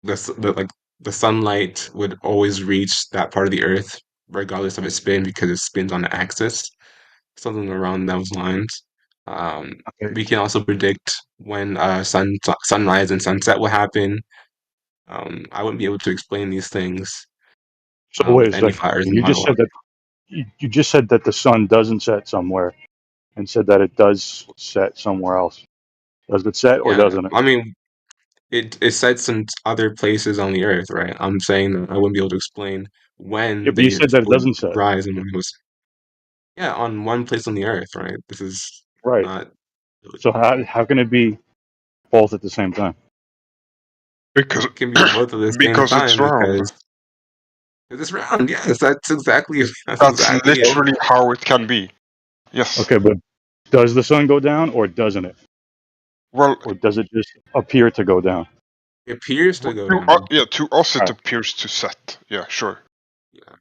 the sunlight would always reach that part of the Earth, regardless of its spin, because it spins on the axis, something around those lines. Um, Okay. we can also predict when sunrise and sunset will happen. I wouldn't be able to explain these things So wait a with any second. flat earth You just model. said that you just said that the sun doesn't set somewhere, and said that it does set somewhere else. Does it set or Yeah, doesn't it? I mean, it sets in other places on the Earth, right? I'm saying that I wouldn't be able to explain Yeah, when but you the said Earth that it would doesn't set. rise and when it was. Yeah, on one place on the Earth, right? This is Right. not. So how can it be both at the same time? Because It can be both at the same because it's time round. because it's round. Yes, that's That's exactly it. literally how it can be. Yes. Okay, but does the sun go down or doesn't it? Well, Or does it just appear to go down? It appears to go down. yeah, to us it Right. appears to set. Yeah, sure. Yeah.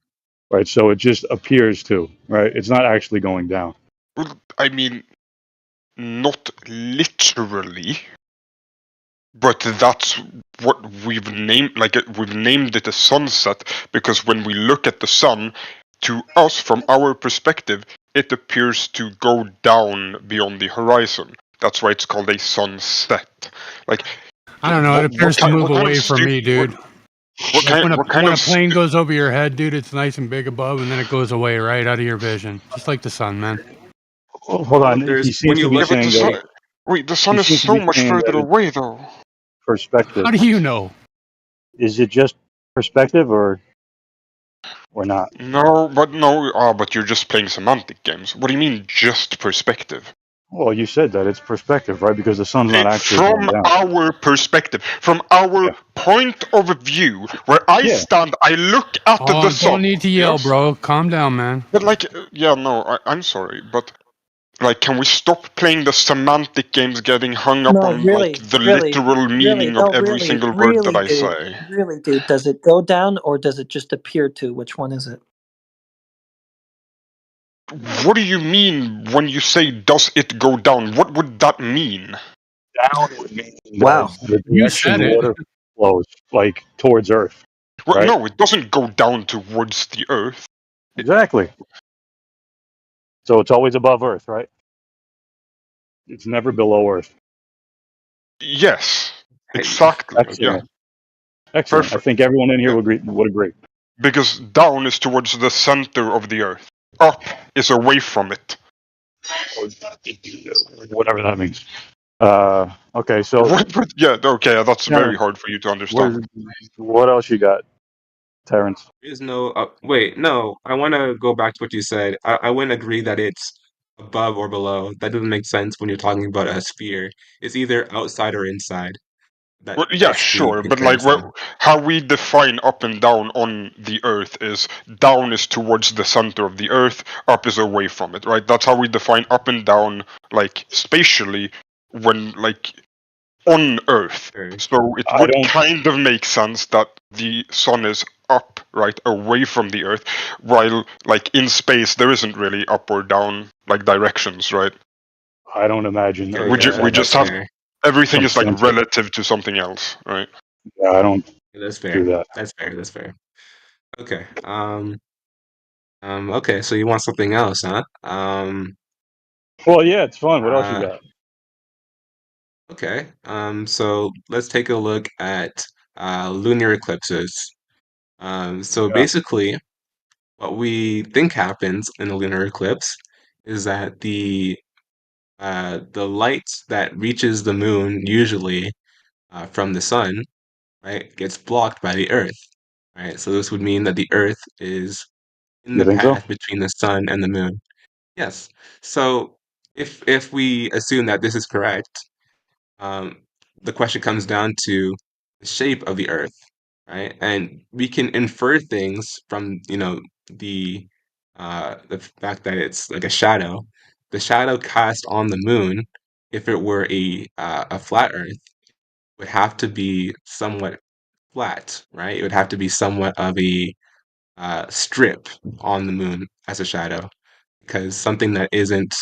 Right. So it just appears to, right? It's not actually going down. Well, I mean, not literally, but that's what we've named. Like we've named it a sunset because when we look at the sun, to us from our perspective, it appears to go down beyond the horizon. That's why it's called a sunset. Like I don't know. It appears to move what kind away of from me, dude. What Like kind? when What kind when of? a plane goes over your head, dude, it's nice and big above, and then it goes away right out of your vision, just like the sun, man. Oh, hold Well, on. there's He when seems you to be Yeah, look but at the saying sun. that Wait, the sun he is seems to so be much saying that further it's away, though. perspective. How do you know? Is it just perspective or not? No, but no. Ah, but you're just playing semantic games. What do you mean, just perspective? Well, you said that it's perspective, right? Because the sun's not actually going From down. our perspective, from our Yeah. point of view, where I Yeah. stand, I look at the Oh, sun. don't need to yell, Yes? bro. Calm down, man. But like, yeah, no, I'm sorry, but like, can we stop playing the semantic games, getting hung up No, on like really, the really, literal really, meaning of no, every really, single word that really, I dude, say? really, dude. Does it go down or does it just appear to? Which one is it? What do you mean when you say "does it go down"? What would that mean? Down would mean Wow. the You direction said it. water flows, like towards Earth, Well, right? no, it doesn't go down towards the Earth. Exactly. So it's always above Earth, right? It's never below Earth. Yes, hey, exactly. Yeah, Excellent. Excellent. I perfect. think everyone in here Yeah. would agree. Because down is towards the center of the Earth. Up is away from it. Whatever that means. Okay, so Yeah, okay, that's very Terrence, hard for you to understand. what else you got, Terrence? there's no. Wait, no. I want to go back to what you said. I wouldn't agree that it's above or below. That doesn't make sense when you're talking about a sphere. It's either outside or inside. Well, yeah, That's the sure, but like comparison. how we define up and down on the Earth is down is towards the center of the Earth, up is away from it, right? That's how we define up and down, like spatially, when like on Earth. Sure. So it I would don't. kind of make sense that the sun is up, right, away from the Earth, while like in space there isn't really up or down like directions, right? I don't imagine Okay, Earth We is yeah, we on that's just have fair. everything some is like center. relative to something else, right? Yeah, I don't That's do fair. that. That's fair. That's fair. Okay. Okay, so you want something else, huh? Well, yeah, it's fun. What else you Uh, got? okay. So let's take a look at lunar eclipses. So Yeah. basically, what we think happens in a lunar eclipse is that the light that reaches the moon usually from the sun, right, gets blocked by the Earth, right? So this would mean that the Earth is in You the think so? path between the sun and the moon. Yes. So if we assume that this is correct, um, the question comes down to the shape of the Earth, right? And we can infer things from, the fact that it's like a shadow. The shadow cast on the moon, if it were a flat Earth, would have to be somewhat flat, right? It would have to be somewhat of a strip on the moon as a shadow, because something that isn't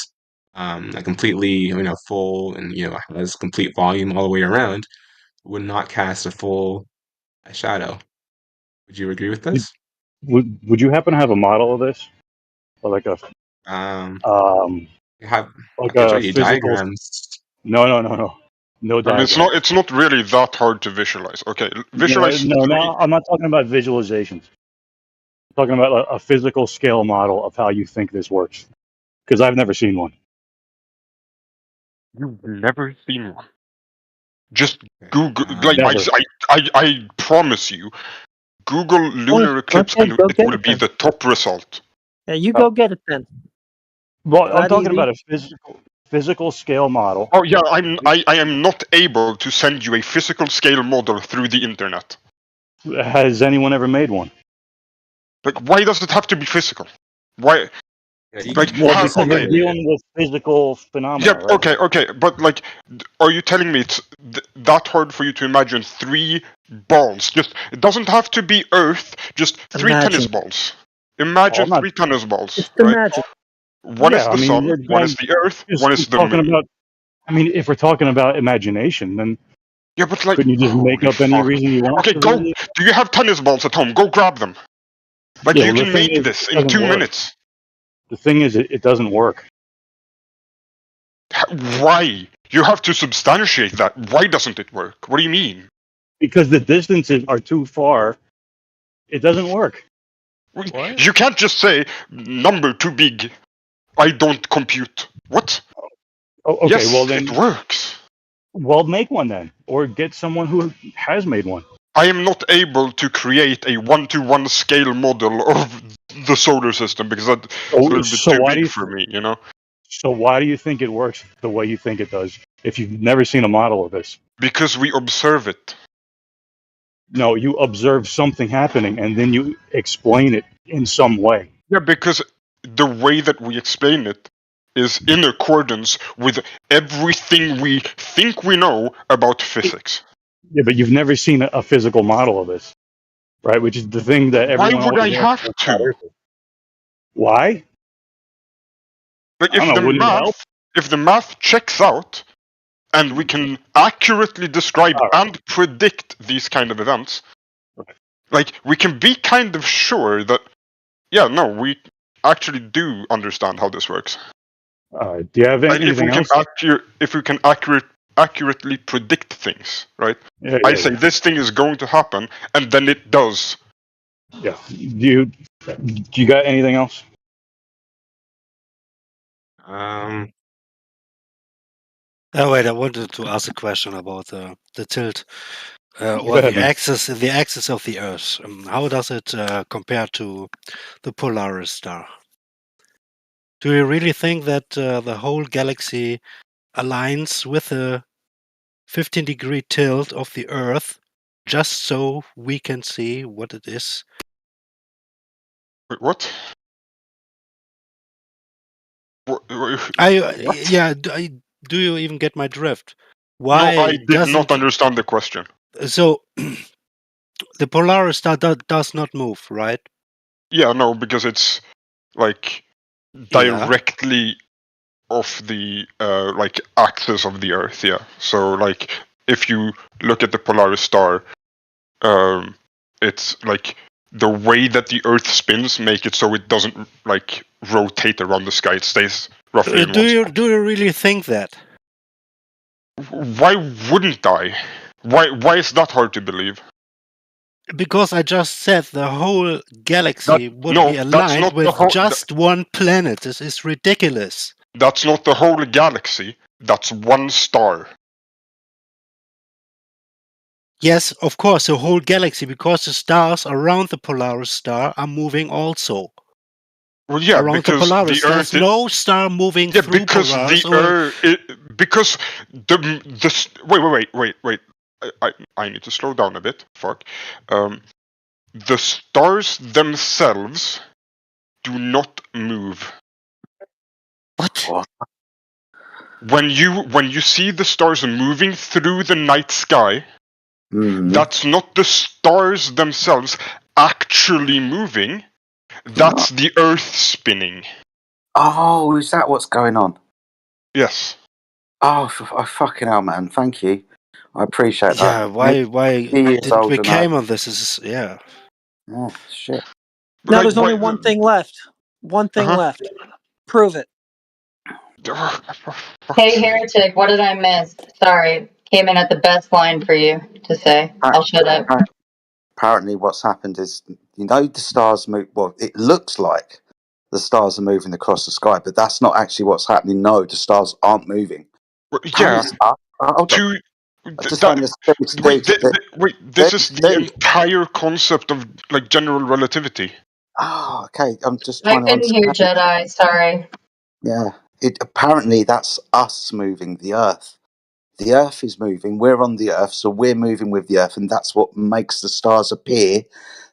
like completely, full and has complete volume all the way around would not cast a full a shadow. Would you agree with this? Would you happen to have a model of this, or like a Um, um I like can show a you physical? diagrams. No I mean, diagram. it's not really that hard to visualize. Okay, No, visualize no, three. no. I'm not talking about visualizations. I'm talking about a physical scale model of how you think this works, because I've never seen one. You've never seen one. Just Okay, Google, like Never. I promise you, Google lunar eclipse okay, and go it get will it be then. the top result. Yeah, you Oh. go get it then. Well, I'm That talking easy. about a physical scale model. Oh yeah, I am not able to send you a physical scale model through the internet. Has anyone ever made one? Like, why does it have to be physical? Why? yeah, you Like, can Well, how? because we're Okay, simulate it. dealing with physical phenomena, yeah, right? okay, but like, are you telling me it's that hard for you to imagine 3 balls? Just it doesn't have to be Earth. Just 3 tennis Imagine. balls. Well, Imagine I'm not. 3 tennis balls, Just right? imagine. One is Yeah, I the mean, sun, we're one is going the Earth, just one is the talking moon. about. I mean, if we're talking about imagination, then Yeah, but like, couldn't you just make holy up any fuck. reason you want? Okay, go. Do you have tennis balls at home? Go grab them. Like, Yeah, you well, the can thing make is, this it in doesn't 2 work. minutes. The thing is, it doesn't work. Why? You have to substantiate that. Why doesn't it work? What do you mean? Because the distances are too far. It doesn't work. What? You can't just say number too big. I don't compute. What? Oh, okay, Yes, well it then, works. make one then, or get someone who has made one. I am not able to create a 1-to-1 scale model of the solar system because that's a Oh, little bit so too why do big you? for me, you know? So why do you think it works the way you think it does? If you've never seen a model of this, Because we observe it. no, you observe something happening and then you explain it in some way. Yeah, because the way that we explain it is in accordance with everything we think we know about physics. Yeah, but you've never seen a physical model of this, right? Which is the thing that Why everyone would I always asks have about flat to? earthers. Why? Like, I don't know. Wouldn't it help? if the math checks out, and we can accurately describe All right. and predict these kind of events, like, we can be kind of sure that, yeah, no, we actually do understand how this works. All right. Do you have Like, anything else? if we can accurately predict things, right? Yeah, I say this thing is going to happen, and then it does. yeah. Do you got anything else? Um, Oh wait, I wanted to ask a question about the tilt Go or ahead, the man. axis of the Earth. How does it compare to the Polaris star? Do you really think that the whole galaxy aligns with the 15-degree tilt of the Earth, just so we can see what it is? Wait, what? What? Do you even get my drift? No, I Why did doesn't not understand the question. so the Polaris star does not move, right? Yeah, no, because it's like Yeah. directly off the like axis of the Earth. Yeah. So like if you look at the Polaris star, it's like the way that the Earth spins make it so it doesn't like rotate around the sky. It stays roughly in one spot. Do you really think that? Why wouldn't I? Why is that hard to believe? Because I just said the whole galaxy would no, be that's aligned not the with whole. just one planet. This is ridiculous. That's not the whole galaxy. That's one star. Yes, of course, the whole galaxy, because the stars around the Polaris star are moving also. Well, yeah, Around the because Polaris, the there's Earth. no star moving Yeah, through because Polaris. the Earth. Because wait. I need to slow down a bit. Fuck. The stars themselves do not move. What? When you see the stars moving through the night sky, that's not the stars themselves actually moving. That's the Earth spinning. Oh, is that what's going on? Yes. Oh, fucking hell, man. Thank you. I appreciate that. Yeah, why He is didn't old we enough. came on this? Oh, shit. Now Like, there's only why- one thing left. One thing Uh-huh. left. Prove it. Hey, Heretic, what did I miss? Sorry, came in at the best line for you to say. I'll shut up. Apparently, what's happened is, the stars move. Well, it looks like the stars are moving across the sky, but that's not actually what's happening. No, the stars aren't moving. Yeah. Hold on. To I just find this. this is the entire concept of like general relativity. Okay. I'm just I trying to couldn't hear understand. Jedi, sorry. Yeah. Apparently that's us moving the Earth. The Earth is moving. We're on the Earth, so we're moving with the Earth, and that's what makes the stars appear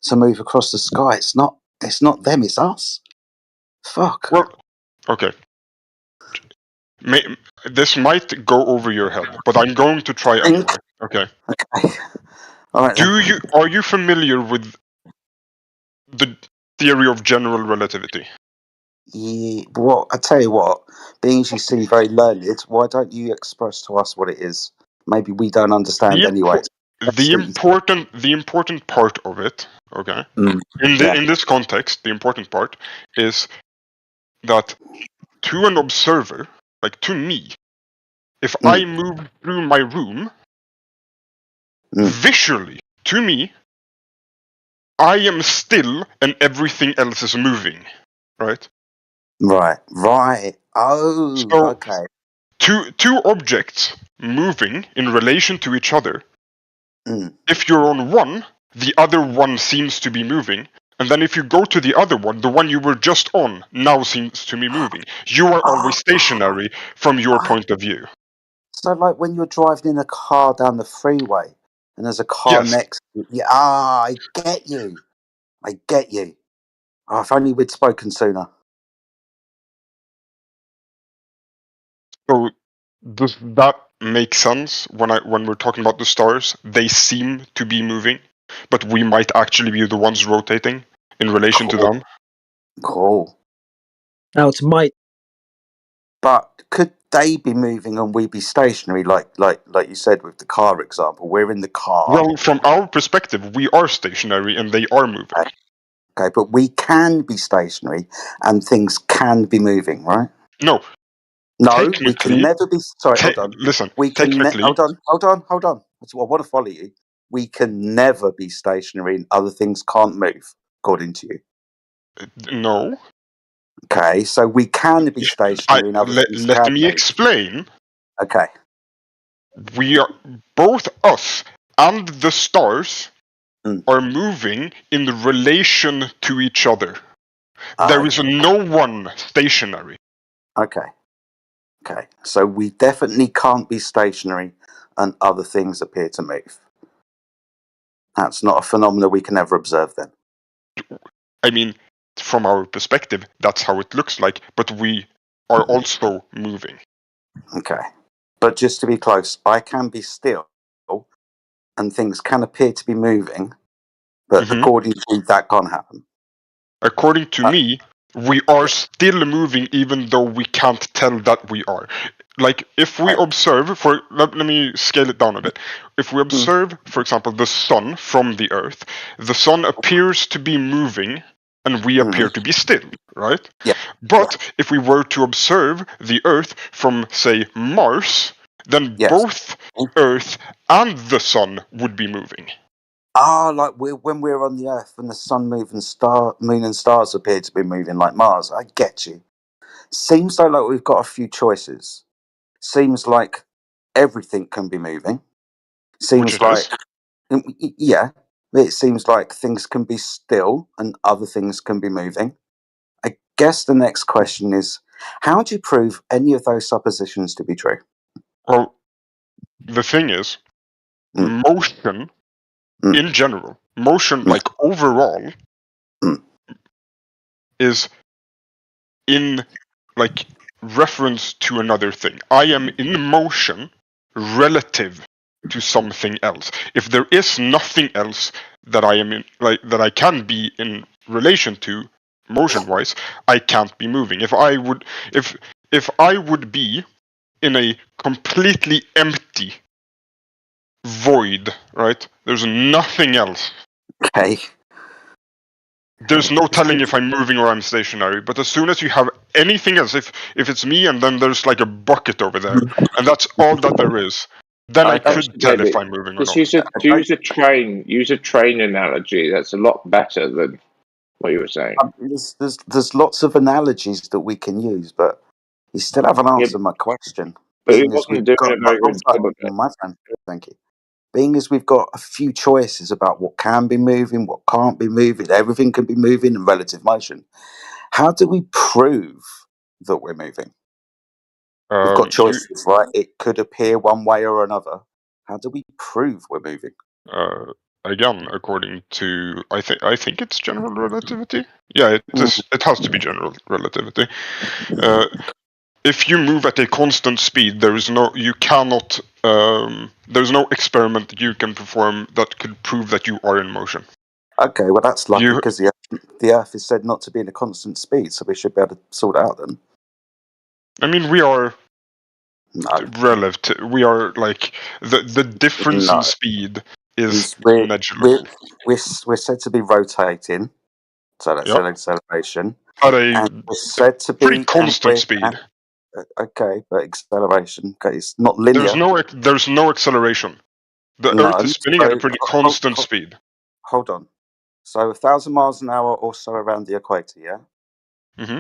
to move across the sky. It's not them. It's us. Fuck. Well, okay. This might go over your head, but I'm going to try anyway. Okay. Okay. All right. Are you familiar with the theory of general relativity? Yeah, well, I tell you what, being as you seem very learned, why don't you express to us what it is? Maybe we don't understand anyway. The important part of it, okay, in this context, the important part is that to an observer, like to me, if I move through my room, visually, to me, I am still and everything else is moving, right? Right. Oh, so, okay. Two objects moving in relation to each other. Mm. If you're on one, the other one seems to be moving. And then if you go to the other one, the one you were just on now seems to be moving. You are always stationary from your point of view. So, like when you're driving in a car down the freeway and there's a car next to you. I get you. Oh, if only we'd spoken sooner. So does that make sense when we're talking about the stars? They seem to be moving, but we might actually be the ones rotating in relation to them. Cool. Now it's might. But could they be moving and we be stationary, like you said with the car example? We're in the car. Well, from our perspective, we are stationary and they are moving. Okay, but we can be stationary and things can be moving, right? No, we can never be. Sorry, hold on. Listen, we can technically. Hold on. I want to follow you. We can never be stationary and other things can't move, according to you. No. Okay, so we can be stationary and other things let can me move. explain. Okay. We are both us and the stars are moving in relation to each other. There is no one stationary. Okay. So we definitely can't be stationary and other things appear to move. That's not a phenomenon we can ever observe then. I mean, from our perspective, that's how it looks like, but we are also moving. Okay. But just to be close, I can be still and things can appear to be moving, but according to you, that can't happen. According to me, we are still moving even though we can't tell that we are. Like, if we observe, let me scale it down a bit. If we observe, for example, the sun from the Earth, the sun appears to be moving and we appear to be still, right? Yeah. But if we were to observe the Earth from, say, Mars, then both Earth and the sun would be moving. Like when we're on the Earth, when the sun, moon and stars appear to be moving like Mars. I get you. Seems though like we've got a few choices. Seems like everything can be moving. Seems like, yeah, it seems like things can be still and other things can be moving. I guess the next question is, how do you prove any of those suppositions to be true? Well, the thing is, motion in general, motion like overall, is in like reference to another thing. I am in motion relative to something else. If there is nothing else that I am in, like that I can be in relation to motion-wise, I can't be moving. If I would be in a completely empty void, right? There's nothing else. Okay. There's no telling if I'm moving or I'm stationary. But as soon as you have anything else, if it's me and then there's like a bucket over there, and that's all that there is, then I could Actually, tell if David, I'm moving or just not. use a train analogy. That's a lot better than what you were saying. There's lots of analogies that we can use, but you still haven't answered my question. But he Being as wasn't we've doing got, a very good job of it. my friend, thank you. Being as we've got a few choices about what can be moving, what can't be moving, everything can be moving in relative motion. How do we prove that we're moving? We've got choices, right? It could appear one way or another. How do we prove we're moving? Again, according to I think it's general relativity. Yeah, it has to be general relativity. If you move at a constant speed, there's no experiment you can perform that could prove that you are in motion. Okay, well that's lucky because the Earth is said not to be in a constant speed, so we should be able to sort it out then. I mean, we are relative. We are like the difference in speed is negligible. We're said to be rotating, so that's an acceleration. At and we're said to be pretty constant speed. Okay, but acceleration. Okay, it's not linear. There's no acceleration. The Earth is spinning at a pretty constant speed. Hold on. So 1,000 miles an hour or so around the equator, yeah? Mm-hmm.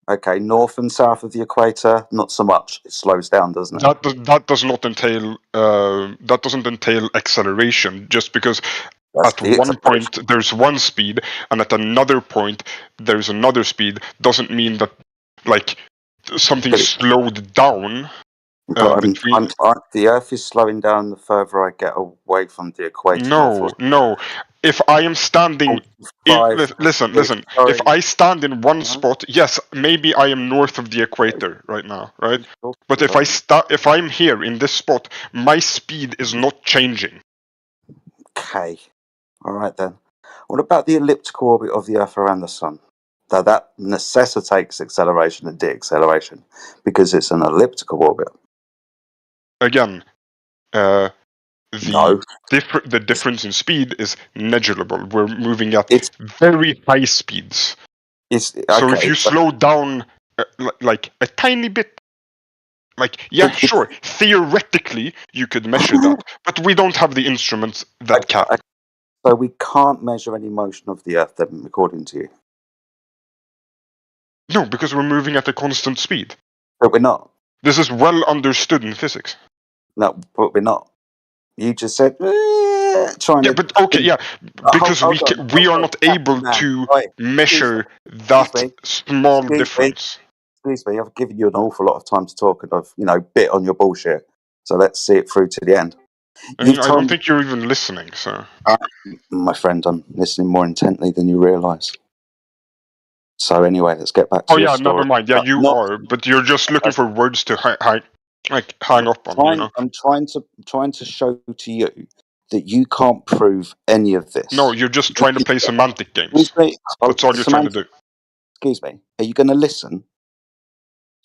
Okay, north and south of the equator, not so much. It slows down, doesn't it? That does not entail. That doesn't entail acceleration. Just because at one point there's one speed and at another point there's another speed doesn't mean that like something slowed down. The Earth is slowing down the further I get away from the equator. No. If I am standing, listen. If I stand in one spot, yes, maybe I am north of the equator right now, right? But if I'm here in this spot, my speed is not changing. Okay, all right then. What about the elliptical orbit of the Earth around the Sun? Now that necessitates acceleration and deacceleration because it's an elliptical orbit. Again, the difference in speed is negligible. We're moving at very high speeds. So if you slow down like a tiny bit, sure, theoretically you could measure that, but we don't have the instruments that can. So we can't measure any motion of the Earth, then, according to you? No, because we're moving at a constant speed. But we're not. This is well understood in physics. No, but we're not. You just said trying to. But okay, because we are not able to measure that small difference. Excuse me, I've given you an awful lot of time to talk, and I've bit on your bullshit. So let's see it through to the end. I don't think you're even listening, so. My friend, I'm listening more intently than you realise. So anyway, let's get back to your story. Never mind. Yeah, you are, but you're just looking for words to hang up on. I'm trying to show to you that you can't prove any of this. No, you're just trying to play semantic games. That's all you're trying to do. Excuse me. Are you going to listen?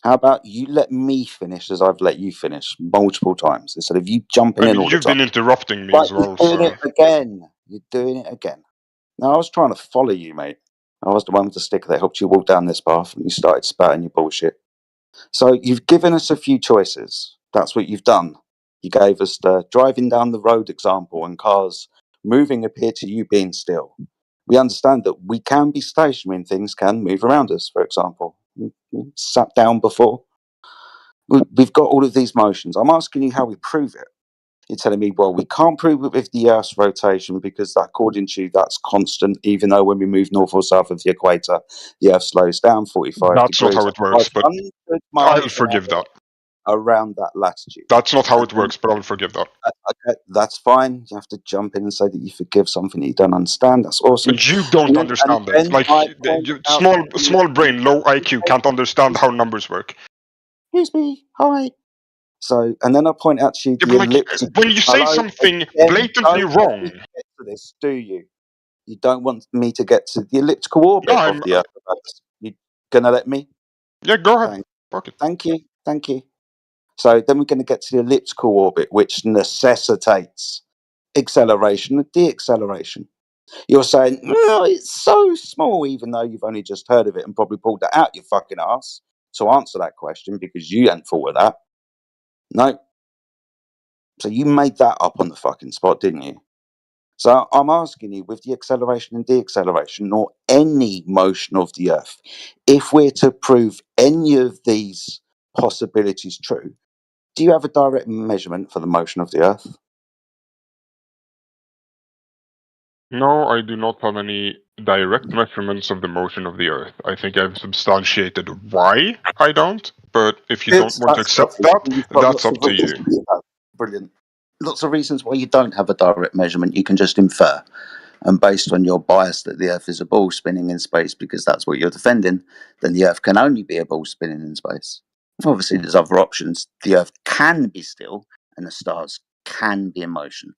How about you let me finish as I've let you finish multiple times instead of you jumping in all the time. You've been interrupting me as well. You're doing it again. You're doing it again. Now, I was trying to follow you, mate. I was the one with the stick that helped you walk down this path, and you started spouting your bullshit. So you've given us a few choices. That's what you've done. You gave us the driving down the road example and cars moving appear to you being still. We understand that we can be stationary and things can move around us, for example. We sat down before. We've got all of these motions. I'm asking you how we prove it. You're telling me, well, we can't prove it with the Earth's rotation because according to you, that's constant, even though when we move north or south of the equator, the Earth slows down 45 That's degrees. not how it works, but I'll forgive that. Around that latitude. That's not how it works, but I'll forgive that. Okay, that's fine. You have to jump in and say that you forgive something that you don't understand. That's awesome. But you don't understand it. Like, small brain, low IQ can't understand how numbers work. Excuse me. Hi. So, and then I point out to you the elliptic. When you say something blatantly wrong, get to this, do you? You don't want me to get to the elliptical orbit of the Earth. You gonna let me? Yeah, go ahead. Thank you. So then we're going to get to the elliptical orbit, which necessitates acceleration and deacceleration. You're saying, well, it's so small, even though you've only just heard of it and probably pulled that out your fucking ass to answer that question because you hadn't thought of that. No. So you made that up on the fucking spot, didn't you? So I'm asking you, with the acceleration and deacceleration, or any motion of the Earth, if we're to prove any of these possibilities true, do you have a direct measurement for the motion of the Earth? No, I do not have any direct measurements of the motion of the Earth. I think I've substantiated why I don't, but if you don't want to accept that, You've got that's lots up of to reasons you. for that. Brilliant. Lots of reasons why you don't have a direct measurement. You can just infer. And based on your bias that the Earth is a ball spinning in space because that's what you're defending, then the Earth can only be a ball spinning in space. Obviously, there's other options. The Earth can be still, and the stars can be in motion.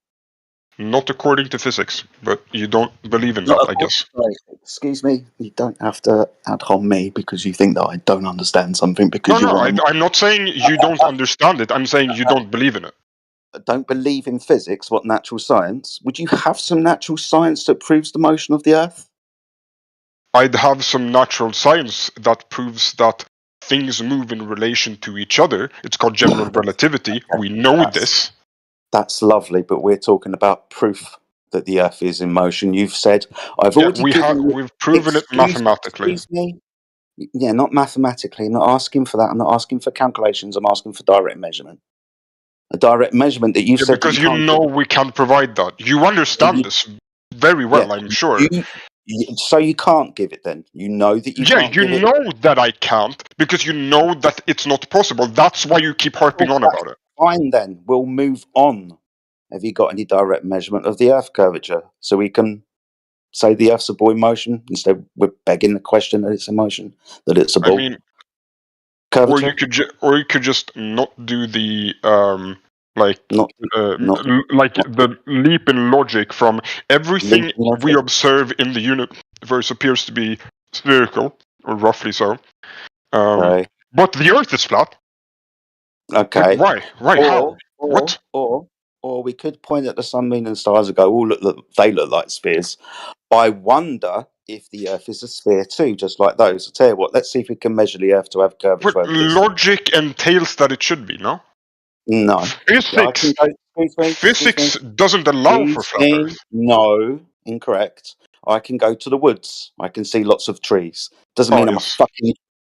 Not according to physics, but you don't believe in Not that, I according guess. to- Excuse me, you don't have to ad hom me because you think that I don't understand something No, because you no, want to. I'm not saying you don't understand it. I'm saying you don't believe in it. Don't believe in physics. What natural science? Would you have some natural science that proves the motion of the Earth? I'd have some natural science that proves that things move in relation to each other. It's called general relativity. We know this. That's lovely, but we're talking about proof that the Earth is in motion. You've said I've Yeah, already given you. we've proven it mathematically. Excuse me. Yeah, not mathematically. I'm not asking for that. I'm not asking for calculations. I'm asking for direct measurement. A direct measurement that you've Yeah, said that because you you can't know give. we can provide that. You understand this very well, I'm sure. So you can't give it then. You know that you Yeah, can't you give it. know that I can't because you know that it's not possible. That's why you keep harping on about it. Fine then. We'll move on. Have you got any direct measurement of the Earth curvature so we can say the Earth's a ball in motion instead we're begging the question that it's in motion, that it's a ball? I mean, curvature? or you could just not do the like Not like the leap in logic from everything Leap in logic? we observe in the universe appears to be spherical or roughly so. Okay. But the Earth is flat. Okay. Why? How? What? Or we could point at the sun, moon, and stars and go, "Oh, look, they look like spheres." I wonder if the Earth is a sphere too, just like those. I'll tell you what. Let's see if we can measure the Earth to have curvature. But logic entails that it should be, no? No. Physics doesn't allow for flat Earth. No, incorrect. I can go to the woods. I can see lots of trees. Doesn't mean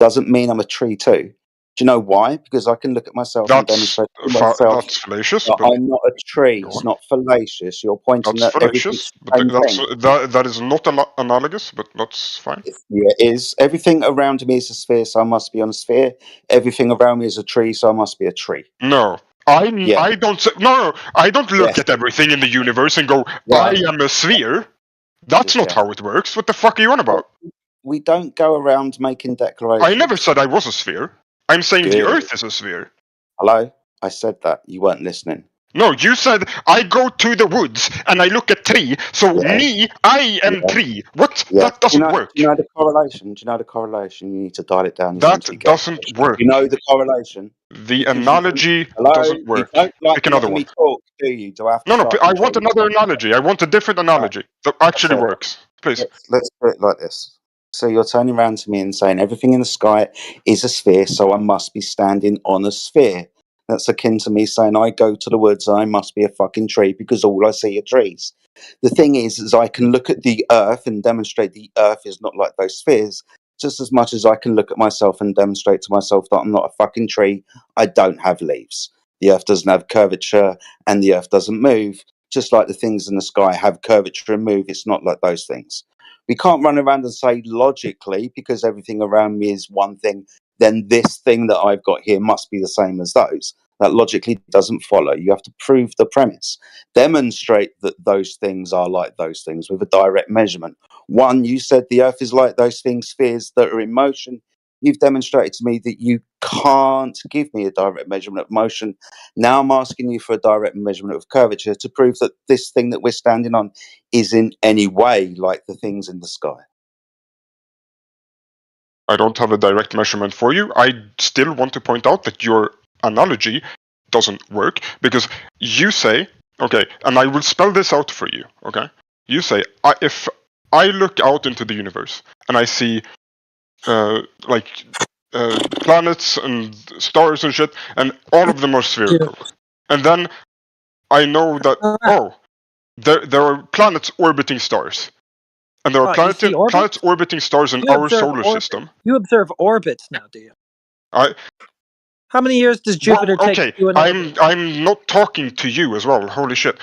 Doesn't mean I'm a tree too. Do you know why? Because I can look at myself and demonstrate to myself. That's fallacious. But I'm not a tree. It's not fallacious. You're pointing that's at fallacious, but that is not analogous. But that's fine. Yeah, it is. Everything around me is a sphere, so I must be on a sphere. Everything around me is a tree, so I must be a tree. No, I don't. No, I don't look at everything in the universe and go, I am a sphere. That's not how it works. What the fuck are you on about? We don't go around making declarations. I never said I was a sphere. I'm saying the Earth is a sphere. Hello? I said that. You weren't listening. No, you said I go to the woods and I look at tree. So me, I am tree. What? That doesn't work. Do you know the correlation? Do you know the correlation? You need to dial it down. That doesn't work. You know the correlation. The analogy doesn't work. You don't like Pick another one. Talk, do you? Do I have to No, I want another analogy. I want a different analogy that actually works. Please. Let's put it like this. So you're turning around to me and saying everything in the sky is a sphere, so I must be standing on a sphere. That's akin to me saying I go to the woods and I must be a fucking tree because all I see are trees. The thing is I can look at the Earth and demonstrate the Earth is not like those spheres, just as much as I can look at myself and demonstrate to myself that I'm not a fucking tree. I don't have leaves. The Earth doesn't have curvature and the Earth doesn't move. Just like the things in the sky have curvature and move, it's not like those things. We can't run around and say logically, because everything around me is one thing, then this thing that I've got here must be the same as those. That logically doesn't follow. You have to prove the premise. Demonstrate that those things are like those things with a direct measurement. One, you said the Earth is like those things, spheres that are in motion. You've demonstrated to me that you can't give me a direct measurement of motion. Now I'm asking you for a direct measurement of curvature to prove that this thing that we're standing on is in any way like the things in the sky. I don't have a direct measurement for you. I still want to point out that you're analogy doesn't work, because you say, okay, and I will spell this out for you, okay? You say, if I look out into the universe and I see planets and stars and shit, and all of them are spherical, and then I know that, there are planets orbiting stars, and there are planets orbiting stars in our solar system. You observe orbits now, do you? How many years does Jupiter take to do an orbit? I'm not talking to you as well. Holy shit.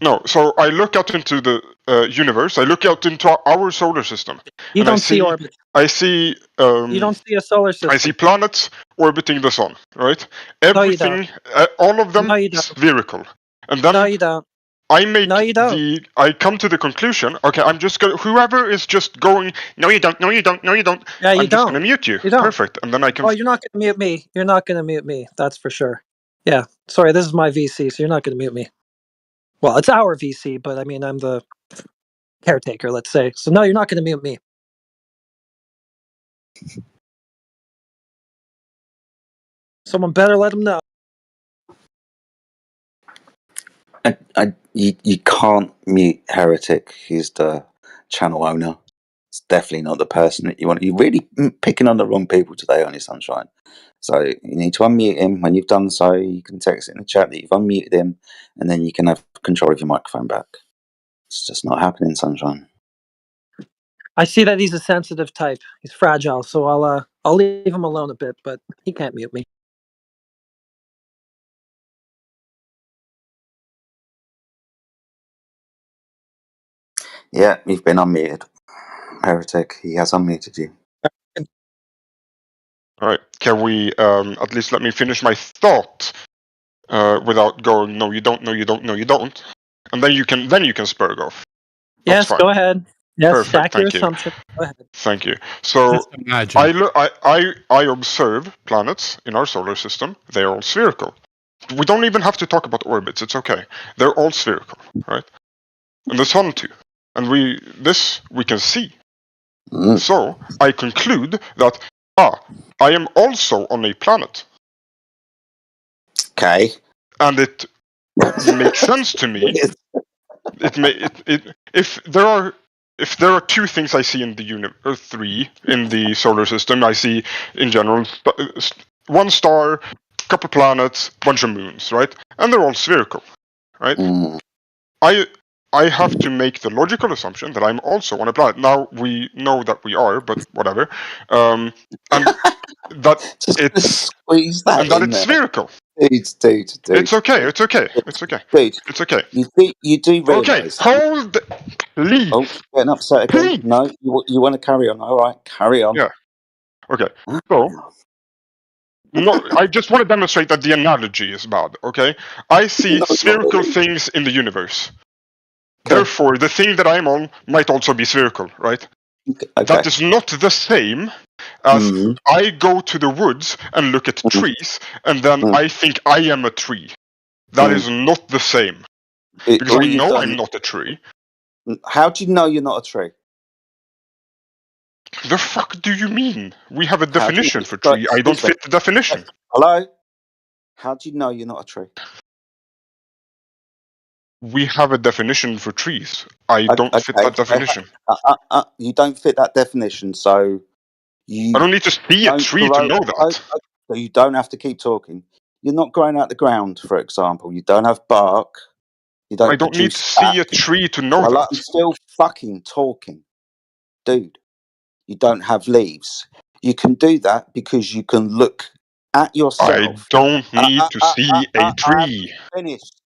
No, so I look out into the universe. I look out into our solar system. You don't see orbits. I see. You don't see a solar system. I see planets orbiting the sun. Right. Everything. All of them spherical. And then. No, you don't. I come to the conclusion. Okay, I'm just gonna. Whoever is just going. No, you don't. No, you don't. No, you don't. Yeah, you I'm just gonna mute you. Perfect. And then I can. Oh, you're not gonna mute me. You're not gonna mute me. That's for sure. Yeah. Sorry, this is my VC, so you're not gonna mute me. Well, it's our VC, but I mean, I'm the caretaker, let's say. So no, you're not gonna mute me. Someone better let him know. You can't mute Heretic. He's the channel owner. It's definitely not the person that you want. You're really picking on the wrong people today, Honey Sunshine. So you need to unmute him. When you've done so, you can text it in the chat that you've unmuted him, and then you can have control of your microphone back. It's just not happening, Sunshine. I see that he's a sensitive type. He's fragile, so I'll leave him alone a bit, but he can't mute me. Yeah, you've been unmuted. Heretic, he has unmuted you. All right. Can we at least let me finish my thought without going? No, you don't. No, you don't. No, you don't. And then you can spurg off. Yes, go ahead. Yes, perfect. stack your Thank you. assumption. Go ahead. Thank you. So I observe planets in our solar system. They are all spherical. We don't even have to talk about orbits. It's okay. They're all spherical, right? And the sun too. And we can see. So I conclude that I am also on a planet. Okay. And it makes sense to me. If there are two things I see in the universe, or three in the solar system, I see in general one star, couple planets, bunch of moons, right? And they're all spherical, right? I have to make the logical assumption that I'm also on a planet. Now we know that we are, but whatever. And that it's spherical. Dude. It's okay. It's okay. It's okay. Dude, it's okay. You do realise. Okay, hold, please. Oh, getting upset again. Please. No, you want to carry on. All right, carry on. Yeah. Okay. So. No, I just want to demonstrate that the analogy is bad. Okay. I see spherical things in the universe. Okay. Therefore, the thing that I'm on might also be spherical, right? Okay. That is not the same as I go to the woods and look at trees, and then I think I am a tree. That is not the same. Because I know I'm not a tree. How do you know you're not a tree? The fuck do you mean? We have a definition for tree. I don't fit the definition. Hello? How do you know you're not a tree? We have a definition for trees. I don't fit that definition. You don't fit that definition, so I don't need to see a tree to know that. So you don't have to keep talking. You're not growing out the ground, for example. You don't have bark. I don't need to see a tree to know that. I'm still fucking talking. Dude, you don't have leaves. You can do that because you can look at yourself. I don't need to see a tree. Finished.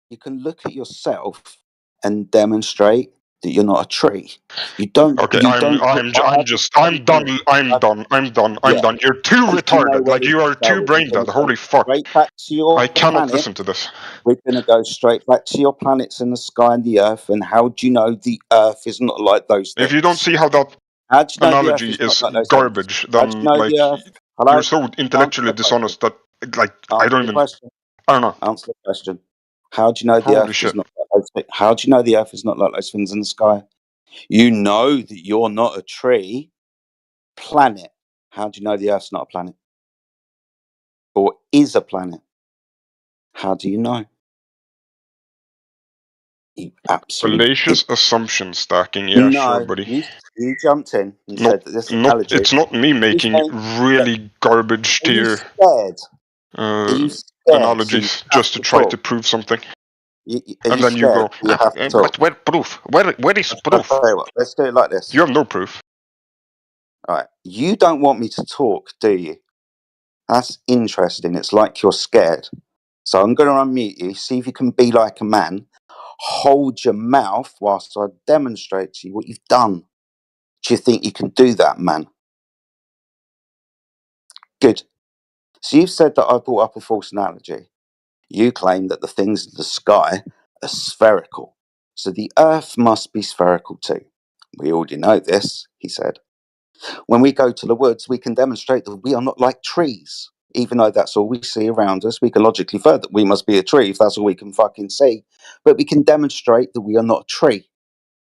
You can look at yourself and demonstrate that you're not a tree. You don't. Okay, I'm done. You're too retarded. Like you are too brain dead. Holy fuck! I cannot listen to this. We're gonna go straight back to your planets in the sky and the Earth. And how do you know the Earth is not like those things? If you don't see how that analogy is garbage, then like you're so intellectually dishonest that like I don't even. I don't know. Answer the question. How do you know the Earth is not like those things? How do you know the Earth is not like those things in the sky? You know that you're not a tree. Planet. How do you know the Earth's not a planet? Or is a planet? How do you know? You absolute Fallacious assumption stacking. Yeah, sure, No, buddy. you jumped in and said that this analogy. It's not me making saying really garbage Are you tier scared? Are you scared? analogies So you just to try to prove something. Are And you then you scared? go, You have to talk. but where proof? Where is proof? I'll tell you what, let's do it like this. You have no proof. All right. You don't want me to talk, do you? That's interesting. It's like you're scared. So I'm going to unmute you. See if you can be like a man. Hold your mouth whilst I demonstrate to you what you've done. Do you think you can do that, man? Good. So you've said that I brought up a false analogy. You claim that the things in the sky are spherical. So the Earth must be spherical too. We already know this, he said. When we go to the woods, we can demonstrate that we are not like trees. Even though that's all we see around us, we can logically infer that we must be a tree if that's all we can fucking see. But we can demonstrate that we are not a tree.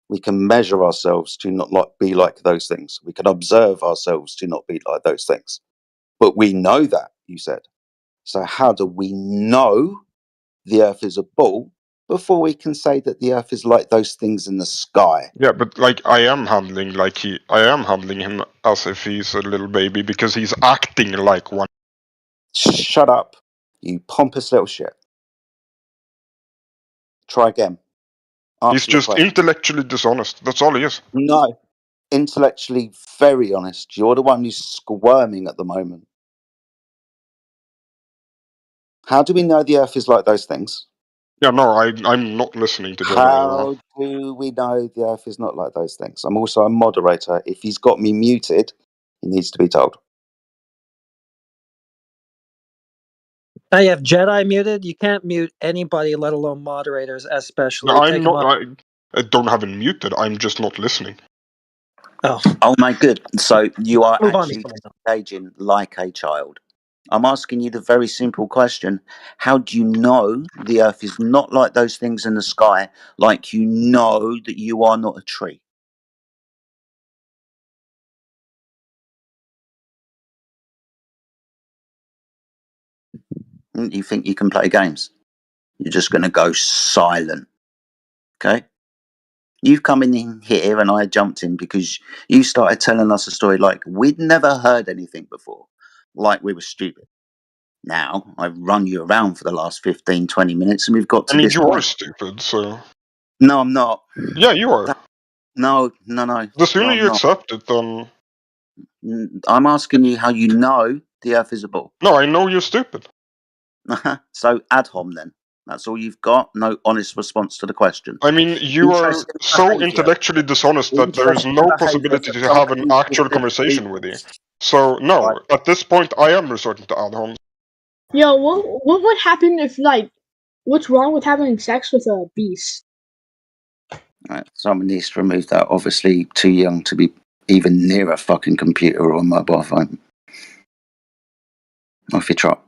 We can measure ourselves to not be like those things. We can observe ourselves to not be like those things. But we know that, you said. So how do we know the Earth is a ball before we can say that the Earth is like those things in the sky? Yeah, but like I am handling him as if he's a little baby because he's acting like one. Shut up, you pompous little shit. Try again. He's just intellectually dishonest. That's all he is. No, intellectually very honest. You're the one who's squirming at the moment. How do we know the Earth is like those things? Yeah, no, I'm not listening to Jedi. How do we know the Earth is not like those things? I'm also a moderator. If he's got me muted, he needs to be told. Now you have Jedi muted. You can't mute anybody, let alone moderators, especially. No, I'm not. I don't have him muted. I'm just not listening. Oh my good. So you are actually engaging like a child. I'm asking you the very simple question. How do you know the Earth is not like those things in the sky, like you know that you are not a tree? You think you can play games? You're just going to go silent. Okay? You've come in here and I jumped in because you started telling us a story like we'd never heard anything before, like we were stupid. Now, I've run you around for the last 15, 20 minutes and we've got to this you point. are stupid, so... No, I'm not. Yeah, you are. No. The sooner you accept it, then... I'm asking you how you know the Earth is a ball. No, I know you're stupid. So, ad hom then. That's all you've got? No honest response to the question. I mean, you are so intellectually dishonest that there is no possibility to have an actual conversation with you. So, no, at this point, I am resorting to ad homs. Yo, what would happen if, like, what's wrong with having sex with a beast? Right, someone needs to remove that. Obviously, too young to be even near a fucking computer or a mobile phone. Off your trot.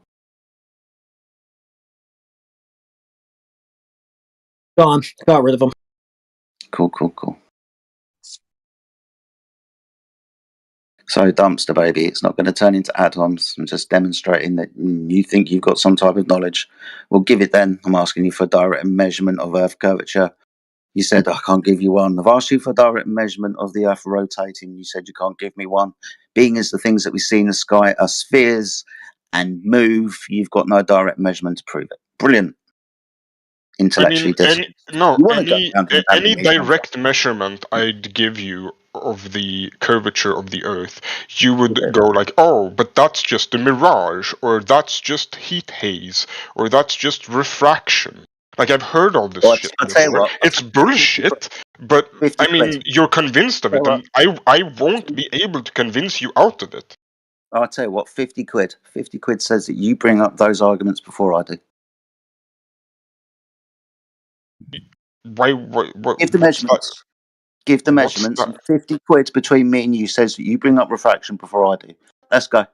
Gone. Got rid of him. Cool. So, dumpster baby, it's not going to turn into ad homs. I'm just demonstrating that you think you've got some type of knowledge. Well, give it then. I'm asking you for a direct measurement of Earth curvature. You said I can't give you one. I've asked you for a direct measurement of the Earth rotating. You said you can't give me one. Being as the things that we see in the sky are spheres and move, you've got no direct measurement to prove it. Brilliant. Intellectually any direct measurement I'd give you of the curvature of the Earth, you would go like, oh, but that's just a mirage, or that's just heat haze, or that's just refraction. Like, I've heard all this shit before. It's bullshit, but I mean, you're convinced of it, and I won't be able to convince you out of it. I'll tell you what, 50 quid. 50 quid says that you bring up those arguments before I do. Why give the measurements. Give the measurements. And 50 quid between me and you says that you bring up refraction before I do. Let's go.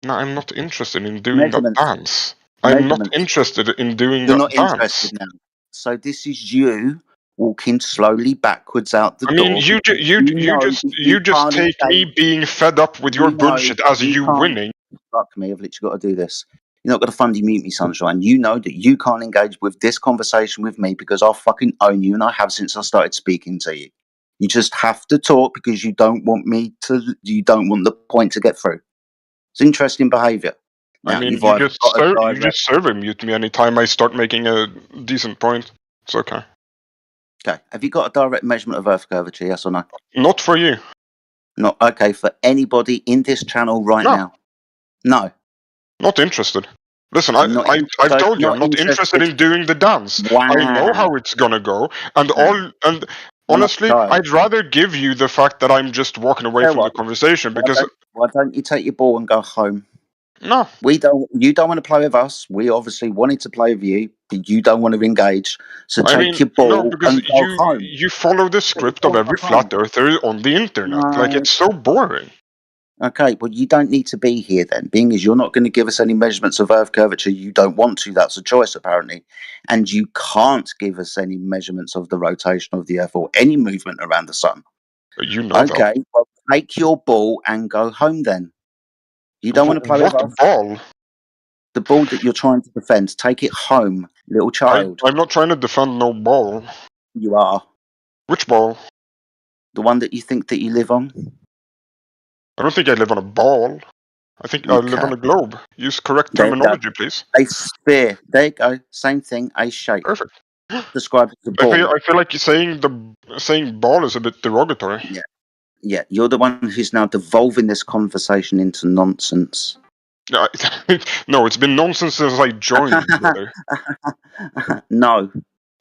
No, I'm not interested in doing that dance. I'm not interested in doing that dance. You're not interested now. So this is you walking slowly backwards out the I door. mean, you because know that you just can't take me engage. being fed up with your You know bullshit as you you can't- winning. Fuck me, I've literally got to do this. You're not going to fundy mute me, Sunshine. You know that you can't engage with this conversation with me because I fucking own you and I have since I started speaking to you. You just have to talk because you don't want the point to get through. It's interesting behaviour. I Now, mean, you've either got a you just server mute me anytime I start making a decent point. It's okay. Okay, have you got a direct measurement of Earth curvature, yes or no? Not for you. Not okay for anybody in this channel right No. now. No. Not interested. Listen, Not I've told you, not I'm not interested in doing the dance. Wow. I know how it's gonna go, and Wow. honestly, child. I'd rather give you the fact that I'm just walking away Tell from the what? conversation because Why don't you take your ball and go home? no, You don't want to play with us. We obviously wanted to play with you, but you don't want to engage. So I take mean, your ball no, because and go home. you follow the script of every flat earther on the internet. Like, it's so boring. Okay, well, you don't need to be here then, being as you're not going to give us any measurements of Earth curvature. You don't want to. That's a choice, apparently. And you can't give us any measurements of the rotation of the Earth or any movement around the sun. You know that. Okay, well, take your ball and go home then. You don't want to play with us. What ball? The ball that you're trying to defend, take it home, little child. I'm not trying to defend no ball. You are. Which ball? The one that you think that you live on? I don't think I live on a ball. I think I live on a globe. Use correct terminology, please. A sphere. There you go. Same thing. A shape. Perfect. Describe the ball. I feel like saying ball is a bit derogatory. Yeah. Yeah. You're the one who's now devolving this conversation into nonsense. No, it's been nonsense since I joined, brother. No.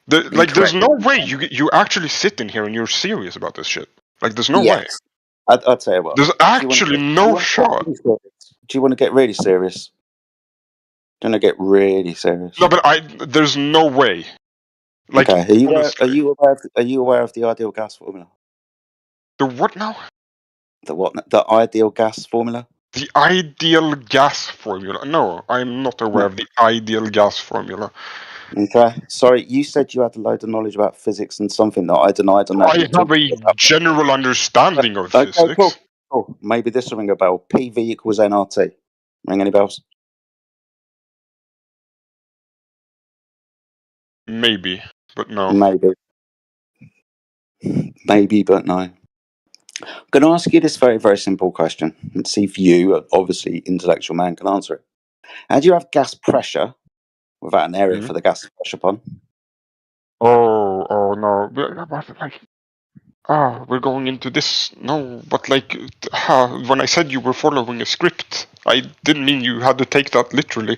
There's no way you actually sit in here and you're serious about this shit. Like, there's no way. I'll tell you what. There's actually no shot. Do you want to get really serious? Do you want to get really serious? No, but there's no way. Like, okay. Are you aware of the ideal gas formula? The what now? The what? The ideal gas formula? The ideal gas formula. No, I'm not aware of the ideal gas formula. Okay. Sorry, you said you had a load of knowledge about physics and something that I denied. I have a general understanding of physics. Cool. Maybe this will ring a bell. PV equals nRT. Ring any bells? Maybe, but no. Maybe, but no. I'm going to ask you this very, very simple question and see if you, obviously intellectual man, can answer it. How do you have gas pressure without an area for the gas to push upon? Oh no! We're going into this. No, but like, when I said you were following a script, I didn't mean you had to take that literally.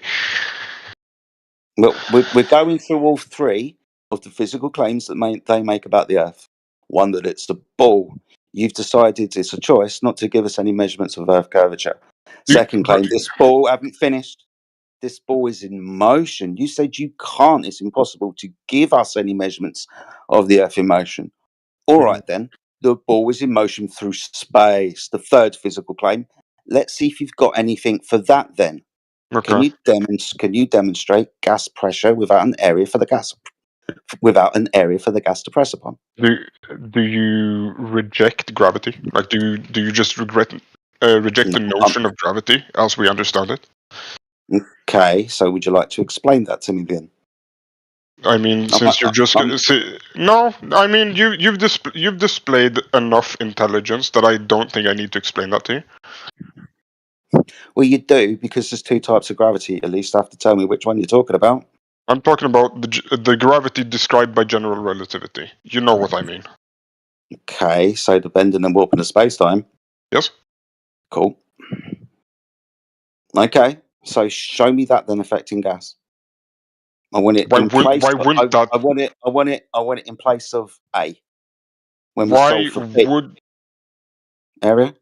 Well, we're going through all three of the physical claims that they make about the Earth. One, that it's the ball. You've decided it's a choice not to give us any measurements of Earth curvature. Second claim, this ball, haven't finished. This ball is in motion. You said you can't. It's impossible to give us any measurements of the Earth in motion. All right, then. The ball is in motion through space. The third physical claim. Let's see if you've got anything for that then. Okay. Can you demonstrate gas pressure without an area for the gas to press upon? Do you reject gravity? Like, do you just reject the notion of gravity as we understand it? Okay, so would you like to explain that to me then? I mean, since you're just no, I mean you've displayed enough intelligence that I don't think I need to explain that to you. Well, you do, because there's two types of gravity. At least have to tell me which one you're talking about. I'm talking about the gravity described by general relativity. You know what I mean. Okay, so the bending and warping of space-time. Yes. Cool. Okay, so show me that then affecting gas. I want it in place. I want it in place of A. When we solve for B. Area?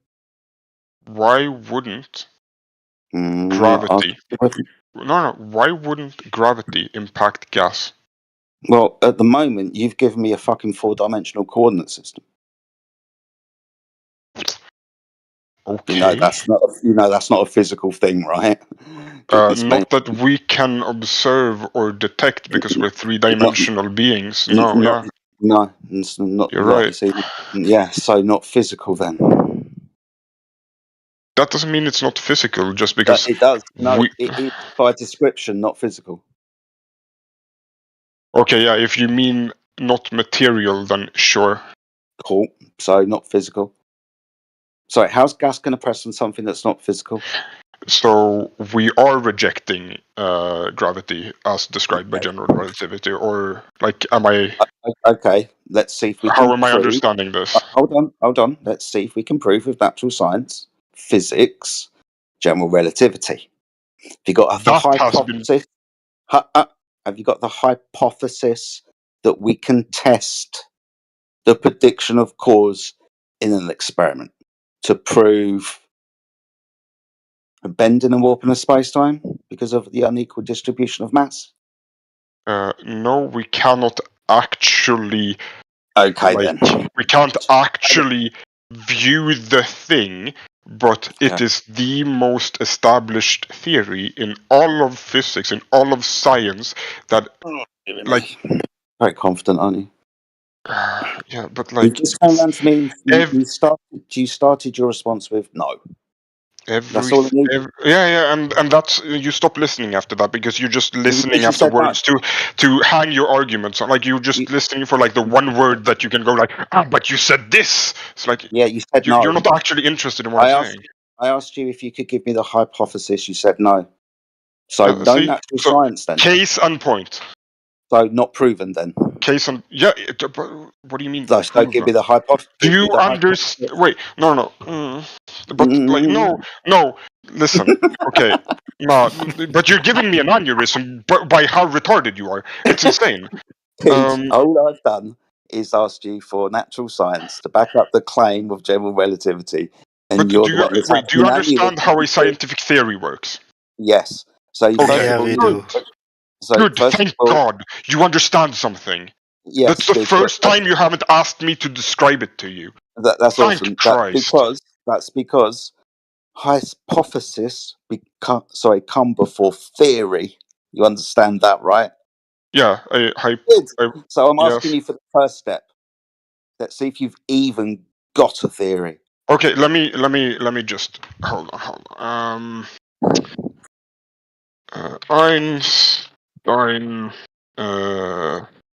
Why wouldn't gravity? No. Why wouldn't gravity impact gas? Well, at the moment, you've given me a fucking 4-dimensional coordinate system. Okay. You know that's not a physical thing, right? Not that we can observe or detect because we're 3-dimensional beings. No, No, it's not. You're Like, right. see, yeah, so not physical then. That doesn't mean it's not physical just because It does. No, we. it is by description, not physical. Okay, yeah. If you mean not material, then sure. Cool. So not physical. Sorry, how's gas going to press on something that's not physical? So we are rejecting gravity as described by Okay. general relativity, or like, am I? Okay, let's see if we How can am I prove. understanding this? Hold on. Let's see if we can prove with natural science, physics, general relativity. Have you got the That has hypothesis? Have you got the hypothesis that we can test the prediction of cause in an experiment to prove a bending and warping of space-time because of the unequal distribution of mass? No, we cannot actually. Okay, Like, then. we can't actually view the thing, but it is the most established theory in all of physics, in all of science, that, like, very confident, aren't you? yeah, but You like, just came around to me. You started your response with no. That's all I need. yeah, and that's, you stop listening after that because you're just listening you after said no. words to hang your arguments on. Like, you're just listening for like the one word that you can go like, but you said this. It's like, Yeah, you said no. You're not actually interested in what I'm saying. I asked you if you could give me the hypothesis. You said no. So no natural science then. Case and point. So not proven then. Case and what do you mean? So give me the hypothesis. Do you understand? Wait, no. But like, no. Listen, okay, no. But you're giving me an aneurysm by how retarded you are. It's insane. All I've done is asked you for natural science to back up the claim of general relativity, and you're the one that's do you understand how a scientific theory works? Yes. So we do. So good. Thank God you understand something. Yes, that's the first time you haven't asked me to describe it to you. That's Thank awesome. Christ. That's because hypothesis come before theory. You understand that, right? Yeah. So I'm asking you for the first step. Let's see if you've even got a theory. Okay, let me just hold on. Einstein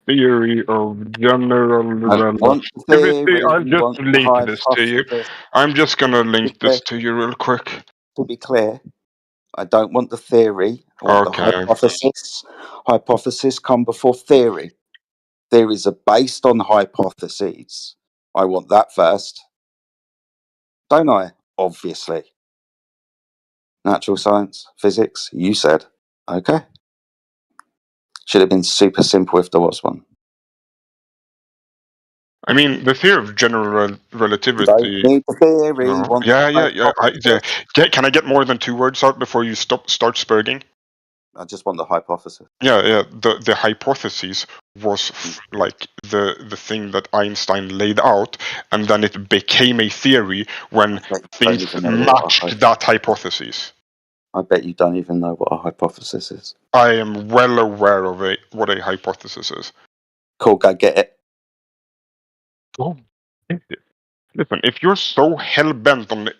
theory of general relativity. I'll just link this to you. I'm just gonna link this to you real quick. To be clear, I don't want the theory. I want the hypothesis. Hypothesis come before theory. Theories are based on hypotheses. I want that first. Don't I? Obviously. Natural science, physics, you said. Okay. Should have been super simple if there was one. I mean, the theory of general relativity. Don't need the theory. Yeah. Can I get more than 2 words out before you start spurging? I just want the hypothesis. Yeah. The hypothesis was like the thing that Einstein laid out, and then it became a theory when things matched that hypothesis. I bet you don't even know what a hypothesis is. I am well aware of what a hypothesis is. Cool, go get it. Oh, listen, if you're so hell-bent on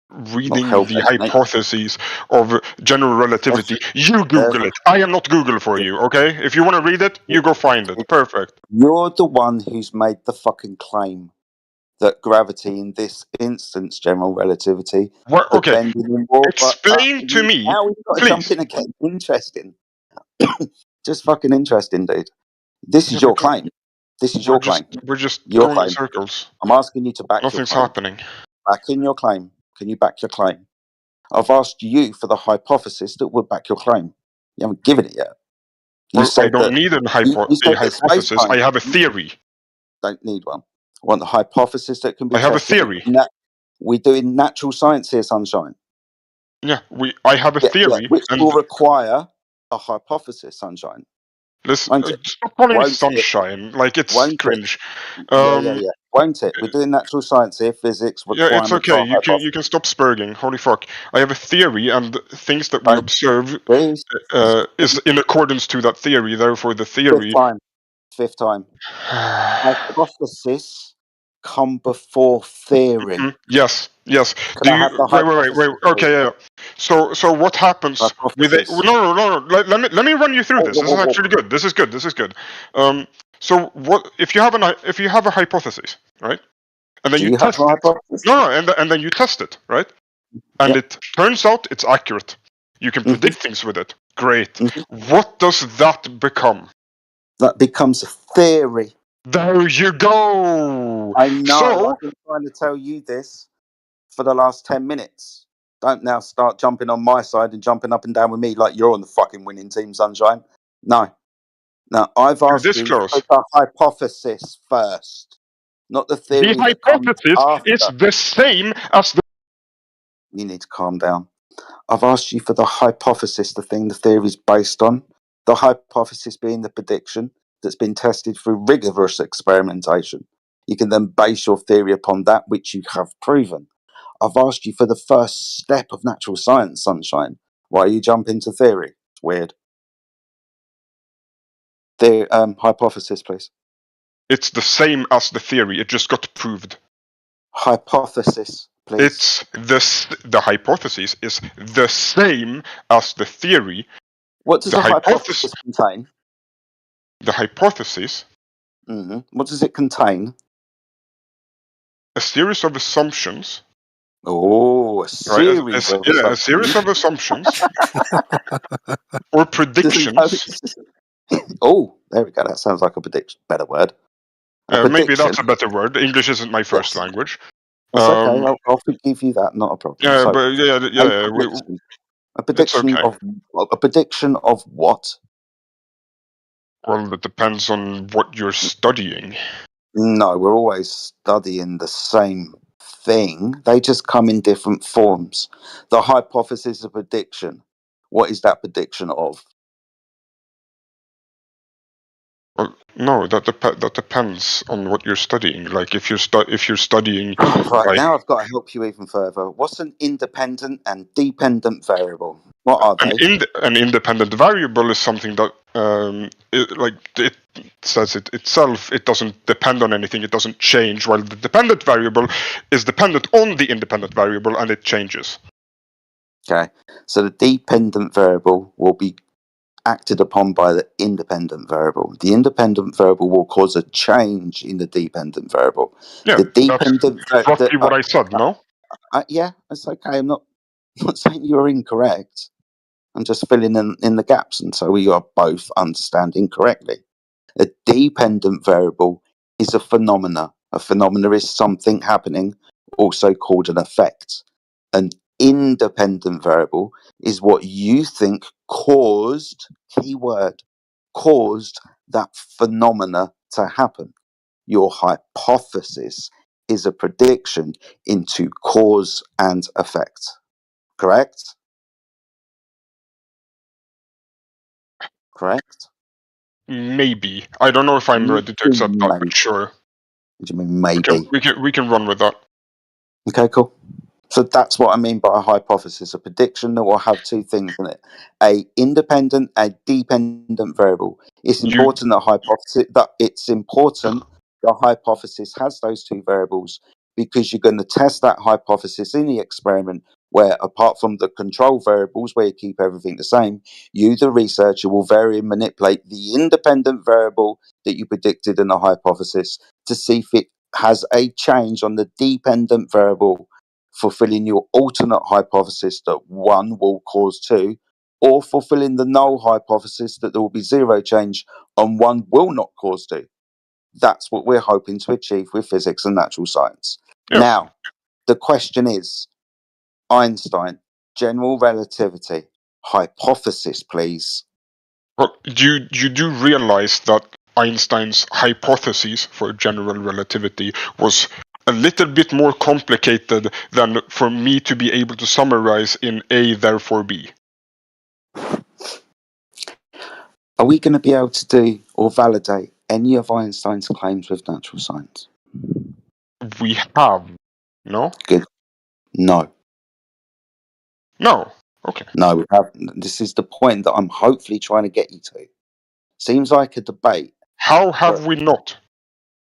reading the hypotheses of general relativity, you Google it. I am not Google for you, okay? If you want to read it, you go find it. Perfect. You're the one who's made the fucking claim that gravity, in this instance, general relativity, okay. Explain to me, now we've got to jump in again. Interesting. Just fucking interesting, dude. This is your claim. This is your claim. We're just your going claim. in circles. I'm asking you to back Nothing's your claim. happening. Back in your claim. Can you back your claim? I've asked you for the hypothesis that would back your claim. You haven't given it yet. You said I don't need a hypothesis. I have a theory. Don't need one. I want the hypothesis that can be tested. I have a theory. We're doing natural science here, Sunshine. Yeah, I have a theory. Which will require a hypothesis, Sunshine. Listen, stop calling me Sunshine. Like, it's cringe. Yeah. Won't it? We're doing natural science here, physics. Yeah, it's okay. You can stop spurging. Holy fuck! I have a theory, and things that we observe is in accordance to that theory. Therefore, the theory 5th time. Hypothesis come before theory. Yes. Can I have the Wait. hypothesis, Okay, yeah. So what happens with it? Hypothesis. No. Let me run you through this. This is Whoa. actually good. This is good. So what if you have a hypothesis, right? And then Do you you have test a it. hypothesis? No, and then you test it, right? And Yep. it turns out it's accurate. You can predict things with it. Great. What does that become? That becomes a theory. There you go. I know. So I've been trying to tell you this for the last 10 minutes. Don't now start jumping on my side and jumping up and down with me like you're on the fucking winning team, Sunshine. No. I've you're asked this you close. for the hypothesis first, not the The theory that comes hypothesis after. is the same as the. You need to calm down. I've asked you for the hypothesis, the thing the theory is based on. The hypothesis being the prediction that's been tested through rigorous experimentation. You can then base your theory upon that which you have proven. I've asked you for the first step of natural science, Sunshine. Why you jump into theory? It's weird. The hypothesis, please. It's the same as the theory. It just got proved. Hypothesis, please. The hypothesis is the same as the theory. What does The a hypothesis contain? The hypothesis. What does it contain? A series of assumptions. Oh, a series of assumptions. A series of assumptions or predictions. Oh, there we go. That sounds like a prediction. Better word. Maybe that's a better word. English isn't my first language. That's okay. I'll forgive you that. Not a problem. Yeah, So, but a prediction okay. a prediction of what? Well, it depends on what you're studying. No, we're always studying the same thing. They just come in different forms. The hypothesis is a prediction. What is that prediction of? Well, no, that depends on what you're studying. Like if you're studying. Right, now I've got to help you even further. What's an independent and dependent variable? What are they? An independent variable is something that it says it itself. It doesn't depend on anything. It doesn't change. While the dependent variable is dependent on the independent variable and it changes. Okay, so the dependent variable will be acted upon by the independent variable. The independent variable will cause a change in the dependent variable. Yeah, the dependent that's roughly what I said, no? Yeah, it's okay. I'm not saying you're incorrect. I'm just filling in the gaps, and so we are both understanding correctly. A dependent variable is a phenomena. A phenomena is something happening, also called an effect. An independent variable is what you think caused, keyword, caused that phenomena to happen. Your hypothesis is a prediction into cause and effect. Correct? Correct? Maybe. I don't know if I'm ready to accept that, but sure. What do you mean maybe? We can run with that. Okay, cool. So that's what I mean by a hypothesis, a prediction that will have two things in it: a independent, a dependent variable. It's important the hypothesis has those two variables because you're going to test that hypothesis in the experiment where, apart from the control variables where you keep everything the same, you, the researcher, will vary and manipulate the independent variable that you predicted in the hypothesis to see if it has a change on the dependent variable, fulfilling your alternate hypothesis that 1 will cause 2, or fulfilling the null hypothesis that there will be 0 change and 1 will not cause 2. That's what we're hoping to achieve with physics and natural science. Yeah. Now, the question is, Einstein, general relativity, hypothesis, please. Well, you do realize that Einstein's hypothesis for general relativity was a little bit more complicated than for me to be able to summarize in A, therefore B. Are we going to be able to do or validate any of Einstein's claims with natural science? We have. No? Good. No. No. Okay. No, we haven't. This is the point that I'm hopefully trying to get you to. Seems like a debate. How have we not?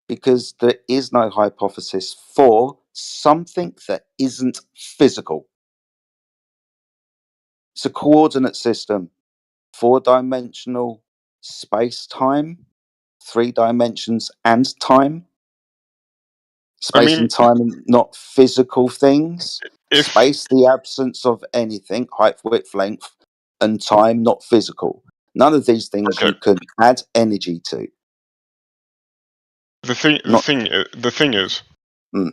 Because there is no hypothesis for something that isn't physical. It's a coordinate system, 4-dimensional space-time, 3 dimensions and time. Space and time are not physical things. Space, the absence of anything, height, width, length, and time, not physical. None of these things you can add energy to. The thing is,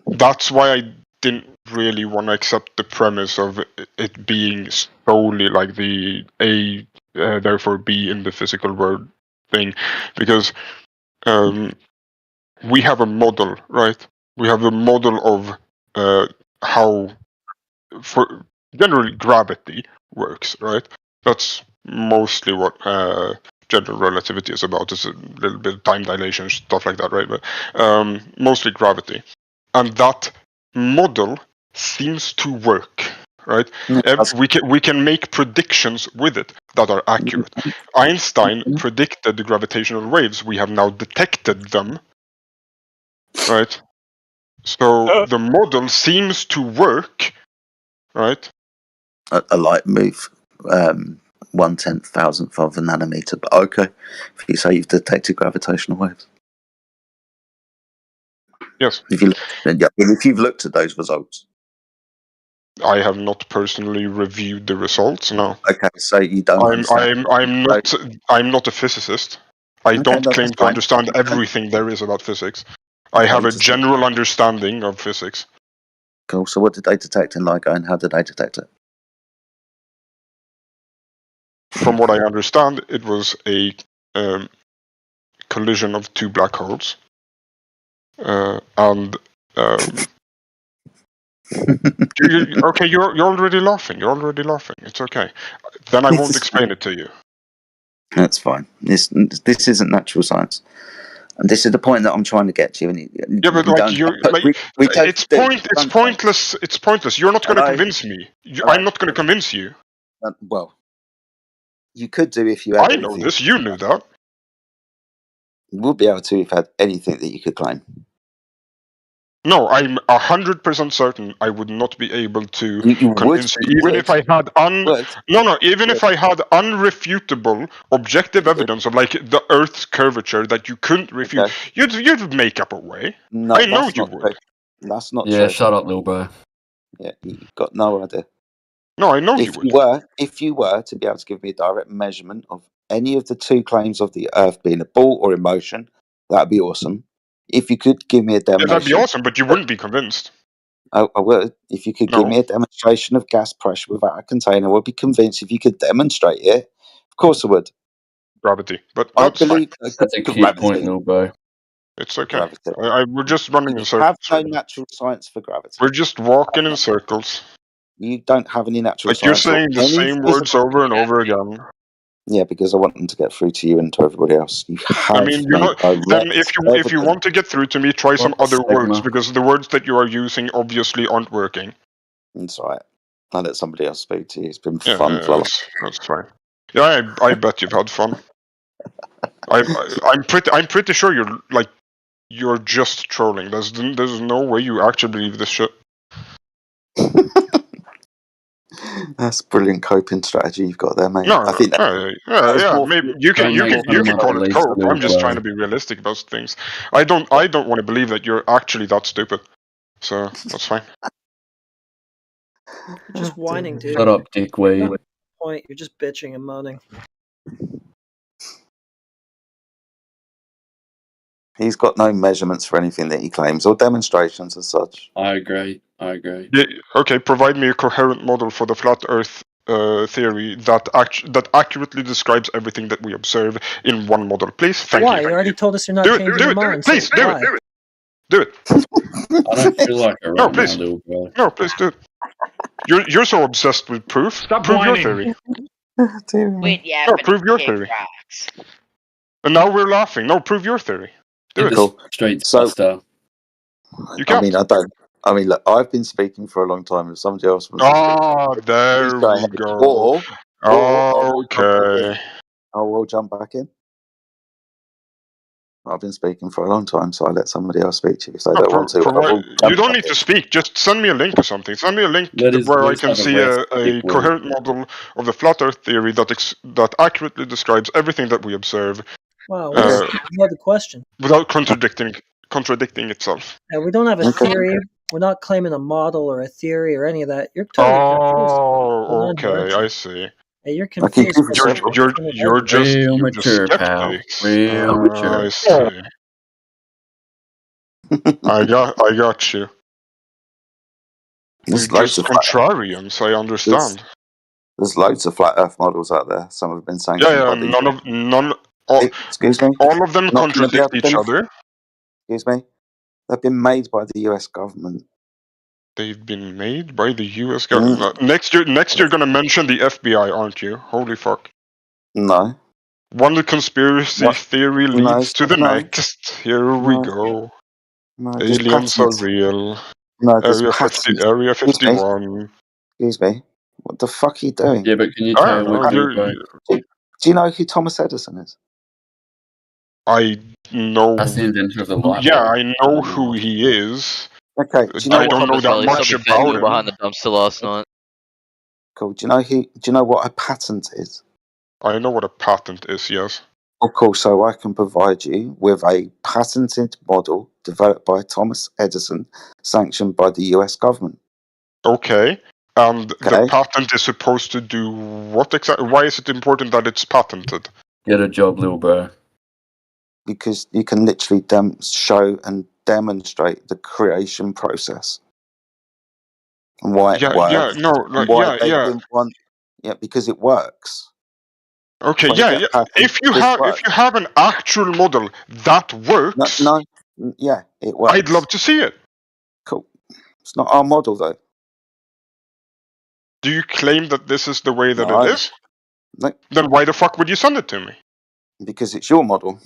that's why I didn't really want to accept the premise of it being solely like the A, therefore B in the physical world thing, because we have a model, right? We have a model of how, for generally, gravity works, right? That's mostly what general relativity is about. It's a little bit of time dilation, stuff like that, right? But mostly gravity, and that model seems to work, right? We can make predictions with it that are accurate. Einstein predicted the gravitational waves. We have now detected them, right? So the model seems to work, right? A light move 1/10,000th of a nanometer, but okay, if you say you've detected gravitational waves. Yes. If you've looked at those results. I have not personally reviewed the results. No. Okay, so you don't. I'm not a physicist. I don't claim to understand everything there is about physics. I have a general understanding of physics. Cool. So what did they detect in LIGO, and how did they detect it? From what I understand, it was a collision of 2 black holes, and okay, you're already laughing. You're already laughing. It's okay. Then I won't explain it to you. That's fine. This isn't natural science, and this is the point that I'm trying to get to. Yeah, but it's pointless. It's pointless. You're not going to convince me. I'm not going to convince you. Well, you could do if you had. I know this. You knew that. You would be able to if you had anything that you could claim. No, I'm 100% certain I would not be able to convince you, even if I had if I had unrefutable objective evidence of like the Earth's curvature that you couldn't refute. You'd make up a way. No, I know you would. That's not true. Yeah, true. shut up, little bro. Yeah, you've got no idea. No, I know you would. If you were to be able to give me a direct measurement of any of the 2 claims of the Earth being a ball or in motion, that'd be awesome. If you could give me a demonstration, that'd be awesome, but you wouldn't be convinced. I would. If you could give me a demonstration of gas pressure without a container, I would be convinced. If you could demonstrate it, of course I would. Gravity, but I believe that's a key point, little bro. It's okay. We're just running in circles. Have no natural science for gravity. We're just walking in circles. You don't have any natural science. You're saying the same words over and over again. Yeah, because I want them to get through to you and to everybody else. You have then if you want to get through to me, try some other words, because the words that you are using obviously aren't working. It's all right. I'll let somebody else speak to you. It's been fun for that's fine. Yeah, I bet you've had fun. I'm pretty sure you're just trolling. There's no way you actually believe this shit. That's brilliant coping strategy you've got there, mate. No, I think maybe you can call it cope. I'm just trying to be realistic about things. I don't want to believe that you're actually that stupid. So that's fine. You're just whining, dude. Shut up, dickwad. Point. You're just bitching and moaning. He's got no measurements for anything that he claims or demonstrations as such. I agree. Yeah, okay, provide me a coherent model for the flat Earth theory that accurately describes everything that we observe in one model, please. Thank you. Why? You already told us you're not changing your mind. Please do it. Do it. I don't feel like it right now, little bro. No, please do it. You're so obsessed with proof. Stop prove whining. Your theory. Wait, yeah. No, prove your theory. And now we're laughing. No, prove your theory. Do it. Cool. Straight to You can't. I mean, look, I've been speaking for a long time. If somebody else wants to speak, there we go. Okay. I will jump back in. I've been speaking for a long time, so I let somebody else speak to you if they don't want to. You don't need to speak. Just send me a link or something. Send me a link where I can see a coherent model of the flat Earth theory that accurately describes everything that we observe. Wow, we had the question. Without contradicting itself. Yeah, we don't have a theory. We're not claiming a model or a theory or any of that. You're totally confused. Oh, okay, I see. Hey, you're confused. You're just real mature, pal. Real mature. I see. I got you. There's We're loads just of flat- contrarians. I understand. There's loads of flat Earth models out there. Some have been sanctioned by the excuse me. All of them Not gonna be able contradict to each finish. other. Excuse me. They've been made by the US government. They've been made by the US government. Next you're gonna mention the FBI, aren't you? Holy fuck. No. One conspiracy theory leads to the next. Here we go. No, Aliens are real. No, Area 51. Excuse me. What the fuck are you doing? Yeah, but can you tell which do you know who Thomas Edison is? I know. That's the inventor of the light bulb. Yeah, I know who he is. Okay. Do you know I don't know that much about him. Behind the dumpster last night. Cool. Do you know what a patent is? I know what a patent is, yes. Of course, so I can provide you with a patented model developed by Thomas Edison, sanctioned by the US government. Okay. And the patent is supposed to do what exactly? Why is it important that it's patented? Get a job, little bro. Because you can literally show and demonstrate the creation process. And why it works. Yeah, because it works. Okay, if you have an actual model that works, yeah, it works. I'd love to see it. Cool. It's not our model though. Do you claim that this is the way that it is? No. Then why the fuck would you send it to me? Because it's your model.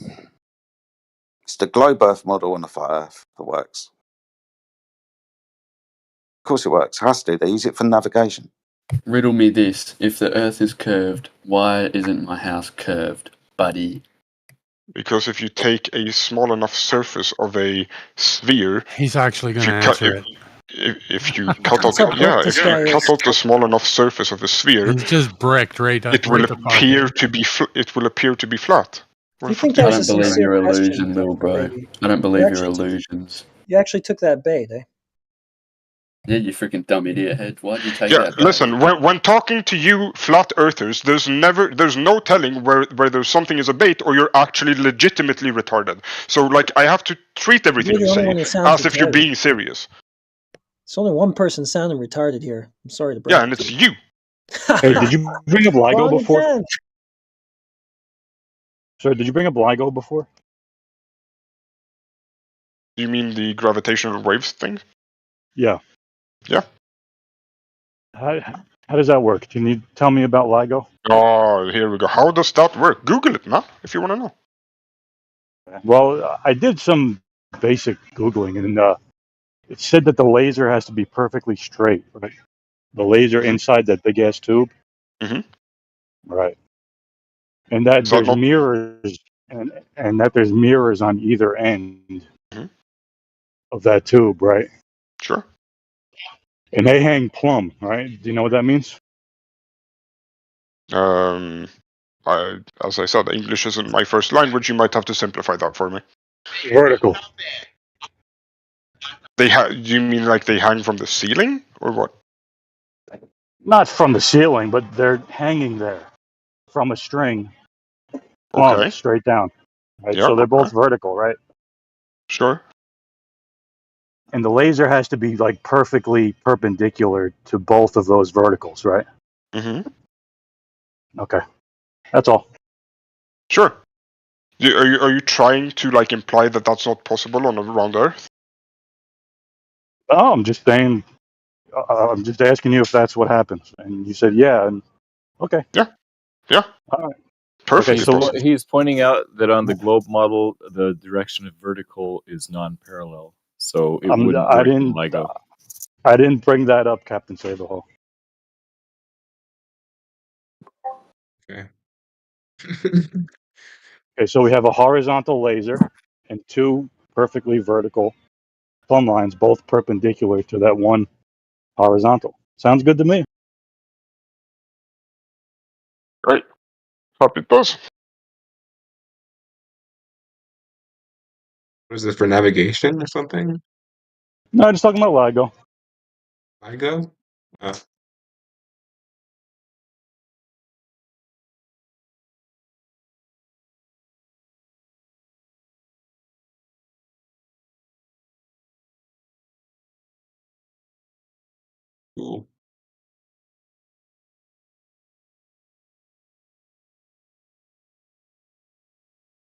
It's the globe Earth model on the flat Earth that works. Of course it works. It has to. They use it for navigation. Riddle me this. If the Earth is curved, why isn't my house curved, buddy? Because if you take a small enough surface of a sphere... He's actually going to answer it. If you cut out, the small enough surface of a sphere... He's just bricked right up. It will appear to be flat. You think I don't believe your illusion, little bro. I don't believe your illusions. You actually took that bait, eh? Yeah, you freaking dumb idiot head. Why'd you take that? Listen, when talking to you flat earthers, there's no telling where there's something is a bait or you're actually legitimately retarded. So I have to treat everything you say as if you're being serious. It's only one person sounding retarded here. I'm sorry to break. Yeah, and it's you. Hey, did you bring up LIGO before? Sorry, did you bring up LIGO before? You mean the gravitational waves thing? Yeah. Yeah. How does that work? Can you tell me about LIGO? Oh, here we go. How does that work? Google it, man, if you want to know. Well, I did some basic Googling, and it said that the laser has to be perfectly straight, right? The laser inside that big ass tube. Mm-hmm. Right. And that there's mirrors, and that there's mirrors on either end of that tube, right? Sure. And they hang plumb, right? Do you know what that means? As I said, English isn't my first language. You might have to simplify that for me. Vertical. Do you mean they hang from the ceiling or what? Not from the ceiling, but they're hanging there from a string, plumb, straight down. Right? Yeah, so they're both vertical, right? Sure. And the laser has to be perfectly perpendicular to both of those verticals, right? Mm-hmm. Okay, that's all. Sure. Are you trying to imply that that's not possible on around Earth? Oh, I'm just saying. I'm just asking you if that's what happens, and you said yeah, and okay. Yeah. All right. Perfect. Okay, so he's pointing out that on the globe model, the direction of vertical is non-parallel, so it wouldn't work in LIGO. I didn't bring that up, Captain Saberhole. Okay. Okay, so we have a horizontal laser, and 2 perfectly vertical plumb lines, both perpendicular to that one horizontal. Sounds good to me. Right. Hope it does. Was this for navigation or something? No, I'm just talking about LIGO. LIGO? Cool.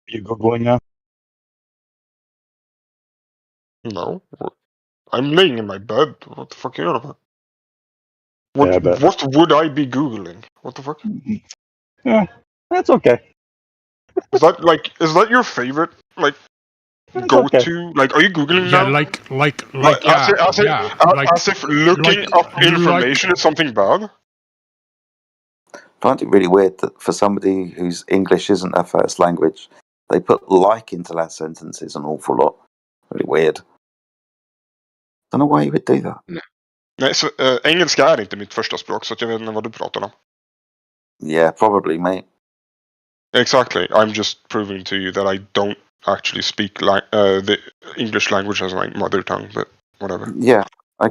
You Googling now? No. I'm laying in my bed. What the fuck are you on about? Yeah, I bet. What would I be Googling? What the fuck? Yeah, that's okay. Is that your favorite That's go okay. to? Like, are you Googling Yeah, now? yeah, As if looking up information is something bad? I find it really weird that for somebody whose English isn't their first language, they put like into that sentences an awful lot. Really weird. Don't know why you would do that. Nej, så, engelska är inte mitt första språk, så att jag vet inte vad du pratar om. Yeah, probably, mate. Exactly. I'm just proving to you that I don't actually speak the English language as my mother tongue, but whatever. Yeah, I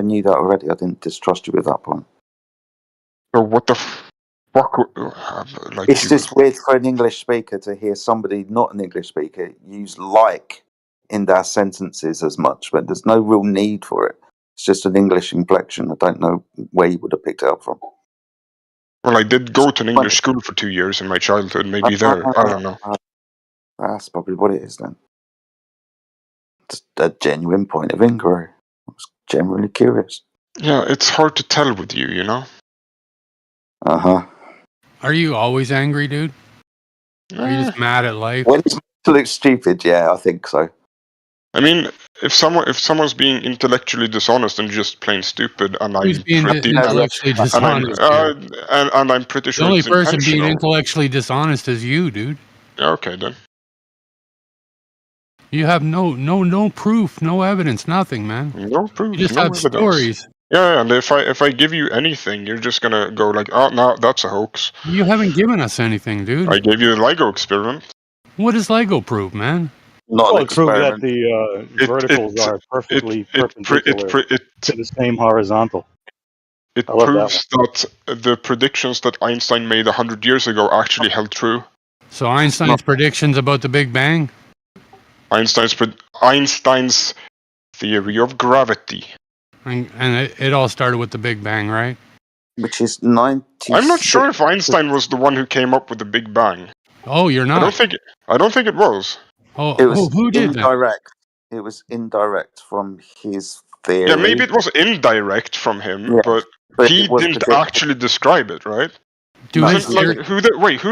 knew that already. I didn't distrust you with that point. So what the fuck? It's just weird for an English speaker to hear somebody not an English speaker use like in their sentences as much, but there's no real need for it. It's just an English inflection. I don't know where you would have picked it up from. Well, I did go to an English school for 2 years in my childhood. Maybe there. I don't know. That's probably what it is then. Just a genuine point of inquiry. I was genuinely curious. Yeah, it's hard to tell with you, you know? Uh-huh. Are you always angry, dude? Are you just mad at life? When it's absolute stupid, yeah, I think so. I mean, if someone's being intellectually dishonest and just plain stupid, and Who's being intellectually dishonest? And I'm pretty sure the only it's person being intentional. intellectually dishonest is you, dude. Okay, then. You have no proof, no evidence, nothing, man. No proof. You just no have evidence. stories. Yeah, and if I give you anything, you're just gonna go like, oh no, that's a hoax. You haven't given us anything, dude. I gave you the LIGO experiment. What does LIGO prove, man? Not Well, it proved that the verticals are perfectly perpendicular to the same horizontal. It proves that the predictions that Einstein made 100 years ago actually held true. So Einstein's predictions about the Big Bang? Einstein's theory of gravity. And it all started with the Big Bang, right? Which is 90. I'm not sure if Einstein was the one who came up with the Big Bang. Oh, you're not? I don't think it was. Oh, it was who did indirect. It was indirect from his theory. Yeah, maybe it was indirect from him, but he didn't actually describe it, right? Dude, who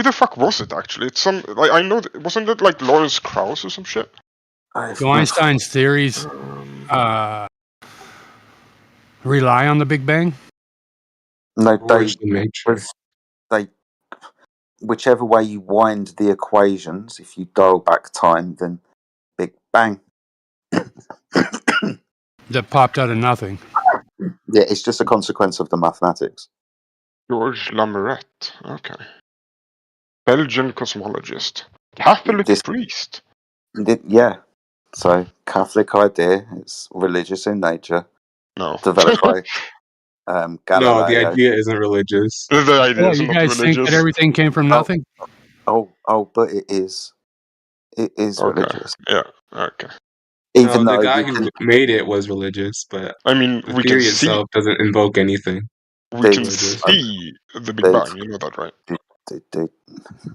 the fuck was it actually? It's some I know. Wasn't it like Lawrence Krauss or some shit? Do Einstein's theories rely on the Big Bang? No, they whichever way you wind the equations, if you dial back time, then Big Bang. That popped out of nothing. Yeah, it's just a consequence of the mathematics. George Lamourette. Okay. Belgian cosmologist. Catholic priest. Yeah. So, Catholic idea. It's religious in nature. No. Developed by Galileo. No, the idea isn't religious. The idea you guys think that everything came from nothing? Oh, but it is. It is religious. Yeah, okay. Even though the guy who made it was religious, but I mean, the theory itself doesn't invoke anything. We can see the Big Bang. You know that, right?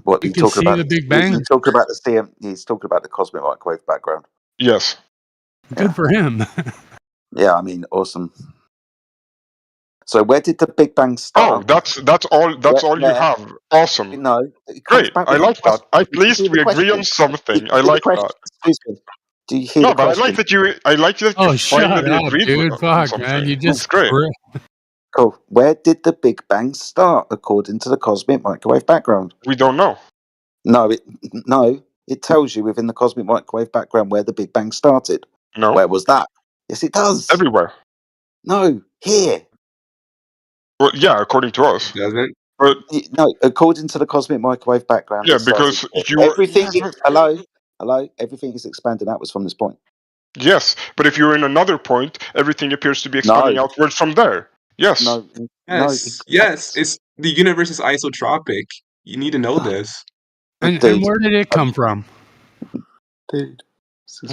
What you talking about? The Big Bang. He's talking about the He's talking about the cosmic microwave background. Yes. Good for him. Yeah, I mean, awesome. So where did the Big Bang start? Oh, that's all you have. Awesome. No, great. I like that. At least we agree on something. I like that. Do you hear no, the but question? I like that you Oh, shut finally up, agreed dude. with Fuck, man. You just... That's great. Cool. Where did the Big Bang start according to the cosmic microwave background? We don't know. No, It tells you within the cosmic microwave background where the Big Bang started. No. Where was that? Yes, it does. Everywhere. No, here. Well, yeah, according to us. Doesn't? But no, according to the cosmic microwave background. Yeah, because everything. Hello. Everything is expanding outwards from this point. Yes, but if you're in another point, everything appears to be expanding outwards from there. Yes. Yes. It's the universe is isotropic. You need to know this. And where did it come from? Dude.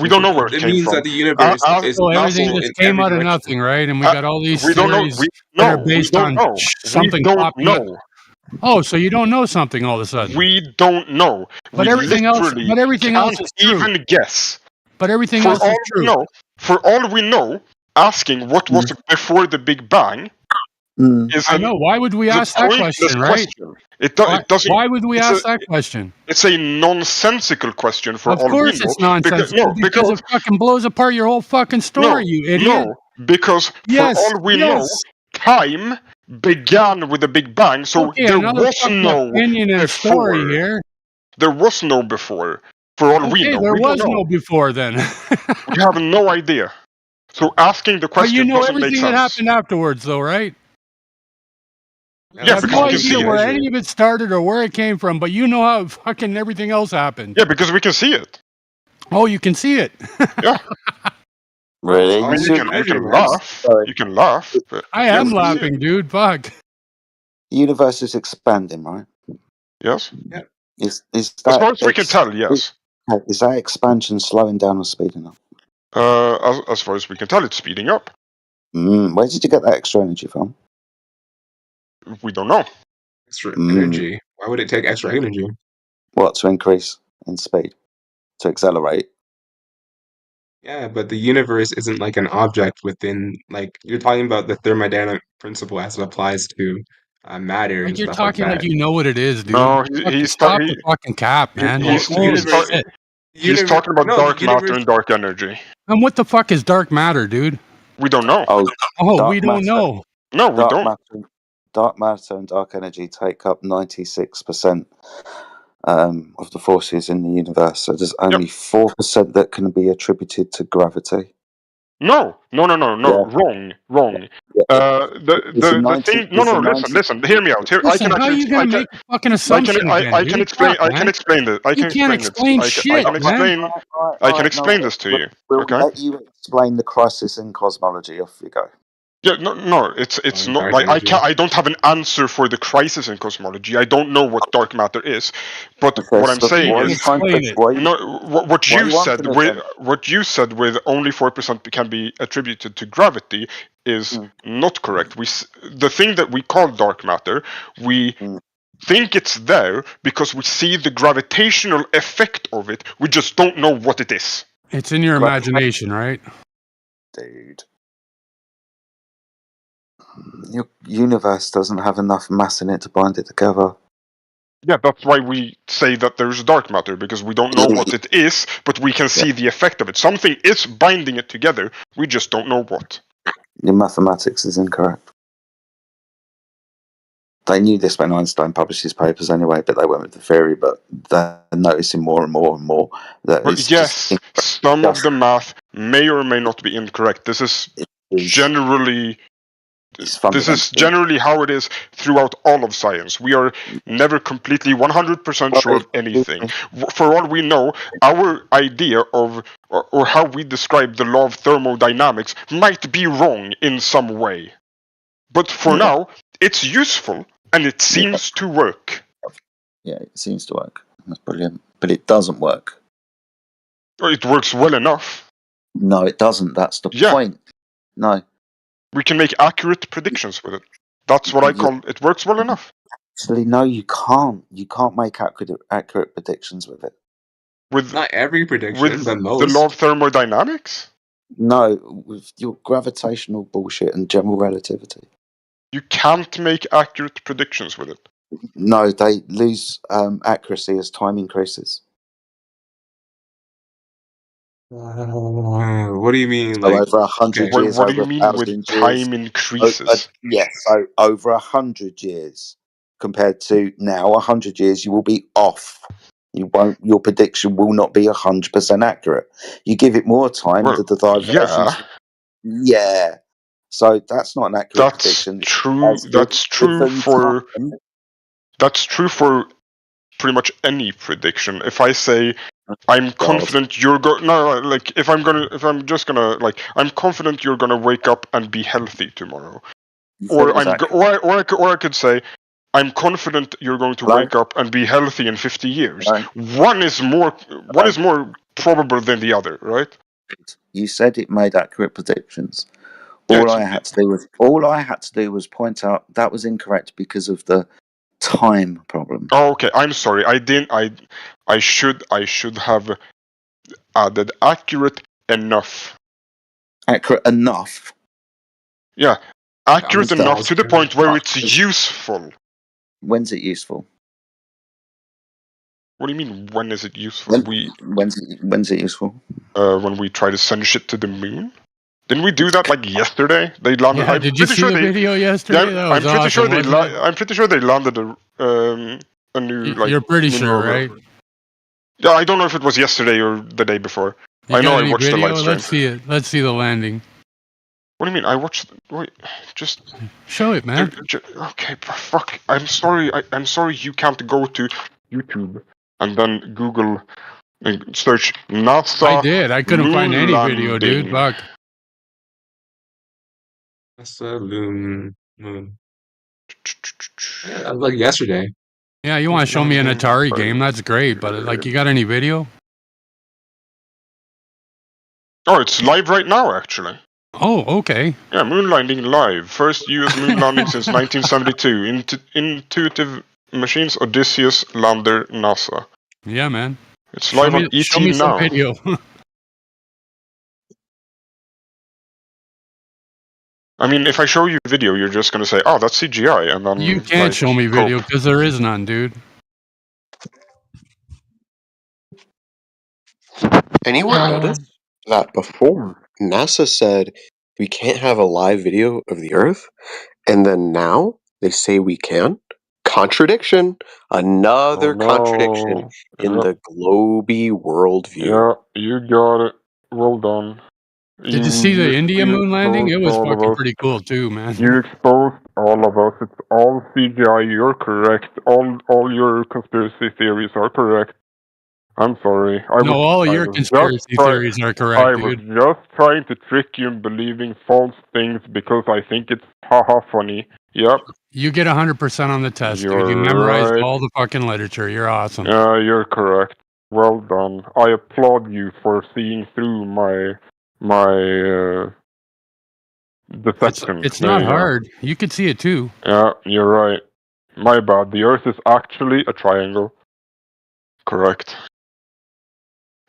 We don't know where it It came means from. that the universe is So everything muscle just in came every out of direction. nothing, right? And we got all these we don't know. theories that are based on something we don't popping know. up. Oh, so you don't know something all of a sudden? We don't know. But we everything else can't is true. even guess. But everything For else all is true. we know, for all we know, asking what was before the Big Bang is I know. Why would we ask that question, right? It doesn't. Why would we ask that question? It's a nonsensical question for Of all we know. course it's nonsensical because it fucking blows apart your whole fucking story, you idiot. No, because for all we know, time began with the Big Bang, so okay, there another was fucking no opinion and before. story here. There was no before. For all we know, there we was don't know. no before then. We have no idea. So asking the But question you know doesn't make everything sense. that happened afterwards, though, right? Yeah, you have because no we can see idea where it. any of it started or where it came from, but you know how fucking everything else happened. Yeah, because we can see it. Oh, you can see it. Yeah. Really? I mean, you can laugh. You can laugh. But I yeah, am we can see laughing, it. dude. Fuck. The universe is expanding, right? Yes. Yeah. Is As that far as we can tell, yes. Is that expansion slowing down or speeding up? As far as we can tell, it's speeding up. Where did you get that extra energy from? We don't know. Extra energy. Why would it take extra energy? What, to increase in speed? To accelerate? Yeah, but the universe isn't like an object within, like, you're talking about the thermodynamic principle as it applies to matter and Like you're stuff like talking that. like you know what it is, dude. No, stop the fucking cap, man. He's talking about dark matter and dark energy. And what the fuck is dark matter, dude? We don't know. We don't know. No, we don't. Dark matter and dark energy take up 96% of the forces in the universe. So there's only 4% that can be attributed to gravity. No, wrong. The thing. No, listen. Hear me out. Listen, how are you gonna make a fucking assumption? I can explain. I can explain this. I can You can't explain shit, man. I can explain this to you. We'll Okay. let you explain the crisis in cosmology. Off you go. Yeah, no, it's not like I don't have an answer for the crisis in cosmology. I don't know what dark matter is, but what I'm saying is, what you said with only 4% can be attributed to gravity is not correct. The thing that we call dark matter, we think it's there because we see the gravitational effect of it. We just don't know what it is. It's in your imagination, right? Dude. Your universe doesn't have enough mass in it to bind it together. Yeah, that's why we say that there's dark matter, because we don't know what it is, but we can see the effect of it. Something is binding it together, we just don't know what. Your mathematics is incorrect. They knew this when Einstein published his papers anyway, but they went with the theory, but they're noticing more and more and more that some of the math may or may not be incorrect. This is generally how it is throughout all of science. We are never completely 100% sure of anything. For all we know, our idea of or how we describe the law of thermodynamics might be wrong in some way. But for now, it's useful and it seems to work. Yeah, it seems to work. That's brilliant. But it doesn't work. It works well enough. No, it doesn't. That's the point. No. We can make accurate predictions with it. That's what I call it. Works well enough. Actually, no, you can't. You can't make accurate predictions with it. With not every prediction, with but most. The law of thermodynamics? No, with your gravitational bullshit and general relativity. You can't make accurate predictions with it. No, they lose accuracy as time increases. What do you mean? So over 100 years, what do you mean with time increases? Yes, so over 100 years compared to now, 100 years, you will be off. You won't. Your prediction will not be 100% accurate. You give it more time, Well, the diversions. Yeah. So that's not an accurate prediction. True. That's true for. That's true for pretty much any prediction. If I say I'm confident you're I'm just gonna like I'm confident you're gonna wake up and be healthy tomorrow, or I could say I'm confident you're going to wake up and be healthy in 50 years. One is more probable than the other, right? You said it made accurate predictions. All I had to do was point out that was incorrect because of the time problem. Oh, okay. I'm sorry. I didn't. I should have added accurate enough. Accurate enough. Yeah, accurate enough to the point where it's useful. When's it useful? What do you mean? When is it useful? When's it useful? When we try to send shit to the moon. Didn't we do that like yesterday? They landed. Yeah, did you see the video yesterday? That was awesome, I'm pretty sure they landed a new. You're pretty sure, right? Yeah, I don't know if it was yesterday or the day before. I know I watched the live stream. Let's see it. Let's see the landing. What do you mean? I watched. Wait, just show it, man. Okay, fuck. I'm sorry. I'm sorry. You can't go to YouTube and then Google and search NASA. I did. I couldn't find any video, dude. Fuck. NASA moon. Yeah, that was like yesterday. Yeah, you want to show me an Atari game? That's great, but like, you got any video? Oh, it's live right now, actually. Oh, okay. Yeah, moon landing live. First U.S. moon landing since 1972. Intuitive Machines, Odysseus, Lander, NASA. Yeah, man. It's live on ET show me now. Some video. I mean, if I show you video, you're just gonna say, "Oh, that's CGI," and then you can't show me video because there is none, dude. Anyone notice that before NASA said we can't have a live video of the Earth, and then now they say we can? Contradiction. Another contradiction in the globy worldview. Yeah, you got it. Well done. Did you see the India moon landing? It was fucking pretty cool too, man. You exposed all of us. It's all CGI. You're correct. All your conspiracy theories are correct. I'm sorry. All your conspiracy theories are correct, I was just trying to trick you in believing false things because I think it's haha funny. Yep. You get 100% on the test, dude. You memorized all the fucking literature. You're awesome. Yeah, you're correct. Well done. I applaud you for seeing through my deception. It's not hard. You could see it too. Yeah, you're right. My bad. The Earth is actually a triangle. Correct.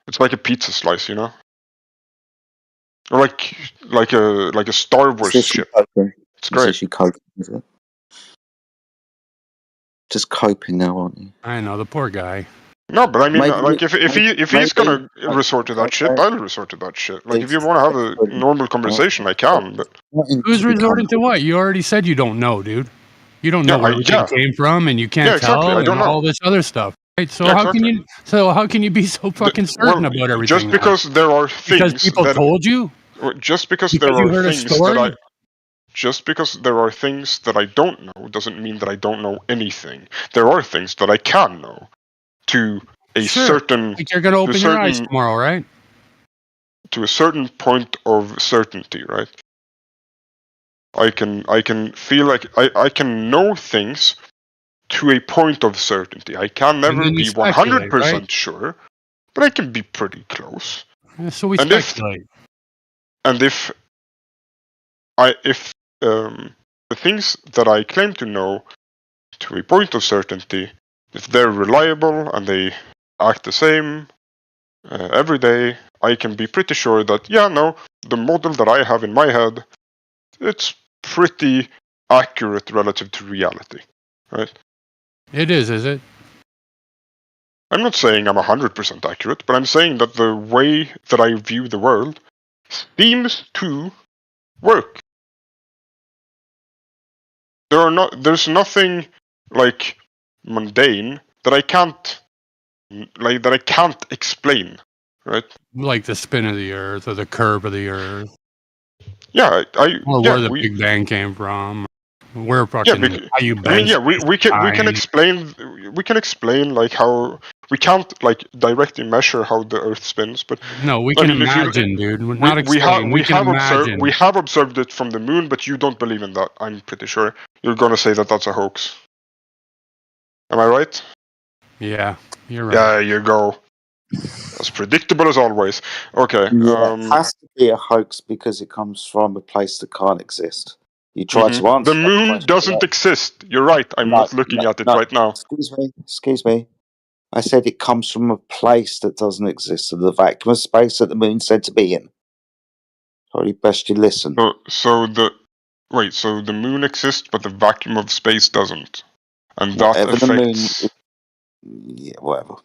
It's like a pizza slice, you know, or like a Star Wars ship. It's great. She's coping with it. Just coping now, aren't you? I know, the poor guy. No, but I mean, if he's gonna resort to that shit, I'll resort to that shit. Like, if you want to have a normal conversation, I can. But who's resorting to what? You already said you don't know, dude. You don't know where it came from, and you can't tell, I don't and know. all this other stuff. Right? So how can you? So how can you be so fucking certain about everything? Just because there are things because people told you. Just because there are things that Just because there are things that I don't know doesn't mean that I don't know anything. There are things that I can know to a certain. Like you're gonna open your eyes tomorrow, right? To a certain point of certainty, right? I can feel like I can know things to a point of certainty. I can never be 100% sure, but I can be pretty close. Yeah, so we speculate. If the things that I claim to know to a point of certainty, if they're reliable and they act the same every day, I can be pretty sure that the model that I have in my head, it's pretty accurate relative to reality, right? It is it? I'm not saying I'm 100% accurate, but I'm saying that the way that I view the world seems to work. There's nothing like mundane that I can't like that I can't explain, right? Like the spin of the Earth or the curve of the Earth. Yeah, Or yeah, where the Big Bang came from. Where fucking yeah, how you I mean, bend yeah, we can explain like how we can't like directly measure how the Earth spins, but No, we I can mean, if you imagine, dude. Not explain. we We can have imagine. observed it from the moon, but you don't believe in that. I'm pretty sure you're gonna say that that's a hoax. Am I right? Yeah, you're right. There you go. As predictable as always. Okay. Yeah, it has to be a hoax because it comes from a place that can't exist. You try to The answer that moon question. doesn't exist. You're right. I'm not looking at it right now. Excuse me. I said it comes from a place that doesn't exist, so the vacuum of space that the moon's said to be in. Probably best you listen. So the moon exists, but the vacuum of space doesn't, and Whatever that the moon. affects. Yeah, whatever.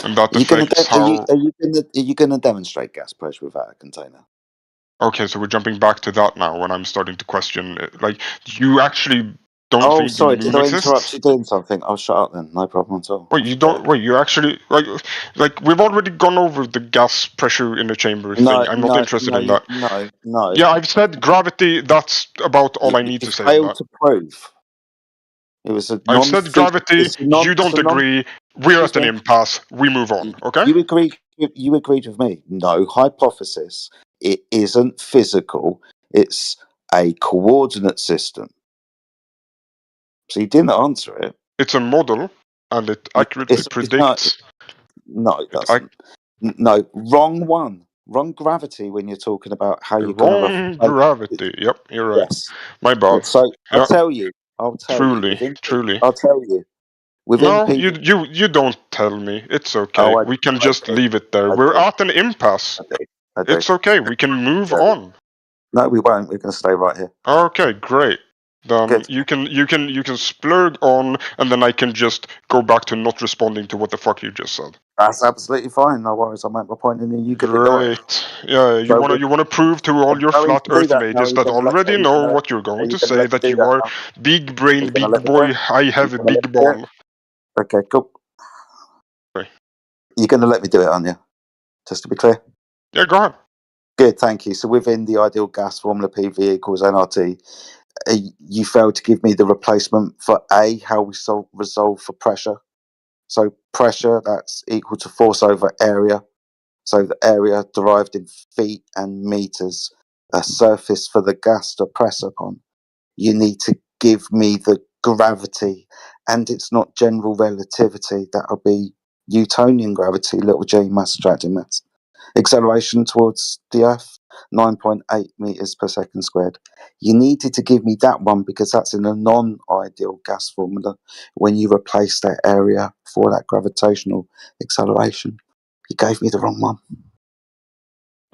And that Are you gonna affects how. are you gonna demonstrate gas pressure without a container? Okay, so we're jumping back to that now when I'm starting to question. Like, you actually don't think Sorry, the moon did I interrupt exists? you doing something? I'll shut up then. No problem at all. Wait, you don't. Wait, you actually like we've already gone over the gas pressure in the chamber thing. I'm not interested in that. No. Yeah, I've said gravity. That's about all I need to say on failed that. to prove. It was a I've said gravity. You don't agree. We're at an impasse. We move on. Okay. You agreed with me. No hypothesis. It isn't physical. It's a coordinate system. So you didn't answer it. It's a model, and it accurately predicts. No, it doesn't. No, wrong one. Wrong gravity when you're talking about how you're going to. Wrong gravity. Yep, you're right. Yes. My bad. So Yeah. I'll tell you. Truly. I'll tell you. No, you don't tell me. It's okay. We can just leave it there. We're at an impasse. It's okay. We can move on. No, we won't. We're going to stay right here. Okay, great. Then you can splurge on, and then I can just go back to not responding to what the fuck you just said. That's absolutely fine. No worries. I'll make my point, and then you can. Great. Yeah, you wanna prove to all your flat Earth mates that already know what you're going to say, that you are big brain, big boy. I have a big ball. Okay, cool. Okay. You're going to let me do it, aren't you? Just to be clear. Yeah, go ahead. Good, thank you. So within the ideal gas formula, PV equals nRT, you failed to give me the replacement for A, how we resolve for pressure. So pressure, that's equal to force over area. So the area derived in feet and meters, a surface for the gas to press upon. You need to give me the gravity, and it's not general relativity. That'll be Newtonian gravity, little g, mass attracting mass. Acceleration towards the Earth, 9.8 meters per second squared. You needed to give me that one because that's in a non-ideal gas formula when you replace that area for that gravitational acceleration. You gave me the wrong one.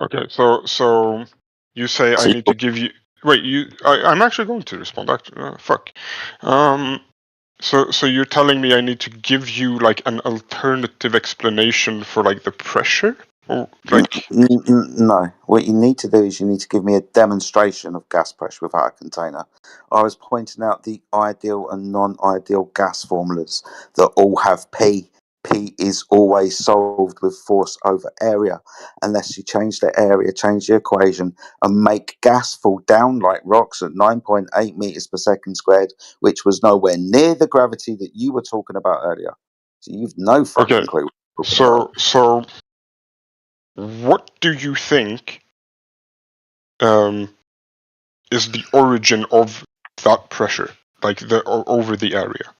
Okay, so you say I need to give you. Wait, I'm actually going to respond. Actually, fuck. So you're telling me I need to give you like an alternative explanation for like the pressure? Or, like no, what you need to do is you need to give me a demonstration of gas pressure without a container. I was pointing out the ideal and non-ideal gas formulas that all have P. P is always solved with force over area, unless you change the area, change the equation, and make gas fall down like rocks at 9.8 meters per second squared, which was nowhere near the gravity that you were talking about earlier. So you've no fucking clue. So what do you think is the origin of that pressure, like over the area?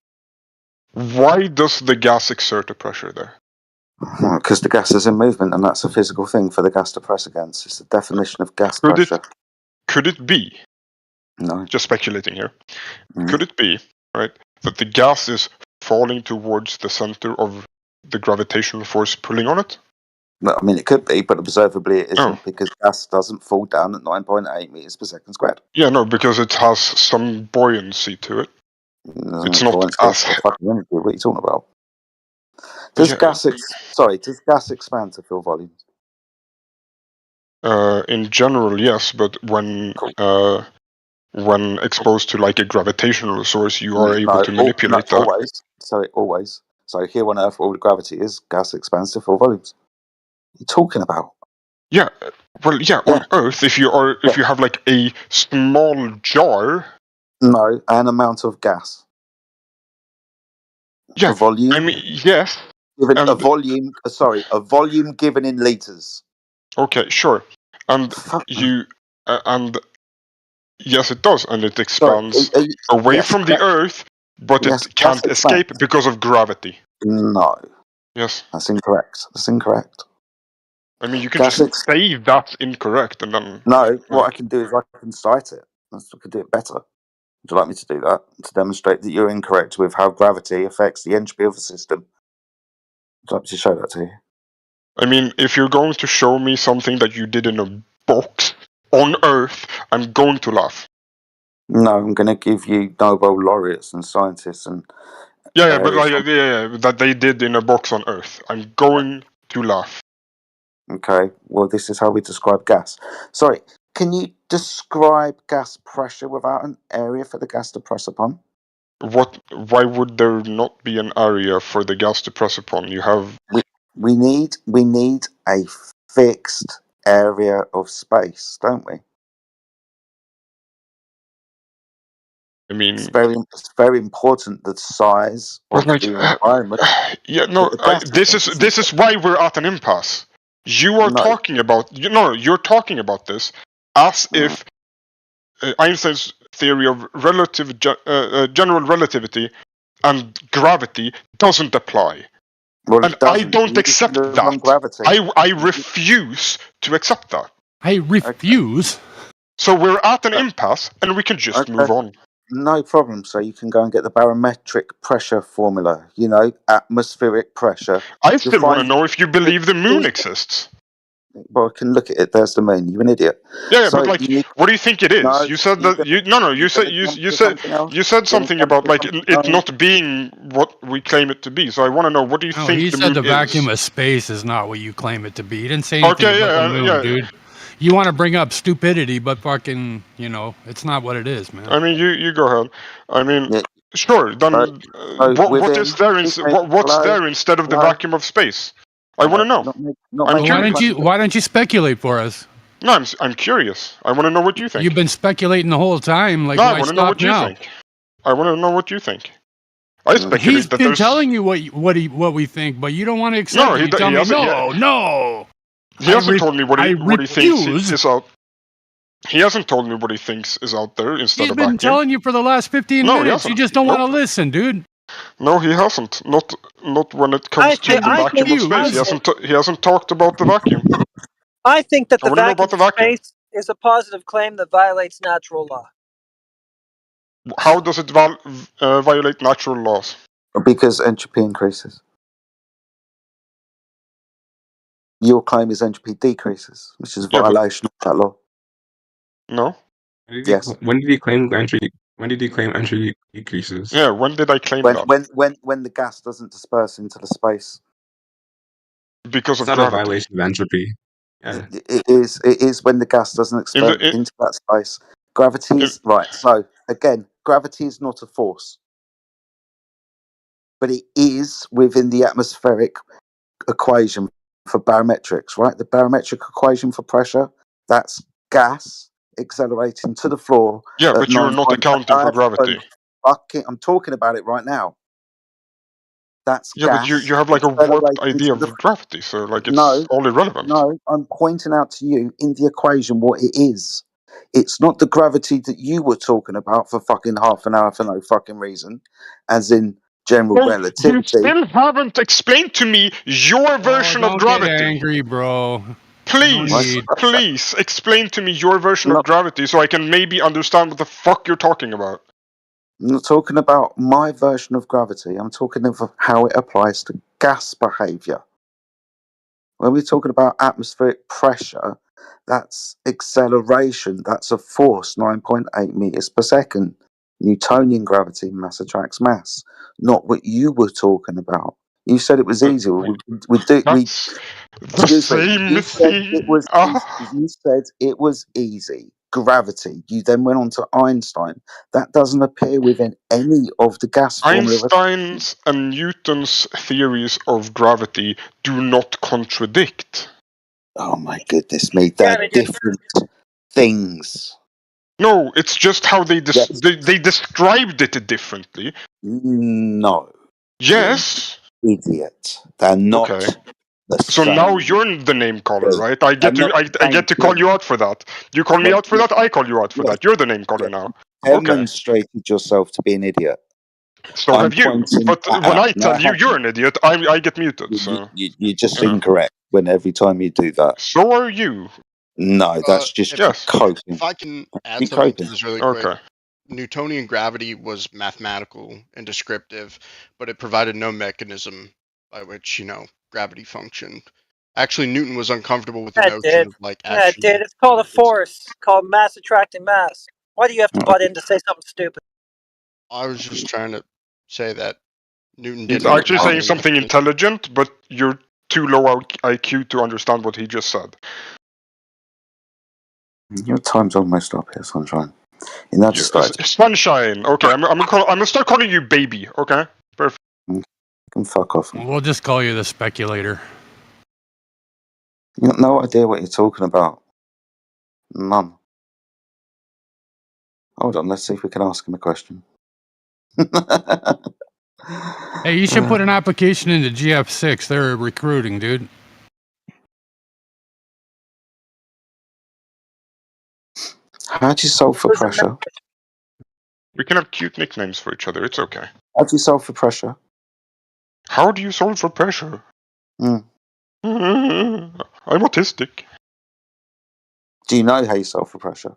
Why does the gas exert a pressure there? Because the gas is in movement, and that's a physical thing for the gas to press against. It's the definition of gas pressure. Could it be? No. Just speculating here. Could it be, right, that the gas is falling towards the center of the gravitational force pulling on it? No, I mean, it could be, but observably it isn't, because gas doesn't fall down at 9.8 meters per second squared. Yeah, no, because it has some buoyancy to it. It's not as fucking energy. What are you talking about? Does gas expand to fill volumes? In general, yes, but when exposed to like a gravitational source, you are able to manipulate that. Always. So here on Earth, all the gravity is gas expands to full volumes. What are you talking about? Yeah, well, yeah, on Earth, if you have like a small jar. No, an amount of gas. Yeah, a volume. I mean, yes. Given a volume. A volume given in liters. Okay, sure, and and yes, it does, and it expands away from the Earth, but it can't escape because of gravity. No. Yes. That's incorrect. That's incorrect. I mean, you can just say that's incorrect, and then... No, what I can do is I can cite it. I could do it better. Would you like me to do that? To demonstrate that you're incorrect with how gravity affects the entropy of the system? Would you like me to show that to you? I mean, if you're going to show me something that you did in a box on Earth, I'm going to laugh. No, I'm going to give you Nobel laureates and scientists and... Yeah, but that they did in a box on Earth. I'm going to laugh. Okay, well, this is how we describe gas. Sorry, can you describe gas pressure without an area for the gas to press upon? Why would there not be an area for the gas to press upon? You have... We need a fixed area of space, don't we? I mean, it's very important the size of the environment. Yeah, no, this is why we're at an impasse. You are talking about you're talking about this as if Einstein's theory of general relativity and gravity doesn't apply. Well, and I don't accept that. I refuse to accept that. I refuse. So we're at an impasse, and we can just move on. No problem. So you can go and get the barometric pressure formula. You know, atmospheric pressure. I still want to know if you believe the moon exists. Well, I can look at it. There's the moon. You're an idiot. Yeah, so but like, what do you think it is? No, you said that you said something about like it not being what we claim it to be. So I want to know, what do you think the moon is? He said the vacuum of space is not what you claim it to be. He didn't say anything about the moon, dude. You want to bring up stupidity, but fucking, it's not what it is, man. I mean, you go ahead. I mean, sure. Then what is there? What's there instead of the vacuum of space? I want to know. Why don't you speculate for us? No, I'm curious. I want to know what you think. You've been speculating the whole time. Like, I want to know what you think. I want to know what you think. I speculate He's been telling you what we think, but you don't want to accept it. You tell me no. He hasn't told me what he thinks is out. He hasn't told me what he thinks is out there instead of vacuum. He's been telling you for the last 15 minutes. You just don't want to listen, dude. No, he hasn't. Not when it comes to the vacuum of space. He hasn't talked about the vacuum. I think that the vacuum of space is a positive claim that violates natural law. How does it violate natural laws? Because entropy increases. Your claim is entropy decreases, which is a violation of that law. No. Yes. When did he claim entropy? When did he claim entropy decreases? Yeah, when did I claim that? When the gas doesn't disperse into the space. Because of gravity. It's not gravity. a violation of entropy. Yeah. It is when the gas doesn't expand into that space. Gravity is right. So again, gravity is not a force, but it is within the atmospheric equation for barometrics. Right, the barometric equation for pressure. That's gas accelerating to the floor. Yeah, but you're not accounting for gravity. I'm talking about it right now. That's gas. But you have like a warped idea of gravity, so like it's all irrelevant. No, I'm pointing out to you in the equation what it is. It's not the gravity that you were talking about for fucking half an hour for no fucking reason, as in general relativity. You still haven't explained to me your version of gravity. Don't get angry, bro. Please explain to me your version of gravity so I can maybe understand what the fuck you're talking about. I'm not talking about my version of gravity. I'm talking of how it applies to gas behavior. When we're talking about atmospheric pressure, that's acceleration. That's a force, 9.8 meters per second. Newtonian gravity, mass attracts mass. Not what you were talking about. You said it was easy. You said it was easy. gravity. You then went on to Einstein. That doesn't appear within any of the gas formula. Einstein's and Newton's theories of gravity do not contradict. Oh my goodness me, they're different things. No, it's just how they described it differently. No. Yes. Idiot. They're not. Okay. The so same. now you're the name caller, right? I get to call you out for that. You call me out for that. I call you out for that. You're the name caller now. Demonstrated yourself to be an idiot. So have you? But when I tell you you're an idiot, I get muted. So you're just incorrect when every time you do that. So are you. No, that's just coping. If I can add something to this really quick. Newtonian gravity was mathematical and descriptive, but it provided no mechanism by which, gravity functioned. Actually, Newton was uncomfortable with the notion of action. Yeah, it did. It's called a force. It's called mass attracting mass. Why do you have to butt in to say something stupid? I was just trying to say that Newton didn't. He's actually saying something intelligent, but you're too low IQ to understand what he just said. Your time's almost up here, Sunshine. In that Sunshine. Okay, I'm gonna start calling you baby. Okay, perfect. You can fuck off. We'll just call you the speculator. You got no idea what you're talking about. None. Hold on, let's see if we can ask him a question. Hey, you should put an application into GF6. They're recruiting, dude. How do you solve for pressure? We can have cute nicknames for each other. It's okay. How do you solve for pressure? How do you solve for pressure? I'm autistic. Do you know how you solve for pressure?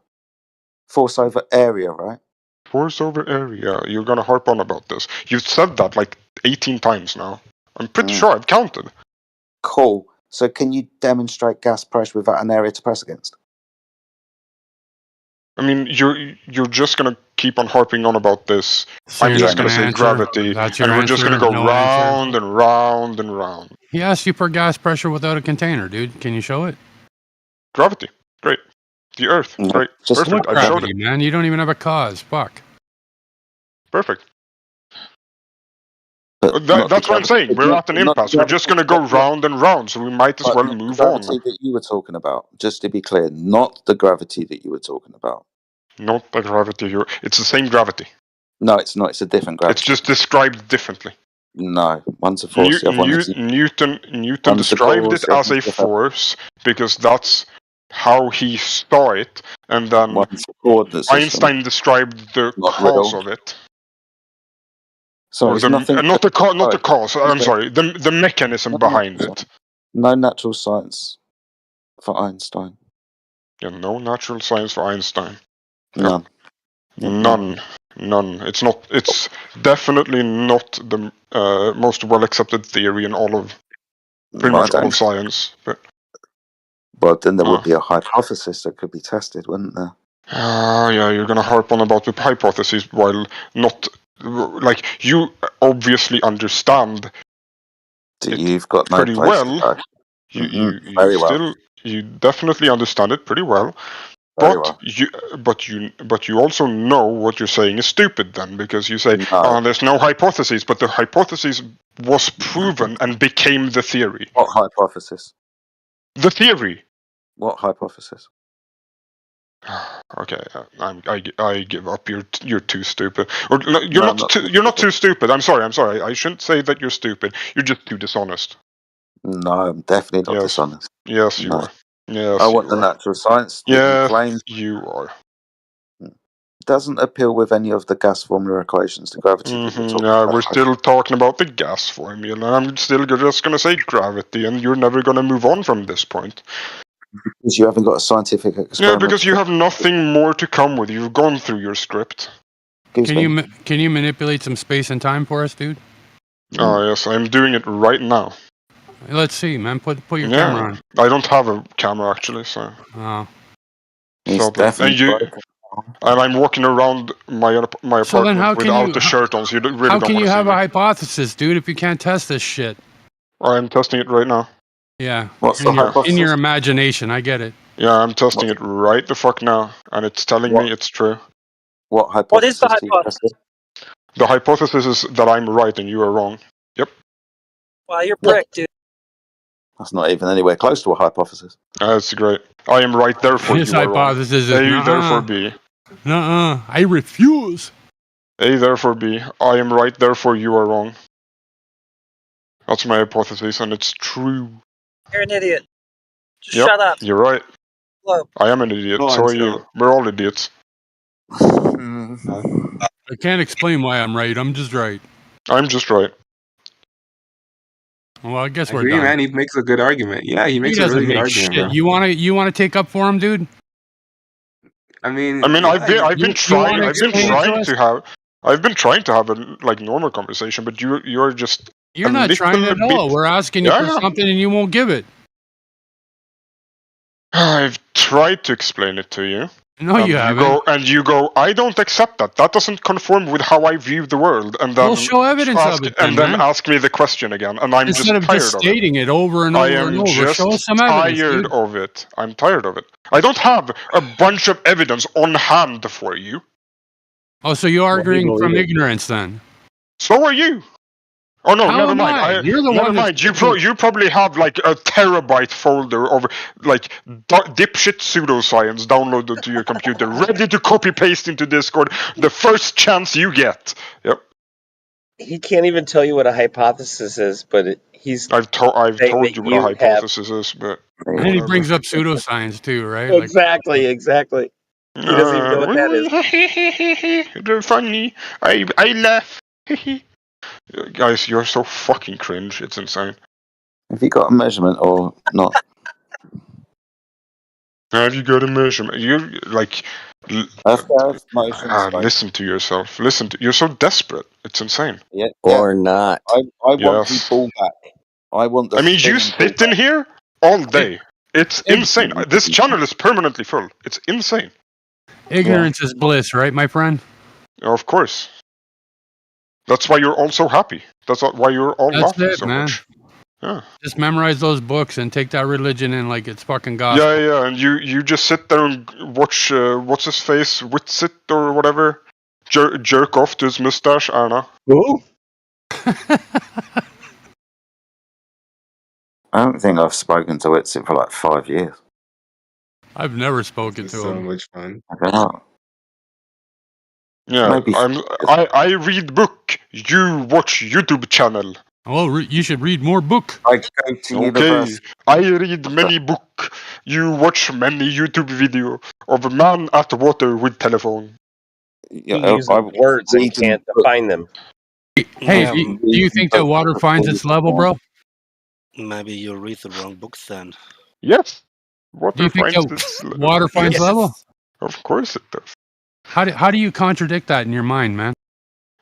Force over area, right? Force over area. You're gonna harp on about this. You've said that like 18 times now. I'm pretty sure I've counted. Cool. So can you demonstrate gas pressure without an area to press against? I mean, you're just gonna keep on harping on about this. So I'm just gonna say gravity, and we're just gonna go round and round and round. He asked you for gas pressure without a container, dude. Can you show it? Gravity, great. The Earth, great. Just perfect. I showed it, man. You don't even have a cause. Fuck. Perfect. That's what I'm saying. We're at an impasse. We're just going to go round and round, so we might as well move on. The gravity that you were talking about, just to be clear, not the gravity that you were talking about. Not the gravity it's the same gravity. No, it's not. It's a different gravity. It's just described differently. No, one's a force. Newton described it as a force because that's how he saw it, and then Einstein described the cause of it. So not the cause. I'm sorry. The mechanism behind it. No natural science for Einstein. Yeah, no natural science for Einstein. None. None. It's not. It's definitely not the most well accepted theory in all of pretty much all of science. But then there would be a hypothesis that could be tested, wouldn't there? Yeah, you're gonna harp on about the hypothesis while not. Like, you obviously understand you've got no pretty well. You definitely understand it pretty well. But you also know what you're saying is stupid then, because you say, there's no hypothesis, but the hypothesis was proven and became the theory. What hypothesis? The theory. What hypothesis? Okay, I give up. You're too stupid. Or you're not too stupid. I'm sorry. I shouldn't say that you're stupid. You're just too dishonest. No, I'm definitely not dishonest. Yes, you are. Yes, I want the natural science. You are. Doesn't appeal with any of the gas formula equations to gravity. We're still talking about the gas formula. I'm still just going to say gravity, and you're never going to move on from this point. Because you haven't got a scientific experiment. Yeah, because you have nothing more to come with. You've gone through your script. Can you manipulate some space and time for us, dude? Oh yes, I'm doing it right now. Let's see, man. Put your camera on. I don't have a camera actually, so. Oh. And I'm walking around my apartment without the shirt on, so you really don't want to see me. How can you have a hypothesis, dude, if you can't test this shit? I'm testing it right now. Yeah. What's the hypothesis? In your imagination, I get it. Yeah, I'm testing it right the fuck now, and it's telling me it's true. What hypothesis? What is the hypothesis? The hypothesis is that I'm right and you are wrong. Yep. Well, you're brick, dude. That's not even anywhere close to a hypothesis. That's great. I am right, therefore His you are wrong. hypothesis is A, nuh-uh. therefore B. Nuh-uh. I refuse. A, therefore B. I am right, therefore you are wrong. That's my hypothesis, and it's true. You're an idiot. Just Yep, shut up. you're right. Hello. I am an idiot. Go on, So are Phil. you. We're all idiots. I can't explain why I'm right. I'm just right. I'm just right. Well, I guess I we're agree, done. man. He makes a good argument. Yeah, he makes a doesn't really good make argument, shit. bro. You wanna take up for him, dude? I mean, I've been trying to have a like normal conversation, but you're just You're not trying at all. We're asking you for something and you won't give it. I've tried to explain it to you. No, you haven't. You go, I don't accept that. That doesn't conform with how I view the world. And then Well, show evidence of it then, and then man. ask me the question again. And I'm Instead of just tired just of stating it over and over and over, just show us some evidence, tired dude. of it. I'm tired of it. I don't have a bunch of evidence on hand for you. Oh, so you're arguing from ignorance then? So are you. Oh no, How never am mind. I? You're the never one mind. that's You probably have like a terabyte folder of like dipshit pseudoscience downloaded to your computer, ready to copy paste into Discord the first chance you get. Yep. He can't even tell you what a hypothesis is, but he's. I've told you what a hypothesis is, but. And he brings up pseudoscience too, right? Exactly. He doesn't even know what that is. They're funny. I laugh. Guys, you're so fucking cringe. It's insane. Have you got a measurement or not? Have you got a measurement? You like. Listen to yourself. You're so desperate. It's insane. Yeah. Or not. I want the ball back. I want the. I mean, you sit in here all day. It's insane. This channel is permanently full. It's insane. Ignorance is bliss, right, my friend? Of course. That's why you're all so happy. That's why you're all laughing so much. Yeah. Just memorize those books and take that religion in like it's fucking God. Yeah, and you just sit there and watch what's his face, Witsit or whatever, jerk off to his mustache, Anna. Who? I don't think I've spoken to Witsit for like 5 years. I've never spoken to him. So much fun. I don't know. Yeah, I read book. You watch YouTube channel. Well, you should read more book. I go to university. I read many book. You watch many YouTube video of a man at water with telephone. He uses words and he can't define them. Hey, do you think that water finds its level, bro? Maybe you read the wrong books then. Yes. Do you think that water finds level? Of course it does. How do you contradict that in your mind, man?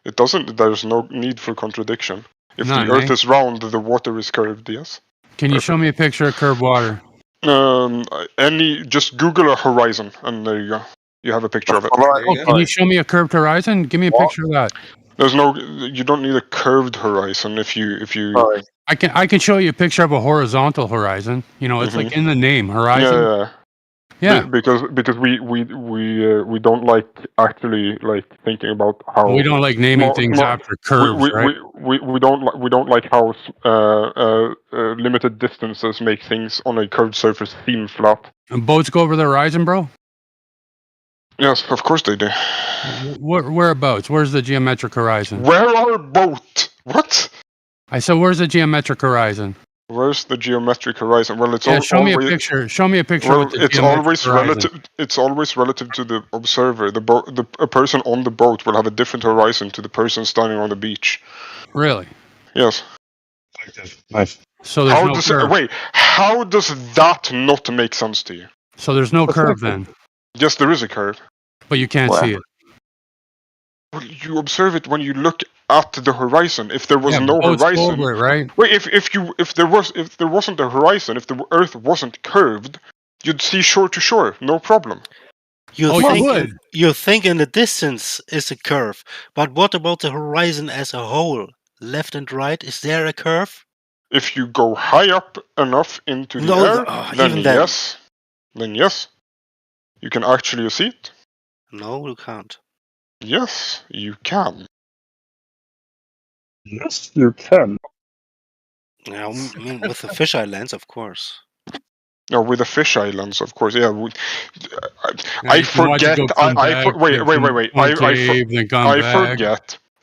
It doesn't. There's no need for contradiction. If the Earth is round, the water is curved. Yes. Can you show me a picture of curved water? Just Google a horizon, and there you go. You have a picture of it. Can you show me a curved horizon? Give me a picture of that. You don't need a curved horizon if you. I can show you a picture of a horizontal horizon. You know, it's like in the name, horizon. Yeah. Because we don't like actually like thinking about how we don't like naming things after curves, right? We don't like how limited distances make things on a curved surface seem flat. And boats go over the horizon, bro? Yes, of course they do. Whereabouts? Where's the geometric horizon? Where are boats? What? I said, where's the geometric horizon? Where's the geometric horizon? Well, it's show me a picture. Show me a picture. Well, with the it's always relative. It's always relative to the observer. A person on the boat will have a different horizon to the person standing on the beach. Really? Yes. Nice. So there's no curve. Wait, how does that not make sense to you? So there's no curve then? Yes, there is a curve. But you can't see it. Well, you observe it when you look at the horizon. If there was no horizon, over it, right? Wait, if there wasn't a horizon, if the Earth wasn't curved, you'd see shore to shore, no problem. You think in the distance is a curve, but what about the horizon as a whole? Left and right, is there a curve? If you go high up enough into the air, then yes. then yes, you can actually see it. No, you can't. Yes, you can. Yes, you can. Yeah, I mean, with the fisheye lens, of course. No, with the fisheye lens, of course. Yeah, I forget.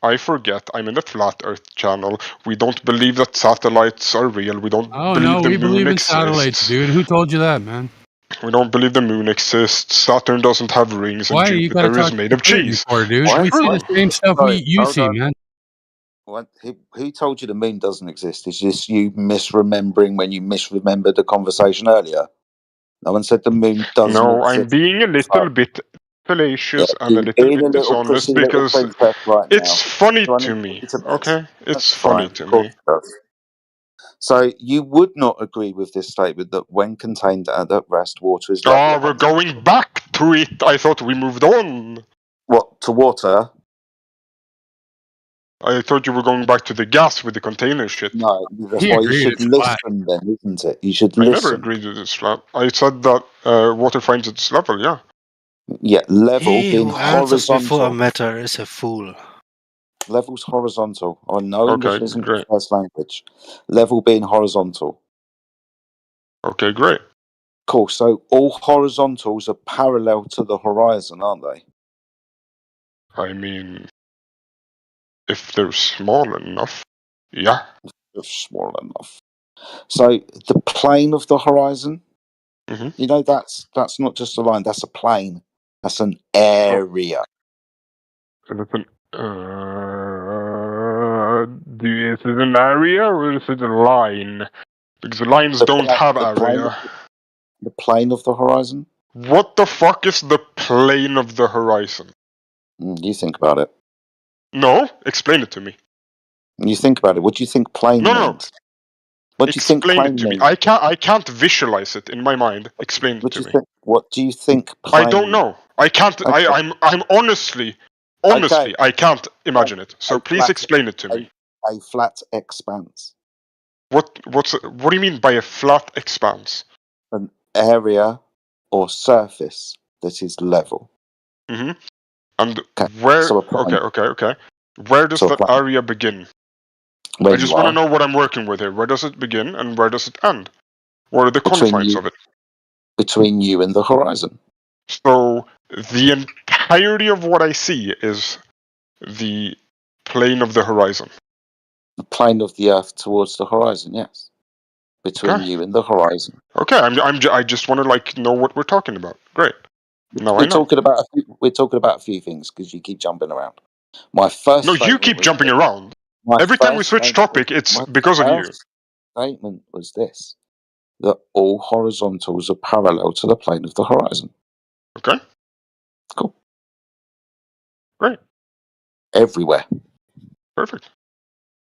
I forget. I'm in the Flat Earth channel. We don't believe that satellites are real. We don't believe the moon believe in exists. satellites, dude. Who told you that, man? We don't believe the moon exists. Saturn doesn't have rings, and Why you gotta Jupiter is talk made of cheese. for, dude? We see the same stuff you see, man. What? Who told you the moon doesn't exist? Is this you misremembering when you misremembered the conversation earlier? No one said the moon doesn't No, exist. I'm being a little bit fallacious and a little bit dishonest because it's funny to me. Okay, it's funny to me. So you would not agree with this statement that when contained at rest, water is level. Oh, we're going back to it. I thought we moved on. What, to water? I thought you were going back to the gas with the container shit. No, that's why you should listen then, isn't it? You should listen. I never agreed with this flat. I said that water finds its level, yeah. Yeah, level He being who answers horizontal. before a matter is a fool. Level's horizontal. I know English isn't the first language. Level being horizontal. Okay, great. Cool. So all horizontals are parallel to the horizon, aren't they? I mean, if they're small enough, yeah. If they're small enough. So the plane of the horizon, you know, that's not just a line. That's a plane. That's an area. Is it an area or is it a line? Because lines don't have area. The plane of the horizon? What the fuck is the plane of the horizon? You think about it. No, explain it to me. You think about it. What do you think plane means? What do you think plane to me. means? I can't visualize it in my mind. Explain it to me. What do you think plane I don't know. I can't. Okay. I'm honestly, I can't imagine it. So please explain it to me. A flat expanse. What do you mean by a flat expanse? An area or surface that is level. Mm-hmm. And where? Okay. Where does that area begin? I just want to know what I'm working with here. Where does it begin and where does it end? What are the confines of it? Between you and the horizon. So the entirety of what I see is the plane of the horizon. The plane of the Earth towards the horizon, yes. Between you and the horizon. Okay, I just want to know what we're talking about. Great. Now we're talking about a few things because you keep jumping around. My first. No, you keep jumping around. Every time we switch topic, it's because of you. Statement was this: that all horizontals are parallel to the plane of the horizon. Okay. Cool. Great. Everywhere. Perfect.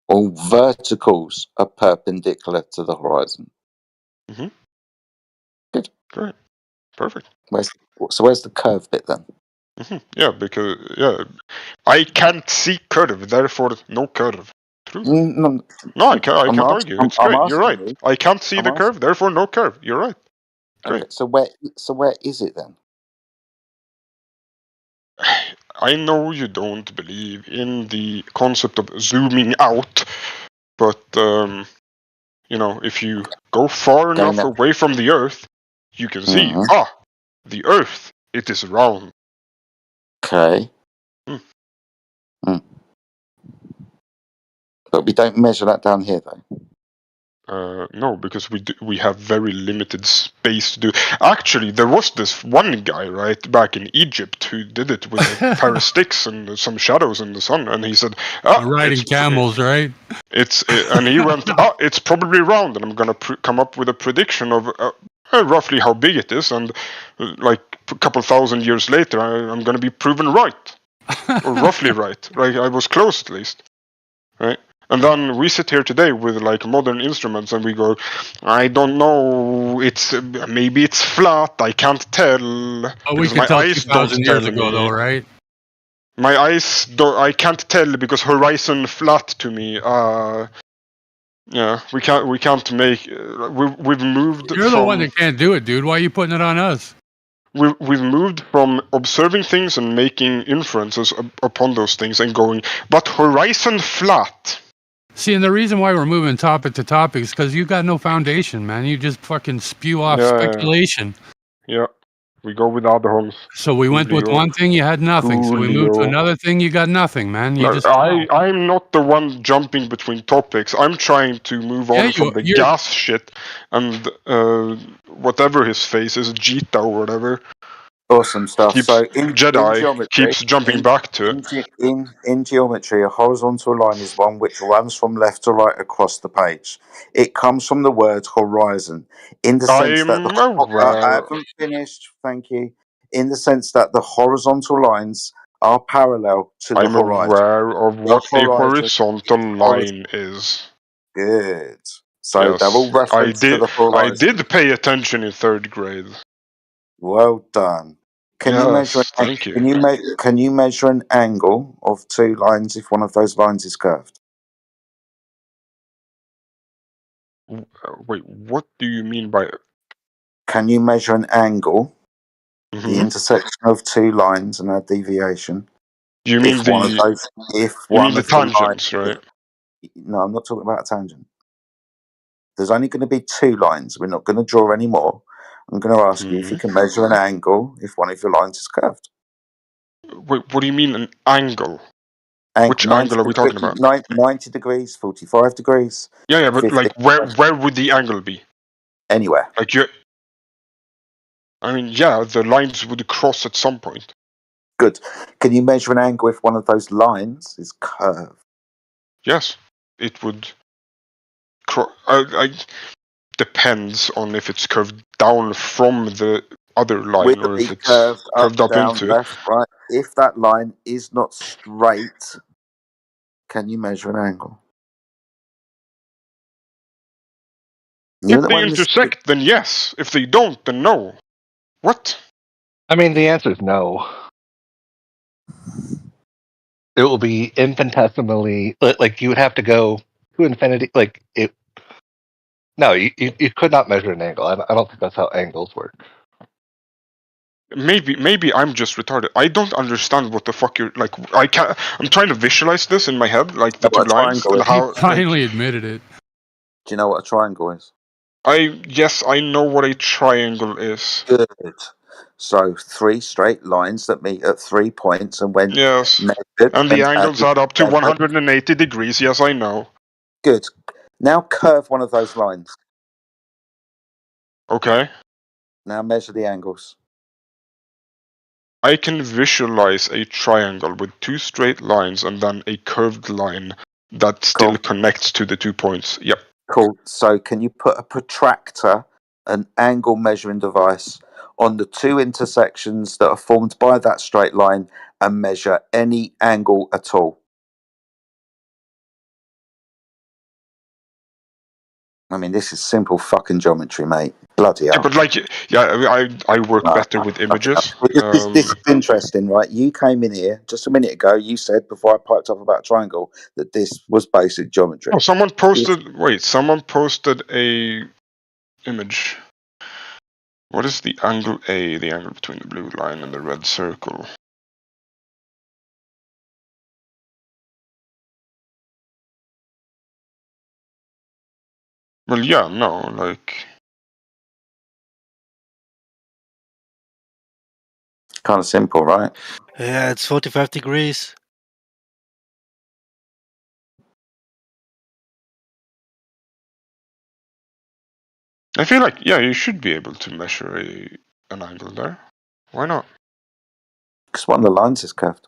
All verticals are perpendicular to the horizon. Mm-hmm. Good. Great. Perfect. Where's the curve bit then? Mm-hmm. Yeah, because I can't see curve, therefore no curve. True. No, I can't argue. It's great. You're right. I can't see the curve, therefore no curve. You're right. Great. Okay, so where is it then? I know you don't believe in the concept of zooming out, but if you go far enough away from the Earth, you can see the Earth. It is round. Okay. But we don't measure that down here, though. No, because we have very limited space to do. Actually, there was this one guy right back in Egypt who did it with a pair of sticks and some shadows in the sun, and he said, "Riding camels, right?" And he went, "It's probably round," and I'm gonna come up with a prediction of roughly how big it is, and like a couple thousand years later, I'm gonna be proven right, or roughly right. Right, I was close at least, right? And then we sit here today with modern instruments and we go, I don't know, maybe it's flat, I can't tell. Oh, we could tell 2,000 years ago though, right? My eyes, I can't tell because horizon flat to me. Yeah, we can't make. We've moved. You're the one that can't do it, dude. Why are you putting it on us? We've moved from observing things and making inferences upon those things and going, but horizon flat. See, and the reason why we're moving topic to topic is because you got no foundation, man. You just fucking spew off speculation. Yeah, we go with other holes. So we went with one thing, you had nothing. So we moved to another thing, you got nothing, man. You just I'm not the one jumping between topics. I'm trying to move on from the gas shit and whatever his face is, Jita or whatever. Awesome stuff. So in geometry, keeps jumping back to it. In geometry, a horizontal line is one which runs from left to right across the page. It comes from the word horizon, in the sense that I haven't finished. Thank you. In the sense that the horizontal lines are parallel to the horizon. I'm aware of what a horizontal line is. Good. So yes, double reference to the horizon. I did pay attention in 3rd grade. Well done. Can you measure? Thank you. Can you measure an angle of two lines if one of those lines is curved? Wait, what do you mean by it? Can you measure an angle, the intersection of two lines and a deviation? You mean the tangents, right? No, I'm not talking about a tangent. There's only going to be two lines. We're not going to draw any more. I'm going to ask you if you can measure an angle if one of your lines is curved. Wait, what do you mean an angle? Which angle are we talking about? 90 degrees, 45 degrees. Yeah, but like where would the angle be? Anywhere. Like the lines would cross at some point. Good. Can you measure an angle if one of those lines is curved? Yes, it would. Depends on if it's curved down from the other line or if it's curved up down, into left, it. right. If that line is not straight, can you measure an angle? If they intersect, then yes. If they don't, then no. What? I mean, the answer is no. It will be infinitesimally, like you would have to go to infinity. Like it. No, you could not measure an angle. I don't think that's how angles work. Maybe I'm just retarded. I don't understand what the fuck you're like. I'm trying to visualize this in my head, like the two lines and how. He finally admitted it. Do you know what a triangle is? Yes, I know what a triangle is. Good. So 3 straight lines that meet at 3 points, and when measured, and the angles add up to 180 degrees. Yes, I know. Good. Now curve one of those lines. Okay. Now measure the angles. I can visualize a triangle with 2 straight lines and then a curved line that still connects to the 2 points. Yep. Cool. So can you put a protractor, an angle measuring device, on the 2 intersections that are formed by that straight line and measure any angle at all? I mean, this is simple fucking geometry, mate. Bloody hell. Yeah, but I work better with images. This is interesting, right? You came in here just a minute ago. You said before I piped up about triangle that this was basic geometry. Oh, someone posted. Wait, someone posted a image. What is the angle A? The angle between the blue line and the red circle. Well, yeah, no, like. Kind of simple, right? Yeah, it's 45 degrees. I feel like, you should be able to measure an angle there. Why not? Because one of the lines is curved.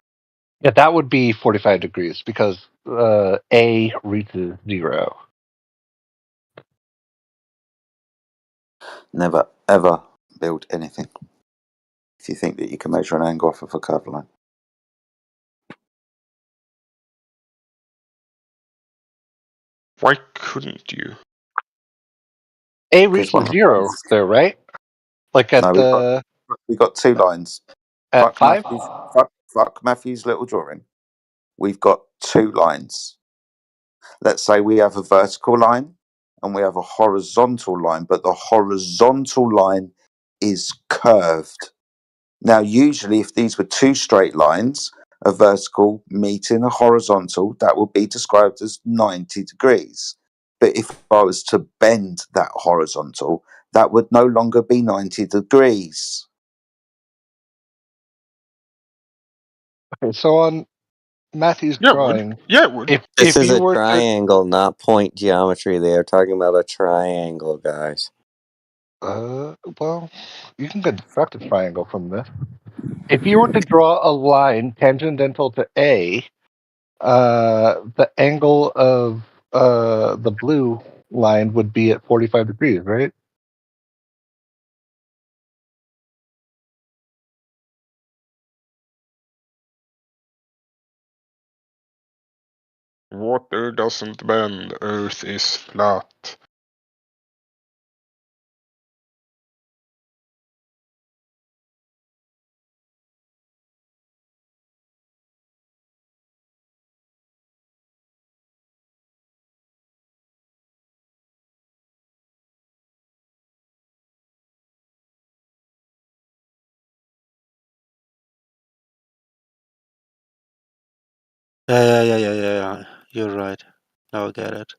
Yeah, that would be 45 degrees because A reaches 0. Never, ever build anything if you think that you can measure an angle off of a curved line. Why couldn't you? A reaches 0 there, right? Like at we've got 2 lines. At 5? Fuck Matthew's little drawing. We've got 2 lines. Let's say we have a vertical line and we have a horizontal line, but the horizontal line is curved. Now, usually if these were two straight lines, a vertical meeting a horizontal, that would be described as 90 degrees. But if I was to bend that horizontal, that would no longer be 90 degrees. Okay, so on Matthew's drawing, it would. This is you a were to- triangle, not point geometry. They are talking about a triangle, guys. Well, you can construct a triangle from this. If you were to draw a line tangential to A, the angle of the blue line would be at 45 degrees, right? Water doesn't bend, Earth is flat. Yeah. You're right. Now I get it.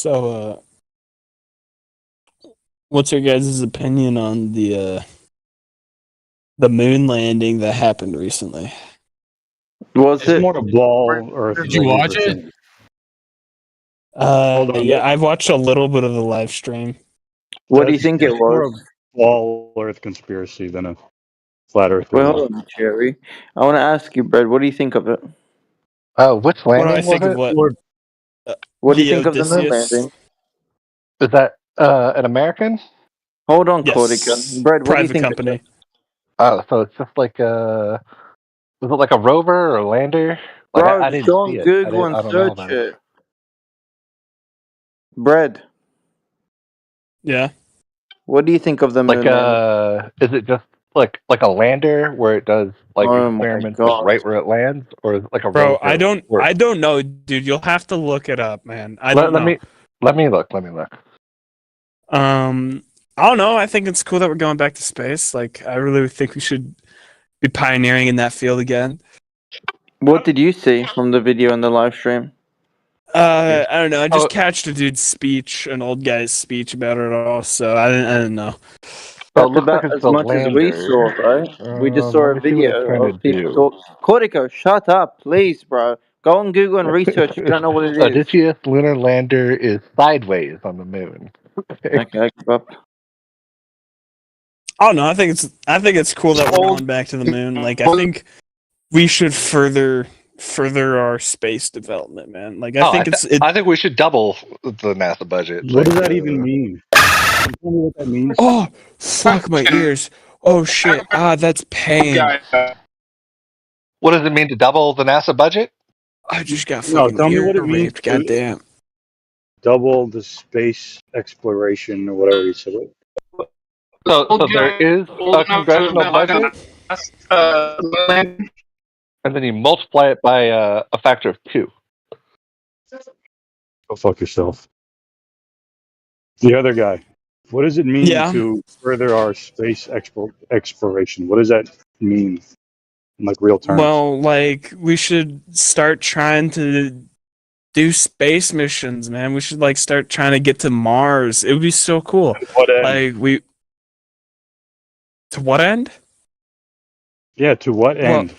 So, what's your guys' opinion on the moon landing that happened recently? It's more to blow Earth. Did you watch it? Yeah, I've watched a little bit of the live stream. What do you think it More was? of all Earth conspiracy than a flat Earth. Well, hold on, Jerry. I want to ask you, Brad. What do you think of it? Oh, which What do landing I think of what? What do you think of the moon landing? Is that an American? Hold on, Yes. Cordica. Brad, what do you Private think? company. Oh, so it's just like was it like a rover or a lander? Like Bro, I didn't go see on it. Google I and don't know search about it. Brad, Yeah. what do you think of the moon Like landing? is it just like a lander where it does like Oh my experiments God. like right where it lands, or is it like a Bro, rover? I don't know, dude. You'll have to look it up, man. I let, don't know. Let me look. I don't know. I think it's cool that we're going back to space. Like, I really think we should be pioneering in that field again. What did you see from the video and the live stream? I don't know. I just catched a dude's speech, an old guy's speech about it all. So I didn't know. So That's about as much as we saw, right? We just saw let a me see what it's video trying of to people do. talk. Cordico, shut up, please, bro. Go on Google and research if you don't know what it is. Odysseus lunar lander is sideways on the moon. Okay, give up. I don't know. I think it's cool that we're going back to the moon. Like, I think we should further our space development, man. Like, I think we should double the NASA budget. What does that even mean? Tell me what that means. Oh, fuck my ears. Oh shit. That's pain. What does it mean to double the NASA budget? I just got No, fucking tell me what it means raped. Goddamn. Double the space exploration or whatever you said. So there is a congressional budget, and then you multiply it by a factor of 2. Go fuck yourself. The other guy. What does it mean to further our space exploration? What does that mean in like real terms? Well, like we should start trying to do space missions, man. We should like start trying to get to Mars. It would be so cool. To what end? Like to what end? Yeah, to what end? Well,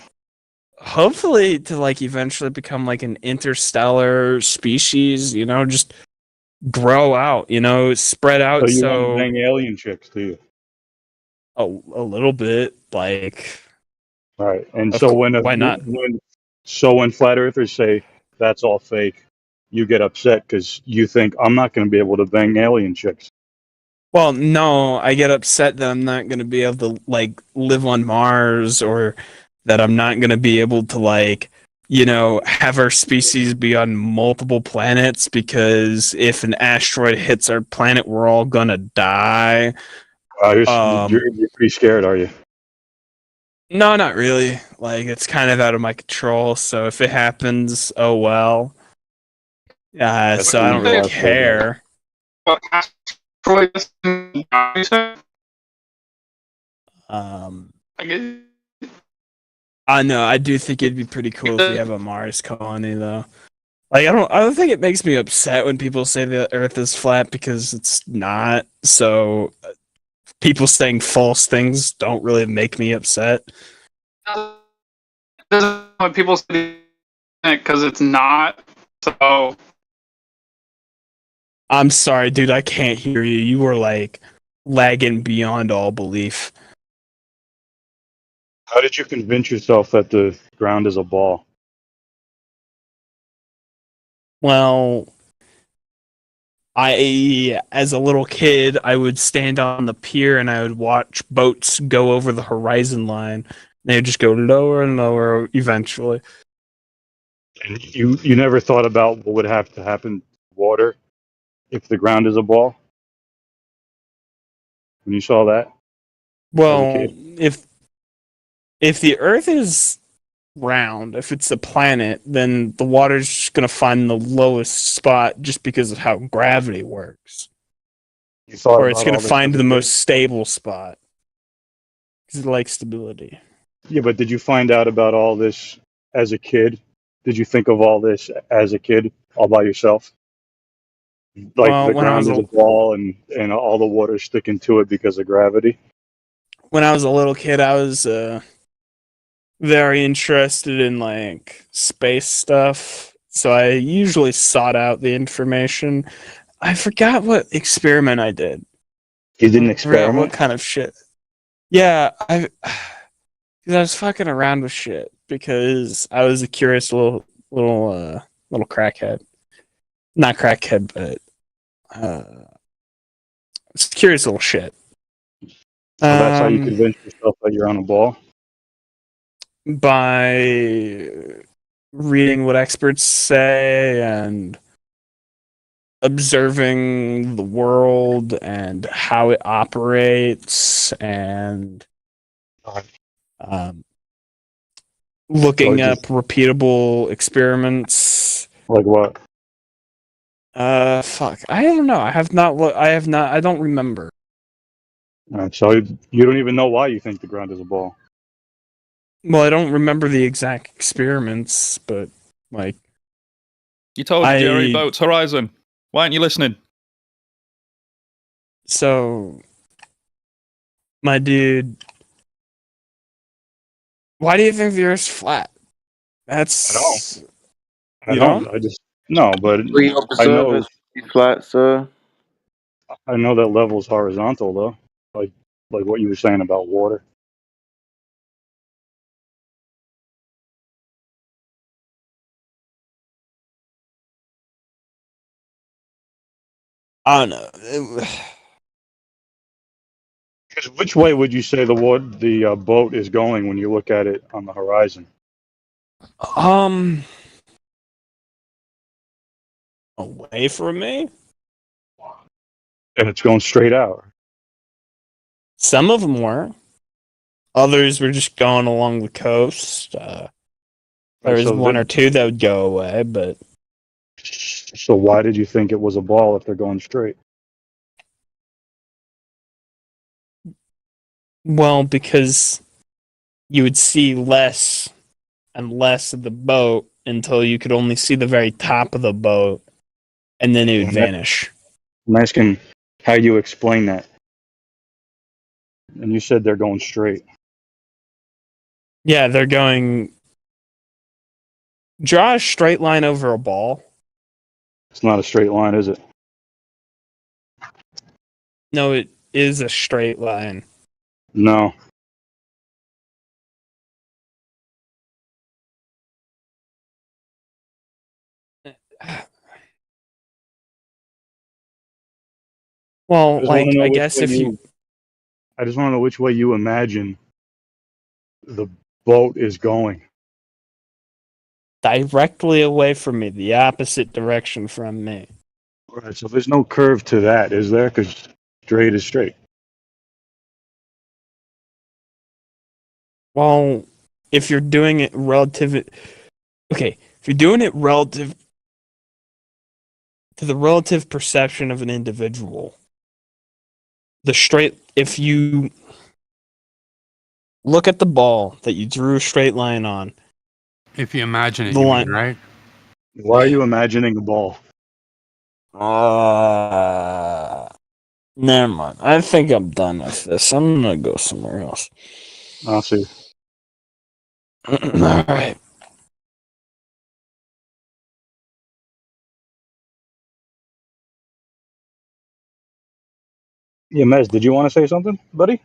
hopefully to like eventually become like an interstellar species, you know, just grow out, you know, spread out. So you want to bang alien chicks, do you? A little bit, like. All right, and so why not? When flat earthers say that's all fake, you get upset because you think I'm not going to be able to bang alien chicks. Well, no, I get upset that I'm not going to be able to like live on Mars, or that I'm not going to be able to like, you know, have our species be on multiple planets, because if an asteroid hits our planet, we're all going to die. You're pretty scared, are you? No, not really. Like, it's kind of out of my control, so if it happens, oh well. So I don't really care. I know, I do think it'd be pretty cool if we have a Mars colony, though. Like, I don't think it makes me upset when people say the Earth is flat, because it's not. So people saying false things don't really make me upset. When people say it because it's not. So I'm sorry, dude. I can't hear you. You were like lagging beyond all belief. How did you convince yourself that the ground is a ball? Well, as a little kid, I would stand on the pier and I would watch boats go over the horizon line. They would just go lower and lower eventually. And you never thought about what would have to happen to water if the ground is a ball? When you saw that? Well, if the Earth is round, if it's a planet, then the water's just going to find the lowest spot just because of how gravity works. Or it's going to find the most stable spot because it likes stability. Yeah, but did you find out about all this as a kid? Did you think of all this as a kid all by yourself? Like the ground is a ball and all the water's sticking to it because of gravity? When I was a little kid, I was very interested in like space stuff, so I usually sought out the information. I forgot what experiment I did. You did an experiment? What kind of shit? Yeah, I was fucking around with shit because I was a curious little crackhead. Not crackhead, but it's curious little shit. So that's how you convince yourself that you're on a ball? By reading what experts say and observing the world and how it operates, and looking up repeatable experiments. Like what? Fuck. I don't know. I don't remember. So you don't even know why you think the ground is a ball? Well, I don't remember the exact experiments, but like... You told Jerry Boats Horizon. Why aren't you listening? So, my dude, why do you think the Earth's flat? That's... I don't. I just... No, but I know... flat, sir. I know that level's horizontal, though. Like what you were saying about water. I don't know. Because which way would you say the boat is going when you look at it on the horizon? Away from me? And it's going straight out. Some of them were. Others were just going along the coast. There was one or two that would go away, but... So why did you think it was a ball if they're going straight? Well, because you would see less and less of the boat until you could only see the very top of the boat, and then it would vanish. I'm asking how you explain that. And you said they're going straight. Yeah, they're going... Draw a straight line over a ball. It's not a straight line, is it? No, it is a straight line. No. Well, like, I guess if you... I just want to know which way you imagine the boat is going. Directly away from me, the opposite direction from me. Right, so there's no curve to that, is there? Because straight is straight. Well, if you're doing it relative... Okay, if you're doing it relative to the relative perception of an individual, the straight... If you look at the ball that you drew a straight line on... If you imagine it, the line, right? Why are you imagining a ball? Never mind. I think I'm done with this. I'm gonna go somewhere else. I'll see. Alright. Yeah, Mez, did you want to say something, buddy?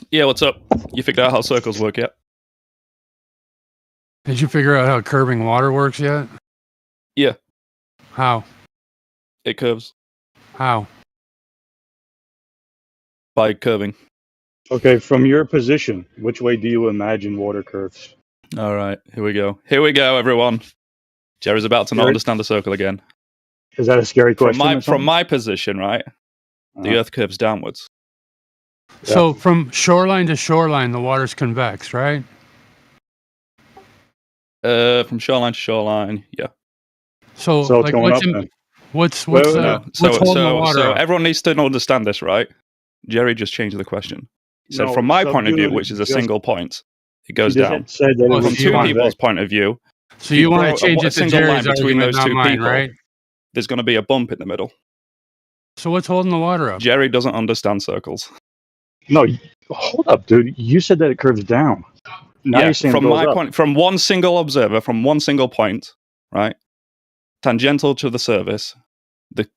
Yeah, what's up? You figured out how circles work yet? Did you figure out how curving water works yet? Yeah. How? It curves. How? By curving. Okay, from your position, which way do you imagine water curves? All right, here we go. Here we go, everyone. Jerry's about to not understand the circle again. Is that a scary question? From my position, right? The Earth curves downwards. So from shoreline to shoreline, the water's convex, right? From shoreline to shoreline, yeah. So it's like, going up then. What's holding the water so up? everyone needs to understand this, right? Jerry just changed the question. He said, from my point of view, which is a single point, it goes down. From two people's point of view, so you want to change it to Jerry's between argument, those two not mine, people, right? There's going to be a bump in the middle. So what's holding the water up? Jerry doesn't understand circles. No, hold up, dude. You said that it curves down. Now you're saying from it goes my up. point, from one single observer, from one single point, right, tangential to the surface,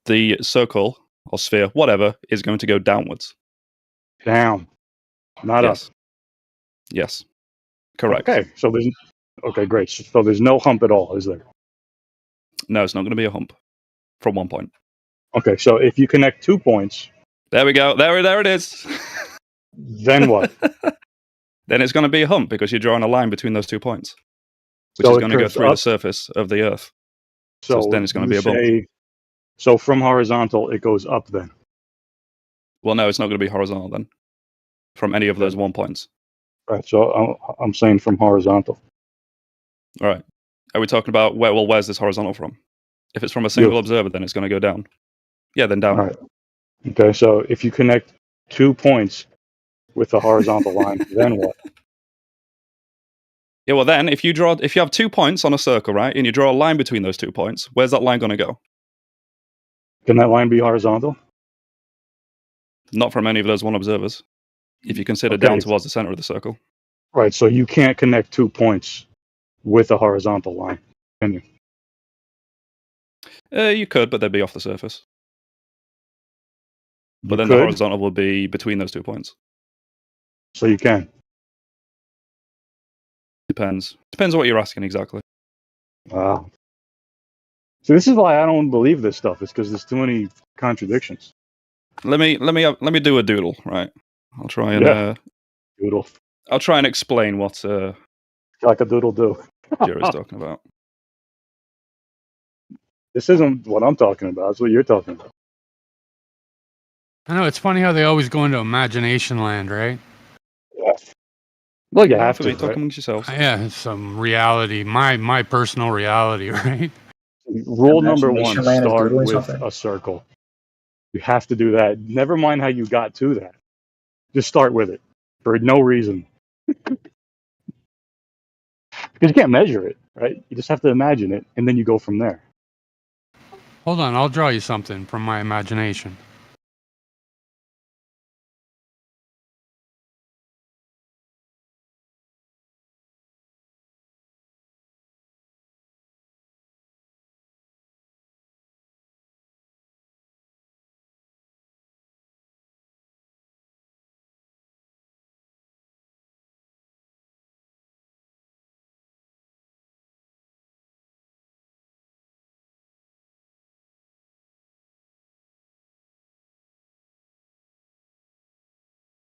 the circle or sphere, whatever, is going to go downwards. Down, not up. Yes, correct. Okay, so there's great. So there's no hump at all, is there? No, it's not going to be a hump from one point. Okay, so if you connect 2 points, there we go. There it is. Then what? Then it's going to be a hump because you're drawing a line between those 2 points, which is going to go through the surface of the Earth. So then it's going to be a bump. So from horizontal, it goes up then. Well, no, it's not going to be horizontal then, from any of those 1 points. Right. So I'm saying from horizontal. All right. Are we talking about where's this horizontal from? If it's from a single observer, then it's going to go down. Yeah, then down. All right. Okay. So if you connect 2 points with the horizontal line, then what? Yeah, well then, if you have 2 points on a circle, right, and you draw a line between those 2 points, where's that line going to go? Can that line be horizontal? Not from any of those 1 observers. If you consider down towards the center of the circle. Right. So you can't connect 2 points with a horizontal line, can you? You could, but they'd be off the surface. But then the horizontal will be between those 2 points. So you can. Depends on what you're asking exactly. Wow. So this is why I don't believe this stuff. It's because there's too many contradictions. Let me do a doodle, right? I'll try and doodle. I'll try and explain what Like a doodle do. Jerry's talking about. This isn't what I'm talking about. It's what you're talking about. I know, it's funny how they always go into imagination land, right? Yeah. Well, you Yeah, have for to, me, talk right? amongst yourselves. Yeah, it's some reality, my personal reality, right? Rule number Imagination 1, land is start doodling with something? a circle. You have to do that. Never mind how you got to that. Just start with it for no reason. Because you can't measure it, right? You just have to imagine it, and then you go from there. Hold on, I'll draw you something from my imagination.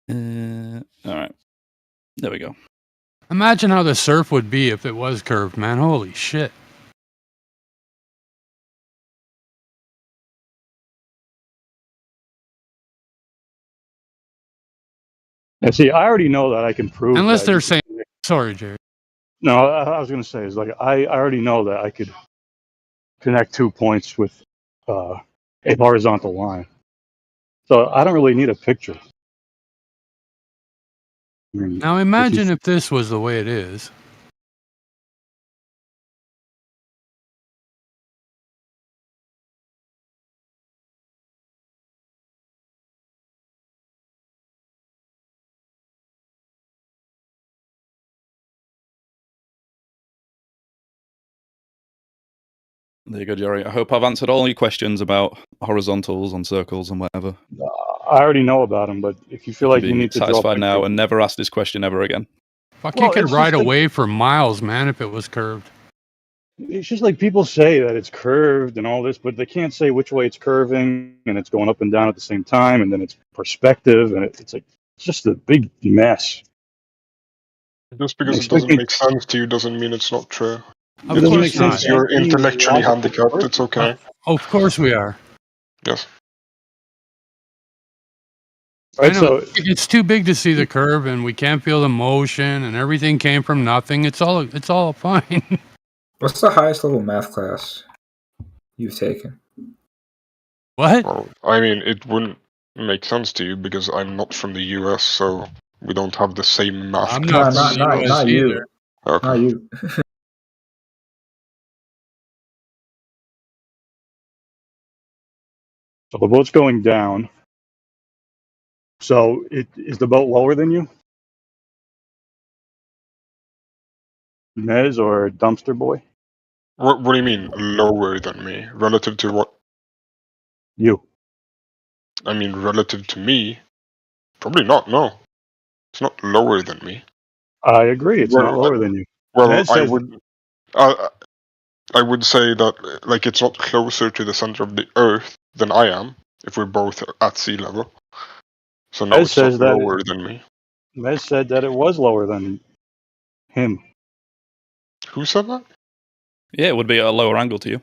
All right. There we go. Imagine how the surf would be if it was curved, man. Holy shit. And see, I already know that I can prove Unless that. they're saying, sorry, Jerry. No, I was going to say is like I already know that I could connect 2 points with a horizontal line. So I don't really need a picture. I mean, Now imagine if this was the way it is. There you go, Jerry. I hope I've answered all your questions about horizontals on circles and whatever. I already know about them, but if you feel like you need to draw satisfied now and never ask this question ever again. Fuck, you could ride away for miles, man, if it was curved. It's just like people say that it's curved and all this, but they can't say which way it's curving and it's going up and down at the same time, and then it's perspective, and it's like it's just a big mess. Just because it doesn't make sense to you doesn't mean it's not true. Of course not. You're intellectually handicapped. It's okay. Of course we are. Yes. I know, it's too big to see the curve, and we can't feel the motion, and everything came from nothing. It's all fine. What's the highest level math class you've taken? What? Well, I mean, it wouldn't make sense to you because I'm not from the US, so we don't have the same math. I'm not not you. Okay. Not you. So the boat's going down. So is the boat lower than you, Mez or Dumpster Boy? What do you mean lower than me? Relative to what? You. I mean, relative to me, probably not. No, it's not lower than me. I agree. It's not lower than you. Well, Mez says, I would say that like it's not closer to the center of the Earth than I am if we're both at sea level. So no, Mez it's says not that lower than me. Mez said that it was lower than him. Who said that? Yeah, it would be a lower angle to you.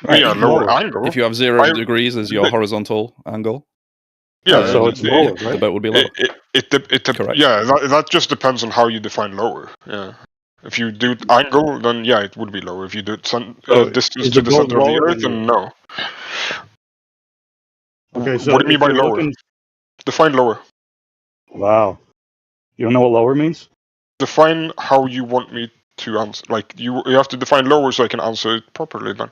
Right, yeah, lower angle. If you have 0 degrees as your horizontal angle. Yeah, so it's lower, right? The boat would be lower. Correct. Yeah, that just depends on how you define lower. Yeah. If you do angle, then yeah, it would be lower. If you do distance to the center of the Earth, then no. Okay, so what do you mean by lower? Define lower. Wow. You don't know what lower means? Define how you want me to answer. Like you have to define lower so I can answer it properly. Then.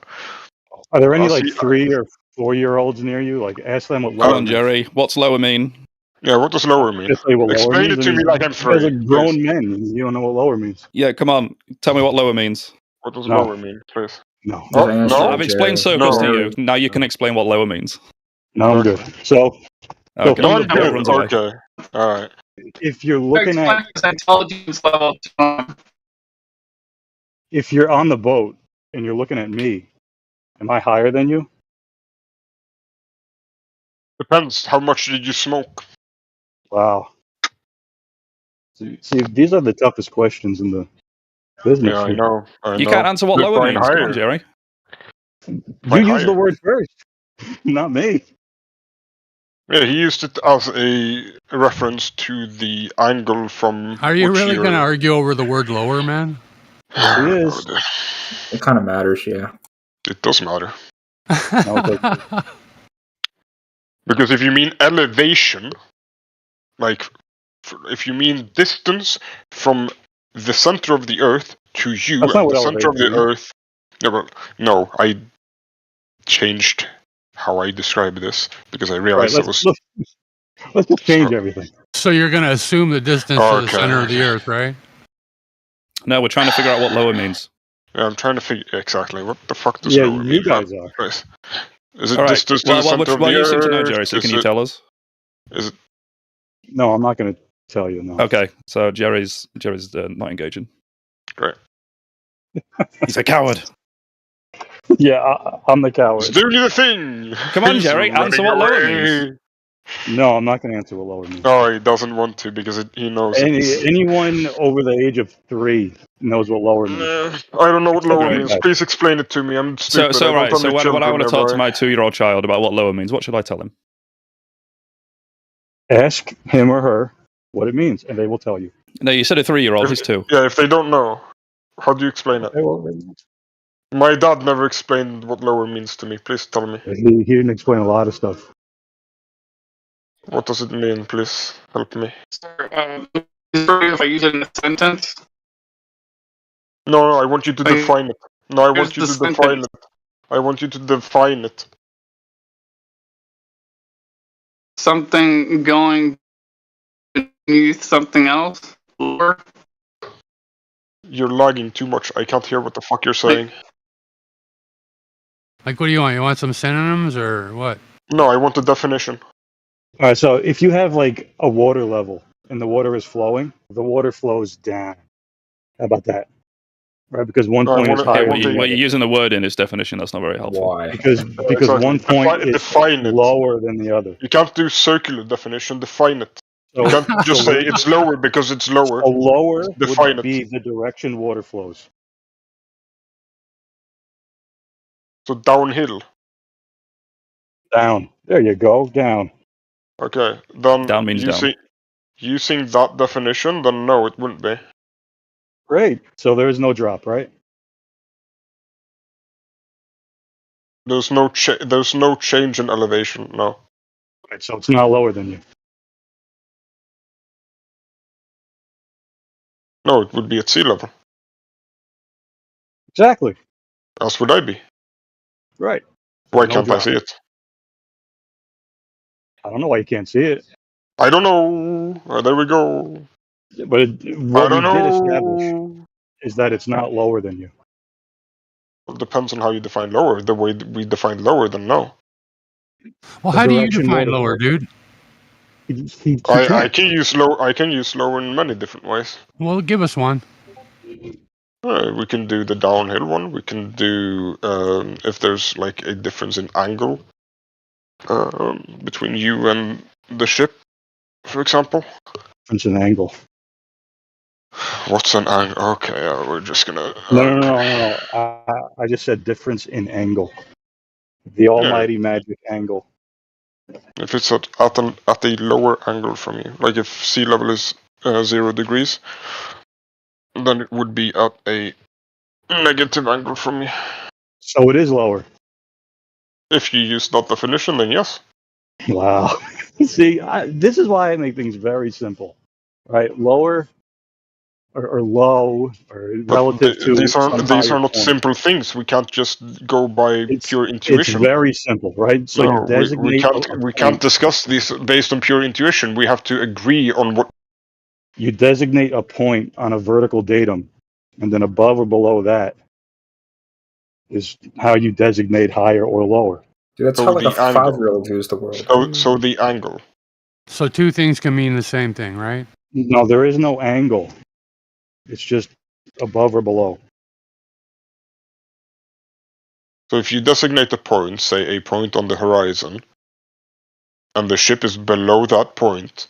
Are there any like 3 or 4-year-olds near you? Like, ask them what lower Come on, Jerry. What's lower mean? Yeah, what does lower mean? Explain it to me like I'm 3. As a grown men, you don't know what lower means. Yeah, come on. Tell me what lower means. What does lower mean, please? No. No. I've explained circles to you. Now you can explain what lower means. No, I'm good. So, okay. No, I'm good. Okay. All right. If you're looking at intelligence level, if you're on the boat and you're looking at me, am I higher than you? Depends. How much did you smoke? Wow. See, these are the toughest questions in the Business. Yeah, I know. You can't answer what lower means. Come on, Jerry. You used the word first, not me. Yeah, he used it as a reference to the angle from. Are you really going to argue over the word lower, man? He is. It kind of matters, yeah. It does matter. Because if you mean elevation, like if you mean distance from the center of the Earth to you, That's not what the center of the elevation Earth. No, I changed how I describe this because I realized let's just change everything. So you're going to assume the distance to the center of the Earth, right? No, we're trying to figure out what lower means. Yeah, I'm trying to figure exactly what the fuck does Yeah, lower mean. you guys are. Right. Is it All right. distance to the center of the Earth? You seem to know, Jerry, so can you tell us? Is it? No, I'm not going to tell you. No. Okay, so Jerry's not engaging. Great. He's a coward. Yeah, I'm the coward. He's doing the thing. Come on, Jerry, answer what lower means. No, I'm not going to answer what lower means. No, he doesn't want to because he knows. Anyone over the age of 3 knows what lower means. I don't know what lower means. Please explain it to me. I'm stupid. So when I want to talk to my 2-year-old child about what lower means, what should I tell him? Ask him or her what it means, and they will tell you. No, you said a 3-year-old. He's 2. Yeah, if they don't know, how do you explain it? My dad never explained what lower means to me. Please tell me. He didn't explain a lot of stuff. What does it mean? Please help me. If I use it in a sentence? No, I want you to define it. No, I want you to define it. I want you to define it. Something going beneath something else? Lower? You're lagging too much. I can't hear what the fuck you're saying. Like, what do you want? You want some synonyms or what? No, I want the definition. All right, so if you have like a water level and the water is flowing, the water flows down. How about that? Right, because one point is higher. Well, you're using the word in its definition. That's not very helpful. Why? Because one point is lower than the other. You can't do circular definition. Define it. You can't just say it's lower because it's lower. A lower define would be the direction water flows. So downhill. Down. There you go. Down. Okay. Then down means down. Using that definition, then no, it wouldn't be. Great. So there is no drop, right? There's no change in elevation. No. Right, so it's not lower than you. No, it would be at sea level. Exactly. Else would I be? Right. Why can't I see it? I don't know why you can't see it. I don't know. There we go. But what we did establish is that it's not lower than you. Well, it depends on how you define lower. The way we define lower, then no. Well, how do you define lower, dude? I can use lower. I can use lower in many different ways. Well, give us one. We can do the downhill one. We can do if there's like a difference in angle between you and the ship, for example. Difference in angle. What's an angle? Okay, we're just gonna. No. I just said difference in angle. The almighty magic angle. If it's at a lower angle from you, like if sea level is 0 degrees, then it would be at a negative angle from you. So it is lower. If you use that definition, then yes. Wow. See, this is why I make things very simple, right? Lower or low or relative to. These are not simple things. We can't just go by pure intuition. It's very simple, right? So no, you designate we can't discuss this based on pure intuition. We have to agree on what. You designate a point on a vertical datum, and then above or below that is how you designate higher or lower. Dude, that's how like a 5-year-old views the world. So the angle. So two things can mean the same thing, right? No, there is no angle. It's just above or below. So if you designate a point, say a point on the horizon, and the ship is below that point,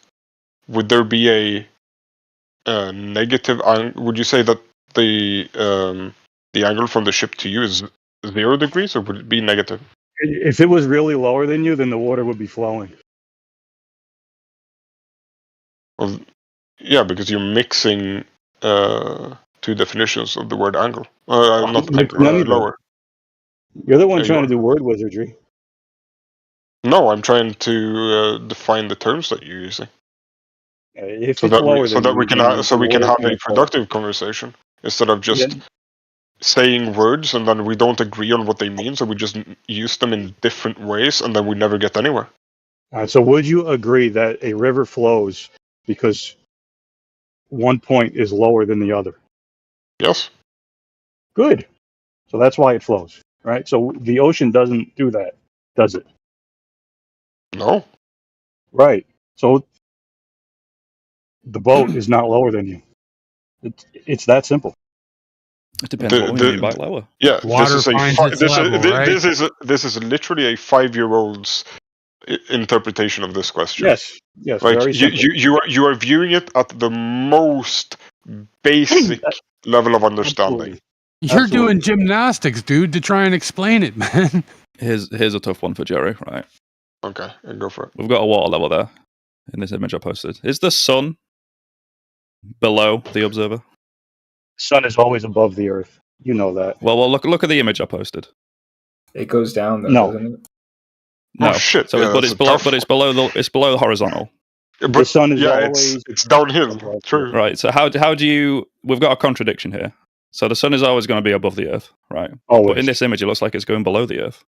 would there be a negative angle? Would you say that the angle from the ship to you is 0 degrees, or would it be negative? If it was really lower than you, then the water would be flowing. Well, yeah, because you're mixing two definitions of the word angle. Not angle, lower. You're the one trying to do word wizardry. No, I'm trying to define the terms that you're using. So that we can have a productive conversation instead of just saying words and then we don't agree on what they mean, so we just use them in different ways and then we never get anywhere. All right, so would you agree that a river flows because one point is lower than the other? Yes. Good. So that's why it flows, right? So the ocean doesn't do that, does it? No. Right. So the boat is not lower than you. It's that simple. It depends what we mean by lower. Yeah, Water this is literally a 5-year-old's interpretation of this question. Yes, like very simple. you are viewing it at the most basic level of understanding. You're doing gymnastics, dude, to try and explain it, man. Here's a tough one for Jerry, right? Okay, go for it. We've got a water level there in this image I posted. Is the sun below the observer? Sun is always above the Earth. You know that. Well, look at the image I posted. It goes down, though, doesn't it? No. Oh shit! So, but it's below the horizontal. But, the sun is always it's downhill. True. Right. So how do you? We've got a contradiction here. So the sun is always going to be above the Earth, right? Always. But in this image, it looks like it's going below the Earth.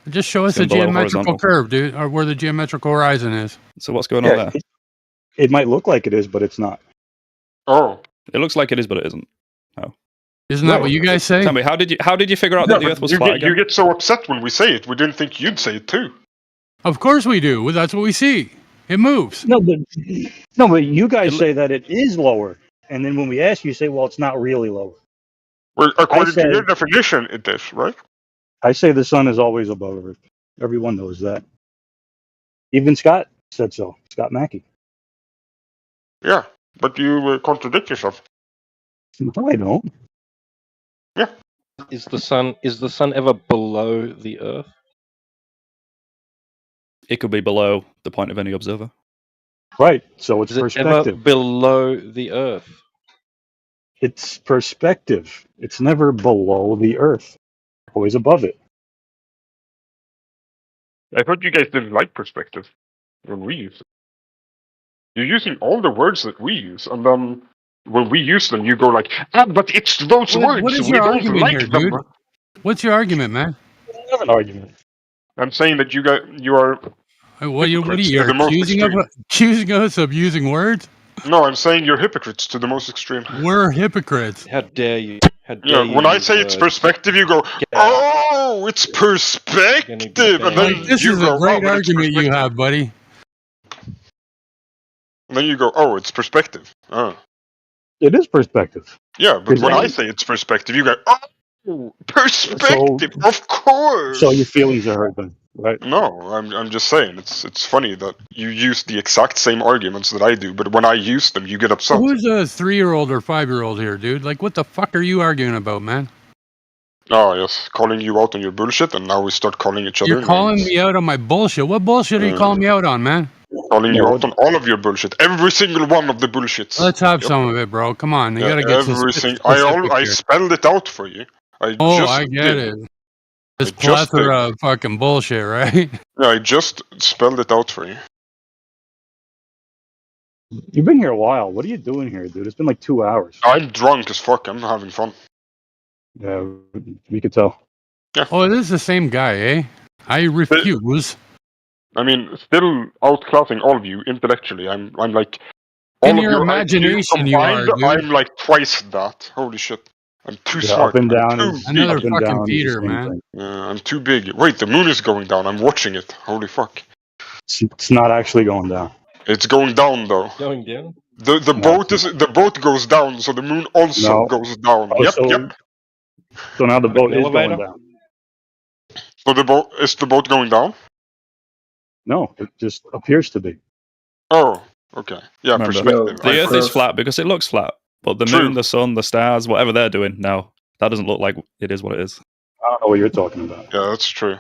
Just show us a geometrical curve, dude, or where the geometrical horizon is. So what's going on there? It might look like it is, but it's not. Oh. It looks like it is, but it isn't. Oh. Isn't that what you guys say? Tell me, how did you figure out that the Earth was flat again? You get so upset when we say it. We didn't think you'd say it too. Of course we do. That's what we see. It moves. No, but you guys say that it is lower, and then when we ask you, say, "Well, it's not really lower." Well, according to your definition, it is, right? I say the sun is always above Earth. Everyone knows that. Even Scott said so. Scott Mackey. Yeah, but you contradict yourself. No, I don't. Yeah. Is the sun ever below the Earth? It could be below the point of any observer. Right. So it's Is it perspective. ever below the Earth? It's perspective. It's never below the Earth. Always above it. I thought you guys didn't like perspective when we use it. You're using all the words that we use, and then when we use them, you go like, but it's those words. What is we your don't argument like here, them. dude? What's your argument, man? I don't have an argument. I'm saying that you are. What are you accusing us of using words? No, I'm saying you're hypocrites to the most extreme. We're hypocrites. How dare you? When I say it's perspective, you go, "Oh, it's perspective," and then this is a great argument you have, buddy. And then you go, "Oh, it's perspective." Oh. It is perspective. Yeah, but when I say it's perspective, you go, "Oh, perspective, of course." So your feelings are hurt then, right? No, I'm just saying it's funny that you use the exact same arguments that I do, but when I use them, you get upset. Who's a 3-year-old or 5-year-old here, dude? Like, what the fuck are you arguing about, man? Oh yes, calling you out on your bullshit, and now we start calling each other. You're calling me out on my bullshit. What bullshit are you calling me out on, man? Calling you out on all of your bullshit, every single one of the bullshits. Let's have some of it, bro. Come on, you gotta get everything. I spelled it out for you. I get it. This plethora of fucking bullshit, right? Yeah, I just spelled it out for you. You've been here a while. What are you doing here, dude? It's been like 2 hours. I'm drunk as fuck. I'm having fun. Yeah, we could tell. Yeah. Oh, this is the same guy, eh? I refuse. I mean, still outclassing all of you intellectually. I'm like. In your imagination, you are. Dude. I'm like twice that. Holy shit! I'm too smart. Up and down. Another fucking Peter, man. I'm too big. Wait, the moon is going down. I'm watching it. Holy fuck! It's not actually going down. It's going down though. Going down. The boat goes down, so the moon also goes down. Yep. So now the boat is going down. So is the boat going down? No, it just appears to be. Oh, okay. Yeah, Remember, perspective. the Earth is flat because it looks flat. But the moon, the sun, the stars, whatever they're doing now, that doesn't look like it is what it is. I don't know what you're talking about. Yeah, that's true.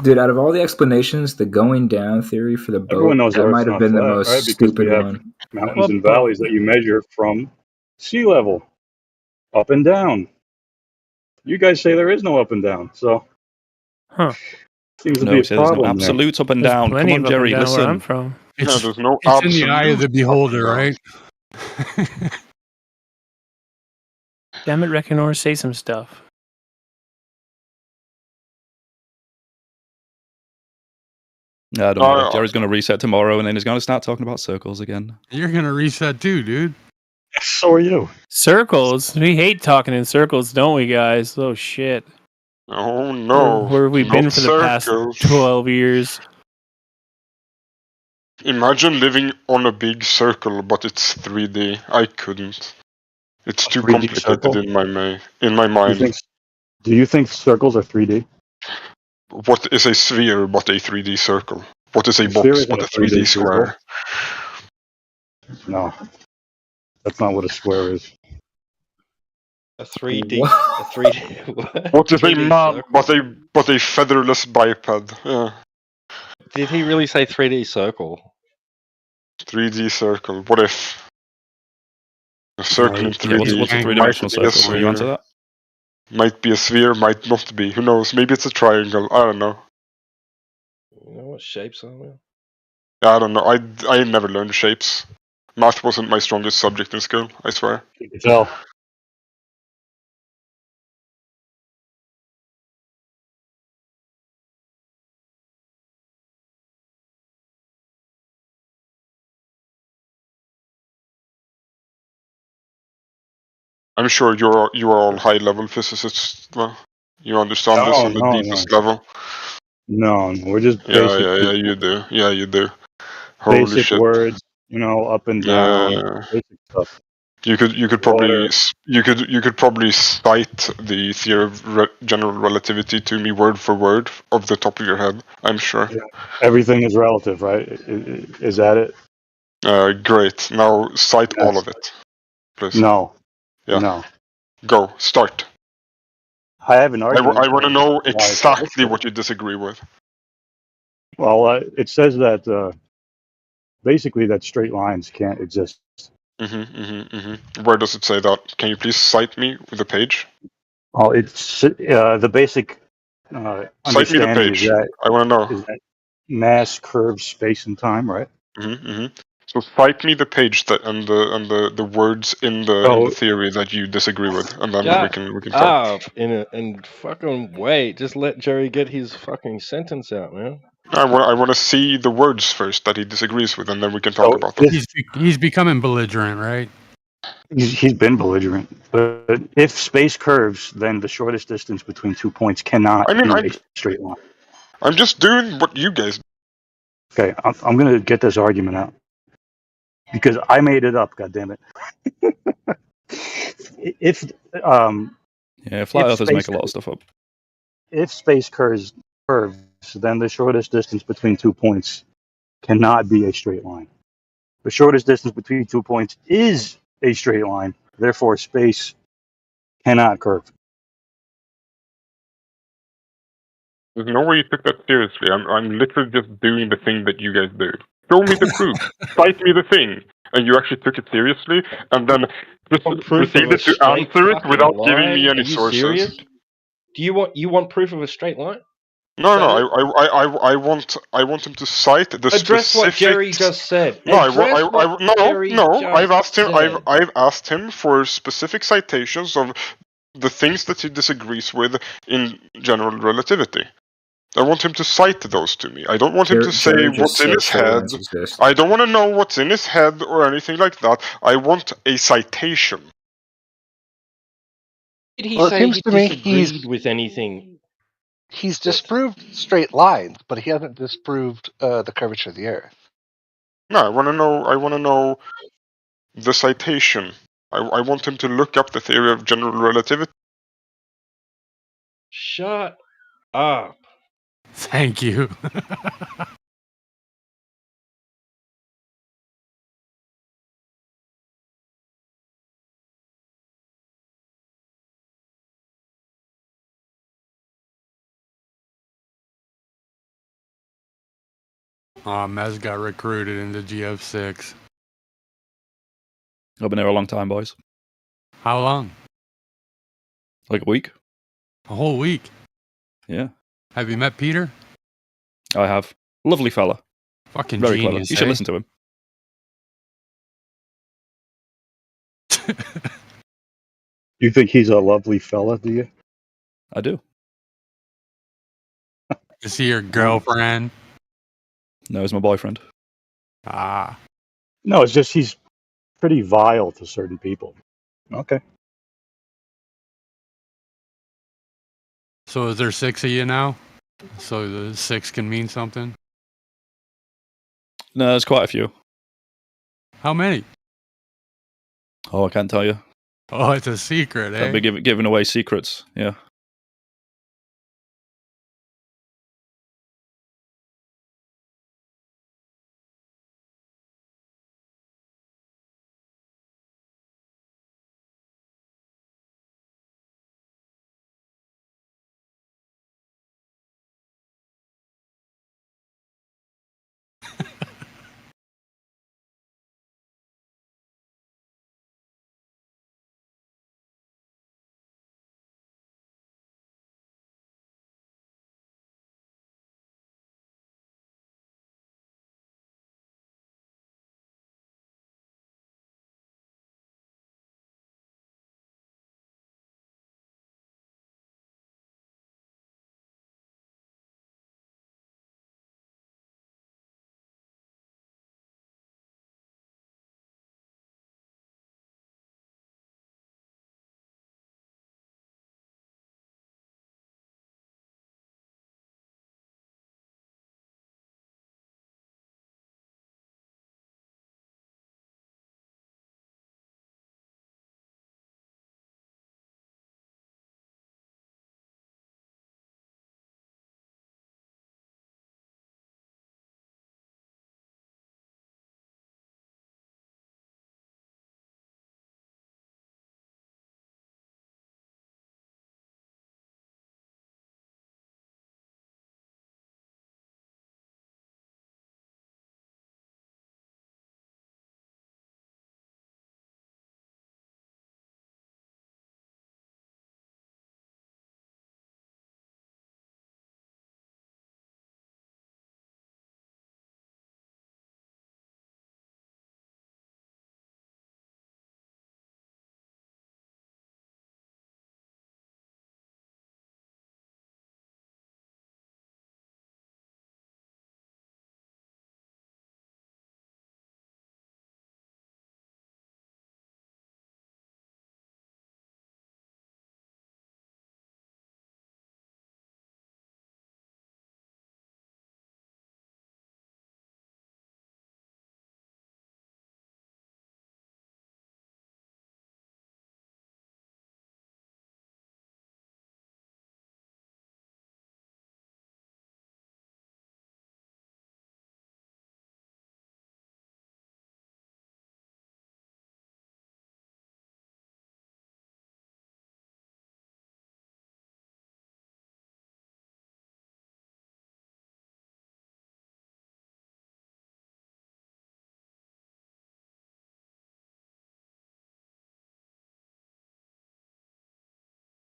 Dude, out of all the explanations, the going down theory for the boat, Everyone knows that Earth's might have not been the flat, most right? Because stupid we have one. mountains and valleys that you measure from sea level, up and down. You guys say there is no up and down, so seems to No, be we a say there's no problem there. absolute up and There's down. Come plenty on, of up and Jerry, down where listen. I'm from. Yeah, there's no It's in the eye of the absolute beholder, up and right? Damn it, Reckonor, say some stuff. No, don't matter. Jerry's going to reset tomorrow, and then he's going to start talking about circles again. You're gonna reset too, dude. So are you. Circles? We hate talking in circles, don't we, guys? Oh, shit. Oh, no. Where have we been not for the past circles. 12 years? Imagine living on a big circle, but it's 3D. I couldn't. It's too 3D complicated circle? in my mind. Do you think circles are 3D? What is a sphere but a 3D circle? What is a sphere box isn't but a a 3D 3D circle. square? No, that's not what a square is. A 3D. A 3D. What is a 3D man circle. but a featherless biped? Yeah. Did he really say 3D circle? 3D circle. What if a circle in 3D What's a might three-dimensional be a circle? Will you answer sphere? that? Might be a sphere, might not be. Who knows? Maybe it's a triangle. I don't know. You know what shapes are there? I don't know. I never learned shapes. Math wasn't my strongest subject in school, I swear. You can tell. I'm sure you are all high level physicists. Well, you understand this on the deepest level. No, we're just Yeah, basic yeah, people. you do. Yeah, you do. Holy Basic shit. words, up and down, basic stuff. You could probably you could probably cite the theory of general relativity to me word for word off the top of your head. I'm sure. Yeah. Everything is relative, right? Is that it? Great. Now cite all of it, please. No. Yeah. No. Go. Start. I have an argument. I want to know why it's exactly relative. what you disagree with. Well, it says that basically that straight lines can't exist. Where does it say that? Can you please cite me with a page? Oh, it's the basic Cite me the understanding page. is that I want to know. is that mass curves space and time, right? So cite me the page that and the words in the theory that you disagree with, and then we can talk. And fucking wait. Just let Jerry get his fucking sentence out, man. I want to see the words first that he disagrees with, and then we can talk about them. He's becoming belligerent, right? He's been belligerent. But if space curves, then the shortest distance between 2 points cannot be a straight line. I'm just doing what you guys do. Okay, I'm going to get this argument out. Because I made it up, goddammit. Flat earthers make a lot of stuff up. If space curves, then the shortest distance between 2 points cannot be a straight line. The shortest distance between 2 points is a straight line. Therefore, space cannot curve. There's no way you took that seriously. I'm literally just doing the thing that you guys do. Show me the proof. Cite me the thing. And you actually took it seriously, and then proceeded to answer it without giving me any sources. Serious? Do you want proof of a straight line? No, I want him to cite the address specific. what Jerry just said. No, I've asked him for specific citations of the things that he disagrees with in general relativity. I want him to cite those to me. I don't want him to say what's in his head. I don't want to know what's in his head or anything like that. I want a citation. Did he say he disagreed with anything? He's disproved straight lines, but he hasn't disproved the curvature of the Earth. No, I want to know the citation. I want him to look up the theory of general relativity. Shut up. Thank you. Mez got recruited into GF6. I've been here a long time, boys. How long? Like a week. A whole week? Yeah. Have you met Peter? I have. Lovely fella. Fucking Very genius, clever. You should eh? listen to him. You think he's a lovely fella, do you? I do. Is he your girlfriend? No, he's my boyfriend. Ah. No, it's just he's pretty vile to certain people. Okay. So is there 6 of you now? So the 6 can mean something? No, there's quite a few. How many? Oh, I can't tell you. Oh, it's a secret, eh? I'd be giving away secrets. Yeah.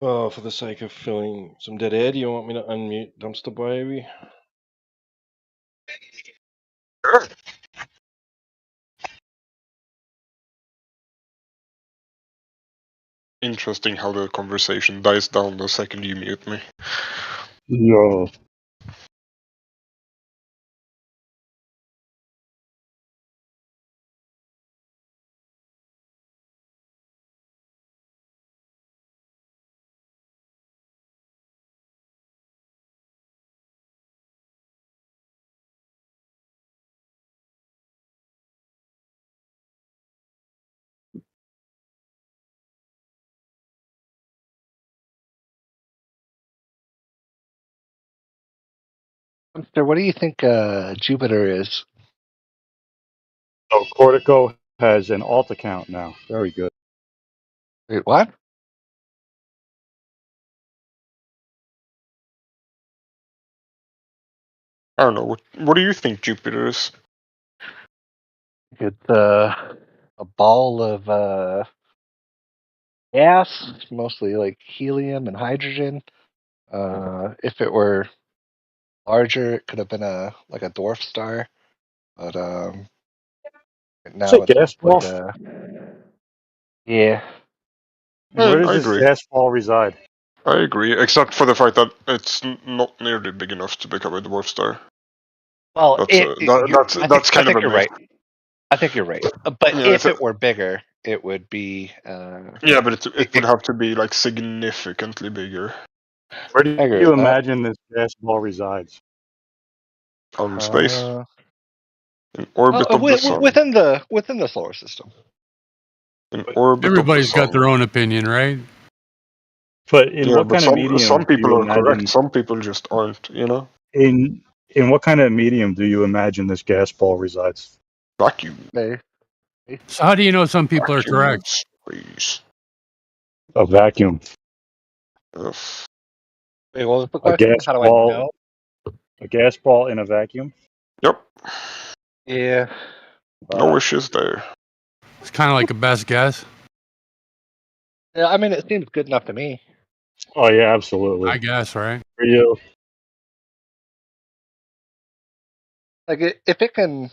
Oh, for the sake of filling some dead air, do you want me to unmute Dumpster Baby? Sure. Interesting how the conversation dies down the second you mute me. No. What do you think Jupiter is? Oh, Cortico has an alt account now. Very good. Wait, what? I don't know. What do you think Jupiter is? It's a ball of gas, mostly like helium and hydrogen. If it were larger, it could have been a dwarf star, but now it's a gas ball. Yeah. Where does I this agree. gas ball reside? I agree, except for the fact that it's not nearly big enough to become a dwarf star. Well, that's kind of a you're right. I think you're right. But Yeah, if it were bigger, it would be. Yeah, but it would have to be like significantly bigger. Where do you imagine this gas ball resides? Out in space. In orbit of the sun. Within the solar system. In orbit Everybody's of the sun. got their own opinion, right? But in what kind of medium? Some people are imagine, correct. Some people just aren't. You know. In what kind of medium do you imagine this gas ball resides? Vacuum. So how do you know some people are correct? Space. A vacuum. Ugh. Wait, what was the question? How do I know? A gas ball in a vacuum? Yep. Yeah. No issues there. It's kind of like a best guess. Yeah, I mean, it seems good enough to me. Oh yeah, absolutely. I guess, right? For you. Like if it can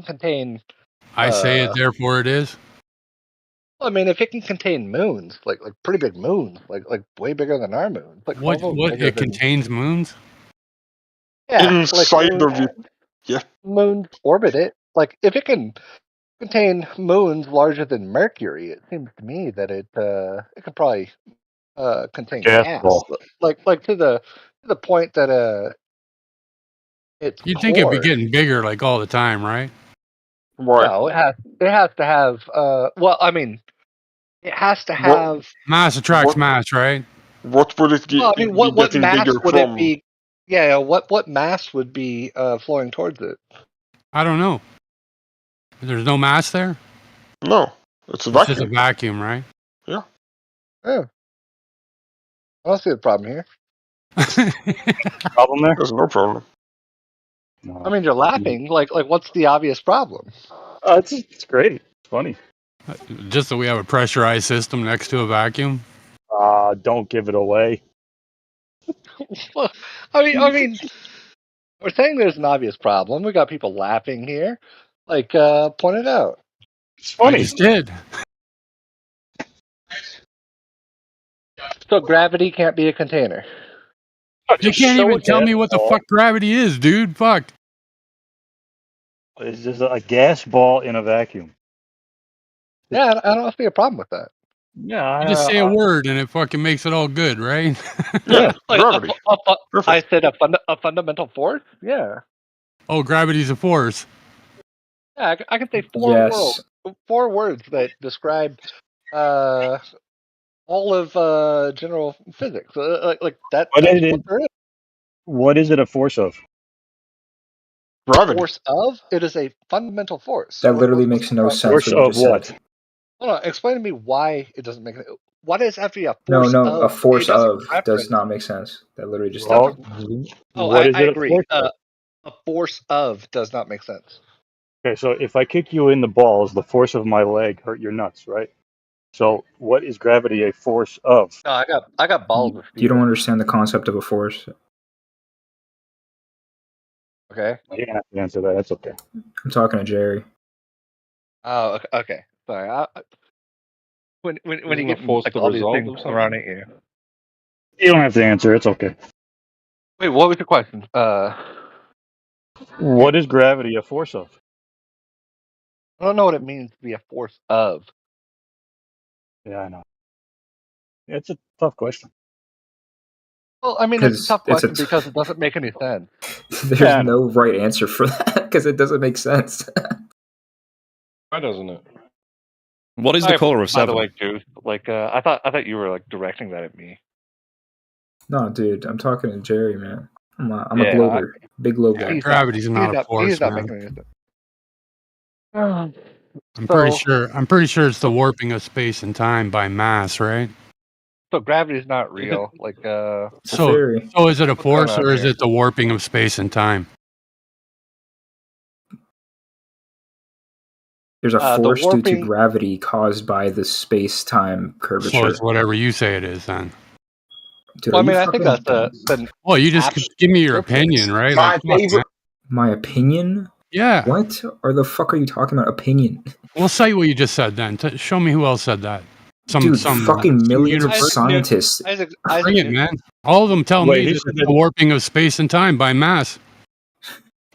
contain. I say it, therefore it is. Well, I mean, if it can contain moons, like pretty big moons, like way bigger than our moon. Like what it contains moons? Yeah, inside of it. Yeah. Moons orbit it. Like if it can contain moons larger than Mercury, it seems to me that it could probably contain gas. Like to the point that it's. You'd think it'd be getting bigger like all the time, right? Why? No, it has to have. Well, I mean, it has to have mass attracts mass, right? What would it Well, I mean, what mass would from? it be? Yeah, what mass would be flowing towards it? I don't know. There's no mass there? No, it's a It's vacuum. just a vacuum, right? Yeah. Yeah. I don't see the problem here. Problem there? There's no problem. I mean, you're laughing. Like what's the obvious problem? It's great. It's funny. Just that we have a pressurized system next to a vacuum. Don't give it away. Well, I mean, we're saying there's an obvious problem. We got people laughing here. Like, point it out. It's funny. I just did. So gravity can't be a container. You can't even tell me what the fuck gravity is, dude. Fuck. It's just a gas ball in a vacuum. Yeah, I don't see a problem with that. Yeah, You just say a word and it fucking makes it all good, right? Yeah, gravity. I said a fundamental force. Yeah. Oh, gravity's a force. Yeah, I can say four words that describe all of general physics. Like that. What is it a force of? Gravity. Force of? It is a fundamental force. That literally makes no sense. Force of what? Hold on, explain to me why it doesn't make it. Why does it have to be a No, force of? a force of reference. does not make sense. That literally just I agree. A force of does not make sense. Okay, so if I kick you in the balls, the force of my leg hurt your nuts, right? So what is gravity a force of? No, I got balls. You don't understand the concept of a force. Okay. You don't have to answer that. That's okay. I'm talking to Jerry. Oh, okay. Sorry. When you get forced like to all these resolve things or something? thrown at you. You don't have to answer. It's okay. Wait, what was the question? What is gravity a force of? I don't know what it means to be a force of. Yeah, I know. It's a tough question. Well, I mean, it's a tough question because it doesn't make any sense. There's no right answer for that because it doesn't make sense. Why doesn't it? What is the color of 7? By the way, dude, like I thought you were like directing that at me. No, dude, I'm talking to Jerry, man. I'm a glober, big glober. Gravity's not a force, He's not man. making any sense. I'm pretty sure it's the warping of space and time by mass, right? So gravity's not real. Like So is it a force or is it the warping of space and time? There's a force due to gravity caused by the space-time curvature. So it's whatever you say it is, then. Dude, well, I mean, I think that's the. Well, you just give me your opinion, right? My favorite. My opinion? Yeah. What? Or the fuck are you talking about? Opinion? Well, say what you just said then. Show me who else said that. Some fucking millions of scientists. Bring it, man. All of them tell me this is the warping of space and time by mass,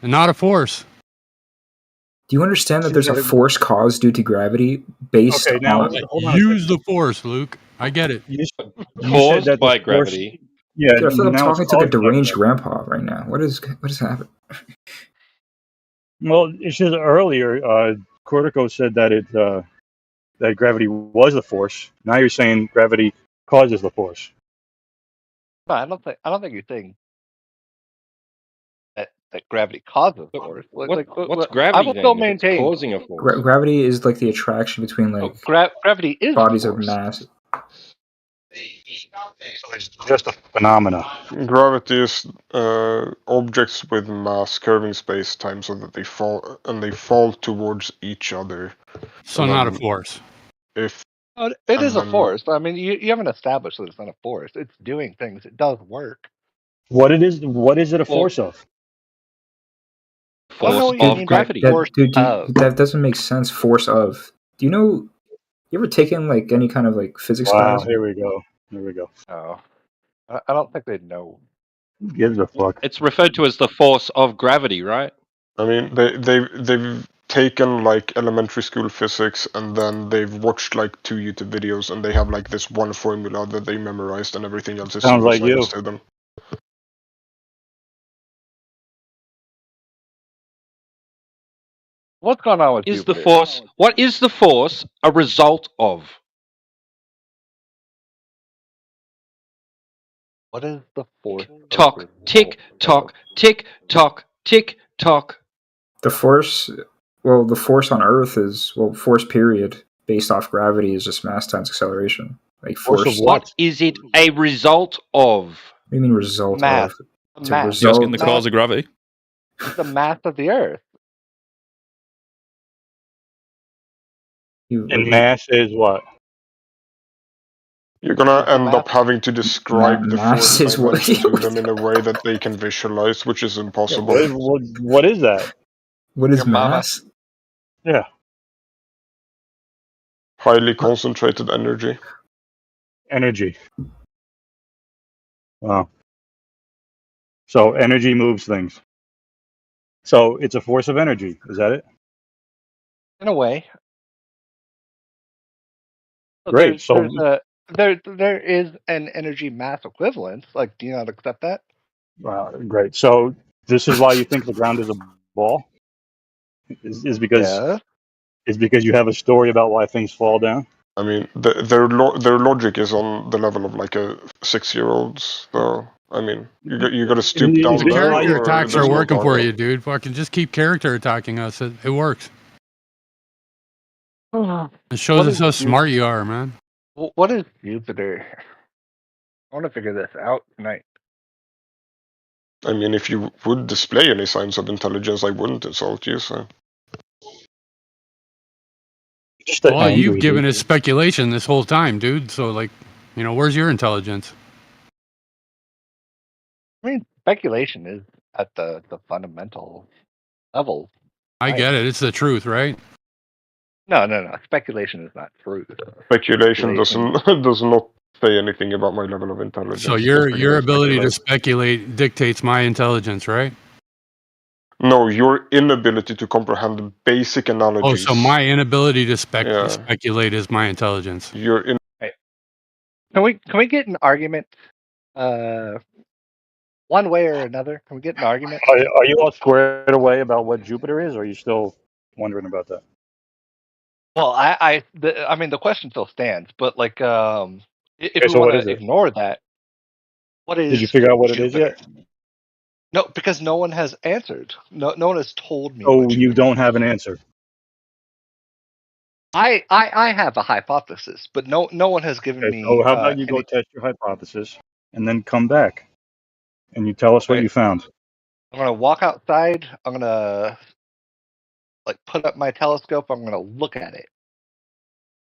and not a force. Do you understand that there's a force caused due to gravity based on... Use the force, Luke. I get it. Caused by gravity. Yeah, dude, I feel like I'm talking to a deranged grandpa right now. What is happening? Well, it's just earlier, Cortico said that that gravity was the force. Now you're saying gravity causes the force. No, I don't think you're saying that gravity causes a force. What's gravity? I will still maintain causing a force. Gravity is like the attraction between gravity is bodies of mass. It's just a phenomena. Gravity is objects with mass curving space-time so that they fall towards each other. So not a force. If it is a force. I mean, you haven't established that it's not a force. It's doing things. It does work. What it is? What is it a force of? Force of gravity. That doesn't make sense. Force of. Do you know? You ever taken like any kind of like physics class? Here we go. Here we go. Oh, I don't think they'd know. Who gives a fuck? It's referred to as the force of gravity, right? I mean, they've taken like elementary school physics and then they've watched like 2 YouTube videos and they have like this one formula that they memorized and everything else is sounds like you. to them. What's going on with the force? What is the force a result of? What is the force? Tock, tick, tock, tick, tock, tick, tock. The force, well, the force on Earth is, force period based off gravity is just mass times acceleration. Like force of what is it a result of? What do you mean result mass. of? It's mass. a result. Asking the cause of gravity. The mass of the Earth. And mass is what? You're gonna end up having to describe the force to them in a way that they can visualize, which is impossible. What is that? What is mass? Yeah. Highly concentrated energy. Energy. Wow. So energy moves things. So it's a force of energy. Is that it? In a way. Great. There is an energy mass equivalence. Like, do you not accept that? Wow, great. So this is why you think the ground is a ball? Is because you have a story about why things fall down? I mean, their logic is on the level of like a 6-year-old. So I mean, you got to stoop down. The character attacks are working for you, dude. Fucking just keep character attacking us. It works. It shows us how smart you are, man. What is Jupiter? I want to figure this out tonight. I mean, if you would display any signs of intelligence, I wouldn't insult you. So. Well, you've given us speculation this whole time, dude. So, like, where's your intelligence? I mean, speculation is at the fundamental level. I get it. It's the truth, right? No. Speculation is not truth. Speculation does not say anything about my level of intelligence. So your ability to speculate dictates my intelligence, right? No, your inability to comprehend the basic analogies. Oh, so my inability to speculate is my intelligence. Can we get an argument? One way or another? Can we get an argument? Are you all squared away about what Jupiter is, or are you still wondering about that? Well, I mean, the question still stands, but like, if you want to ignore that, what is? Did you figure out what it is yet? No, because no one has answered. No one has told me. Oh, you don't have an answer. I have a hypothesis, but no one has given me. So how about you go test your hypothesis and then come back, and you tell us what you found. I'm gonna walk outside. I'm gonna like put up my telescope. I'm gonna look at it.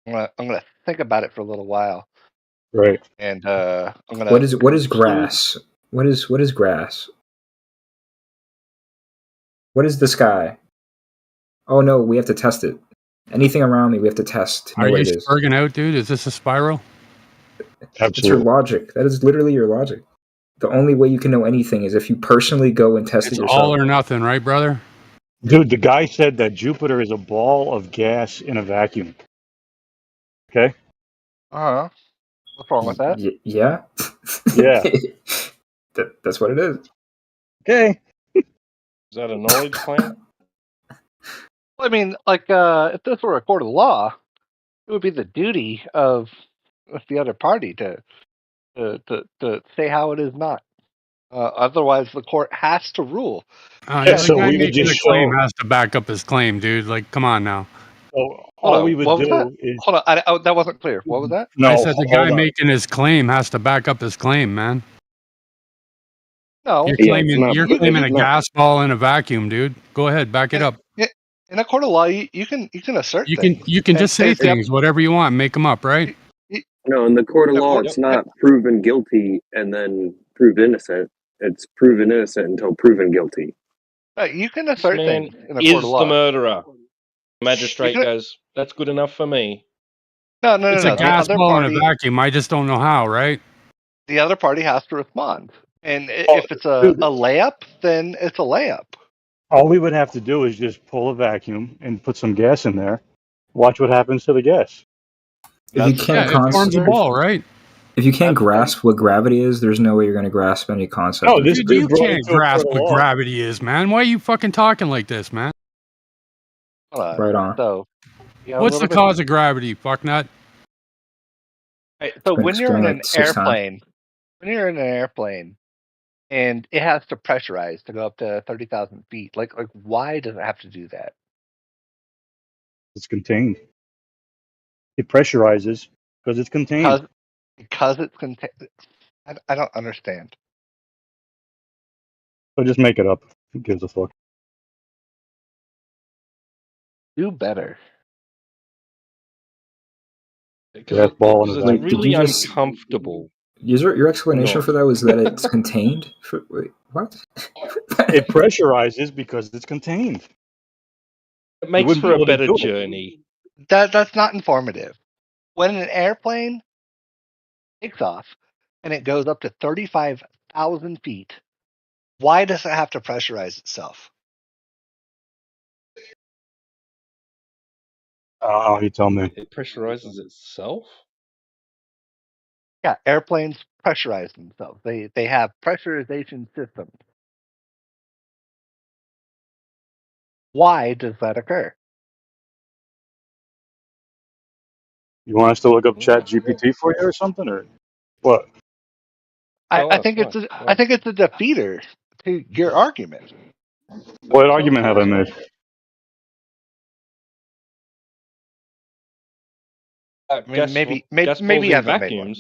I'm gonna think about it for a little while. Right. And I'm gonna. What is grass? What is grass? What is the sky? Oh no, we have to test it. Anything around me, we have to test to know Are what you it is. spurging out, dude? Is this a spiral? It's your logic. That is literally your logic. The only way you can know anything is if you personally go and test It's it yourself. all or nothing, right, brother? Dude, the guy said that Jupiter is a ball of gas in a vacuum. Okay? What's wrong with that? Yeah. Yeah. That's what it is. Okay. Is that a knowledge claim? I mean, like, if this were a court of law, it would be the duty of the other party to say how it is not. Otherwise, the court has to rule. The guy making the claim has to back up his claim, dude. Like, come on now. All we would do is... Hold on, that wasn't clear. What was that? I said the guy making his claim has to back up his claim, man. No, You're claiming a gas ball in a vacuum, dude. Go ahead, back it up. In a court of law, you can assert. You can just say things, whatever you want, make them up, right? No, in the court of law, it's not proven guilty and then proved innocent. It's proven innocent until proven guilty. You can assert This man things in a court of is law. the murderer. The magistrate goes, that's good enough for me. No. It's a gas ball in a vacuum. I just don't know how, right? The other party has to respond. And if it's a layup, then it's a layup. All we would have to do is just pull a vacuum and put some gas in there. Watch what happens to the gas. If you can't it forms a ball, right? If you can't grasp what gravity is, there's no way you're going to grasp any concept. No, dude, you can't grasp what gravity is, man. Why are you fucking talking like this, man? Right on. So, what's the cause of gravity, fucknut? Right, so when you're in an airplane, and it has to pressurize to go up to 30,000 feet, like why does it have to do that? It's contained. It pressurizes because it's contained. Because it's contained. I don't understand. So just make it up. Who gives a fuck? Do better. Gas ball in a It's vacuum. really uncomfortable. Your explanation for that was that it's contained? Wait, what? It pressurizes because it's contained. It makes for a better journey. That's not informative. When an airplane takes off and it goes up to 35,000 feet, why does it have to pressurize itself? You tell me. It pressurizes itself? Yeah, airplanes pressurize themselves. They have pressurization systems. Why does that occur? You want us to look up Chat GPT for you or something, or what? I think it's a defeater to your argument. What argument have I made? I mean, maybe you haven't made one.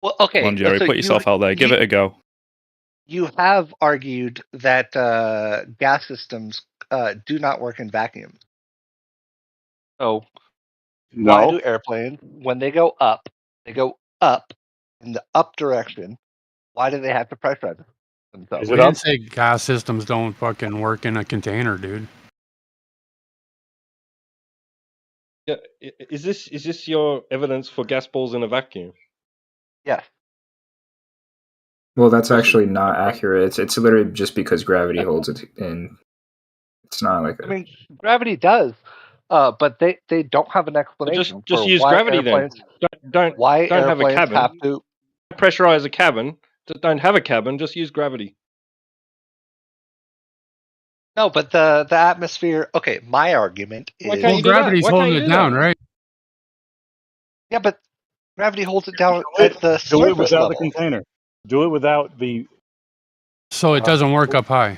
Well, okay. Come on, Jerry, put yourself out there. Give it a go. You have argued that gas systems do not work in vacuums. So why do airplanes, when they go up in the up direction? Why do they have to pressurize themselves? We didn't say gas systems don't fucking work in a container, dude. Yeah, is this your evidence for gas balls in a vacuum? Yes. Well, that's actually not accurate. It's literally just because gravity holds it in. It's not like I mean, gravity does, but they don't have an explanation. Just for use why gravity airplanes, then. Don't have a cabin. Have to pressurize a cabin. Don't have a cabin. Just use gravity. No, but the atmosphere. Okay, my argument is gravity's holding it down, right? Yeah, but gravity holds it down at the surface Do it without level. the container. Do it without the. So it doesn't work up high.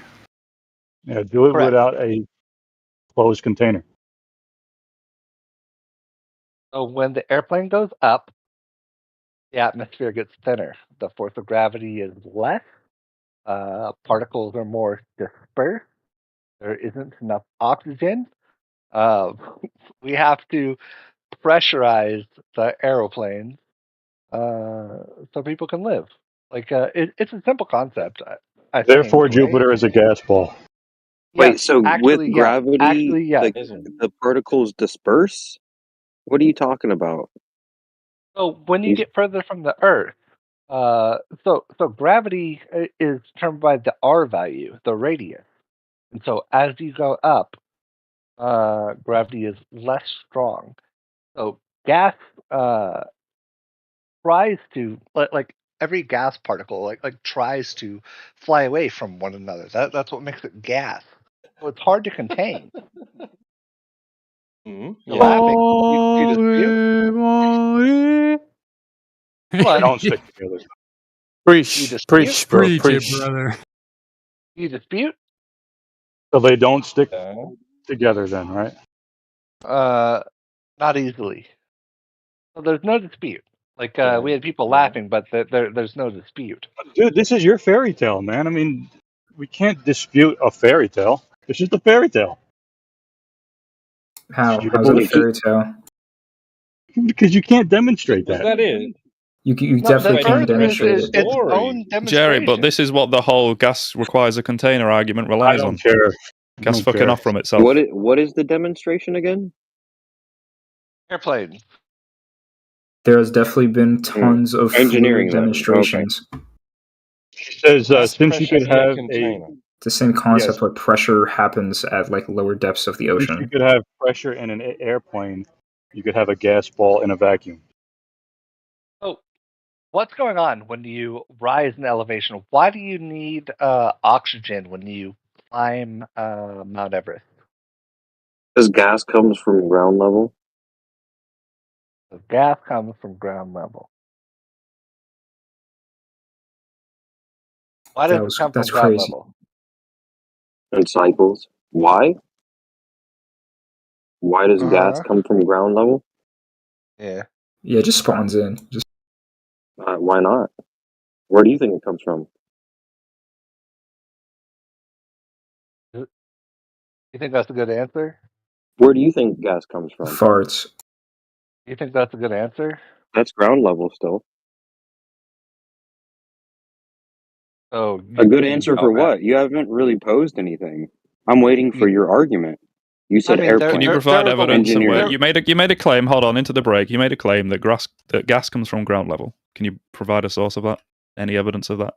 Yeah, do it Correct. without a closed container. So when the airplane goes up, the atmosphere gets thinner. The force of gravity is less. Particles are more dispersed. there isn't enough oxygen. We have to pressurize the aeroplanes so people can live. Like it's a simple concept. I Therefore, think, right? Jupiter is a gas ball. Wait, Yes, so with actually, yes. gravity, Actually, yes. the particles disperse? What are you talking about? So when you get further from the Earth, so gravity is determined by the R value, the radius, and so as you go up, gravity is less strong. So gas tries to like every gas particle like tries to fly away from one another. That's what makes it gas. So it's hard to contain. You're laughing. You dispute? They What? don't stick together. You Preach, dispute? bro, Preach preach it, it, brother. You dispute? So they don't stick together then, right? Not easily. So there's no dispute. Like we had people Yeah. laughing, but there's no dispute. Dude, this is your fairy tale, man. I mean, we can't dispute a fairy tale. It's just a fairy tale. How's it a fairy tale? Because you can't demonstrate that. That is. You definitely can demonstrate it. Its own demonstration. Jerry, but this is what the whole gas requires a container argument relies I on. don't care. Gas don't fucking care. off from itself. What is the demonstration again? Airplane. There has definitely been tons of Engineering fluid then. demonstrations. It says since you could have The same concept where pressure happens at like lower depths of the since you ocean. could have pressure in an airplane, you could have a gas ball in a vacuum. So, what's going on when you rise in elevation? Why do you need oxygen when you climb Mount Everest? Because gas comes from ground level. The gas comes from ground level. Why does it come from ground level? And cycles. Why? Why does gas come from ground level? Yeah. Yeah, it just spawns in. Just Why not? Where do you think it comes from? You think that's a good answer? Where do you think gas comes from? farts. You think that's a good answer? That's ground level still. Oh, A good answer for what? You haven't really posed anything. I'm waiting for your argument. You said airplane. Can you provide evidence of where you made a claim? Hold on, into the break. You made a claim that gas comes from ground level. Can you provide a source of that? Any evidence of that?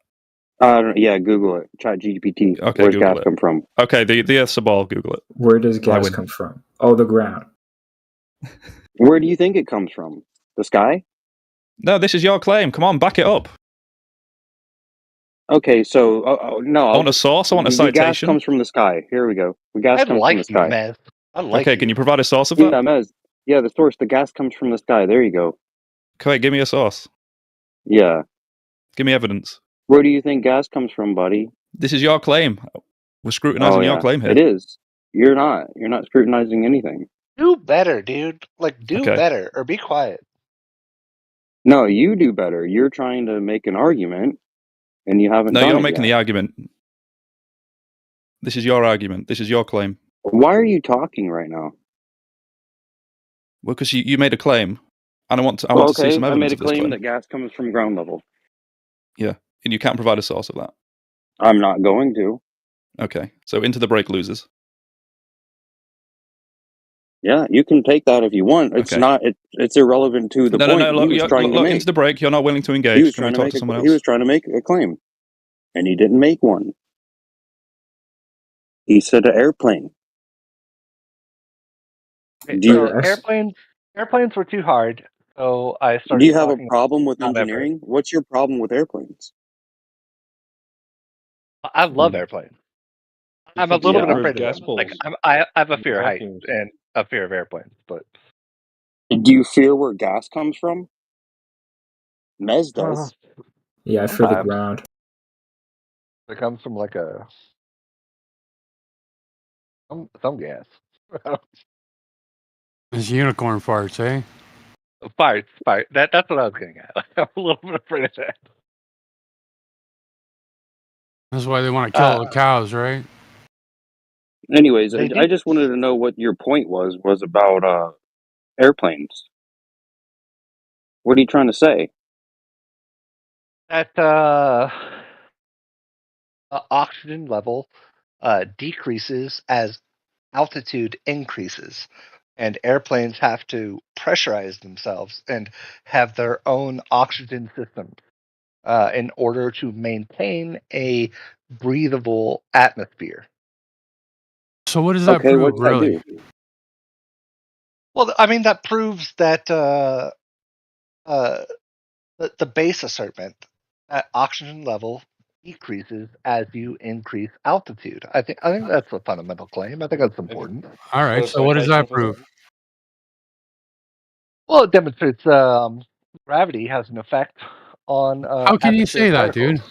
Yeah, Google it. ChatGPT. Okay, Where's Google gas it. come from? Okay, the Earth's a ball. Google it. Where does I gas win. come from? Oh, the ground. Where do you think it comes from? The sky? No, this is your claim. Come on, back it up. Okay, so no. I want a source. I want a The gas citation. comes from the sky. Here we go. The gas comes from the sky. Mez. I like Okay, can you provide a source of that? Yeah, Mez. Yeah, the source. The gas comes from the sky. There you go. Okay, give me a source. Yeah. Give me evidence. Where do you think gas comes from, buddy? This is your claim. We're scrutinizing your claim here. It is. You're not. You're not scrutinizing anything. Do better, dude. Like, do Okay. better or be quiet. No, you do better. You're trying to make an argument, and you haven't No, done you're it making yet. the argument. This is your argument. This is your claim. Why are you talking right now? Well, because you made a claim, and I want to Well, see some I evidence made a of this claim claim. that gas comes from ground level. Yeah, and you can't provide a source of that. I'm not going to. Okay, so into the break loses. Yeah, you can take that if you want. It's Okay. not. It's irrelevant to the No, point look, he was trying to look make. into the break. You're not willing to engage. He was Can we trying to talk make to someone he else? was trying to make a claim, and he didn't make one. He said an airplane. Okay, Do you- so airplanes were too hard, so I started. Do you have a talking problem with about Mount engineering? What's your problem with airplanes? I love airplanes. I'm a think little you bit prefer afraid of gas them. Like balls I have a fear of heights vacuums. and a fear of airplanes, but Do you fear where gas comes from? Mez does. Yeah, I fear the sometimes ground. it comes from like some gas. It's unicorn farts, eh? Fire. That's what I was getting at. I'm a little bit afraid of that. That's why they want to kill all the cows, right? Anyways, I just wanted to know what your point was about airplanes. What are you trying to say? That oxygen level decreases as altitude increases, and airplanes have to pressurize themselves and have their own oxygen systems in order to maintain a breathable atmosphere. So what does that prove, what's really? that do? Well, I mean, that proves that the base assertment at oxygen level decreases as you increase altitude. I think that's a fundamental claim. I think that's important. All right. So what does that prove? Well, it demonstrates gravity has an effect on. How can you say that, dude?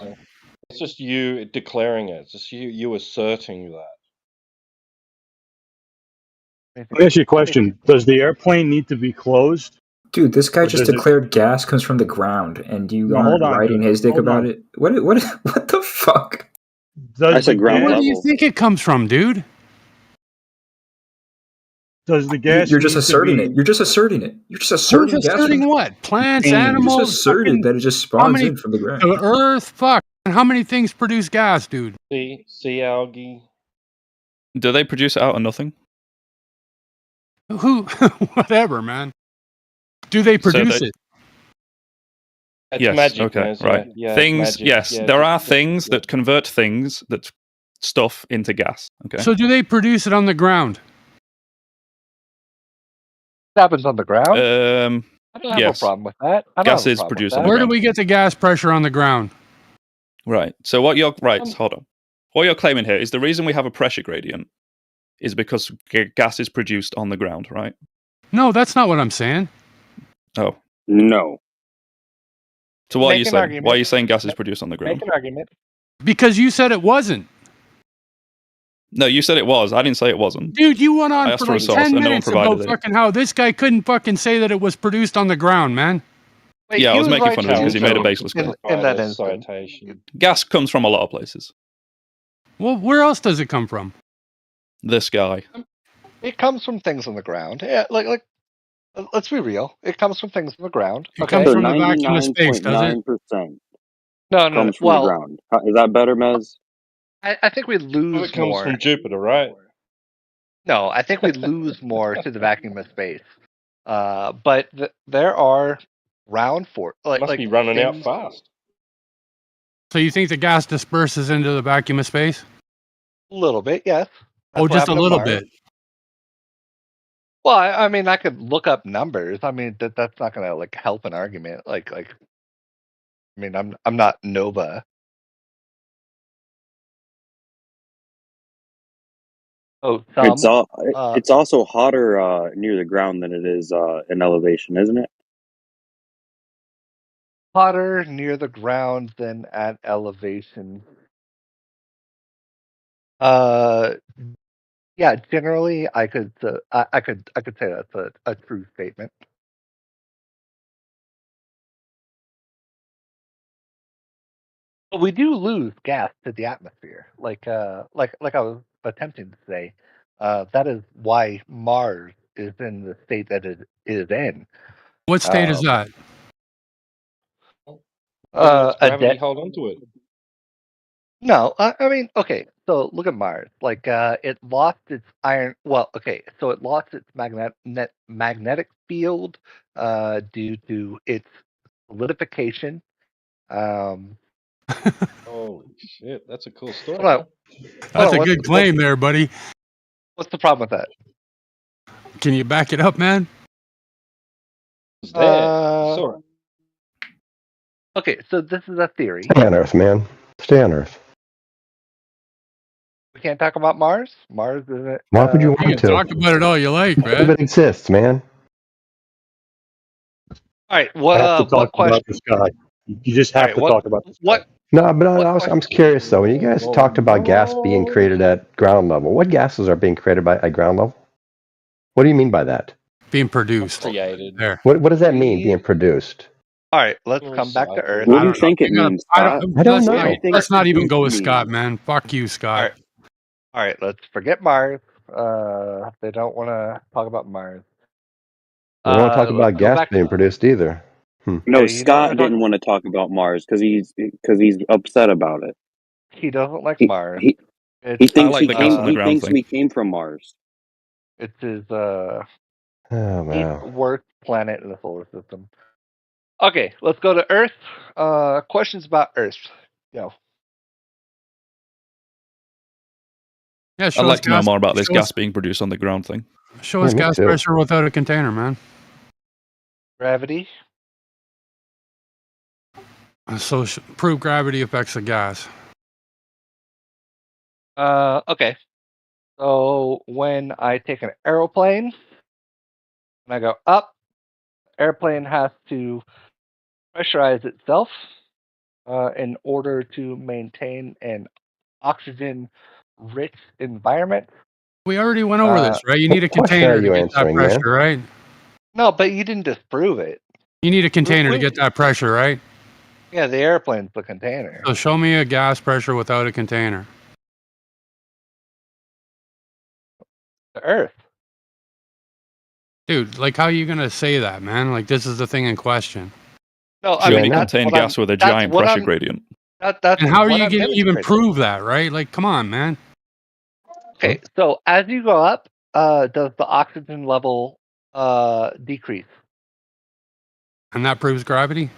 It's just you declaring it. It's just you asserting that. Let me ask you a question. Does the airplane need to be closed? Dude, this guy Or just does it- declared gas comes from the ground, and you No, aren't hold on, riding dude. his dick Hold about on. it. What the fuck? Does the Where gas, do you think it comes from, dude? does the gas You're just need to asserting be- it. You're just asserting it. You're just asserting Who's gas. asserting what? Plants, You animals? just asserted fucking- that it just how spawns many, in from the ground. The Earth, fuck. And how many things produce gas, dude? Sea algae. Do they produce it out of nothing? Who? Whatever, man. Do they produce it? It's Yes. magic, Okay. Nez, Right. yeah, it's Things. magic, Yes. yeah, there just- are things that convert things that stuff into gas. Okay. So do they produce it on the ground? It happens on the ground. I don't have yes. a problem with that. I don't Gas have a is problem with produced that. on the Where do ground. we get the gas pressure on the ground? Right. So what you're hold on. What you're claiming here is the reason we have a pressure gradient is because gas is produced on the ground, right? No, that's not what I'm saying. Oh. No. So what are Make you an saying? argument. Why are you saying gas is produced on the ground? Make an argument. Because you said it wasn't. No, you said it was. I didn't say it wasn't. Dude, you went I on asked for for a like source 10 and no one minutes about provided it. fucking how this guy couldn't fucking say that it was produced on the ground, man. Wait, Yeah, I he was making right fun of him because he though, made a baseless in, claim. in that instance. Gas comes from a lot of places. Well, where else does it come from? This guy. It comes from things on the ground. Yeah, like let's be real. It comes from things on the ground. It Okay. comes from the vacuum of space, does it? 99.9% No, comes from well, the ground. Is that better, Mez? I think we lose It comes more. from Jupiter, right? No, I think we lose more to the vacuum of space. But there are round for Must be running out things- fast. So you think the gas disperses into the vacuum of space? A little bit, yes. Oh, That's what just a happened to little Mars. bit. Well, I mean, I could look up numbers. I mean, that's not going to like help an argument. I mean, I'm not Nova. Oh, It's also hotter near the ground than it is in elevation, isn't it? hotter near the ground than at elevation. Yeah, generally, I could say that's a true statement. But we do lose gas to the atmosphere, like I was attempting to say. That is why Mars is in the state that it is in. What state is that? Gravity hold on to it. No, I mean, okay. So look at Mars. Like, it lost its iron. Well, okay. So it lost its magnetic field due to its solidification. Holy shit, that's a cool story. Hold on. That's a good claim there, buddy. What's the problem with that? Can you back it up, man? It's there. You saw it. Okay, so this is a theory. Stay on Earth, man. Stay on Earth. We can't talk about Mars. Mars isn't. Why would you want You to? can talk about it all you like, None of man. it exists, man. All right. I What? have to What talk question? about this guy. You just have to talk about this. What? No, but I'm curious though. When you guys talked about gas being created at ground level, what gases are being created at ground level? What do you mean by that? Being produced. Created. There. What does that mean? Being produced? All right. Let's come back to Earth. What do you think it means? I don't know. Let's not even go with Scott, man. Fuck you, Scott. All right, let's forget Mars. They don't want to talk about Mars. We don't want to talk Let's about go gas back. being produced either. No, Yeah, you don't Scott wanna talk- didn't want to talk about Mars because he's upset about it. He doesn't like He Mars. he, It's, he thinks like he the gas came. on the He ground thinks thing. we came from Mars. It's his Oh, wow. worst planet in the solar system. Okay, let's go to Earth. Questions about Earth. Go. Yeah, I'd like to know more about this gas being produced on the ground thing. Show us me gas too. pressure without a container, man. Gravity. So prove gravity affects the gas. Okay. So when I take an aeroplane and I go up, airplane has to pressurize itself in order to maintain an oxygen-rich environment. We already went over this, right? You need a What question container are you to get that answering, man? pressure, right? No, but you didn't disprove it. You need a container to get that pressure, right? Yeah, the airplane's the container. So show me a gas pressure without a container. The Earth. Dude, like how are you gonna say that, man? Like this is the thing in question. No, I You mean only that's contain what gas with a that's giant what pressure I'm- gradient. That's And how are what you I'm gonna even demonstrating. prove that, right? Like, come on, man. Okay, so as you go up, does the oxygen level decrease? And that proves gravity?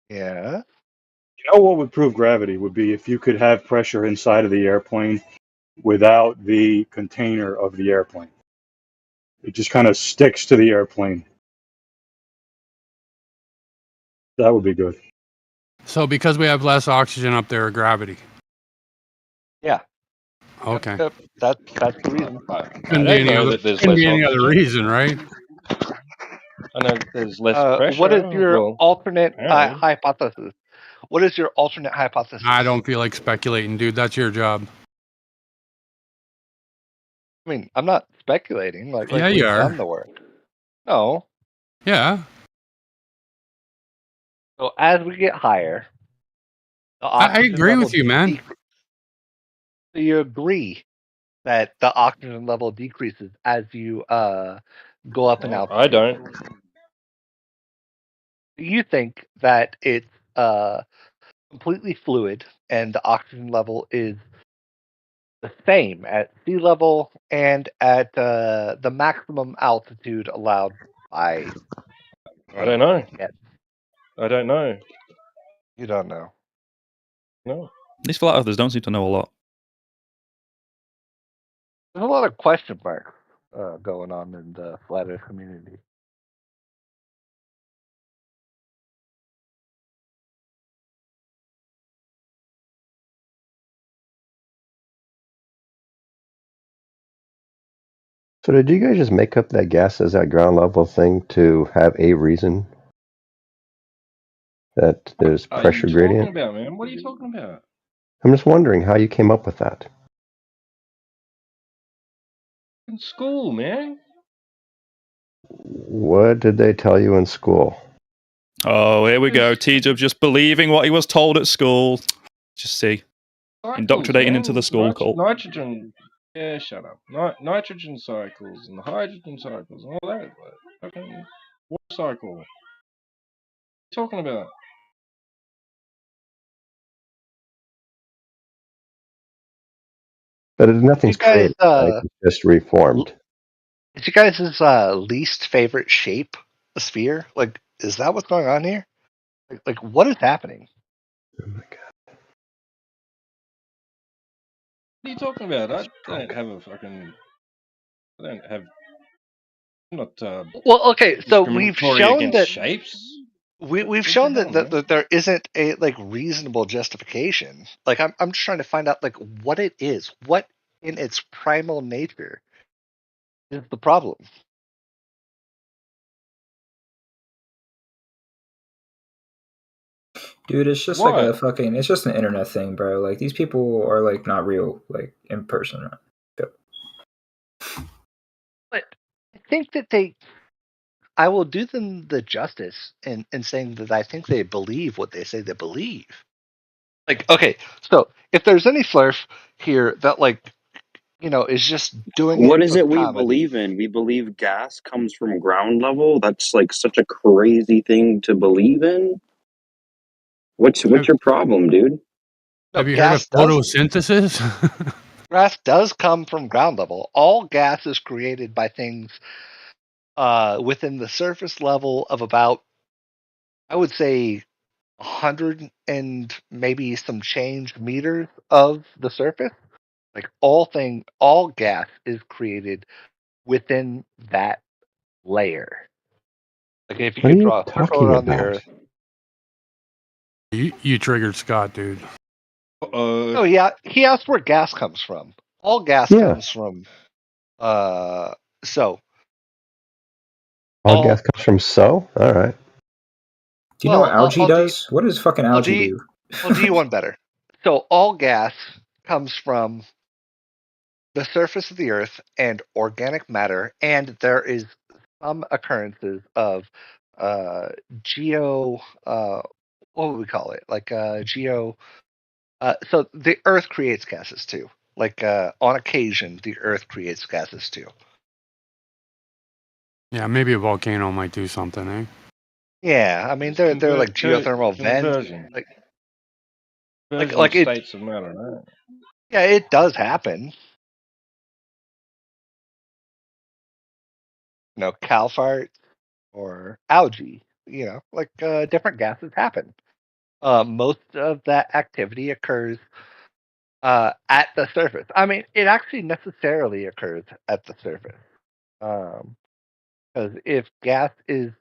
Yeah. You know what would prove gravity would be if you could have pressure inside of the airplane without the container of the airplane. It just kind of sticks to the airplane. That would be good. So because we have less oxygen up there, gravity. Yeah. Okay. Yep, that's the reason. Couldn't be any other, couldn't be any other reason, right? I know there's less pressure. What is your well, alternate apparently. hypothesis? What is your alternate hypothesis? I don't feel like speculating, dude. That's your job. I mean, I'm not speculating. Like Yeah, we've you are. done the work. No. Yeah. So as we get higher, the I oxygen agree level with you, man. So you agree that the oxygen level decreases as you go up in altitude? I don't. You think that it's completely fluid and the oxygen level is the same at sea level and at the maximum altitude allowed by. I don't know. Yes. I don't know. You don't know. No. These flat earthers don't seem to know a lot. There's a lot of question marks going on in the flat earth community. So did you guys just make up that gas as that ground level thing to have a reason that there's pressure What are you gradient? talking about, man? What are you talking about? I'm just wondering how you came up with that. In school, man. What did they tell you in school? Oh, here we go. T-Dub just believing what he was told at school. Just see. Indoctrinating into the school cult. Nitrogen. Yeah, shut up. Nitrogen cycles and the hydrogen cycles and all that. Fucking water cycle. What are you talking about? But nothing's You guys, created, right? It's just reformed. Is you guys' least favorite shape a sphere? Like, is that what's going on here? Like what is happening? Oh my god. What are you talking about? I don't have a fucking. I don't have. I'm not. Well, okay, so we've discriminatory shown against that shapes. we've shown that there isn't a like reasonable justification. Like I'm just trying to find out like what it is, what in its primal nature is the problem. Dude, it's just like a fucking. It's just an internet thing, bro. Like these people are like not real, like in person. But I think that I will do them the justice in saying that I think they believe what they say they believe. Like, okay, so if there's any Flurf here that, like, is just doing What it is for the it we comedy. believe in? We believe gas comes from ground level? That's like such a crazy thing to believe in. What's your problem, dude? Have you heard of photosynthesis? Gas does come from ground level. All gas is created by things within the surface level of about, I would say, 100 and maybe some change meters of the surface. Like all gas is created within that layer. Like if you What are could you draw a circle talking around the about? Earth. You triggered Scott, dude. Oh yeah, he asked where gas comes from. All gas comes from. So. All gas comes from So? All right. Do you know what algae does? What does fucking algae do? I'll do you one better. So all gas comes from the surface of the Earth and organic matter, and there is some occurrences of geo. What would we call it? Like geo. So the Earth creates gases too. Like on occasion, the Earth creates gases too. Yeah, maybe a volcano might do something, eh? Yeah, I mean they're like geothermal vents. Like it. States of matter, right? Yeah, it does happen. Cal farts or algae. Like different gases happen. Most of that activity occurs at the surface. I mean, it actually necessarily occurs at the surface. Because if gas is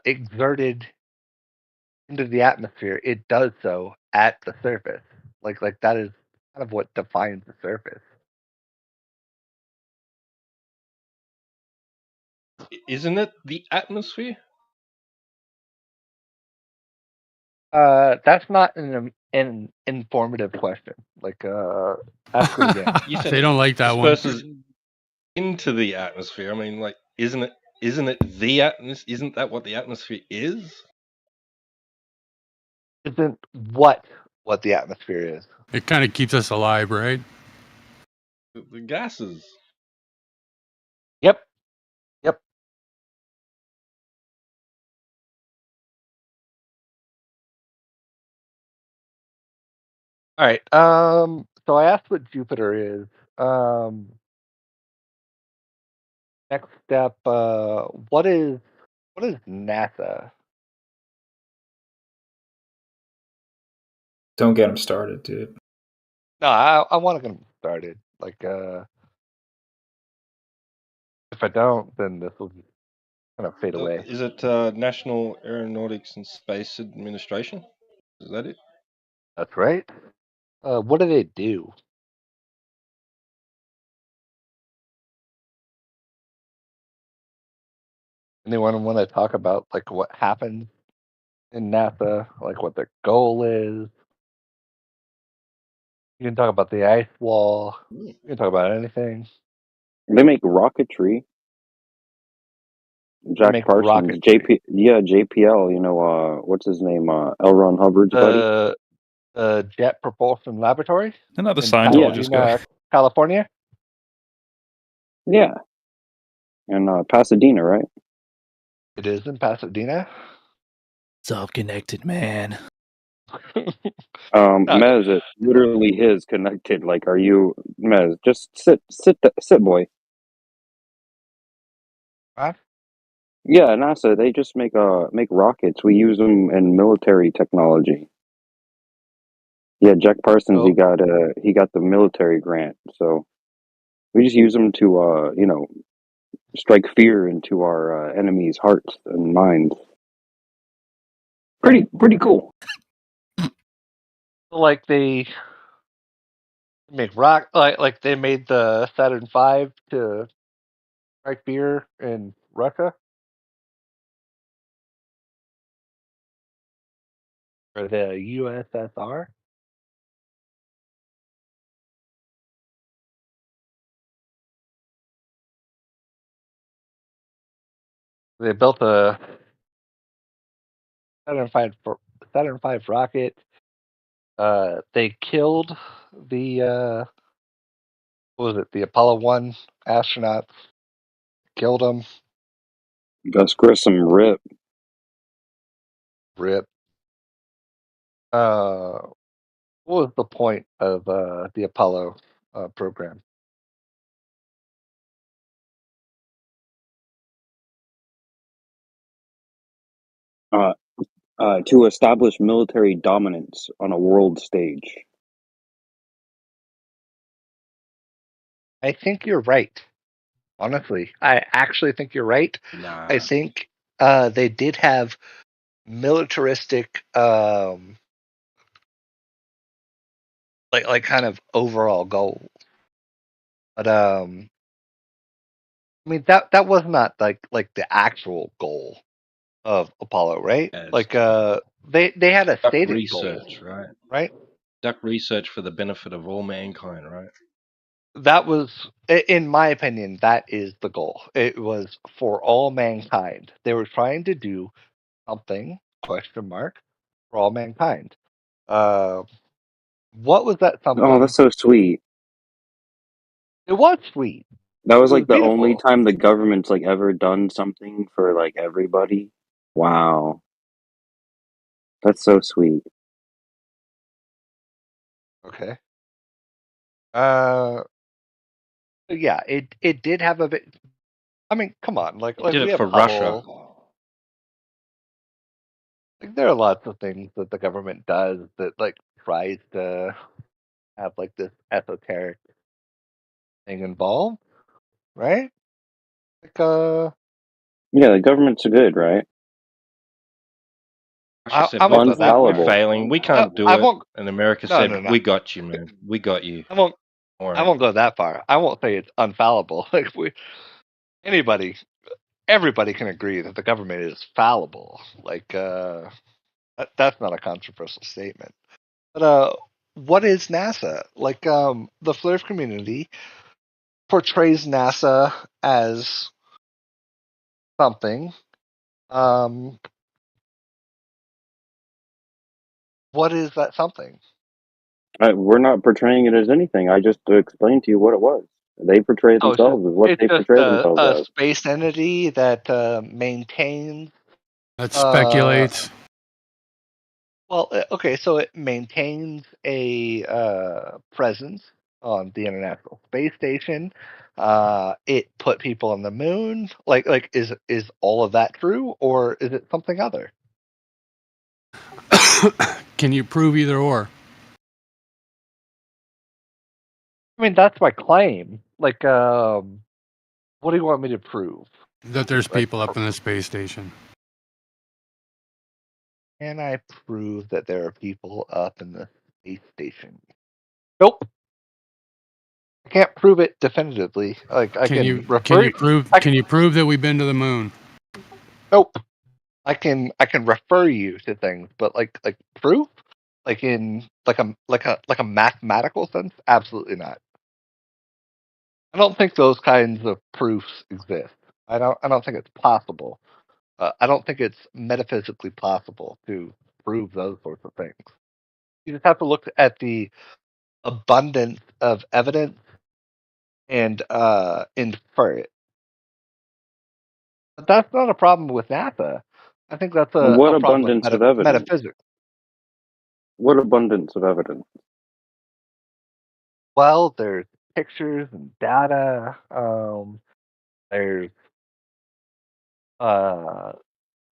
exerted into the atmosphere, it does so at the surface. Like that is kind of what defines the surface. Isn't it the atmosphere? That's not an informative question. Like, ask it again. You said They don't like that one. disperses into the atmosphere. I mean, like, isn't it the atmosphere? Isn't that what the atmosphere is? Isn't what the atmosphere is. It kind of keeps us alive, right? The gases. Yep. All right. So I asked what Jupiter is. Next step. What is NASA? Don't get him started, dude. No, I want to get him started. Like, if I don't, then this will just kind of fade away. Is it National Aeronautics and Space Administration? Is that it? That's right. What do they do? Anyone want to talk about like what happens in NASA, like what their goal is? You can talk about the ice wall. You can talk about anything. They make rocketry. Jack make Parsons, JPL. What's his name? L. Ron Hubbard's buddy. Jet Propulsion Laboratory. Another in Scientologist guy. California. Yeah, and Pasadena, right? It is in Pasadena. It's all connected, man. Mez, it's literally his connected. Like, are you Mez? Just sit, boy. What? Yeah, NASA. They just make rockets. We use them in military technology. Yeah, Jack Parsons. He got the military grant, so we just use them to strike fear into our enemies' hearts and minds. Pretty cool. Like they make like they made the Saturn V to strike fear in Russia. Or the USSR. They built a Saturn V rocket They killed the what was it? The Apollo 1 astronauts. Killed them. Gus Grissom, rip. Rip. What was the point of the Apollo program? To establish military dominance on a world stage. I think you're right. Honestly, I actually think you're right. Nah. I think they did have militaristic, like kind of overall goals, but I mean that was not like the actual goal of Apollo, right? Yeah, like they had a duck stated research, goal, right? right? Duck research for the benefit of all mankind, right? That was, in my opinion, that is the goal. It was for all mankind. They were trying to do something, question mark, for all mankind. What was that something? Oh, that's so sweet. It was sweet. That was It like the beautiful. only time the government's like ever done something for like everybody. Wow. That's so sweet. Okay. Yeah, it did have a bit. I mean, come on, like Did we it have for Russia. Like there are lots of things that the government does that like tries to have like this esoteric thing involved, right? Like Yeah, the government's good, right? Russia said, I won't go that we're Infallible. failing. We can't do I it. won't. And America No, said, no, no. we got you, man. We got you. I won't. All I right. won't go that far. I won't say it's infallible. Like everybody can agree that the government is fallible. Like that's not a controversial statement. But what is NASA? Like the Flurf community portrays NASA as something. What is that something? We're not portraying it as anything. I just explained to you what it was. They portray themselves as what It's they just portray themselves a as. space entity that maintains. That speculates. Well, okay, so it maintains a presence on the International Space Station. It put people on the moon. Like, is all of that true, or is it something other? Can you prove either or? I mean, that's my claim. Like, what do you want me to prove? That there's people up in the space station. Can I prove that there are people up in the space station? Nope. I can't prove it definitively. Like, I can you refer. Can you prove that we've been to the moon? Nope. I can refer you to things, but like proof, like in like a mathematical sense, absolutely not. I don't think those kinds of proofs exist. I don't think it's possible. I don't think it's metaphysically possible to prove those sorts of things. You just have to look at the abundance of evidence and infer it. But that's not a problem with NASA. I think that's a What problem with abundance of evidence? metaphysics. What abundance of evidence? Well, there's pictures and data. There's the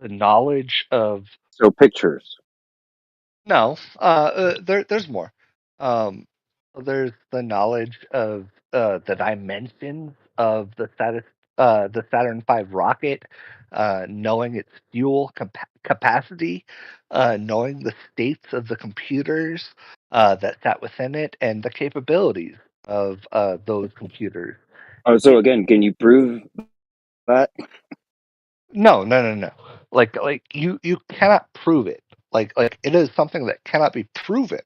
knowledge of. So pictures. No, there's more. There's the knowledge of the dimensions of the Saturn V rocket, knowing its fuel capacity, knowing the states of the computers that sat within it, and the capabilities of those computers. So again, can you prove that? No. Like you cannot prove it. Like it is something that cannot be proven,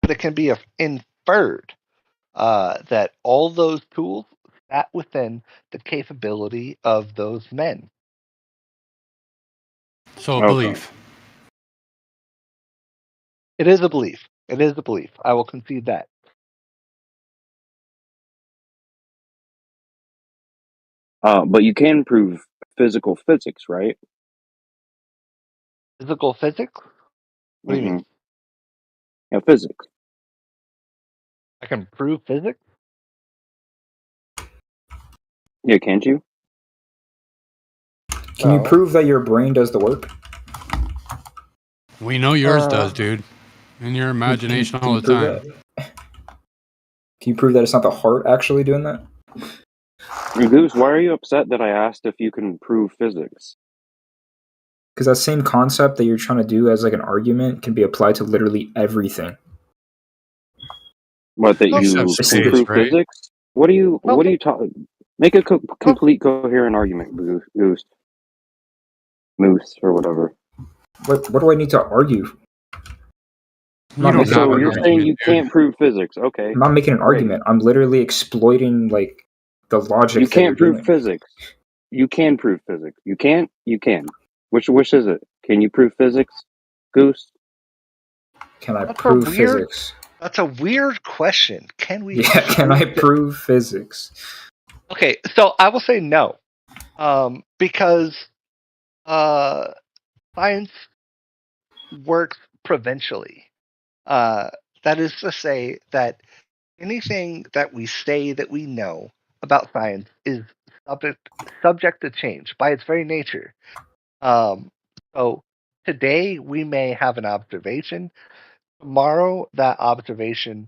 but it can be inferred that all those tools sat within the capability of those men. So a belief. It is a belief. It is a belief. I will concede that. But you can prove physical physics, right? Physical physics? What do you mean? Yeah, physics. I can prove physics? Yeah, can't you? Can you prove that your brain does the work? We know yours does, dude. In your imagination all the time. Can you prove that it's not the heart actually doing that? Goose, why are you upset that I asked if you can prove physics? Because that same concept that you're trying to do as like an argument can be applied to literally everything. What, that you can prove physics? What are you talking? Make a complete coherent argument, Goose. Moose or whatever. What do I need to argue? So you're saying you can't prove physics? Okay. I'm not making an argument. I'm literally exploiting like the logic. You can't prove physics. You can prove physics. You can't. You can. Which is it? Can you prove physics, Goose? Can I prove physics? That's a weird question. Can we? Yeah. Can I prove physics? Okay, so I will say no, because science works provincially. That is to say that anything that we say that we know about science is subject to change by its very nature. So today we may have an observation. Tomorrow that observation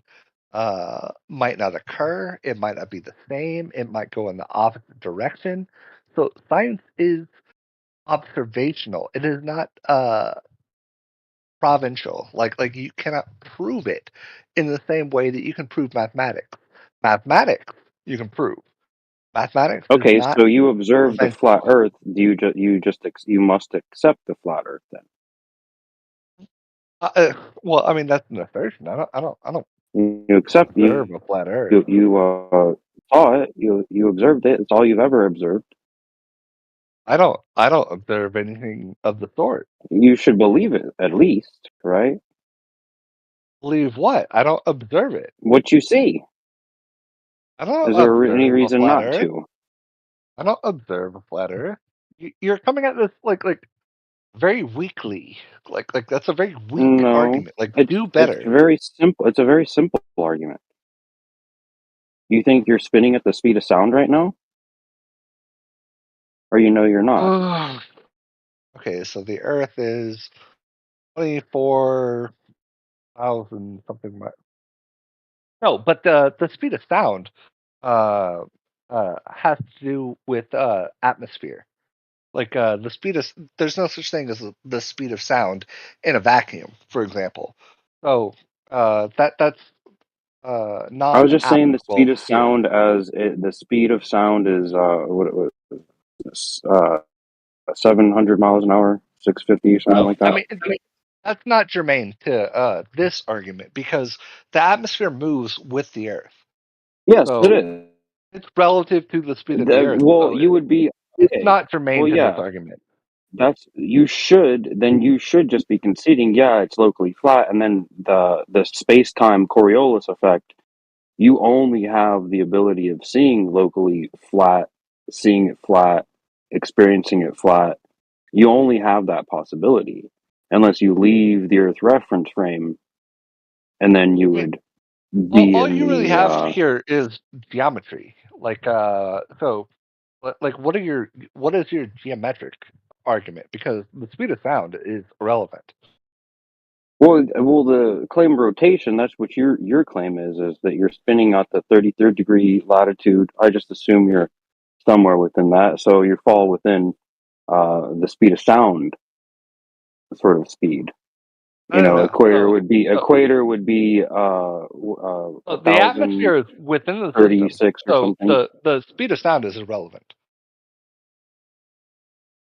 might not occur. It might not be the same. It might go in the opposite direction. So science is observational. It is not provincial. Like you cannot prove it in the same way that you can prove mathematics. Mathematics you can prove. Mathematics. Okay, so you observe the flat Earth. You must accept the flat Earth then. Well, I mean that's an assertion. I don't. You accept observe a flat Earth. You saw it. You observed it. It's all you've ever observed. I don't observe anything of the sort. You should believe it at least, right? Believe what? I don't observe it. What you see. I don't. Is there any reason not to? I don't observe a flat Earth. You're coming at this like very weakly. Like that's a very weak argument. Like do better. It's very simple. It's a very simple argument. You think you're spinning at the speed of sound right now? Or you know you're not? Okay, so the Earth is 24,000 something. No, but the speed of sound has to do with atmosphere. Like the speed of there's no such thing as the speed of sound in a vacuum, for example. So that's not. I was just saying the speed of sound the speed of sound is 700 miles an hour, 650 or something like that. I mean, that's not germane to this argument because the atmosphere moves with the Earth. Yes, so it is. It's relative to the speed of the Earth. Well, you would be. It's not germane to this argument. You should just be conceding, yeah, it's locally flat, and then the space-time Coriolis effect, you only have the ability of seeing locally flat, seeing it flat, experiencing it flat. You only have that possibility unless you leave the Earth reference frame, and then you would be. All you really have here is geometry. Like so, like what is your geometric argument? Because the speed of sound is irrelevant. Well, the claim of rotation, that's what your claim is that you're spinning at the 33rd degree latitude. I just assume you're somewhere within that, so you fall within the speed of sound sort of speed. Equator would be the atmosphere is within the 36 or something. The speed of sound is irrelevant.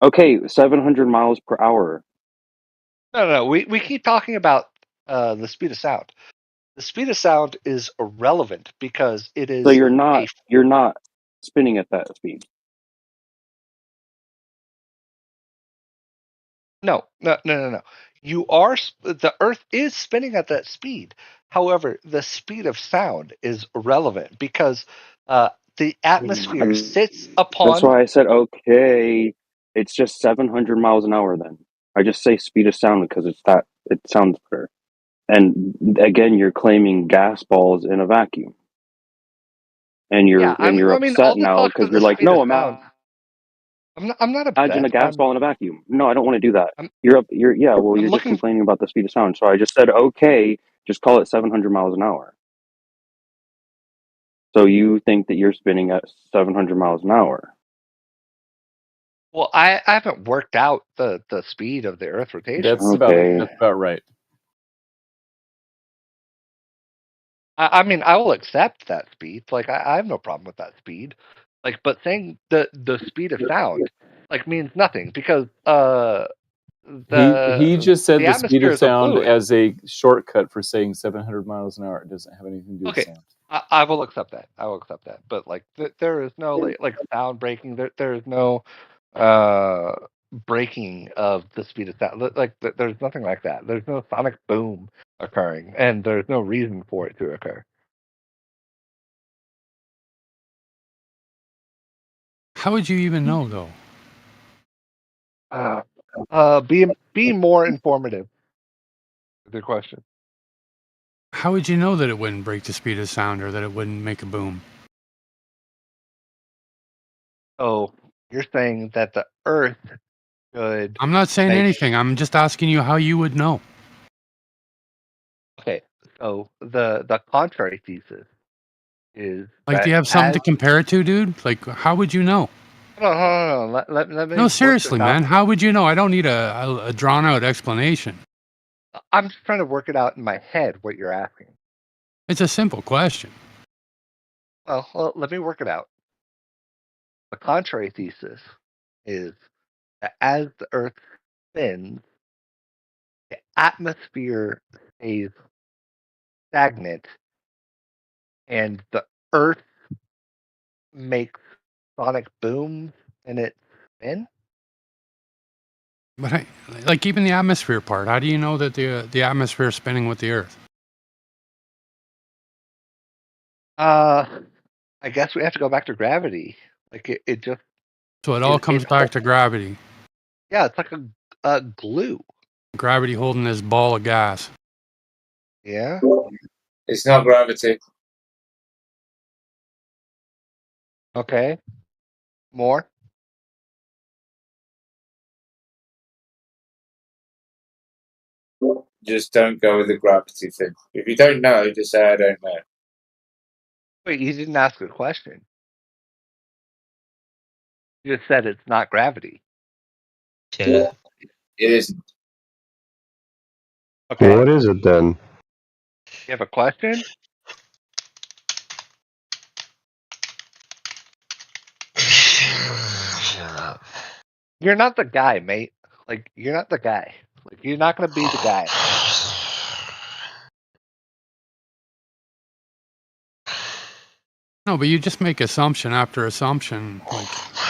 Okay, 700 miles per hour. No. We keep talking about the speed of sound. The speed of sound is irrelevant because it is. So you're not spinning at that speed. No. the Earth is spinning at that speed. However, the speed of sound is irrelevant because the atmosphere sits upon. That's why I said okay. It's just 700 miles an hour. Then I just say speed of sound because it sounds better. And again, you're claiming gas balls in a vacuum, and you're upset now because you're like, no, I'm not upset. Imagine a gas ball in a vacuum. No, I don't want to do that. You're just complaining about the speed of sound. So I just said, okay, just call it 700 miles an hour. So you think that you're spinning at 700 miles an hour? Well, I haven't worked out the speed of the Earth rotation. That's about right. I mean, I will accept that speed. Like, I have no problem with that speed. Like, but saying the speed of sound means nothing because he just said the speed of sound fluid. as a shortcut for saying 700 miles an hour. It doesn't have anything to do with sound. I will accept that. But like, there is no like sound breaking. There is no breaking of the speed of sound. Like, there's nothing like that. There's no sonic boom occurring, and there's no reason for it to occur. How would you even know, though? Be more informative. Good question. How would you know that it wouldn't break the speed of sound or that it wouldn't make a boom? Oh, you're saying that the Earth should... I'm not saying anything. I'm just asking you how you would know. Okay, so the contrary thesis is... Like, do you have something to compare it to, dude? Like, how would you know? No. Let me... No, seriously, man. How would you know? I don't need a drawn-out explanation. I'm just trying to work it out in my head, what you're asking. It's a simple question. Well, let me work it out. The contrary thesis is that as the Earth spins, the atmosphere stays stagnant, and the Earth makes sonic booms in its spin. But like even the atmosphere part, how do you know that the atmosphere is spinning with the Earth? I guess we have to go back to gravity. Like it just. So it all comes back to gravity. Yeah, it's like a glue. Gravity holding this ball of gas. Yeah. It's not gravity. Okay. More. Just don't go with the gravity thing. If you don't know, just say I don't know. Wait, you didn't ask a question. You just said it's not gravity. Yeah. It isn't. Okay. Well, what is it then? You have a question? Shut up. You're not the guy, mate. Like, you're not the guy. Like, you're not going to be the guy. No, but you just make assumption after assumption. Like,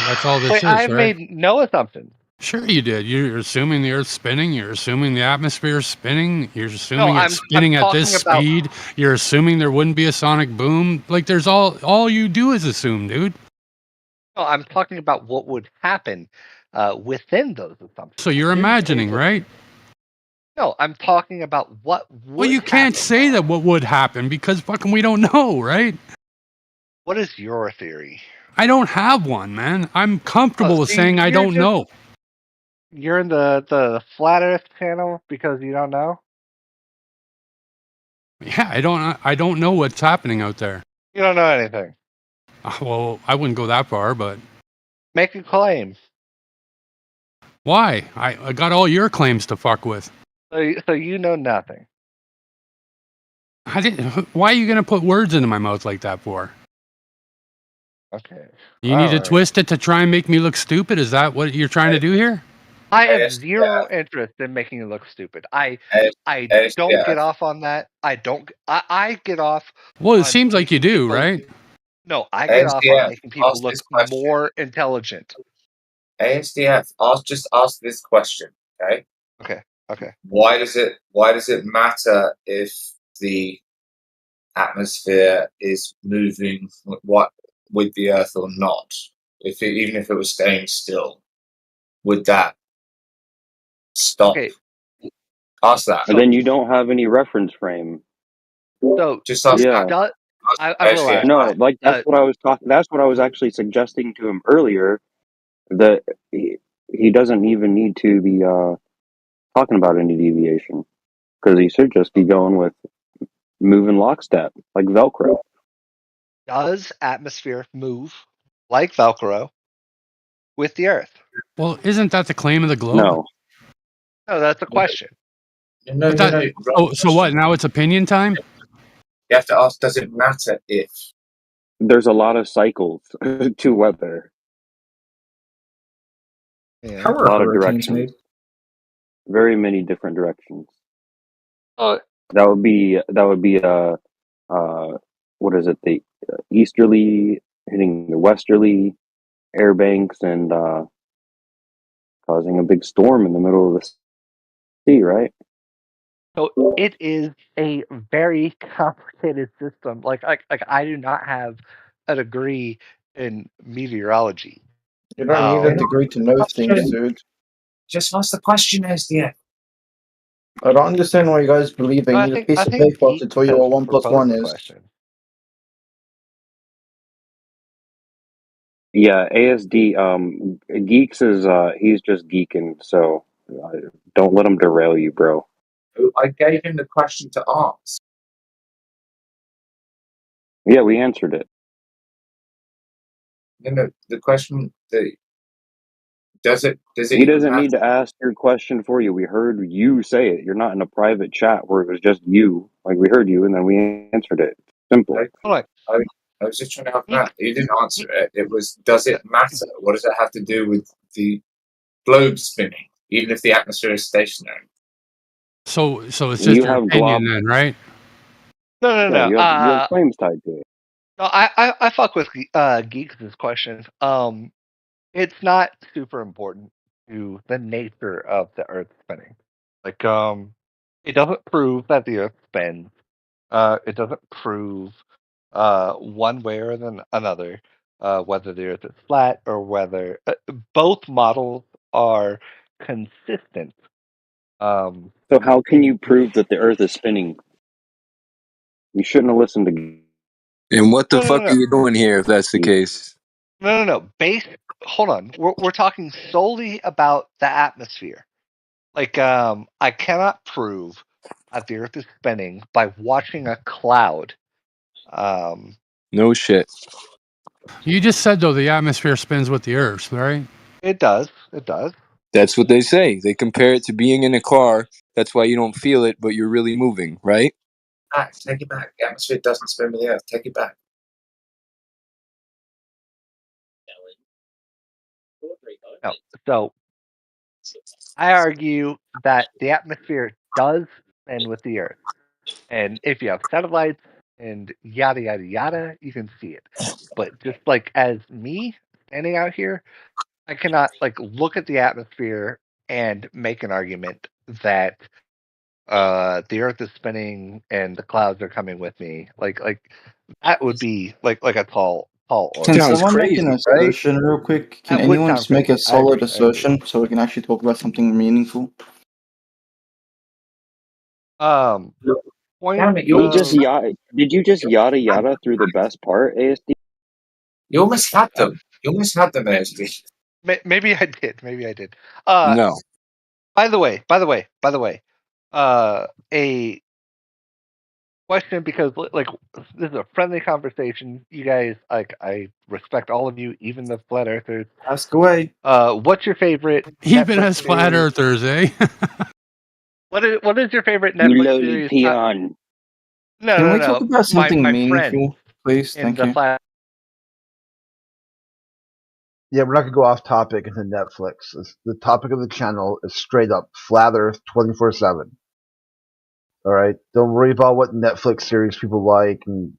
that's all this Wait, is, I right? made no assumption. Sure you did. You're assuming the Earth's spinning. You're assuming the atmosphere's spinning. You're assuming it's spinning at this speed. You're assuming there wouldn't be a sonic boom. Like, there's all you do is assume, dude. No, I'm talking about what would happen within those assumptions. So you're imagining, right? No, I'm talking about what would Well, you can't say that what would happen because fucking we don't know, right? What is your theory? I don't have one, man. I'm comfortable with saying I don't know. You're in the Flat Earth channel because you don't know? Yeah, I don't know what's happening out there. You don't know anything. Well, I wouldn't go that far, but make a claim. Why? I got all your claims to fuck with. So you know nothing. Why are you gonna put words into my mouth like that for? Okay. You need to twist it to try and make me look stupid? Is that what you're trying to do here? I have zero interest in making you look stupid. I don't get off on that. I get off. Well, it seems like you do, right? No, I get off on making people look more intelligent. ASDF, just ask this question, okay? Okay. Okay. Why does it matter if the atmosphere is moving with the Earth or not? Even if it was staying still, would that stop? Okay. Ask that. And then you don't have any reference frame. So just ask yeah. that. I will ask. No, like that's what I was talking. That's what I was actually suggesting to him earlier. That he doesn't even need to be talking about any deviation because he should just be going with moving lockstep like Velcro. Does atmosphere move like Velcro with the Earth? Well, isn't that the claim of the globe? No, that's a question. No, so what? Now it's opinion time? You have to ask, does it matter if? There's a lot of cycles to weather. Yeah. How A are lot of hurricanes directions. made? Very many different directions. Oh, that would be what is it? The easterly hitting the westerly air banks and causing a big storm in the middle of the sea, right? So it is a very complicated system. Like I do not have a degree in meteorology. You don't need a degree to know things, dude. Just ask the question, SDF. I don't understand why you guys believe they need a piece of paper to tell you what 1 + 1 is. Yeah, ASD. Geeks is he's just geeking, so don't let him derail you, bro. I gave him the question to ask. Yeah, we answered it. No, the question does it He even doesn't need matter? to ask your question for you. We heard you say it. You're not in a private chat where it was just you. Like we heard you, and then we answered it. Simple. I was just trying to help him out. He didn't answer it. It was, does it matter? What does it have to do with the globe spinning, even if the atmosphere is stationary? So it's just You your have opinion glob- then, right? No. Yeah, you have claims tied to it. No, I fuck with Geeks' question. It's not super important to the nature of the Earth spinning. Like, it doesn't prove that the Earth spins. It doesn't prove one way or another whether the Earth is flat or whether both models are consistent. So how can you prove that the Earth is spinning? You shouldn't have listened to. And what the No. fuck are you doing here if that's the case? No. Hold on. We're talking solely about the atmosphere. Like, I cannot prove that the Earth is spinning by watching a cloud. No shit. You just said though the atmosphere spins with the Earth, right? It does. That's what they say. They compare it to being in a car. That's why you don't feel it, but you're really moving, right? Take it back. The atmosphere doesn't spin with the Earth. Take it back. No. So I argue that the atmosphere does spin with the Earth, and if you have satellites and yada yada yada, you can see it. But just like as me standing out here, I cannot like look at the atmosphere and make an argument that the Earth is spinning and the clouds are coming with me. Like that would be like a tall order. Can someone make an assertion real quick? Can That would anyone sound just make a crazy. I solid agree. assertion so we can actually talk about something meaningful? Point Damn it, Did you just yada yada through the best part, ASD? You almost had them. ASD. Maybe I did. No. By the way, a question, because like this is a friendly conversation. You guys, like, I respect all of you, even the flat earthers. Ask away. What's your favorite? Even Netflix as flat series? earthers, eh? What is your favorite You Netflix lowly series? peon. No. Can we talk about something my meaningful, friend please? in Thank the you. flat. Yeah, we're not gonna go off topic into Netflix. The topic of the channel is straight up flat Earth 24/7. All right, don't worry about what Netflix series people like, and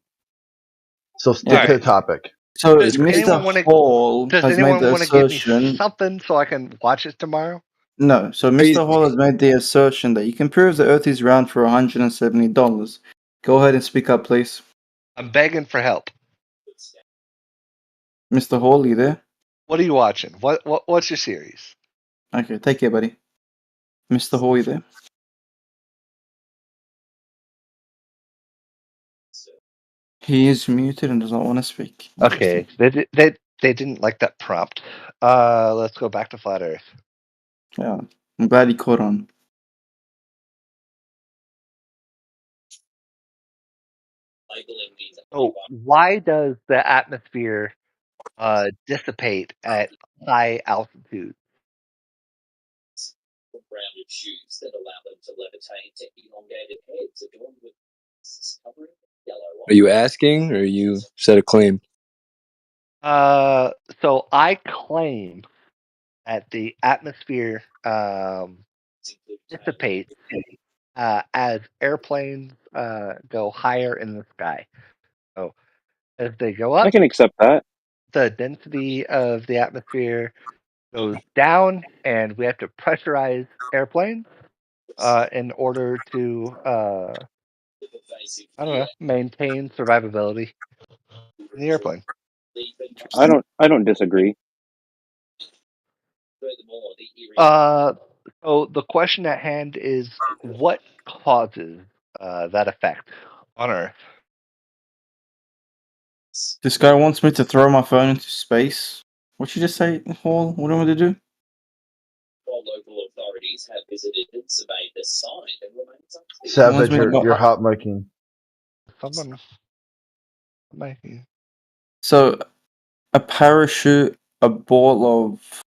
so stick to the topic. So Does anyone Mr. Hall has made anyone the want to give me assertion. something so I can watch it tomorrow? No, so Mr. Hall has made the assertion that you can prove the Earth is round for $170. Go ahead and speak up, please. I'm begging for help. Mr. Hall, you there? What are you watching? What's your series? Okay, take care, buddy. Mr. Hall, you there? He is muted and does not want to speak. Okay, they didn't like that prompt. Let's go back to Flat Earth. Yeah, I'm glad he caught on. So why does the atmosphere dissipate at high altitude? Are you asking, or you said a claim? So I claim that the atmosphere dissipates as airplanes go higher in the sky. So as they go up, I can accept that. The density of the atmosphere goes down, and we have to pressurize airplanes in order to maintain survivability in the airplane. I don't disagree. So the question at hand is, what causes that effect on Earth? This guy wants me to throw my phone into space. What you just say, Hall? What do you want me to do? Savage, you're hot miking. Someone miking. So, a parachute, a ball of...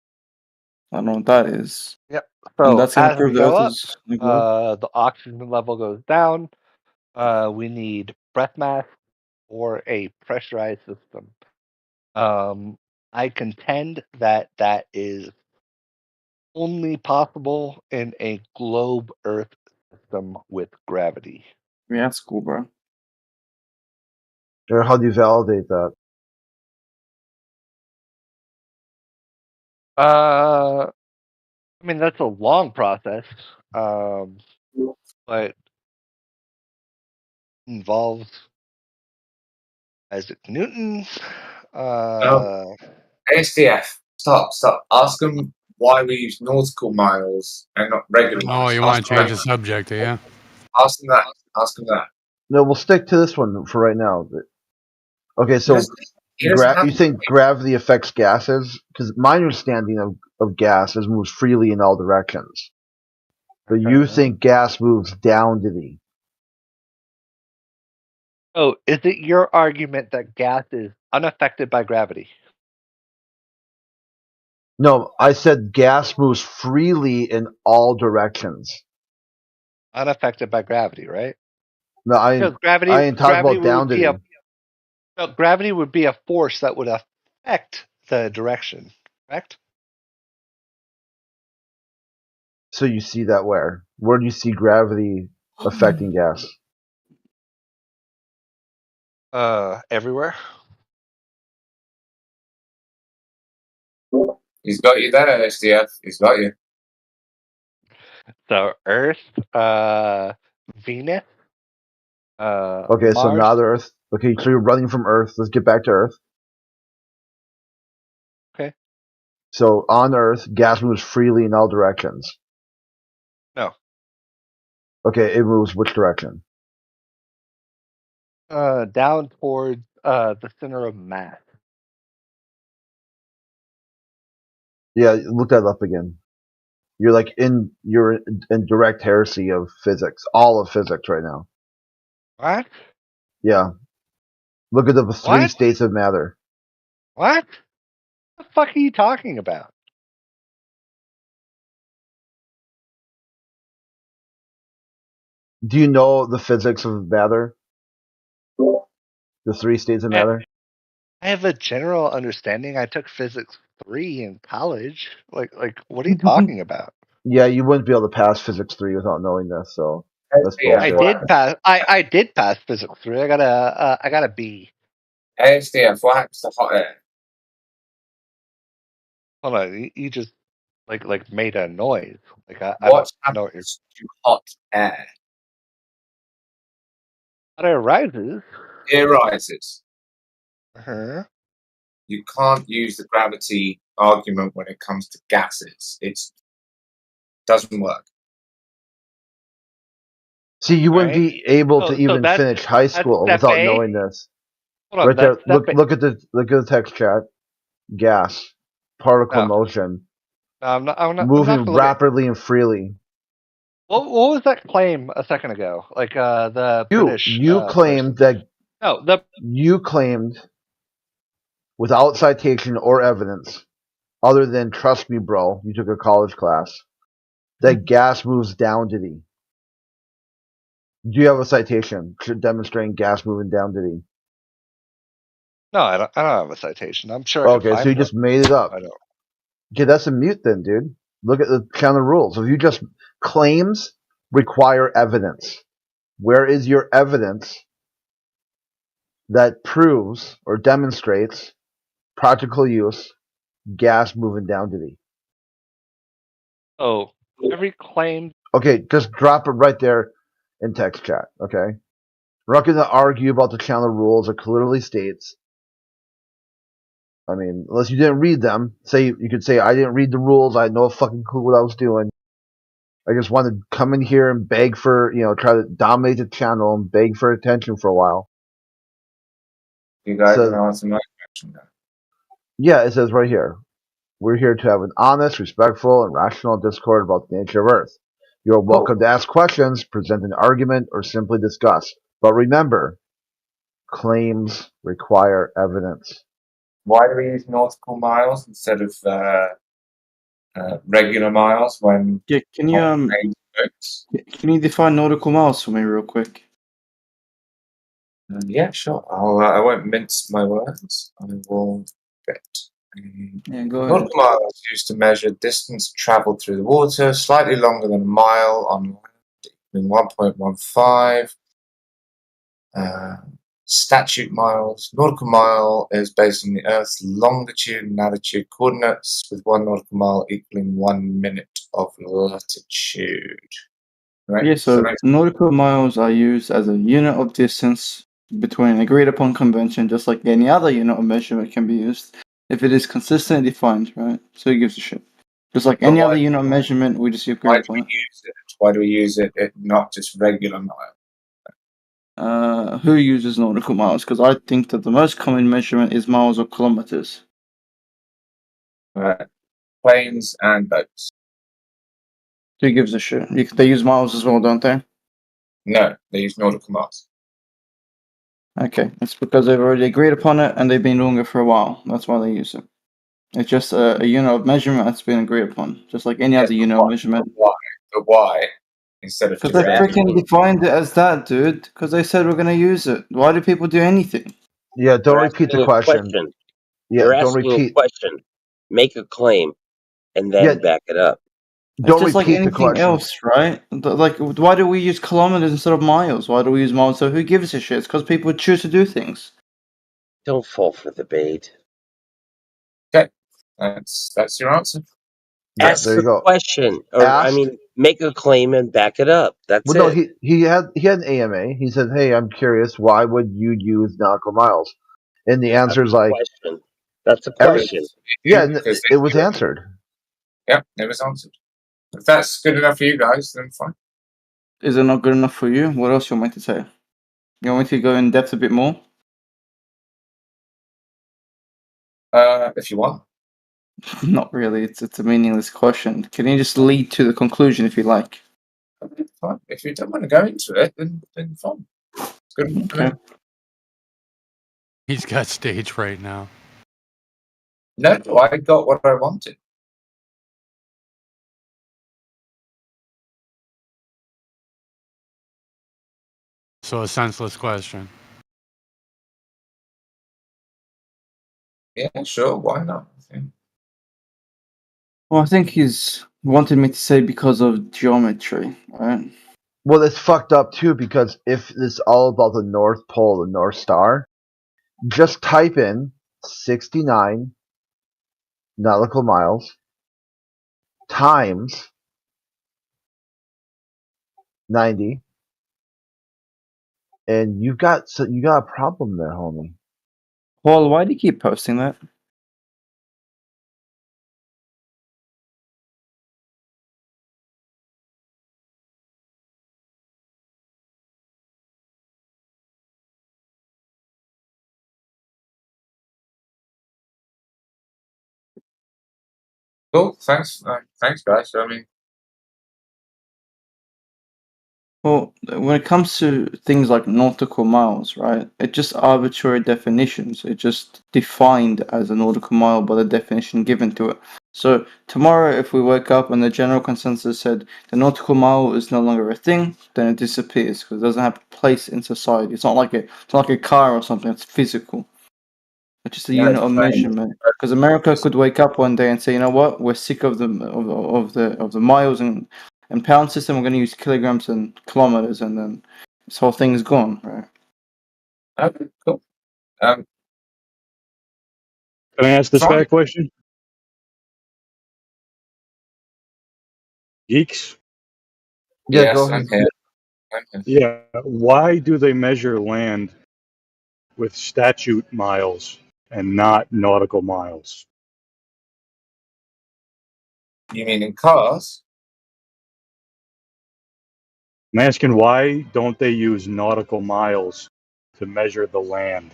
I don't know what that is. Yep. And So that's going to as we prove the go Earth up, is... the oxygen level goes down. We need breath mask or a pressurized system. I contend that is only possible in a globe Earth system with gravity. Yeah, that's cool, bro. Or how do you validate that? I mean, that's a long process, but involves Isaac Newton. ASDF, stop. Ask them why we use nautical miles and not regular miles. Oh, you want to change the subject, yeah? Ask them that. No, we'll stick to this one for right now. Okay, so you think gravity affects gases? Because my understanding of gas is moves freely in all directions. But you think gas moves down to the... Oh, is it your argument that gas is unaffected by gravity? No, I said gas moves freely in all directions. Unaffected by gravity, right? No, I ain't talking about down to the... No, gravity would be a force that would affect the direction, correct? So you see that where? Where do you see gravity affecting gas? Everywhere. He's got you there, SDF. He's got you. So Earth, Venus. Okay, Mars. so not Earth. Okay, so you're running from Earth. Let's get back to Earth. Okay. So on Earth, gas moves freely in all directions. No. Okay, it moves which direction? Down towards the center of mass. Yeah, look that up again. You're in direct heresy of physics, all of physics right now. What? Yeah. Look at the three states of matter. What? What the fuck are you talking about? Do you know the physics of matter? The three states of matter? I have a general understanding. I took physics 3 in college. Like, what are you talking about? Yeah, you wouldn't be able to pass physics 3 without knowing this. So that's bullshit. I did pass physics 3. I got a B. ASDF, what happens to hot air? Hold on, you just like made a noise. Like I What don't know what you're. happens to hot air? Hot air rises. It rises. Uh-huh. You can't use the gravity argument when it comes to gases. It doesn't work. See, you wouldn't Right. be able So to even that's finish high school step without A. knowing this. Hold on, Right there. that's step A. Look at the text chat. Gas, particle No. motion, No, I'm not moving familiar. rapidly and freely. What was that claim a second ago? Like the British. You claimed that. No, you claimed without citation or evidence, other than trust me, bro. You took a college class. That gas moves down to D. Do you have a citation demonstrating gas moving down to D? No, I don't have a citation. I'm sure. I can Okay, so find you one. just made it up. I don't. Okay, that's a mute then, dude. Look at the channel rules. If you just claims require evidence, where is your evidence that proves or demonstrates practical use gas moving down to D? Oh, every claim. Okay, just drop it right there in text chat. Okay, we're not going to argue about the channel rules. It clearly states. I mean, unless you didn't read them, you could say I didn't read the rules. I had no fucking clue what I was doing. I just wanted to come in here and beg for, try to dominate the channel and beg for attention for a while. You guys can answer my question now. Yeah, it says right here. We're here to have an honest, respectful, and rational discourse about the nature of Earth. You're welcome to ask questions, present an argument, or simply discuss. But remember, claims require evidence. Why do we use nautical miles instead of regular miles when? Yeah, can you define nautical miles for me real quick? Yeah, sure. I won't mince my words. I will get. Go ahead. Nautical mile is used to measure distance traveled through the water, slightly longer than a mile on land, 1.15. Statute miles. Nautical mile is based on the Earth's longitude and latitude coordinates, with 1 nautical mile equaling 1 minute of latitude. Right? Yeah, so nautical miles are used as a unit of distance between an agreed upon convention, just like any other unit of measurement can be used if it is consistently defined, right? So it gives a shit. Just like any other unit of measurement, we just agree upon it. Why do we use it, not just regular mile? Who uses nautical miles? Because I think that the most common measurement is miles or kilometers. Planes and boats. Who gives a shit? They use miles as well, don't they? No, they use nautical miles. Okay, it's because they've already agreed upon it and they've been doing it for a while. That's why they use it. It's just a unit of measurement that's been agreed upon, just like any other unit of measurement. But why? Instead of Because they freaking defined it as that, dude. Because they said we're going to use it. Why do people do anything? Yeah, don't repeat the question. Yeah, You're don't asking repeat. a question. Make a claim, and then back it up. Don't It's just like repeat the anything question. else, right? Like, why do we use kilometers instead of miles? Why do we use miles? So who gives a shit? It's because people choose to do things. Don't fall for the bait. Okay, that's your answer. Yeah, Ask there the you go. question, or make a claim and back it up. That's Well, no, it. he had an AMA. He said, "Hey, I'm curious. Why would you use nautical miles?" And the answer is like, Question. That's a question. yeah, and it was answered. Yeah, it was answered. If that's good enough for you guys, then fine. Is it not good enough for you? What else you want me to say? You want me to go in depth a bit more? If you want. Not really. It's a meaningless question. Can you just lead to the conclusion if you like? Okay, fine. If you don't want to go into it, then fine. It's good enough for me. He's got stage right now. No, I got what I wanted. So a senseless question. Yeah, sure. Why not? Yeah. Well, I think he's wanted me to say because of geometry, right? Well, it's fucked up too because if it's all about the North Pole, the North Star, just type in 69 nautical miles times 90, and you got a problem there, homie. Paul, why do you keep posting that? Cool. Thanks. Thanks, guys. I mean, Well, when it comes to things like nautical miles, right? It's just arbitrary definitions. It's just defined as a nautical mile by the definition given to it. So tomorrow, if we wake up and the general consensus said the nautical mile is no longer a thing, then it disappears because it doesn't have a place in society. It's not like a car or something. It's physical. It's just a unit of measurement. Because America could wake up one day and say, you know what, we're sick of the miles and pound system. We're going to use kilograms and kilometers, and then this whole thing is gone, right? Okay, cool. Can I ask this guy a question? Geeks? Yeah, go ahead. Yeah. Why do they measure land with statute miles and not nautical miles? You mean in cars? I'm asking why don't they use nautical miles to measure the land?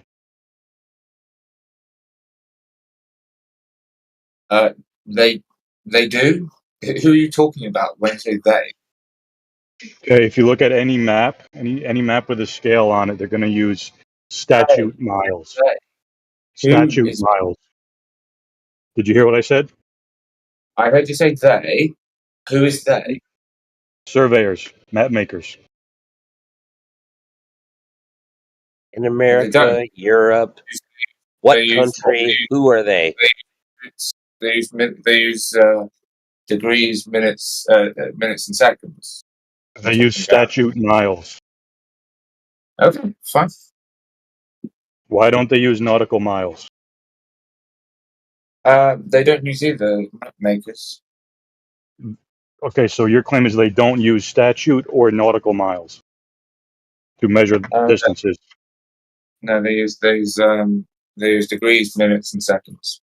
They do. Who are you talking about when you say they? Okay, if you look at any map, any map with a scale on it, they're going to use statute miles. Statute miles. Did you hear what I said? I heard you say they. Who is they? Surveyors, map makers. In America, Europe, what country? Who are they? They use degrees, minutes, minutes and seconds. They use statute miles. Okay, fine. Why don't they use nautical miles? They don't use either, map makers. Okay, so your claim is they don't use statute or nautical miles to measure distances. No, they use degrees, minutes, and seconds.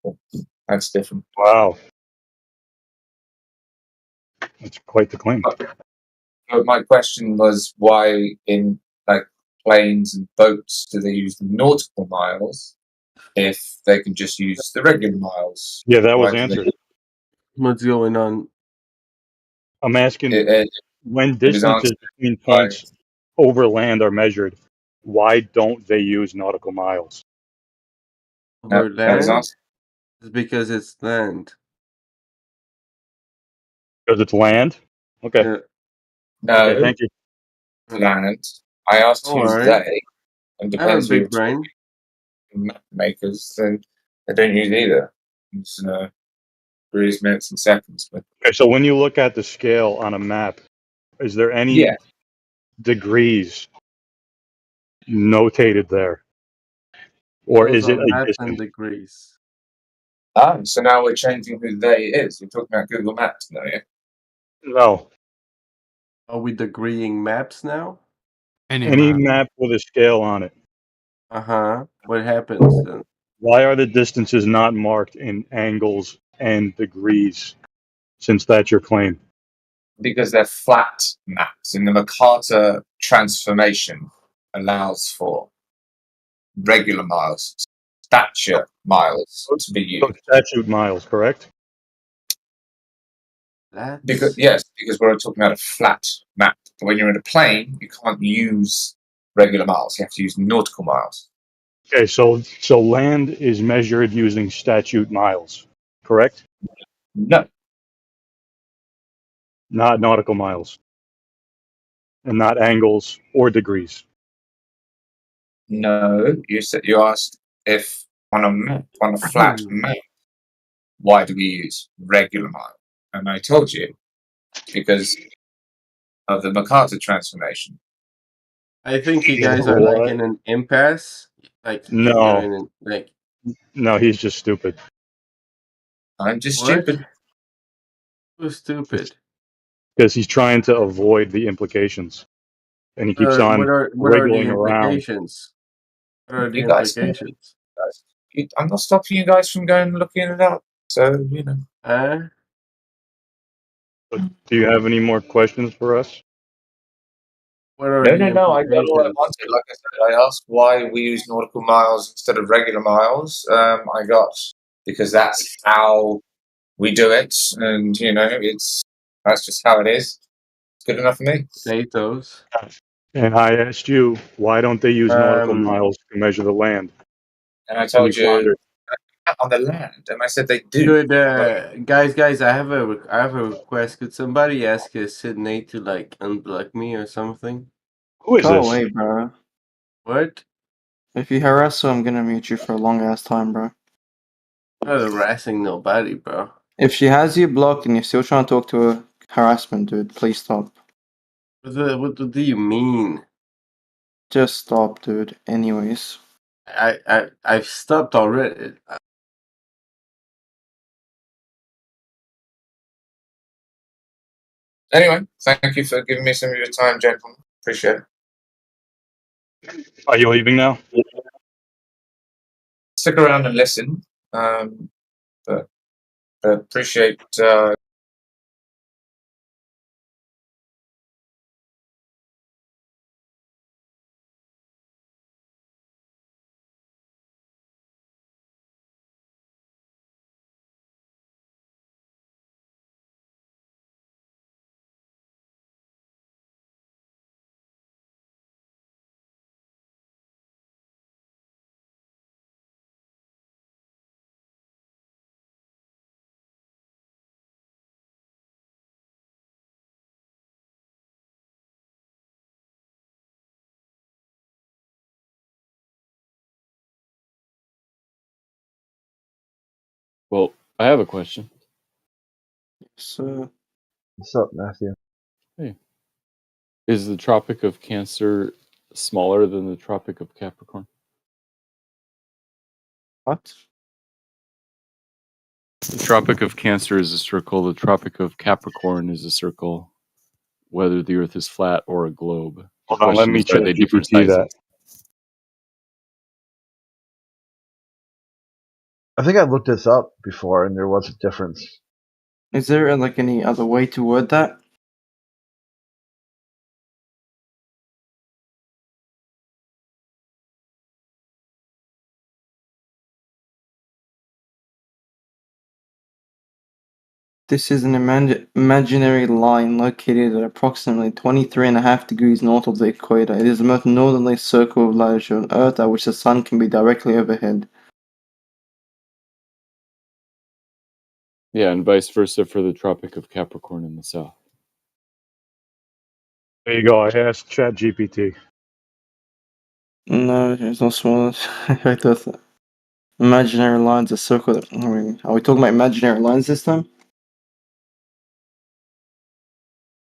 That's different. Wow, that's quite the claim. But my question was why in like planes and boats do they use the nautical miles if they can just use the regular miles? Yeah, that was answered. What's going on? I'm asking when distances between points over land are measured, why don't they use nautical miles? Over land? It's because it's land. Because it's land? Okay. Yeah. No, okay, thank you. Land. I asked who's they, and depends who brain. Map makers, then they don't use either. It's degrees, minutes, and seconds. But Okay, so when you look at the scale on a map, is there any degrees notated there? Or Those is it are a maps and distance? degrees. So now we're changing who they is. You're talking about Google Maps now, yeah? No. Are we degreeing maps now? Any map with a scale on it. Uh-huh. What happens then? Why are the distances not marked in angles and degrees, since that's your claim? Because they're flat maps, and the Mercator transformation allows for regular miles, stature miles to be used. Statute miles, correct? Because we're talking about a flat map. When you're in a plane, you can't use regular miles. You have to use nautical miles. Okay, so land is measured using statute miles, correct? No. Not nautical miles. And not angles or degrees. No, you asked if on a map, on a flat map, why do we use regular mile? And I told you because of the Mercator transformation. I think you guys are like in an impasse. Like No. No, he's just stupid. I'm just stupid. Who's stupid? Because he's trying to avoid the implications, and he keeps on What are the wriggling around. implications? What are the You guys, implications? I'm not stopping you guys from going and looking it up. So you know. Do you have any more questions for us? What are No, the no. I got all I implications? wanted. Like I said, I asked why we use nautical miles instead of regular miles. I got because that's how we do it, and you know, that's just how it is. It's good enough for me. Potatoes. And I asked you, why don't they use nautical miles to measure the land? And I told you on the land, and I said they do. Could guys, I have a request. Could somebody ask Sydney to like unblock me or something? Who is Go this? away, bro. What? If you harass her, I'm gonna mute you for a long ass time, bro. I'm not harassing nobody, bro. If she has you blocked and you're still trying to talk to her, harassment, dude. Please stop. What do you mean? Just stop, dude. Anyways. I've stopped already. Anyway, thank you for giving me some of your time, gentlemen. Appreciate it. Are you leaving now? Stick around and listen, but appreciate. Well, I have a question. So, what's up, Matthew? Hey, is the Tropic of Cancer smaller than the Tropic of Capricorn? What? The Tropic of Cancer is a circle. The Tropic of Capricorn is a circle. Whether the Earth is flat or a globe. Hold on, let me check Are they different GPT sizes? that. I think I looked this up before, and there was a difference. Is there like any other way to word that? This is an imaginary line located at approximately 23.5 degrees north of the equator. It is the most northerly circle of latitude on Earth at which the sun can be directly overhead. Yeah, and vice versa for the Tropic of Capricorn in the south. There you go. I asked ChatGPT. No, there's no smaller. Like that. Imaginary lines, a circle. Are we talking about imaginary lines this time?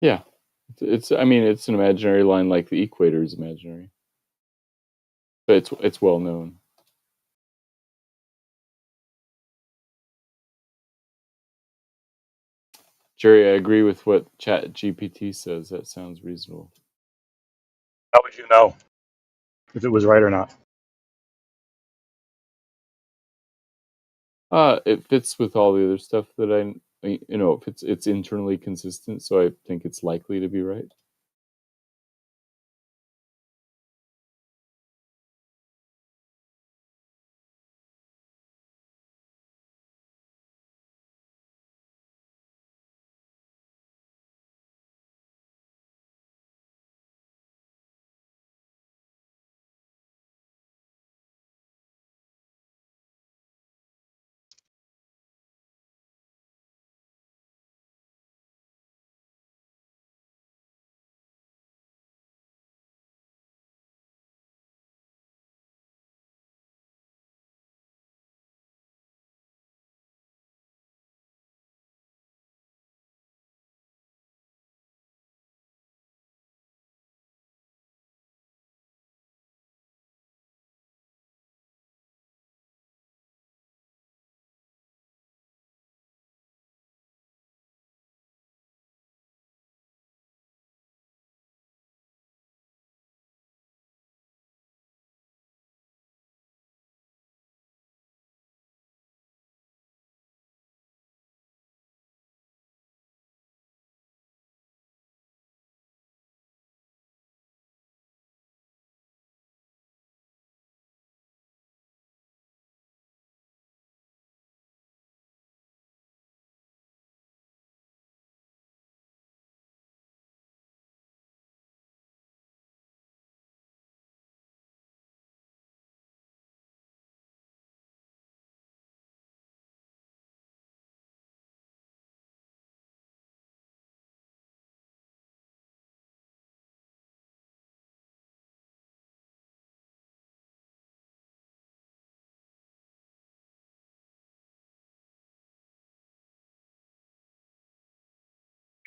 Yeah, it's. I mean, it's an imaginary line like the equator is imaginary, but it's well known. Jerry, I agree with what ChatGPT says. That sounds reasonable. How would you know if it was right or not? It fits with all the other stuff that if it's internally consistent, so I think it's likely to be right.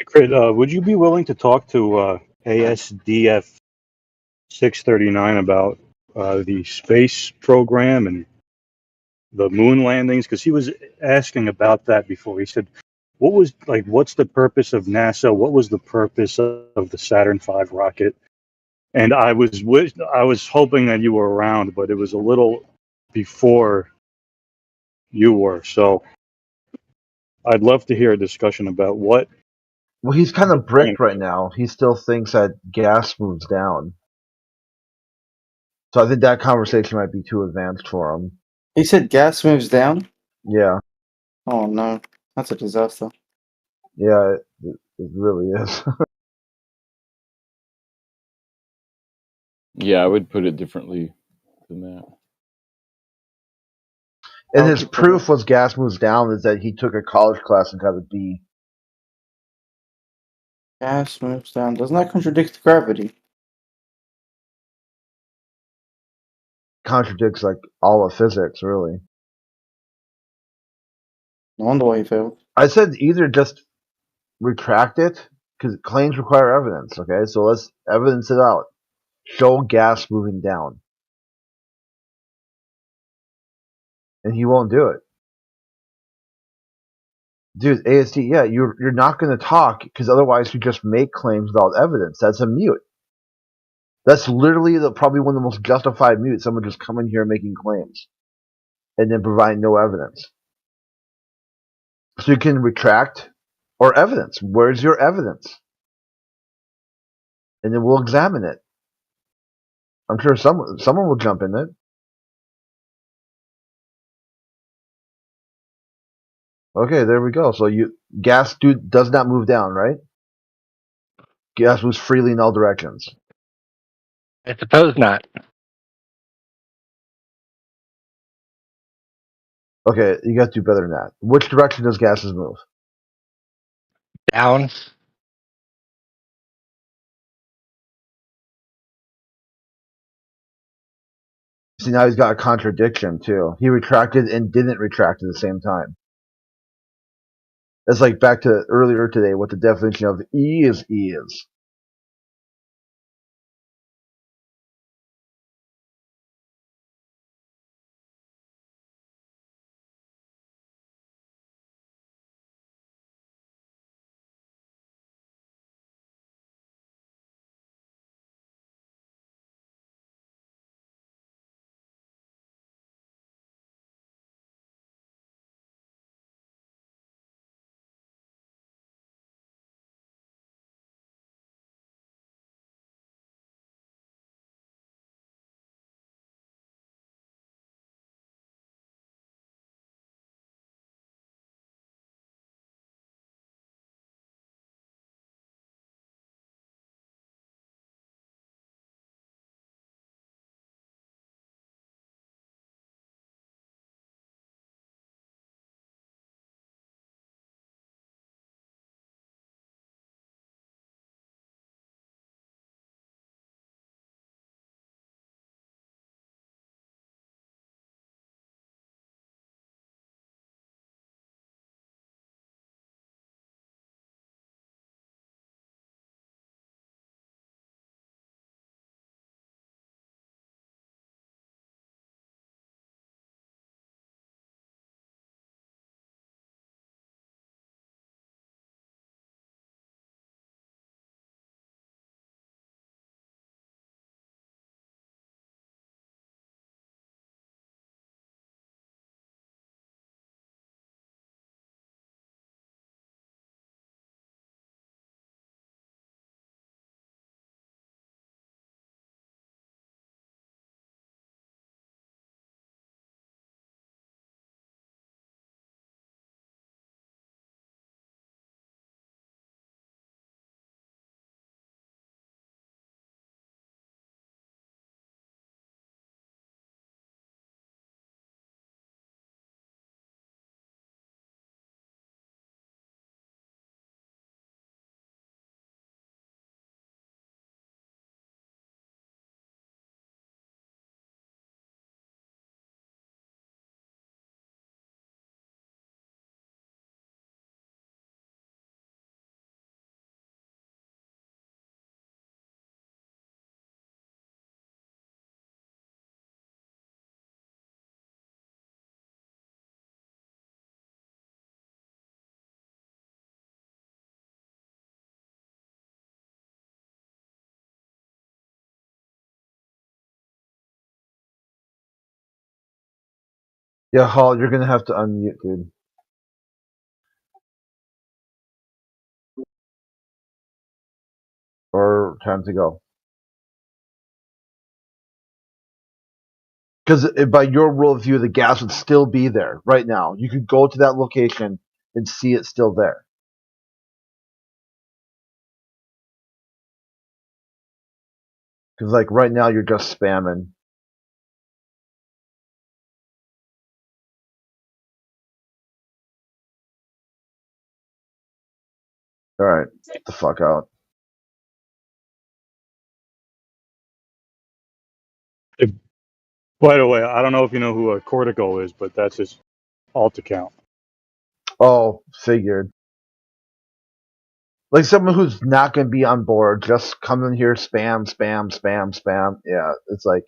Crit, would you be willing to talk to ASDF 639 about the space program and the moon landings? Because he was asking about that before. He said, "What was like? What's the purpose of NASA? What was the purpose of the Saturn V rocket?" And I was hoping that you were around, but it was a little before you were. So I'd love to hear a discussion about what. Well, he's kind of bricked right now. He still thinks that gas moves down. So I think that conversation might be too advanced for him. He said gas moves down? Yeah. Oh no, that's a disaster. Yeah, it really is. Yeah, I would put it differently than that. And his proof was gas moves down is that he took a college class and got a B. Gas moves down. Doesn't that contradict gravity? Contradicts like all of physics, really. No wonder why he failed. I said either just retract it, because claims require evidence, okay? So let's evidence it out. Show gas moving down. And he won't do it. Dude, ASD, yeah, you're not going to talk, because otherwise you just make claims without evidence. That's a mute. That's literally probably one of the most justified mutes. Someone just coming here making claims and then providing no evidence. So you can retract or evidence. Where's your evidence? And then we'll examine it. I'm sure someone will jump in it. Okay, there we go. So gas does not move down, right? Gas moves freely in all directions. I suppose not. Okay, you got to do better than that. Which direction does gases move? Down. See, now he's got a contradiction, too. He retracted and didn't retract at the same time. It's like back to earlier today, what the definition of E is. Yeah, Hall, you're gonna have to unmute, dude. Or time to go. Because by your worldview, the gas would still be there right now. You could go to that location and see it still there. Because like right now, you're just spamming. All right, get the fuck out. By the way, I don't know if you know who a Cortico is, but that's his alt account. Oh, figured. Like someone who's not going to be on board, just come in here, spam, spam, spam, spam. Yeah, it's like.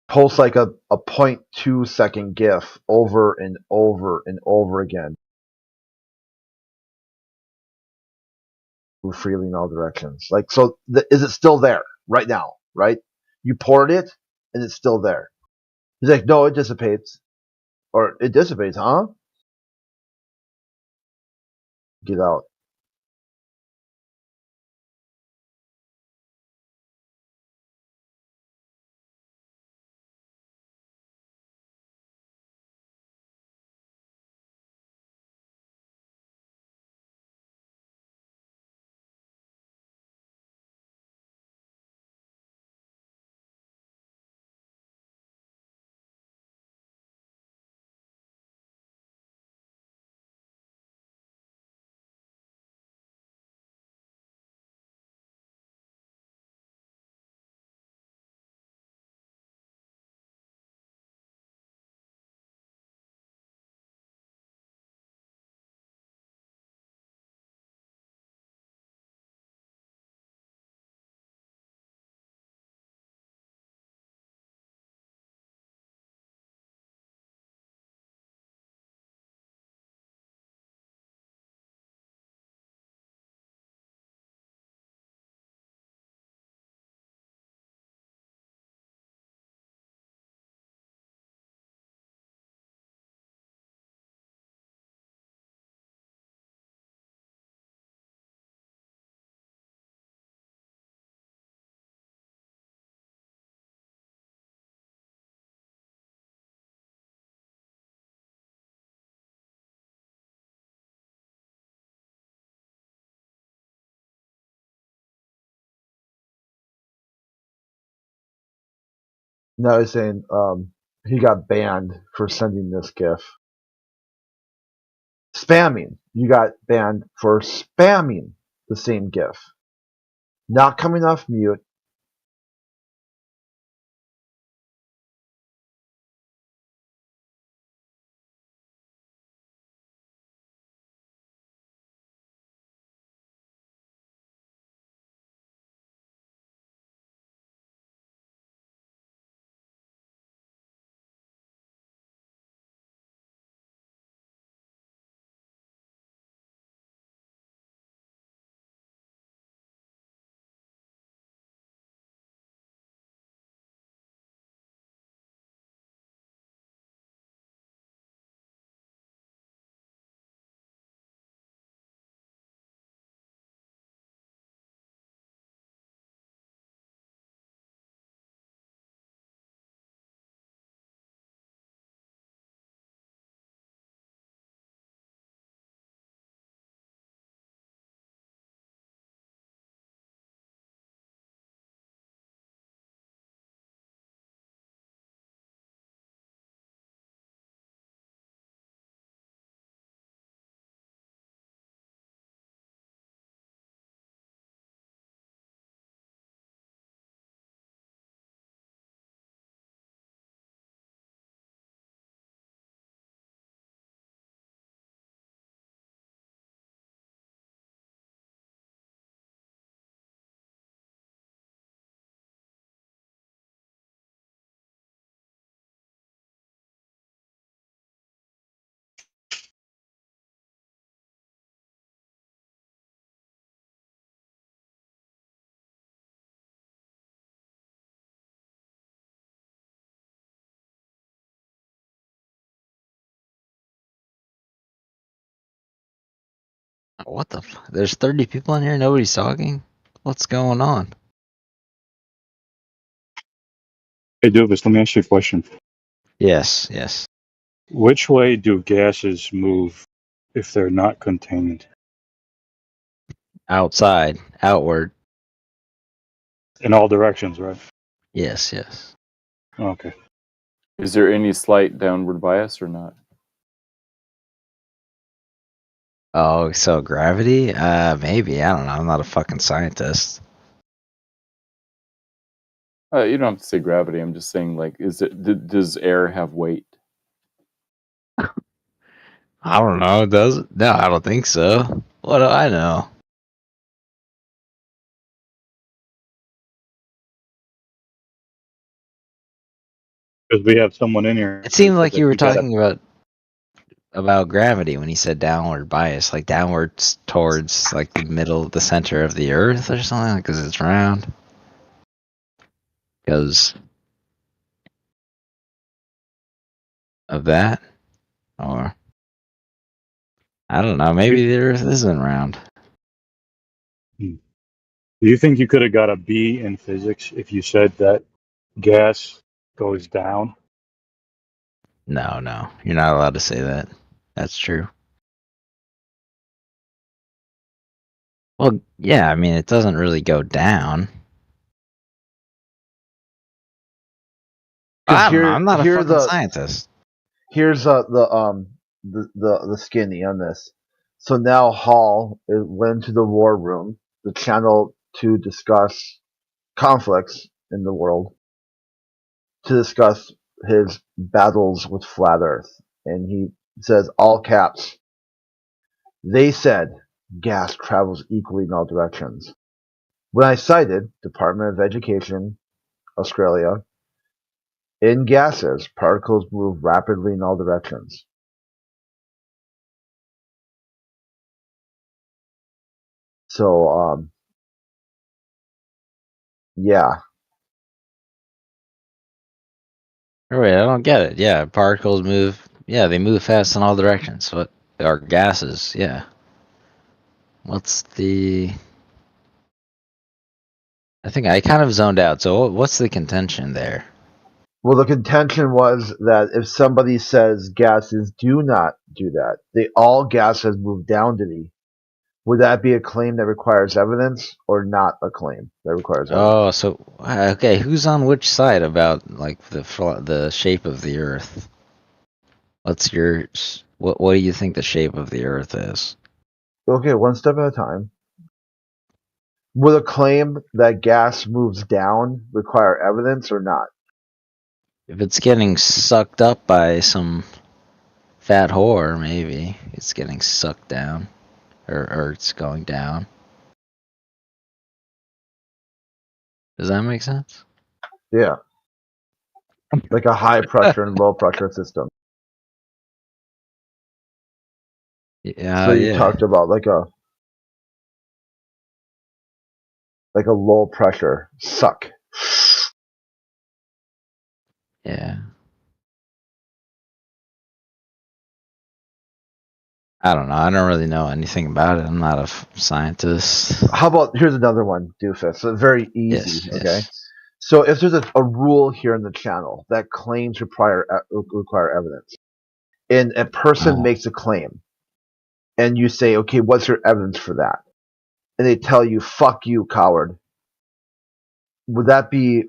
Post like a 0.2 second GIF over and over and over again. Move freely in all directions. Like, so is it still there right now? Right? You poured it and it's still there. He's like, no, it dissipates. Or it dissipates, huh? Get out. Now he's saying he got banned for sending this GIF. Spamming. You got banned for spamming the same GIF. Not coming off mute. What the? There's 30 people in here. Nobody's talking. What's going on? Hey, Dubis, let me ask you a question. Yes, yes. Which way do gases move if they're not contained? Outside, outward. In all directions, right? Yes, yes. Okay. Is there any slight downward bias or not? Oh, so gravity? Maybe. I don't know. I'm not a fucking scientist. You don't have to say gravity. I'm just saying, like, does air have weight? I don't know. Does it? No, I don't think so. What do I know? Because we have someone in here. It seemed like that you were gotta- talking about gravity when he said downward bias, like downwards towards like the center of the Earth or something, because it's round. Because of that, or I don't know. Maybe the Earth isn't round. Do you think you could have got a B in physics if you said that gas goes down? No, no, you're not allowed to say that. That's true. Well, yeah, I mean, it doesn't really go down. I don't know. I'm not a fucking scientist. Here's the skinny on this. So now Hall went to the war room, the channel, to discuss conflicts in the world, to discuss his battles with Flat Earth, and he says all caps. They said gas travels equally in all directions. When I cited Department of Education, Australia, in gases, particles move rapidly in all directions. So, yeah. Wait, I don't get it. Yeah, particles move. Yeah, they move fast in all directions. What are gases? Yeah. What's the? I think I kind of zoned out. So what's the contention there? Well, the contention was that if somebody says gases do not do that, all gases move down to the, would that be a claim that requires evidence or not a claim that requires evidence? Oh, so okay, who's on which side about like the shape of the Earth? What's your what do you think the shape of the Earth is? Okay, one step at a time. Would a claim that gas moves down require evidence or not? If it's getting sucked up by some fat whore, maybe it's getting sucked down, or it's going down. Does that make sense? Yeah. Like a high pressure and low pressure system. Yeah. So you talked about like a low pressure suck. Yeah. I don't know. I don't really know anything about it. I'm not a scientist. How about, here's another one, Doofus. So very easy, Yes, okay? yes. So if there's a rule here in the channel that claims require evidence, and a person makes a claim, and you say, okay, what's your evidence for that? And they tell you, fuck you, coward. Would that be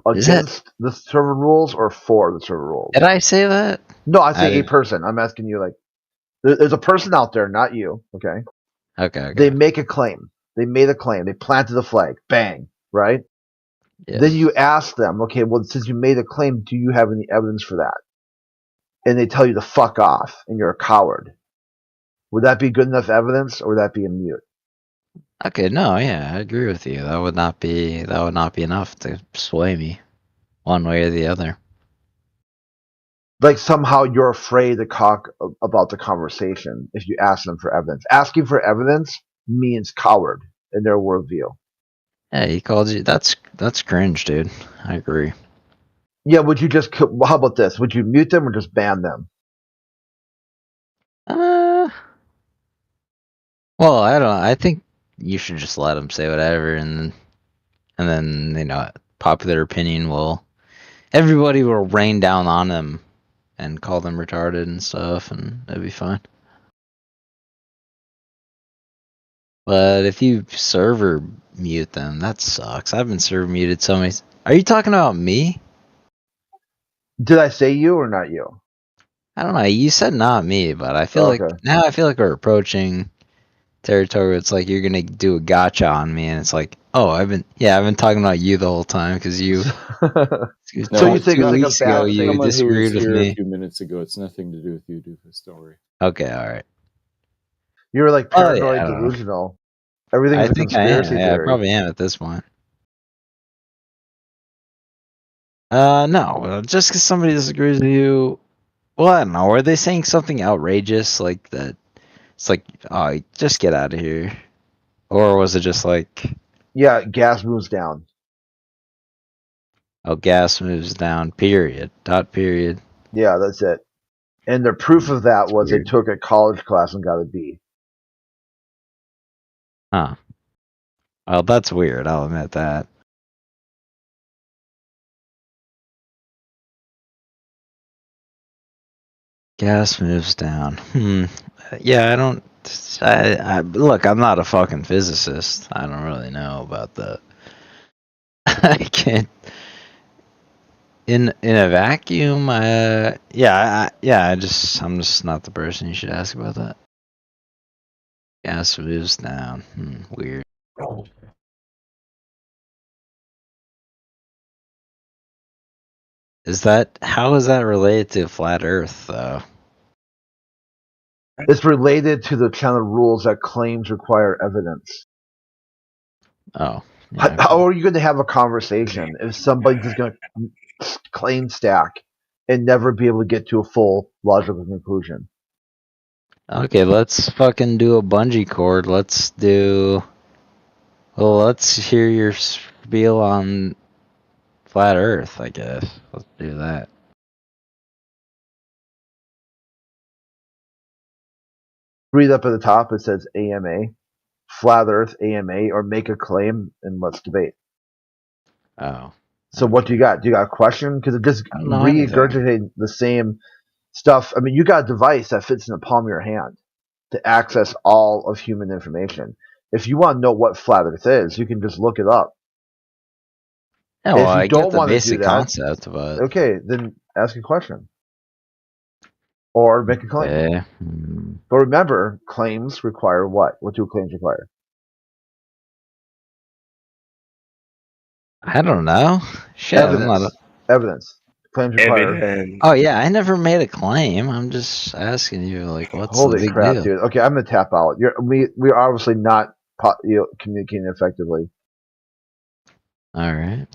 against the server rules or for the server rules? Did I say that? No, I say a person. I'm asking you, like, there's a person out there, not you, okay? Okay. They make a claim. They made a claim. They planted the flag. Bang, right? Yes. Then you ask them, okay, well, since you made a claim, do you have any evidence for that? And they tell you to fuck off, and you're a coward. Would that be good enough evidence, or would that be a mute? Okay, no, yeah, I agree with you. That would not be enough to sway me one way or the other. Like somehow you're afraid to talk about the conversation if you ask them for evidence. Asking for evidence means coward in their worldview. Yeah, he called you. That's cringe, dude. I agree. Yeah, would you just? How about this? Would you mute them or just ban them? Well, I don't. I think you should just let them say whatever, and then popular opinion will. Everybody will rain down on them and call them retarded and stuff, and that'd be fine. But if you server mute them, that sucks. I've been server muted so many. Are you talking about me? Did I say you or not you? I don't know. You said not me, but I feel like now I feel like we're approaching territory where it's like you're gonna do a gotcha on me, and it's like, oh, I've been talking about you the whole time because you. So you think like weeks ago you Someone who disagreed was with here a me? few minutes ago. It's nothing to do with you, Doofus. Don't worry. Okay, all right. You were like paranoid, I don't know. delusional. Everything's I a think I am. conspiracy Yeah, I theory. probably am at this point. No, just because somebody disagrees with you. Well, I don't know. Are they saying something outrageous like that? It's like, oh, just get out of here. Or was it just like, Yeah, gas moves down. oh, gas moves down, period. Dot period. Yeah, that's it. And the proof of that was weird. they took a college class and got a B. Huh. Well, that's weird. I'll admit that. Gas moves down. Yeah, I don't. Look, I'm not a fucking physicist. I don't really know about that. I can't. In a vacuum, I'm just not the person you should ask about that. Gas moves down. Weird. How is that related to flat Earth though? It's related to the kind of rules that claims require evidence. Oh. How are you going to have a conversation if somebody's just going to claim stack and never be able to get to a full logical conclusion? Okay, let's fucking do a bungee cord. Let's hear your spiel on flat Earth, I guess. Let's do that. Read up at the top, it says AMA, flat Earth AMA, or make a claim and let's debate. Oh. So what do you got? Do you got a question? Because it just regurgitating the same stuff. I mean, you got a device that fits in the palm of your hand to access all of human information. If you want to know what flat Earth is, you can just look it up. Yeah, well, I get the basic concept, but okay, then ask a question or make a claim. Okay. But remember, claims require what? What do claims require? I don't know. Shit, Evidence. Claims require. Oh yeah, I never made a claim. I'm just asking you, like, what's the Holy big crap, deal? dude. Okay, I'm gonna tap out. We're obviously not communicating effectively. All right.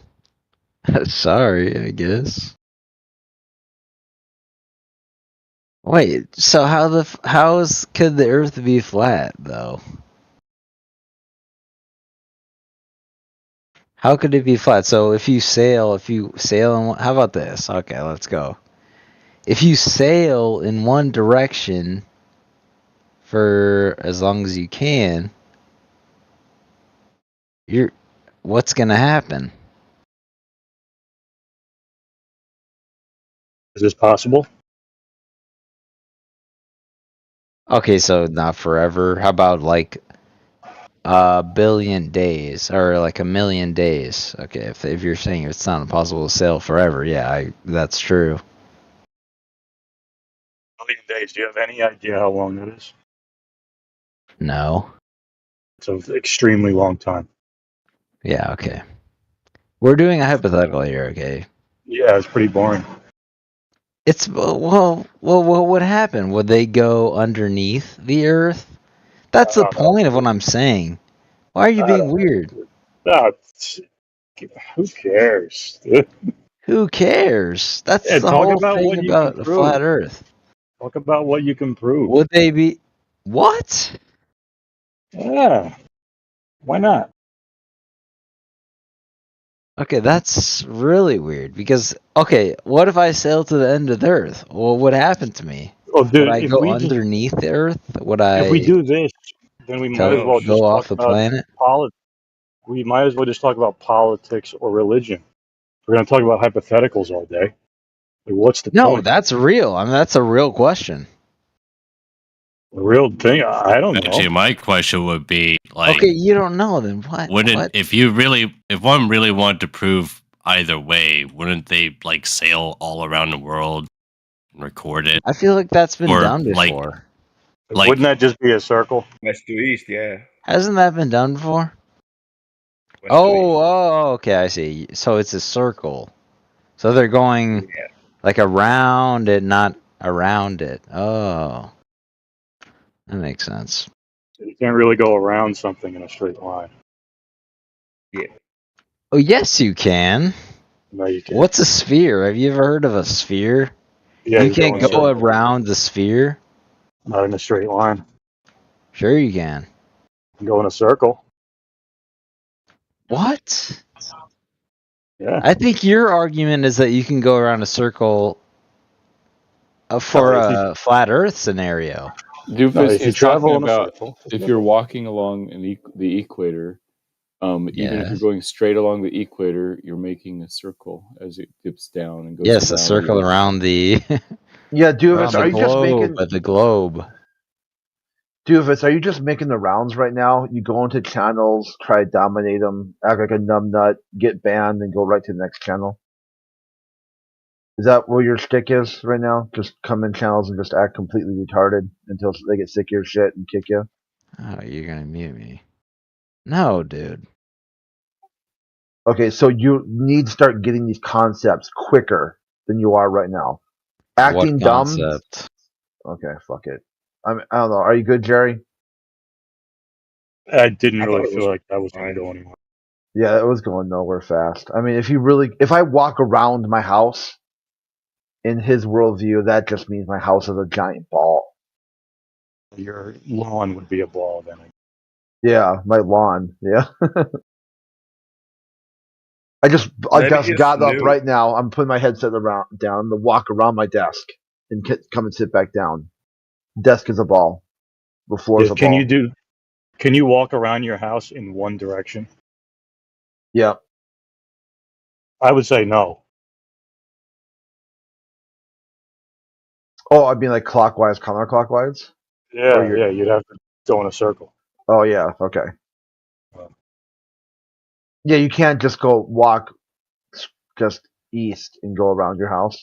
Sorry, I guess. Wait, so could the Earth be flat though? How could it be flat? So if you sail, how about this? Okay, let's go. If you sail in one direction for as long as you can, what's gonna happen? Is this possible? Okay, so not forever. How about like a billion days or like a million days? Okay, if you're saying it's not impossible to sail forever, yeah, that's true. A million days. Do you have any idea how long that is? No. It's an extremely long time. Yeah, okay. We're doing a hypothetical here, okay? Yeah, it's pretty boring. It's well, what would happen? Would they go underneath the Earth? That's the point of what I'm saying. Why are you being weird? Who cares? Who cares? That's the whole thing about the flat Earth. Talk about what you can prove. Would they be what? Yeah. Why not? Okay, that's really weird because what if I sail to the end of the Earth? Well, what happened to me? Well, dude, would I go underneath the Earth? Would I? If we do this, Then we might as well just Go off talk the about planet. We might as well just talk about politics or religion. We're going to talk about hypotheticals all day. Like, what's the No, point? that's real. I mean, that's a real question. The real thing? I don't know. Actually, my question would be like, Okay, you don't know, then what? wouldn't if one really wanted to prove either way, wouldn't they like sail all around the world and record it? I feel like that's been Or, done like- before. Wouldn't that just be a circle? West to east, yeah. Hasn't that been done before? West to east. Oh, okay, I see. So it's a circle. So they're going like around it, not around it. Oh, that makes sense. You can't really go around something in a straight line. Yeah. Oh, yes, you can. No, you can't. What's a sphere? Have you ever heard of a sphere? Yeah, you you can't go in a go circle. around the sphere. Not in a straight line. Sure, you can. You can go in a circle. What? Yeah. I think your argument is that you can go around a circle for a flat Earth scenario. Doofus No, if you is travel talking in a about circle, if you're walking along the equator, even if Yes. you're going straight along the equator, you're making a circle as it dips down and goes. Yes, a around circle the- around the Yeah, around Duvus, the are you just globe, making but the globe. Duvus, are you just making the rounds right now? You go into channels, try to dominate them, act like a numbnut, get banned, and go right to the next channel? Is that where your stick is right now? Just come in channels and just act completely retarded until they get sick of your shit and kick you? Oh, you're gonna mute me? No, dude. Okay, so you need to start getting these concepts quicker than you are right now. Acting What dumb. concept? Okay, fuck it. I don't know. Are you good, Jerry? I didn't I thought really it feel was like that was going fine. to go anywhere. Yeah, it was going nowhere fast. I mean, if I walk around my house, in his worldview, that just means my house is a giant ball. Your lawn would be a ball then. Yeah, my lawn. Yeah. I just Maybe it's got up new. right now. I'm putting my headset down to walk around my desk and come and sit back down. Desk is a ball. The floor is a Can ball. Can you walk around your house in one direction? Yeah. I would say no. Oh, I mean like clockwise, counterclockwise? Yeah, you'd have to go in a circle. Oh yeah, okay. Yeah, you can't just go walk just east and go around your house.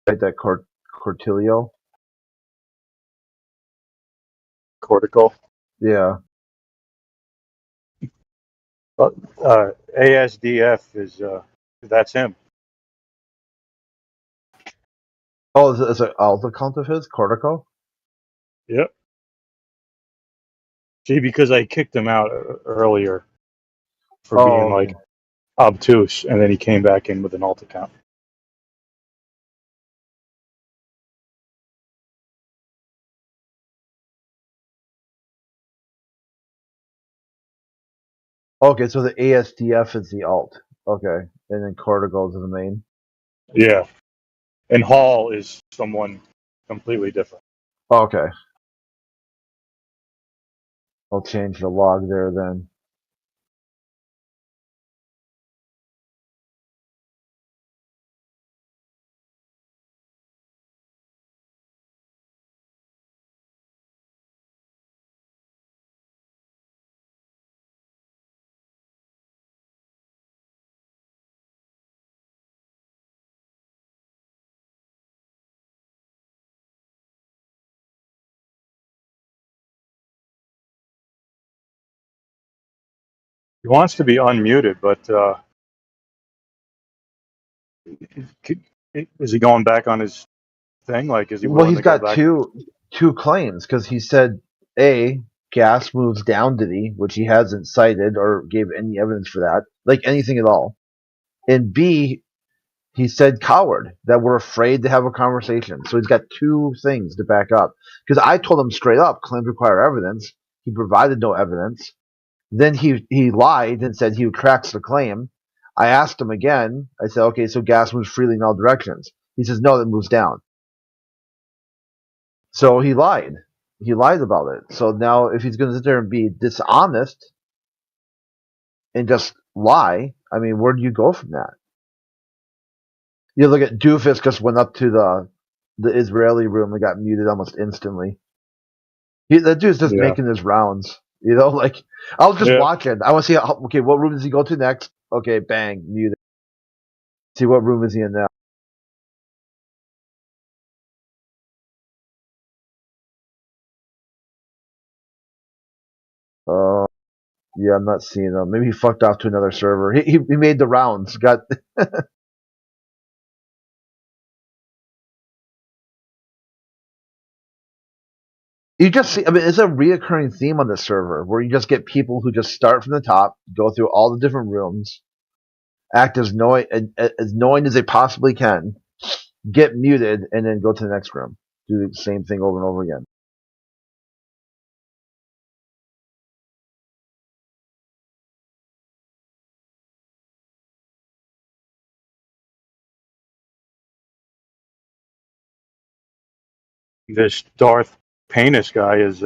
Right, that Cortilio? Cortical. Yeah. ASDF is that's him. Oh, is it alt account of his? Cortico? Yep. See, because I kicked him out earlier for being like obtuse, and then he came back in with an alt account. Okay, so the ASDF is the alt. Okay. And then Cortico is the main. Yeah. And Hall is someone completely different. Okay. I'll change the log there then. He wants to be unmuted, but is he going back on his thing? Like, is he Well, willing he's to go got back? two claims because he said A, gas moves down Diddy, which he hasn't cited or gave any evidence for that, like anything at all. And B, He said coward, that we're afraid to have a conversation. So he's got two things to back up. Because I told him straight up, claims require evidence. He provided no evidence. Then he lied and said he retracts the claim. I asked him again. I said, okay, so gas moves freely in all directions. He says, no, it moves down. So he lied. He lied about it. So now if he's going to sit there and be dishonest and just lie, I mean, where do you go from that? You look at Doofus just went up to the Israeli room and got muted almost instantly. That dude's just making his rounds. You know, like I was just watching. I want to see okay, what room does he go to next? Okay, bang, muted. See what room is he in now? Yeah, I'm not seeing him. Maybe he fucked off to another server. He made the rounds. Got you just see. I mean, it's a reoccurring theme on the server where you just get people who just start from the top, go through all the different rooms, act as knowing as they possibly can, get muted, and then go to the next room. Do the same thing over and over again. This Darth Panis guy is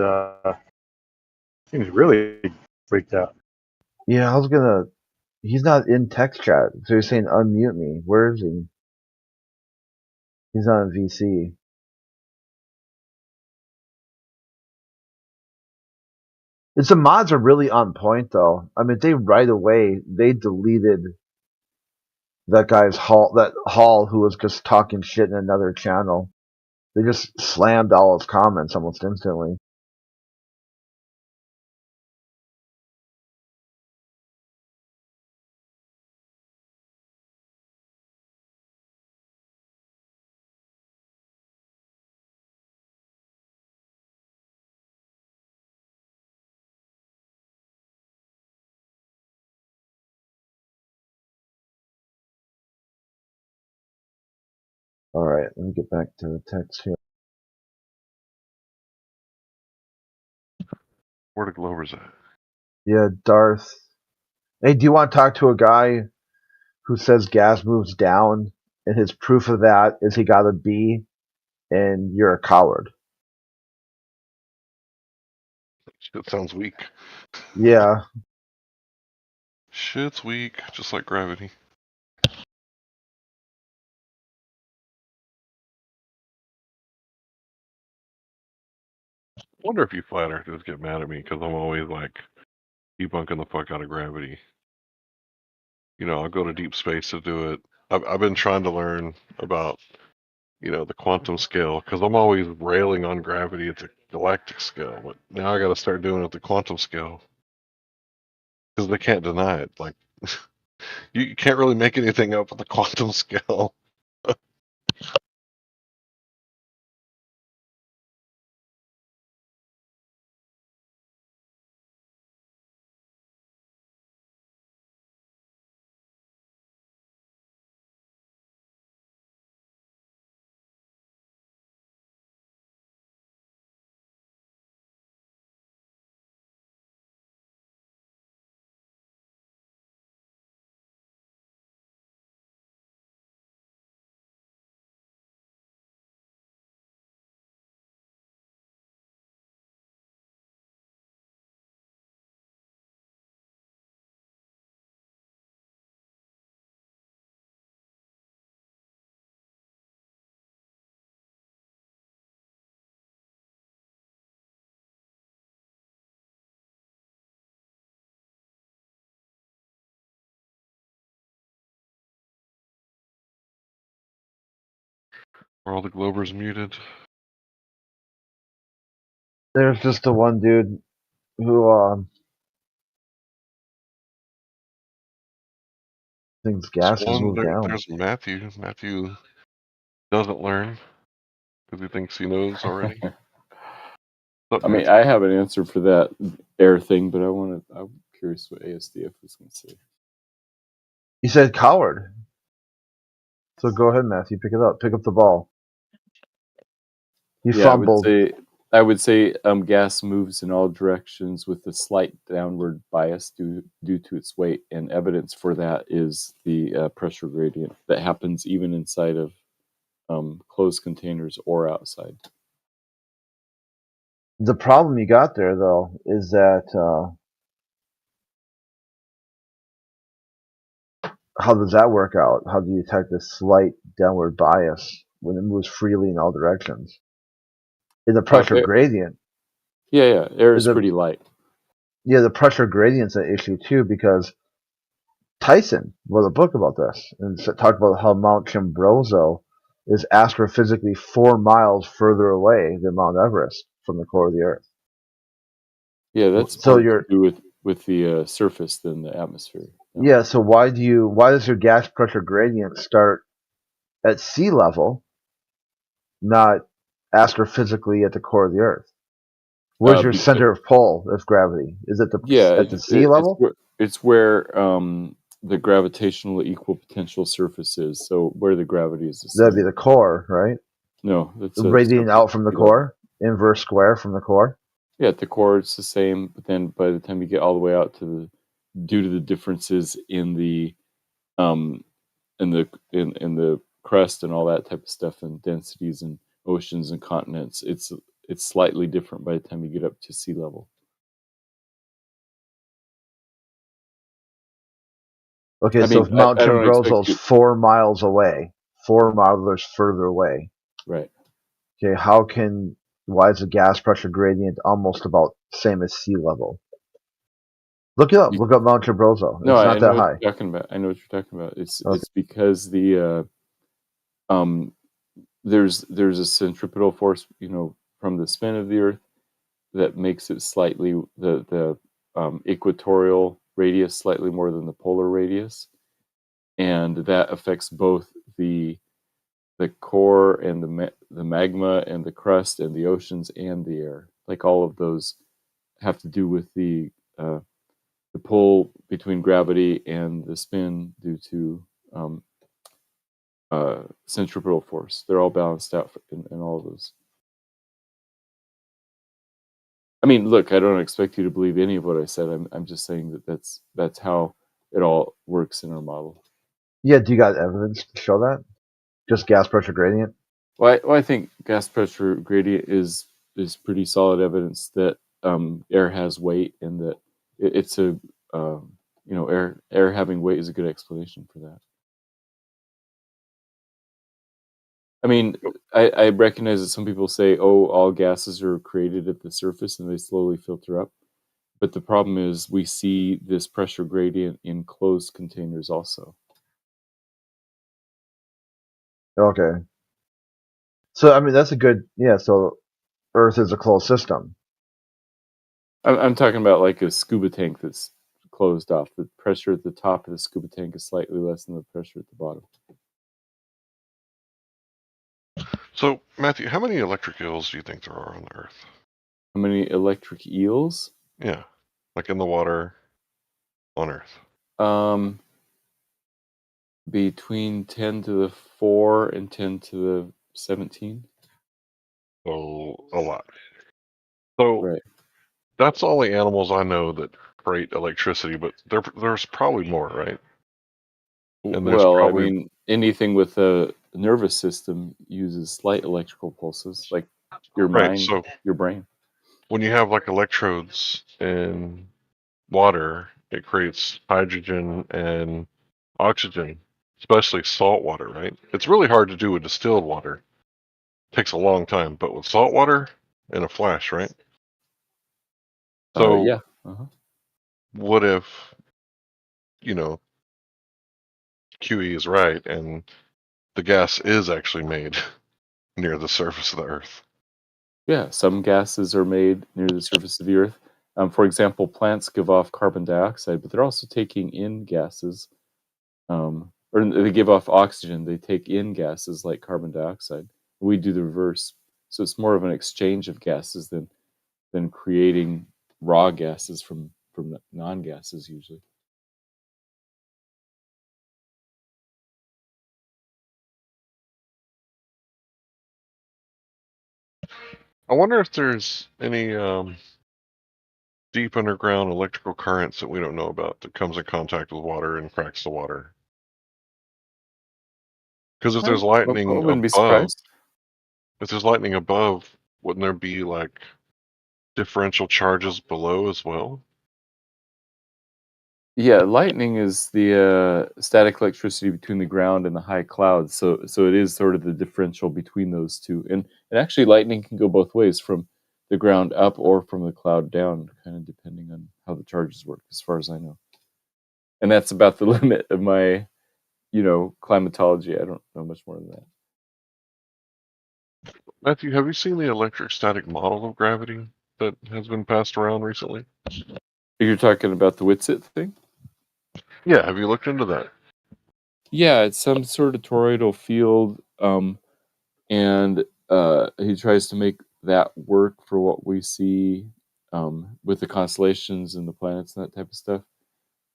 seems really freaked out. Yeah, he's not in text chat, so he's saying unmute me. Where is he? He's not in VC. The mods are really on point, though. I mean, they right away they deleted that guy's Hall who was just talking shit in another channel. They just slammed all his comments almost instantly. All right, let me get back to the text here. Where the Glovers at? Yeah, Darth. Hey, do you want to talk to a guy who says gas moves down, and his proof of that is he got a B, and you're a coward? Shit sounds weak. Yeah. Shit's weak, just like gravity. I wonder if you flat earthers get mad at me because I'm always like debunking the fuck out of gravity. You know, I'll go to deep space to do it. I've been trying to learn about, you know, the quantum scale because I'm always railing on gravity at the galactic scale, but now I got to start doing it at the quantum scale because they can't deny it. Like, you can't really make anything up at the quantum scale. Are all the Glovers muted? There's just the one dude who thinks gas has moved down. There's Matthew. Matthew doesn't learn because he thinks he knows already. I mean, I have an answer for that air thing, but I'm curious what ASDF was going to say. He said coward. So go ahead, Matthew. Pick it up. Pick up the ball. You Yeah, fumbled. I would say gas moves in all directions with a slight downward bias due to its weight, and evidence for that is the pressure gradient that happens even inside of closed containers or outside. The problem you got there, though, is that how does that work out? How do you detect a slight downward bias when it moves freely in all directions? In the pressure gradient. Yeah, air is pretty light. Yeah, the pressure gradient's an issue too, because Tyson wrote a book about this and talked about how Mount Chimborazo is astrophysically 4 miles further away than Mount Everest from the core of the Earth. Yeah, that's so more you're to do with the surface than the atmosphere. yeah. So why does your gas pressure gradient start at sea level, not astrophysically at the core of the Earth? Where's your center of pull of gravity? Is it at the sea level? It's where the gravitational equipotential surface is. So where the gravity is the same. That'd be the core, right? No, that's radiating out from the core, inverse square from the core. Yeah, at the core it's the same, but then by the time you get all the way out to due to the differences in the in the crust and all that type of stuff, and densities and oceans and continents, it's slightly different by the time you get up to sea level. Okay, so if Mount Chimborazo is 4 miles away, 4 miles further away. Right. Okay, why is the gas pressure gradient almost about same as sea level? Look it up. Look up Mount Chimborazo. No, it's not that high. What you're talking about. I know what you're talking about. It's because the there's a centripetal force, from the spin of the Earth that makes it slightly the equatorial radius slightly more than the polar radius, and that affects both the core and the magma and the crust and the oceans and the air. Like all of those have to do with the pull between gravity and the spin due to centripetal force. They're all balanced out in all of those. I mean, look, I don't expect you to believe any of what I said. I'm just saying that's how it all works in our model. Yeah, do you got evidence to show that? Just gas pressure gradient? Well, I think gas pressure gradient is pretty solid evidence that air has weight, and that it's a air having weight is a good explanation for that. I mean, I recognize that some people say, "Oh, all gases are created at the surface and they slowly filter up," but the problem is we see this pressure gradient in closed containers also. Okay. So I mean, that's a good So Earth is a closed system. I'm talking about like a scuba tank that's closed off. The pressure at the top of the scuba tank is slightly less than the pressure at the bottom. So, Matthew, how many electric eels do you think there are on the Earth? How many electric eels? Yeah, like in the water on Earth. Between 10 to the 4 and 10 to the 17. So, a lot. So, that's all the animals I know that create electricity, but there's probably more, right? And Well, I mean, anything with a nervous system uses slight electrical pulses, like your mind, your brain. When you have like electrodes in water, it creates hydrogen and oxygen, especially salt water, right? It's really hard to do with distilled water. It takes a long time, but with salt water, in a flash, right? So, yeah. What if, QE is right and the gas is actually made near the surface of the Earth? Yeah, some gases are made near the surface of the Earth. For example, plants give off carbon dioxide, but they're also taking in gases, or they give off oxygen. They take in gases like carbon dioxide. We do the reverse. So it's more of an exchange of gases than creating raw gases from non-gases usually. I wonder if there's any deep underground electrical currents that we don't know about that comes in contact with water and cracks the water. Because if there's lightning I wouldn't be above, surprised. if there's lightning above, wouldn't there be like differential charges below as well? Yeah, lightning is the static electricity between the ground and the high clouds. So it is sort of the differential between those two. And actually, lightning can go both ways, from the ground up or from the cloud down, kind of depending on how the charges work, as far as I know. And that's about the limit of my, climatology. I don't know much more than that. Matthew, have you seen the electrostatic model of gravity that has been passed around recently? You're talking about the Whitsitt thing? Yeah, have you looked into that? Yeah, it's some sort of toroidal field, and he tries to make that work for what we see with the constellations and the planets and that type of stuff.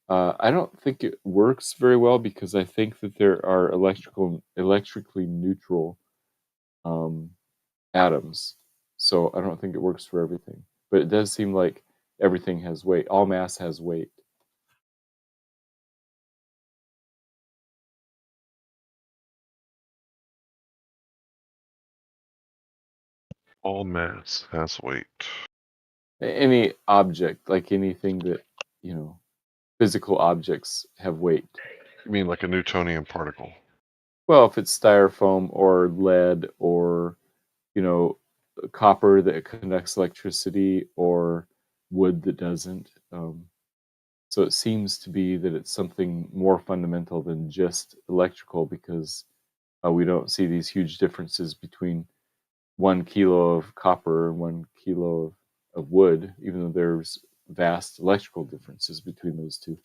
I don't think it works very well, because I think that there are electrically neutral atoms. So I don't think it works for everything. But it does seem like everything has weight. All mass has weight. All mass has weight. Any object, like anything that, physical objects have weight. You mean like a Newtonian particle? Well, if it's styrofoam or lead or, copper that conducts electricity, or wood that doesn't. So it seems to be that it's something more fundamental than just electrical, because we don't see these huge differences between 1 kilo of copper and 1 kilo of wood, even though there's vast electrical differences between those two.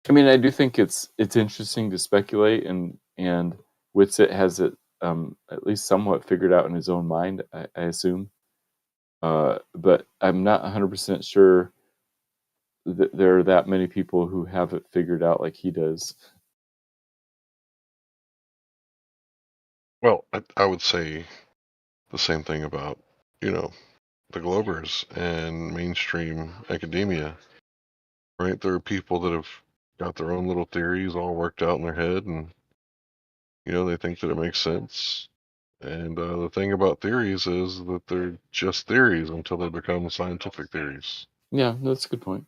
I mean, I do think it's interesting to speculate, and Whitsitt has it at least somewhat figured out in his own mind, I assume. But I'm not 100% sure that there are that many people who have it figured out like he does. Well, I would say the same thing about, the Globers and mainstream academia, right? There are people that have got their own little theories all worked out in their head, and, they think that it makes sense. And the thing about theories is that they're just theories until they become scientific theories. Yeah, that's a good point.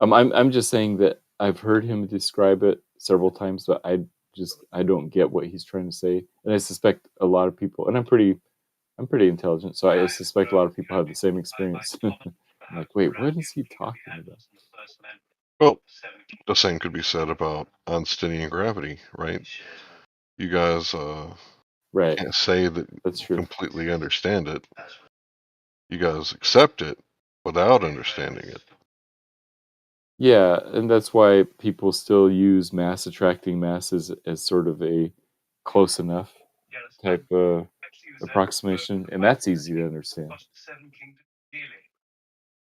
I'm just saying that I've heard him describe it several times, but I don't get what he's trying to say, and I suspect a lot of people. And I'm pretty intelligent, so I suspect a lot of people have the same experience. I'm like, wait, what is he talking about? Well, the same could be said about Einsteinian gravity, right? You guys right. can't say that That's you completely understand it. You guys accept it without understanding it. Yeah, and that's why people still use mass attracting masses as sort of a close enough type of approximation, and that's easy to understand.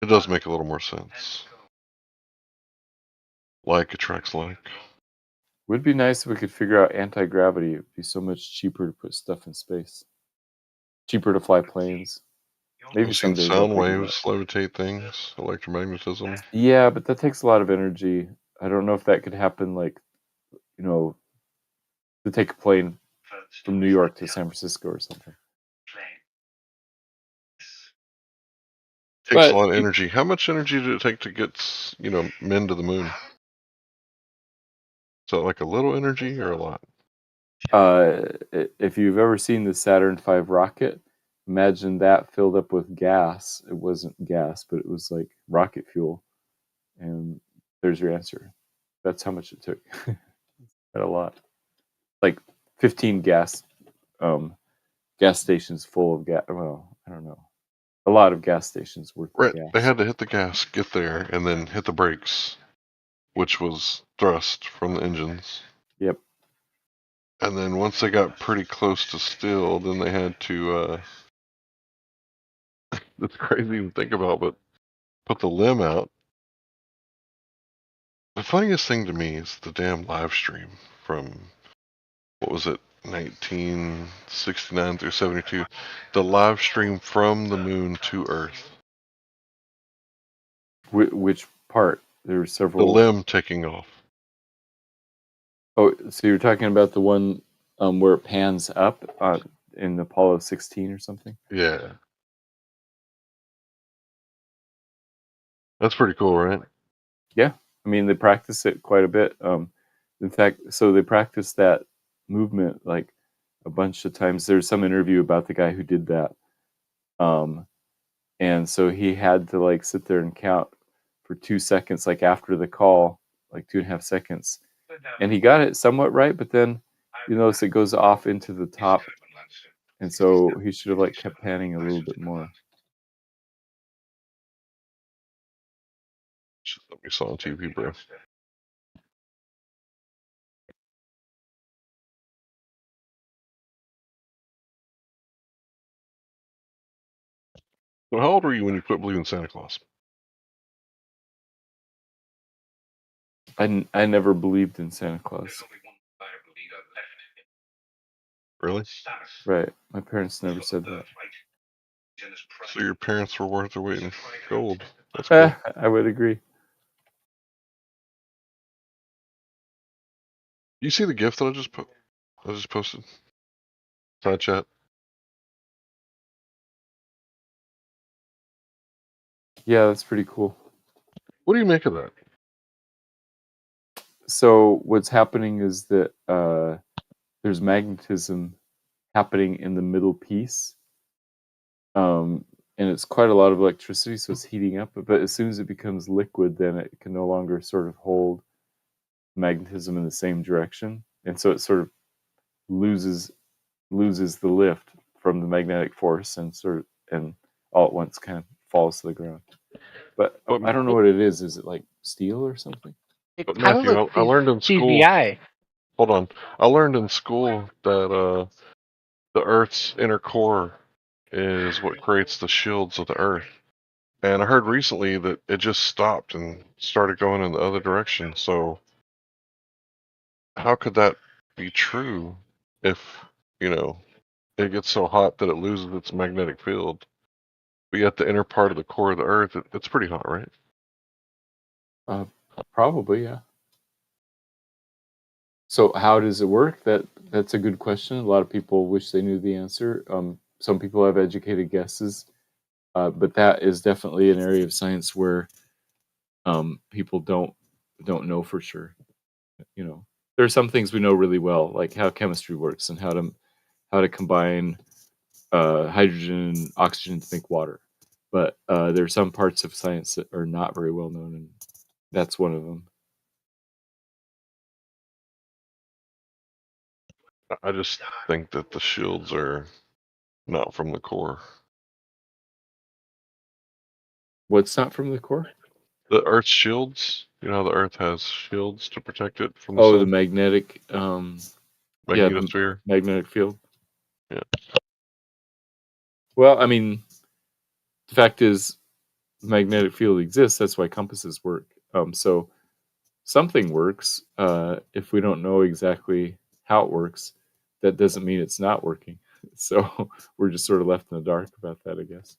It does make a little more sense. Like attracts like. Would be nice if we could figure out anti-gravity. It'd be so much cheaper to put stuff in space. Cheaper to fly planes. Maybe You've seen someday sound waves levitate things, electromagnetism. Yeah, but that takes a lot of energy. I don't know if that could happen, like, to take a plane from New York to San Francisco or something. Takes a lot of energy. How much energy did it take to get, men to the moon? Is that like a little energy or a lot? If you've ever seen the Saturn V rocket, imagine that filled up with gas. It wasn't gas, but it was like rocket fuel. And there's your answer. That's how much it took. Quite a lot. Like 15 gas stations full of gas. Well, I don't know. A lot of gas stations worth of gas. They had to hit the gas, get there, and then hit the brakes, which was thrust from the engines. Yep. And then once they got pretty close to still, then they had to, that's crazy to think about, but put the limb out The funniest thing to me is the damn live stream from, what was it, 1969 through 72. The live stream from the moon to Earth. Which part? There were several. The limb taking off. Oh, so you're talking about the one where it pans up in Apollo 16 or something? Yeah. That's pretty cool, right? Yeah. I mean, they practice it quite a bit. In fact, so they practice that movement like a bunch of times. There's some interview about the guy who did that. And so he had to like sit there and count for 2 seconds, like after the call, like 2.5 seconds. And he got it somewhat right, but then you notice it goes off into the top. And so he should have like kept panning a little bit more. Just what we saw on TV, bro. So how old were you when you quit believing in Santa Claus? I never believed in Santa Claus. Really? Right. My parents never said that. So your parents were worth their weight in gold. That's cool. I would agree. You see the gift that I just posted? Side chat. Yeah, that's pretty cool. What do you make of that? So what's happening is that there's magnetism happening in the middle piece, and it's quite a lot of electricity, so it's heating up. But as soon as it becomes liquid, then it can no longer sort of hold magnetism in the same direction, and so it sort of loses the lift from the magnetic force, and all at once kind of falls to the ground. But I don't know what it is. Is it like steel or something? But Matthew, I learned in school. CGI. Hold on. I learned in school that the Earth's inner core is what creates the shields of the Earth. And I heard recently that it just stopped and started going in the other direction. So how could that be true if, it gets so hot that it loses its magnetic field? But yet the inner part of the core of the Earth, it's pretty hot, right? Probably, yeah. So how does it work? That's a good question. A lot of people wish they knew the answer. Some people have educated guesses, but that is definitely an area of science where people don't know for sure. There are some things we know really well, like how chemistry works and how to combine hydrogen and oxygen to make water. But there are some parts of science that are not very well known, and that's one of them. I just think that the shields are not from the core. What's not from the core? The Earth's shields. You know how the Earth has shields to protect it from the sun? The magnetic magnetosphere. The magnetic field. Yeah. Well, I mean, the fact is, magnetic field exists. That's why compasses work. So something works. If we don't know exactly how it works, that doesn't mean it's not working. So we're just sort of left in the dark about that, I guess.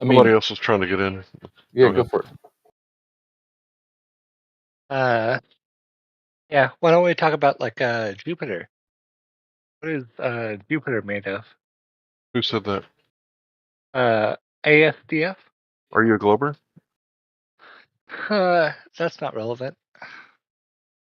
Somebody else was trying to get in. Yeah, go for it. Yeah. Why don't we talk about like Jupiter? What is Jupiter made of? Who said that? ASDF. Are you a Glober? That's not relevant.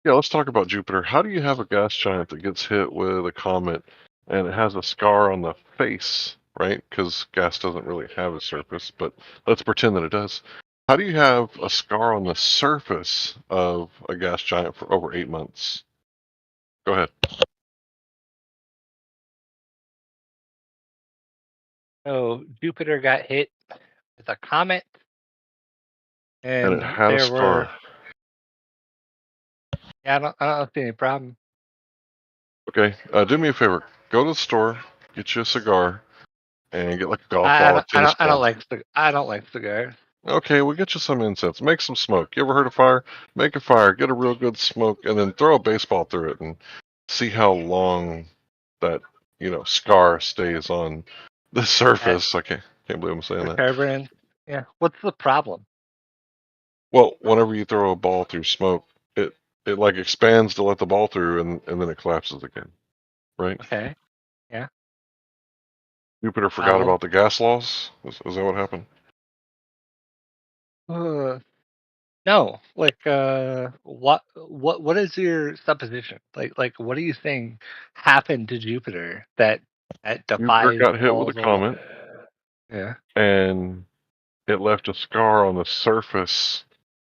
Yeah, let's talk about Jupiter. How do you have a gas giant that gets hit with a comet and it has a scar on the face, right? Because gas doesn't really have a surface, but let's pretend that it does. How do you have a scar on the surface of a gas giant for over 8 months? Go ahead. So Jupiter got hit with a comet, And it had a scar. Yeah, I don't see any problem. Okay, do me a favor. Go to the store, get you a cigar, and get like a golf ball, a tennis ball. I don't like cigars. Okay, we'll get you some incense. Make some smoke. You ever heard of fire? Make a fire. Get a real good smoke, and then throw a baseball through it, and see how long that scar stays on the surface. I can't believe I'm saying that. Firebrand. Yeah. What's the problem? Well, whenever you throw a ball through smoke, it like expands to let the ball through, and then it collapses again. Right? Okay. Yeah. Jupiter forgot about the gas laws. Is that what happened? No. Like, what is your supposition? Like, what are you saying happened to Jupiter that defies? Jupiter got hit with a comet. Yeah. And it left a scar on the surface.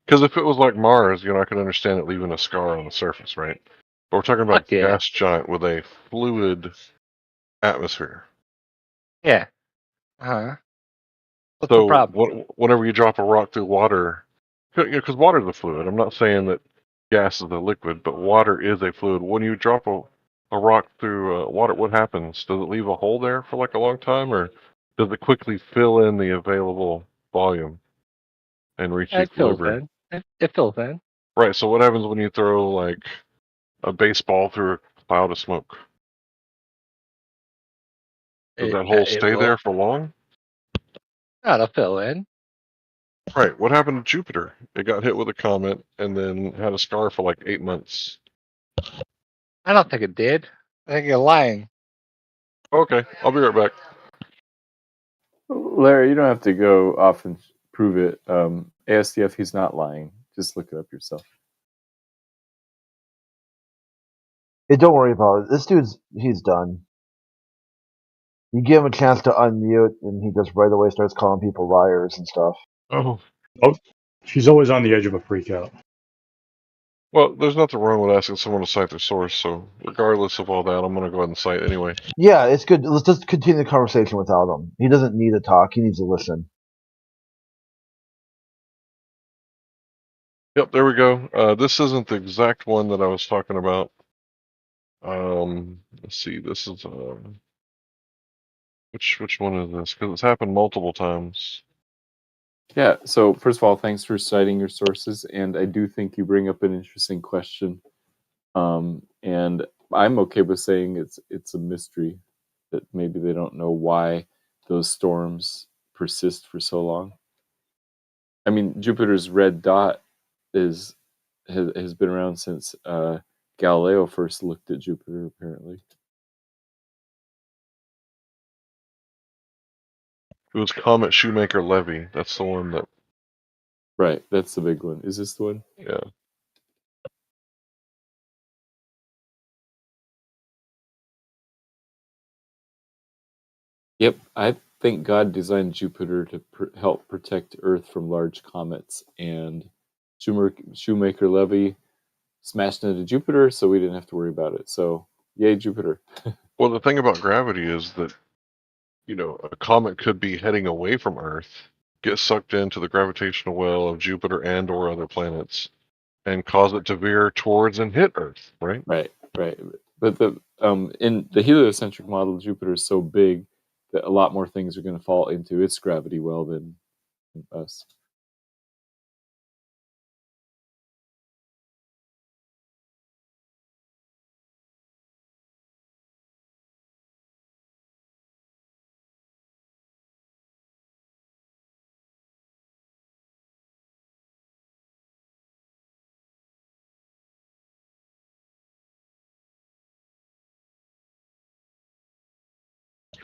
Because if it was like Mars, I could understand it leaving a scar on the surface, right? But we're talking about a gas giant with a fluid atmosphere. Yeah. What's the problem? Whenever you drop a rock through water, because water is a fluid. I'm not saying that gas is a liquid, but water is a fluid. When you drop a rock through water, what happens? Does it leave a hole there for like a long time, or does it quickly fill in the available volume and reach equilibrium? It fills in. Right. So what happens when you throw like a baseball through a cloud of smoke? Does that hole stay there for long? It'll fill in. Right. What happened to Jupiter? It got hit with a comet and then had a scar for like 8 months. I don't think it did. I think you're lying. Okay, I'll be right back. Larry, you don't have to go off and prove it. ASDF, he's not lying. Just look it up yourself. Hey, don't worry about it. This he's done. You give him a chance to unmute, and he just right away starts calling people liars and stuff. Oh, she's always on the edge of a freak out. Well, there's nothing wrong with asking someone to cite their source, so regardless of all that, I'm going to go ahead and cite anyway. Yeah, it's good. Let's just continue the conversation without him. He doesn't need to talk. He needs to listen. Yep, there we go. This isn't the exact one that I was talking about. Let's see. This is which one is this? Because it's happened multiple times. Yeah. So first of all, thanks for citing your sources, and I do think you bring up an interesting question. And I'm okay with saying it's a mystery that maybe they don't know why those storms persist for so long. I mean, Jupiter's red dot has been around since Galileo first looked at Jupiter, apparently. It was Comet Shoemaker-Levy. That's the one that... Right, that's the big one. Is this the one? Yeah. Yep, I think God designed Jupiter to help protect Earth from large comets, and Shoemaker-Levy smashed into Jupiter, so we didn't have to worry about it. So, yay, Jupiter. Well, the thing about gravity is that, a comet could be heading away from Earth, get sucked into the gravitational well of Jupiter and or other planets, and cause it to veer towards and hit Earth, right? Right. But in the heliocentric model, Jupiter is so big that a lot more things are going to fall into its gravity well than us.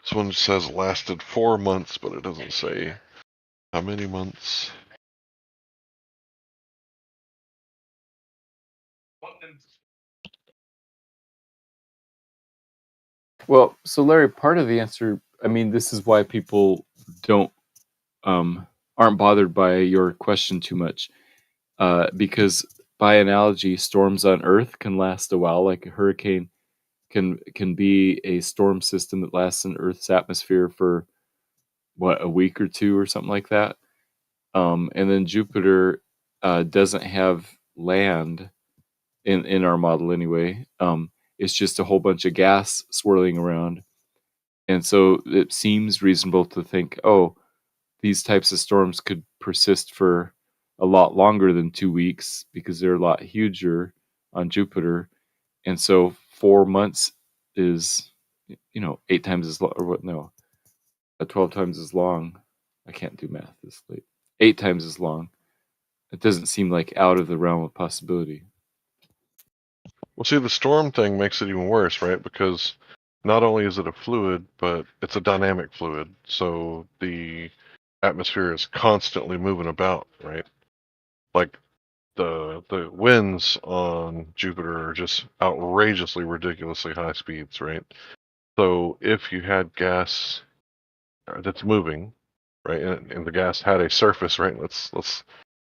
This one says lasted 4 months, but it doesn't say how many months. Well, so Larry, part of the answer, I mean, this is why people aren't bothered by your question too much, because by analogy, storms on Earth can last a while. Like a hurricane can be a storm system that lasts in Earth's atmosphere for a week or two or something like that. And then Jupiter doesn't have land in our model anyway. It's just a whole bunch of gas swirling around. And so it seems reasonable to think, oh, these types of storms could persist for a lot longer than 2 weeks because they're a lot huger on Jupiter. And so 4 months is, 8 times as long, or what? No, 12 times as long. I can't do math this late. 8 times as long. It doesn't seem like out of the realm of possibility. Well, see, the storm thing makes it even worse, right? Because not only is it a fluid, but it's a dynamic fluid. So the atmosphere is constantly moving about, right? Like the winds on Jupiter are just outrageously, ridiculously high speeds, right? So if you had gas that's moving, right, and the gas had a surface, right? Let's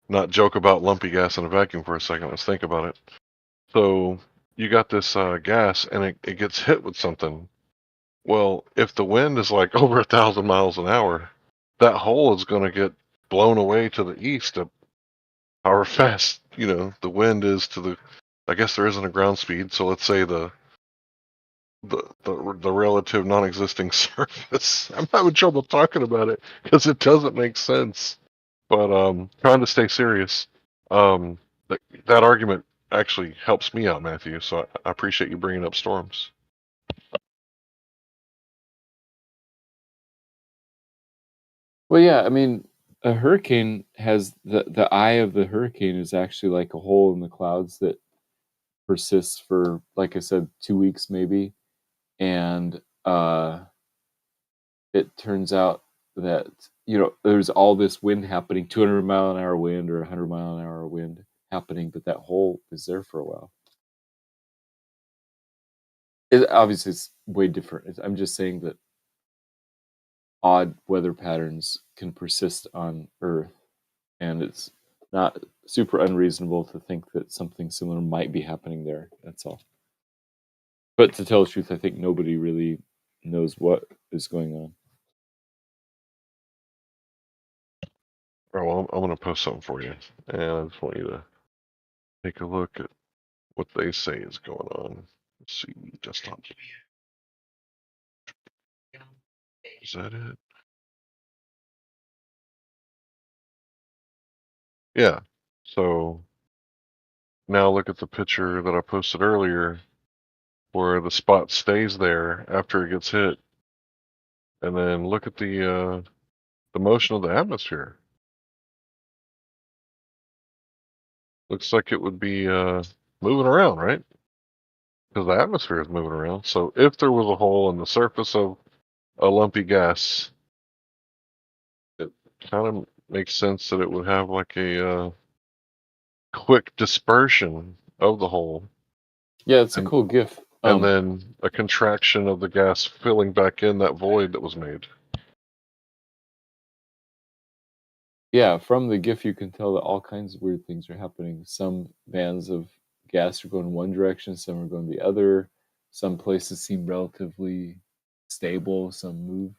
not joke about lumpy gas in a vacuum for a second. Let's think about it. So you got this gas, and it gets hit with something. Well, if the wind is like over 1,000 miles an hour, that hole is going to get blown away to the east at however fast the wind is to the. I guess there isn't a ground speed, so let's say the relative non-existing surface. I'm having trouble talking about it because it doesn't make sense. But trying to stay serious. That argument actually helps me out, Matthew. So I appreciate you bringing up storms. Well, yeah, I mean, a hurricane has the eye of the hurricane is actually like a hole in the clouds that persists for, like I said, 2 weeks maybe, and it turns out that there's all this wind happening, 200-mile-an-hour wind or 100-mile-an-hour wind happening, but that hole is there for a while. Obviously, it's way different. I'm just saying that odd weather patterns can persist on Earth, and it's not super unreasonable to think that something similar might be happening there. That's all. But to tell the truth, I think nobody really knows what is going on. All right, well, I'm going to post something for you, and I just want you to take a look at what they say is going on. Let's see, desktop. Is that it? Yeah. So now look at the picture that I posted earlier where the spot stays there after it gets hit. And then look at the motion of the atmosphere. Looks like it would be moving around, right? Because the atmosphere is moving around. So if there was a hole in the surface of a lumpy gas, it kind of makes sense that it would have like a quick dispersion of the hole. Yeah, it's a cool GIF. And then a contraction of the gas filling back in that void that was made. Yeah, from the GIF you can tell that all kinds of weird things are happening. Some bands of gas are going one direction, some are going the other. Some places seem relatively stable, some move,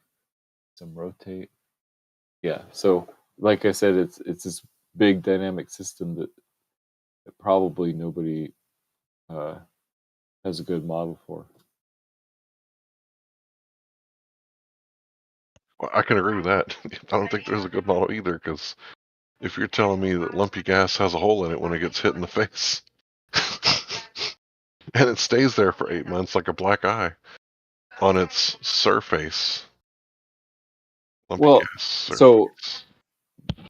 some rotate. Yeah, so like I said, it's this big dynamic system that probably nobody has a good model for. Well, I can agree with that. I don't think there's a good model either, because if you're telling me that lumpy gas has a hole in it when it gets hit in the face, and it stays there for 8 months like a black eye on its surface. Well, so,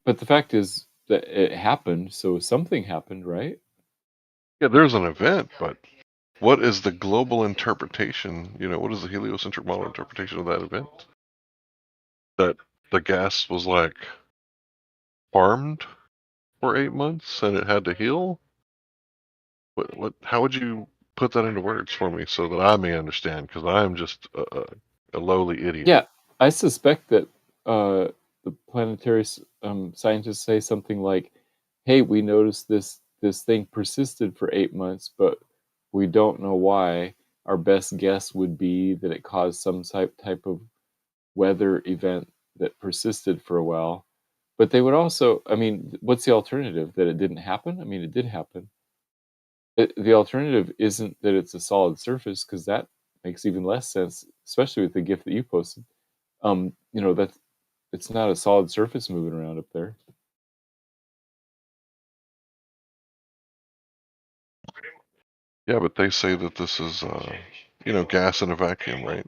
but the fact is that it happened, so something happened, right? Yeah, there's an event, but what is the global interpretation? What is the heliocentric model interpretation of that event? That the gas was like farmed for 8 months and it had to heal? What? How would you put that into words for me so that I may understand? Because I am just a lowly idiot. Yeah, I suspect that the planetary scientists say something like, "Hey, we noticed this thing persisted for 8 months, but we don't know why. Our best guess would be that it caused some type of weather event that persisted for a while." But they would also, I mean, what's the alternative? That it didn't happen? I mean, it did happen. The alternative isn't that it's a solid surface, because that makes even less sense, especially with the GIF that you posted. It's not a solid surface moving around up there. Yeah, but they say that this is, gas in a vacuum, right?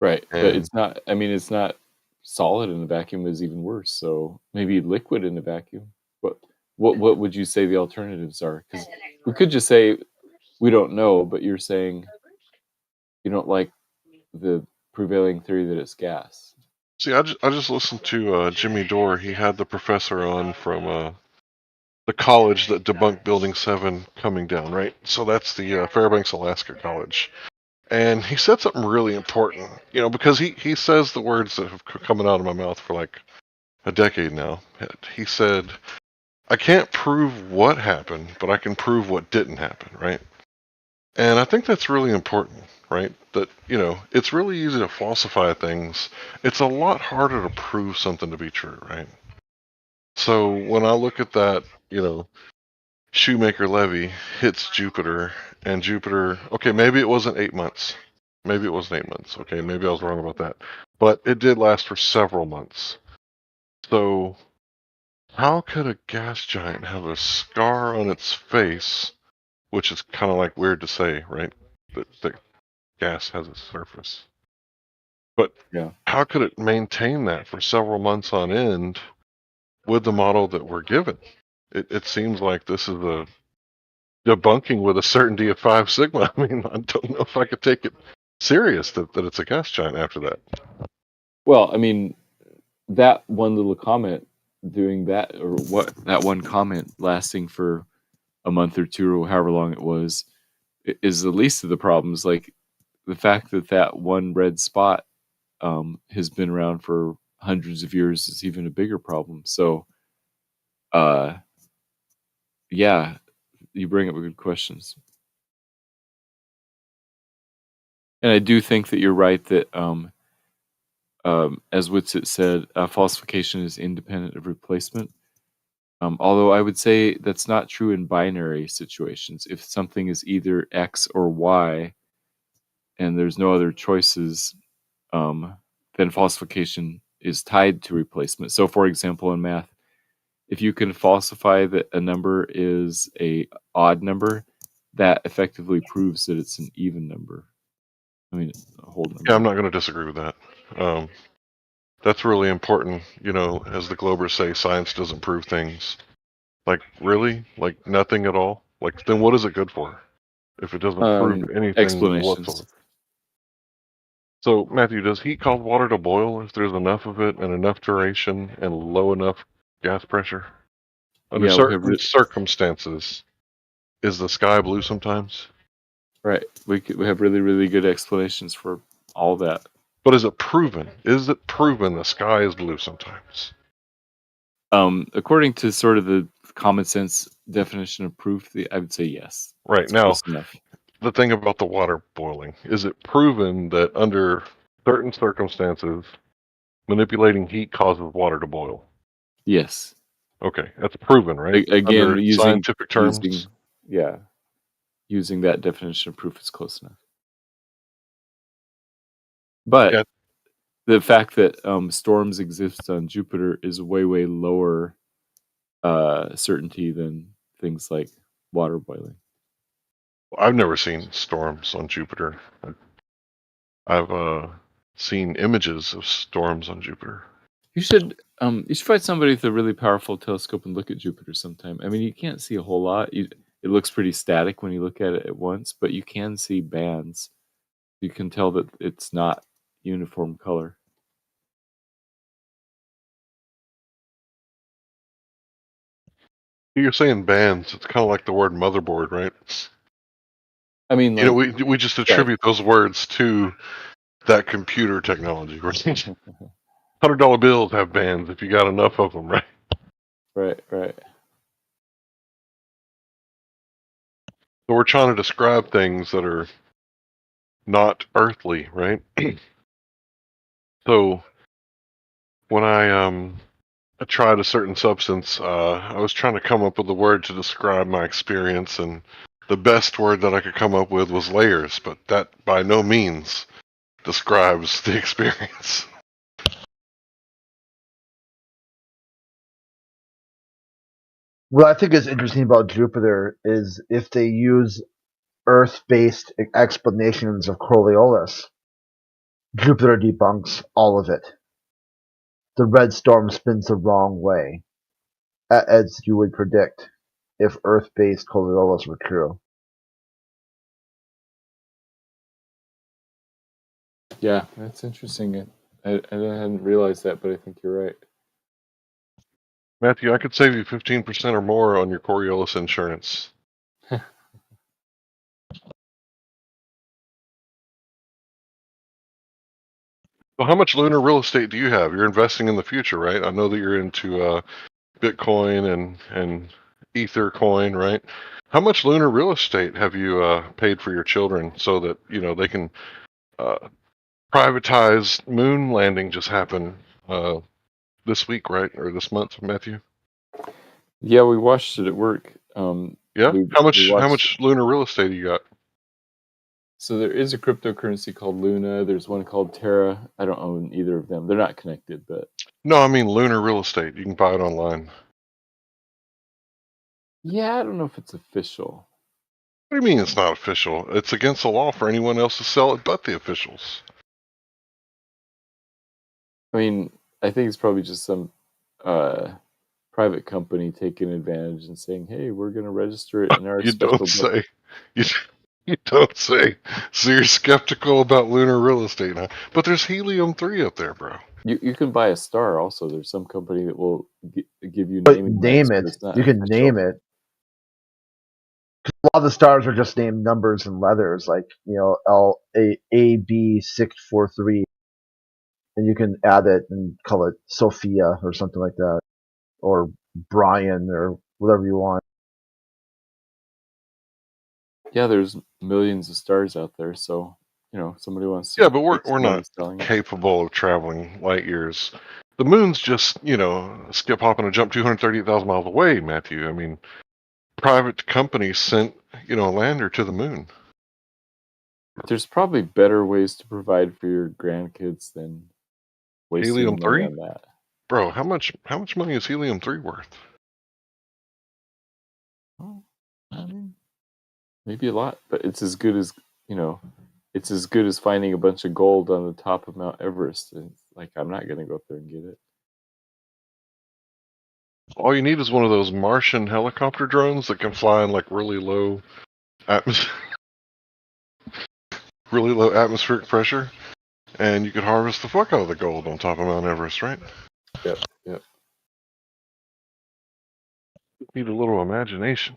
Right, but And it's not. I mean, it's not solid in a vacuum is even worse. So maybe liquid in a vacuum. But what would you say the alternatives are? Because we could just say we don't know, but you're saying you don't like the prevailing theory that it's gas. see, I just listened to Jimmy Dore. He had the professor on from the college that debunked Building 7 coming down, right? So that's the Fairbanks, Alaska College. And he said something really important, because he says the words that have coming out of my mouth for like a decade now. He said, I can't prove what happened, but I can prove what didn't happen, right? And I think that's really important, right? That, it's really easy to falsify things. It's a lot harder to prove something to be true, right? So when I look at that, Shoemaker Levy hits Jupiter, and Jupiter, okay, maybe it wasn't 8 months. Maybe it wasn't 8 months. Okay, maybe I was wrong about that. But it did last for several months. So how could a gas giant have a scar on its face, which is kind of like weird to say, right? That gas has a surface. But yeah, how could it maintain that for several months on end with the model that we're given? It seems like this is a debunking with a certainty of 5 sigma. I mean, I don't know if I could take it serious that it's a gas giant after that. Well, I mean, that one little comment doing that, or what that one comment lasting for a month or two or however long it was, is the least of the problems. Like the fact that one red spot has been around for hundreds of years is even a bigger problem. So, yeah, you bring up good questions. And I do think that you're right that, as Whitsitt said, falsification is independent of replacement. Although I would say that's not true in binary situations. If something is either X or Y, and there's no other choices, then falsification is tied to replacement. So, for example, in math, if you can falsify that a number is a odd number, that effectively proves that it's an even number. I mean, a whole number. Yeah, I'm not going to disagree with that. That's really important. As the Globers say, science doesn't prove things. Like, really? Like, nothing at all? Like, then what is it good for? If it doesn't prove anything explanations. whatsoever. So, Matthew, does heat cause water to boil if there's enough of it and enough duration and low enough gas pressure? Under certain circumstances, is the sky blue sometimes? Right. We have really, really good explanations for all that. But is it proven? Is it proven the sky is blue sometimes? According to sort of the common sense definition of proof, I would say yes. Right. It's Now, close enough. the thing about the water boiling, is it proven that under certain circumstances, manipulating heat causes water to boil? Yes. Okay, that's proven, right? Again, under using scientific terms. Using that definition of proof is close enough. But the fact that storms exist on Jupiter is way, way lower certainty than things like water boiling. I've never seen storms on Jupiter. I've seen images of storms on Jupiter. You should find somebody with a really powerful telescope and look at Jupiter sometime. I mean, you can't see a whole lot. It looks pretty static when you look at it at once, but you can see bands. You can tell that it's not uniform color. You're saying bands. It's kind of like the word motherboard, right? I mean, we just attribute those words to that computer technology. $100 bills have bands if you got enough of them, right? Right. So we're trying to describe things that are not earthly, right? So when I tried a certain substance, I was trying to come up with a word to describe my experience, and the best word that I could come up with was layers, but that by no means describes the experience. What I think is interesting about Jupiter is if they use Earth-based explanations of Coriolis, Jupiter debunks all of it. The red storm spins the wrong way, as you would predict if Earth-based Coriolis were true. Yeah, that's interesting. I hadn't realized that, but I think you're right. Matthew, I could save you 15% or more on your Coriolis insurance. Well, how much lunar real estate do you have? You're investing in the future, right? I know that you're into Bitcoin and Ether coin, right? How much lunar real estate have you paid for your children so that they can privatize moon landing? Just happened this week, right, or this month, Matthew? Yeah, we watched it at work. Yeah, how much lunar real estate you got? So there is a cryptocurrency called Luna. There's one called Terra. I don't own either of them. They're not connected, but No, I mean lunar real estate. You can buy it online. yeah, I don't know if it's official. What do you mean it's not official? It's against the law for anyone else to sell it but the officials. I mean, I think it's probably just some private company taking advantage and saying, "Hey, we're going to register it in our You special." don't say. You don't say. So you're skeptical about lunar real estate, huh? But there's helium-3 up there, bro. You can buy a star also. There's some company that will give you But naming name rights, but it. it's not You can official. name it. 'Cause a lot of the stars are just named numbers and letters, like AB643, and you can add it and call it Sophia or something like that, or Brian or whatever you want. Yeah, there's millions of stars out there, so somebody wants to. Yeah, but we're make some money not selling it. capable of traveling light years. The moon's just skip, hop, and a jump 238,000 miles away, Matthew. I mean, private companies sent a lander to the moon. There's probably better ways to provide for your grandkids than wasting money Helium-3, on that. bro. How much money is helium-3 worth? Oh, I mean, maybe a lot, but it's as good as it's as good as finding a bunch of gold on the top of Mount Everest. It's like, I'm not gonna go up there and get it. All you need is one of those Martian helicopter drones that can fly in like really low atmospheric pressure, and you could harvest the fuck out of the gold on top of Mount Everest, right? Yep. Need a little imagination.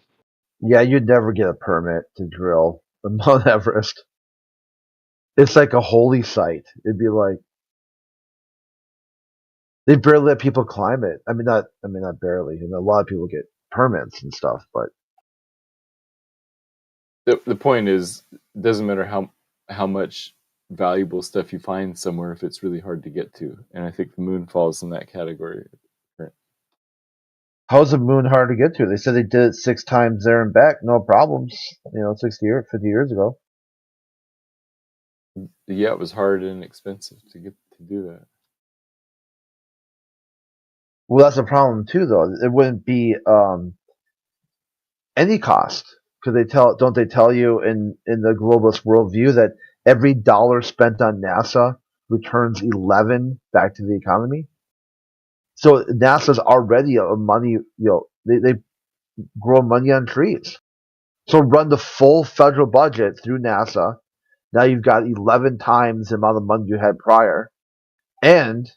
Yeah, you'd never get a permit to drill on Mount Everest. It's like a holy site. It'd be like they barely let people climb it. Not barely. A lot of people get permits and stuff, but The point is, it doesn't matter how much valuable stuff you find somewhere if it's really hard to get to, and I think the moon falls in that category. how's the moon hard to get to? They said they did it 6 times there and back, no problems. 50 years ago. Yeah, it was hard and expensive to do that. Well, that's a problem too, though. It wouldn't be any cost, because don't they tell you in the globalist worldview that every dollar spent on NASA returns 11 back to the economy? So NASA's already a money. They grow money on trees. So run the full federal budget through NASA. Now you've got 11 times the amount of money you had prior, and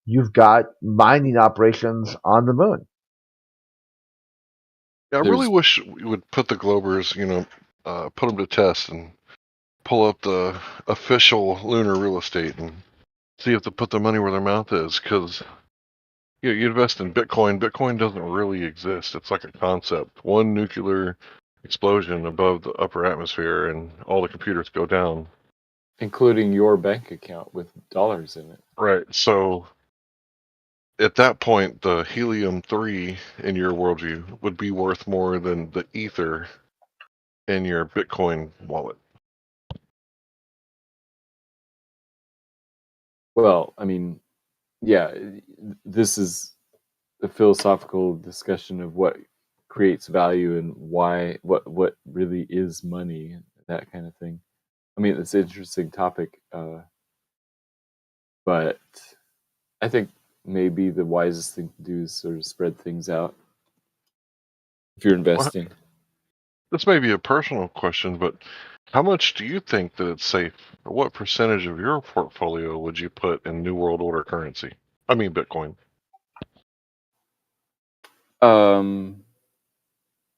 you've got mining operations on the moon. Yeah, I really wish we would put the Globers, put them to test and pull up the official lunar real estate and see if they put their money where their mouth is. Because you invest in Bitcoin. Bitcoin doesn't really exist. It's like a concept. One nuclear explosion above the upper atmosphere, and all the computers go down, including your bank account with dollars in it. Right. So at that point, the helium-3 in your worldview would be worth more than the ether in your Bitcoin wallet. Well, I mean, yeah, this is a philosophical discussion of what creates value and why, what really is money, that kind of thing. I mean, it's an interesting topic, but I think maybe the wisest thing to do is sort of spread things out if you're investing. This may be a personal question, but how much do you think that it's safe? Or what percentage of your portfolio would you put in New World Order currency? I mean, Bitcoin. I don't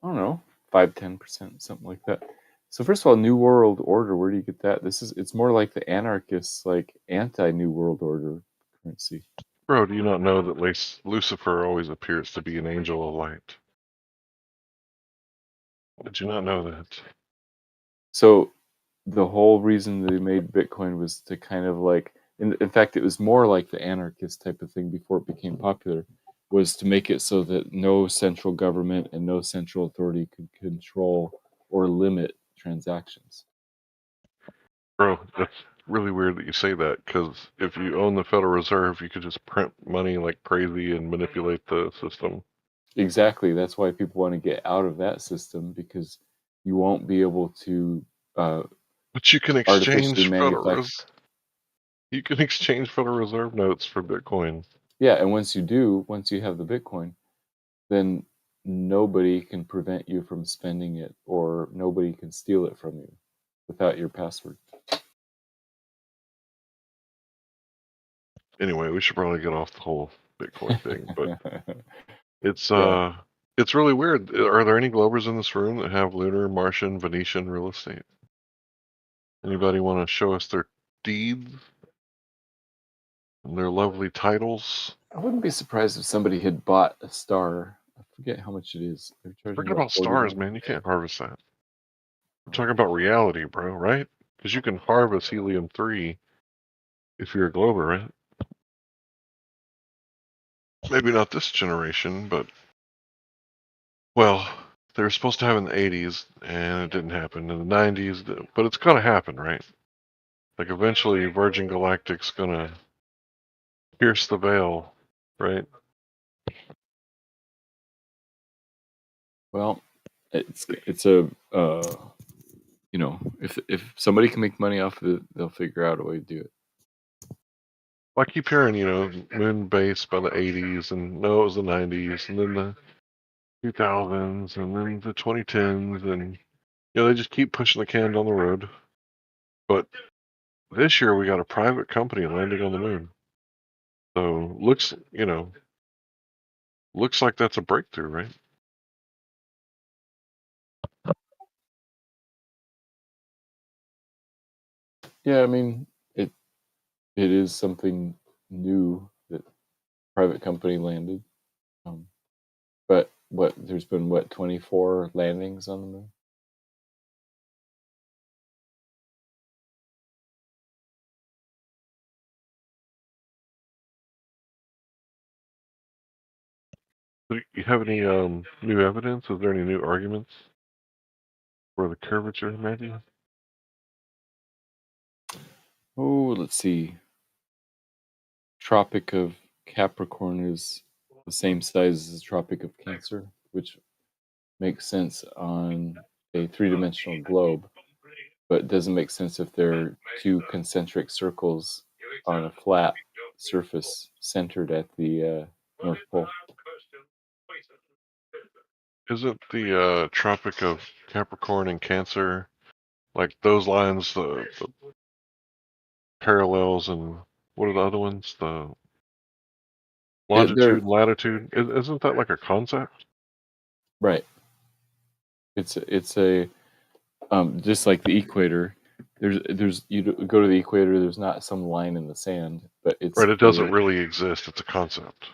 know, 5-10%, something like that. So first of all, New World Order, where do you get that? It's more like the anarchists, like anti-New World Order currency. Bro, do you not know that Lucifer always appears to be an angel of light? Did you not know that? So the whole reason they made Bitcoin was to kind of like, in fact, it was more like the anarchist type of thing before it became popular, was to make it so that no central government and no central authority could control or limit transactions. Bro, that's really weird that you say that, because if you own the Federal Reserve, you could just print money like crazy and manipulate the system. Exactly. That's why people want to get out of that system, because you won't be able to but you can exchange you can exchange Federal Reserve notes for Bitcoin. Yeah, and once you have the Bitcoin, then nobody can prevent you from spending it, or nobody can steal it from you without your password. Anyway, we should probably get off the whole Bitcoin thing, but it's really weird. Are there any Globers in this room that have lunar, Martian, Venetian real estate? Anybody want to show us their deeds and their lovely titles? I wouldn't be surprised if somebody had bought a star. I forget how much it is. They're charging Forget about stars, man. You can't harvest that. We're talking about reality, bro, right? Because you can harvest helium-3 if you're a Glober, right? Maybe not this generation, but well, they were supposed to have in the 80s, and it didn't happen. In the 90s, but it's gonna happen, right? Like eventually, Virgin Galactic's gonna pierce the veil, right? Well, it's a if somebody can make money off of it, they'll figure out a way to do it. Well, I keep hearing, moon base by the 80s, and no, it was the 90s, and then the 2000s, and then the 2010s, and they just keep pushing the can down the road. But this year we got a private company landing on the moon, so looks like that's a breakthrough, right? Yeah, I mean, it is something new that private company landed. But there's been 24 landings on the moon? Do you have any new evidence? Is there any new arguments for the curvature, Matthew? Oh, let's see. Tropic of Capricorn is the same size as the Tropic of Cancer, which makes sense on a three-dimensional globe, but it doesn't make sense if they're two concentric circles on a flat surface centered at the North Pole. Isn't the Tropic of Capricorn and Cancer, like those lines, the parallels, and what are the other ones? The longitude and latitude. Isn't that like a concept? Right. It's a just like the equator. There's you go to the equator. There's not some line in the sand, but it's right. It doesn't really exist. It's a concept.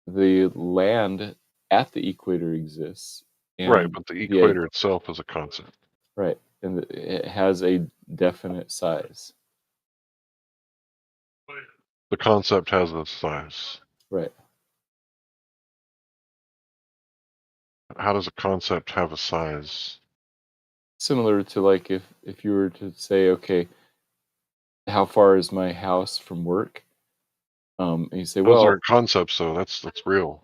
The land at the equator exists. Right, but the equator itself is a concept. Right, and it has a definite size. The concept has a size. Right. How does a concept have a size? similar to like if you were to say, okay, how far is my house from work? And you say, Those well, aren't concepts, though. That's real.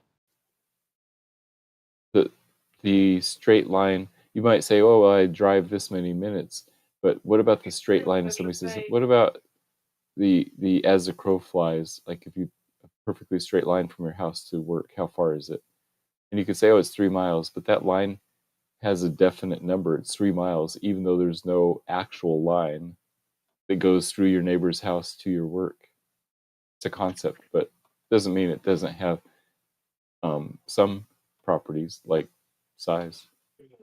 The straight line. You might say, oh, well, I drive this many minutes, but what about the straight line? And somebody says, what about the as the crow flies? Like if you a perfectly straight line from your house to work, how far is it? And you could say, oh, it's 3 miles, but that line has a definite number. It's 3 miles, even though there's no actual line that goes through your neighbor's house to your work. It's a concept, but doesn't mean it doesn't have some properties like size.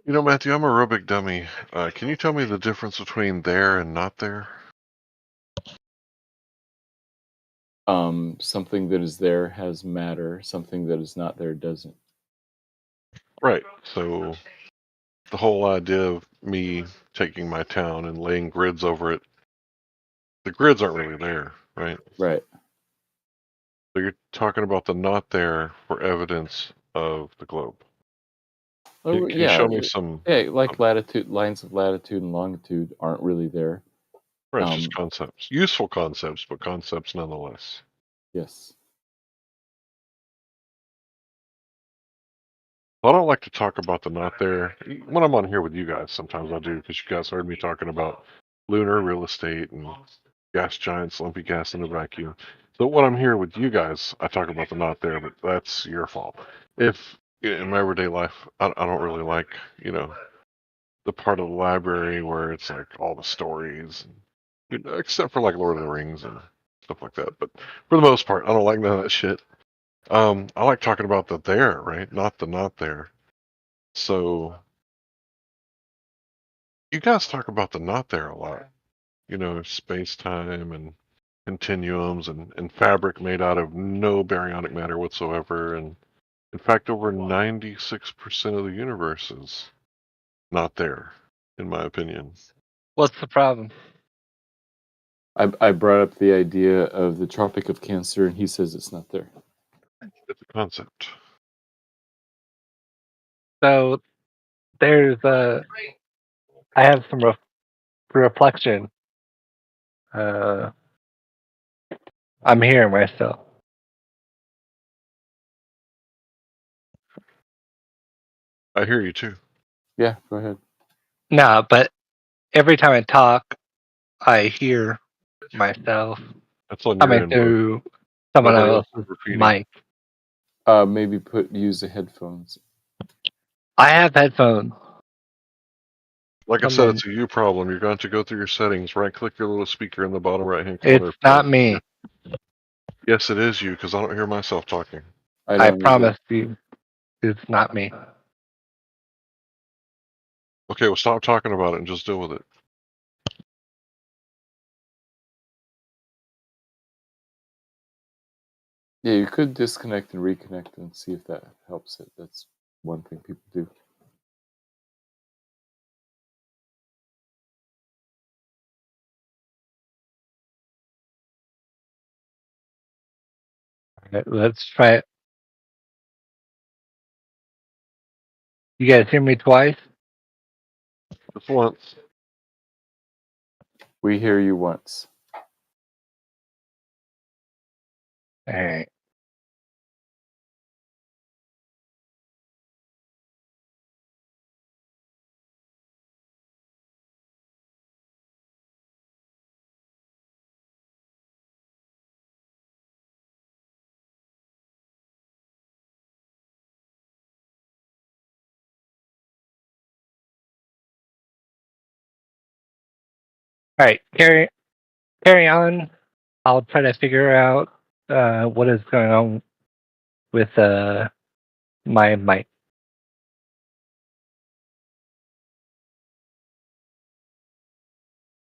You know, Matthew, I'm a real big dummy. Can you tell me the difference between there and not there? Something that is there has matter. Something that is not there doesn't. Right. So the whole idea of me taking my town and laying grids over it, the grids aren't really there, right? Right. So you're talking about the not there for evidence of the globe. Can you show me some? Yeah, like latitude, lines of latitude and longitude aren't really there. Right, it's just concepts, useful concepts, but concepts nonetheless. Yes. I don't like to talk about the not there. When I'm on here with you guys, sometimes I do, because you guys heard me talking about lunar real estate and gas giants, lumpy gas in the vacuum. So when I'm here with you guys, I talk about the not there, but that's your fault. If in my everyday life, I don't really like, the part of the library where it's like all the stories, except for like Lord of the Rings and stuff like that. But for the most part, I don't like none of that shit. I like talking about the there, right? Not the not there. So you guys talk about the not there a lot. Space time and continuums and fabric made out of no baryonic matter whatsoever. And in fact, over 96% of the universe is not there, in my opinion. What's the problem? I brought up the idea of the Tropic of Cancer, and he says it's not there. It's a concept. So there's I have some reflection. I'm hearing myself. I hear you too. Yeah, go ahead. No, but every time I talk, I hear myself That's on your coming end, through someone else's mic. Maybe use the headphones. I have headphones. Like I said, it's a you problem. You're going to go through your settings, right-click your little speaker in the bottom right-hand corner. It's not me. Yes, it is you, because I don't hear myself talking. I promise you, it's not me. Okay, well, stop talking about it and just deal with it. Yeah, you could disconnect and reconnect and see if that helps it. That's one thing people do. All right, let's try it. You guys hear me twice? Just once. We hear you once. All right. All right, carry on. I'll try to figure out what is going on with my mic.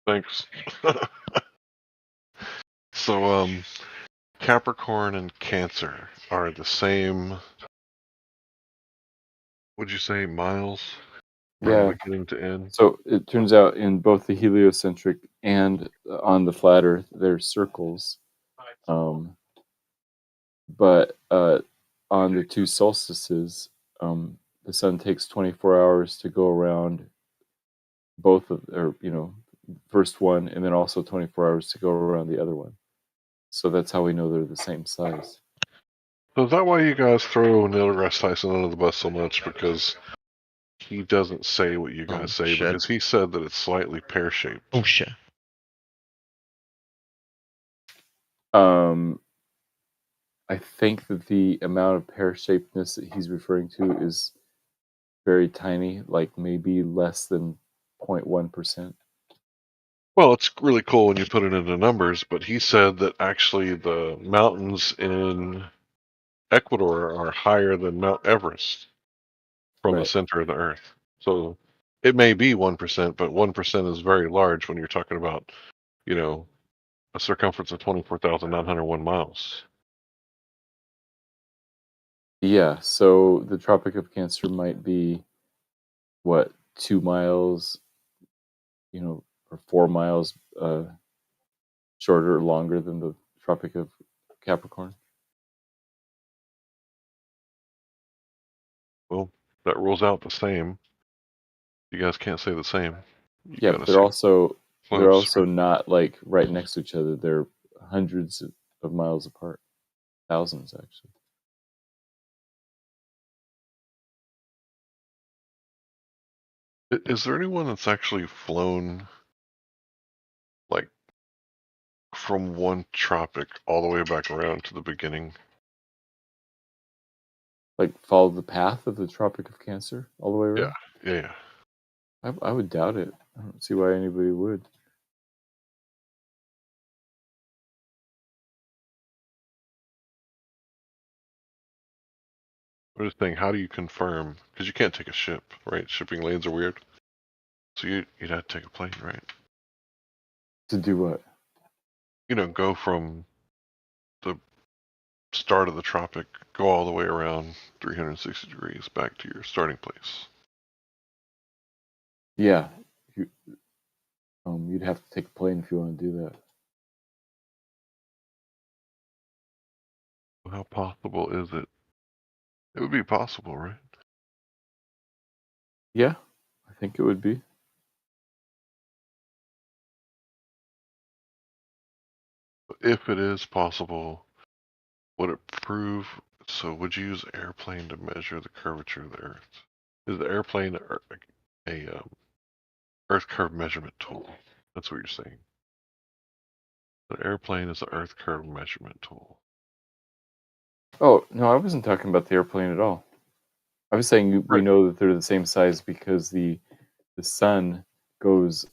Thanks. So, Capricorn and Cancer are the same. Would you say miles? Yeah. Beginning to end. So it turns out in both the heliocentric and on the flat Earth, there's circles. But on the two solstices, the sun takes 24 hours to go around both of, or first one, and then also 24 hours to go around the other one. So that's how we know they're the same size. So is that why you guys throw Neil deGrasse Tyson under the bus so much? Because he doesn't say what you guys say, shit. because he said that it's slightly pear-shaped. Oh shit. I think that the amount of pear-shapedness that he's referring to is very tiny, like maybe less than 0.1%. Well, it's really cool when you put it into numbers, but he said that actually the mountains in Ecuador are higher than Mount Everest from the center of the Earth. So it may be 1%, but 1% is very large when you're talking about, a circumference of 24,901 miles. Yeah, so the Tropic of Cancer might be, 2 miles, or 4 miles shorter or longer than the Tropic of Capricorn. Well, that rules out the same. You guys can't say the same. Yeah, but they're also not like right next to each other. They're hundreds of miles apart, thousands actually. Is there anyone that's actually flown like from one tropic all the way back around to the beginning? Like follow the path of the Tropic of Cancer all the way around? Yeah. I would doubt it. I don't see why anybody would. I'm just saying, how do you confirm? Because you can't take a ship, right? Shipping lanes are weird. So you'd have to take a plane, right? To do what? Go from the start of the tropic, go all the way around 360 degrees back to your starting place. Yeah. You'd have to take a plane if you want to do that. How possible is it? It would be possible, right? Yeah, I think it would be. If it is possible, would it prove? So, would you use airplane to measure the curvature of the Earth? Is the airplane a Earth curve measurement tool? That's what you're saying. The airplane is an Earth curve measurement tool. Oh no, I wasn't talking about the airplane at all. I was saying we know that they're the same size because the sun goes,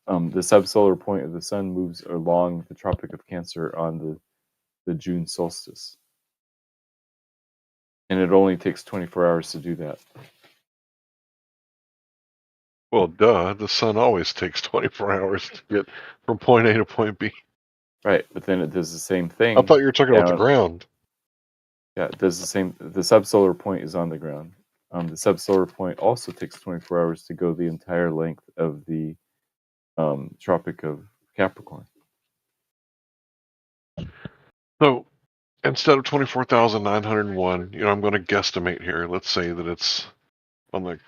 the subsolar point of the sun moves along the Tropic of Cancer on the June solstice, and it only takes 24 hours to do that. Well, duh. The sun always takes 24 hours to get from point A to point B. Right, but then it does the same thing. I thought you were talking about the ground. Yeah, it does the same. The subsolar point is on the ground. The subsolar point also takes 24 hours to go the entire length of the Tropic of Capricorn. So instead of 24,901, I'm going to guesstimate here. Let's say that it's on the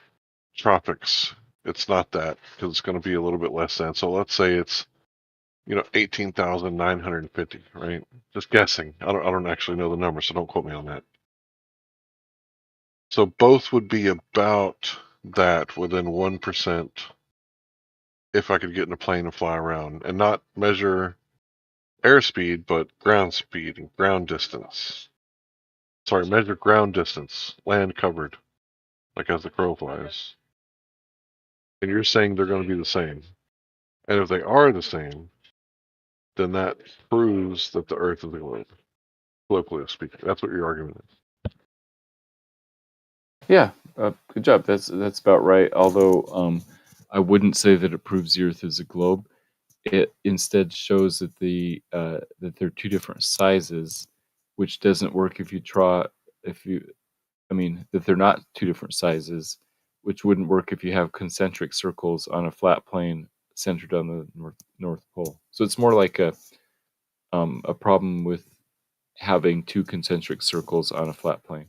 tropics. It's not that, because it's going to be a little bit less than. So let's say it's 18,950, right? Just guessing. I don't actually know the number, so don't quote me on that. So both would be about that, within 1%, if I could get in a plane and fly around and not measure airspeed, but ground speed and ground distance. Sorry, measure ground distance, land covered, like as the crow flies. And you're saying they're going to be the same. And if they are the same, then that proves that the Earth is a globe, colloquially speaking. That's what your argument is. Yeah, good job. That's about right. Although I wouldn't say that it proves the Earth is a globe. It instead shows that that they're two different sizes, which doesn't work if you that they're not two different sizes, which wouldn't work if you have concentric circles on a flat plane centered on the North Pole. So it's more like a problem with having two concentric circles on a flat plane.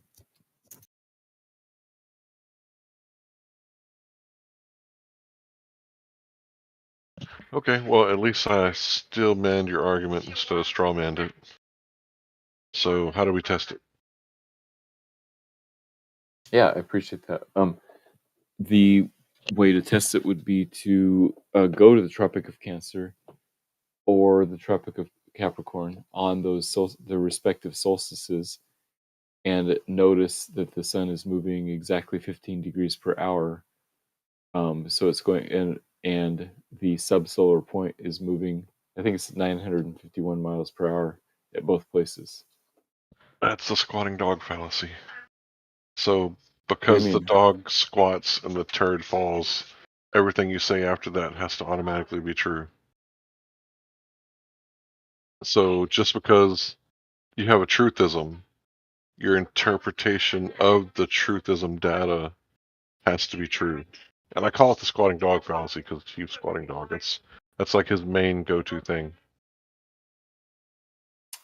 Okay, well, at least I still manned your argument instead of straw manned it. So, how do we test it? Yeah, I appreciate that. The way to test it would be to go to the Tropic of Cancer or the Tropic of Capricorn on those the respective solstices, and notice that the sun is moving exactly 15 degrees per hour. So it's going and the subsolar point is moving. I think it's 951 miles per hour at both places. That's the squatting dog fallacy. So, because the dog squats and the turd falls, everything you say after that has to automatically be true. So, just because you have a truthism, your interpretation of the truthism data has to be true. And I call it the squatting dog fallacy because Chief's squatting dog. That's like his main go-to thing.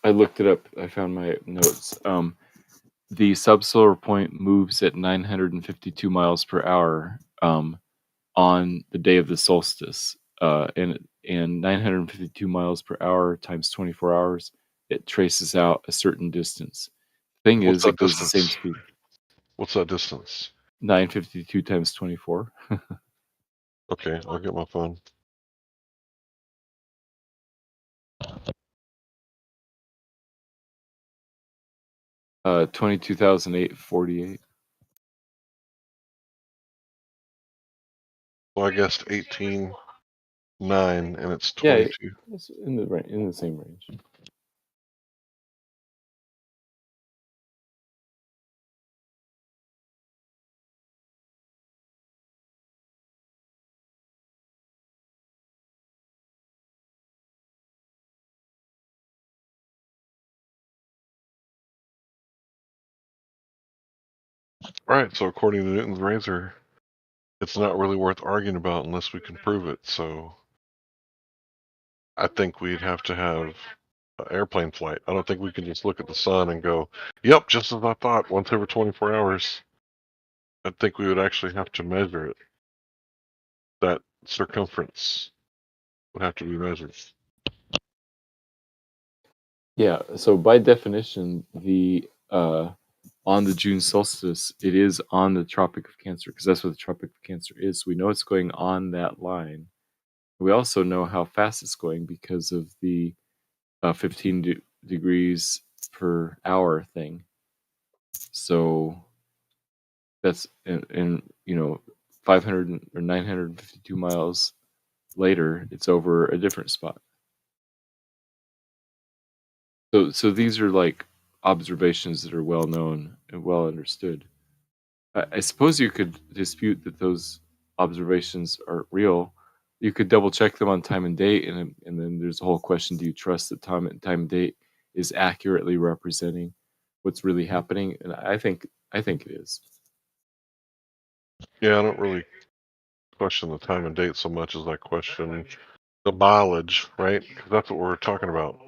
I looked it up. I found my notes. The subsolar point moves at 952 miles per hour on the day of the solstice, and 952 miles per hour times 24 hours, it traces out a certain distance. Thing is, it goes the same speed. What's that distance? 952 times 24. Okay, I'll get my phone. Uh, 22,848. Well, I guessed 18.9, and it's 22. Yeah, it's in the same range. Right, so according to Newton's razor, it's not really worth arguing about unless we can prove it. So I think we'd have to have an airplane flight. I don't think we can just look at the sun and go, yep, just as I thought, once every 24 hours. I think we would actually have to measure it. That circumference would have to be measured. Yeah, so by definition, the on the June solstice, it is on the Tropic of Cancer because that's what the Tropic of Cancer is. We know it's going on that line. We also know how fast it's going because of the 15 degrees per hour thing. So that's in 500 or 952 miles later, it's over a different spot. So these are like observations that are well known and well understood. I suppose you could dispute that those observations are real. You could double check them on time and date, and then there's a whole question: do you trust that time and date is accurately representing what's really happening? And I think it is. Yeah, I don't really question the time and date so much as I question the mileage, right? Because that's what we're talking about.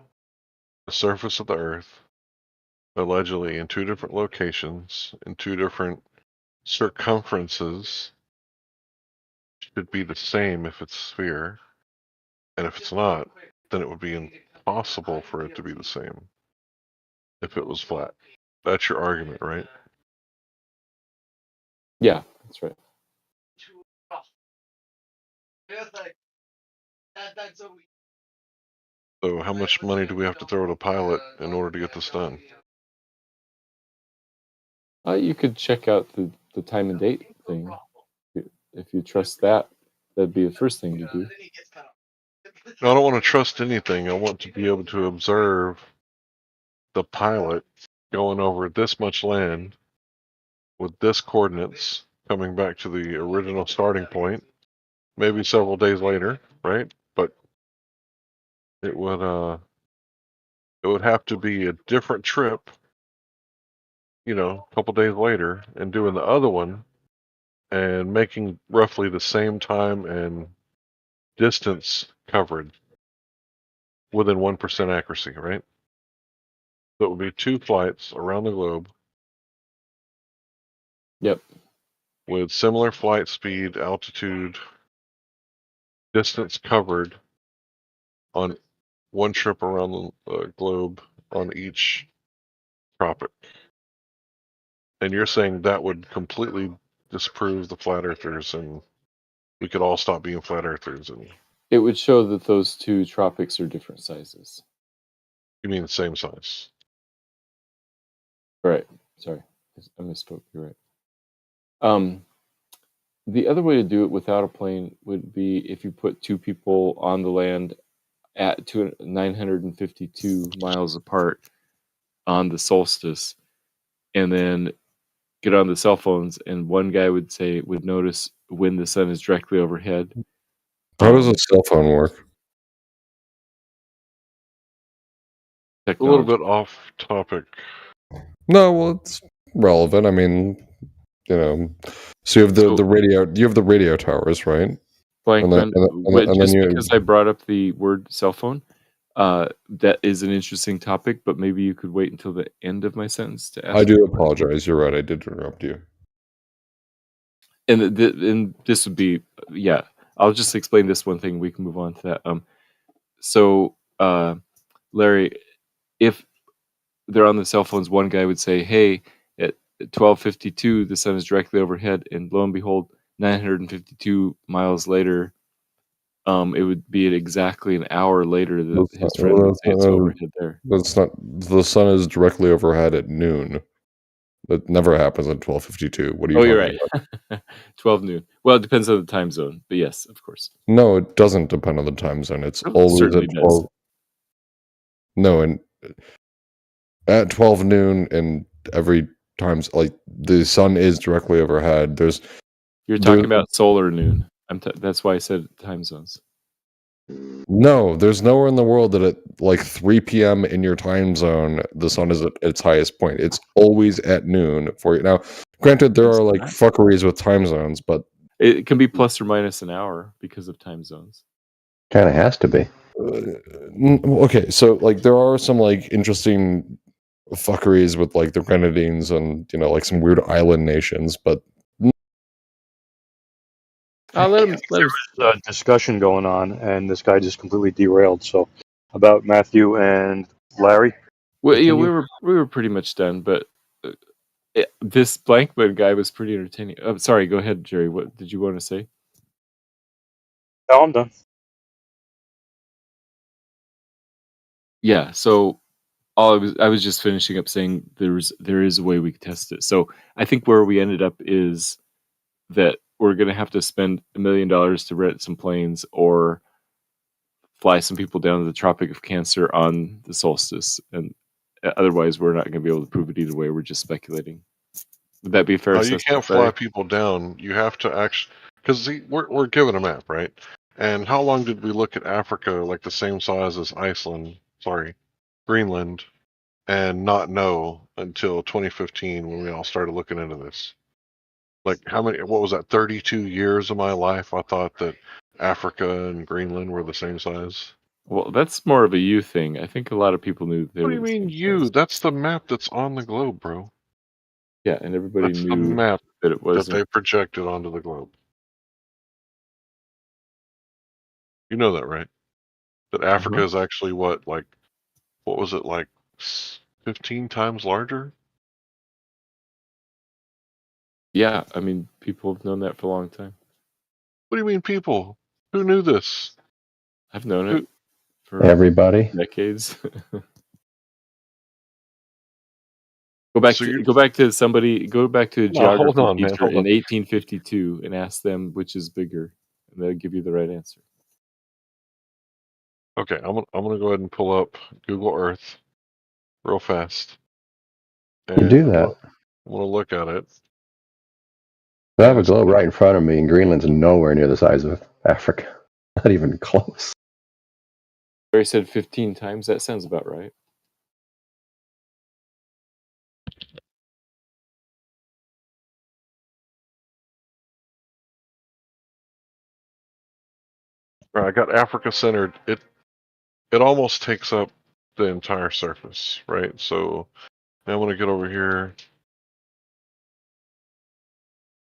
The surface of the Earth, allegedly in two different locations, in two different circumferences, should be the same if it's a sphere. And if it's not, then it would be impossible for it to be the same if it was flat. That's your argument, right? Yeah, that's right. So how much money do we have to throw at a pilot in order to get this done? You could check out the time and date thing. If you trust that, that'd be the first thing to do. No, I don't want to trust anything. I want to be able to observe the pilot going over this much land with this coordinates coming back to the original starting point, maybe several days later, right? But it would have to be a different trip, a couple days later, and doing the other one and making roughly the same time and distance covered within 1% accuracy, right? So it would be 2 flights around the globe. Yep. With similar flight speed, altitude, distance covered on one trip around the globe on each tropic. And you're saying that would completely disprove the flat earthers, and we could all stop being flat earthers. And It would show that those two tropics are different sizes. you mean the same size? Right. Sorry, I misspoke. You're right. The other way to do it without a plane would be if you put two people on the land at 952 miles apart on the solstice, and then get on the cell phones, and one guy would notice when the sun is directly overhead. How does a cell phone work? A little bit off topic. No, well, it's relevant. I mean, you know, so you have the radio. You have the radio towers, right? Blankman, because I brought up the word cell phone, that is an interesting topic, but maybe you could wait until the end of my sentence to ask. I do apologize. You're right. I did interrupt you. And this would be, yeah, I'll just explain this one thing. We can move on to that. So, Larry, if they're on the cell phones, one guy would say, hey, at 12:52, the sun is directly overhead, and lo and behold, 952 miles later, it would be at exactly an hour later that his friend would say it's overhead there. That's not. The sun is directly overhead at noon. That never happens at 12:52. What are you? Oh, you're right. 12 noon. Well, it depends on the time zone, but yes, of course. No, it doesn't depend on the time zone. It's always at 12. No, and at 12 noon, and every time's like the sun is directly overhead. You're talking about solar noon. That's why I said time zones. No, there's nowhere in the world that at like 3 p.m. in your time zone, the sun is at its highest point. It's always at noon for you. Now, granted, there are like fuckeries with time zones, but it can be plus or minus an hour because of time zones. Kind of has to be. Okay, so like there are some like interesting fuckeries with like the Grenadines and like some weird island nations, but There was a discussion going on, and this guy just completely derailed. So, about Matthew and Larry. Well, yeah, we were pretty much done, but this Blankman guy was pretty entertaining. Oh, sorry, go ahead, Jerry. What did you want to say? No, I'm done. Yeah, so I was just finishing up saying there is a way we can test it. So I think where we ended up is that we're going to have to spend $1 million to rent some planes or fly some people down to the Tropic of Cancer on the solstice, and otherwise we're not going to be able to prove it either way. We're just speculating. Would that be a fair assessment? You can't fly people down. You have to actually, because we're given a map, right? And how long did we look at Africa, like the same size as Greenland, and not know until 2015 when we all started looking into this? Like what was that, 32 years of my life I thought that Africa and Greenland were the same size? Well, that's more of a you thing. I think a lot of people knew they What were. do you mean you? That's the map that's on the globe, bro. Yeah, and everybody That's knew the map that it was that they projected onto the globe. You know that, right? That Africa is actually what was it, like 15 times larger? Yeah, I mean, people have known that for a long time. What do you mean, people? Who knew this? I've known it for everybody decades. Go back to a geography teacher in 1852 and ask them which is bigger, and they'll give you the right answer. Okay, I'm gonna go ahead and pull up Google Earth real fast. You do that. I'm gonna look at it. I have a globe right in front of me, and Greenland's nowhere near the size of Africa. Not even close. Barry said 15 times. That sounds about right. All right, I got Africa centered. It almost takes up the entire surface, right? So now I'm gonna get over here.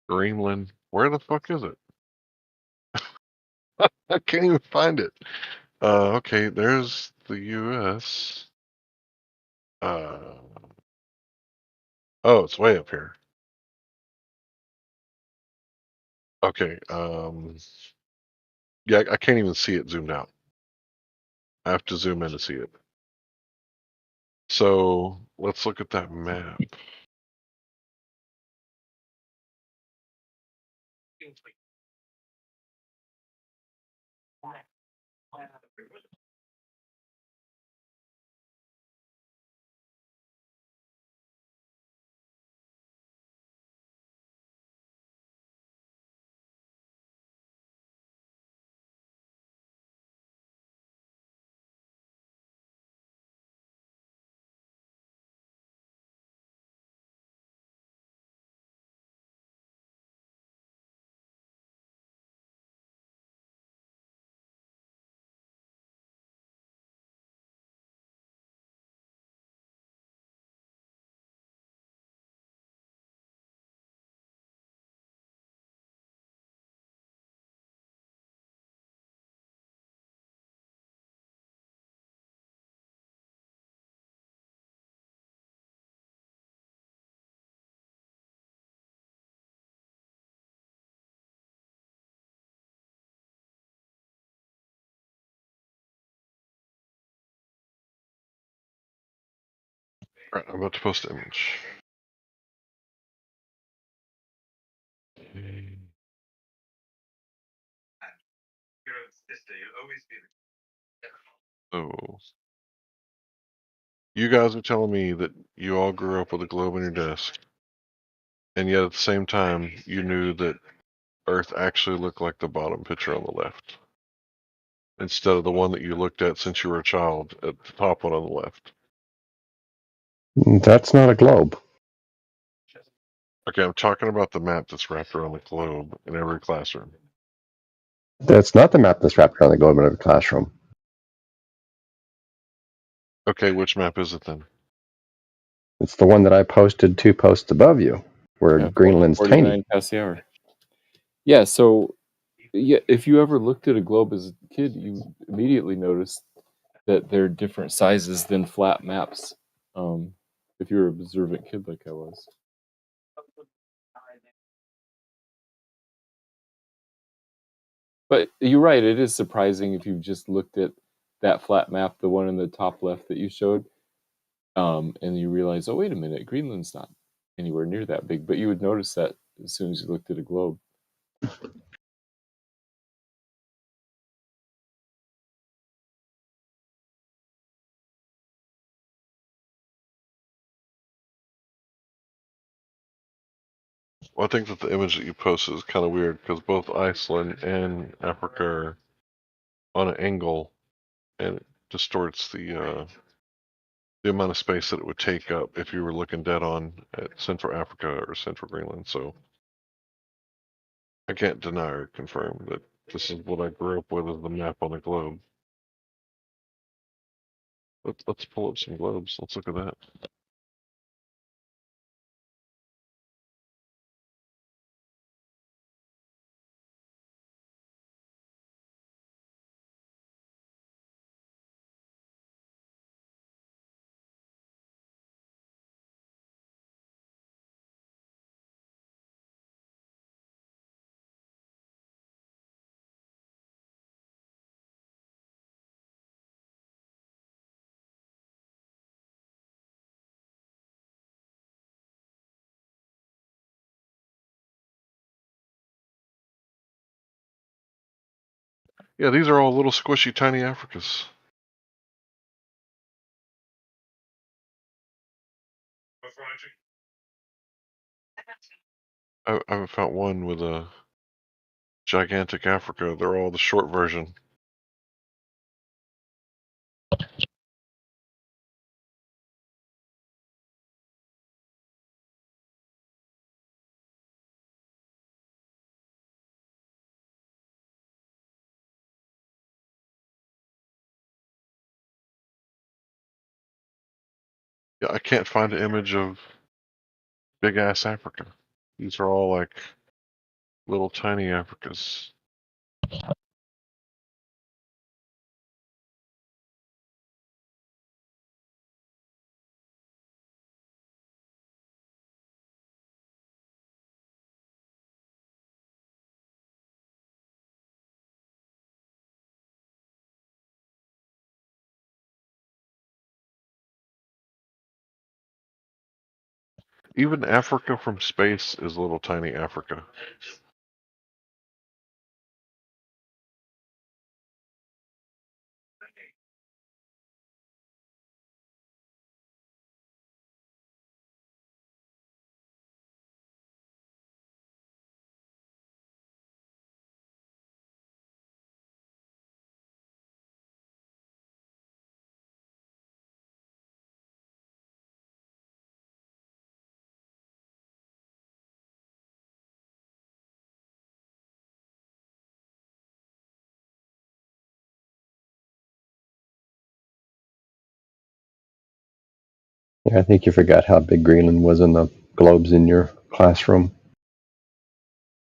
Greenland. Where the fuck is it? I can't even find it. Okay, there's the U.S. Oh, it's way up here. Okay. Yeah, I can't even see it zoomed out. I have to zoom in to see it. So let's look at that map. All right, I'm about to post an image. Okay. So, you guys are telling me that you all grew up with a globe on your desk, and yet at the same time, you knew that Earth actually looked like the bottom picture on the left, instead of the one that you looked at since you were a child at the top one on the left. That's not a globe. Okay, I'm talking about the map that's wrapped around the globe in every classroom. That's not the map that's wrapped around the globe in every classroom. Okay, which map is it then? It's the one that I posted 2 posts above you, where Greenland's 49 tiny. past the hour. Yeah, so if you ever looked at a globe as a kid, you immediately noticed that they're different sizes than flat maps. If you're an observant kid like I was. But you're right, it is surprising if you just looked at that flat map, the one in the top left that you showed, and you realize, oh, wait a minute, Greenland's not anywhere near that big. But you would notice that as soon as you looked at a globe. Well, I think that the image that you posted is kind of weird because both Iceland and Africa are on an angle, and it distorts the amount of space that it would take up if you were looking dead on at Central Africa or Central Greenland. So I can't deny or confirm that this is what I grew up with as the map on the globe. Let's pull up some globes. Let's look at that. Yeah, these are all little squishy tiny Africas. I haven't found one with a gigantic Africa. They're all the short version. Yeah, I can't find an image of big ass Africa. These are all like little tiny Africas. Even Africa from space is little tiny Africa. Yeah, I think you forgot how big Greenland was in the globes in your classroom.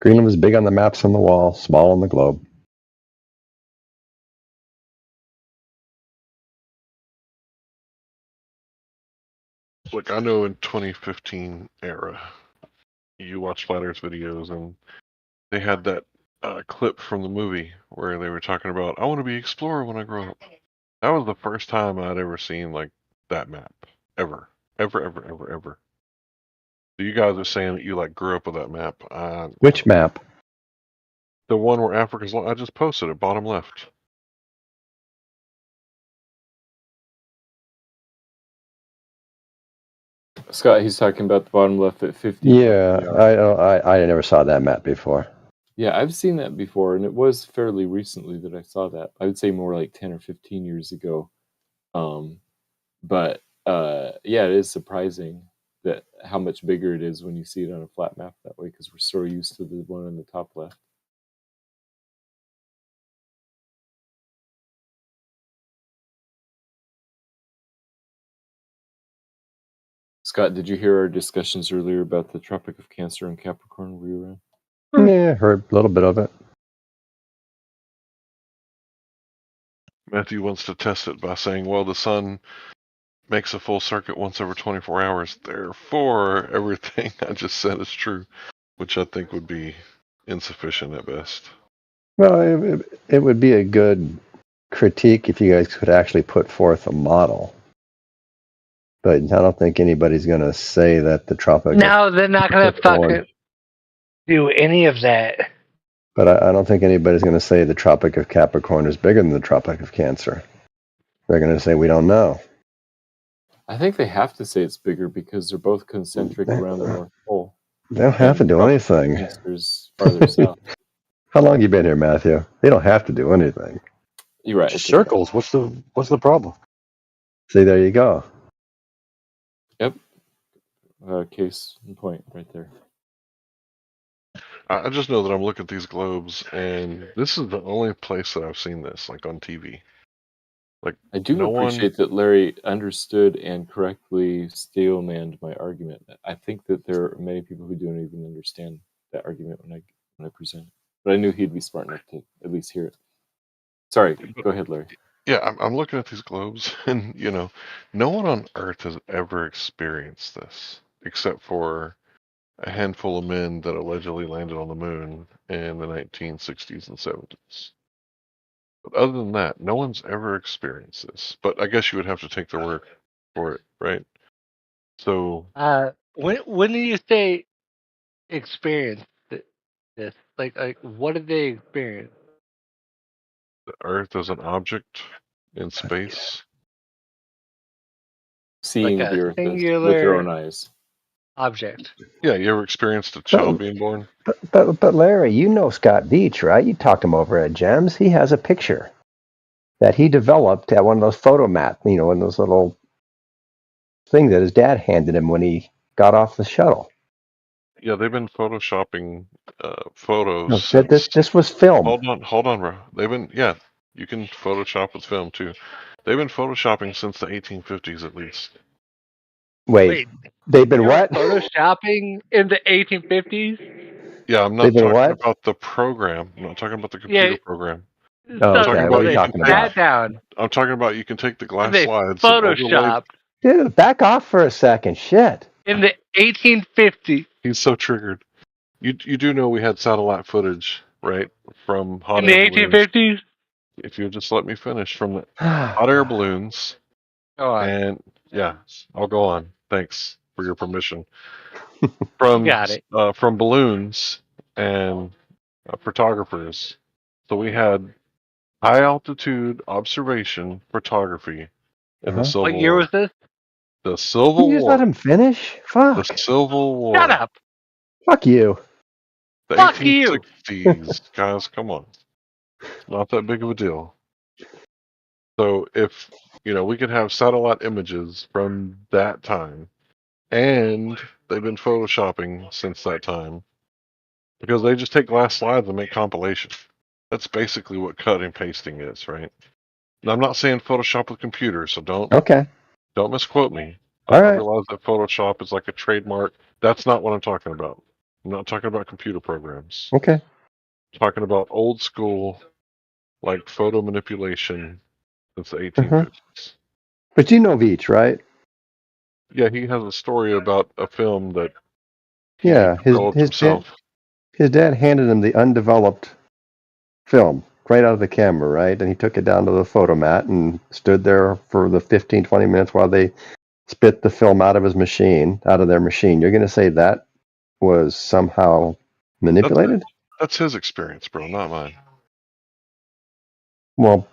Greenland was big on the maps on the wall, small on the globe. Look, I know in 2015 era, you watch Flat Earth videos, and they had that clip from the movie where they were talking about, I want to be explorer when I grow up. That was the first time I'd ever seen like that map, ever. So you guys are saying that you like grew up with that map. Which map? The one where Africa's. I just posted it, bottom left. Scott, he's talking about the bottom left at 50. Yeah, I never saw that map before. Yeah, I've seen that before, and it was fairly recently that I saw that. I would say more like 10 or 15 years ago. But yeah, it is surprising that how much bigger it is when you see it on a flat map that way, because we're so used to the one on the top left. Scott, did you hear our discussions earlier about the Tropic of Cancer and Capricorn? Were you around? Yeah, heard a little bit of it. Matthew wants to test it by saying, well, the sun makes a full circuit once every 24 hours. Therefore, everything I just said is true, which I think would be insufficient at best. Well, it would be a good critique if you guys could actually put forth a model. But I don't think anybody's going to say that the Tropic. No, they're not going to fucking do any of that. But I don't think anybody's going to say the Tropic of Capricorn is bigger than the Tropic of Cancer. They're going to say we don't know. I think they have to say it's bigger because they're both concentric around the North Pole. They don't have to do anything. Cancer's farther south. How long you been here, Matthew? They don't have to do anything. You're right. Just circles. What's the problem? See, there you go. Yep. Case in point right there. I just know that I'm looking at these globes, and this is the only place that I've seen this, like on TV. Like, I do appreciate that Larry understood and correctly steel-manned my argument. I think that there are many people who don't even understand that argument when I present it. But I knew he'd be smart enough to at least hear it. Sorry, go ahead, Larry. Yeah, I'm looking at these globes, and no one on Earth has ever experienced this, except for a handful of men that allegedly landed on the moon in the 1960s and 70s. But other than that, no one's ever experienced this. But I guess you would have to take their word for it, right? So, when do you say experience this? Like, what did they experience? the Earth as an object in space. Seeing Like a the Earth with singular their own eyes. object. Yeah, you ever experienced a child being born? But Larry, you know Scott Beach, right? You talked him over at GEMS. He has a picture that he developed at one of those photo mat, one of those little things that his dad handed him when he got off the shuttle. Yeah, they've been photoshopping photos. No, this was film. Hold on, bro. You can Photoshop with film too. They've been photoshopping since the 1850s at least. Wait, they've been what? Photoshopping in the 1850s? Yeah, I'm not talking about the program. I'm not talking about the computer program. Oh, okay. What are you talking about? I'm talking about you can take the glass They slides. photoshopped Dude, back off for a second. Shit. in the 1850s. He's so triggered. You do know we had satellite footage, right? From hot In the air balloons. 1850s? If you just let me finish, from the hot air balloons. Go on. And yeah, I'll go on. Thanks for your permission. from got it. From balloons and photographers. So we had high altitude observation photography in the Civil What year War. was this? The Civil You just War. let him finish? The Fuck. Civil War. Shut up. Fuck you. The Fuck you. 1860s. Guys, come on. It's not that big of a deal. So if, we could have satellite images from that time, and they've been photoshopping since that time, because they just take glass slides and make compilations. That's basically what cut and pasting is, right? Now, I'm not saying Photoshop with computers, so don't misquote me. All I right. realize that Photoshop is like a trademark. That's not what I'm talking about. I'm not talking about computer programs. Okay. I'm talking about old school, like photo manipulation since the 1850s. Uh-huh. But you know Veach, right? Yeah, he has a story about a film that he Yeah, developed himself. his dad handed him the undeveloped film right out of the camera, right? And he took it down to the photomat and stood there for the 15, 20 minutes while they spit the film out of their machine. You're going to say that was somehow manipulated? That's his experience, bro, not mine. Well,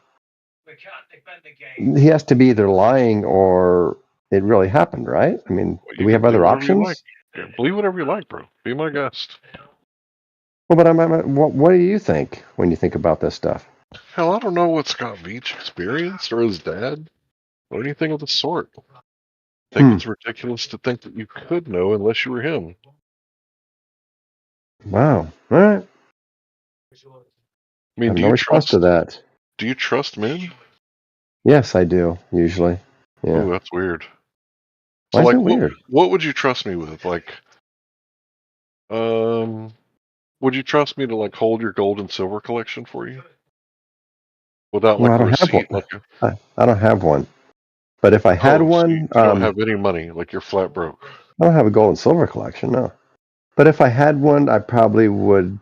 he has to be either lying or it really happened, right? I mean, do we have other options? Yeah, believe whatever you like, bro. Be my guest. Well, but what do you think when you think about this stuff? Hell, I don't know what Scott Veach experienced or his dad or anything of the sort. I think it's ridiculous to think that you could know unless you were him. Wow. All right. I mean, I have no response to that. Do you trust men? Yes, I do, usually. Yeah. Ooh, that's weird. Why So, is like, it weird? what would you trust me with? Like, would you trust me to like hold your gold and silver collection for you without Well, like I a don't have receipt? one. I don't have one. But if I had one, you don't have any money. Like you're flat broke. I don't have a gold and silver collection, no. But if I had one, I probably would.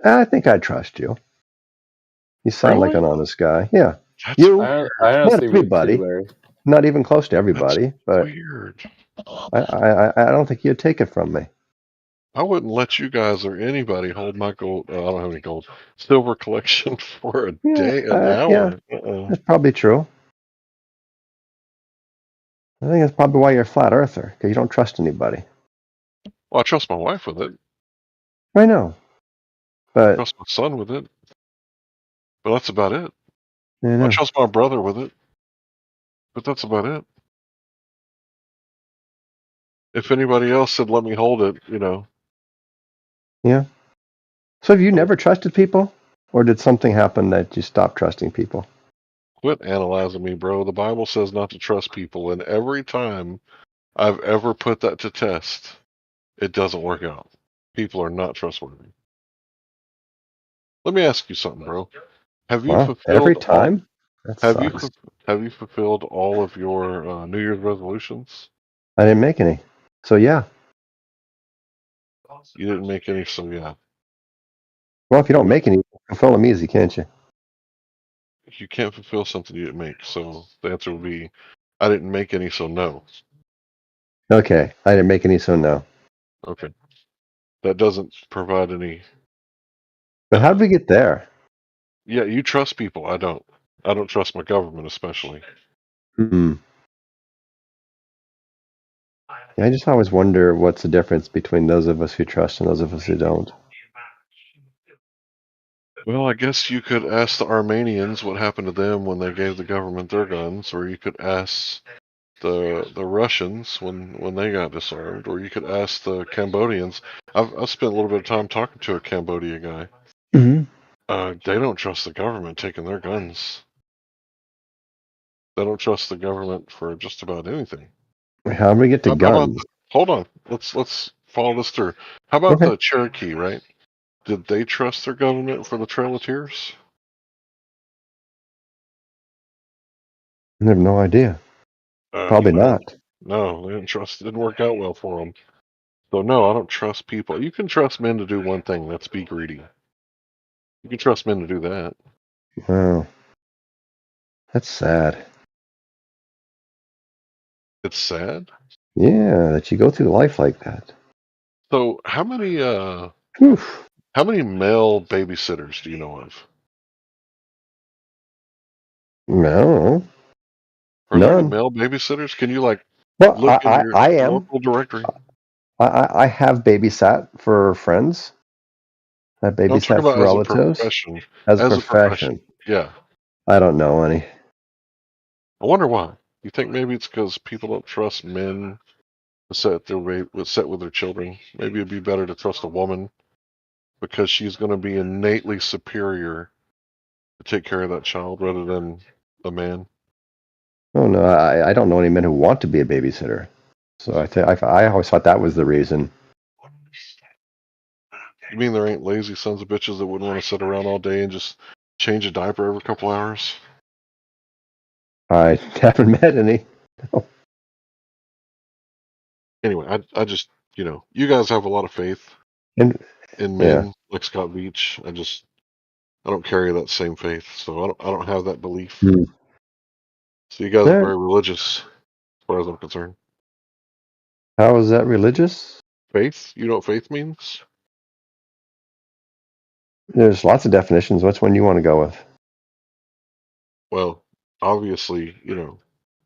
I think I'd trust you. You sound like an honest guy. Yeah. You, I not honestly would everybody, too, Larry. not even close to everybody, but weird. I don't think you'd take it from me. I wouldn't let you guys or anybody hold my gold. I don't have any gold, silver collection for a day, an hour. Yeah, that's probably true. I think that's probably why you're a flat earther, because you don't trust anybody. Well, I trust my wife with it. I know, I but trust my son with it. But that's about it. I know. I trust my brother with it. But that's about it. If anybody else said let me hold it, Yeah. So have you never trusted people, or did something happen that you stopped trusting people? quit analyzing me, bro. The Bible says not to trust people, and every time I've ever put that to test, it doesn't work out. People are not trustworthy. Let me ask you something, bro. Have you Well, fulfilled every time? That have you sucks. have you fulfilled all of your New Year's resolutions? I didn't make any. So yeah. You didn't make any, so yeah. Well, if you don't make any, fulfill them easy, can't you? You can't fulfill something you didn't make, so the answer would be, I didn't make any, so no. Okay, I didn't make any, so no. Okay. That doesn't provide any. But how did we get there? Yeah, you trust people. I don't. I don't trust my government, especially. Hmm. I just always wonder what's the difference between those of us who trust and those of us who don't. Well, I guess you could ask the Armenians what happened to them when they gave the government their guns, or you could ask the Russians when they got disarmed, or you could ask the Cambodians. I've spent a little bit of time talking to a Cambodia guy. Mm-hmm. They don't trust the government taking their guns. They don't trust the government for just about anything. How do we get to How about guns? hold on. Let's follow this through. How about Okay. the Cherokee, right? Did they trust their government for the Trail of Tears? I have no idea. Probably No. not. No, they didn't trust. It didn't work out well for them. So no, I don't trust people. You can trust men to do one thing. That's be greedy. You can trust men to do that. Wow. That's sad. It's sad. Yeah, that you go through life like that. So how many Oof. how many male babysitters do you know of? No. Are there any None. male babysitters? Can you like Well, look in your I am. local directory? I have babysat for friends. I I'm talking babysat about for as a relatives. profession. As a As a profession. profession. Yeah. I don't know any. I wonder why. You think maybe it's because people don't trust men to set with their children? Maybe it'd be better to trust a woman because she's going to be innately superior to take care of that child rather than a man. Oh no, I don't know any men who want to be a babysitter. So I always thought that was the reason. You mean there ain't lazy sons of bitches that wouldn't want to sit around all day and just change a diaper every couple hours? I haven't met any. No. Anyway, I just, you guys have a lot of faith And in yeah. men like Scott Beach. I don't carry that same faith, so I don't have that belief. Hmm. So you guys are Yeah. very religious, as far as I'm concerned. How is that religious? Faith? You know what faith means? There's lots of definitions. What's one you want to go with? Well, obviously,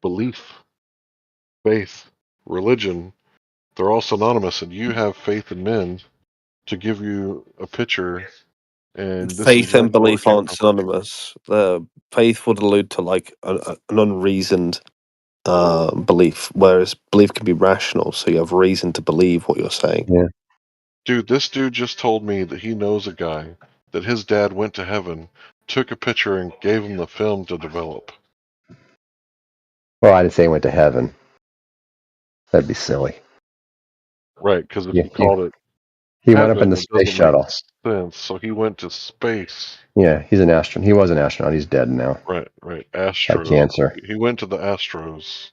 belief, faith, religion, they're all synonymous, and you have faith in men to give you a picture, and this is Faith and exactly where it belief came aren't from. synonymous. Faith would allude to like an unreasoned belief, whereas belief can be rational. So you have reason to believe what you're saying. Yeah. Dude, this dude just told me that he knows a guy that his dad went to heaven, took a picture, and gave him the film to develop. Well, I didn't say he went to heaven. That'd be silly. Right, because if Yeah, you called it he went up in heaven, the it space doesn't shuttle. make sense. So he went to space. Yeah, he's an astronaut. He was an astronaut. He's dead now. Right. Got Astro. cancer. He went to the Astros.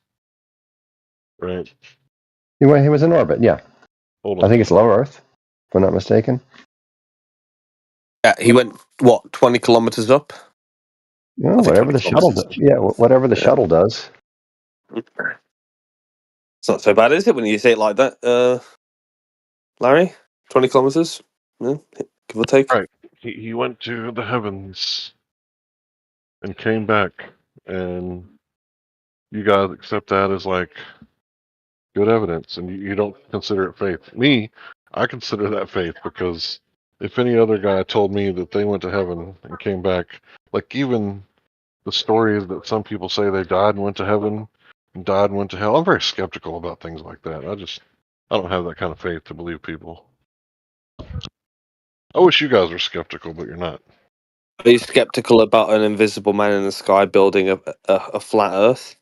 Right. He was in orbit. Yeah. Hold I on. think it's low Earth, if I'm not mistaken. Yeah, he went 20 kilometers up. No, whatever the shuttle does. Yeah, whatever the shuttle does. It's not so bad, is it, when you say it like that, Larry? 20 kilometers, yeah, give or take. Right. He went to the heavens and came back, and you guys accept that as like good evidence, and you don't consider it faith. Me, I consider that faith, because if any other guy told me that they went to heaven and came back, like even the stories that some people say they died and went to heaven and died and went to hell, I'm very skeptical about things like that. I don't have that kind of faith to believe people. I wish you guys were skeptical, but you're not. Are you skeptical about an invisible man in the sky building a flat Earth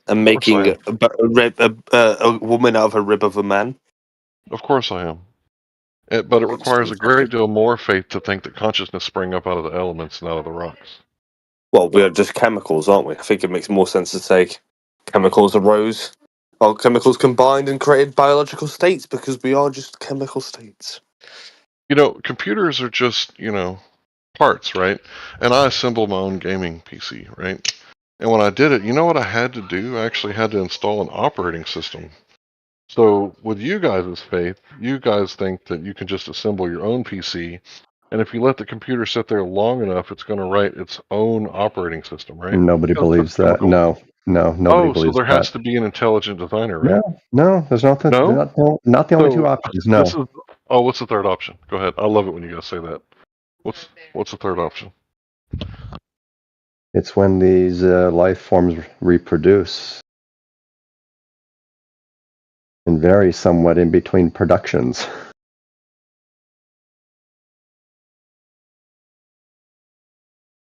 and making a woman out of a rib of a man? Of course I am. But it requires a great deal more faith to think that consciousness sprang up out of the elements and out of the rocks. Well, we are just chemicals, aren't we? I think it makes more sense to say chemicals arose, or chemicals combined and created biological states, because we are just chemical states. Computers are just, parts, right? And I assembled my own gaming PC, right? And when I did it, you know what I had to do? I actually had to install an operating system. So with you guys' faith, you guys think that you can just assemble your own PC, and if you let the computer sit there long enough, it's going to write its own operating system, right? Nobody Because believes it's that. chemical. No, nobody Oh, so believes there that. has to be an intelligent designer, right? No, there's nothing. No? Not the only two So options. No. what's the third option? Go ahead. I love it when you guys say that. What's the third option? It's when these life forms reproduce and vary somewhat in between productions.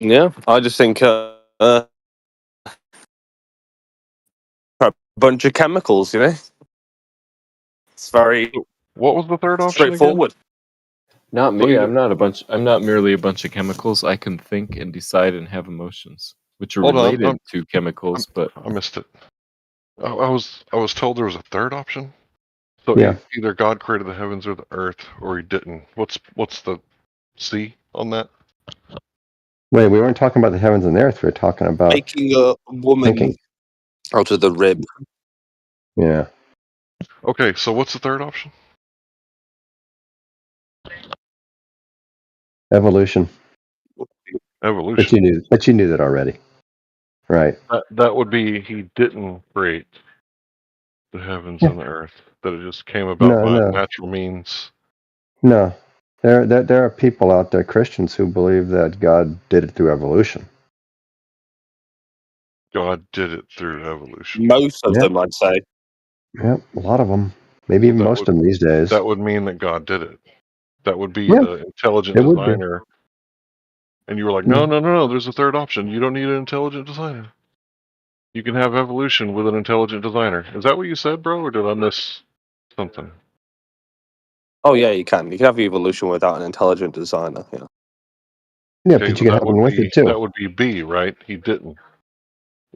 Yeah, I just think a bunch of chemicals, It's very What was the third option straightforward. Not me. I'm not merely a bunch of chemicals. I can think and decide and have emotions, which are Hold on, related to chemicals. But I missed it. I was told there was a third option. So Yeah. either God created the heavens or the earth, or He didn't. What's the C on that? Wait, we weren't talking about the heavens and the earth. We were talking about Making a woman thinking. out of the rib. Yeah. Okay, so what's the third option? Evolution. Evolution. But you knew that already. Right. That would be he didn't create the heavens and the earth. That it just came about by No. natural means. No. There are people out there, Christians, who believe that God did it through evolution. God did it through evolution. Most of Yeah. them, I'd say. Yep, a lot of them. Maybe even most of them these days. That would mean that God did it. That would be Yeah, the intelligent it would be. designer. And you were like, no, there's a third option. You don't need an intelligent designer. You can have evolution with an intelligent designer. Is that what you said, bro, or did I miss something? Oh yeah, you can. You can have evolution without an intelligent designer. Yeah. Yeah, Okay, but you can have one with it too. That would be B, right? He didn't.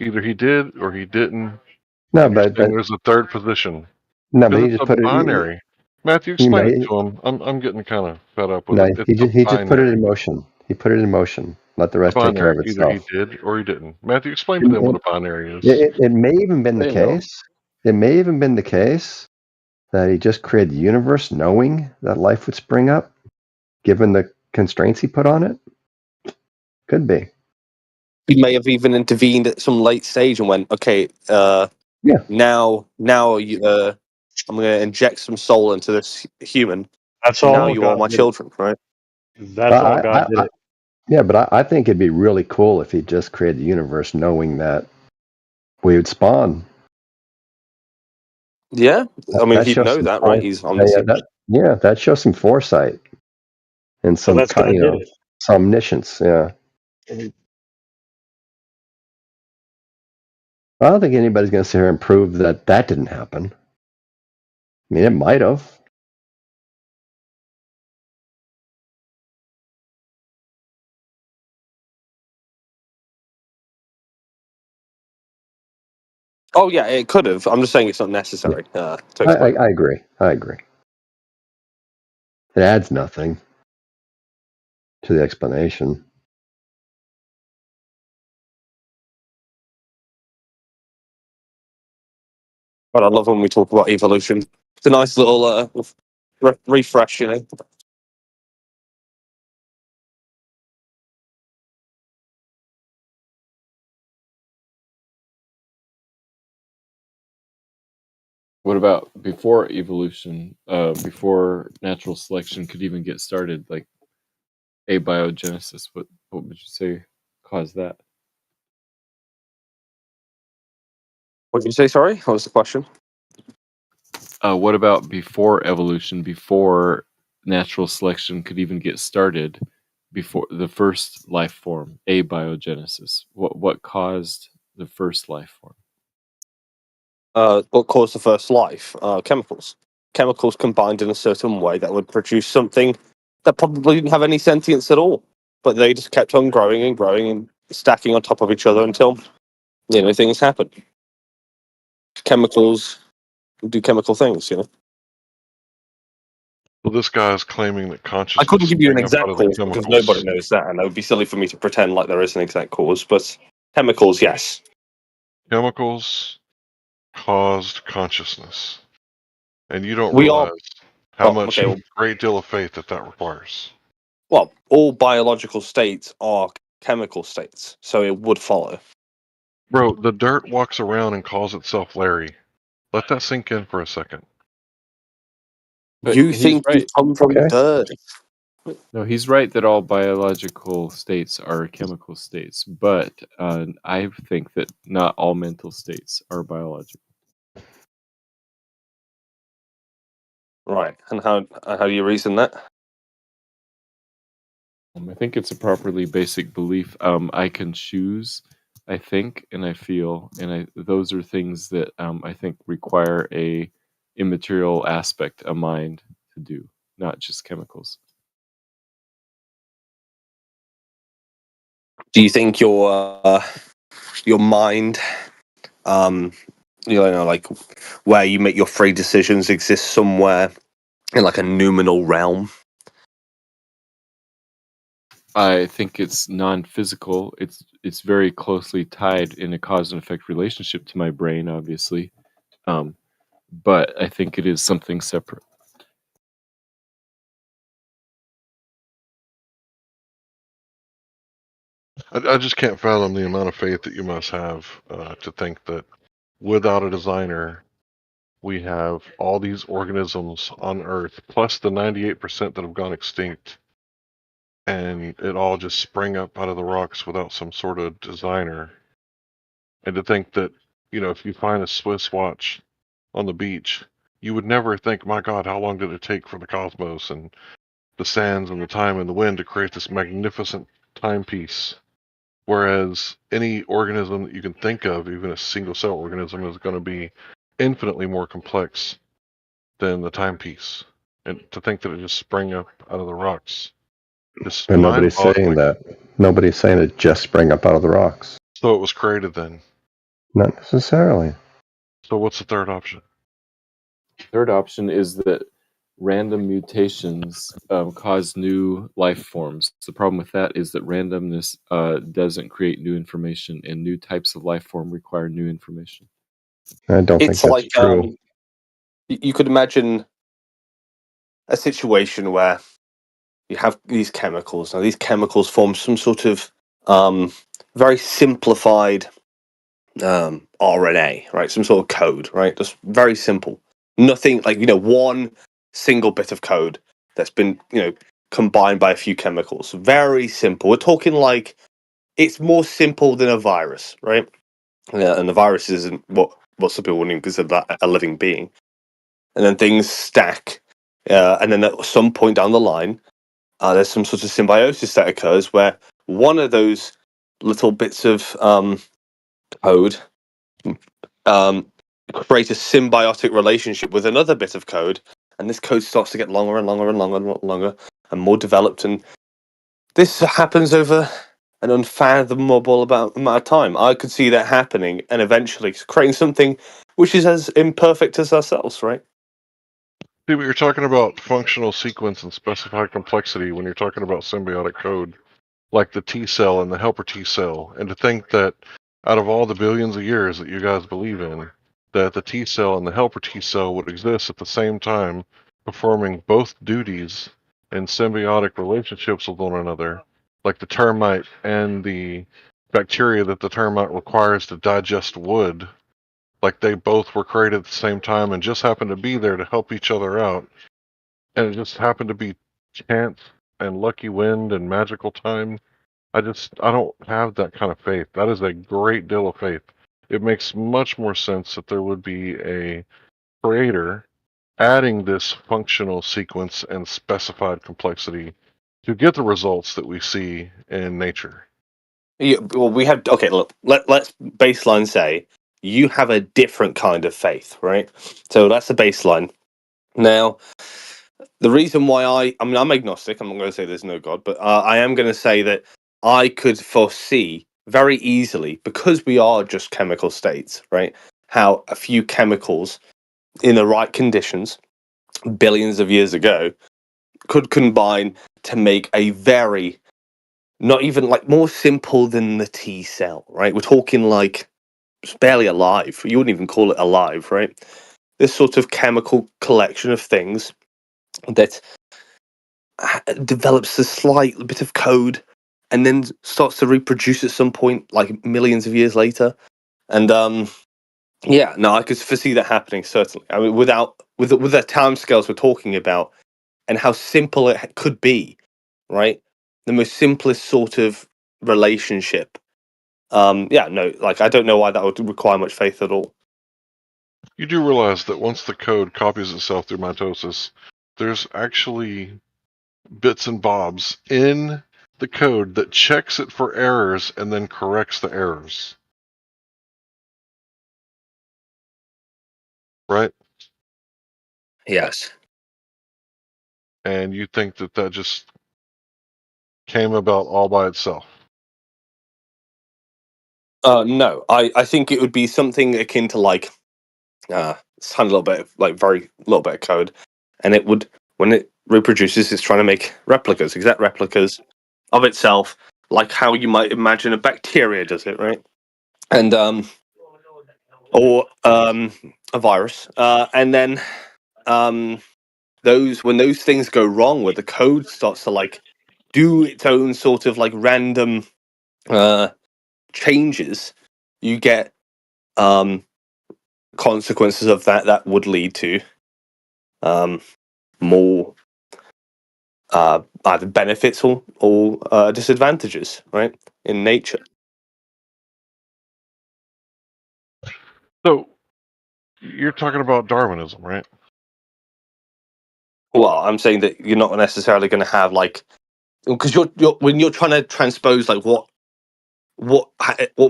Either he did or he didn't. No, And you're but saying there's a third position. no, but Because he it's just a put it. binary. Matthew, You explain it may, to him. I'm getting kind of fed up with no, it. It's a he just put it binary. in motion. He put it in motion. Let the rest take care Binary. of Either he itself. did or he didn't. Matthew, explain to them what a binary is. It may even been the They know. case. It may even been the case that he just created the universe knowing that life would spring up, given the constraints he put on it. Could be. He may have even intervened at some late stage and went, okay, now I'm going to inject some soul into this human. That's and now all you God are my did it. children, right? That's all God did it. Yeah, but I think it'd be really cool if he just created the universe knowing that we would spawn. Yeah, I mean, That he'd shows know some that, right? He's omniscient. that shows some foresight and So some that's God did it. some omniscience. Yeah. I don't think anybody's going to sit here and prove that didn't happen. I mean, it might have. Oh yeah, it could have. I'm just saying it's not necessary to explain. I agree. I agree. It adds nothing to the explanation. But I love when we talk about evolution. It's a nice little refresh, you know. What about before evolution, before natural selection could even get started, like abiogenesis? What would you say caused that? What did you say? Sorry, what was the question? What about before evolution, before natural selection could even get started, before the first life form, abiogenesis? What caused the first life form? What caused the first life? Chemicals. Chemicals combined in a certain way that would produce something that probably didn't have any sentience at all. But they just kept on growing and growing and stacking on top of each other until, things happen. Chemicals do chemical things, Well, this guy is claiming that consciousness. I couldn't give you an sprang up out exact of the cause because chemicals. nobody knows that, and it would be silly for me to pretend like there is an exact cause. But chemicals, yes. Chemicals caused consciousness, and you don't We are. realize how Well, much okay, well, great deal of faith that requires. Well, all biological states are chemical states, so it would follow. Bro, the dirt walks around and calls itself Larry. Let that sink in for a second. But you he's think you right. come from dirt? No, he's right that all biological states are chemical states, but I think that not all mental states are biological. Right, and how do you reason that? I think it's a properly basic belief. I can choose, I think, and I feel, and those are things that I think require a immaterial aspect, a mind, to do, not just chemicals. Do you think your mind, like where you make your free decisions, exists somewhere in like a noumenal realm? I think it's non-physical. It's very closely tied in a cause and effect relationship to my brain, obviously. but I think it is something separate. I just can't fathom the amount of faith that you must have to think that without a designer, we have all these organisms on Earth, plus the 98% that have gone extinct, and it all just sprang up out of the rocks without some sort of designer. And to think that, if you find a Swiss watch on the beach, you would never think, my God, how long did it take for the cosmos and the sands and the time and the wind to create this magnificent timepiece? Whereas any organism that you can think of, even a single cell organism, is going to be infinitely more complex than the timepiece. And to think that it just sprang up out of the rocks. And nobody's saying that. Nobody's saying it just sprang up out of the rocks. So it was created then. Not necessarily. So what's the third option? Third option is that random mutations cause new life forms. The problem with that is that randomness doesn't create new information, and new types of life form require new information. I don't think that's true. You could imagine a situation where you have these chemicals. Now, these chemicals form some sort of very simplified RNA, right? Some sort of code, right? Just very simple. Nothing like, one single bit of code that's been, combined by a few chemicals. Very simple. We're talking like it's more simple than a virus, right? Yeah, and the virus isn't what some people wouldn't even consider that a living being. And then things stack. And then at some point down the line, there's some sort of symbiosis that occurs where one of those little bits of code create a symbiotic relationship with another bit of code, and this code starts to get longer and longer and longer and longer and more developed, and this happens over an unfathomable amount of time. I could see that happening and eventually creating something which is as imperfect as ourselves, right? See, but you're talking about functional sequence and specified complexity when you're talking about symbiotic code, like the T cell and the helper T cell, and to think that out of all the billions of years that you guys believe in, that the T cell and the helper T cell would exist at the same time, performing both duties in symbiotic relationships with one another, like the termite and the bacteria that the termite requires to digest wood, like they both were created at the same time and just happened to be there to help each other out. And it just happened to be chance and lucky wind and magical time. I don't have that kind of faith. That is a great deal of faith. It makes much more sense that there would be a creator adding this functional sequence and specified complexity to get the results that we see in nature. Yeah, well, we have look. Let's baseline say you have a different kind of faith, right? So that's the baseline. Now, the reason why I'm agnostic. I'm not going to say there's no God, but I am going to say that I could foresee very easily, because we are just chemical states, right? How a few chemicals in the right conditions billions of years ago could combine to make a very, not even like more simple than the T cell, right? We're talking like it's barely alive. You wouldn't even call it alive, right? This sort of chemical collection of things that develops a slight bit of code and then starts to reproduce at some point, like millions of years later. And I could foresee that happening, certainly. I mean, with the timescales we're talking about and how simple it could be, right? The most simplest sort of relationship. I don't know why that would require much faith at all. You do realize that once the code copies itself through mitosis, there's actually bits and bobs in the code that checks it for errors and then corrects the errors. Right? Yes. And you think that just came about all by itself? No, I think it would be something akin to like sound a little bit like very little bit of code, and it would, when it reproduces, it's trying to make replicas, exact replicas of itself, like how you might imagine a bacteria does it, right? And a virus, and then when those things go wrong, where the code starts to like do its own sort of like random changes, you get consequences of that would lead to more either benefits or disadvantages, right, in nature. So you're talking about Darwinism, right? Well, I'm saying that you're not necessarily going to have like, because you're when you're trying to transpose like what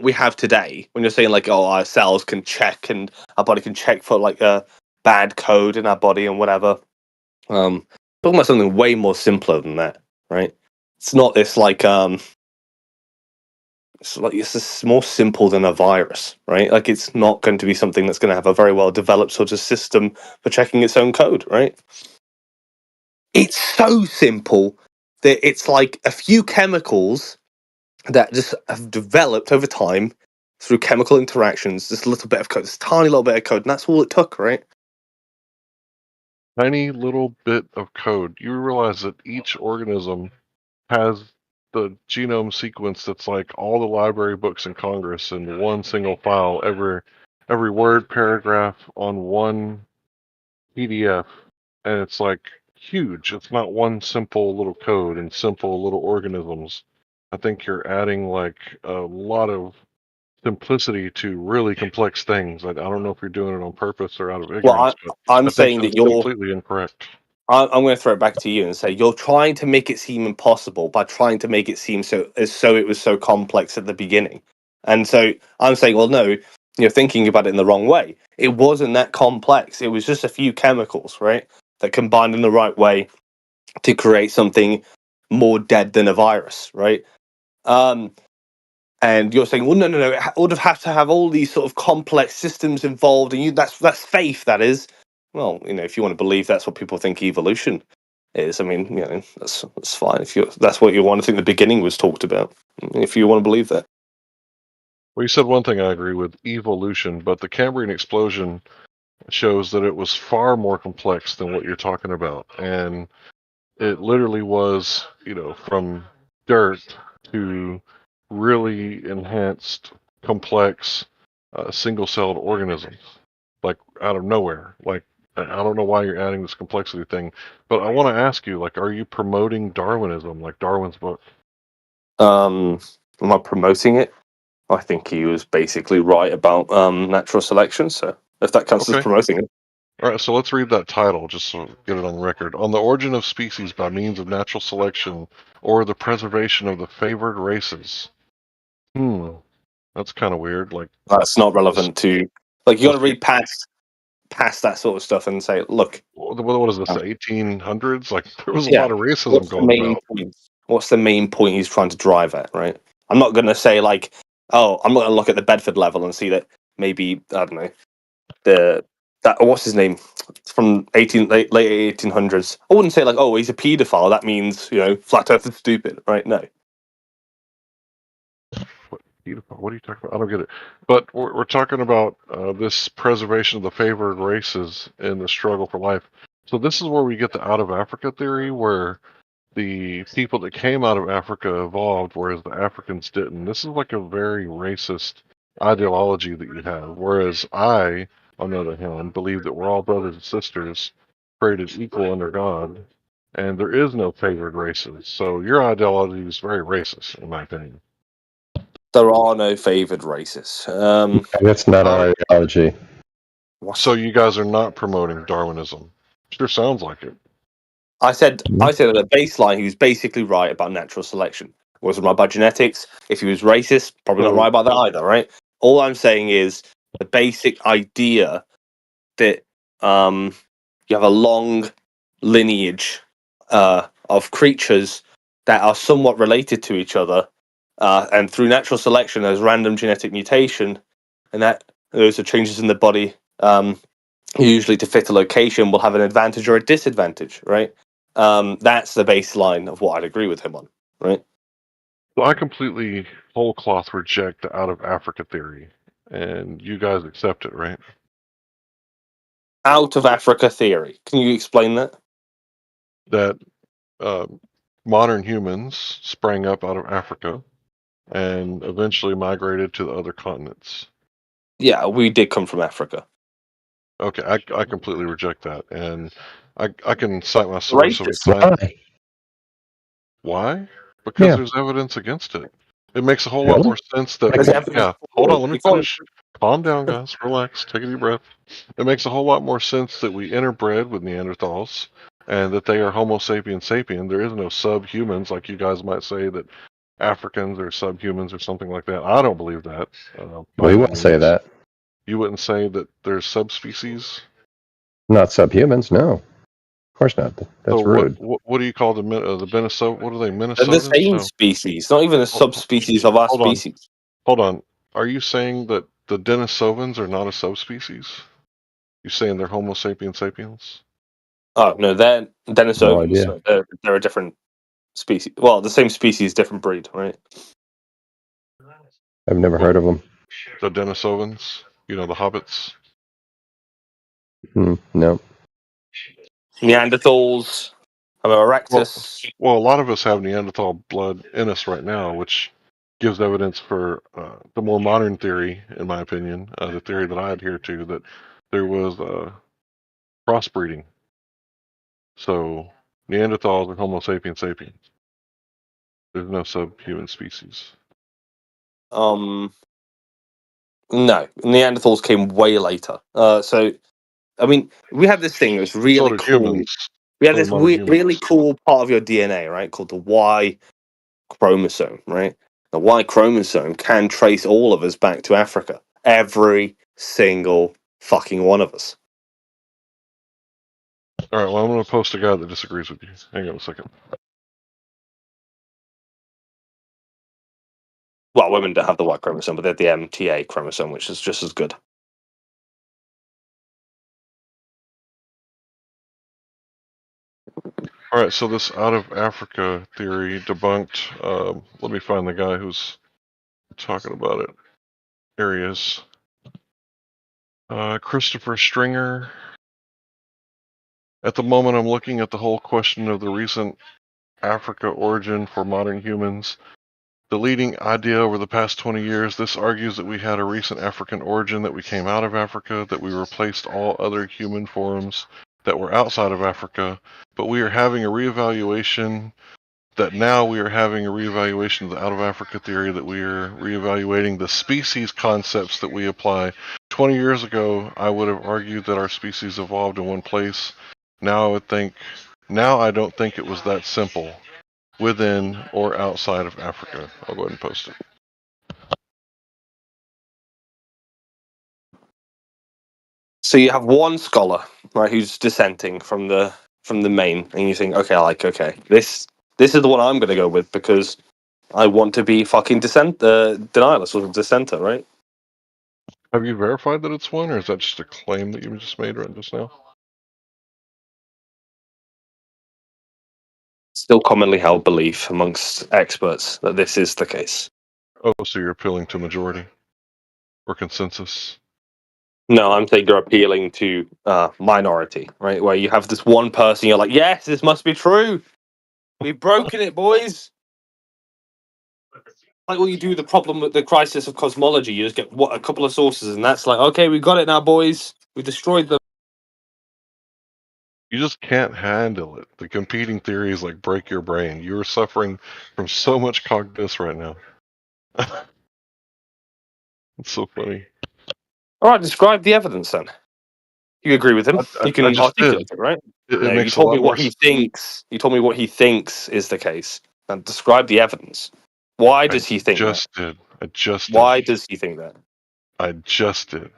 we have today, when you're saying like, oh, our cells can check and our body can check for like a bad code in our body and whatever. Talking about something way more simpler than that, right? It's not this like it's just more simple than a virus, right? Like it's not going to be something that's going to have a very well developed sort of system for checking its own code, right? It's so simple that it's like a few chemicals that just have developed over time through chemical interactions. This little bit of code, this tiny little bit of code, and that's all it took, right? Tiny little bit of code. You realize that each organism has the genome sequence that's like all the library books in Congress in one single file, every word paragraph on one PDF, and it's like huge. It's not one simple little code and simple little organisms. I think you're adding like a lot of simplicity to really complex things. I don't know if you're doing it on purpose or out of ignorance, Well, but I'm I think saying that that's you're. completely incorrect. I'm going to throw it back to you and say you're trying to make it seem impossible by trying to make it seem so it was so complex at the beginning. And so I'm saying, well, no, you're thinking about it in the wrong way. It wasn't that complex. It was just a few chemicals, right, that combined in the right way to create something more dead than a virus, right? And you're saying, well, no, it would have to have all these sort of complex systems involved, and that's faith. That is, well, if you want to believe that's what people think evolution is, I mean, that's fine. If that's what you want to think the beginning was talked about, if you want to believe that. Well, you said one thing I agree with, evolution, but the Cambrian explosion shows that it was far more complex than what you're talking about, and it literally was, from dirt to really enhanced, complex, single-celled organisms, like out of nowhere. Like, I don't know why you're adding this complexity thing, but I want to ask you, like, are you promoting Darwinism, like Darwin's book? Am I promoting it? I think he was basically right about natural selection. So if that counts as promoting it. All right, so let's read that title just so get it on record. On the origin of species by means of natural selection or the preservation of the favored races. That's kind of weird. Like, that's not relevant to, like, you got to read past that sort of stuff and say, look. What is this, the 1800s? Like, there was a lot of racism going on. What's the main point he's trying to drive at, right? I'm not going to say, like, oh, I'm not going to look at the Bedford level and see that maybe, I don't know, what's his name, from late 1800s. I wouldn't say like, oh, he's a paedophile. That means flat Earth is stupid, right? No. What are you talking about? I don't get it. But we're talking about this preservation of the favored races in the struggle for life. So this is where we get the out of Africa theory, where the people that came out of Africa evolved, whereas the Africans didn't. This is like a very racist ideology that you have. Whereas I, on the other hand, believe that we're all brothers and sisters, created equal under God, and there is no favored races. So your ideology is very racist, in my opinion. There are no favored races. That's not our ideology. So you guys are not promoting Darwinism? Sure sounds like it. I said at a baseline, he was basically right about natural selection. Wasn't right about genetics. If he was racist, probably not right about that either, right? All I'm saying is the basic idea that you have a long lineage of creatures that are somewhat related to each other, and through natural selection, there's random genetic mutation, and that those are changes in the body, usually to fit a location, will have an advantage or a disadvantage, right? That's the baseline of what I'd agree with him on, right? Well, I completely whole cloth reject the out of Africa theory, and you guys accept it, right? out of Africa theory. Can you explain that? That modern humans sprang up out of Africa and eventually migrated to the other continents. Yeah, we did come from Africa. Okay, I completely reject that, and I can cite my source of Racist. Why? Because Yeah. there's evidence against it. It makes a whole lot more sense that hold on, let me Before- finish. Calm down, guys. Relax. Take a deep breath. It makes a whole lot more sense that we interbred with Neanderthals and that they are Homo sapiens sapien. There is no subhumans like you guys might say that Africans are subhumans or something like that. I don't believe that. We wouldn't say that. You wouldn't say that there's subspecies? Not subhumans, no. Of course not. That's So rude. what do you call the Minnesota? What are they, They're Minnesotans? the same No. species, not even a subspecies of our Hold on. species. Hold on. Are you saying that the Denisovans are not a subspecies? You saying they're Homo sapiens sapiens? Oh no, they're Denisovans. idea. So they're a different species. Well, the same species, different breed, right? I've never heard of them. The Denisovans? You know, the hobbits? No. Neanderthals, Homo erectus. Well, a lot of us have Neanderthal blood in us right now, which gives evidence for the more modern theory, in my opinion, the theory that I adhere to, that there was crossbreeding. So Neanderthals are Homo sapiens sapiens. There's no subhuman species. No, Neanderthals came way later. So, I mean, we have this thing that's really did cool. humans. We have So this did modern humans. really cool part of your DNA, right, called the Y chromosome, right? The Y chromosome can trace all of us back to Africa. Every single fucking one of us. All right, well, I'm going to post a guy that disagrees with you. Hang on a second. Well, women don't have the Y chromosome, but they have the MTA chromosome, which is just as good. All right, so this out of Africa theory debunked. Let me find the guy who's talking about it. Here he is. Christopher Stringer. At the moment, I'm looking at the whole question of the recent Africa origin for modern humans. The leading idea over the past 20 years, this argues that we had a recent African origin, that we came out of Africa, that we replaced all other human forms that were outside of Africa, but we are having a reevaluation, that now we are having a reevaluation of the out of Africa theory, that we are reevaluating the species concepts that we apply. 20 years ago, I would have argued that our species evolved in one place. Now I don't think it was that simple, within or outside of Africa. I'll go ahead and post it. So you have one scholar, right, who's dissenting from the main, and you think, okay, this is the one I'm going to go with because I want to be fucking denialist or dissenter, right? Have you verified that it's one, or is that just a claim that you just made right just now? Still commonly held belief amongst experts that this is the case. Oh, so you're appealing to majority or consensus? No, I'm saying you're appealing to minority, right? Where you have this one person, you're like, yes, this must be true. We've broken it, boys. Like what you do with the problem with the crisis of cosmology, you just get a couple of sources, and that's like, okay, we got it now, boys. We destroyed them. You just can't handle it. The competing theories like break your brain. You're suffering from so much cognitus right now. It's so funny. All right, describe the evidence then. You agree with him? You can articulate it, right? You told me what he thinks. You told me what he thinks is the case. And describe the evidence. Why does he think that? I just did. Why does he think that? I just did.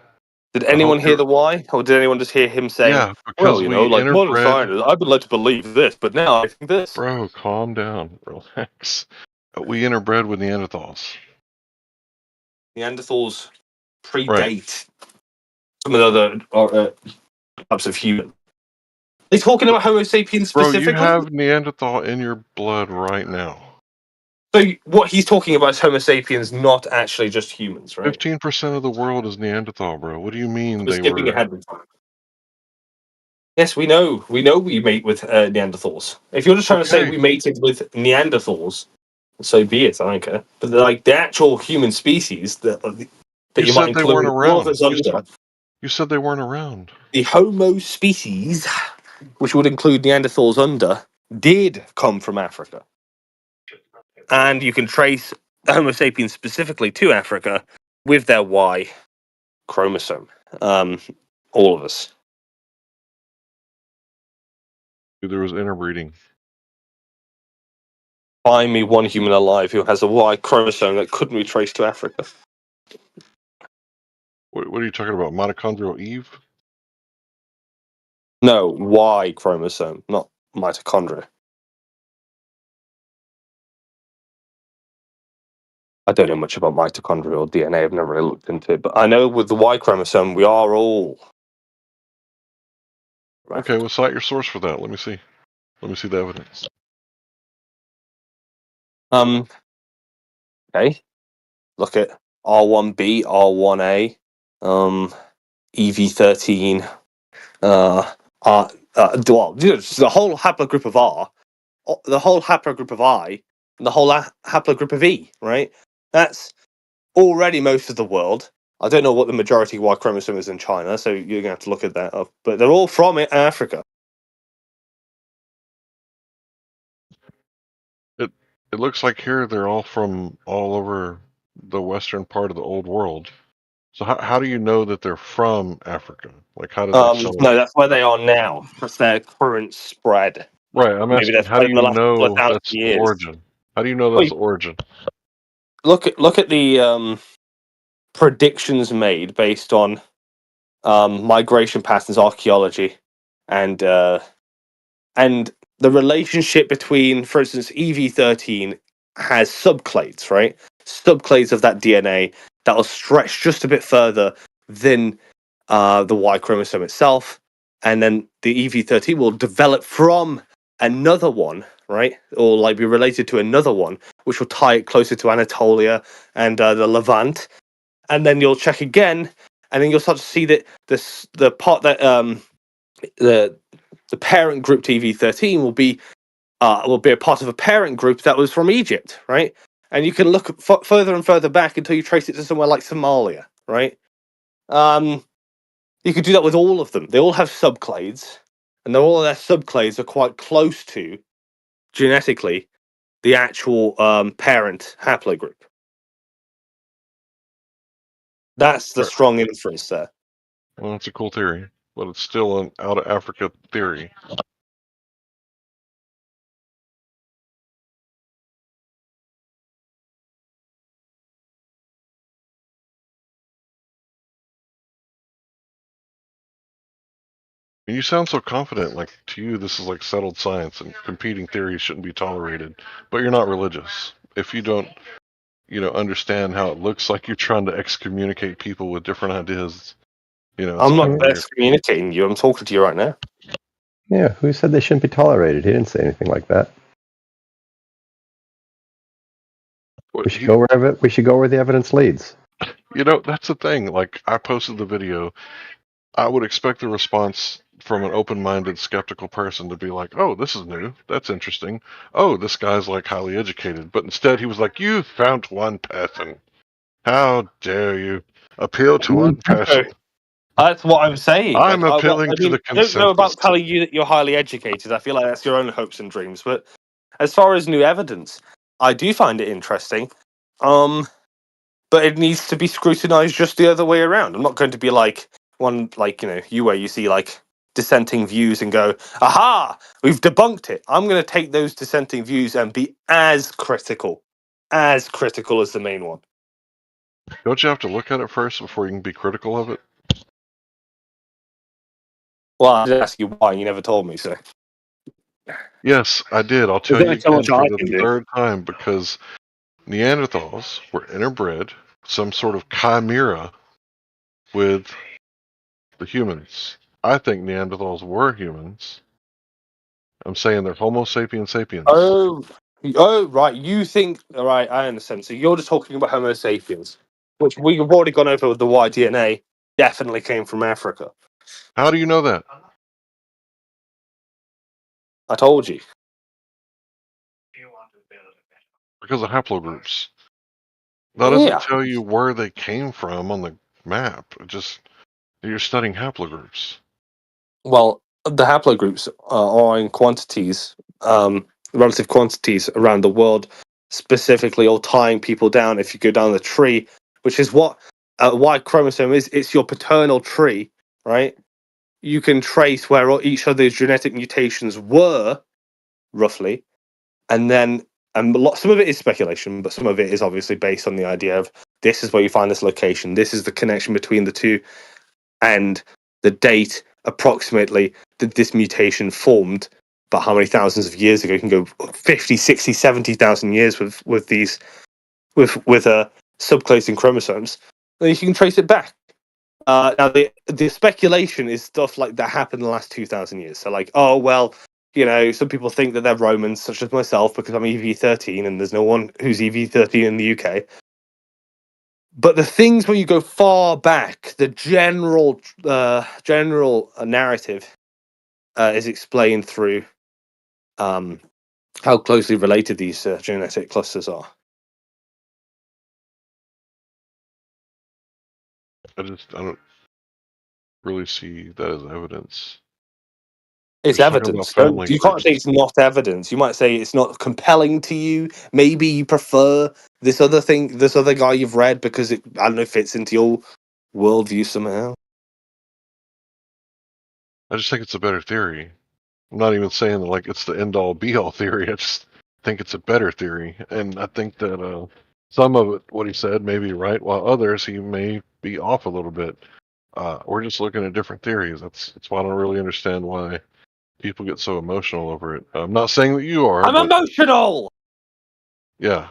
Did anyone hear the why? Or did anyone just hear him saying, Yeah, well, because like modern scientists, I've been led to believe this, but now I think this. Bro, calm down. Relax. We interbred with Neanderthals. Neanderthals predate some of the other types of human. Are you talking about Homo sapiens specifically? Bro, you have Neanderthal in your blood right now. So what he's talking about is Homo sapiens, not actually just humans, right? 15% of the world is Neanderthal, bro. What do you mean We're skipping ahead. Yes, we know. We know we mate with Neanderthals. If you're just trying to say we mated with Neanderthals, so be it. I don't care. But like the actual human species that you might said they weren't include all of around. us under. You said they weren't around. The Homo species, which would include Neanderthals under, did come from Africa. And you can trace Homo sapiens specifically to Africa with their Y chromosome. All of us. There was interbreeding. Find me one human alive who has a Y chromosome that couldn't be traced to Africa. What are you talking about? Mitochondrial Eve? No, Y chromosome, not mitochondria. I don't know much about mitochondrial DNA. I've never really looked into it, but I know with the Y chromosome, we are all. Okay, well, cite your source for that. Let me see. Let me see the evidence. Okay. Look at R1B, R1A, EV13. Well, the whole haplogroup of R, the whole haplogroup of I, and the whole haplogroup of E. Right. That's already most of the world. I don't know what the majority Y chromosome is in China, so you're gonna have to look at that up. But they're all from Africa. It looks like here they're all from all over the western part of the old world. So how do you know that they're from Africa? Like how did they settle? No, that's where they are now. That's their current spread. Right, I'm Maybe asking, that's how do in the you last couple of know thousand that's the years. origin? How do you know that's the origin? Look at the predictions made based on migration patterns, archaeology, and the relationship between, for instance, EV13 has subclades, right? Subclades of that DNA that will stretch just a bit further than the Y chromosome itself, and then the EV13 will develop from another one, right? Or like be related to another one, which will tie it closer to Anatolia and the Levant. And then you'll check again, and then you'll start to see that the part that the parent group to EV13 will be a part of a parent group that was from Egypt, right? And you can look further and further back until you trace it to somewhere like Somalia, right? You could do that with all of them. They all have subclades, and all of their subclades are quite close to, genetically, the actual parent haplogroup. That's the strong inference there. Well, that's a cool theory, but it's still an out of Africa theory. And you sound so confident, like to you this is like settled science and competing theories shouldn't be tolerated, but you're not religious. If you don't, understand how it looks like you're trying to excommunicate people with different ideas, I'm not excommunicating you. I'm talking to you right now. Yeah, who said they shouldn't be tolerated? He didn't say anything like that. We should go where the evidence leads. That's the thing. Like, I posted the video. I would expect the response from an open-minded, skeptical person to be like, oh, this is new. That's interesting. Oh, this guy's, like, highly educated. But instead, he was like, you found one person. How dare you appeal to one person? That's what I'm saying. I'm appealing to the consensus. I don't know about telling you that you're highly educated. I feel like that's your own hopes and dreams. But as far as new evidence, I do find it interesting. But it needs to be scrutinized just the other way around. I'm not going to be like you where you see like dissenting views and go, aha, we've debunked it. I'm going to take those dissenting views and be as critical as the main one. Don't you have to look at it first before you can be critical of it? Well, I did ask you why. You never told me, so. Yes, I did. I'll tell you again for the third time, because Neanderthals were interbred, some sort of chimera with the humans. I think Neanderthals were humans. I'm saying they're Homo sapiens sapiens. Oh, right. You think, all right, I understand. So you're just talking about Homo sapiens, which we've already gone over with the Y DNA, definitely came from Africa. How do you know that? I told you. Because of haplogroups. That doesn't tell you where they came from on the map. It just you're studying haplogroups. Well, the haplogroups are in quantities, relative quantities around the world, specifically all tying people down. If you go down the tree, which is what Y chromosome is, it's your paternal tree, right? You can trace where each of those genetic mutations were, roughly, and then some of it is speculation, but some of it is obviously based on the idea of this is where you find this location, this is the connection between the two, and the date approximately that this mutation formed. But how many thousands of years ago? You can go 50, 60, 70,000 years with these with subclating chromosomes. Then you can trace it back. Now the speculation is stuff like that happened in the last 2,000 years. So like, oh well, some people think that they're Romans, such as myself, because I'm EV13, and there's no one who's EV13 in the UK. But the things where you go far back, the general narrative is explained through how closely related these genetic clusters are. I don't really see that as evidence. It's evidence. You can't say it's not evidence. You might say it's not compelling to you. Maybe you prefer this other thing, this other guy you've read because it, I don't know, fits into your worldview somehow. I just think it's a better theory. I'm not even saying that like it's the end all be all theory. I just think it's a better theory, and I think that some of it, what he said, may be right, while others he may be off a little bit. We're just looking at different theories. That's why I don't really understand why people get so emotional over it. I'm not saying that you are. I'm emotional. Yeah.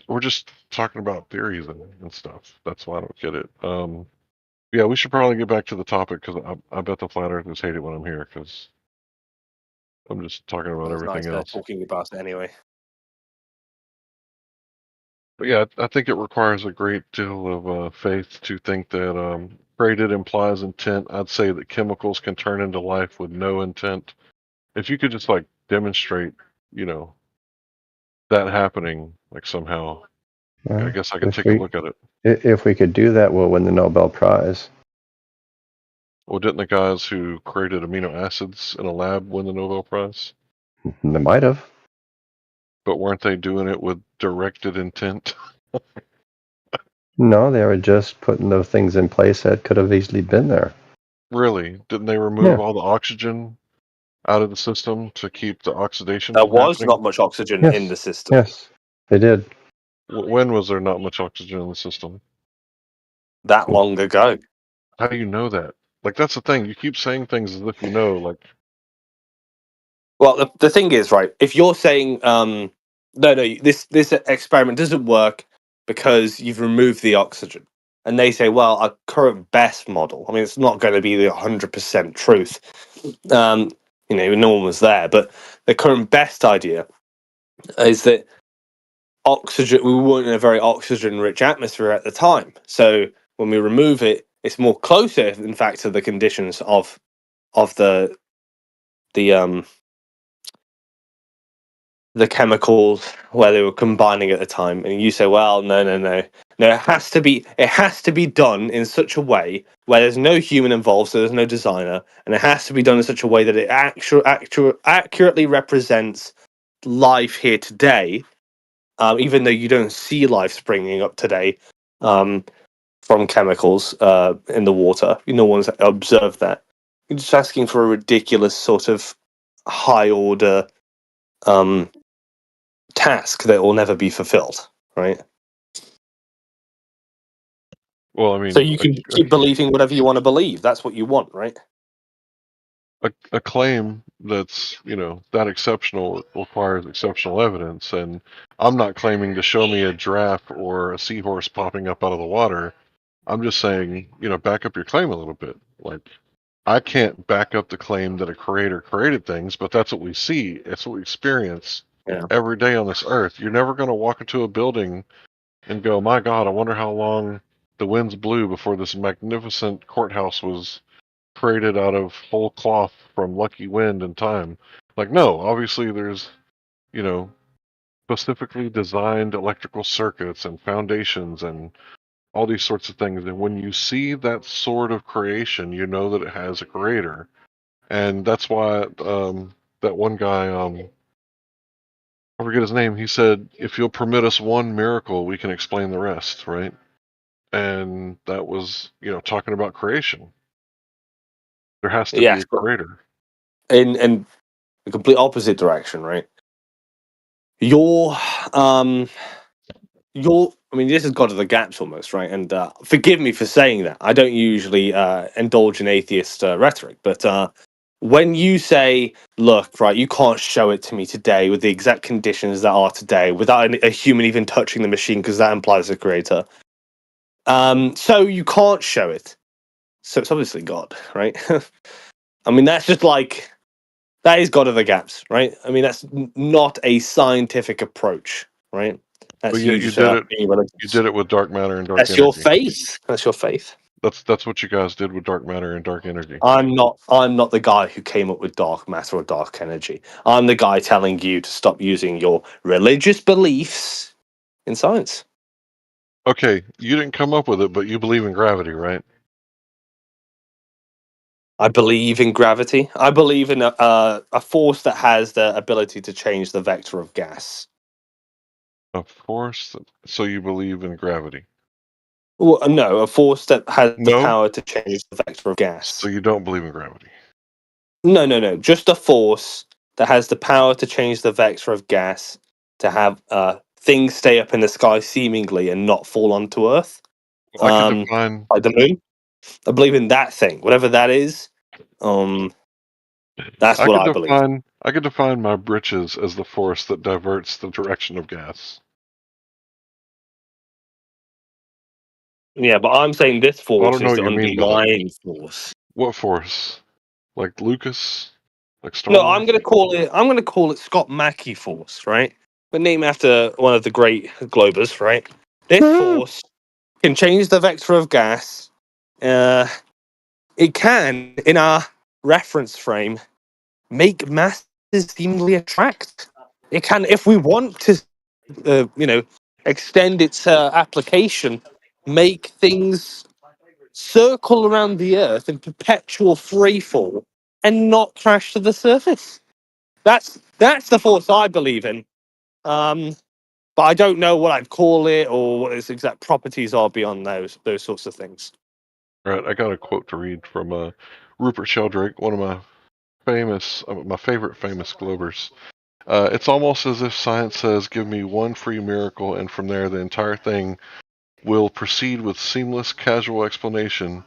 We're just talking about theories and stuff. That's why I don't get it. Yeah, we should probably get back to the topic because I bet the flat earthers hate it when I'm here because I'm just talking about everything else. Talking about it anyway. But yeah, I think it requires a great deal of faith to think that created implies intent. I'd say that chemicals can turn into life with no intent. If you could just like demonstrate, that happening like somehow, I guess I could take a look at it. If we could do that, we'll win the Nobel Prize. Well, didn't the guys who created amino acids in a lab win the Nobel Prize? They might have. But weren't they doing it with directed intent? No, they were just putting those things in place that could have easily been there. Really? Didn't they remove all the oxygen out of the system to keep the oxidation There from was happening? not much oxygen in the system. Yes, they did. When was there not much oxygen in the system? That long ago. How do you know that? Like, that's the thing. You keep saying things as if you know, like... Well, the thing is, right, if you're saying, no, this experiment doesn't work because you've removed the oxygen, and they say, well, our current best model, I mean, it's not going to be the 100% truth. No one was there, but the current best idea is that we weren't in a very oxygen-rich atmosphere at the time. So when we remove it, it's more closer, in fact, to the conditions of the chemicals where they were combining at the time. And you say, well, no, it has to be done in such a way where there's no human involved, so there's no designer, and it has to be done in such a way that it accurately represents life here today, even though you don't see life springing up today from chemicals in the water. No one's observed that. You're just asking for a ridiculous sort of high order task that will never be fulfilled, right? Well, I mean... So you can keep believing whatever you want to believe. That's what you want, right? A claim that's, that exceptional requires exceptional evidence, and I'm not claiming to show me a giraffe or a seahorse popping up out of the water. I'm just saying, back up your claim a little bit. Like, I can't back up the claim that a creator created things, but that's what we see. It's what we experience every day on this earth. You're never going to walk into a building and go, my God, I wonder how long the winds blew before this magnificent courthouse was created out of whole cloth from lucky wind and time. Like, no, obviously there's, you know, specifically designed electrical circuits and foundations and all these sorts of things. And when you see that sort of creation, you know that it has a creator. And that's why that one guy, I forget his name, he said, if you'll permit us one miracle, we can explain the rest, right? And that was, you know, talking about creation. There has to be a creator. In the complete opposite direction, right? I mean, this has got to the gaps almost, right? And forgive me for saying that. I don't usually indulge in atheist rhetoric, but when you say, look, right, you can't show it to me today with the exact conditions that are today without a human even touching the machine, because that implies a creator. So you can't show it. So it's obviously God, right? I mean, that's just like, that is God of the gaps, right? I mean, that's not a scientific approach, right? That's But yet you did it with dark matter and dark That's energy. your faith. That's your faith. That's what you guys did with dark matter and dark energy. I'm not the guy who came up with dark matter or dark energy. I'm the guy telling you to stop using your religious beliefs in science. Okay, you didn't come up with it, but you believe in gravity, right? I believe in gravity. I believe in a force that has the ability to change the vector of gas. A force? So you believe in gravity? Well, no, a force that has the No? power to change the vector of gas. So you don't believe in gravity? No. Just a force that has the power to change the vector of gas to have things stay up in the sky seemingly and not fall onto Earth. I could define like the moon. I believe in that thing, whatever that is. That's what I believe. I could define my britches as the force that diverts the direction of gas. Yeah, but I'm saying this force I don't know is what the you mean by that. underlying force. What force? Like Lucas? Like Star No, Wars? I'm gonna call it Scott Mackey force, right? But named after one of the great globers, right? This force can change the vector of gas. It can, in our reference frame, make masses seemingly attract. It can, if we want to, extend its application, make things circle around the Earth in perpetual freefall and not crash to the surface. That's the force I believe in. But I don't know what I'd call it or what its exact properties are beyond those sorts of things. All right, I got a quote to read from Rupert Sheldrake, one of my favorite famous Globers. It's almost as if science says, give me one free miracle, and from there the entire thing will proceed with seamless, casual explanation.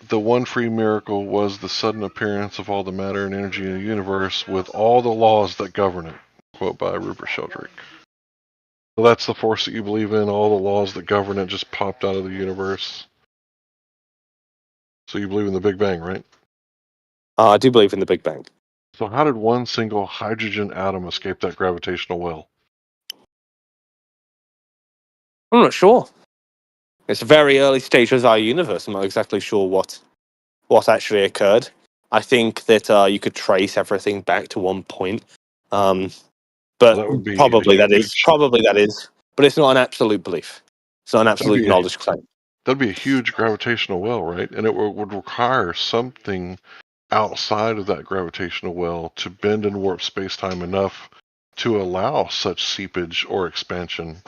The one free miracle was the sudden appearance of all the matter and energy in the universe with all the laws that govern it. Quote by Rupert Sheldrake. So that's the force that you believe in, all the laws that govern it just popped out of the universe. So you believe in the Big Bang, right? I do believe in the Big Bang. So how did one single hydrogen atom escape that gravitational well? I'm not sure. It's a very early stage of our universe. I'm not exactly sure what actually occurred. I think that you could trace everything back to one point. But probably that is. But it's not an absolute belief. It's not an absolute knowledge claim. That'd be a huge gravitational well, right? And it would require something outside of that gravitational well to bend and warp space-time enough to allow such seepage or expansion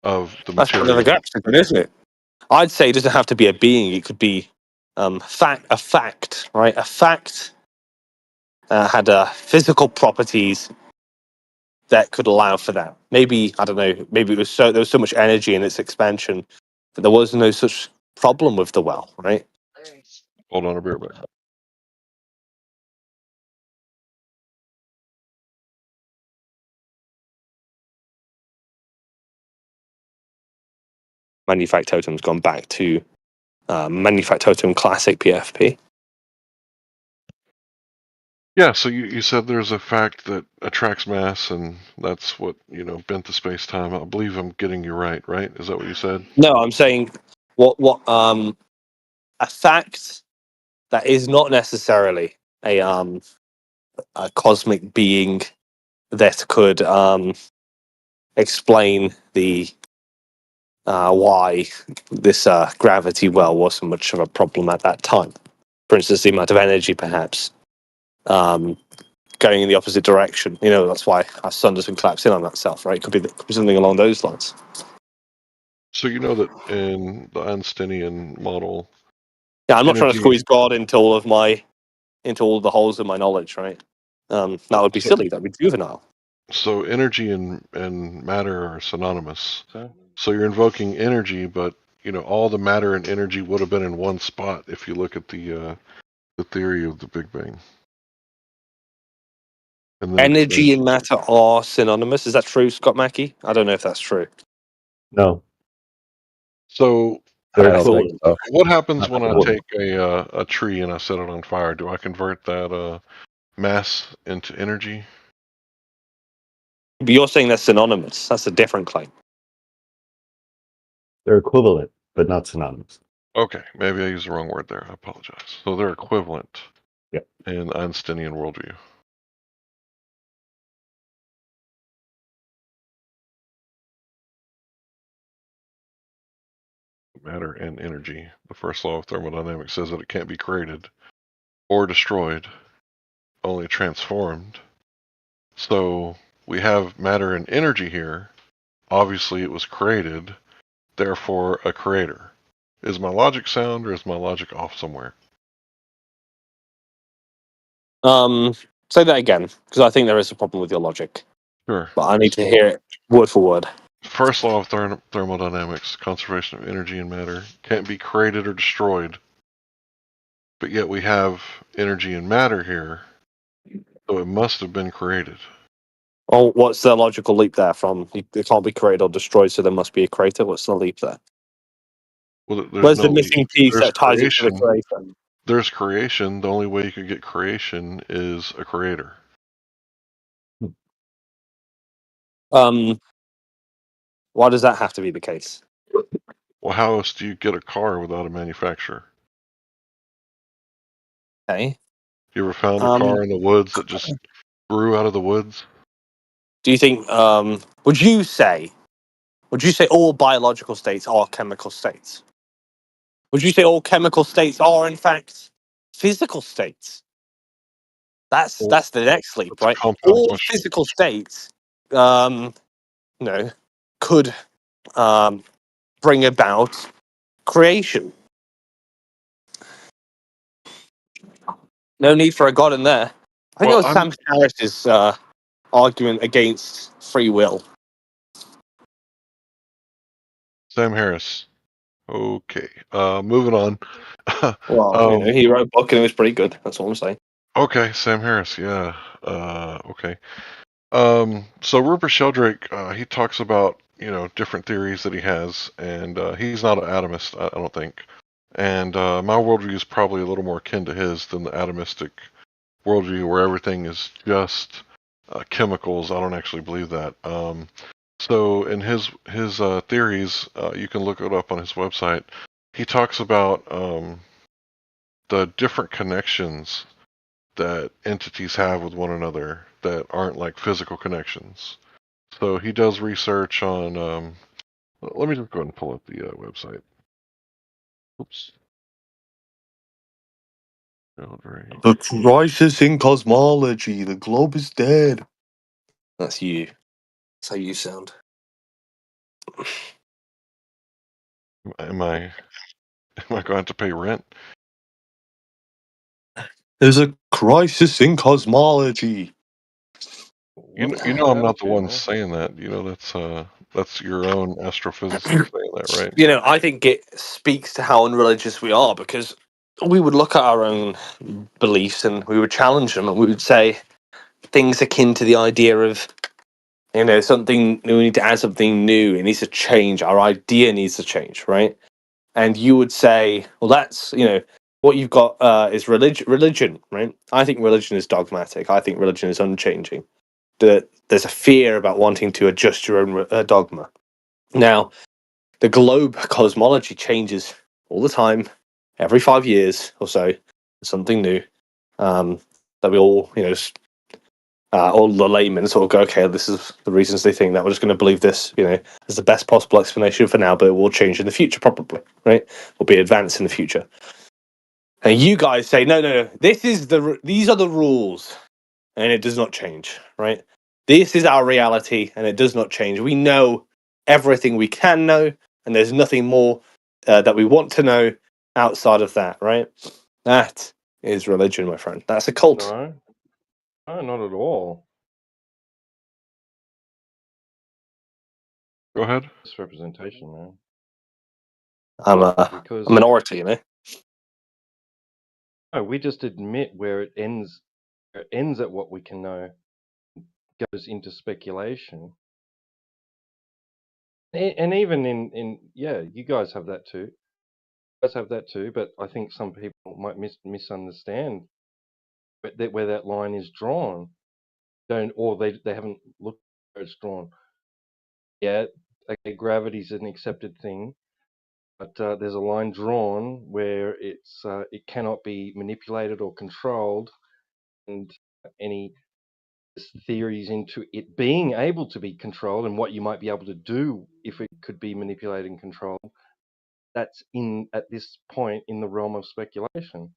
of the material. That's another gap, isn't it? I'd say it doesn't have to be a being. It could be a fact, right? A fact had physical properties that could allow for that. Maybe, I don't know, maybe there was so much energy in its expansion that there was no such problem with the well, right? Hold on, I'll be right back. Manufactotum's gone back to Manufactotum Classic PFP. Yeah, so you said there's a fact that attracts mass, and that's what, bent the space-time. I believe I'm getting you right? Is that what you said? No, I'm saying what a fact that is not necessarily a cosmic being that could explain the why this gravity well wasn't much of a problem at that time. For instance, the amount of energy, perhaps, going in the opposite direction. You know, that's why our sun doesn't collapse in on itself, right? Could be something along those lines. So you know that in the Einsteinian model, yeah, I'm not trying to squeeze God into all the holes in my knowledge, right? That would be silly. That'd be juvenile. So energy and matter are synonymous. So you're invoking energy, but you know all the matter and energy would have been in one spot if you look at the theory of the Big Bang. And Energy and matter are synonymous. Is that true, Scott Mackey? I don't know if that's true. No. So Cool. what happens when I take a tree and I set it on fire? Do I convert that mass into energy? But you're saying they're synonymous. That's a different claim. They're equivalent, but not synonymous. Okay, maybe I used the wrong word there. I apologize. So they're equivalent in the Einsteinian worldview. Matter and energy. The first law of thermodynamics says that it can't be created or destroyed, only transformed. So we have matter and energy here. Obviously it was created, therefore a creator. Is my logic sound or is my logic off somewhere? Say that again, because I think there is a problem with your logic. Sure. But I need to hear it word for word. First law of thermodynamics, conservation of energy and matter, can't be created or destroyed. But yet we have energy and matter here, so it must have been created. Oh, what's the logical leap there from it can't be created or destroyed, so there must be a creator? What's the leap there? Well, Where's the missing piece that ties it to the creator? There's creation. The only way you could get creation is a creator. Why does that have to be the case? Well, how else do you get a car without a manufacturer? Okay. You ever found a car in the woods that just grew out of the woods? Do you think? Would you say all biological states are chemical states? Would you say all chemical states are in fact physical states? That's the next leap, right? All physical states, could bring about creation. No need for a god in there. I think it was Sam Harris's argument against free will. Sam Harris. Okay. Moving on. Well, he wrote a book and it was pretty good. That's all I'm saying. Okay, Sam Harris. Yeah. Okay. So Rupert Sheldrake, he talks about different theories that he has, and he's not an atomist, I don't think. And my worldview is probably a little more akin to his than the atomistic worldview, where everything is just chemicals. I don't actually believe that. So in his theories, you can look it up on his website. He talks about the different connections that entities have with one another that aren't like physical connections. So he does research on. Let me just go ahead and pull up the website. Oops. The crisis in cosmology. The globe is dead. That's you. That's how you sound. Am I going to have to pay rent? There's a crisis in cosmology. You know I'm not the one saying that. You know that's your own astrophysicist saying that, right? I think it speaks to how unreligious we are, because we would look at our own beliefs and we would challenge them, and we would say things akin to the idea of, something, we need to add something new. It needs to change. Our idea needs to change, right? And you would say, well, that's, what you've got is religion, right? I think religion is dogmatic. I think religion is unchanging. There's a fear about wanting to adjust your own dogma. Now, the globe cosmology changes all the time, every 5 years or so. something new, that we all, all the laymen sort of go, okay, this is the reasons they think that. We're just going to believe this, as the best possible explanation for now, but it will change in the future probably, right? Will be advanced in the future. And you guys say, no, these are the rules, and it does not change, right? This is our reality, and it does not change. We know everything we can know, and there's nothing more that we want to know outside of that, right? That is religion, my friend. That's a cult. No, not at all. Go ahead. It's representation, man. I'm a minority, No, we just admit where it ends. It ends at what we can know. Goes into speculation. And even in you guys have that too. But I think some people might misunderstand where that line is drawn. They haven't looked where it's drawn. Yeah, okay, gravity's an accepted thing, but there's a line drawn where it cannot be manipulated or controlled, and any theories into it being able to be controlled and what you might be able to do if it could be manipulated and controlled, that's at this point in the realm of speculation.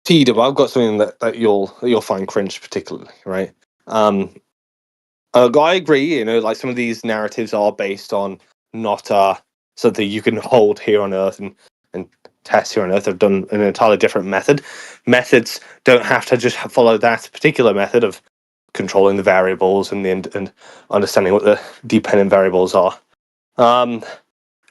T-Dub, I've got something that you'll find cringe particularly, right? I agree, like some of these narratives are based on not something you can hold here on Earth and test here on Earth. They've done an entirely different method. Methods don't have to just follow that particular method of controlling the variables and understanding what the dependent variables are.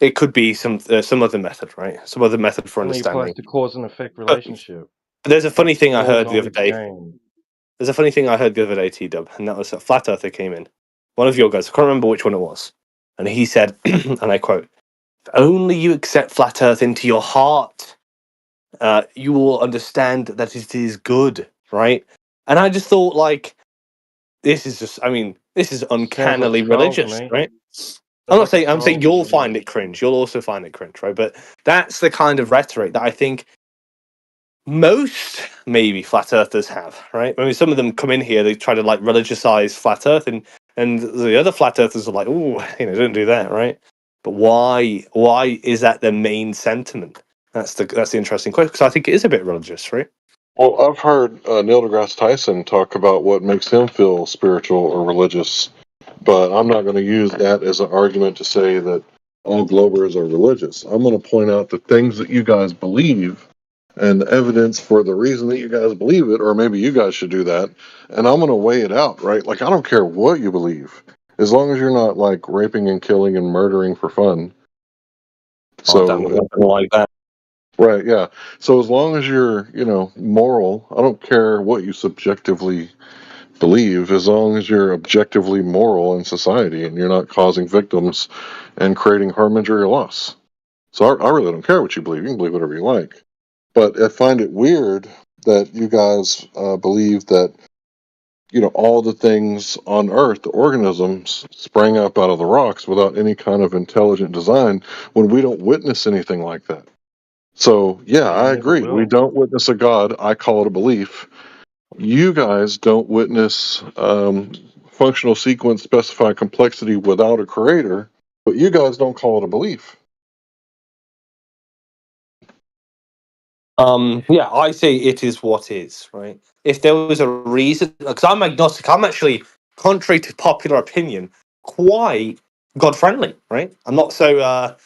It could be some other method, right? Some other method for Only understanding. applies to cause and effect relationship. There's a funny thing I heard the other day. Game. There's a funny thing I heard the other day, T-Dub, and that was a flat earther came in. One of your guys, I can't remember which one it was. And he said, and I quote, "If only you accept flat earth into your heart, you will understand that it is good," right? And I just thought, this is uncannily religious, right? I'm saying you'll find it cringe. You'll also find it cringe, right? But that's the kind of rhetoric that I think most maybe flat earthers have, right? I mean, some of them come in here, they try to religiousize flat earth, and the other flat earthers are like, oh, don't do that, right? But why is that the main sentiment? That's the interesting question, because I think it is a bit religious, right? Well, I've heard Neil deGrasse Tyson talk about what makes him feel spiritual or religious, but I'm not going to use that as an argument to say that all Globers are religious. I'm going to point out the things that you guys believe and the evidence for the reason that you guys believe it, or maybe you guys should do that, and I'm going to weigh it out, right? I don't care what you believe, as long as you're not raping and killing and murdering for fun. So like that. Right, yeah. So as long as you're, moral, I don't care what you subjectively believe, as long as you're objectively moral in society and you're not causing victims and creating harm, injury, or loss. So I really don't care what you believe. You can believe whatever you like. But I find it weird that you guys believe that, all the things on Earth, the organisms, sprang up out of the rocks without any kind of intelligent design when we don't witness anything like that. So, yeah, I agree. We don't witness a God. I call it a belief. You guys don't witness functional sequence, specified complexity without a creator, but you guys don't call it a belief. Yeah, I say it is what is, right? If there was a reason, because I'm agnostic, I'm actually, contrary to popular opinion, quite God-friendly, right? I'm not so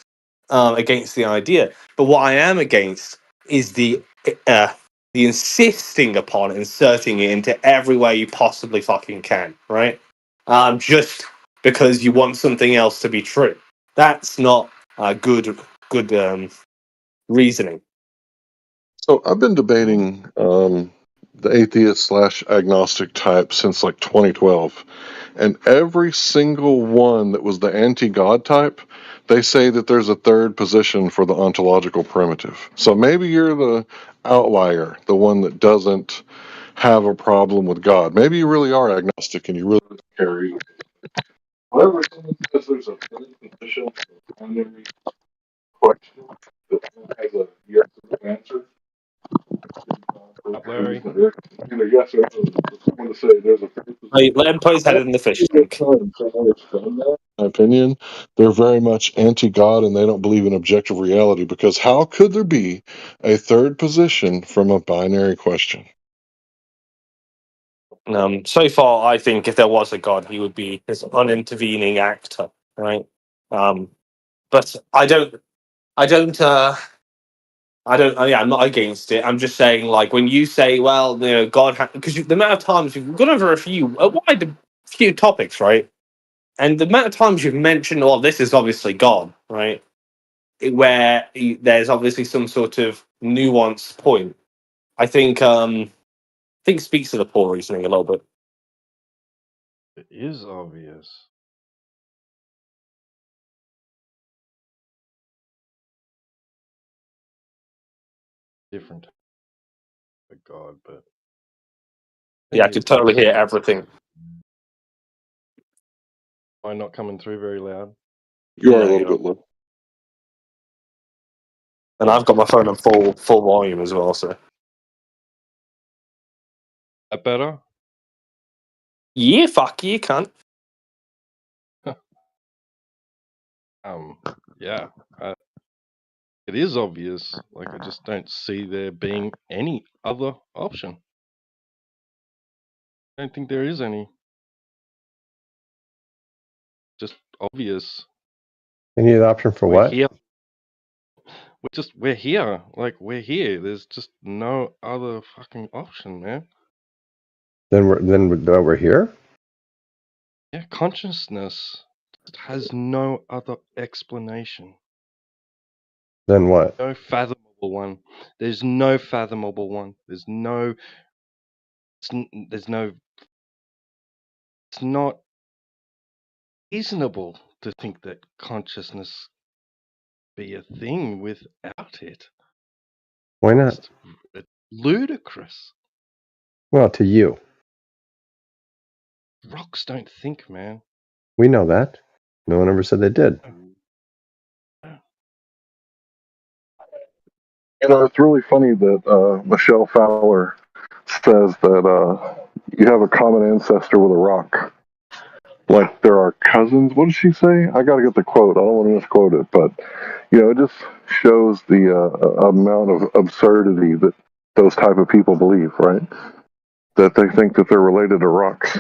against the idea, but what I am against is the insisting upon inserting it into every way you possibly fucking can, right? Just because you want something else to be true. That's not good reasoning. So I've been debating the atheist/agnostic type since 2012, and every single one that was the anti-God type, they say that there's a third position for the ontological primitive. So maybe you're the outlier, the one that doesn't have a problem with God. Maybe you really are agnostic and you really don't care either. However, someone says there's a third position for the primary question that has a yes or no answer. Let him put his head in the fish tank. In my opinion, they're very much anti-God and they don't believe in objective reality, because how could there be a third position from a binary question? So far, I think if there was a God, he would be this unintervening actor, right? But I don't. Yeah, I'm not against it. I'm just saying, like, when you say, well, God, because the amount of times we've gone over a few topics, right? And the amount of times you've mentioned, well, this is obviously God, right? Where there's obviously some sort of nuanced point. I think speaks to the poor reasoning a little bit. It is obvious. Different for God, but Yeah, I could totally hear everything. Am I not coming through very loud? You are a little bit low. And I've got my phone on full volume as well, so. That better? Yeah, fuck you, cunt. Yeah. It is obvious. Like, I just don't see there being any other option. I don't think there is any. Just obvious. You need an option for what? Here. We're here. Like, we're here. There's just no other fucking option, man. Then we're here? Yeah, consciousness has no other explanation. Then what? No fathomable one. There's no fathomable one. It's not reasonable to think that consciousness be a thing without it. Why not? It's ludicrous. Well, to you. Rocks don't think, man. We know that. No one ever said they did. It's really funny that Michelle Fowler says that you have a common ancestor with a rock. Like there are cousins. What did she say? I got to get the quote. I don't want to misquote it, but it just shows the amount of absurdity that those type of people believe, right? That they think that they're related to rocks.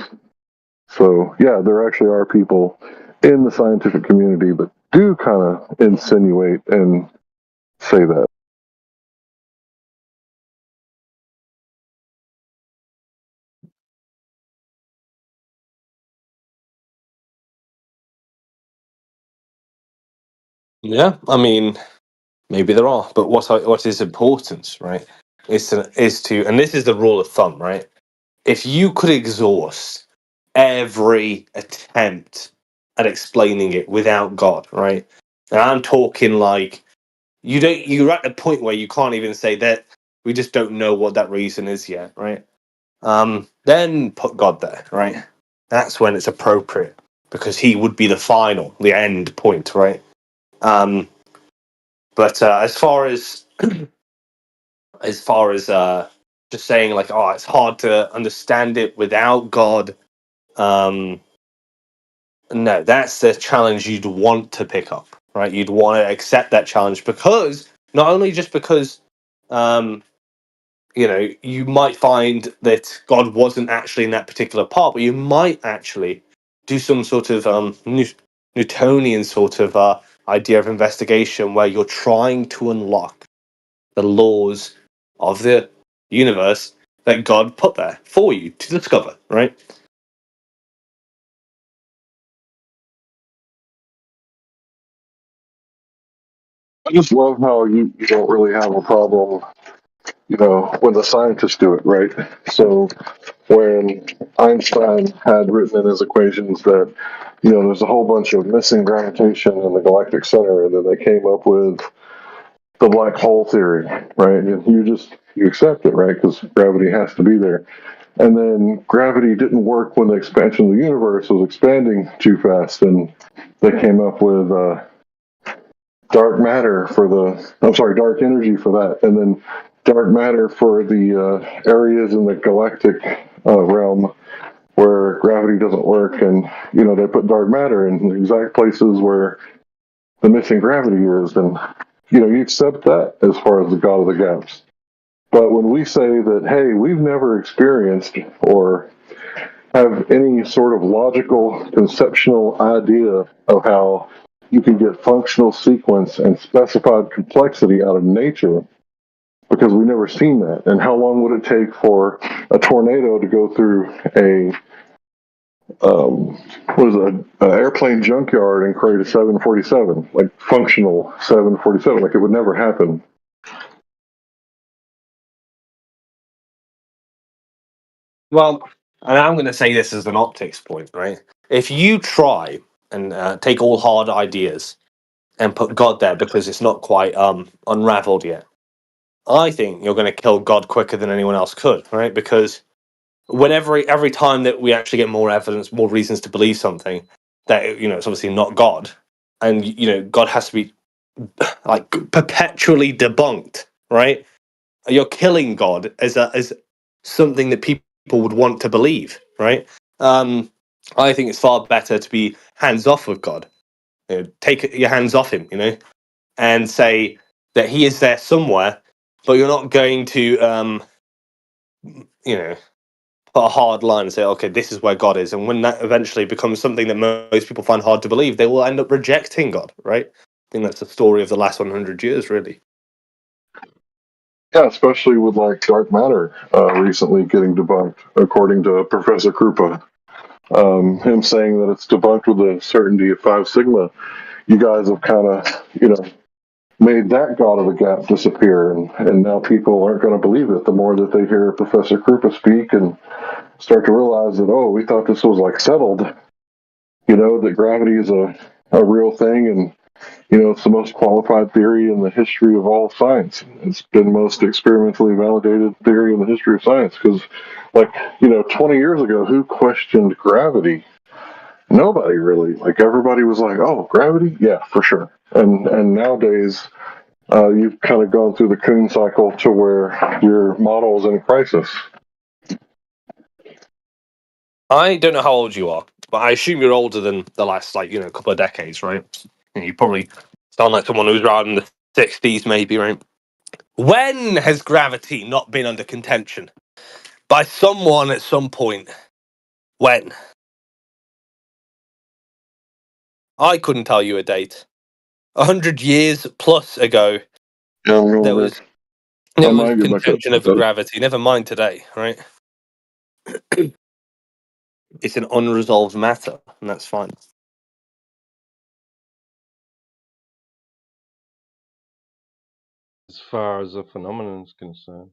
So yeah, there actually are people in the scientific community that do kind of insinuate and say that. Yeah, I mean, maybe there are, but what is important, right, is to, and this is the rule of thumb, right? If you could exhaust every attempt at explaining it without God, right? And I'm talking like you're at the point where you can't even say that we just don't know what that reason is yet, right? Then put God there, right? That's when it's appropriate because he would be the end point, right? But as far as just saying like, oh, it's hard to understand it without God. No, that's the challenge you'd want to pick up, right? You'd want to accept that challenge because not only just because, you might find that God wasn't actually in that particular part, but you might actually do some sort of Newtonian sort of idea of investigation where you're trying to unlock the laws of the universe that God put there for you to discover, right? I just love how you don't really have a problem, when the scientists do it, right? So when Einstein had written in his equations that, there's a whole bunch of missing gravitation in the galactic center, and then they came up with the black hole theory, right? And you accept it, right? Because gravity has to be there. And then gravity didn't work when the expansion of the universe was expanding too fast, and they came up with dark energy for that, and then dark matter for the areas in the galactic realm where gravity doesn't work, and they put dark matter in the exact places where the missing gravity is, and you accept that as far as the God of the gaps. But when we say that, hey, we've never experienced or have any sort of logical, conceptual idea of how you can get functional sequence and specified complexity out of nature, because we've never seen that. And how long would it take for a tornado to go through an airplane junkyard and create a 747, like functional 747? Like, it would never happen. Well, and I'm going to say this as an optics point, right? If you try and take all hard ideas and put God there because it's not quite unraveled yet, I think you're going to kill God quicker than anyone else could, right? Because whenever every time that we actually get more evidence, more reasons to believe something, that it's obviously not God, and God has to be like perpetually debunked, right? You're killing God as something that people would want to believe, right? I think it's far better to be hands off with God. Take your hands off him, and say that he is there somewhere, but you're not going to, put a hard line and say, okay, this is where God is. And when that eventually becomes something that most people find hard to believe, they will end up rejecting God, right? I think that's the story of the last 100 years, really. Yeah, especially with like dark matter recently getting debunked, according to Professor Krupa. Him saying that it's debunked with a certainty of 5 sigma. You guys have kind of, made that God of the gap disappear, and now people aren't going to believe it the more that they hear Professor Krupa speak and start to realize that, oh, we thought this was like settled, that gravity is a real thing, and it's the most qualified theory in the history of all science. It's been the most experimentally validated theory in the history of science, because 20 years ago, who questioned gravity? Nobody really. Like, everybody was like, oh, gravity? Yeah, for sure. And nowadays, you've kind of gone through the Kuhn cycle to where your model is in crisis. I don't know how old you are, but I assume you're older than the last, couple of decades, right? You probably sound like someone who's around in the 60s, maybe, right? When has gravity not been under contention? By someone at some point. When? I couldn't tell you a date. 100 years plus ago, there was contention over gravity. Never mind today, right? It's an unresolved matter, and that's fine. As far as the phenomenon is concerned.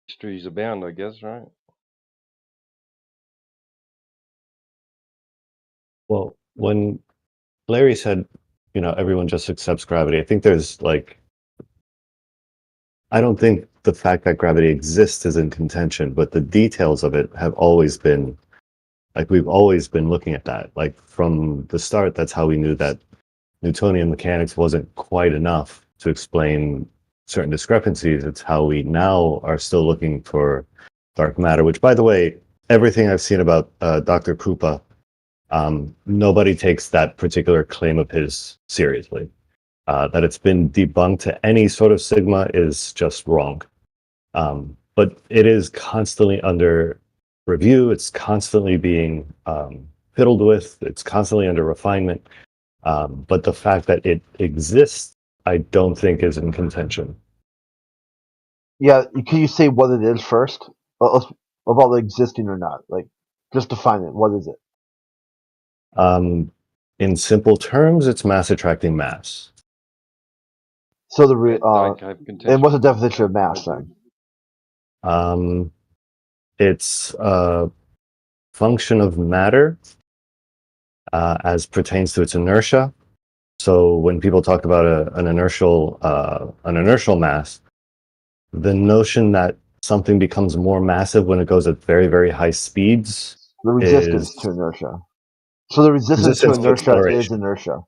Mysteries abound, I guess, right? Well, when Larry said, everyone just accepts gravity, I think there's I don't think the fact that gravity exists is in contention, but the details of it have always been, we've always been looking at that. Like, from the start, that's how we knew that Newtonian mechanics wasn't quite enough to explain certain discrepancies. It's how we now are still looking for dark matter, which, by the way, everything I've seen about Dr. Krupa, nobody takes that particular claim of his seriously. That it's been debunked to any sort of sigma is just wrong. But it is constantly under review. It's constantly being fiddled with. It's constantly under refinement. But the fact that it exists, I don't think is in contention. Yeah, can you say what it is first? About existing or not? Like, just define it. What is it? In simple terms, it's mass attracting mass. So and what's the definition of mass then? It's a function of matter as pertains to its inertia. So when people talk about an inertial mass, the notion that something becomes more massive when it goes at very, very high speeds. The resistance to inertia. So the resistance to inertia is inertia.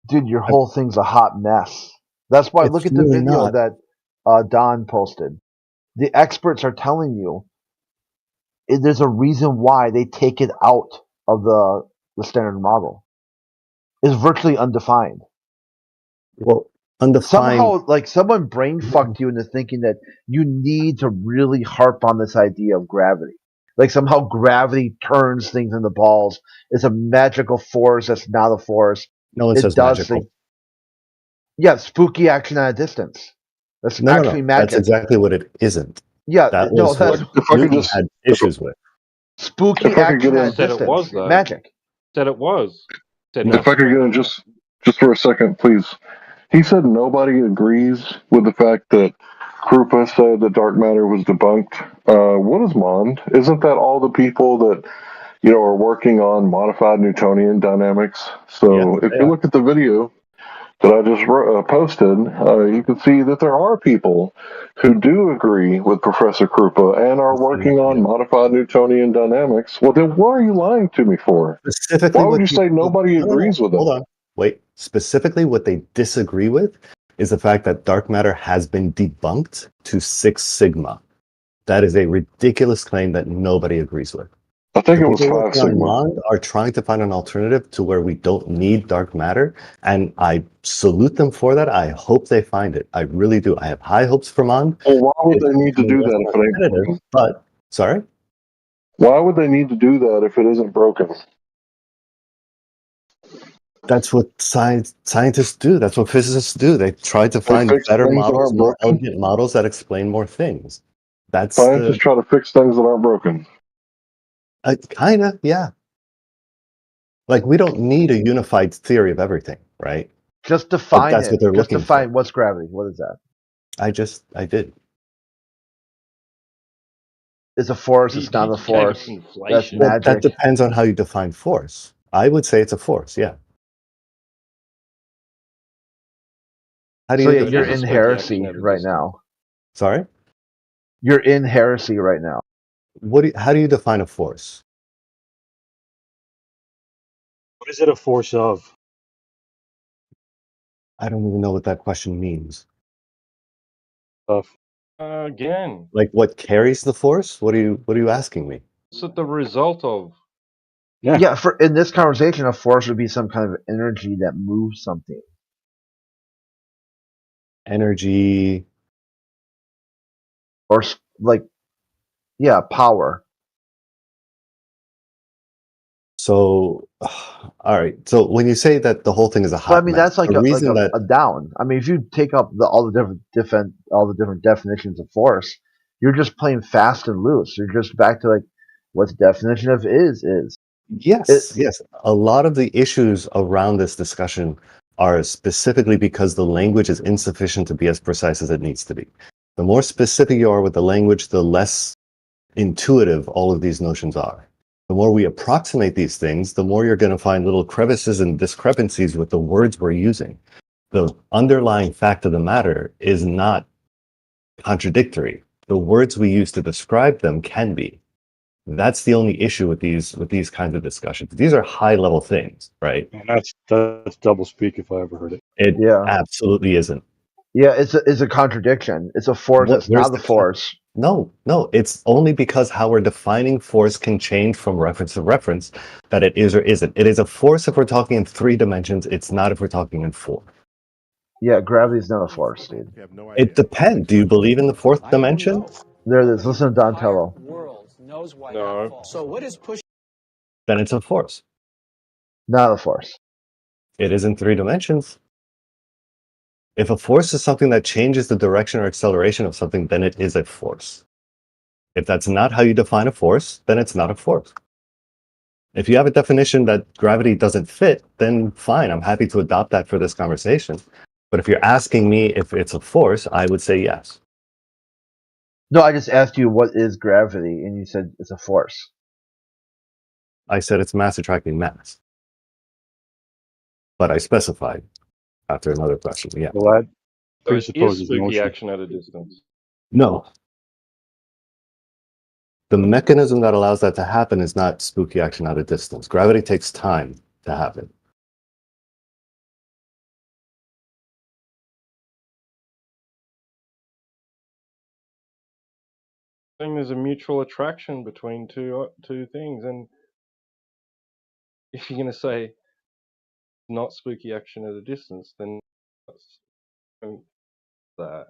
Dude, your whole thing's a hot mess. That's why It's look at the really video not. that Don posted. The experts are telling you there's a reason why they take it out of the standard model. It's virtually undefined. Well, undefined. Somehow, like someone brain fucked you into thinking that you need to really harp on this idea of gravity. Like somehow gravity turns things into balls. It's a magical force that's not a force. No one It says does magical. things. Yeah, spooky action at a distance. That's No, actually no. That's magic. exactly what it isn't. Yeah, That no, was that's what If I could Newton just, had issues with. spooky if I could action get at a in, Said it was distance. though. Magic. Said it was. Said No. if I could get in just for a second, please. He said nobody agrees with the fact that Krupa said that dark matter was debunked. What is Mond? Isn't that all the people that are working on modified Newtonian dynamics? So if you look at the video that I just posted, you can see that there are people who do agree with Professor Krupa and are working on modified Newtonian dynamics. Well, then what are you lying to me for? Specifically, Why would what you say nobody no, no, agrees no. with it? Hold on. Wait. Specifically, what they disagree with is the fact that dark matter has been debunked to 6 sigma. That is a ridiculous claim that nobody agrees with. I think The it was people 5 working on sigma. Mond are trying to find an alternative to where we don't need dark matter, and I salute them for that. I hope they find it. I really do. I have high hopes for Mond. Well, why would It's they need to becoming do less that if it ain't competitive, broken? but sorry. Why would they need to do that if it isn't broken? That's what scientists do. That's what physicists do. They try to They find fix better things that models, aren't more broken. elegant models that explain more things. That's Scientists try to fix things that aren't broken. kind of, yeah. Like we don't need a unified theory of everything, right? Just But define that's it. what they're Just looking define for. what's gravity. What is that? I did. It's a force. It's not a force. That's Well, that magic. depends on how you define force. I would say it's a force, yeah. How do So you yeah, you're define in it? heresy right now. Sorry? You're in heresy right now. How do you define a force? What is it a force of? I don't even know what that question means. Again, Like what carries the force? What are you asking me? what's it the result of? Yeah. For in this conversation, a force would be some kind of energy that moves something. Energy. Or like, yeah, power. So, all right. So when you say that the whole thing is a So hot I mean, mess, that's like the reason that a down. I mean, if you take up all the different definitions of force, you're just playing fast and loose. You're just back to like what the definition of is. yes, yes, a lot of the issues around this discussion are specifically because the language is insufficient to be as precise as it needs to be. The more specific you are with the language, the less intuitive all of these notions are. The more we approximate these things, the more you're going to find little crevices and discrepancies with the words we're using. The underlying fact of the matter is not contradictory. The words we use to describe them can be. That's the only issue with these kinds of discussions. These are high level things, right? And that's double speak if I ever heard it. It absolutely isn't. Yeah, it's a contradiction. It's a force that's Where's not the the force. No, it's only because how we're defining force can change from reference to reference that it is or isn't. It is a force if we're talking in 3 dimensions. It's not if we're talking in 4. Yeah, gravity is not a force, dude. It depends. Do you believe in the 4th dimension? There it is. Listen to Donatello. No. So what is push? Then it's a force. Not a force. It is in 3 dimensions. If a force is something that changes the direction or acceleration of something, then it is a force. If that's not how you define a force, then it's not a force. If you have a definition that gravity doesn't fit, then fine, I'm happy to adopt that for this conversation. But if you're asking me if it's a force, I would say yes. No, I just asked you what is gravity, and you said it's a force. I said it's mass attracting mass. But I specified after another question, yeah. Well, that So it is presupposes spooky motion. action at a distance. No. The mechanism that allows that to happen is not spooky action at a distance. Gravity takes time to happen. saying there's a mutual attraction between two things, and if you're going to say not spooky action at a distance, then that's that.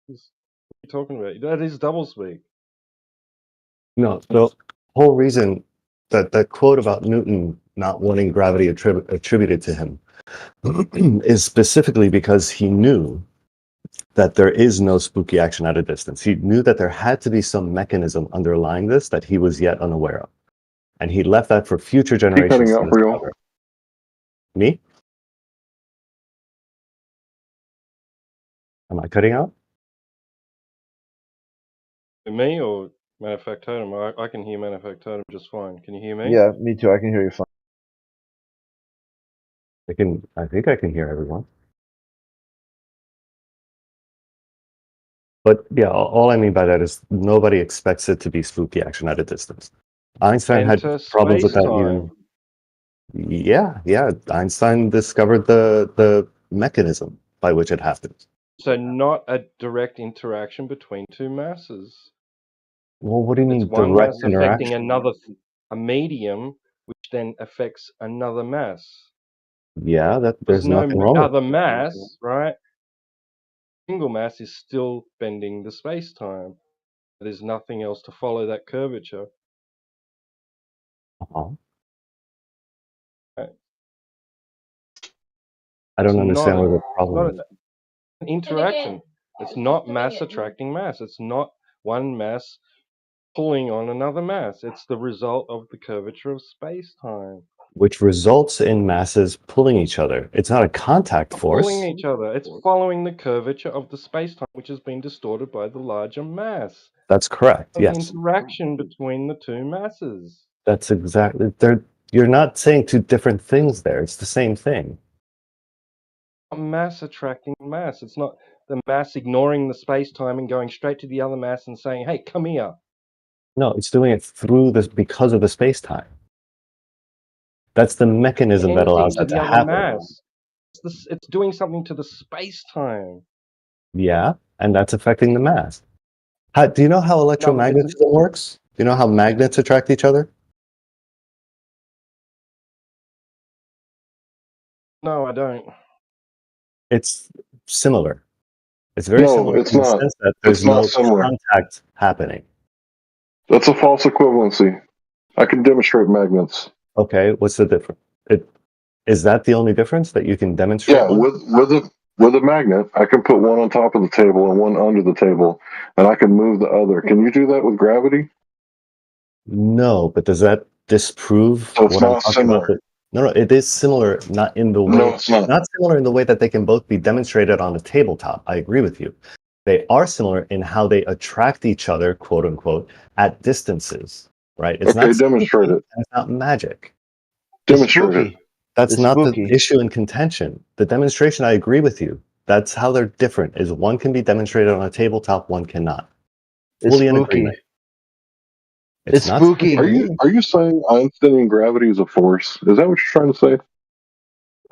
What are you talking about? That is doublespeak. No, the whole reason that quote about Newton not wanting gravity attributed to him is specifically because he knew that there is no spooky action at a distance. He knew that there had to be some mechanism underlying this that he was yet unaware of. And he left that for future generations cutting to out for you? discover. Me? Am I cutting out? Me or Manufactotum? I can hear Manufactotum just fine. Can you hear me? Yeah, me too. I can hear you fine. I think I can hear everyone. But yeah, all I mean by that is nobody expects it to be spooky action at a distance. Einstein had Enter problems with that space-time. even. Yeah. Einstein discovered the mechanism by which it happens. So not a direct interaction between two masses. Well, what do you It's mean one direct mass affecting interaction? a medium, which then affects another mass. Yeah, There's there's no nothing wrong with other that. mass, right? Single mass is still bending the space-time. There's nothing else to follow that curvature. Uh-huh. Right? I don't It's understand not where the problem is. an interaction. It's not mass attracting mass. It's not one mass pulling on another mass. It's the result of the curvature of space-time. Which results in masses pulling each other. It's not a contact Pulling force. each other. It's following the curvature of the space-time, which has been distorted by the larger mass. That's correct. An Yes. interaction between the two masses. That's exactly. You're not saying two different things there. It's the same thing. A mass attracting mass. It's not the mass ignoring the space-time and going straight to the other mass and saying, "Hey, come here." No, it's doing it through this because of the space-time. That's the mechanism that Anything allows to that the to other happen. mass. It's doing something to the space-time. Yeah, and that's affecting the mass. Do you know how No, it's electromagnetism works? Do you know how magnets attract each other? no, I don't. It's similar. It's very No, similar it's in the not. sense that It's there's not no similar. contact happening. That's a false equivalency. I can demonstrate magnets. Okay, what's the difference? Is that the only difference that you can demonstrate? Yeah, with a magnet, I can put one on top of the table and one under the table, and I can move the other. Can you do that with gravity? No, but does that disprove So it's what I'm not talking about? similar. No, it is similar, not in the way, No, it's not. not similar in the way that they can both be demonstrated on a tabletop. I agree with you. They are similar in how they attract each other, quote unquote, at distances, right? It's Okay, not demonstrate spooky, it. and it's not magic. Demonstrate it. That's It's not spooky. the issue in contention. The demonstration, I agree with you. That's how they're different, is one can be demonstrated on a tabletop, one cannot. It's Fully in spooky. agreement. It's not spooky. Are you saying Einsteinian gravity is a force? Is that what you're trying to say?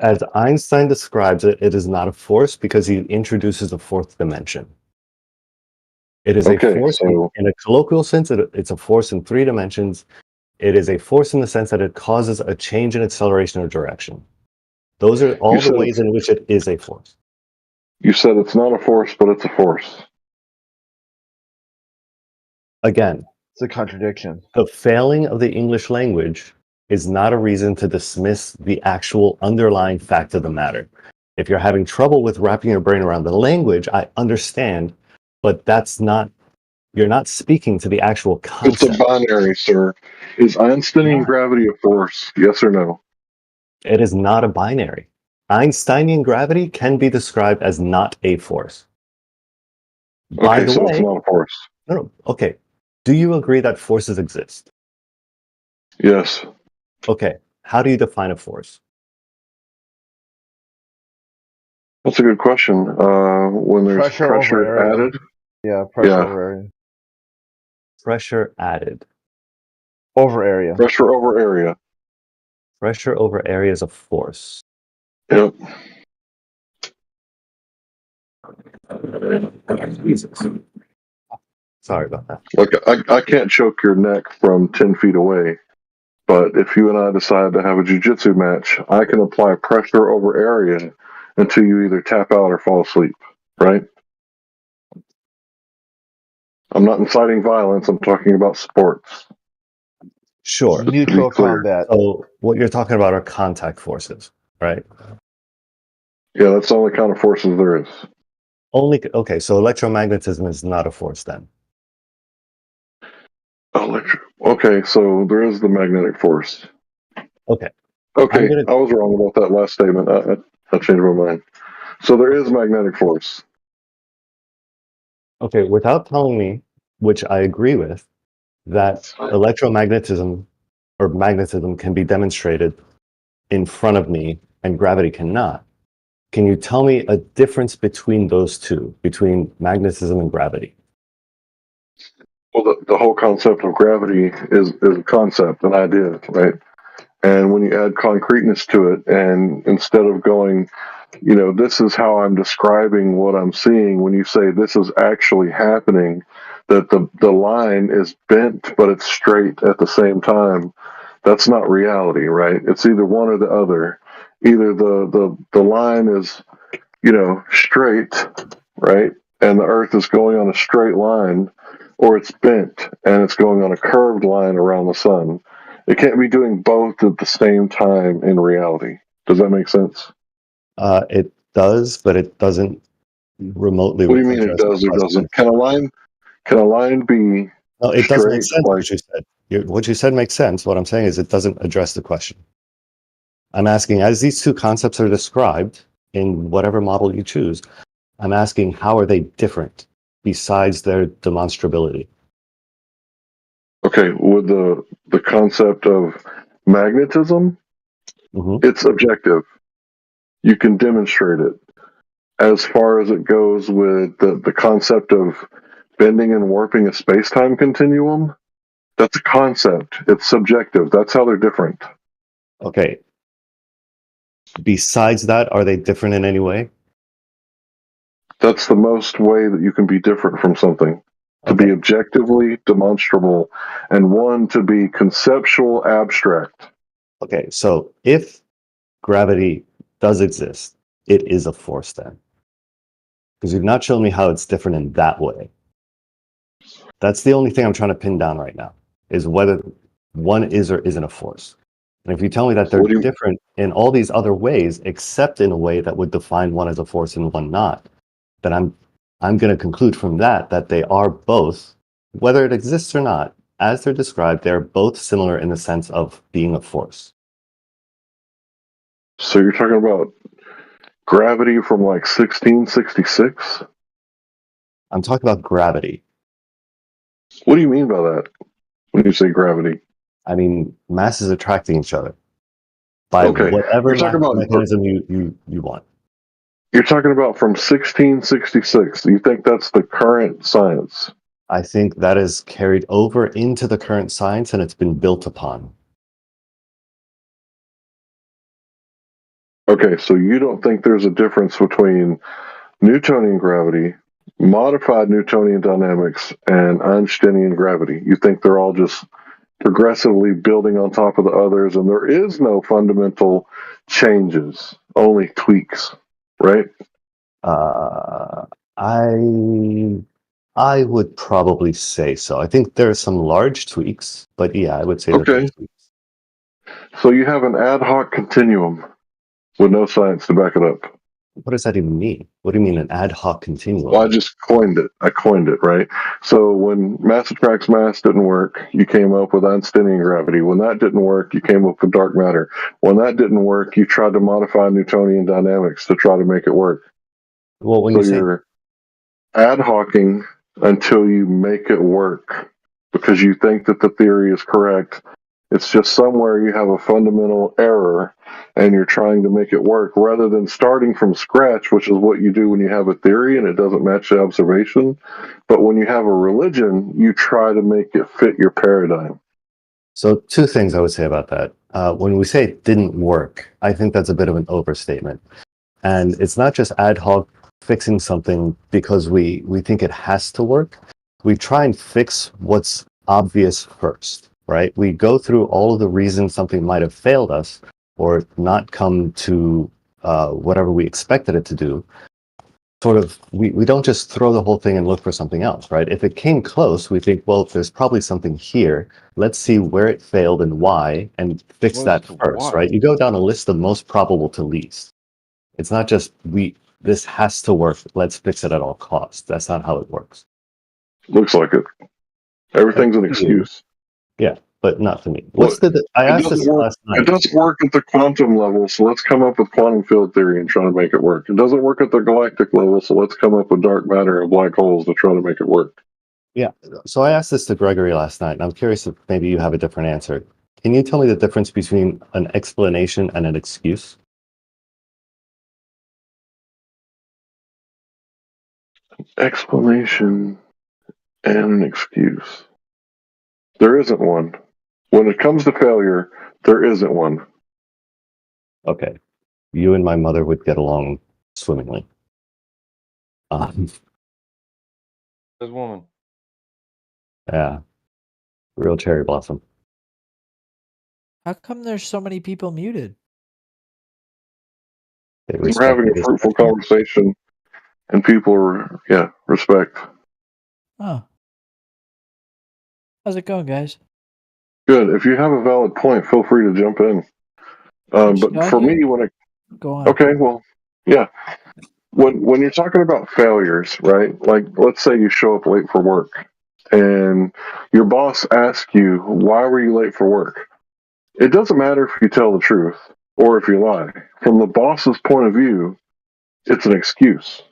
As Einstein describes it, it is not a force because he introduces a fourth dimension. It is Okay, a force so in a colloquial sense. It's a force in 3 dimensions. It is a force in the sense that it causes a change in acceleration or direction. Those are all the ways in which it is a force. You said it's not a force, but it's a force. Again, It's a contradiction. the failing of the English language is not a reason to dismiss the actual underlying fact of the matter. If you're having trouble with wrapping your brain around the language, I understand, but you're not speaking to the actual It's concept. a binary, sir. Is Einsteinian gravity a force? Yes or no? It is not a binary. Einsteinian gravity can be described as not a force. By Okay, the so way, it's not a force. no, okay. Do you agree that forces exist? Yes. Okay. How do you define a force? That's a good question. When there's Pressure over pressure area. added. Yeah, pressure Yeah. over area. Pressure added. Over area. Pressure over area. Pressure over area is a force. Yep. Jesus. Sorry about that. Like I can't choke your neck from 10 feet away, but if you and I decide to have a jiu-jitsu match, I can apply pressure over area until you either tap out or fall asleep, right? I'm not inciting violence. I'm talking about sports. Sure. Just to be Neutral clear. combat. So what you're talking about are contact forces, right? Yeah, that's the only kind of forces there is. Okay, so electromagnetism is not a force then. Okay, so there is the magnetic force. Okay. Okay, I was wrong about that last statement. I changed my mind. So there is magnetic force. Okay, without telling me, which I agree with, that electromagnetism or magnetism can be demonstrated in front of me and gravity cannot. Can you tell me a difference between those two, between magnetism and gravity? Well, the whole concept of gravity is a concept, an idea, right? And when you add concreteness to it, and instead of going, this is how I'm describing what I'm seeing, when you say this is actually happening, that the line is bent, but it's straight at the same time, that's not reality, right? It's either one or the other. Either the line is, straight, right? And the earth is going on a straight line, or it's bent and it's going on a curved line around the sun. It can't be doing both at the same time in reality. Does that make sense? It does, but it doesn't remotely. What do you mean it does or doesn't? Can a line be No, it doesn't make straight? sense what you said. What you said makes sense. What I'm saying is it doesn't address the question. I'm asking, as these two concepts are described in whatever model you choose, I'm asking how are they different besides their demonstrability? Okay, with the concept of magnetism, it's objective. You can demonstrate it. As far as it goes with the concept of bending and warping a space-time continuum, that's a concept. It's subjective. That's how they're different. Okay. Besides that, are they different in any way? That's the most way that you can be different from something. To be objectively demonstrable, and one to be conceptual abstract. Okay, so if gravity does exist, it is a force then. Because you've not shown me how it's different in that way. That's the only thing I'm trying to pin down right now, is whether one is or isn't a force. And if you tell me that they're different in all these other ways, except in a way that would define one as a force and one not, then I'm going to conclude from that they are both, whether it exists or not, as they're described, they're both similar in the sense of being a force. So you're talking about gravity from like 1666? I'm talking about gravity. What do you mean by that when you say gravity? I mean masses attracting each other by whatever You're talking about mechanism you want. You're talking about from 1666. You think that's the current science? I think that is carried over into the current science and it's been built upon. Okay, so you don't think there's a difference between Newtonian gravity, modified Newtonian dynamics, and Einsteinian gravity? You think they're all just progressively building on top of the others, and there is no fundamental changes, only tweaks, right? I would probably say so. I think there are some large tweaks, but yeah, I would say that there's tweaks. So you have an ad hoc continuum with no science to back it up. What does that even mean? What do you mean an ad hoc continuum? Well, I just coined it. I coined it, right? So when mass attracts mass didn't work, you came up with Einsteinian gravity. When that didn't work, you came up with dark matter. When that didn't work, you tried to modify Newtonian dynamics to try to make it work. Well, when you're ad hocing until you make it work because you think that the theory is correct. It's just somewhere you have a fundamental error and you're trying to make it work rather than starting from scratch, which is what you do when you have a theory and it doesn't match the observation. But when you have a religion, you try to make it fit your paradigm. So two things I would say about that. When we say it didn't work, I think that's a bit of an overstatement. And it's not just ad hoc fixing something because we think it has to work. we try and fix what's obvious first, right? We go through all of the reasons something might have failed us or not come to whatever we expected it to do. Sort of, we don't just throw the whole thing and look for something else, right? If it came close, we think, well, there's probably something here. Let's see where it failed and why, and fix that first, right? You go down a list of most probable to least. It's not just this has to work. Let's fix it at all costs. That's not how it works. Looks like it. Everything's an excuse. Yeah, but not to me. Well, I it asked this doesn't work. last night. It doesn't work at the quantum level, so let's come up with quantum field theory and try to make it work. It doesn't work at the galactic level, so let's come up with dark matter and black holes to try to make it work. Yeah. So I asked this to Gregory last night, and I'm curious if maybe you have a different answer. Can you tell me the difference between an explanation and an excuse? Explanation and an excuse. There isn't one. When it comes to failure, there isn't one. Okay. You and my mother would get along swimmingly. This woman. Yeah. Real cherry blossom. How come there's so many people muted? We're having a fruitful conversation, and people are, respect. Oh. How's it going, guys? Good. If you have a valid point, feel free to jump in. But for me, when it Go on. okay, well, yeah. When you're talking about failures, right? Like, let's say you show up late for work, and your boss asks you, "Why were you late for work?" It doesn't matter if you tell the truth or if you lie. From the boss's point of view, it's an excuse,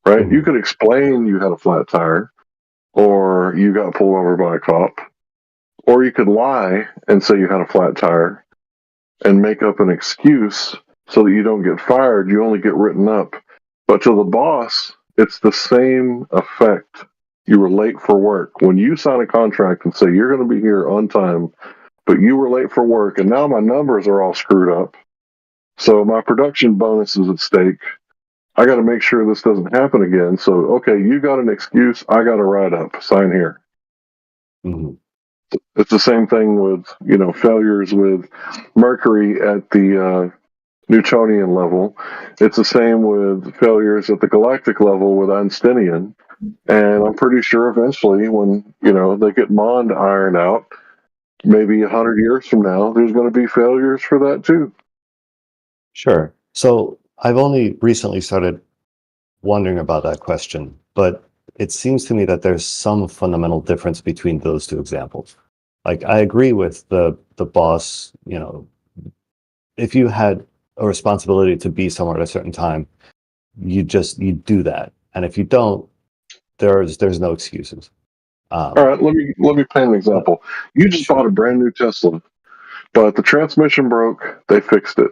right? You could explain you had a flat tire, or you got pulled over by a cop, or you could lie and say you had a flat tire and make up an excuse so that you don't get fired. You only get written up. But to the boss, it's the same effect. You were late for work. When you sign a contract and say you're going to be here on time, but you were late for work, and now my numbers are all screwed up, so my production bonus is at stake. I got to make sure this doesn't happen again. So, okay, you got an excuse. I got a write-up. Sign here. Mm-hmm. It's the same thing with, failures with Mercury at the Newtonian level. It's the same with failures at the galactic level with Einsteinian. And I'm pretty sure eventually when, they get Mond ironed out, maybe 100 years from now, there's going to be failures for that too. Sure. So I've only recently started wondering about that question, but it seems to me that there's some fundamental difference between those two examples. Like, I agree with the boss, if you had a responsibility to be somewhere at a certain time, you do that. And if you don't, there's no excuses. All right, let me paint an example. You just bought a brand new Tesla, but the transmission broke, they fixed it.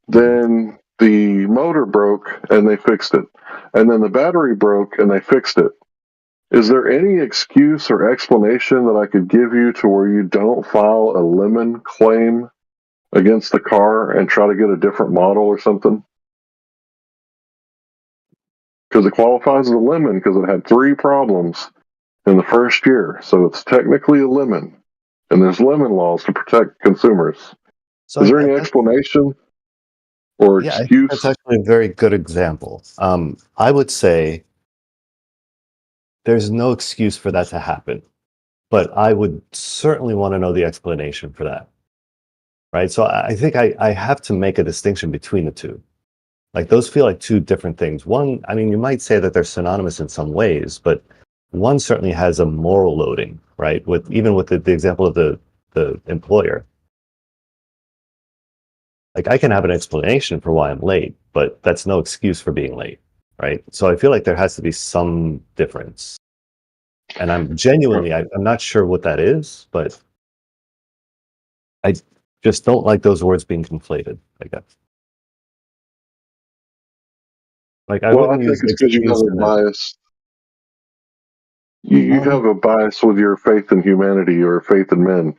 Then the motor broke and they fixed it. And then the battery broke and they fixed it. Is there any excuse or explanation that I could give you to where you don't file a lemon claim against the car and try to get a different model or something? Because it qualifies as a lemon because it had 3 problems in the first year. So it's technically a lemon. And there's lemon laws to protect consumers. So is there any explanation or Yeah, I think excuse? that's actually a very good example. I would say there's no excuse for that to happen, but I would certainly want to know the explanation for that. Right? So I think I have to make a distinction between the two. Like, those feel like two different things. One, I mean, you might say that they're synonymous in some ways, but one certainly has a moral loading, right? Even with the example of the employer. Like, I can have an explanation for why I'm late, but that's no excuse for being late, right? So I feel like there has to be some difference. And I'm not sure what that is, but I just don't like those words being conflated, I guess. Like, I Well, I wouldn't think use it's because you have excuse a in bias. You have a bias with your faith in humanity or faith in men,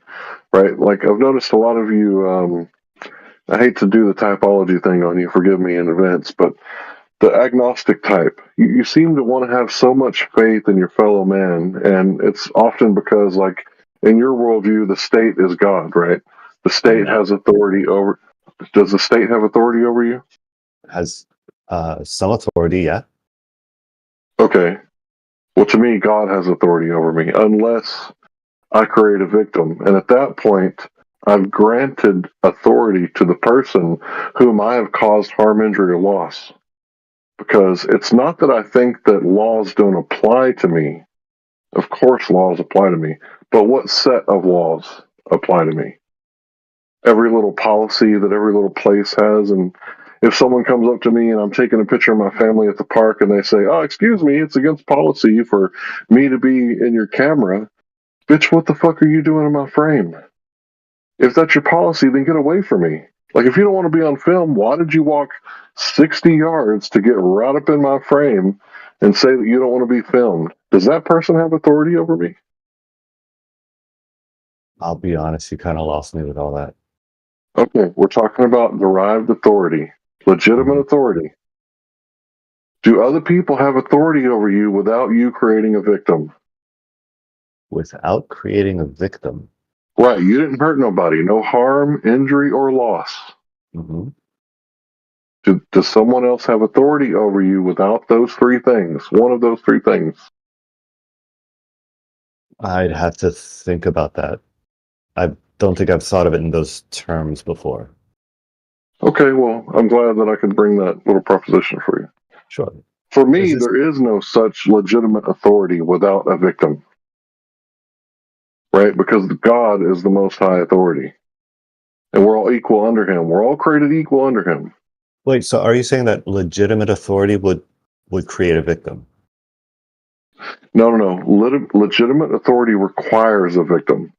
right? Like, I've noticed a lot of you, I hate to do the typology thing on you, forgive me in advance, but the agnostic type. You seem to want to have so much faith in your fellow man, and it's often because, like, in your worldview, the state is God, right? The state has authority over. Does the state have authority over you? Has some authority, yeah. Okay. Well, to me, God has authority over me, unless I create a victim. And at that point, I've granted authority to the person whom I have caused harm, injury, or loss. Because it's not that I think that laws don't apply to me. Of course, laws apply to me. But what set of laws apply to me? Every little policy that every little place has. And if someone comes up to me and I'm taking a picture of my family at the park and they say, "Oh, excuse me, it's against policy for me to be in your camera," bitch, what the fuck are you doing in my frame? If that's your policy, then get away from me. Like, if you don't want to be on film, why did you walk 60 yards to get right up in my frame and say that you don't want to be filmed? Does that person have authority over me? I'll be honest, you kind of lost me with all that. Okay, we're talking about derived authority, legitimate authority. Do other people have authority over you without you creating a victim? Without creating a victim. Right, you didn't hurt nobody. No harm, injury, or loss. Mm-hmm. Does someone else have authority over you without those three things? One of those three things? I'd have to think about that. I don't think I've thought of it in those terms before. Okay, well, I'm glad that I could bring that little proposition for you. Sure. For me, there is no such legitimate authority without a victim. Right? Because God is the most high authority. And we're all equal under him. We're all created equal under him. Wait, so are you saying that legitimate authority would create a victim? No. Legitimate authority requires a victim.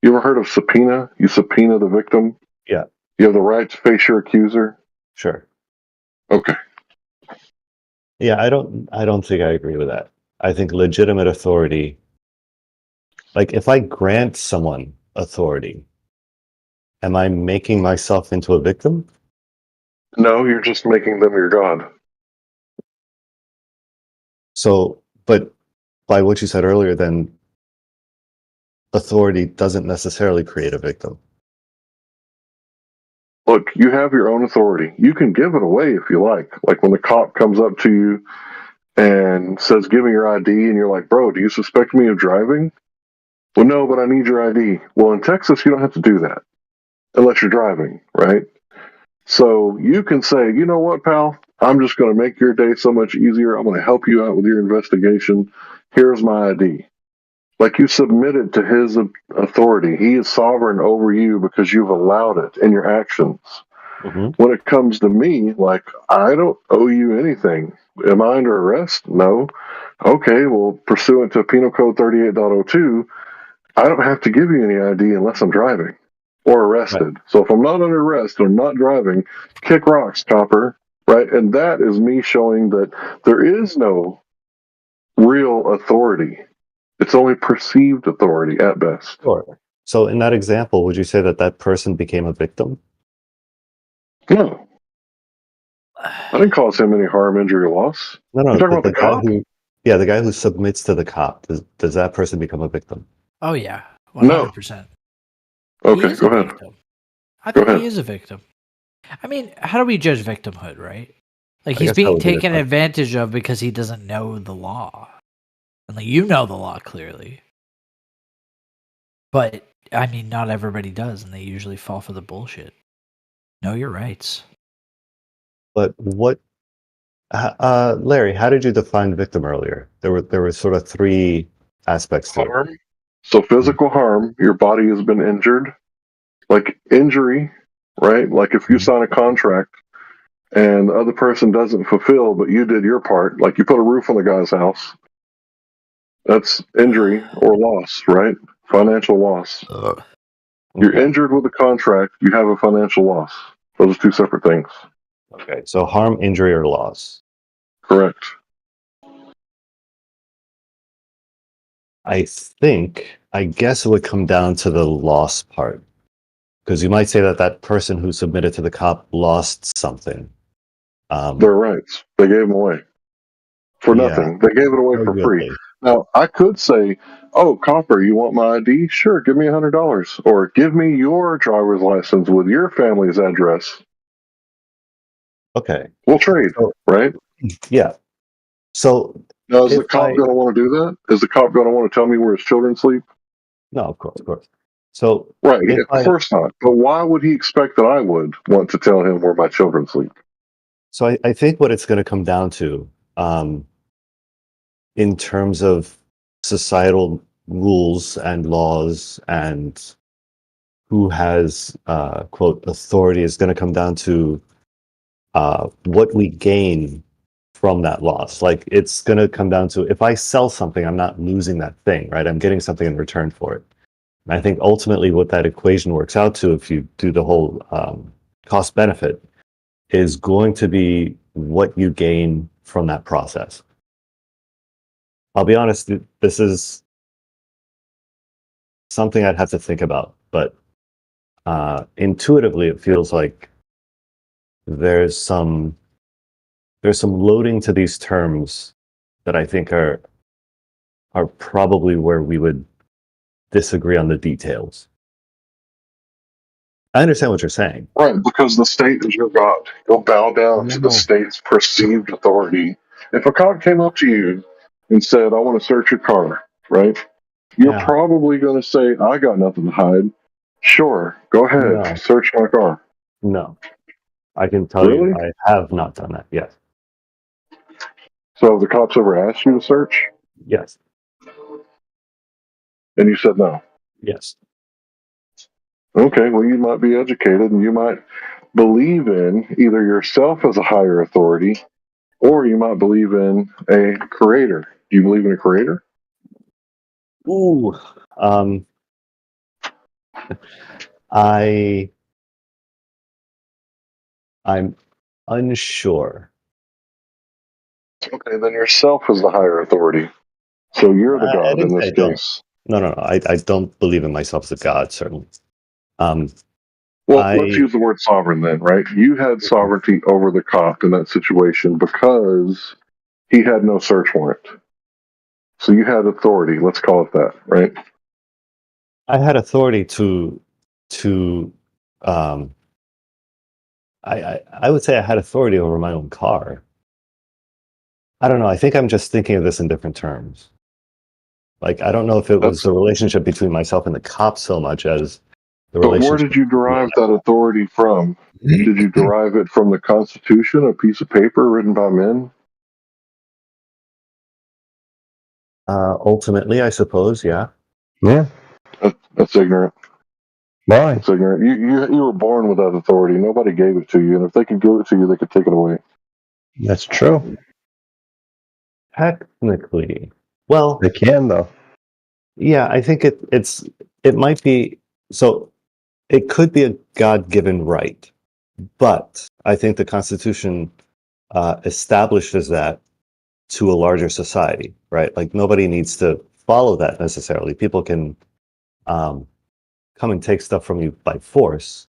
You ever heard of subpoena? You subpoena the victim? Yeah. You have the right to face your accuser? Sure. Okay. Yeah, I don't think I agree with that. I think legitimate authority, like if I grant someone authority, am I making myself into a victim? No, you're just making them your God. So, but by what you said earlier, then authority doesn't necessarily create a victim. Look, you have your own authority. You can give it away if you like. Like when the cop comes up to you and says, "Give me your ID," and you're like, "Bro, do you suspect me of driving?" "Well, no, but I need your ID." Well, in Texas, you don't have to do that unless you're driving, right? So you can say, "You know what, pal? I'm just going to make your day so much easier. I'm going to help you out with your investigation. Here's my ID." Like, you submitted to his authority. He is sovereign over you because you've allowed it in your actions. Mm-hmm. When it comes to me, like, I don't owe you anything. Am I under arrest? No. Okay, well, pursuant to Penal Code 38.02, I don't have to give you any ID unless I'm driving or arrested. Right. So if I'm not under arrest or not driving, kick rocks, copper, right? And that is me showing that there is no real authority. It's only perceived authority at best. Sure. So in that example, would you say that that person became a victim? No. I didn't cause him any harm, injury, or loss. No. You're talking about the cop? The guy who submits to the cop, does that person become a victim? Oh, yeah. 100%. No. Okay, go ahead. I think he is a victim. I mean, how do we judge victimhood, right? Like, he's being taken advantage of because he doesn't know the law. And, like, you know the law clearly. But, I mean, not everybody does, and they usually fall for the bullshit. Know your rights. But what... Larry, how did you define victim earlier? There were sort of three aspects to harm. So physical harm, your body has been injured. Like injury, right? Like if you sign a contract and the other person doesn't fulfill, but you did your part, like you put a roof on the guy's house, that's injury or loss, right? Financial loss. You're injured with a contract, you have a financial loss. Those are two separate things. Okay, so harm, injury, or loss. Correct. I guess it would come down to the loss part. Because you might say that that person who submitted to the cop lost something. Their rights. They gave them away for Yeah, nothing. They gave it away for free. arguably. Now, I could say, "Oh, Copper, you want my ID? Sure, give me $100, or give me your driver's license with your family's address. Okay. We'll trade, So, right?" yeah. So Now, is the if cop going to want to do that? Is the cop going to want to tell me where his children sleep? no, of course. So Right, if of course not. But why would he expect that I would want to tell him where my children sleep? So I think what it's going to come down to, in terms of societal rules and laws and who has quote authority, is going to come down to what we gain from that loss. Like it's going to come down to, if I sell something, I'm not losing that thing, right? I'm getting something in return for it. And I think ultimately what that equation works out to, if you do the whole cost benefit, is going to be what you gain from that process. I'll be honest, this is something I'd have to think about, but intuitively it feels like there's some loading to these terms that I think are probably where we would disagree on the details. I understand what you're saying. Right, because the state is your God. You'll bow down to the state's perceived authority. If a cop came up to you and said, "I want to search your car," right? You're Yeah. probably going to say, "I got nothing to hide." Sure, go ahead, No. search my car. No. I can tell you Really? I have not done that. Yes. So the cops ever asked you to search? Yes. And you said no. Yes. Okay, well, you might be educated and you might believe in either yourself as a higher authority, or you might believe in a creator. Do you believe in a creator? Ooh. I'm unsure. Okay, then yourself is the higher authority. So you're the I God in didn't say this I don't. case. No. I don't believe in myself as a god, certainly. Well, let's use the word sovereign then, right? You had sovereignty over the cop in that situation because he had no search warrant. So you had authority, let's call it that, right? I had authority to I would say I had authority over my own car. I don't know. I think I'm just thinking of this in different terms. Like, I don't know if it was the relationship between myself and the cop so much as the But where relationship. did you derive that authority from? Did you derive it from the Constitution, a piece of paper written by men? Ultimately, I suppose, yeah. Yeah. That's ignorant. Why? It's ignorant. You were born with that authority. Nobody gave it to you, and if they could give it to you, they could take it away. That's true. Technically, well, They can though. yeah, I think it might be so. It could be a God-given right, but I think the Constitution establishes that to a larger society, right? Like nobody needs to follow that necessarily. People can come and take stuff from you by force,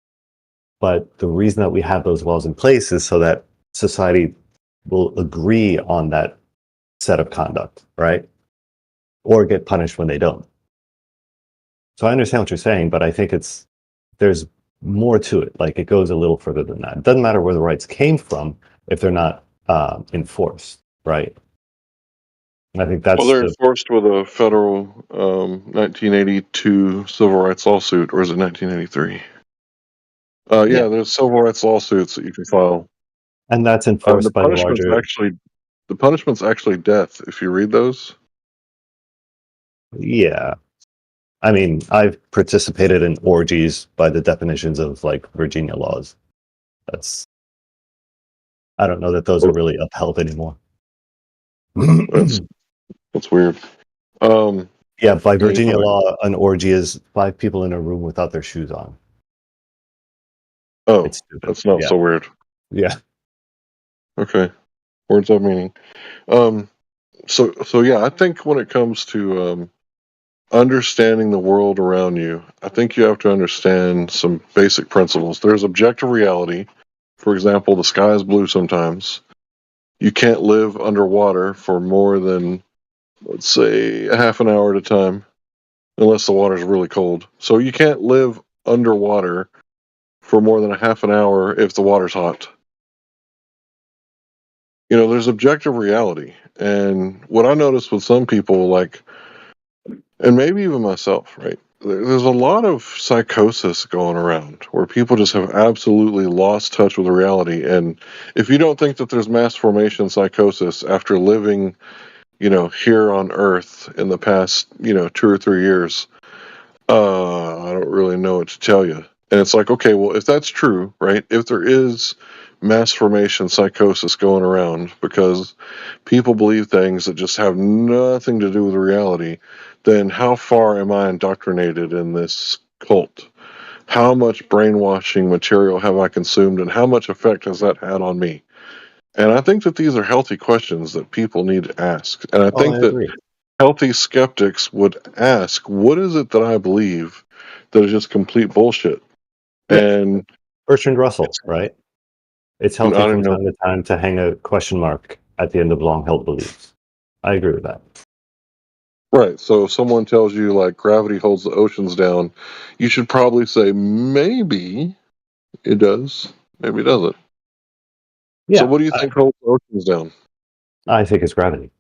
but the reason that we have those laws in place is so that society will agree on that set of conduct, right? Or get punished when they don't. So I understand what you're saying, but I think there's more to it. Like it goes a little further than that. It doesn't matter where the rights came from if they're not enforced, right? And I think that's Well, they're enforced with a federal 1982 civil rights lawsuit, or is it 1983? Yeah, there's civil rights lawsuits that you can file. and that's enforced by the larger. The punishment's actually death. If you read those, Yeah, I mean, I've participated in orgies by the definitions of like Virginia laws. I don't know that those are really upheld anymore. that's weird. Yeah, by Virginia law, an orgy is 5 people in a room without their shoes on. Oh, it's stupid. That's not so weird. Yeah. Okay, words have meaning. So yeah, I think when it comes to understanding the world around you, I think you have to understand some basic principles. There's objective reality, for example, the sky is blue sometimes. You can't live underwater for more than, let's say, a half an hour at a time, unless the water's really cold. So you can't live underwater for more than a half an hour if the water's hot. You know, there's objective reality. And what I noticed with some people, like, and maybe even myself, right? There's a lot of psychosis going around where people just have absolutely lost touch with reality. And if you don't think that there's mass formation psychosis after living, you know, here on Earth in the past, you know, 2 or 3 years, I don't really know what to tell you. And it's like, okay, well, if that's true, right? If there is mass formation psychosis going around because people believe things that just have nothing to do with reality, then how far am I indoctrinated in this cult? How much brainwashing material have I consumed, and how much effect has that had on me? And I think that these are healthy questions that people need to ask. And I think that healthy skeptics would ask, what is it that I believe that is just complete bullshit? And Bertrand Russell, right? It's healthy I don't from know. time to time to hang a question mark at the end of long-held beliefs. I agree with that. Right. So if someone tells you like gravity holds the oceans down, you should probably say maybe it does, maybe it doesn't. Yeah, So what do you think holds the oceans down? I think it's gravity.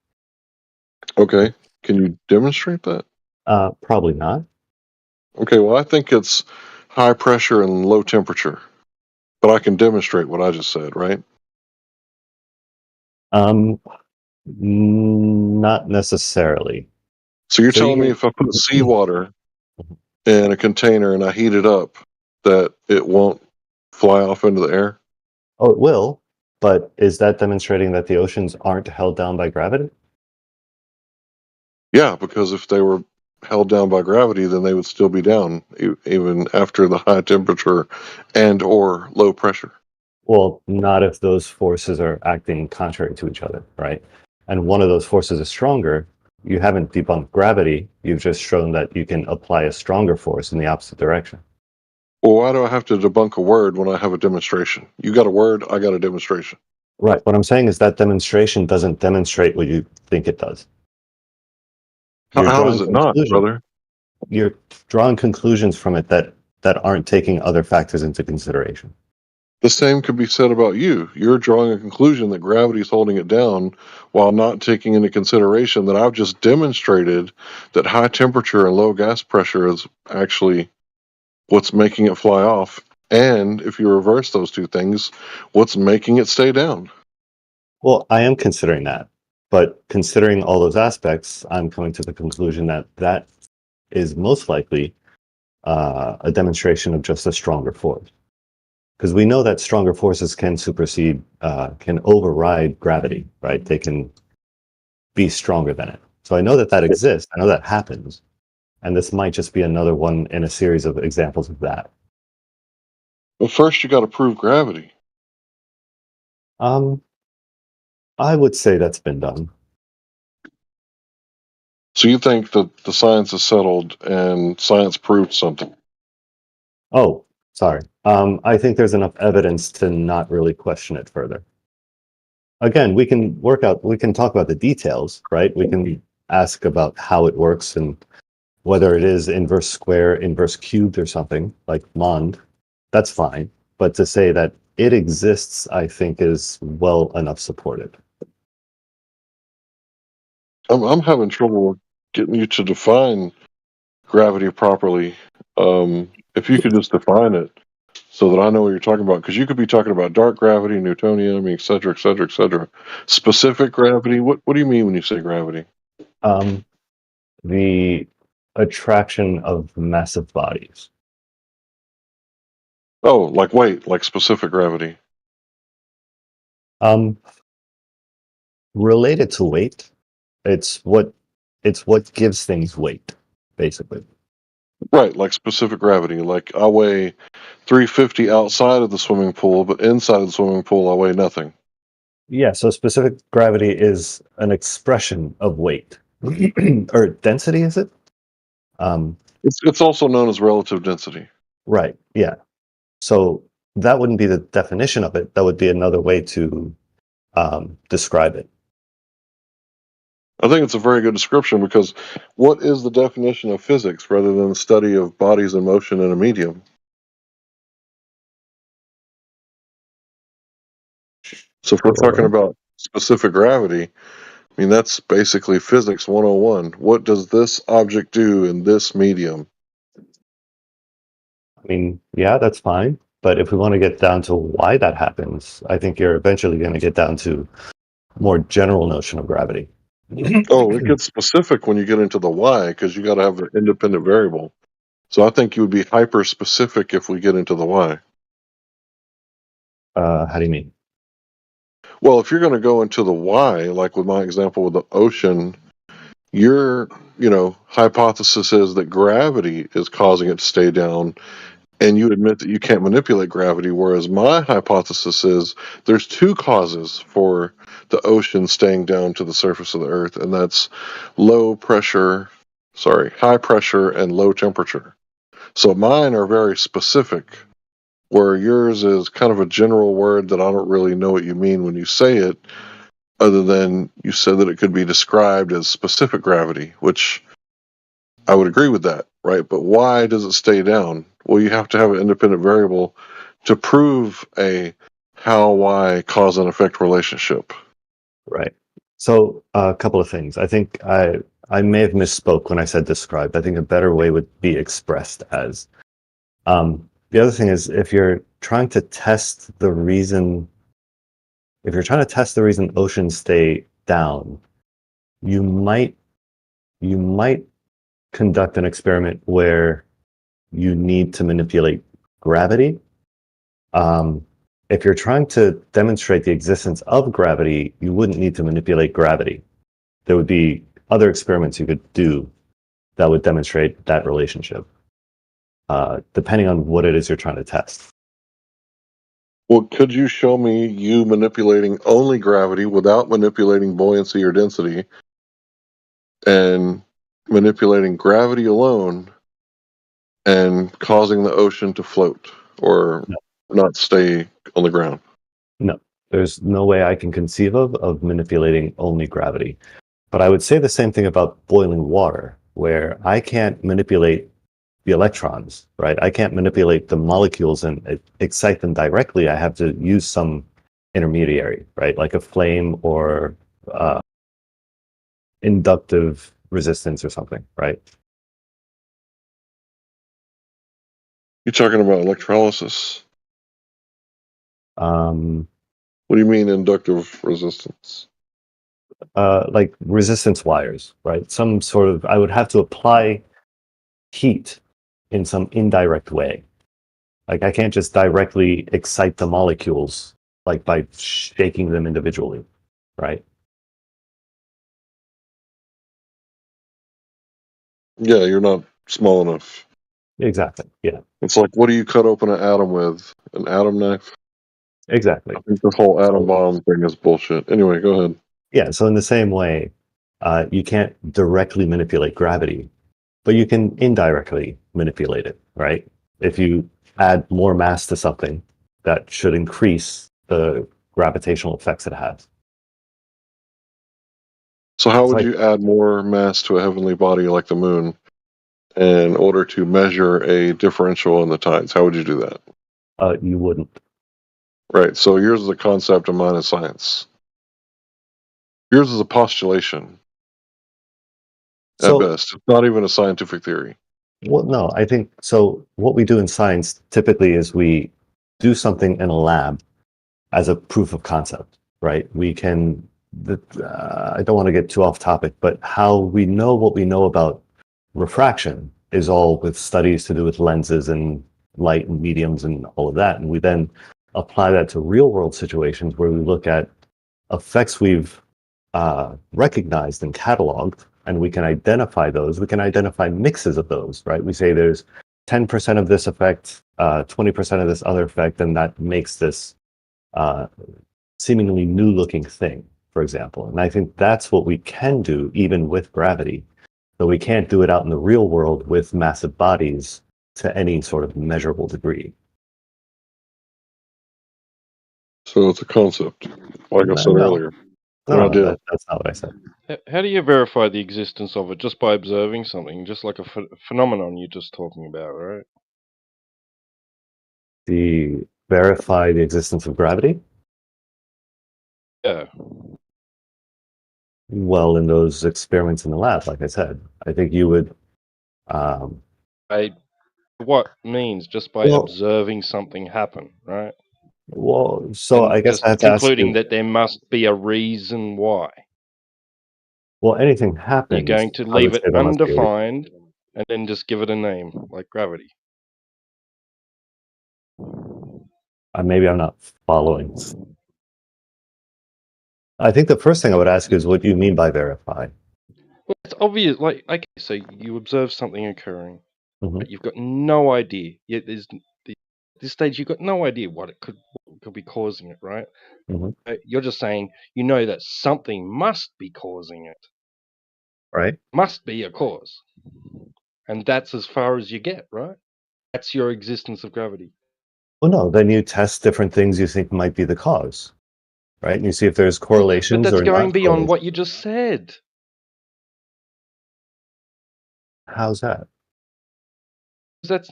Okay. Can you demonstrate that? Probably not. Okay, well I think it's high pressure and low temperature. But I can demonstrate what I just said, right? Not necessarily. So you're telling me if I put seawater in a container and I heat it up, that it won't fly off into the air? Oh, it will. But is that demonstrating that the oceans aren't held down by gravity? Yeah, because if they were held down by gravity, then they would still be down even after the high temperature and or low pressure. Well, not if those forces are acting contrary to each other, right? And one of those forces is stronger. You haven't debunked gravity. You've just shown that you can apply a stronger force in the opposite direction. Well, why do I have to debunk a word when I have a demonstration? You got a word, I got a demonstration. Right. What I'm saying is that demonstration doesn't demonstrate what you think it does. How does it not, brother? You're drawing conclusions from it that aren't taking other factors into consideration. The same could be said about you. You're drawing a conclusion that gravity is holding it down while not taking into consideration that I've just demonstrated that high temperature and low gas pressure is actually what's making it fly off. And if you reverse those two things, what's making it stay down? Well, I am considering that. But considering all those aspects, I'm coming to the conclusion that that is most likely a demonstration of just a stronger force. Because we know that stronger forces can supersede, can override gravity, right? They can be stronger than it. So I know that that exists. I know that happens. And this might just be another one in a series of examples of that. Well, first you got to prove gravity. I would say that's been done. So you think that the science is settled and science proved something? Oh, sorry. I think there's enough evidence to not really question it further. Again, we can talk about the details, right? We can ask about how it works and whether it is inverse square, inverse cubed or something like Mond. That's fine. But to say that it exists, I think is well enough supported. I'm having trouble getting you to define gravity properly. If you could just define it so that I know what you're talking about, because you could be talking about dark gravity, Newtonian, I mean, et cetera, et cetera, et cetera. Specific gravity, what do you mean when you say gravity? The attraction of massive bodies. Oh, like weight, like specific gravity. Related to weight, it's what gives things weight, basically. Right, like specific gravity. Like I weigh 350 outside of the swimming pool, but inside of the swimming pool I weigh nothing. Yeah, so specific gravity is an expression of weight. Or density, is it? It's also known as relative density. Right, yeah. So that wouldn't be the definition of it. That would be another way to describe it. I think it's a very good description, because what is the definition of physics rather than the study of bodies in motion in a medium? So if we're talking about specific gravity, I mean, that's basically physics 101. What does this object do in this medium? I mean, yeah, that's fine. But if we want to get down to why that happens, I think you're eventually going to get down to more general notion of gravity. Oh, it gets specific when you get into the why, because you got to have an independent variable. So I think you would be hyper specific if we get into the why. How do you mean? Well, if you're going to go into the why, like with my example with the ocean, your hypothesis is that gravity is causing it to stay down, and you admit that you can't manipulate gravity, whereas my hypothesis is there's two causes for the ocean staying down to the surface of the earth, and that's high pressure and low temperature. So mine are very specific, where yours is kind of a general word that I don't really know what you mean when you say it, other than you said that it could be described as specific gravity, which I would agree with that, right? But why does it stay down? Well, you have to have an independent variable to prove a how-why cause and effect relationship. Right. So a couple of things. I think I may have misspoke when I said described. I think a better way would be expressed as. The other thing is, if you're trying to test the reason oceans stay down, you might conduct an experiment where you need to manipulate gravity. If you're trying to demonstrate the existence of gravity, you wouldn't need to manipulate gravity. There would be other experiments you could do that would demonstrate that relationship, depending on what it is you're trying to test. Well, could you show me you manipulating only gravity without manipulating buoyancy or density, and manipulating gravity alone and causing the ocean to float or not stay on the ground? No, there's no way I can conceive of manipulating only gravity. But I would say the same thing about boiling water, where I can't manipulate the electrons, right? I can't manipulate the molecules and excite them directly. I have to use some intermediary, right? Like a flame or inductive resistance or something, right? You're talking about electrolysis. What do you mean inductive resistance? Like resistance wires, right? Some sort of, I would have to apply heat in some indirect way. Like I can't just directly excite the molecules, like by shaking them individually, right? Yeah, you're not small enough. Exactly, yeah. It's like, what do you cut open an atom with? An atom knife? Exactly. I think the whole atom bomb thing is bullshit. Anyway, go ahead. Yeah, so in the same way, you can't directly manipulate gravity, but you can indirectly manipulate it, right? If you add more mass to something, that should increase the gravitational effects it has. So how would you add more mass to a heavenly body like the moon in order to measure a differential in the tides? How would you do that? You wouldn't. Right, so yours is a concept and mine is science. Yours is a postulation. At best. It's not even a scientific theory. Well, no, I think so. What we do in science typically is we do something in a lab as a proof of concept, right? We can, I don't want to get too off topic, but how we know what we know about refraction is all with studies to do with lenses and light and mediums and all of that. And we then apply that to real world situations where we look at effects we've recognized and cataloged, and we can identify those. We can identify mixes of those, right? We say there's 10% of this effect, 20% of this other effect, and that makes this seemingly new looking thing, for example. And I think that's what we can do even with gravity, though we can't do it out in the real world with massive bodies to any sort of measurable degree. So it's a concept, like I said earlier. No, that's not what I said. How do you verify the existence of it? Just by observing something, just like a phenomenon you're just talking about, right? Verify the existence of gravity? Yeah. Well, in those experiments in the lab, like I said, I think you would. What means just by observing something happen, right? Well, so and I guess just I have to ask concluding you. that there must be a reason why. Well, anything happens. You're going to I would leave it say there must be a reason. undefined and then just give it a name, like gravity. Maybe I'm not following. I think the first thing I would ask you is what do you mean by verify? Well, it's obvious. Like, okay, so you observe something occurring, Mhm. but you've got no idea. Yet at this stage, you've got no idea what could be causing it, right? Mhm. You're just saying you know that something must be causing it. Right. Must be a cause, and that's as far as you get, right? That's your existence of gravity. Well, no. Then you test different things you think might be the cause, right? And you see if there's But correlations that's or going not beyond correlations. what you just said. How's that?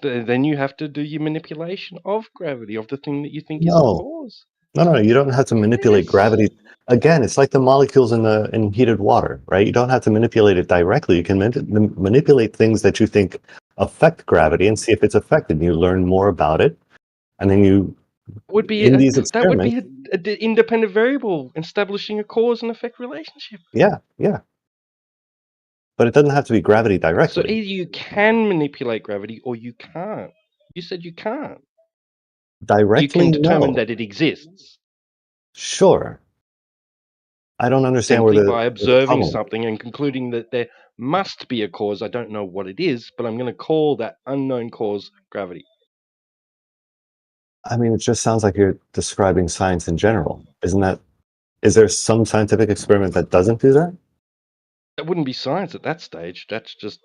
Then you have to do your manipulation of gravity, of the thing that you think is the No. cause. No. You don't have to manipulate gravity. Again, it's like the molecules in heated water, right? You don't have to manipulate it directly. You can manipulate things that you think affect gravity and see if it's affected. You learn more about it, and then you Would be in these that would experiments. be an independent variable establishing a cause and effect relationship. Yeah. But it doesn't have to be gravity So directly. either you can manipulate gravity or you can't. You said you can't. Directly, You can determine no. that it exists Sure. I don't understand where simply the by there's a observing problem. something and concluding that there must be a cause. I don't know what it is, but I'm going to call that unknown cause gravity. I mean, it just sounds like you're describing science in general. Isn't that? Is there some scientific experiment that doesn't do that? That wouldn't be science at that stage. That's just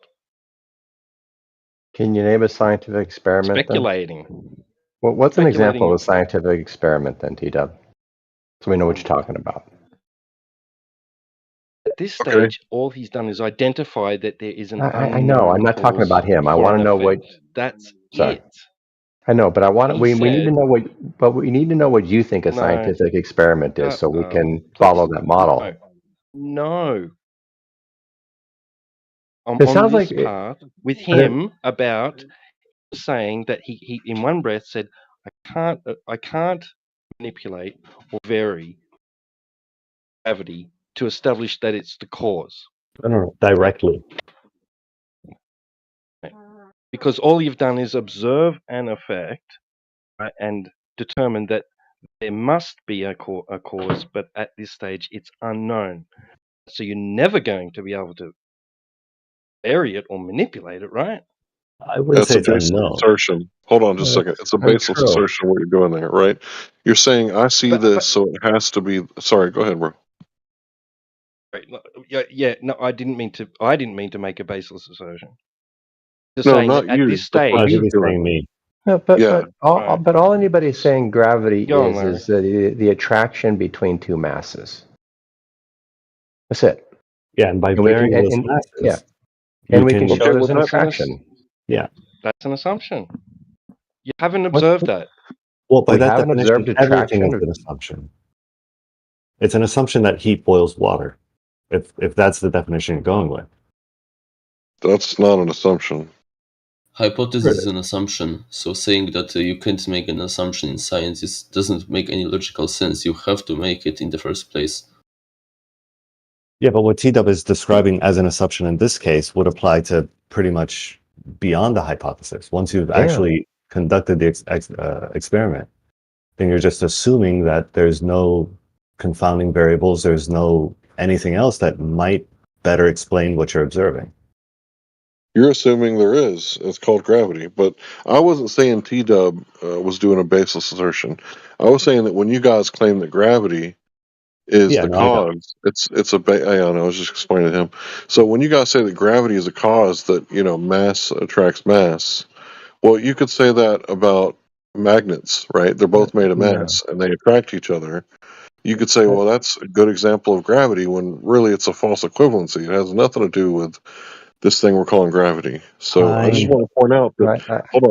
Can you name a scientific experiment then? speculating. Well, what's an example of Speculating. a scientific experiment then, T-Dub? So we know what you're talking about. At this stage, all he's done is identify that there is an I know. I'm unknown not talking cause about him. I for want an to know what. effect. That's Sorry. it. I know, but I want. He We need to said, know what. But we need to know what you think a no, scientific experiment is, so we can please, follow that model. no. I'm It on sounds this like. path with but it- him about saying that he in one breath said, I can't manipulate or vary gravity to establish that it's the cause. I don't know. Directly. Because all you've done is observe an effect, right, and determine that there must be a cause, but at this stage it's unknown. So you're never going to be able to vary it or manipulate it, right? I wouldn't That's say a it's baseless unknown. assertion. Hold on just a second. It's a baseless untrue. assertion what you're doing there, right? You're saying I see this, so it has to be. Sorry, go ahead, bro. Right. No, I didn't mean to make a baseless assertion. Just No, saying not that at you. this The I stage, think you're he's saying doing. me. No, but Yeah. but all anybody's saying gravity Go on, Larry. is the attraction between two masses. That's it. Yeah, and by And we can varying those and, masses, yeah, you and we can. can show there's an That's attraction. Yeah. That's an assumption. You haven't What? observed that. Well, by We that haven't definition, observed everything is attraction. an assumption. It's an assumption that heat boils water. If that's the definition you're going with. That's not an assumption. Hypothesis is an assumption. So saying that you can't make an assumption in science doesn't make any logical sense. You have to make it in the first place. Yeah, but what T-Dub is describing as an assumption in this case would apply to pretty much beyond the hypothesis. Once you've actually conducted the experiment, then you're just assuming that there's no confounding variables, there's no anything else that might better explain what you're observing. You're assuming there is. It's called gravity. But I wasn't saying T-Dub was doing a baseless assertion. I was saying that when you guys claim that gravity is Yeah, the no, I got it. cause, it's a I don't know, I was just explaining to him. So when you guys say that gravity is a cause, that mass attracts mass, well, you could say that about magnets, right? They're both made of mass, and they attract each other. You could say, well, that's a good example of gravity, when really it's a false equivalency. It has nothing to do with this thing we're calling gravity. So I just want to point out that. Hold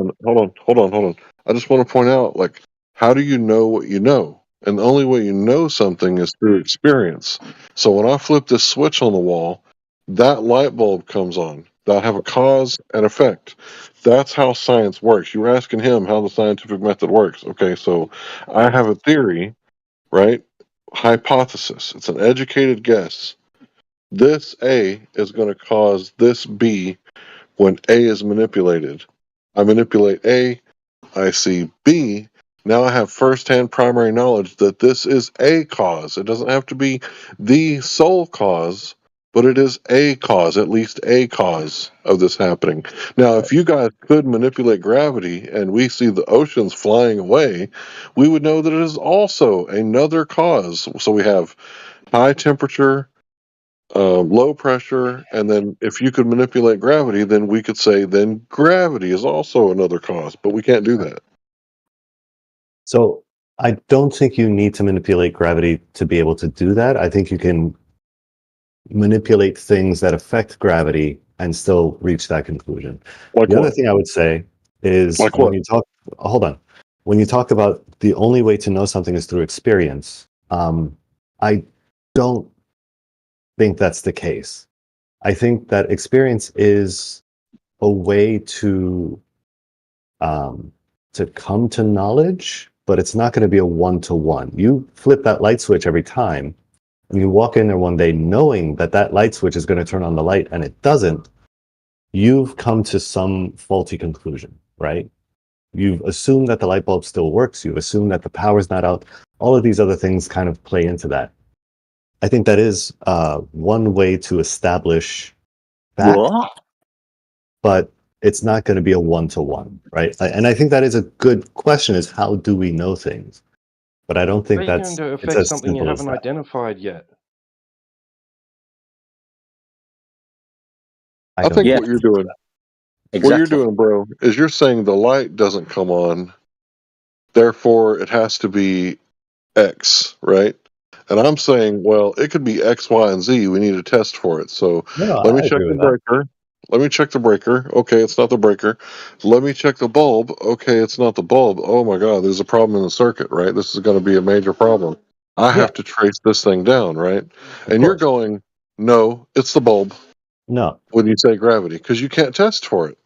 on. I just want to point out, like, how do you know what you know? And the only way you know something is through experience. So when I flip this switch on the wall, that light bulb comes on. That'll have a cause and effect. That's how science works. You were asking him how the scientific method works. Okay, so I have a theory, right? Hypothesis. It's an educated guess. This A is going to cause this B when A is manipulated. I manipulate A, I see B. Now I have first-hand primary knowledge that this is a cause. It doesn't have to be the sole cause, but it is a cause, at least a cause of this happening. Now, if you guys could manipulate gravity and we see the oceans flying away, we would know that it is also another cause. So we have high temperature, low pressure, and then if you could manipulate gravity, then we could say then gravity is also another cause, but we can't do that. So I don't think you need to manipulate gravity to be able to do that. I think you can manipulate things that affect gravity and still reach that conclusion. Like the what? other thing I would say is Like when what? you talk, hold on, when you talk about the only way to know something is through experience, I don't think that's the case. I think that experience is a way to come to knowledge, but it's not going to be a one-to-one. You flip that light switch every time, and you walk in there one day knowing that that light switch is going to turn on the light, and it doesn't. You've come to some faulty conclusion, right? You've assumed that the light bulb still works. You've assumed that the power's not out. All of these other things kind of play into that. I think that is one way to establish fact, but it's not going to be a one-to-one, right? And I think that is a good question: is how do we know things? But I don't think How are you that's going to it's affect as something you simple as haven't that. identified yet? I think what you're doing, what you're doing, bro, is you're saying the light doesn't come on, therefore it has to be X, right? And I'm saying, well, it could be X, Y, and Z. We need a test for it. So No, let me I check agree the with that. breaker. Let me check the breaker. Okay, it's not the breaker. Let me check the bulb. Okay, it's not the bulb. Oh my God, there's a problem in the circuit, right? This is going to be a major problem. I have to trace this thing down, right? And you're going, no, it's the bulb. No, When you say gravity, because you can't test for it.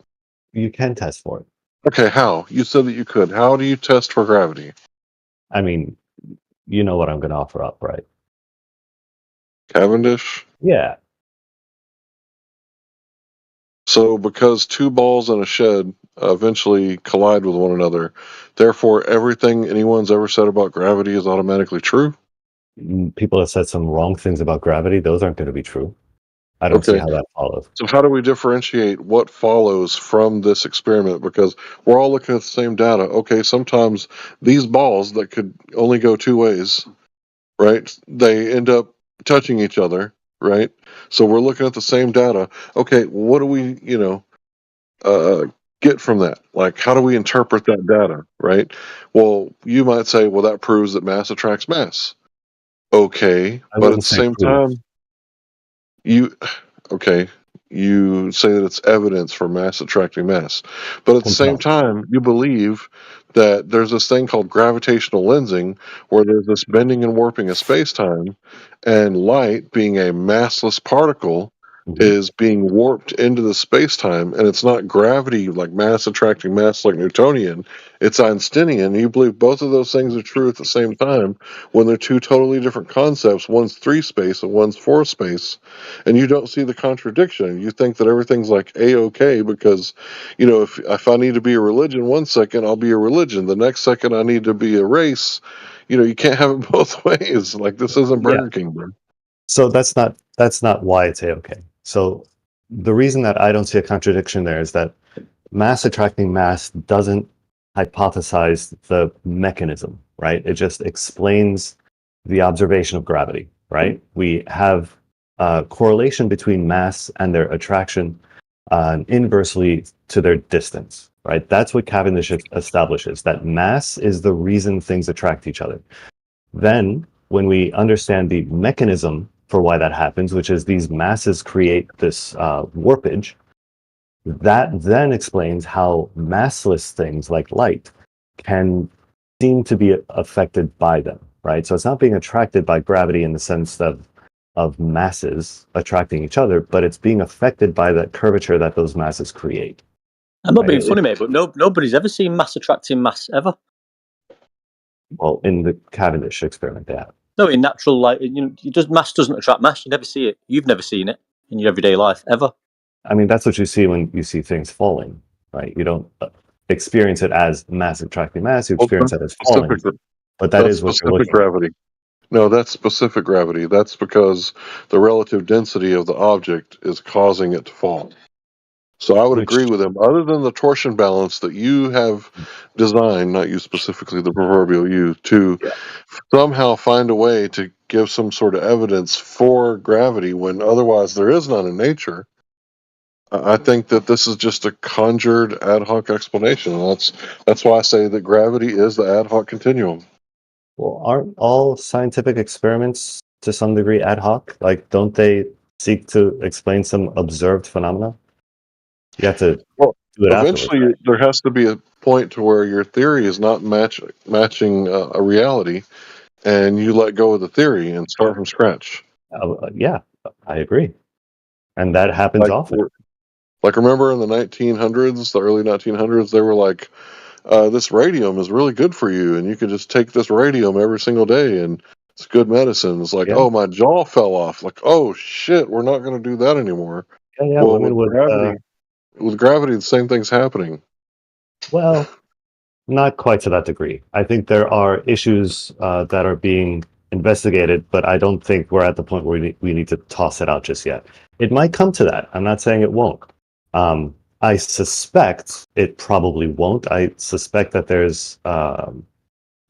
you can test for it. Okay, how? You said that you could. How do you test for gravity? I mean, you know what I'm going to offer up, right? Cavendish? Yeah. So, because two balls in a shed eventually collide with one another, therefore everything anyone's ever said about gravity is automatically true? People have said some wrong things about gravity. Those aren't going to be true. I don't see Okay. how that follows. So, how do we differentiate what follows from this experiment? Because we're all looking at the same data. Okay, sometimes these balls that could only go two ways, right? They end up touching each other, right? So, we're looking at the same data. Okay, what do we, get from that? Like, how do we interpret that data, right? Well, you might say, well, that proves that mass attracts mass. Okay, I but at wouldn't the say same proof. time, you say that it's evidence for mass attracting mass, but at the same time, you believe that there's this thing called gravitational lensing, where there's this bending and warping of space-time, and light, being a massless particle, is being warped into the space-time, and it's not gravity like mass attracting mass like Newtonian, it's Einsteinian. You believe both of those things are true at the same time when they're two totally different concepts. One's 3 space and one's 4 space, and you don't see the contradiction. You think that everything's like A-OK because, if I need to be a religion 1 second, I'll be a religion. The next second I need to be a race. You can't have it both ways. Like, this isn't Burger King, bro. So that's not why it's A-OK. So the reason that I don't see a contradiction there is that mass attracting mass doesn't hypothesize the mechanism, right? It just explains the observation of gravity, right? We have a correlation between mass and their attraction inversely to their distance, right? That's what Cavendish establishes, that mass is the reason things attract each other. Then, when we understand the mechanism for why that happens, which is these masses create this warpage, that then explains how massless things like light can seem to be affected by them, right? So it's not being attracted by gravity in the sense of masses attracting each other, but it's being affected by the curvature that those masses create. I'm not being funny, mate, but nobody's ever seen mass attracting mass ever. Well, in the Cavendish experiment, they have. No, in natural life, mass doesn't attract mass. You never see it. You've never seen it in your everyday life ever. I mean, that's what you see when you see things falling, right? You don't experience it as mass attracting mass. You experience it as falling. But that's what you're looking specific gravity. No, that's specific gravity. That's because the relative density of the object is causing it to fall. So I would agree with him. Other than the torsion balance that you have designed, not you specifically, the proverbial you, to somehow find a way to give some sort of evidence for gravity when otherwise there is none in nature, I think that this is just a conjured ad hoc explanation. That's why I say that gravity is the ad hoc continuum. Well, aren't all scientific experiments to some degree ad hoc? Like, don't they seek to explain some observed phenomena? You have to do it eventually, afterwards, right? there has to be a point to where your theory is not matching a reality, and you let go of the theory and start from scratch. Yeah, I agree. And that happens often. Like, remember in the 1900s, the early 1900s, they were like, this radium is really good for you, and you can just take this radium every single day, and it's good medicine. It's like, oh, my jaw fell off. Like, oh, shit, we're not going to do that anymore. Yeah, well, women with gravity, the same thing's happening. Well, not quite to that degree. I think there are issues that are being investigated, but I don't think we're at the point where we need to toss it out just yet. It might come to that. I'm not saying it won't. I suspect it probably won't. I suspect that there's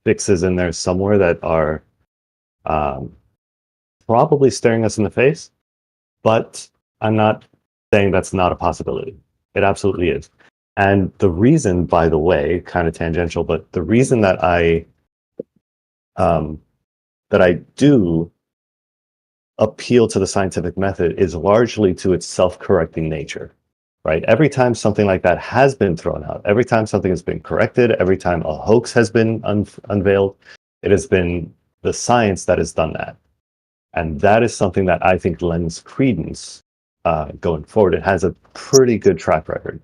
fixes in there somewhere that are probably staring us in the face, but I'm not saying that's not a possibility. It absolutely is. And the reason, by the way, kind of tangential, but the reason that I do appeal to the scientific method is largely to its self-correcting nature, right? Every time something like that has been thrown out, every time something has been corrected, every time a hoax has been unveiled, it has been the science that has done that. And that is something that I think lends credence going forward. It has a pretty good track record,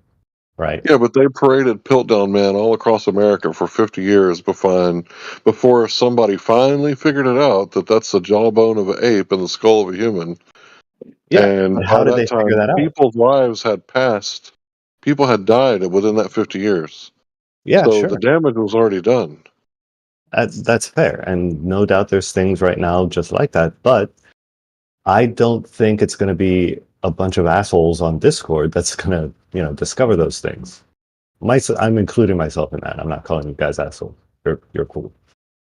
right? Yeah, but they paraded Piltdown Man all across America for 50 years before somebody finally figured it out that that's the jawbone of an ape and the skull of a human. Yeah, and how by did they that time, figure that out? people's lives had passed. People had died within that 50 years. Yeah, so sure. the damage was already done. That's fair. And no doubt there's things right now just like that. But I don't think it's going to be a bunch of assholes on Discord that's going to, discover those things. I'm including myself in that. I'm not calling you guys assholes. You're cool,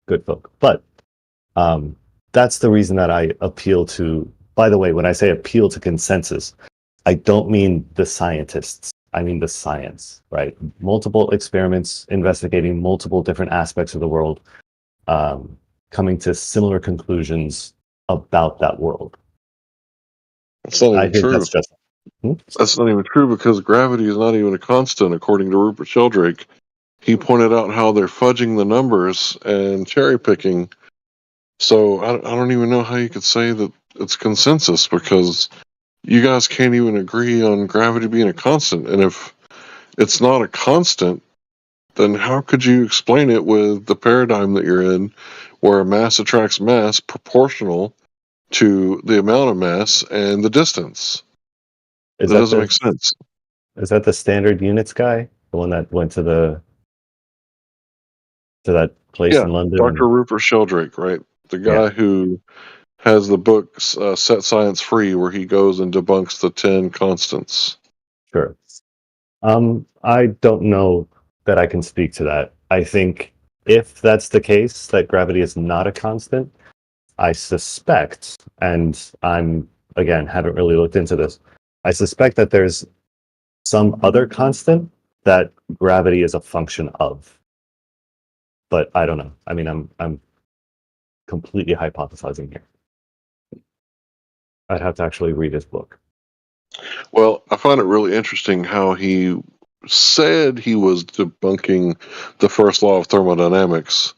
good folk. But that's the reason that I appeal to. By the way, when I say appeal to consensus, I don't mean the scientists. I mean the science, right? Multiple experiments investigating multiple different aspects of the world, coming to similar conclusions about that world. That's not even I think true. that's just. That's not even true because gravity is not even a constant, according to Rupert Sheldrake. He pointed out how they're fudging the numbers and cherry picking. So I don't even know how you could say that it's consensus because you guys can't even agree on gravity being a constant. And if it's not a constant, then how could you explain it with the paradigm that you're in, where mass attracts mass proportional to the amount of mass and the distance? That doesn't make sense. Is that the standard units guy? The one that went to that place in London? Dr. Rupert Sheldrake, right? The guy who has the book Set Science Free, where he goes and debunks the 10 constants. Sure. I don't know that I can speak to that. I think if that's the case, that gravity is not a constant, I suspect, and I'm, again, haven't really looked into this, I suspect that there's some other constant that gravity is a function of. But I don't know. I mean, I'm completely hypothesizing here. I'd have to actually read his book. Well, I find it really interesting how he said he was debunking the first law of thermodynamics.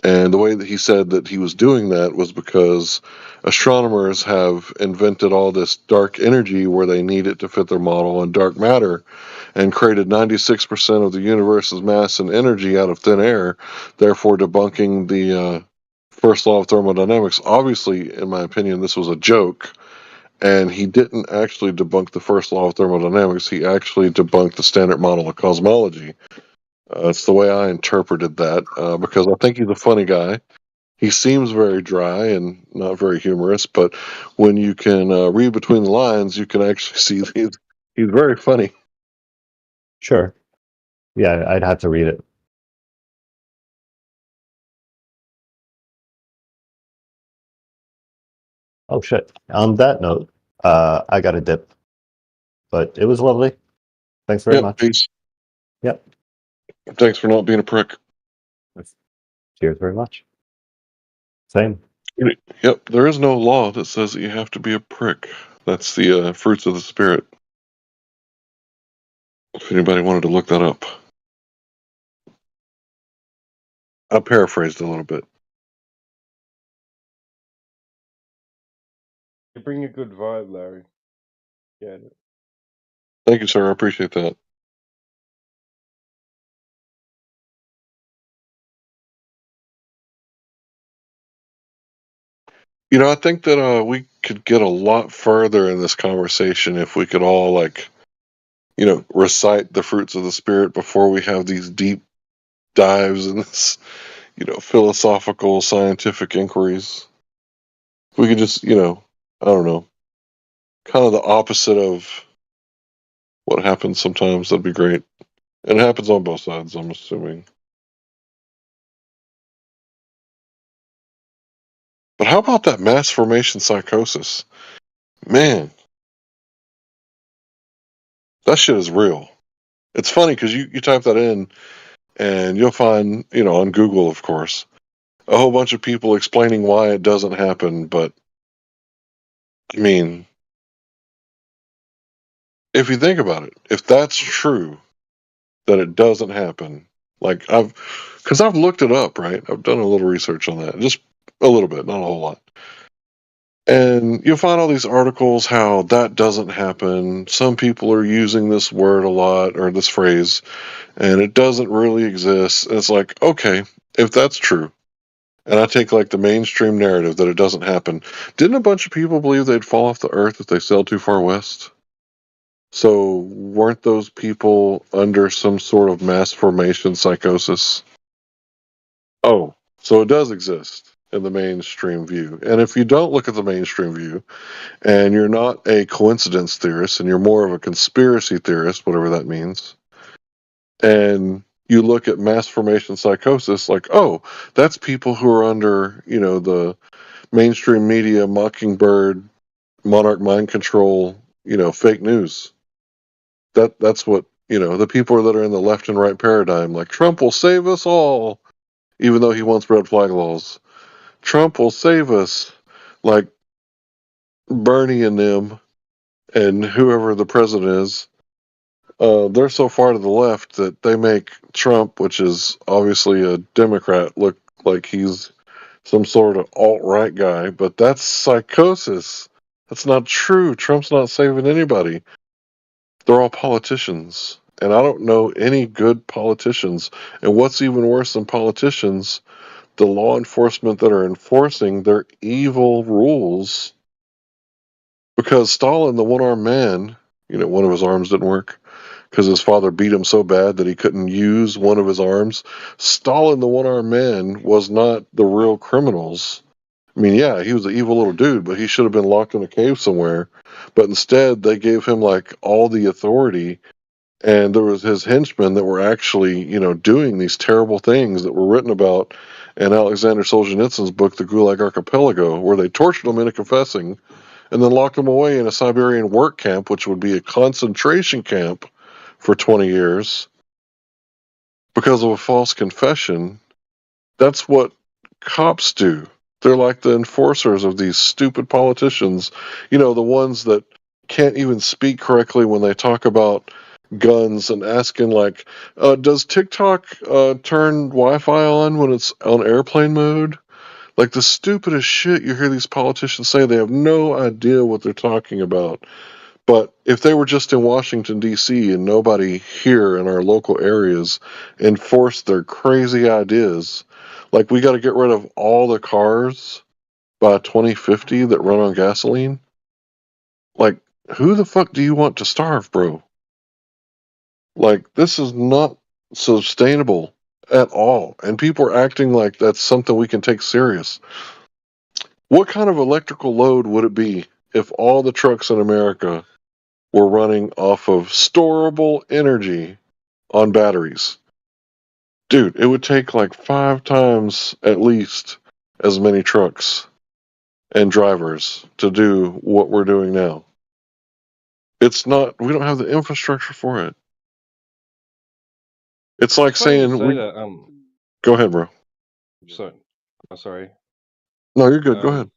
And the way that he said that he was doing that was because astronomers have invented all this dark energy where they need it to fit their model and dark matter, and created 96% of the universe's mass and energy out of thin air, therefore debunking the first law of thermodynamics. Obviously, in my opinion, this was a joke, and he didn't actually debunk the first law of thermodynamics. He actually debunked the standard model of cosmology. It's the way I interpreted that, because I think he's a funny guy. He seems very dry and not very humorous, but when you can read between the lines, you can actually see he's very funny. Sure. Yeah, I'd have to read it. Oh shit. On that note, I got a dip. But it was lovely. Thanks very much. Peace. Yep. Thanks for not being a prick. Cheers very much. Same. Yep, there is no law that says that you have to be a prick. That's the fruits of the spirit. If anybody wanted to look that up. I paraphrased a little bit. You bring a good vibe, Larry. Yeah. Thank you, sir. I appreciate that. You know, I think that we could get a lot further in this conversation if we could all, like, you know, recite the fruits of the spirit before we have these deep dives in this, you know, philosophical, scientific inquiries. If we could just, you know, I don't know, kind of the opposite of what happens sometimes, that'd be great. And it happens on both sides, I'm assuming. But how about that mass formation psychosis? Man, that shit is real. It's funny because you type that in and you'll find, you know, on Google, of course, a whole bunch of people explaining why it doesn't happen. But, I mean, if you think about it, if that's true, that it doesn't happen, like because I've looked it up, right? I've done a little research on that, just a little bit, not a whole lot. And you'll find all these articles how that doesn't happen. Some people are using this word a lot, or this phrase, and it doesn't really exist. And it's like, okay, if that's true, and I take like the mainstream narrative that it doesn't happen, didn't a bunch of people believe they'd fall off the earth if they sailed too far west? So weren't those people under some sort of mass formation psychosis? Oh, so it does exist in the mainstream view. And if you don't look at the mainstream view, and you're not a coincidence theorist, and you're more of a conspiracy theorist, whatever that means, and you look at mass formation psychosis, like, oh, that's people who are under, you know, the mainstream media, Mockingbird, Monarch mind control, you know, fake news. That's what, you know, the people that are in the left and right paradigm, like Trump will save us all, even though he wants red flag laws. Trump will save us, like Bernie and them, and whoever the president is. They're so far to the left that they make Trump, which is obviously a Democrat, look like he's some sort of alt-right guy, but that's psychosis. That's not true. Trump's not saving anybody. They're all politicians, and I don't know any good politicians. And what's even worse than politicians, the law enforcement that are enforcing their evil rules. Because Stalin, the one-armed man, you know, one of his arms didn't work because his father beat him so bad that he couldn't use one of his arms. Stalin, the one-armed man, was not the real criminals. I mean, yeah, he was an evil little dude, but he should have been locked in a cave somewhere. But instead, they gave him, like, all the authority, and there was his henchmen that were actually, you know, doing these terrible things that were written about in Alexander Solzhenitsyn's book, The Gulag Archipelago, where they tortured him into confessing and then locked him away in a Siberian work camp, which would be a concentration camp for 20 years because of a false confession. That's what cops do. They're like the enforcers of these stupid politicians, the ones that can't even speak correctly when they talk about guns and asking like, does TikTok turn Wi-Fi on when it's on airplane mode? Like the stupidest shit you hear these politicians say. They have no idea what they're talking about. But if they were just in Washington, D.C., and nobody here in our local areas enforced their crazy ideas, like we got to get rid of all the cars by 2050 that run on gasoline, like who the fuck do you want to starve, bro? Like this is not sustainable at all. And people are acting like that's something we can take serious. What kind of electrical load would it be if all the trucks in America were running off of storable energy on batteries? Dude, it would take like 5 times at least as many trucks and drivers to do what we're doing now. We don't have the infrastructure for it. It's like It's funny you saying say that. Go ahead, bro. Sorry. No, you're good. Go ahead.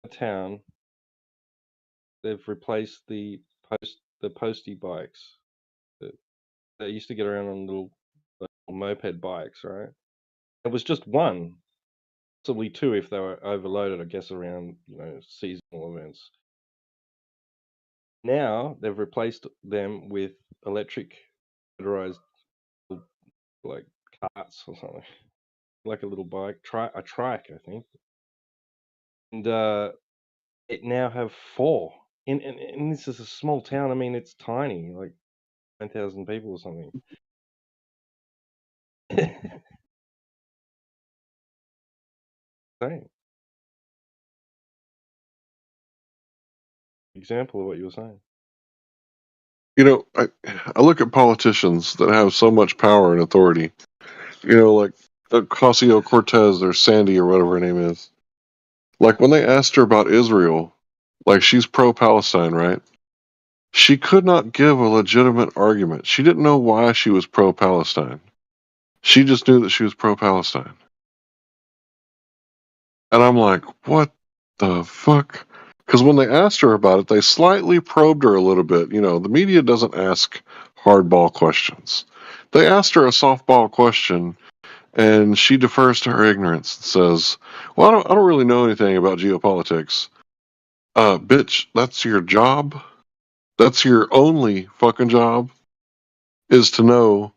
Town, they've replaced the postie bikes that used to get around on little moped bikes, right? It was just one, possibly two if they were overloaded, I guess, around seasonal events. Now they've replaced them with electric motorized like carts or something, like a little bike, a trike, I think, and it now have 4. And this is a small town. I mean, it's tiny, like 9,000 people or something. Same example of what you were saying. I look at politicians that have so much power and authority. Like Ocasio-Cortez or Sandy or whatever her name is. Like when they asked her about Israel, like she's pro-Palestine, right? She could not give a legitimate argument. She didn't know why she was pro-Palestine. She just knew that she was pro-Palestine. And I'm like, what the fuck? Because when they asked her about it, they slightly probed her a little bit. The media doesn't ask hardball questions. They asked her a softball question, and she defers to her ignorance and says, well, I don't really know anything about geopolitics. Bitch, that's your job? That's your only fucking job? Is to know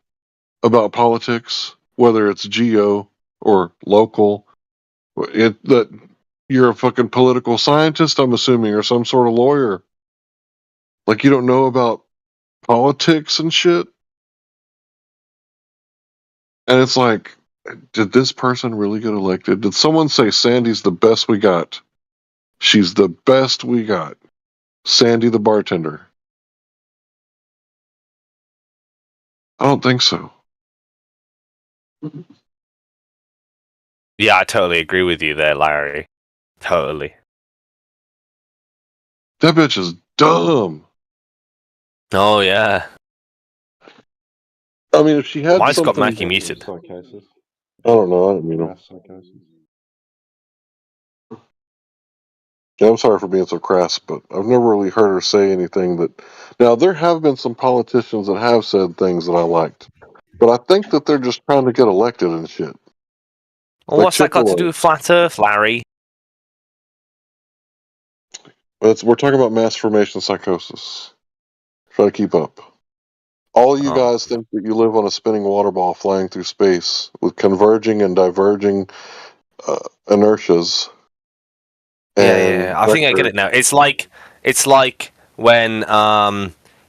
about politics, whether it's geo or local. That you're a fucking political scientist, I'm assuming, or some sort of lawyer. Like you don't know about politics and shit. And it's like, did this person really get elected? Did someone say Sandy's the best we got? She's the best we got. Sandy the bartender. I don't think so. Yeah, I totally agree with you there, Larry. Totally. That bitch is dumb. Oh, yeah. I mean, if she had Mine's something... got Mackie muted. Psychosis. I don't know. I don't mean Mass psychosis. Yeah, I'm sorry for being so crass, but I've never really heard her say anything that... Now, there have been some politicians that have said things that I liked, but I think that they're just trying to get elected and shit. Well, Like what's that got to Chick-fil-A. do with Flat Earth, Larry? We're talking about mass formation psychosis. Try to keep up. All you guys think that you live on a spinning water ball flying through space with converging and diverging inertias. Yeah. I think I get it now. It's like when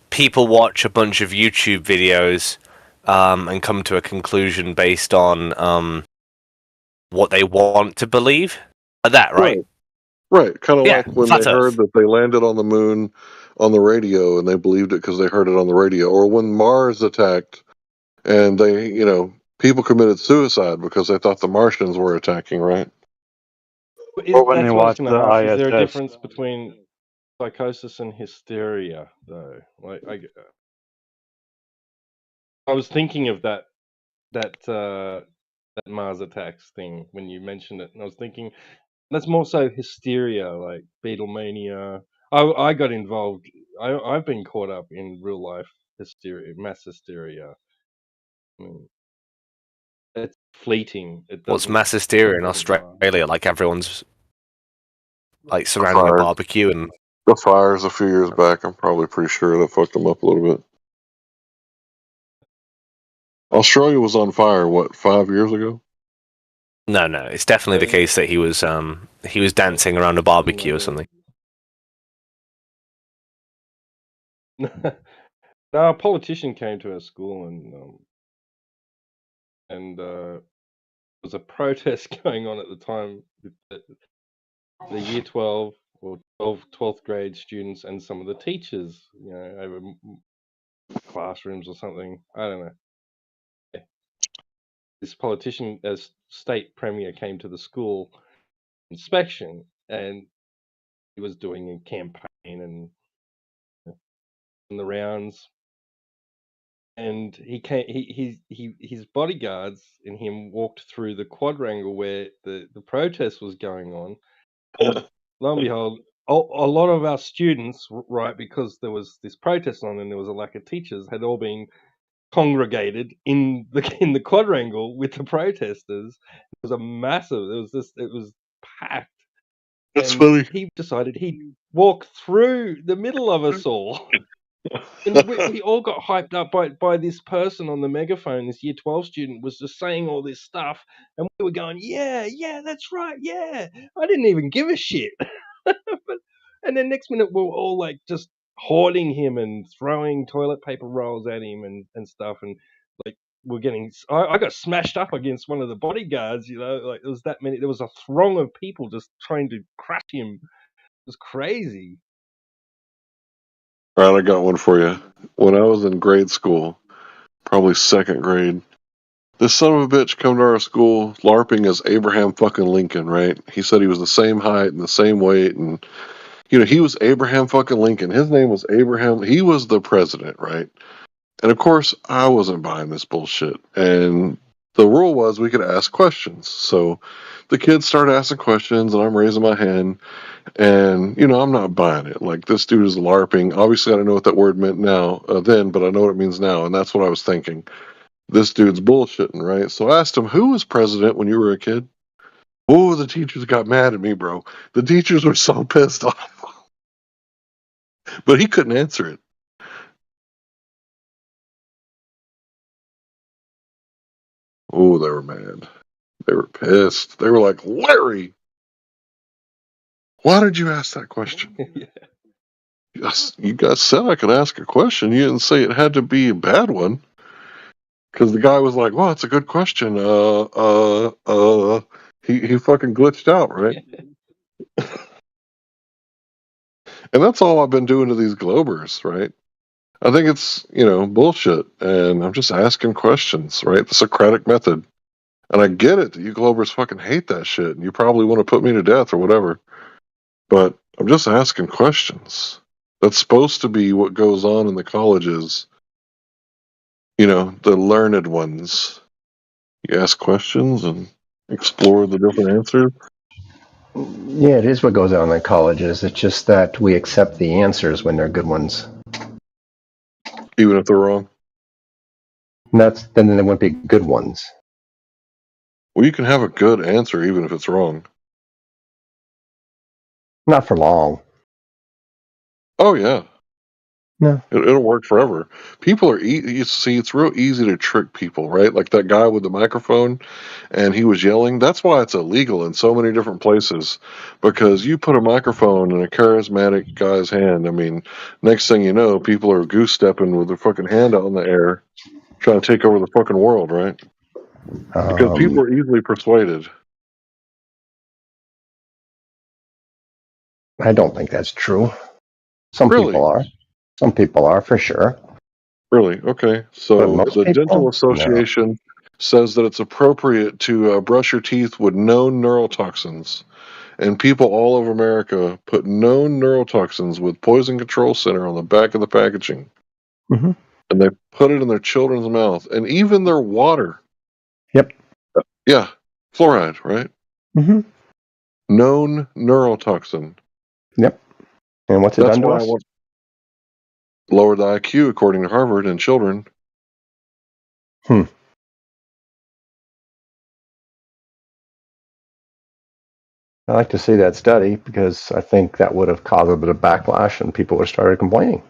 people watch a bunch of YouTube videos and come to a conclusion based on what they want to believe. Like that, right? Right. Kind of like when they Flat Earth. heard that they landed on the moon on the radio and they believed it because they heard it on the radio. Or when Mars attacked and people committed suicide because they thought the Martians were attacking, right? Or when That's they what I was watch going the to ask. Is there a ISS. difference between psychosis and hysteria, though? Like, I was thinking of that Mars Attacks thing when you mentioned it, and I was thinking that's more so hysteria, like Beatlemania. I got involved. I've been caught up in real life hysteria, mass hysteria. I mean, it's fleeting. It What's doesn't. mass hysteria in doesn't last. Australia? Like everyone's like surrounding a Fires. barbecue and The fires a few years back, I'm probably pretty sure that fucked them up a little bit. Australia was on fire, what, 5 years ago? no, it's definitely the case that he was dancing around a barbecue or something. No, a politician came to our school and there was a protest going on at the time with the year 12 or 12th grade students and some of the teachers, over classrooms or something. I don't know. Yeah. This politician, as state premier, came to the school inspection, and he was doing a campaign and on the rounds. And he came. His bodyguards and him walked through the quadrangle where the protest was going on. Lo and behold, a lot of our students, right, because there was this protest on and there was a lack of teachers, had all been congregated in the quadrangle with the protesters. It was a massive. It was packed. That's and funny. He decided he'd walk through the middle of us all. And we all got hyped up by this person on the megaphone. This year 12 student was just saying all this stuff, and we were going, yeah, that's right, yeah. I didn't even give a shit. And then next minute we were all like just hoarding him and throwing toilet paper rolls at him and stuff, and like we're getting. I got smashed up against one of the bodyguards. Like there was that many. There was a throng of people just trying to crush him. It was crazy. All right, I got one for you. When I was in grade school, probably second grade, this son of a bitch come to our school LARPing as Abraham fucking Lincoln, right? He said he was the same height and the same weight, and he was Abraham fucking Lincoln. His name was Abraham. He was the president, right? And of course, I wasn't buying this bullshit. And the rule was we could ask questions. So the kids started asking questions, and I'm raising my hand. And, I'm not buying it. Like, this dude is LARPing. Obviously, I don't know what that word meant then, but I know what it means now. And that's what I was thinking. This dude's bullshitting, right? So I asked him, who was president when you were a kid? Oh, the teachers got mad at me, bro. The teachers were so pissed off. But he couldn't answer it. Oh, they were mad. They were pissed. They were like, Larry, why did you ask that question? Yeah. You guys said I could ask a question. You didn't say it had to be a bad one. Because the guy was like, well, it's a good question. He fucking glitched out, right? And that's all I've been doing to these Globers, right? I think it's, bullshit. And I'm just asking questions, right? The Socratic method. And I get it that you Globers fucking hate that shit. And you probably want to put me to death or whatever. But I'm just asking questions. That's supposed to be what goes on in the colleges. The learned ones. You ask questions and explore the different answers. Yeah, it is what goes on in colleges. It's just that we accept the answers when they're good ones. Even if they're wrong? Then they wouldn't be good ones. Well, you can have a good answer even if it's wrong. Not for long. Oh, yeah. No. It'll work forever. People are you see, it's real easy to trick people, right? Like that guy with the microphone, and he was yelling. That's why it's illegal in so many different places, because you put a microphone in a charismatic guy's hand. I mean, next thing you know, people are goose stepping with their fucking hand out in the air, trying to take over the fucking world, right? Because people are easily persuaded. I don't think that's true. Some Really? people are. Some people are, for sure. Really? Okay. So most the people? Dental Association says that it's appropriate to brush your teeth with known neurotoxins. And people all over America put known neurotoxins with Poison Control Center on the back of the packaging. Mm-hmm. and they put it in their children's mouth, and even their water. Yep. Yeah, fluoride, right? Mm-hmm. Known neurotoxin. Yep. And what's it That's done to why us? I want lowered the IQ, according to Harvard, in children. I'd like to see that study because I think that would have caused a bit of backlash and people would have started complaining.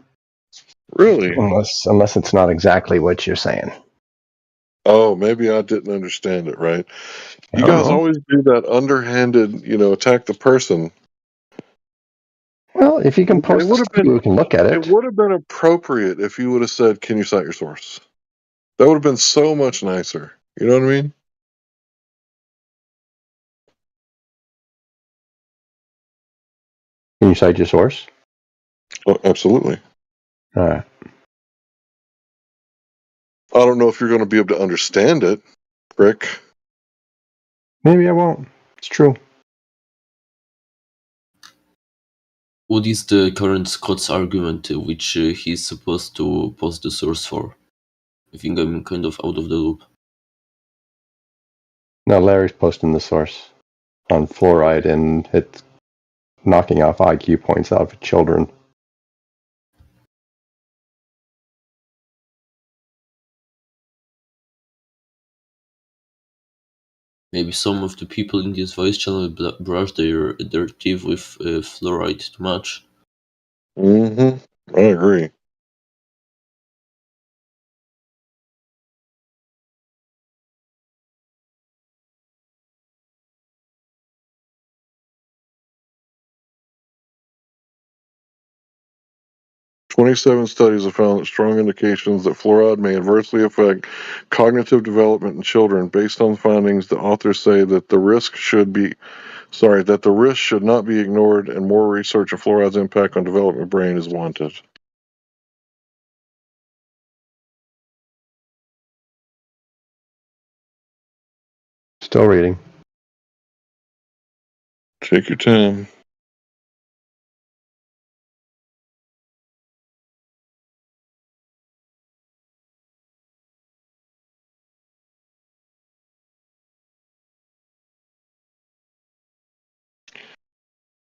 Really? Unless it's not exactly what you're saying. Oh, maybe I didn't understand it right. I You don't guys know. always do that underhanded, attack the person. Well, if you can It post the would have study, been we can look at it it. would have been appropriate if you would have said, "Can you cite your source?" That would have been so much nicer. You know what I mean? Can you cite your source? Oh, absolutely. All right. I don't know if you're going to be able to understand it, Rick. Maybe I won't. It's true. What is the current Scott's argument which he's supposed to post the source for? I think I'm kind of out of the loop. No, Larry's posting the source on fluoride, and it's knocking off IQ points out of children. Maybe some of the people in this voice channel brush their teeth with fluoride too much. Mm-hmm. I agree. "27 studies have found that strong indications that fluoride may adversely affect cognitive development in children. Based on findings, the authors say that the risk should not be ignored, and more research of fluoride's impact on development of brain is wanted." Still reading. Take your time.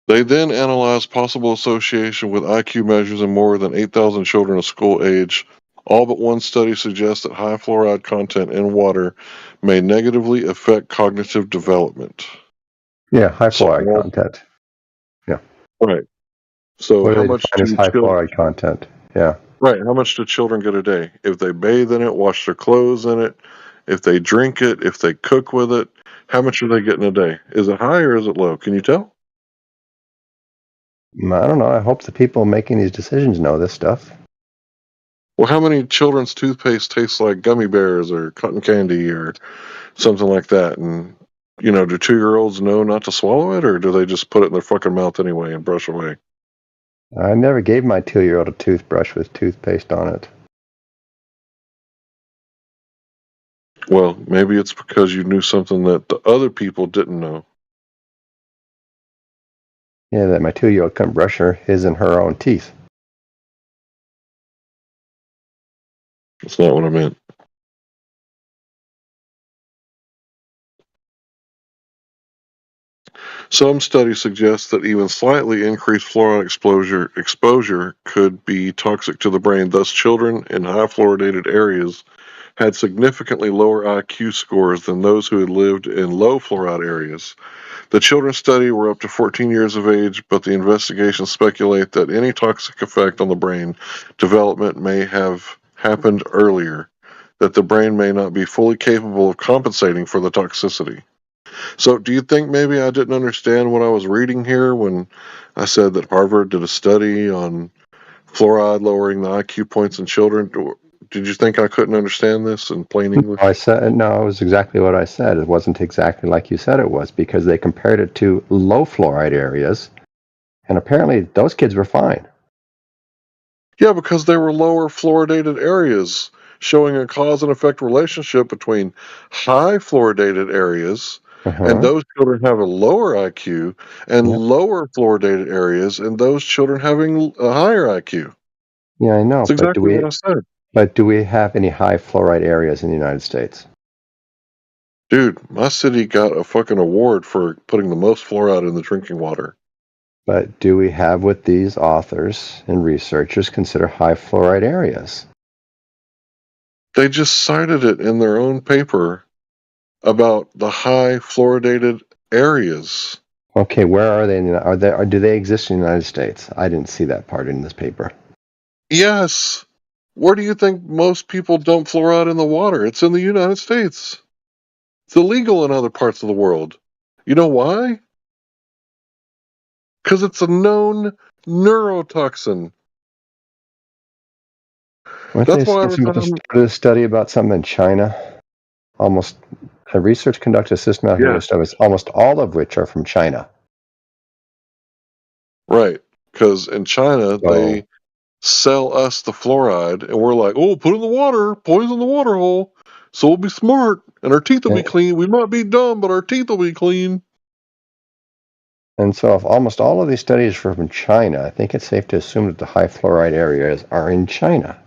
They then analyzed possible association with IQ measures in more than 8,000 children of school age. All but one study suggests that high fluoride content in water may negatively affect cognitive development. Yeah, high fluoride content. Yeah. Right. So What do how they much define as do high children? fluoride content? Yeah. Right. How much do children get a day? If they bathe in it, wash their clothes in it, if they drink it, if they cook with it, how much are they getting a day? Is it high or is it low? Can you tell? I don't know. I hope the people making these decisions know this stuff. Well, how many children's toothpaste tastes like gummy bears or cotton candy or something like that? And, do 2-year-olds know not to swallow it, or do they just put it in their fucking mouth anyway and brush away? I never gave my 2-year-old a toothbrush with toothpaste on it. Well, maybe it's because you knew something that the other people didn't know. Yeah, that my 2-year-old couldn't brush his and her own teeth. That's not what I meant. Some studies suggest that even slightly increased fluoride exposure could be toxic to the brain. Thus, children in high fluoridated areas had significantly lower IQ scores than those who had lived in low fluoride areas. The children study were up to 14 years of age, but the investigations speculate that any toxic effect on the brain development may have happened earlier, that the brain may not be fully capable of compensating for the toxicity. So, do you think maybe I didn't understand what I was reading here when I said that Harvard did a study on fluoride lowering the IQ points in children? Did you think I couldn't understand this in plain English? I said no. It was exactly what I said. It wasn't exactly like you said it was because they compared it to low fluoride areas, and apparently those kids were fine. Yeah, because they were lower fluoridated areas, showing a cause and effect relationship between high fluoridated areas and those children have a lower IQ, and lower fluoridated areas and those children having a higher IQ. Yeah, I know. That's But do exactly we? what I said. But do we have any high fluoride areas in the United States? Dude, my city got a fucking award for putting the most fluoride in the drinking water. But do we have what these authors and researchers consider high fluoride areas? They just cited it in their own paper about the high fluoridated areas. Okay, where are they? Or do they exist in the United States? I didn't see that part in this paper. Yes. Where do you think most people dump fluoride in the water? It's in the United States. It's illegal in other parts of the world. You know why? Because it's a known neurotoxin. That's why every time a study about something in China, almost a research conducted systematic studies, almost all of which are from China. Right, because in China they sell us the fluoride, and we're like, "Oh, put it in the water, poison the water hole, so we'll be smart, and our teeth will be clean. We might be dumb, but our teeth will be clean." And so, if almost all of these studies are from China, I think it's safe to assume that the high fluoride areas are in China,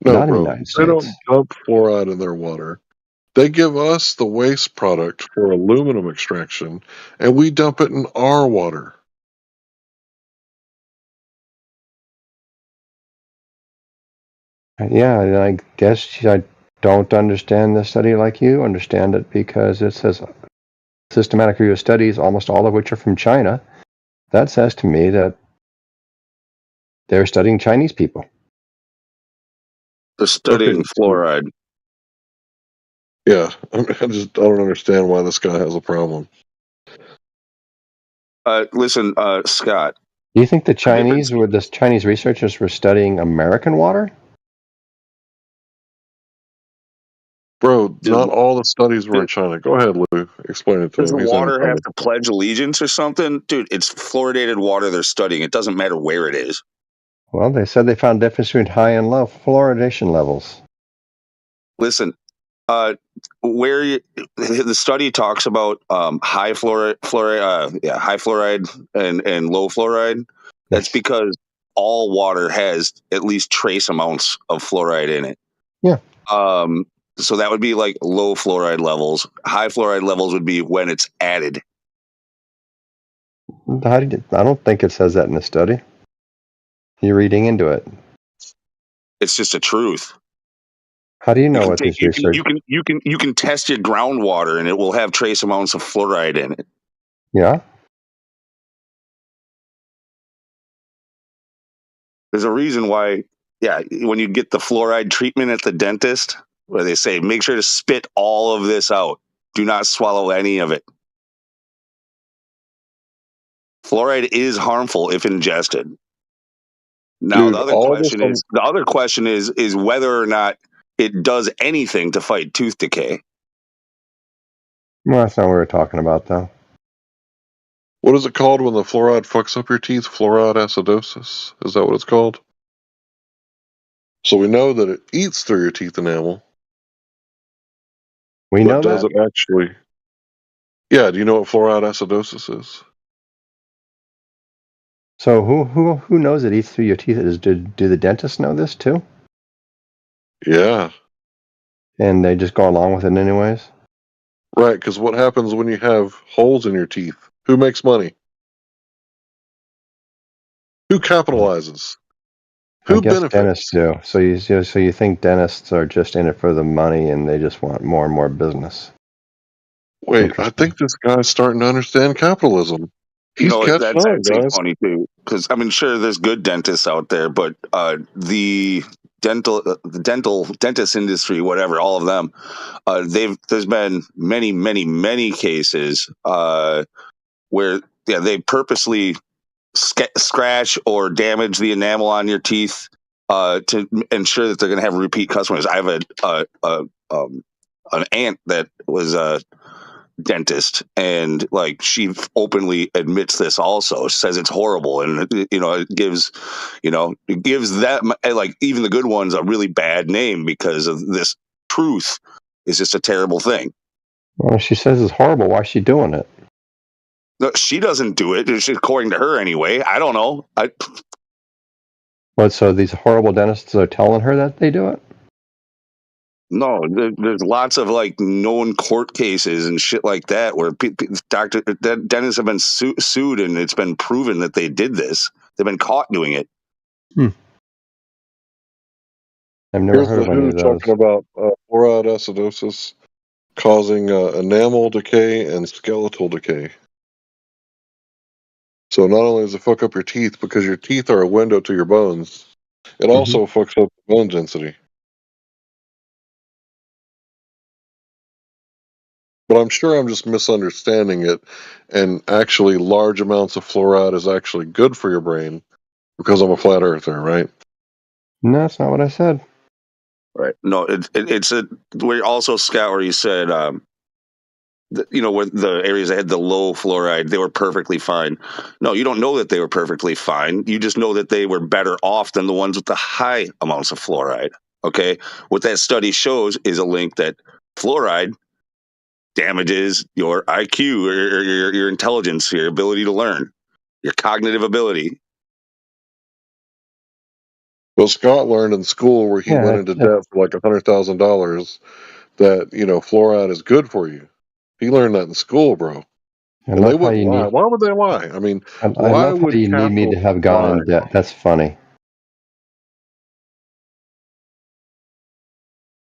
No, not in the bro, United they States. don't dump fluoride in their water. They give us the waste product for aluminum extraction, and we dump it in our water. Yeah, and I guess I don't understand the study like you understand it because it says systematic review of studies, almost all of which are from China. That says to me that they're studying Chinese people. They're studying fluoride. Yeah, I don't understand why this guy has a problem. Listen, Scott. Do you think the Chinese researchers were studying American water? Bro, not all the studies were in China. Go ahead, Lou. Explain it to Does him. the He's water having have to pledge allegiance or something? Dude, it's fluoridated water they're studying. It doesn't matter where it is. Well, they said they found difference between high and low fluoridation levels. Listen, the study talks about high fluoride and low fluoride. That's because all water has at least trace amounts of fluoride in it. Yeah. So that would be like low fluoride levels. High fluoride levels would be when it's added. I don't think it says that in the study. You're reading into it. It's just a truth. How do you know what this research? You can test your groundwater and it will have trace amounts of fluoride in it. Yeah. There's a reason why. Yeah, when you get the fluoride treatment at the dentist, where they say make sure to spit all of this out. Do not swallow any of it. Fluoride is harmful if ingested. Now, Dude, the other question is whether or not it does anything to fight tooth decay. Well, that's not what we're talking about, though. What is it called when the fluoride fucks up your teeth? Fluoride acidosis? Is that what it's called? So we know that it eats through your teeth enamel. We know does that? it actually? Yeah, do you know what fluoride acidosis is? So who knows it eats through your teeth? Do the dentists know this too? Yeah. And they just go along with it anyways? Right, because what happens when you have holes in your teeth? Who makes money? Who capitalizes? Who I guess benefits? dentists do. So you think dentists are just in it for the money and they just want more and more business? Wait, I think this guy's starting to understand capitalism. You He's know, catching that's on, actually guys. funny too, because I mean, sure, there's good dentists out there, but the dentist industry, whatever, all of them, there's been many cases where they purposely scratch or damage the enamel on your teeth to ensure that they're going to have repeat customers. I have an aunt that was a dentist, and like she openly admits this also. She says it's horrible, and it gives that, like, even the good ones a really bad name because of this truth is just a terrible thing. Well, she says it's horrible. Why is she doing it? No, she doesn't do it. It's according to her anyway. I don't know. What? So these horrible dentists are telling her that they do it? No, there's lots of like known court cases and shit like that where dentists have been sued and it's been proven that they did this. They've been caught doing it. I've never Here's heard the of any WHO of those. talking about fluoride acidosis causing enamel decay and skeletal decay. So not only does it fuck up your teeth because your teeth are a window to your bones, it also fucks up bone density. But I'm sure I'm just misunderstanding it, and actually large amounts of fluoride is actually good for your brain because I'm a flat earther, right? No, that's not what I said. Right. No, it's a where also, Scott, where you said where the areas that had the low fluoride, they were perfectly fine. No, you don't know that they were perfectly fine. You just know that they were better off than the ones with the high amounts of fluoride. Okay. What that study shows is a link that fluoride damages your IQ or your intelligence, your ability to learn, your cognitive ability. Well, Scott learned in school where he went into debt for like $100,000 that, fluoride is good for you. He learned that in school, bro. I And they love how wouldn't you lie. need. Why would they lie? I mean, I why love how would you need me to capitalists have gone lie? in debt. That's funny.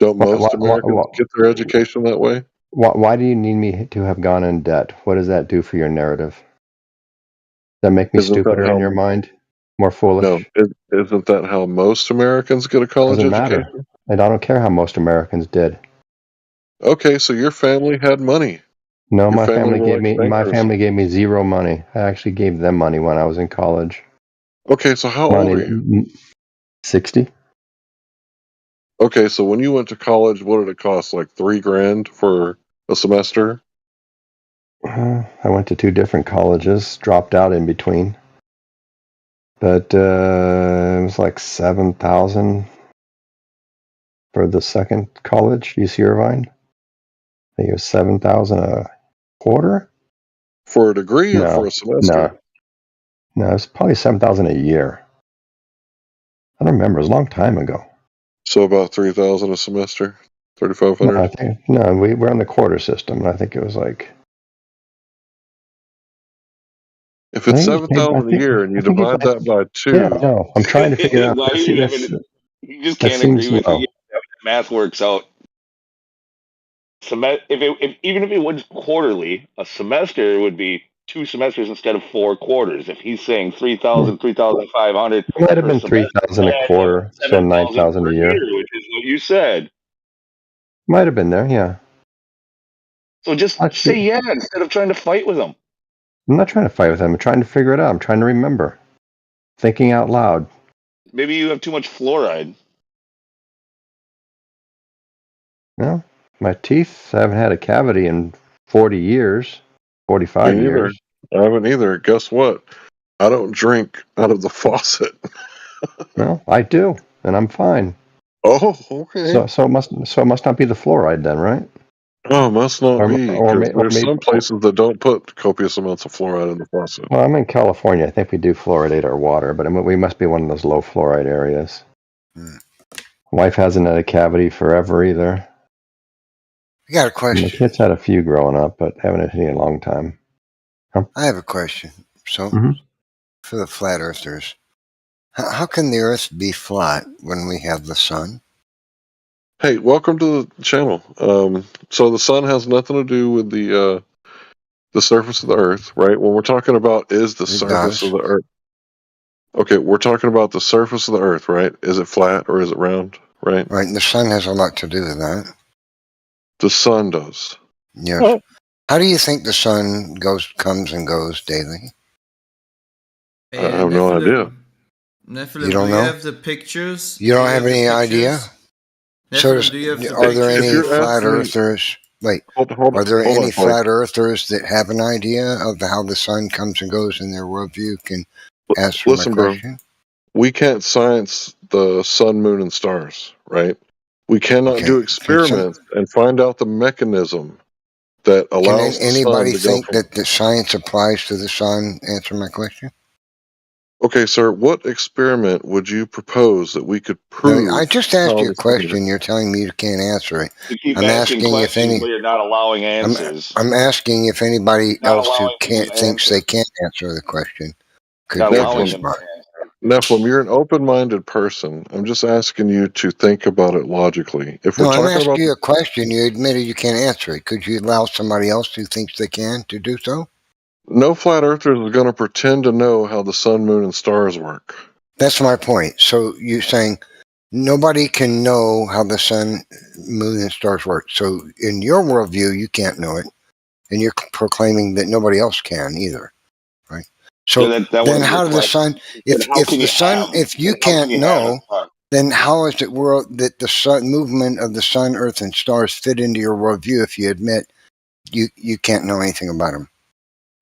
Don't most Americans get their education that way? Why do you need me to have gone in debt? What does that do for your narrative? Does that make me Isn't that stupider in how? your mind? More foolish? No, isn't that how most Americans get a college Doesn't education? matter. I don't care how most Americans did. Okay, so your family had money. No, Your my family were gave like me bankers. zero money. I actually gave them money when I was in college. Okay, so how old are you? 60. Okay, so when you went to college, what did it cost? Like $3,000 for a semester? I went to 2 different colleges, dropped out in between. But it was like 7,000 for the second college, UC Irvine. I think it was 7,000 a quarter. For a degree or for a semester? No, it was probably 7,000 a year. I don't remember. It was a long time ago. So about $3,000 a semester, $3,500. We're on the quarter system, and I think it was like. If it's 7,000 a year and you divide that by 2, Yeah, no, I'm trying to figure out. You just can't agree with you. Math works out. Even if it was quarterly, a semester would be 2 semesters instead of 4 quarters. If he's saying 3,000, 3,500, It might have been 3,000 a quarter, so 9,000 a year. Which is what you said. Might have been there, yeah. So just say yeah instead of trying to fight with him. I'm not trying to fight with him. I'm trying to figure it out. I'm trying to remember. Thinking out loud. Maybe you have too much fluoride. No, my teeth. I haven't had a cavity in 40 years, 45 years. I haven't either. Guess what? I don't drink out of the faucet. No, I do, and I'm fine. Oh, okay. So it must not be the fluoride then, right? Oh, must not be. Because there's maybe, some places that don't put copious amounts of fluoride in the faucet. Well, I'm in California. I think we do fluoridate our water, but we must be one of those low fluoride areas. Wife hasn't had a cavity forever either. I got a question. My kids had a few growing up, but haven't had any in a long time. Huh? I have a question. So, for the flat earthers, how can the Earth be flat when we have the sun? Hey, welcome to the channel. So the sun has nothing to do with the surface of the Earth, right? When we're talking about is the surface of the Earth. Okay, we're talking about the surface of the Earth, right? Is it flat or is it round, right? Right, and the sun has a lot to do with that. The sun does. Yes. How do you think the sun comes and goes daily? I have no idea. You don't know? Do you have the pictures? You don't have any idea? So, Do you have the are there pictures? any flat earthers? Wait, are there any flat earthers that have an idea of how the sun comes and goes in their worldview? Can answer my question. Bro, we can't science the sun, moon, and stars, right? We cannot do experiments and find out the mechanism that allows Can anybody the sun to think that the science applies to the sun? Answer my question. Okay, sir, what experiment would you propose that we could No, prove? I just asked how you a this thing question. You're telling me you can't answer it. You keep I'm asking asking if questions any. where you're not allowing answers. I'm asking if anybody Not else who allowing me can't to thinks answer. they can't answer the question could Not allowing Nephilim, them to respond. answer. Nephilim, you're an open-minded person. I'm just asking you to think about it logically. If we're No, I'm talking asking about, you a question. You admitted you can't answer it. Could you allow somebody else who thinks they can to do so? no flat earthers are going to pretend to know how the sun, moon, and stars work. That's my point. So you're saying nobody can know how the sun, moon, and stars work. So in your worldview, you can't know it, and you're proclaiming that nobody else can either, right? So Yeah, that then, wasn't how the does the question. sun? Then how If can the you sun, have? if you Then how can can't you have a know, sun? then how is it that the sun movement of the sun, earth, and stars fit into your worldview? If you admit you can't know anything about them,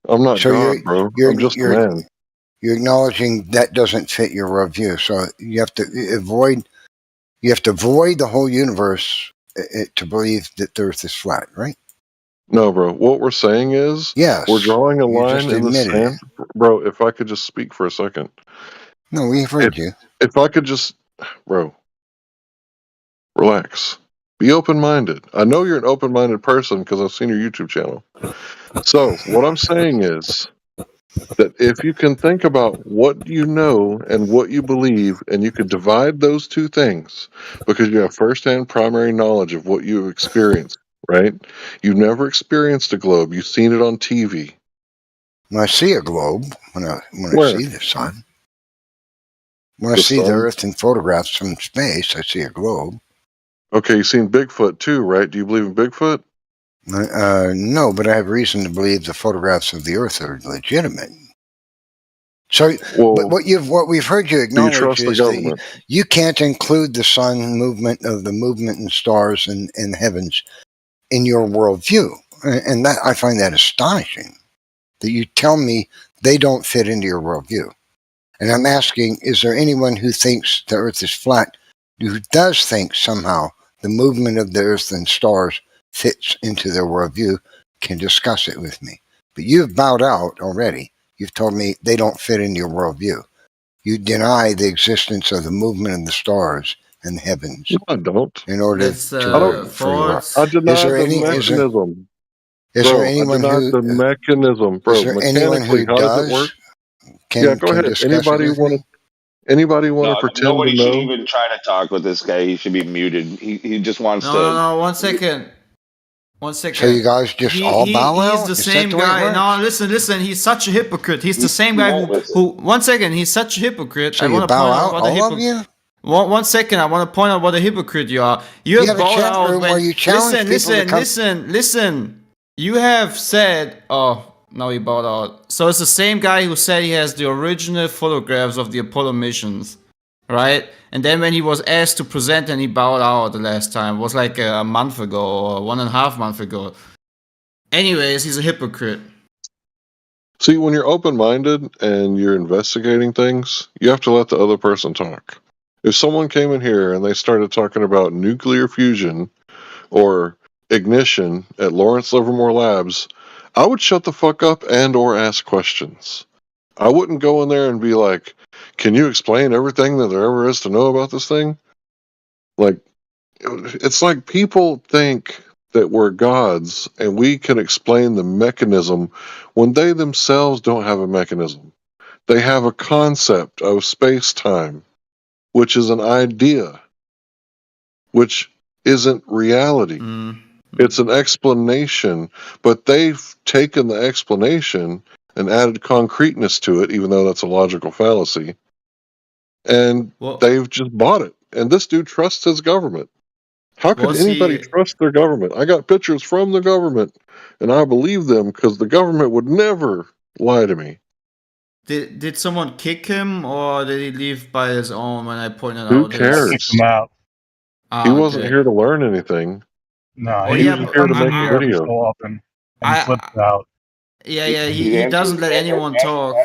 I'm not so God, bro. I'm just a man. you're acknowledging that doesn't fit your worldview. So you have to avoid the whole universe to believe that the Earth is flat, right? No, bro. What we're saying is, Yes, we're drawing a you line just in the admitted sand, bro. If I could just speak for a second. No, we've heard you. If I could just, bro, relax. Be open-minded. I know you're an open-minded person because I've seen your YouTube channel. So what I'm saying is that if you can think about what you know and what you believe, and you could divide those two things, because you have firsthand primary knowledge of what you've experienced, right? You've never experienced a globe. You've seen it on TV. When I see a globe, when I Where? see the sun, when I The see the sun? Earth in photographs from space, I see a globe. Okay, you've seen Bigfoot too, right? Do you believe in Bigfoot? No, but I have reason to believe the photographs of the Earth are legitimate. So, but what we've heard you do you acknowledge trust the is that government? you can't include the sun movement of the movement and stars and heavens in your worldview, and that I find that astonishing. That you tell me they don't fit into your worldview, and I'm asking: is there anyone who thinks the Earth is flat, who does think somehow the movement of the Earth and stars fits into their worldview? Can discuss it with me. But you've bowed out already. You've told me they don't fit into your worldview. You deny the existence of the movement of the stars and the heavens. No, I don't. In order That's for your I deny is there the any mechanism. is there Bro, I anyone deny who the mechanism. is Bro, there anyone mechanically, who how does it work? Yeah, go ahead. discuss it with me? Anybody want to No, pretend to nobody should know? even try to talk with this guy. He should be muted. He just wants to. No. 1 second. 1 second. So you guys just all bow he's out? the Is that same the way it guy. works? No, listen. He's such a hypocrite. He's the same guy who. 1 second. He's such a hypocrite. So I you want to bow point out out, what a all of hypocrite. you? 1 second. I want to point out what a hypocrite you are. You have have a bowed chat out room when. where you challenge people to come. Listen. You have said. Oh, now he bowed out. So it's the same guy who said he has the original photographs of the Apollo missions, right? And then when he was asked to present, and he bowed out the last time. It was like a month ago or 1.5 months ago. Anyways, he's a hypocrite. See, when you're open-minded and you're investigating things, you have to let the other person talk. If someone came in here and they started talking about nuclear fusion or ignition at Lawrence Livermore Labs, I would shut the fuck up and or ask questions. I wouldn't go in there and be like, can you explain everything that there ever is to know about this thing? Like, it's like people think that we're gods and we can explain the mechanism when they themselves don't have a mechanism. They have a concept of space-time, which is an idea, which isn't reality. It's an explanation, but they've taken the explanation and added concreteness to it, even though that's a logical fallacy. And they've just bought it. And this dude trusts his government. How could anybody trust their government? I got pictures from the government, and I believe them because the government would never lie to me. Did someone kick him, or did he leave by his own when I pointed Who out cares? his... Him out. He wasn't here to learn anything. No, he was just here to make a every video. so often, and he flips out. Yeah, He's he answering- doesn't let anyone talk.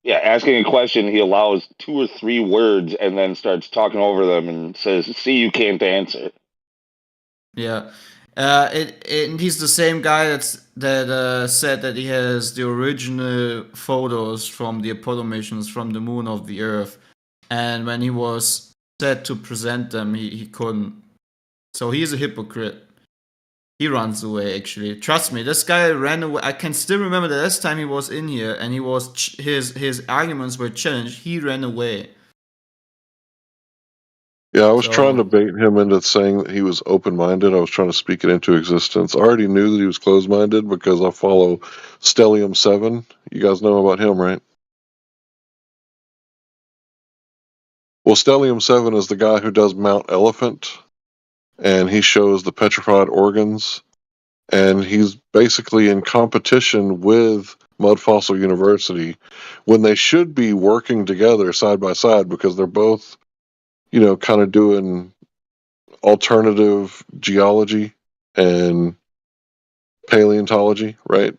Asking a question, he allows 2 or 3 words and then starts talking over them and says, "See, you can't answer." Yeah. And he's the same guy that said that he has the original photos from the Apollo missions from the moon of the Earth, and when he was set to present them, he couldn't. So he's a hypocrite. He runs away. Actually, trust me, this guy ran away. I can still remember the last time he was in here, and he was his arguments were challenged. He ran away. Yeah, I was trying to bait him into saying that he was open-minded. I was trying to speak it into existence. I already knew that he was closed-minded because I follow Stellium 7. You guys know about him, right? Well, Stellium 7 is the guy who does Mount Elephant, and he shows the petrified organs, and he's basically in competition with Mud Fossil University when they should be working together side by side because they're both, you know, kind of doing alternative geology and paleontology, right?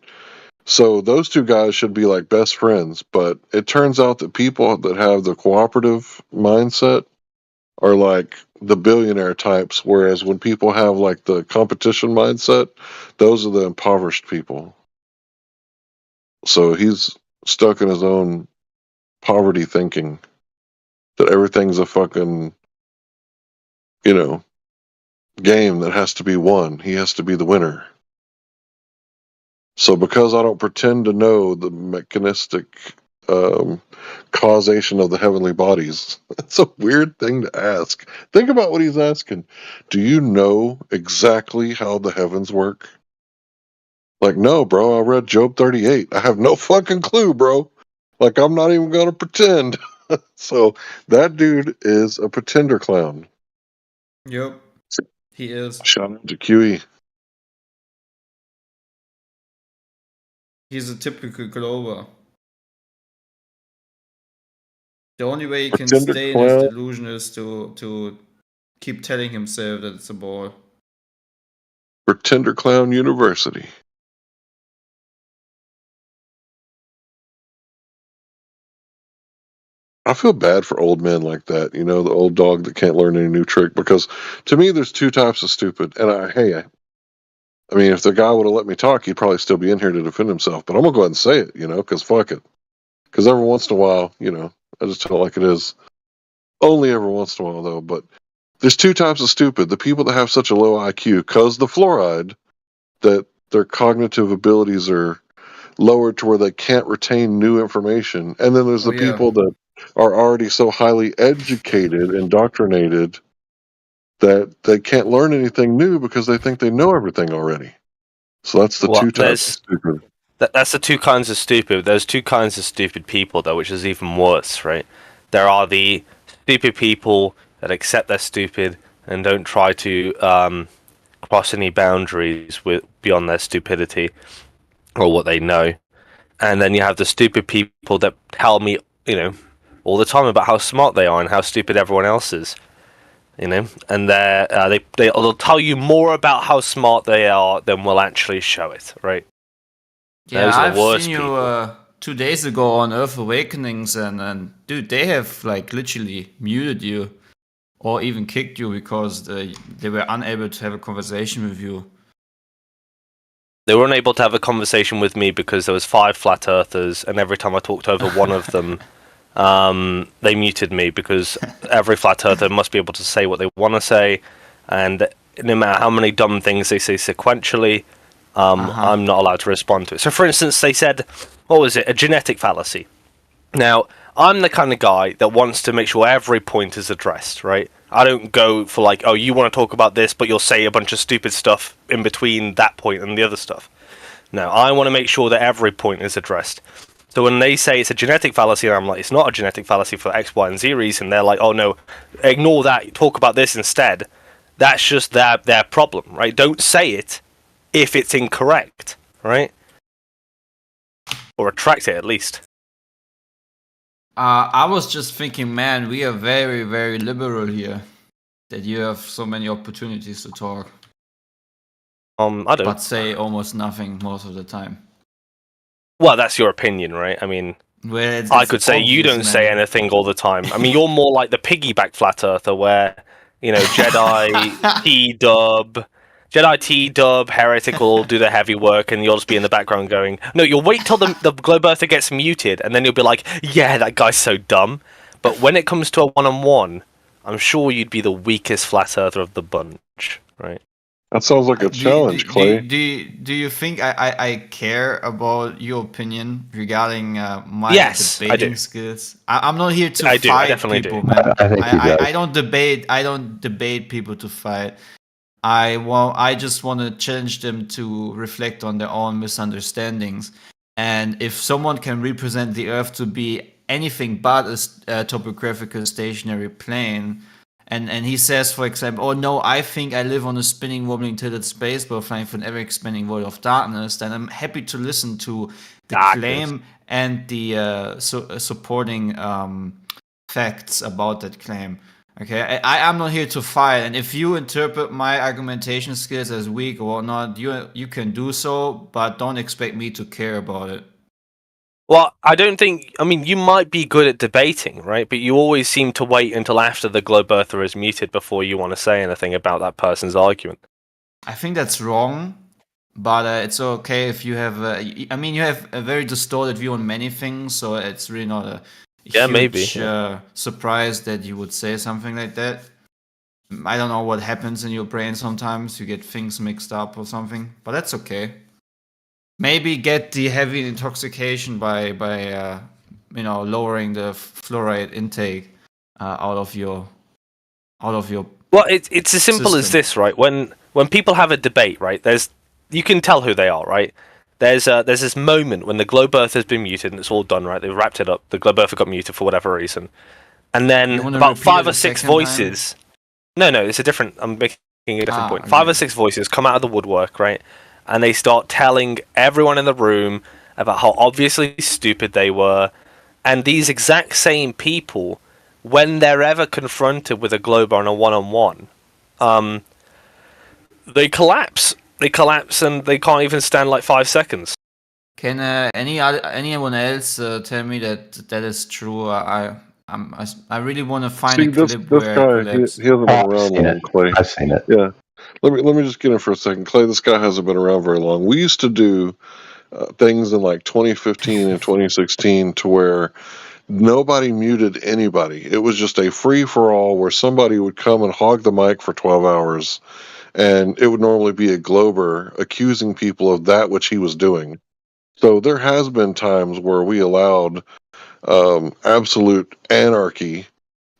So those two guys should be like best friends, but it turns out that people that have the cooperative mindset are like the billionaire types, whereas when people have like the competition mindset, those are the impoverished people. So he's stuck in his own poverty thinking that everything's a fucking, you know, game that has to be won. He has to be the winner. So because I don't pretend to know the mechanistic causation of the heavenly bodies, it's a weird thing to ask. Think about what he's asking. Do you know exactly how the heavens work? Like, no, bro, I read Job 38. I have no fucking clue, bro. Like, I'm not even going to pretend. So that dude is a pretender clown. Yep, he is. Shout out to QE. He's a typical Glover. The only way he can Pretender stay in his clown. delusion is to keep telling himself that it's a ball. Pretender Clown University. I feel bad for old men like that, you know, the old dog that can't learn any new trick, because to me there's two types of stupid. And I mean, if the guy would have let me talk, he'd probably still be in here to defend himself, but I'm gonna go ahead and say it, you know, because fuck it. Because every once in a while, you know, I just tell it like it is. Only every once in a while, though. But there's two types of stupid. The people that have such a low IQ, because the fluoride, that their cognitive abilities are lowered to where they can't retain new information. And then there's the people that are already so highly educated, indoctrinated, that they can't learn anything new because they think they know everything already. So that's the two types of stupid. That's the two kinds of stupid. There's two kinds of stupid people, though, which is even worse, right? There are the stupid people that accept they're stupid and don't try to cross any boundaries beyond their stupidity or what they know. And then you have the stupid people that tell me, you know, all the time about how smart they are and how stupid everyone else is. You know, and they'll tell you more about how smart they are than will actually show it, right? Yeah, Those are I've the worst seen people. you 2 days ago on Earth Awakenings, and dude, they have like literally muted you or even kicked you because they were unable to have a conversation with you. They were unable to have a conversation with me because there was 5 flat earthers, and every time I talked over one of them, they muted me because every flat earther must be able to say what they want to say, and no matter how many dumb things they say sequentially, I'm not allowed to respond to it. So, for instance, they said, what was it, a genetic fallacy. Now, I'm the kind of guy that wants to make sure every point is addressed, right? I don't go for like, oh, you want to talk about this, but you'll say a bunch of stupid stuff in between that point and the other stuff. No, I want to make sure that every point is addressed. So when they say it's a genetic fallacy, and I'm like, it's not a genetic fallacy for X, Y, and Z reason, they're like, oh no, ignore that, talk about this instead. That's just their problem, right? Don't say it if it's incorrect, right? Or retract it at least. I was just thinking, man, we are very, very liberal here. That you have so many opportunities to talk. I don't. But say almost nothing most of the time. Well, that's your opinion, right? I mean, well, I could say you don't say anything all the time. I mean, you're more like the piggyback flat earther where, you know, Jedi, T-Dub, Jedi T-Dub, Heretic will all do the heavy work, and you'll just be in the background going, no, you'll wait till the Globe Earther gets muted, and then you'll be like, yeah, that guy's so dumb. But when it comes to a one-on-one, I'm sure you'd be the weakest Flat Earther of the bunch, right? That sounds like a challenge, Clay. Do you think I care about your opinion regarding my Yes, I debating do. skills? I'm not here to I fight do, I definitely people, do. man. I think he does. I don't debate. I don't debate people to fight. I just want to challenge them to reflect on their own misunderstandings. And if someone can represent the Earth to be anything but a topographical stationary plane, and he says, for example, oh no, I think I live on a spinning, wobbling, tilted space ball flying for an ever-expanding void of darkness, then I'm happy to listen to the claim and the supporting facts about that claim. Okay, I'm not here to fight, and if you interpret my argumentation skills as weak or whatnot, you can do so, but don't expect me to care about it. Well, I don't think... I mean, you might be good at debating, right? But you always seem to wait until after the Globe Earther is muted before you want to say anything about that person's argument. I think that's wrong, but it's okay if you have... I mean, you have a very distorted view on many things, so it's really not a huge surprise that you would say something like that. I don't know what happens in your brain sometimes. You get things mixed up or something, but that's okay. Maybe get the heavy intoxication by lowering the fluoride intake out of your. Well, it's as simple as this, right? When people have a debate, right? You can tell who they are, right? There's this moment when the Globe Earth has been muted and it's all done, right? They've wrapped it up. The Globe Earth got muted for whatever reason, and then about 5 or 6 voices. No, it's a different. I'm making a different point. 5 or 6 voices come out of the woodwork, right? And they start telling everyone in the room about how obviously stupid they were. And these exact same people, when they're ever confronted with a Globe on a one-on-one, they collapse. They collapse and they can't even stand like 5 seconds. Can anyone else tell me that is true? I really want to find a clip where guy, he hasn't been around long, Clay. I've seen it. Yeah. Let me just get in for a second. Clay, this guy hasn't been around very long. We used to do things in like 2015 and 2016 to where nobody muted anybody. It was just a free-for-all where somebody would come and hog the mic for 12 hours, and it would normally be a Glober accusing people of that which he was doing. So there has been times where we allowed absolute anarchy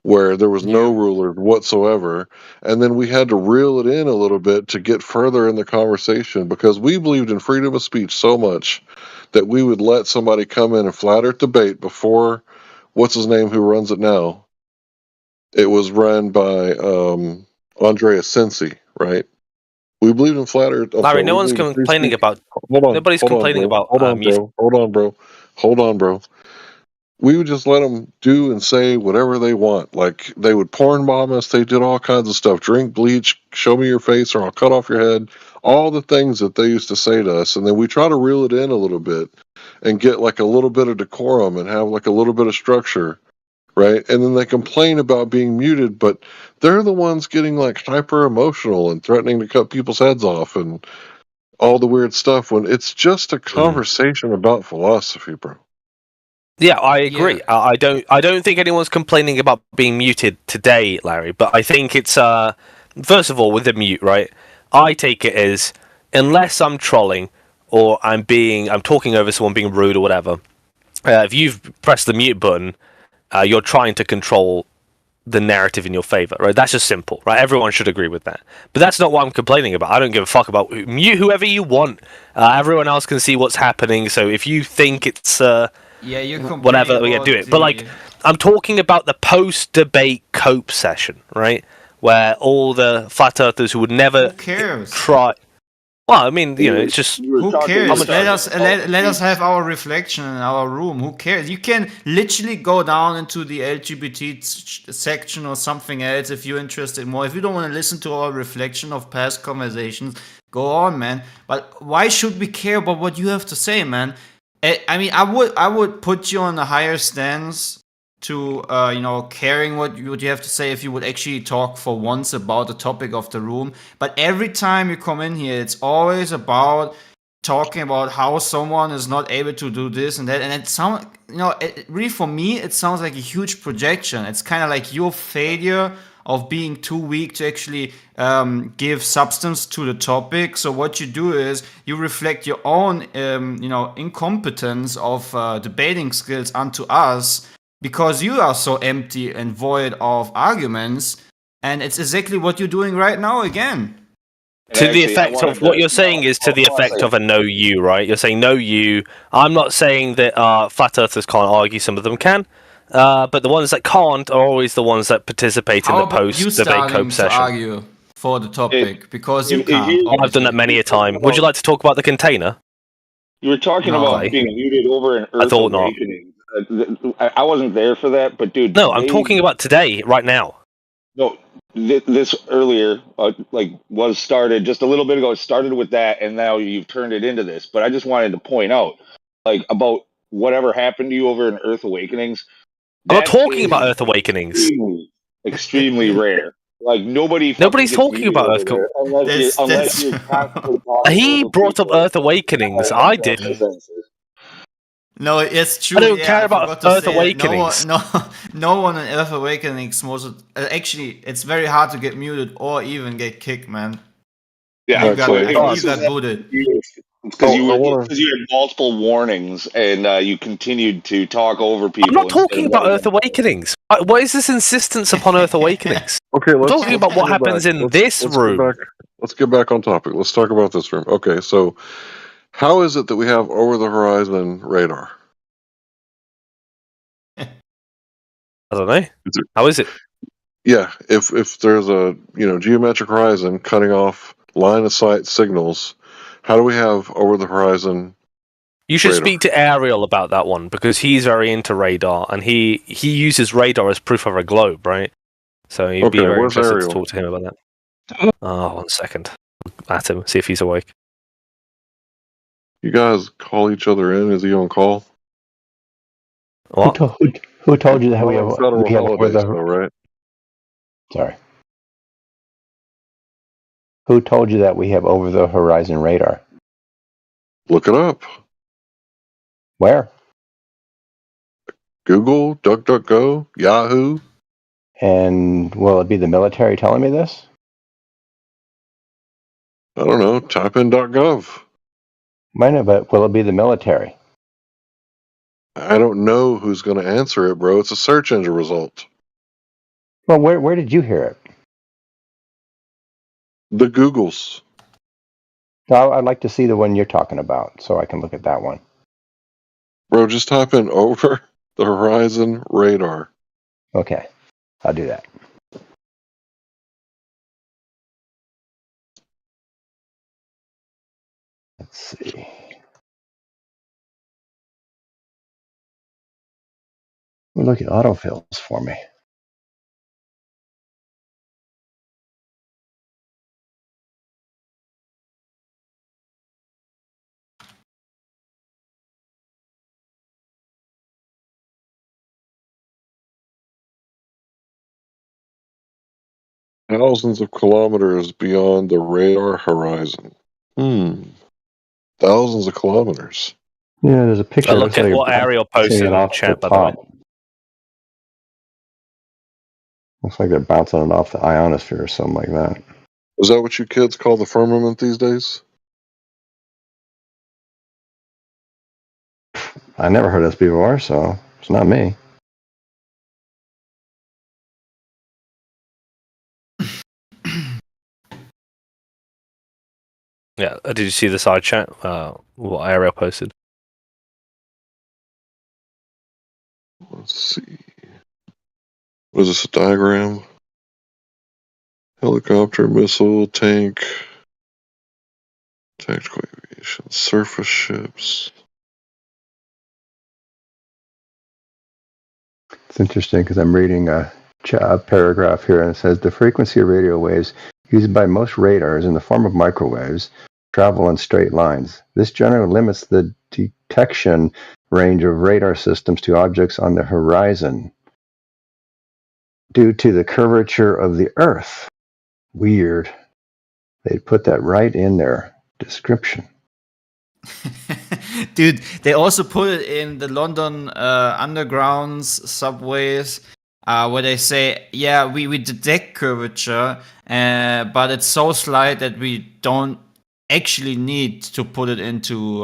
where there was no ruler whatsoever, and then we had to reel it in a little bit to get further in the conversation because we believed in freedom of speech so much that we would let somebody come in and flat earth debate before, what's his name, who runs it now? It was run by Andrea Sensi, right? We believed in flat earth. Larry, no one's complaining about... Nobody's complaining about... Hold on, bro. We would just let them do and say whatever they want. Like, they would porn bomb us. They did all kinds of stuff. Drink bleach, show me your face or I'll cut off your head. All the things that they used to say to us. And then we try to reel it in a little bit and get like a little bit of decorum and have like a little bit of structure, right? And then they complain about being muted, but they're the ones getting like hyper emotional and threatening to cut people's heads off and all the weird stuff when it's just a conversation about philosophy, bro. Yeah, I agree. Yeah. I don't think anyone's complaining about being muted today, Larry. But I think it's first of all with the mute, right? I take it as unless I'm trolling or I'm talking over someone being rude or whatever. If you've pressed the mute button, you're trying to control the narrative in your favor, right? That's just simple, right? Everyone should agree with that. But that's not what I'm complaining about. I don't give a fuck about mute whoever you want. Everyone else can see what's happening. So if you think it's whatever, we can do it. But like, I'm talking about the post-debate cope session, right? Where all the flat earthers who would never try. Well, I mean, it's just who cares? Let us have our reflection in our room. Who cares? You can literally go down into the LGBT section or something else if you're interested more. If you don't want to listen to our reflection of past conversations, go on, man. But why should we care about what you have to say, man? I mean, I would put you on a higher stance to caring what you have to say if you would actually talk for once about the topic of the room. But every time you come in here, it's always about talking about how someone is not able to do this and that, and it sounds, really for me, it sounds like a huge projection. It's kind of like your failure of being too weak to actually give substance to the topic. So what you do is you reflect your own, incompetence of debating skills onto us, because you are so empty and void of arguments, and it's exactly what you're doing right now again. To the effect of what you're saying is to the effect of a no you, right? You're saying no you. I'm not saying that flat earthers can't argue. Some of them can, but the ones that can't are always the ones that participate in the post-debate cope session. Argue for the topic because you can't. I've done that many a time. Would you like to talk about the container? You were talking about being muted over an Earth Awakening. I wasn't there for that, but dude. No, I'm talking about today, right now. No, this earlier was started just a little bit ago. It started with that, and now you've turned it into this. But I just wanted to point out, about whatever happened to you over in Earth Awakenings. I'm not talking about Earth Awakenings. Extremely rare. Nobody's talking about Earth unless you're constantly talking. He brought up Earth Awakenings. I didn't. No, it's true. I don't care about Earth Awakenings. No one in Earth Awakenings actually, it's very hard to get muted or even get kicked, man. Yeah, you got booted. Because you had multiple warnings and you continued to talk over people. I'm not talking about Earth Awakenings. What is this insistence upon Earth Awakenings? Okay, I'm talking about what happens in this room. Let's get back on topic. Let's talk about this room. Okay, so how is it that we have over-the-horizon radar? I don't know. How is it? Yeah, if there's a geometric horizon cutting off line of sight signals, how do we have over-the-horizon? You should radar? speak to Ariel about that one, because he's very into radar, and he uses radar as proof of a globe, right? So you'd be very interested to talk to him about that. Oh, 1 second. At him, see if he's awake. You guys call each other in? Is he on call? What? Who told you that we have federal holidays, though, right? Sorry. Who told you that we have over-the-horizon radar? Look it up. Where? Google, DuckDuckGo, Yahoo. And will it be the military telling me this? I don't know. Type in .gov. Might know, but will it be the military? I don't know who's going to answer it, bro. It's a search engine result. Well, where did you hear it? The Googles. I'd like to see the one you're talking about, so I can look at that one. Bro, just type in over the horizon radar. Okay, I'll do that. Let's see. Look at autofills for me. Thousands of kilometers beyond the radar horizon. Thousands of kilometers. Yeah, there's a picture. Look at what Ariel posted in the chat, by the way. Looks like they're bouncing it off the ionosphere or something like that. Is that what you kids call the firmament these days? I never heard this before, so it's not me. Yeah, did you see the side chat? What Ariel posted? Let's see. What is this, a diagram? Helicopter, missile, tank, tactical aviation, surface ships. It's interesting because I'm reading a paragraph here, and it says the frequency of radio waves used by most radars in the form of microwaves travel in straight lines. This generally limits the detection range of radar systems to objects on the horizon. due to the curvature of the Earth. Weird. They put that right in their description. Dude, they also put it in the London undergrounds, subways, where they say, yeah, we detect curvature, but it's so slight that we don't actually need to put it into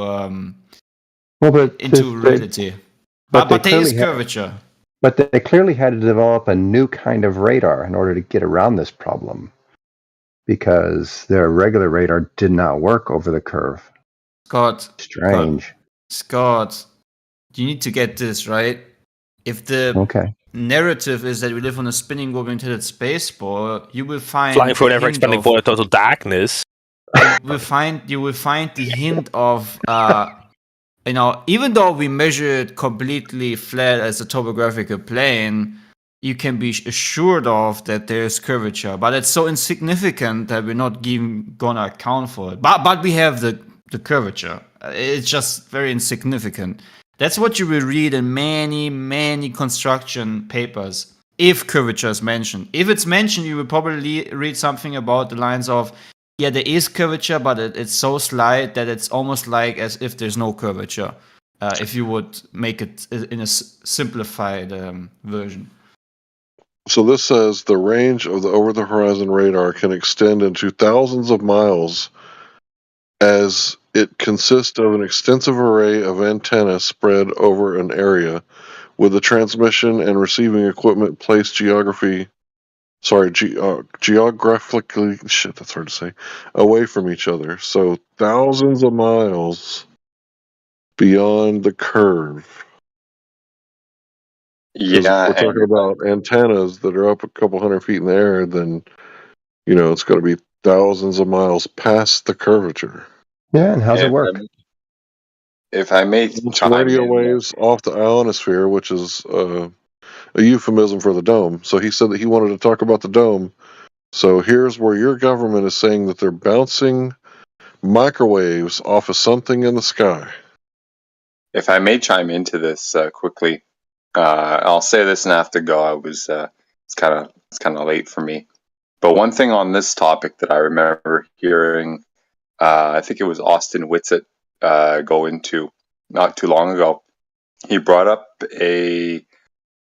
reality. But there is curvature. But they clearly had to develop a new kind of radar in order to get around this problem, because their regular radar did not work over the curve. Scott. Strange. Scott, you need to get this, right? If the narrative is that we live on a spinning globe-tinted space ball, you will find flying through an ever-expanding void of total darkness. You will find the hint of even though we measure it completely flat as a topographical plane, you can be assured of that there's curvature, but it's so insignificant that we're not even gonna account for it. But we have the curvature. It's just very insignificant. That's what you will read in many construction papers if curvature is mentioned. If it's mentioned, you will probably read something about the lines of, yeah, there is curvature, but it's so slight that it's almost like as if there's no curvature. If you would make it in a simplified version. So this says the range of the over-the-horizon radar can extend into thousands of miles, as it consists of an extensive array of antennas spread over an area, with the transmission and receiving equipment placed geographically, shit, that's hard to say, away from each other. So thousands of miles beyond the curve. Yeah, we're talking about antennas that are up a couple hundred feet in the air, then it's got to be thousands of miles past the curvature. Yeah, and how's it work? If I may chime radio in, waves off the ionosphere, which is a euphemism for the dome. So he said that he wanted to talk about the dome. So here's where your government is saying that they're bouncing microwaves off of something in the sky. If I may chime into this quickly, I'll say this and I have to go. I was it's kind of late for me. But one thing on this topic that I remember hearing, I think it was Austin Whitsitt go into not too long ago. He brought up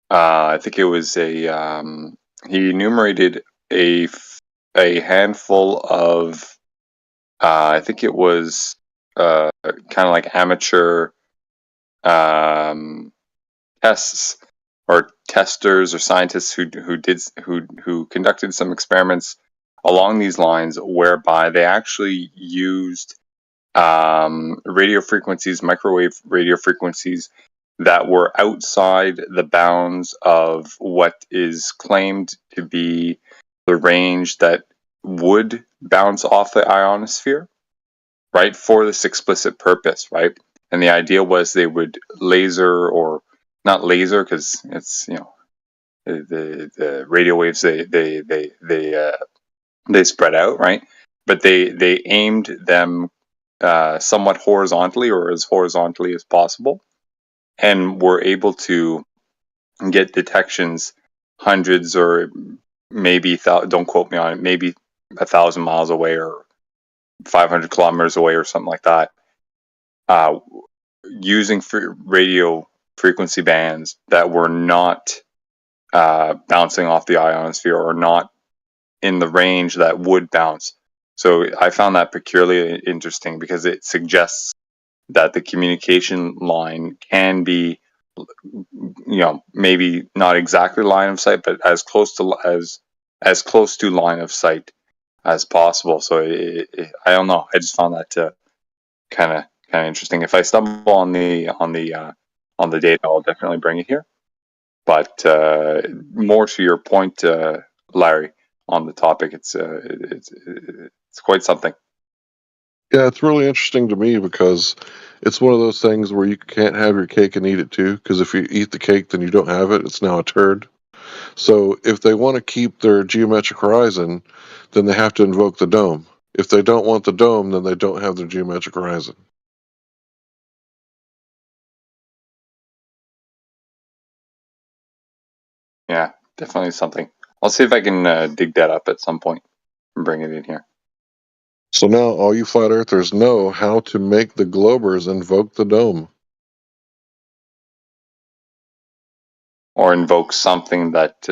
I think it was he enumerated a handful of, I think it was kind of like amateur tests or testers or scientists who conducted some experiments along these lines, whereby they actually used radio frequencies, microwave radio frequencies, that were outside the bounds of what is claimed to be the range that would bounce off the ionosphere, right, for this explicit purpose, right? And the idea was they would laser, or not laser, because it's the radio waves they spread out, right? But they aimed them somewhat horizontally, or as horizontally as possible, and were able to get detections hundreds or maybe don't quote me on it, maybe 1,000 miles away or 500 kilometers away or something like that, using radio frequency bands that were not bouncing off the ionosphere, or not in the range that would bounce. So I found that peculiarly interesting, because it suggests that the communication line can be, maybe not exactly line of sight, but as close to line of sight as possible. So I don't know. I just found that kind of interesting. If I stumble on the data, I'll definitely bring it here. But more to your point, Larry, on the topic, it's quite something. Yeah, it's really interesting to me, because it's one of those things where you can't have your cake and eat it too, because if you eat the cake, then you don't have it. It's now a turd. So if they want to keep their geometric horizon, then they have to invoke the dome. If they don't want the dome, then they don't have their geometric horizon. Yeah, definitely something. I'll see if I can dig that up at some point and bring it in here. So now all you flat earthers know how to make the Globers invoke the dome. Or invoke something that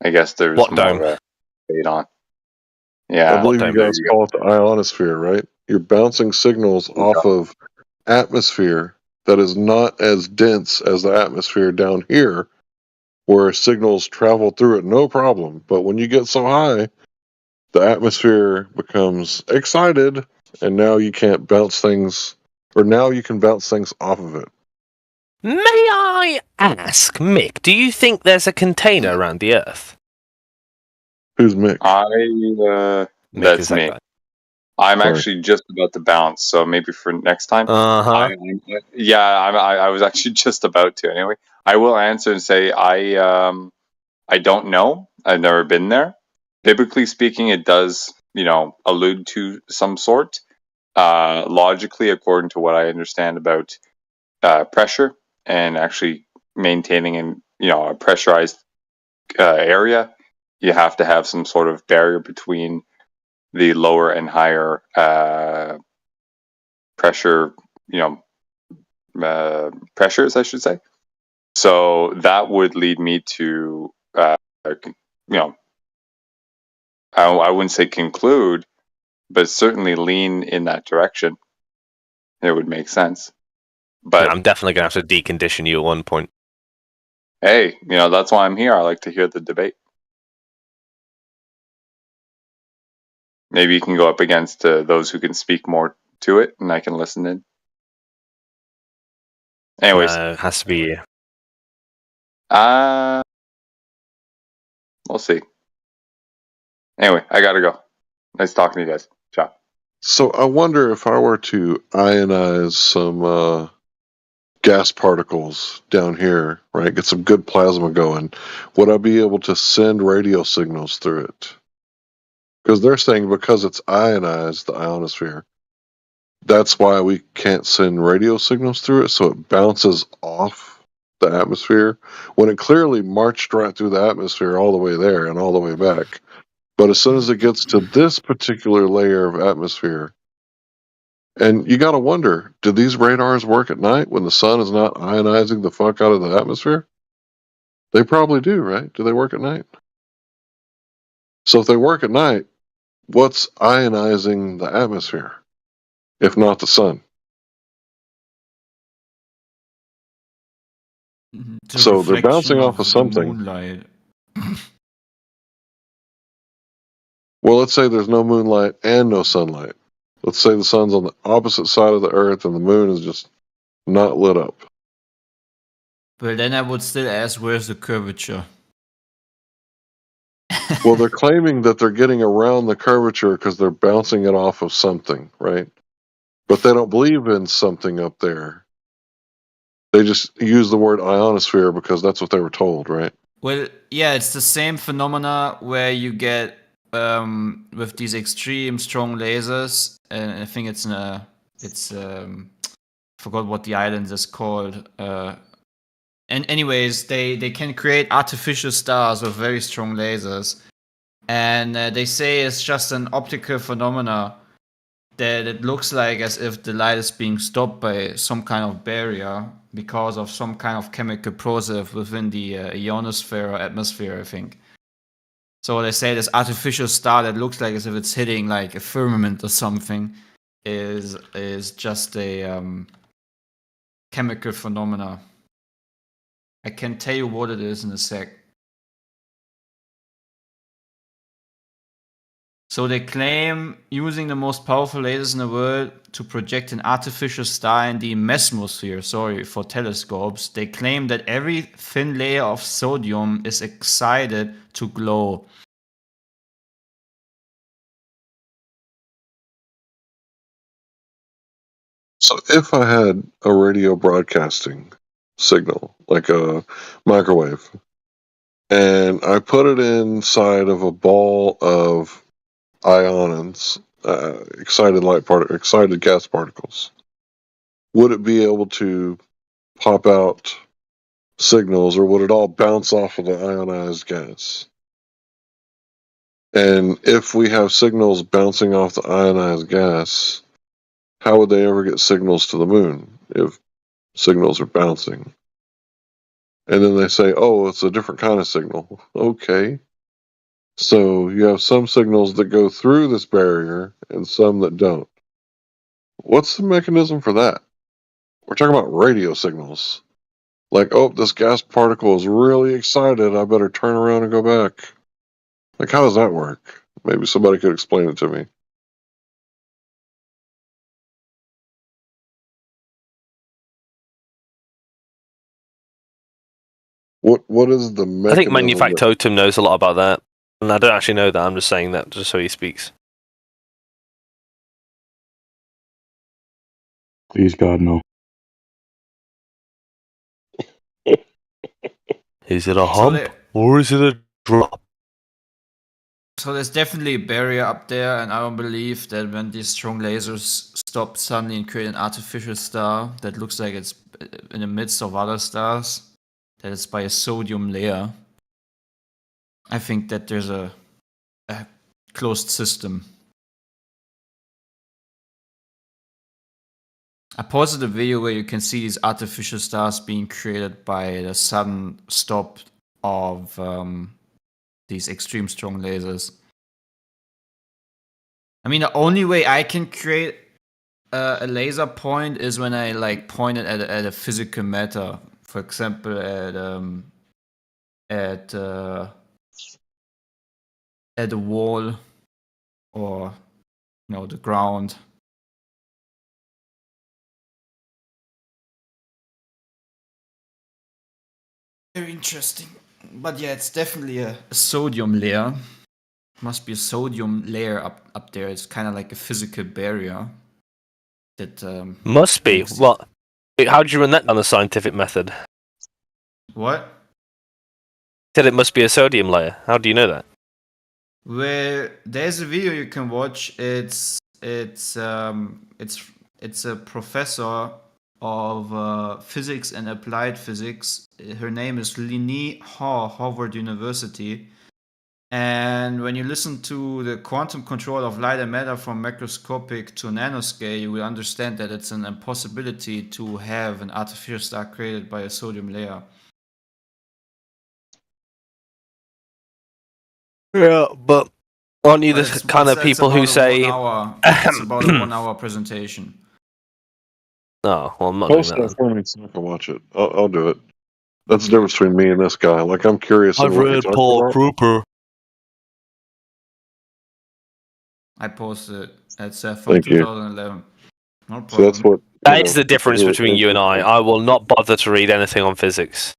I guess there's What more dome? of a debate on. I Yeah. believe you guys call it the ionosphere, right? You're bouncing signals off of atmosphere that is not as dense as the atmosphere down here, where signals travel through it no problem. But when you get so high, the atmosphere becomes excited, and now you can't bounce things, or now you can bounce things off of it. May I ask, Mick, do you think there's a container around the Earth? Who's Mick? Mick that's is that me. guy. I'm Sorry. actually just about to bounce, so maybe for next time. Uh-huh. I was actually just about to anyway. I will answer and say I don't know. I've never been there. Biblically speaking, it does, allude to some sort. Logically, according to what I understand about pressure and actually maintaining a pressurized area, you have to have some sort of barrier between the lower and higher pressure, pressures, I should say. So that would lead me to, I wouldn't say conclude, but certainly lean in that direction. It would make sense. But I'm definitely going to have to decondition you at one point. Hey, that's why I'm here. I like to hear the debate. Maybe you can go up against those who can speak more to it, and I can listen in. Anyways. It has to be... We'll see. Anyway, I gotta go. Nice talking to you guys. Ciao. So I wonder if I were to ionize some gas particles down here, right? Get some good plasma going. Would I be able to send radio signals through it? Because they're saying because it's ionized, the ionosphere, that's why we can't send radio signals through it, so it bounces off the atmosphere when it clearly marched right through the atmosphere all the way there and all the way back. But as soon as it gets to this particular layer of atmosphere, and you got to wonder, do these radars work at night when the sun is not ionizing the fuck out of the atmosphere? They probably do, right? Do they work at night? So if they work at night, what's ionizing the atmosphere, if not the sun? So they're bouncing off of something. Moonlight. Well, let's say there's no moonlight and no sunlight. Let's say the sun's on the opposite side of the earth and the moon is just not lit up. But then I would still ask, where's the curvature? Well, they're claiming that they're getting around the curvature because they're bouncing it off of something, right? But they don't believe in something up there. They just use the word ionosphere because that's what they were told, right? Well, yeah, it's the same phenomena where you get with these extreme strong lasers, and I think it's forgot what the island is called. And anyways, they can create artificial stars with very strong lasers, and they say it's just an optical phenomena that it looks like as if the light is being stopped by some kind of barrier because of some kind of chemical process within the ionosphere or atmosphere, I think. So they say this artificial star that looks like as if it's hitting like a firmament or something is just a chemical phenomena. I can tell you what it is in a sec. So they claim using the most powerful lasers in the world to project an artificial star in the mesosphere, for telescopes. They claim that every thin layer of sodium is excited to glow. So if I had a radio broadcasting signal, like a microwave, and I put it inside of a ball of ions, excited gas particles, would it be able to pop out signals, or would it all bounce off of the ionized gas? And if we have signals bouncing off the ionized gas, how would they ever get signals to the moon if signals are bouncing? And then they say, oh, it's a different kind of signal. Okay. So you have some signals that go through this barrier and some that don't. What's the mechanism for that? We're talking about radio signals. Like, oh, this gas particle is really excited. I better turn around and go back. Like, how does that work? Maybe somebody could explain it to me. What is the mechanism? I think Manufactotum knows a lot about that. And I don't actually know that. I'm just saying that just so he speaks. Please, God, no. Is it a hump or is it a drop? So there's definitely a barrier up there, and I don't believe that when these strong lasers stop suddenly and create an artificial star that looks like it's in the midst of other stars, that it's by a sodium layer. I think that there's a closed system. I posted a video where you can see these artificial stars being created by the sudden stop of these extreme strong lasers. I mean, the only way I can create a laser point is when I like point it at a physical matter. For example, at a wall or the ground. Very interesting. But yeah, it's definitely a sodium layer. Must be a sodium layer up there. It's kind of like a physical barrier. That Must be. What? How do you run that on the scientific method? What? You said it must be a sodium layer. How do you know that? Well, there's a video you can watch. It's a professor of physics and applied physics. Her name is Lini Haw, Harvard University. And when you listen to the quantum control of light and matter from macroscopic to nanoscale, you will understand that it's an impossibility to have an artificial star created by a sodium layer. Yeah, but aren't you the kind of people who say... It's about a 1 hour presentation. No, well, I'm not Post doing that that. for me so I can watch it. I'll do it. That's the difference between me and this guy. Like, I'm curious. I've read Paul Kruper. I posted it. It's from Thank you. 2011. No problem. So that's what. That is the difference between you and I. I will not bother to read anything on physics.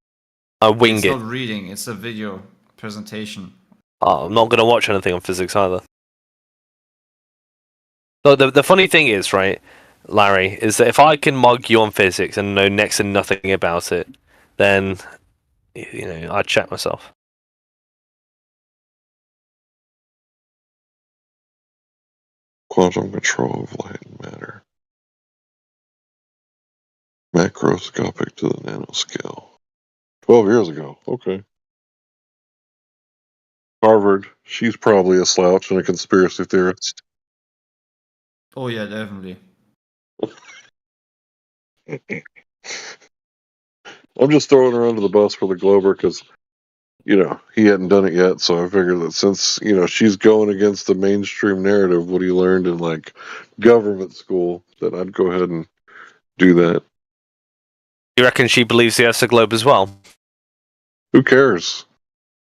I wing It's it. not reading. It's a video presentation. Oh, I'm not going to watch anything on physics either. So the funny thing is, right, Larry, is that if I can mug you on physics and know next to nothing about it, then, I'd check myself. Quantum control of light and matter. Macroscopic to the nanoscale. 12 years ago. Okay. Harvard. She's probably a slouch and a conspiracy theorist. Oh yeah, definitely. I'm just throwing her under the bus for the Glober because, he hadn't done it yet. So I figured that since, she's going against the mainstream narrative, what he learned in government school, that I'd go ahead and do that. You reckon she believes the Earth's a globe as well? Who cares?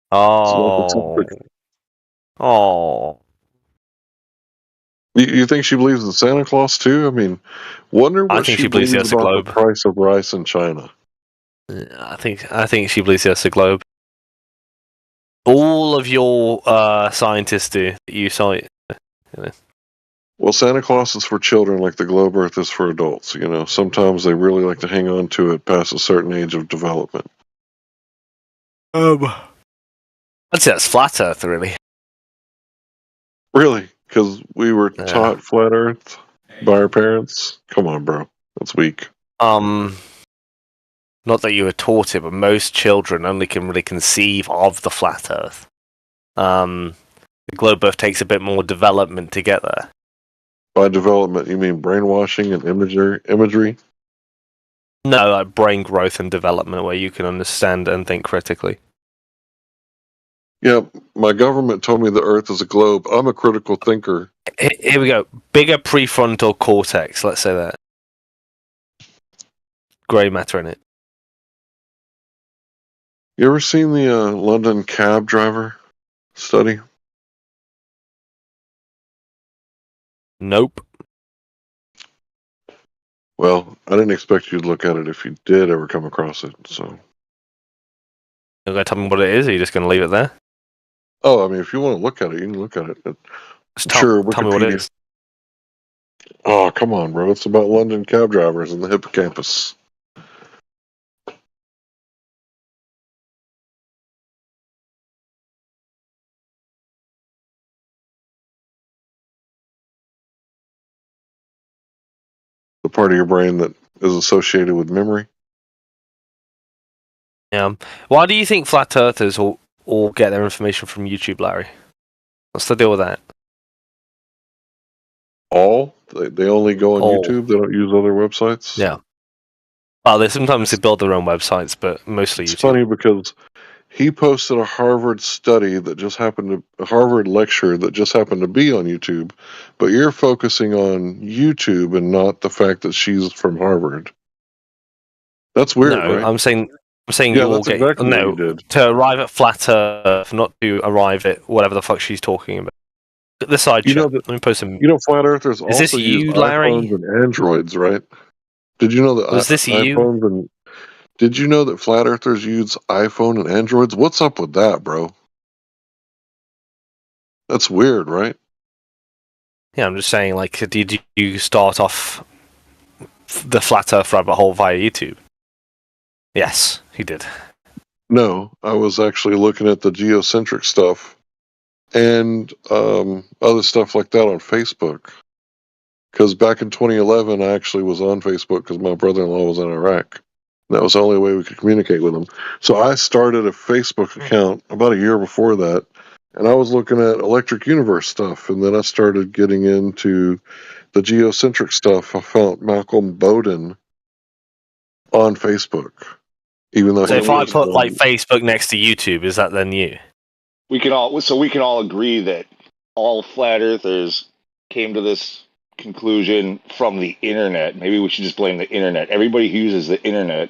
Oh. Oh. You think she believes in Santa Claus too? I mean, wonder what she believes the Earth's a about globe. the price of rice in China. I think she believes the Earth's a globe. All of your scientists do. You cite. Well, Santa Claus is for children like the globe Earth is for adults. Sometimes they really like to hang on to it past a certain age of development. I'd say that's flat Earth, really. Really? Because we were taught flat Earth by our parents? Come on, bro. That's weak. not that you were taught it, but most children only can really conceive of the flat Earth. The globe Earth takes a bit more development to get there. By development, you mean brainwashing and imagery? No, like brain growth and development, where you can understand and think critically. Yeah, my government told me the Earth is a globe. I'm a critical thinker. Here we go. Bigger prefrontal cortex, let's say that. Grey matter in it. You ever seen the London cab driver study? Nope. Well, I didn't expect you to look at it if you did ever come across it, so... You're going to tell me what it is, or are you just going to leave it there? Oh, I mean, if you want to look at it, you can look at it. Tell me what it is. Oh, come on, bro. It's about London cab drivers and the hippocampus. The part of your brain that is associated with memory. Yeah. Why do you think flat earthers all get their information from YouTube, Larry? What's the deal with that? All? They only go on YouTube? They don't use other websites? Yeah. Well, they sometimes build their own websites, but mostly YouTube. It's funny because he posted a Harvard study that just happened to, a Harvard lecture that just happened to be on YouTube, but you're focusing on YouTube and not the fact that she's from Harvard. That's weird, no, right? I'm saying Yeah, you all that's get exactly what no you did. to arrive at flat Earth, not to arrive at whatever the fuck she's talking about. The side You chat. know that- Let me post some. You know, flat earthers Is this also use you, Larry? iPhones and Androids, right? Did you know that Was this you? iPhones and did you know that flat earthers use iPhone and Androids? What's up with that, bro? That's weird, right? Yeah, I'm just saying. Like, did you start off the flat Earth rabbit hole via YouTube? Yes, he did. No, I was actually looking at the geocentric stuff and other stuff like that on Facebook. Because back in 2011, I actually was on Facebook because my brother-in-law was in Iraq. That was the only way we could communicate with him. So I started a Facebook account about a year before that, and I was looking at Electric Universe stuff, and then I started getting into the geocentric stuff. I found Malcolm Bowden on Facebook, even though So he if I was put like Facebook next to YouTube, is that then you? We can all agree that all flat earthers came to this conclusion from the internet. Maybe we should just blame the internet. Everybody who uses the internet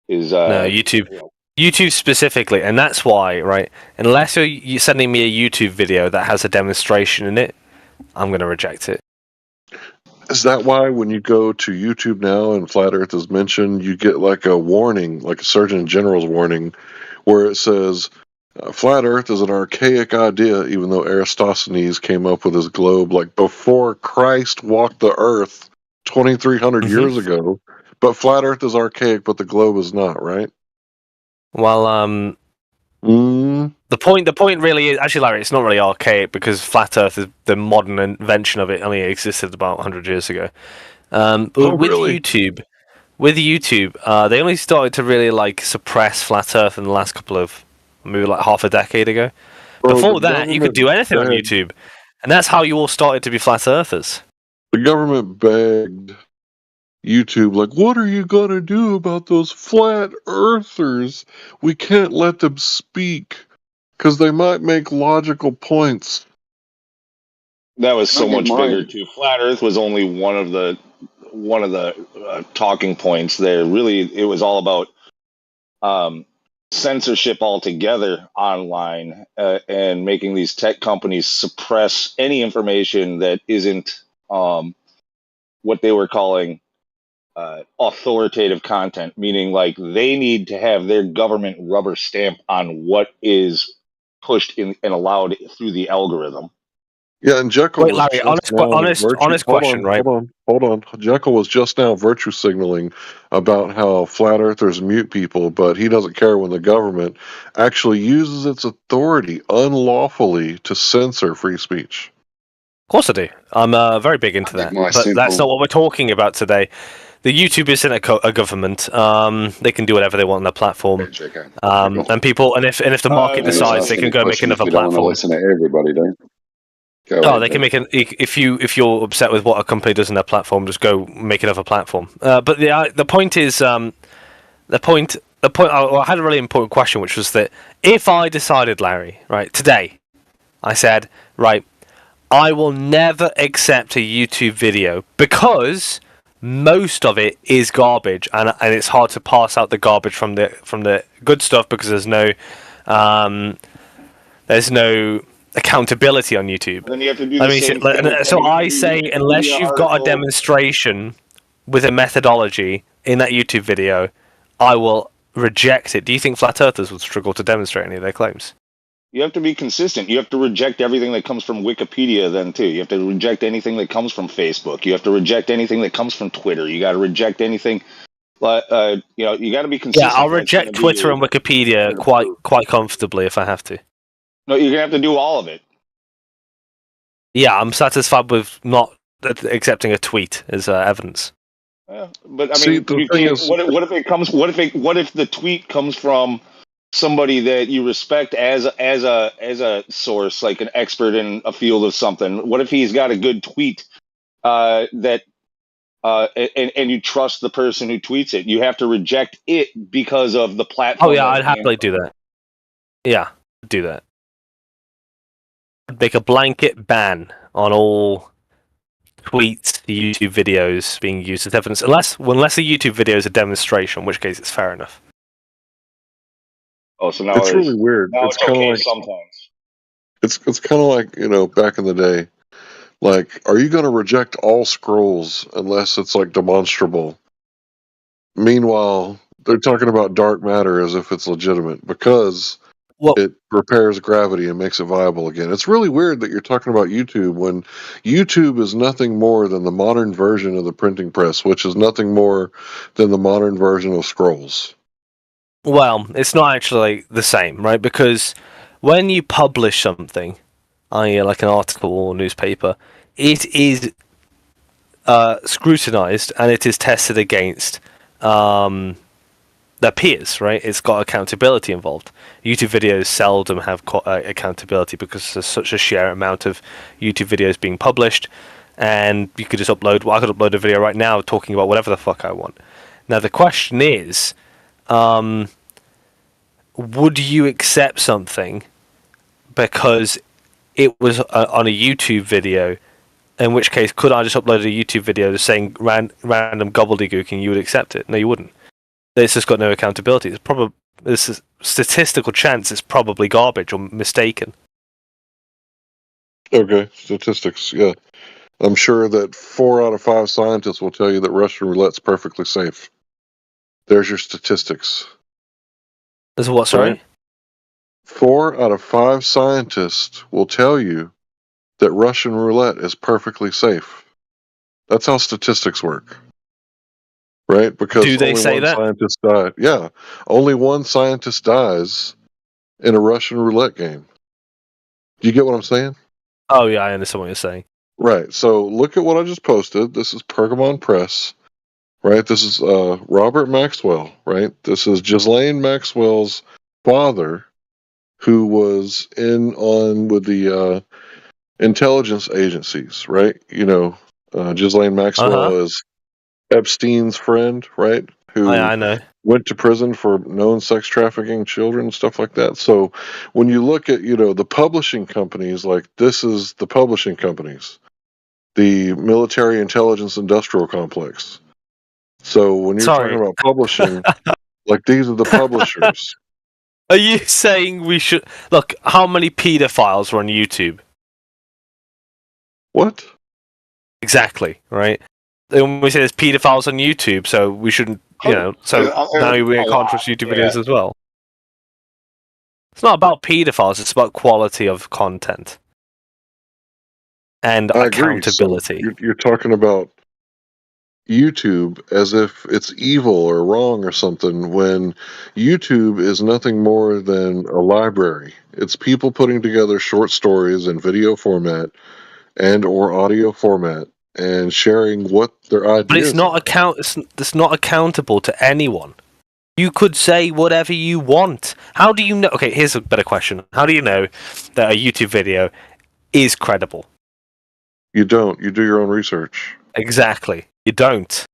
is No, YouTube. YouTube specifically, and that's why, right? Unless you're sending me a YouTube video that has a demonstration in it, I'm going to reject it. Is that why when you go to YouTube now and Flat Earth is mentioned, you get like a warning, like a Surgeon General's warning, where it says, Flat Earth is an archaic idea, even though Eratosthenes came up with his globe like before Christ walked the earth 2,300 years ago. But Flat Earth is archaic, but the globe is not, right? Well, the point really is actually, Larry, it's not really archaic because flat Earth is the modern invention of it only existed about 100 years ago. But with YouTube, they only started to really like suppress flat Earth in the last couple of maybe like half a decade ago. Bro, Before the that, you could do anything on government YouTube, and that's how you all started to be flat Earthers. The government begged YouTube, like, what are you going to do about those flat earthers? We can't let them speak because they might make logical points. that was so Look at much mine. bigger too. Flat Earth was only one of the talking points there. Really, it was all about censorship altogether online and making these tech companies suppress any information that isn't what they were calling authoritative content, meaning like they need to have their government rubber stamp on what is pushed in and allowed through the algorithm. Yeah, and Jekyll Wait, was Larry, just now honest hold question, on, right? Hold on. Jekyll was just now virtue signaling about how flat earthers mute people, but he doesn't care when the government actually uses its authority unlawfully to censor free speech. Of course I do. I'm very big into that. my But that's simple- not what we're talking about today. the YouTube isn't a government. They can do whatever they want on their platform. And people, and if the market decides, they can go make another You don't want to platform. listen to everybody, do you? Go No, ahead, they can Dave. make if you're upset with what a company does on their platform, just go make another platform. But the point is the point. I had a really important question, which was that if I decided, Larry, right today, I said, right, I will never accept a YouTube video because most of it is garbage, and it's hard to parse out the garbage from the good stuff because there's no accountability on YouTube. Then you have to do the same thing. So I say, unless you've got a demonstration with a methodology in that YouTube video, I will reject it. Do you think flat earthers would struggle to demonstrate any of their claims? You have to be consistent. You have to reject everything that comes from Wikipedia then too. You have to reject anything that comes from Facebook. You have to reject anything that comes from Twitter. You got to reject anything. You got to be consistent. Yeah, I'll reject Twitter and Wikipedia quite comfortably if I have to. No, you're gonna have to do all of it. Yeah, I'm satisfied with not accepting a tweet as evidence. Yeah, but I mean, what if it comes? What if the tweet comes from somebody that you respect as a source, like an expert in a field of something? What if he's got a good tweet and you trust the person who tweets it? You have to reject it because of the platform. Oh yeah, I'd happily do that. Yeah, do that. Make a blanket ban on all tweets, YouTube videos being used as evidence, unless a YouTube video is a demonstration, in which case it's fair enough. Oh, so now it's really weird. Now It's it's kind of okay like sometimes. it's kind of like back in the day. Like, are you going to reject all scrolls unless it's like demonstrable? Meanwhile, they're talking about dark matter as if it's legitimate because it repairs gravity and makes it viable again. It's really weird that you're talking about YouTube when YouTube is nothing more than the modern version of the printing press, which is nothing more than the modern version of scrolls. Well, it's not actually the same, right? Because when you publish something, i.e. like an article or newspaper, it is scrutinized and it is tested against their peers, right? It's got accountability involved. YouTube videos seldom have accountability because there's such a sheer amount of YouTube videos being published, and you could just upload. Well, I could upload a video right now talking about whatever the fuck I want. Now the question is, would you accept something because it was on a YouTube video? In which case, could I just upload a YouTube video just saying random gobbledygook and you would accept it? No, you wouldn't. It's just got no accountability. There's a statistical chance it's probably garbage or mistaken. Okay, statistics, yeah. I'm sure that 4 out of 5 scientists will tell you that Russian roulette's perfectly safe. There's your statistics. There's what, sorry? 4 out of 5 scientists will tell you that Russian roulette is perfectly safe. That's how statistics work. Right? Because do they only say one that? Scientist died. Yeah. Only one scientist dies in a Russian roulette game. Do you get what I'm saying? Oh, yeah, I understand what you're saying. Right. So look at what I just posted. This is Pergamon Press. Right? This is Robert Maxwell. Right? This is Ghislaine Maxwell's father, who was on with the intelligence agencies. Right? Ghislaine Maxwell is Epstein's friend, right? Who I know. Went to prison for known sex trafficking children, stuff like that. So when you look at, the publishing companies, like this is the publishing companies, the military intelligence industrial complex. So when you're talking about publishing, like these are the publishers. Are you saying we should look? How many pedophiles are on YouTube? What? Exactly, right? When we say there's pedophiles on YouTube, so we shouldn't, so now we can't trust YouTube videos as well. It's not about pedophiles, it's about quality of content. And accountability. So you're talking about YouTube as if it's evil or wrong or something, when YouTube is nothing more than a library. It's people putting together short stories in video format and or audio format and sharing what their ideas But it's not are. It's not accountable to anyone. You could say whatever you want. How do you know? Okay, here's a better question. How do you know that a YouTube video is credible? You don't. You do your own research. Exactly. You don't.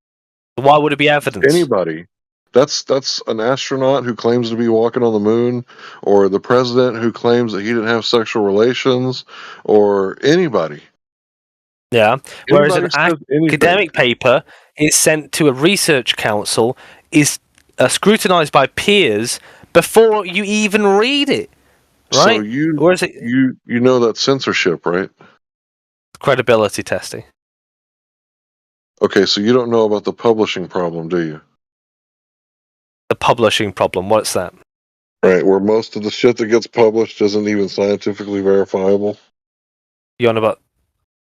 Why would it be evidence? Anybody. That's an astronaut who claims to be walking on the moon, or the president who claims that he didn't have sexual relations, or anybody. Yeah. Whereas Anybody an says anything. academic paper is sent to a research council, is scrutinized by peers before you even read it, right? So you Or is it you know that's censorship, right? credibility testing? Okay, so you don't know about the publishing problem, do you? The publishing problem. What's that? Right, where most of the shit that gets published isn't even scientifically verifiable. You on about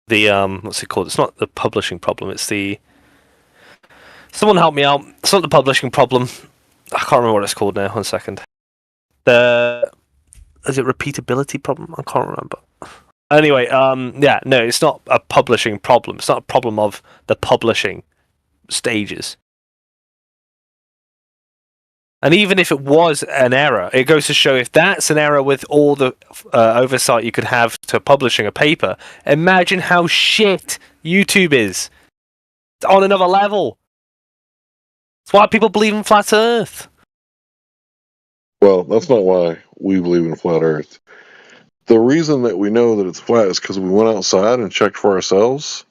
the what's it called? It's not the publishing problem. It's the someone help me out. It's not the publishing problem. I can't remember what it's called now. 1 second. Is it repeatability problem? I can't remember. Anyway, yeah, no, it's not a publishing problem. It's not a problem of the publishing stages. And even if it was an error, it goes to show if that's an error with all the oversight you could have to publishing a paper, imagine how shit YouTube is. It's on another level. That's why people believe in flat Earth. Well, that's not why we believe in flat Earth. The reason that we know that it's flat is because we went outside and checked for ourselves,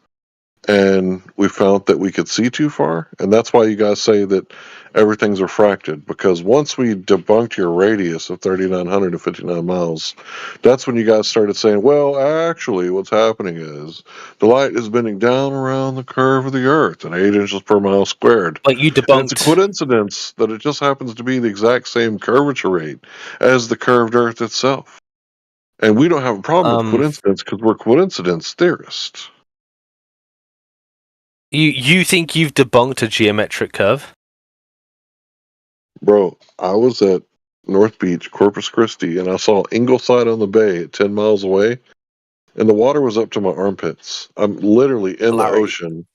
and we found that we could see too far. And that's why you guys say that everything's refracted, because once we debunked your radius of 3,959 miles, that's when you guys started saying, well, actually, what's happening is the light is bending down around the curve of the Earth at 8 inches per mile squared. But you And debunked. it's a coincidence that it just happens to be the exact same curvature rate as the curved Earth itself. And we don't have a problem with coincidence because we're coincidence theorists. You think you've debunked a geometric curve? Bro, I was at North Beach, Corpus Christi, and I saw Ingleside on the Bay at 10 miles away, and the water was up to my armpits. I'm literally in the ocean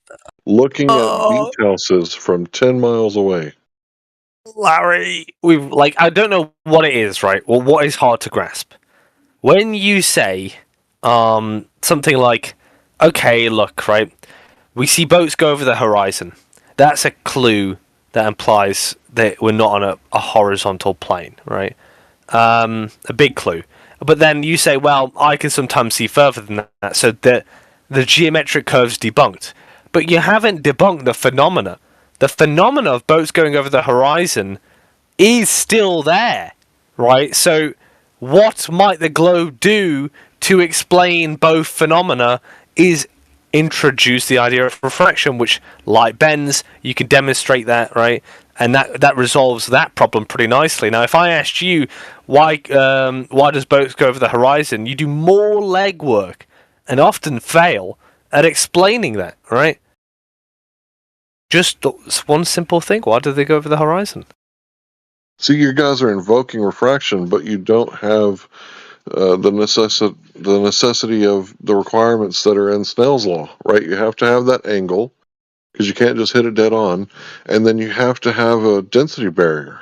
looking at beach houses from 10 miles away. Larry, I don't know what it is, right? Well, what is hard to grasp? When you say something like, okay, look, right, we see boats go over the horizon. That's a clue that implies that we're not on a horizontal plane, right? A big clue. But then you say, well, I can sometimes see further than that, so the geometric curve's debunked. But you haven't debunked the phenomena. The phenomena of boats going over the horizon is still there, right? So what might the globe do to explain both phenomena is introduce the idea of refraction, which light bends. You can demonstrate that, right? And that resolves that problem pretty nicely. Now, if I asked you why does boats go over the horizon, you do more legwork and often fail at explaining that, right? Just one simple thing. Why do they go over the horizon? See, you guys are invoking refraction, but you don't have the necessity of the requirements that are in Snell's law, right? You have to have that angle, because you can't just hit it dead on, and then you have to have a density barrier.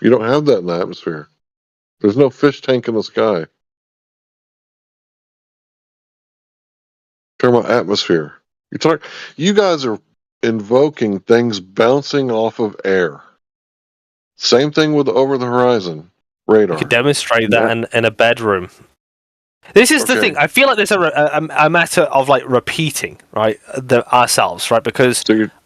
You don't have that in the atmosphere. There's no fish tank in the sky. Talking about atmosphere. You guys are invoking things bouncing off of air. Same thing with over the horizon radar. You could demonstrate that in a bedroom. This is the thing. I feel like there's a matter of like repeating, right, ourselves, right? Because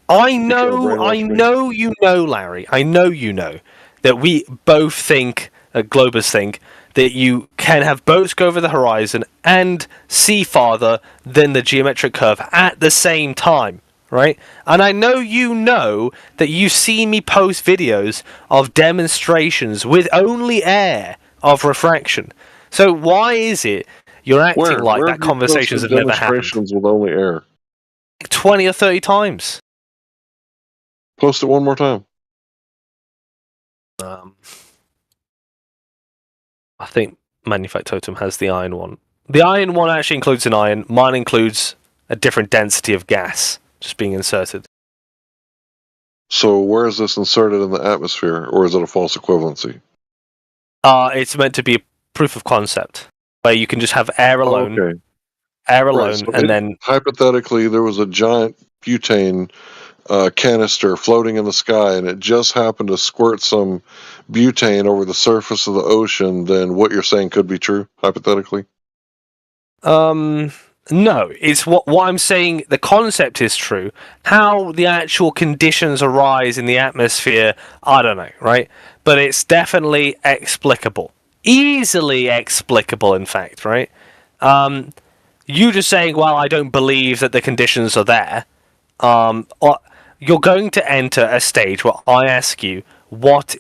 I know you know, Larry. I know you know that we both think, Globers think, that you can have boats go over the horizon and see farther than the geometric curve at the same time, right? And I know you know that you see me post videos of demonstrations with only air of refraction. So why is it you're acting like that conversations have never happened? Demonstrations with only air. 20 or 30 times. Post it one more time. I think Manufactotum has the iron one. The iron one actually includes an iron. Mine includes a different density of gas just being inserted. So where is this inserted in the atmosphere, or is it a false equivalency? It's meant to be a proof of concept where you can just have air alone, Okay. air Right, alone, so and then hypothetically there was a giant butane canister floating in the sky, and it just happened to squirt some butane over the surface of the ocean. Then what you're saying could be true, hypothetically. no, it's what I'm saying. The concept is true. How the actual conditions arise in the atmosphere, I don't know, right? But it's definitely explicable, easily explicable. In fact, right? You just saying, "Well, I don't believe that the conditions are there." Or you're going to enter a stage where I ask you what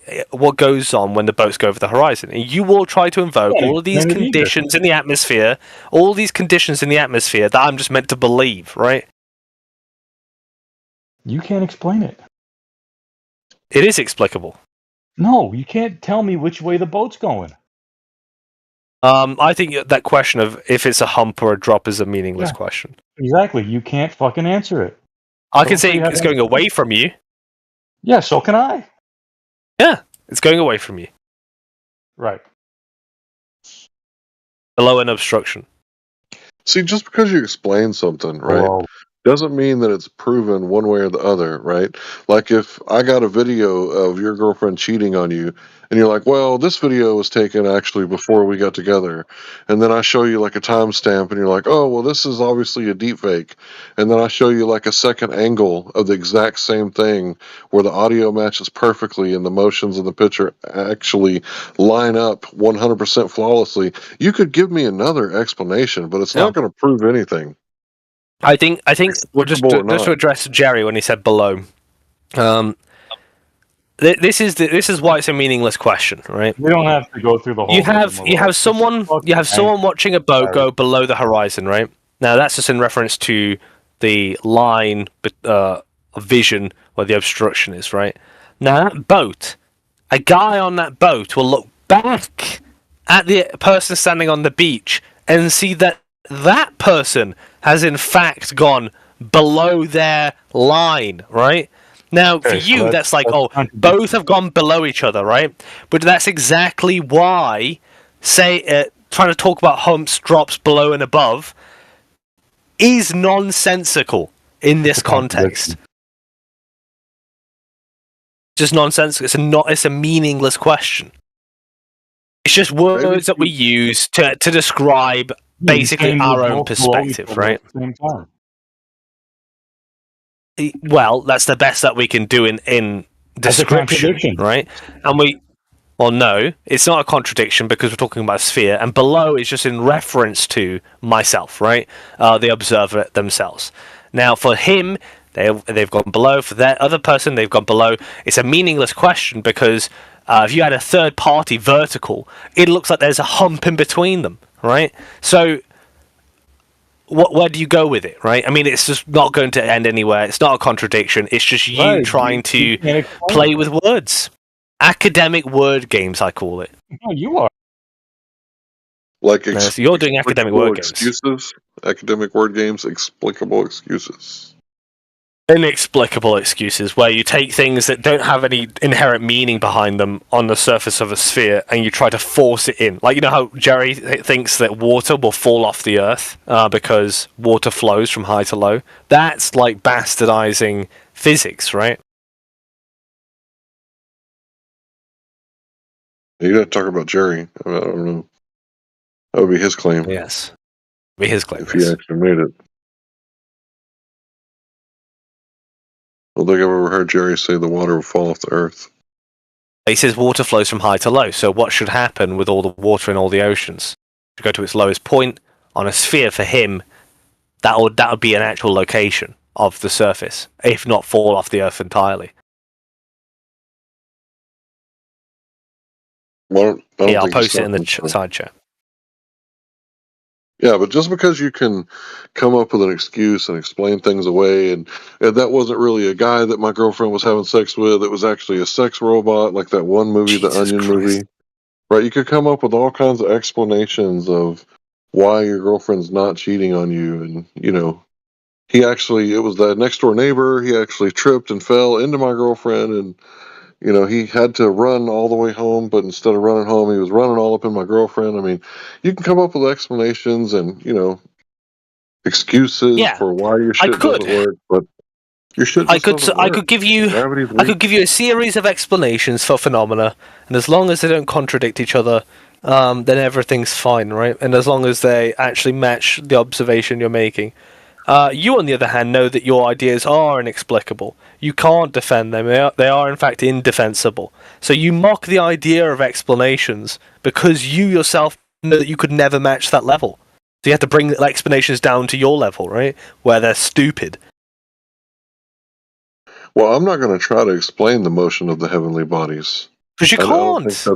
goes on when the boats go over the horizon, and you will try to invoke all of these conditions in the atmosphere, that I'm just meant to believe, right? You can't explain it. It is explicable. No, you can't tell me which way the boat's going. I think that question of if it's a hump or a drop is a meaningless question. Exactly. You can't fucking answer it. I can say it's going away from you. Yeah, so can I. Yeah, it's going away from you. Right. Below an obstruction. See, just because you explain something, right, doesn't mean that it's proven one way or the other, right? Like if I got a video of your girlfriend cheating on you, and you're like, well, this video was taken actually before we got together, and then I show you like a timestamp, and you're like, oh, well, this is obviously a deep fake, and then I show you like a second angle of the exact same thing where the audio matches perfectly and the motions in the picture actually line up 100% flawlessly. You could give me another explanation, but it's not going to prove anything. I think just to address Jerry when he said below. This is why it's a meaningless question, right? We don't have to go through the whole. You have someone watching a boat go below the horizon, right? Now that's just in reference to the line of vision where the obstruction is, right? Now that boat, a guy on that boat will look back at the person standing on the beach and see that that person has in fact gone below their line, right? Now, for you, that's like, both have gone below each other, right? But that's exactly why, trying to talk about humps, drops, below and above, is nonsensical in this context. Just nonsensical. It's a meaningless question. It's just words that we use to describe basically our own perspective, right? Well, that's the best that we can do in description, right? And no, it's not a contradiction because we're talking about a sphere, and below is just in reference to myself, right? The observer themselves. Now, for him, they've gone below. For that other person, they've gone below. It's a meaningless question because if you had a third party vertical, it looks like there's a hump in between them, right? So where do you go with it, right? I mean, it's just not going to end anywhere. It's not a contradiction. It's just you trying to play with words. Academic word games, I call it. No, you are. Like so you're doing academic word excuses, academic word games, explicable excuses. Inexplicable excuses where you take things that don't have any inherent meaning behind them on the surface of a sphere and you try to force it in. Like, you know how Jerry thinks that water will fall off the earth because water flows from high to low? That's like bastardizing physics, right? You got to talk about Jerry. I don't know. That would be his claim. Yes. Be his claim. If he actually made it. I don't think I've ever heard Jerry say the water will fall off the earth. He says water flows from high to low. So what should happen with all the water in all the oceans? To go to its lowest point on a sphere for him, that would be an actual location of the surface, if not fall off the earth entirely. Well, I'll post it in the side chat. Yeah, but just because you can come up with an excuse and explain things away, and that wasn't really a guy that my girlfriend was having sex with, it was actually a sex robot, like that one movie, the Onion movie. Right? You could come up with all kinds of explanations of why your girlfriend's not cheating on you, and, it was that next door neighbor. He actually tripped and fell into my girlfriend, and he had to run all the way home, but instead of running home, he was running all up in my girlfriend. I mean, you can come up with explanations and excuses for why your shit doesn't work, but your shit just doesn't work. I could give you a series of explanations for phenomena, and as long as they don't contradict each other, then everything's fine, right? And as long as they actually match the observation you're making. You, on the other hand, know that your ideas are inexplicable. You can't defend them. They are in fact, indefensible. So you mock the idea of explanations because you yourself know that you could never match that level. So you have to bring the explanations down to your level, right? Where they're stupid. Well, I'm not going to try to explain the motion of the heavenly bodies. Because you can't.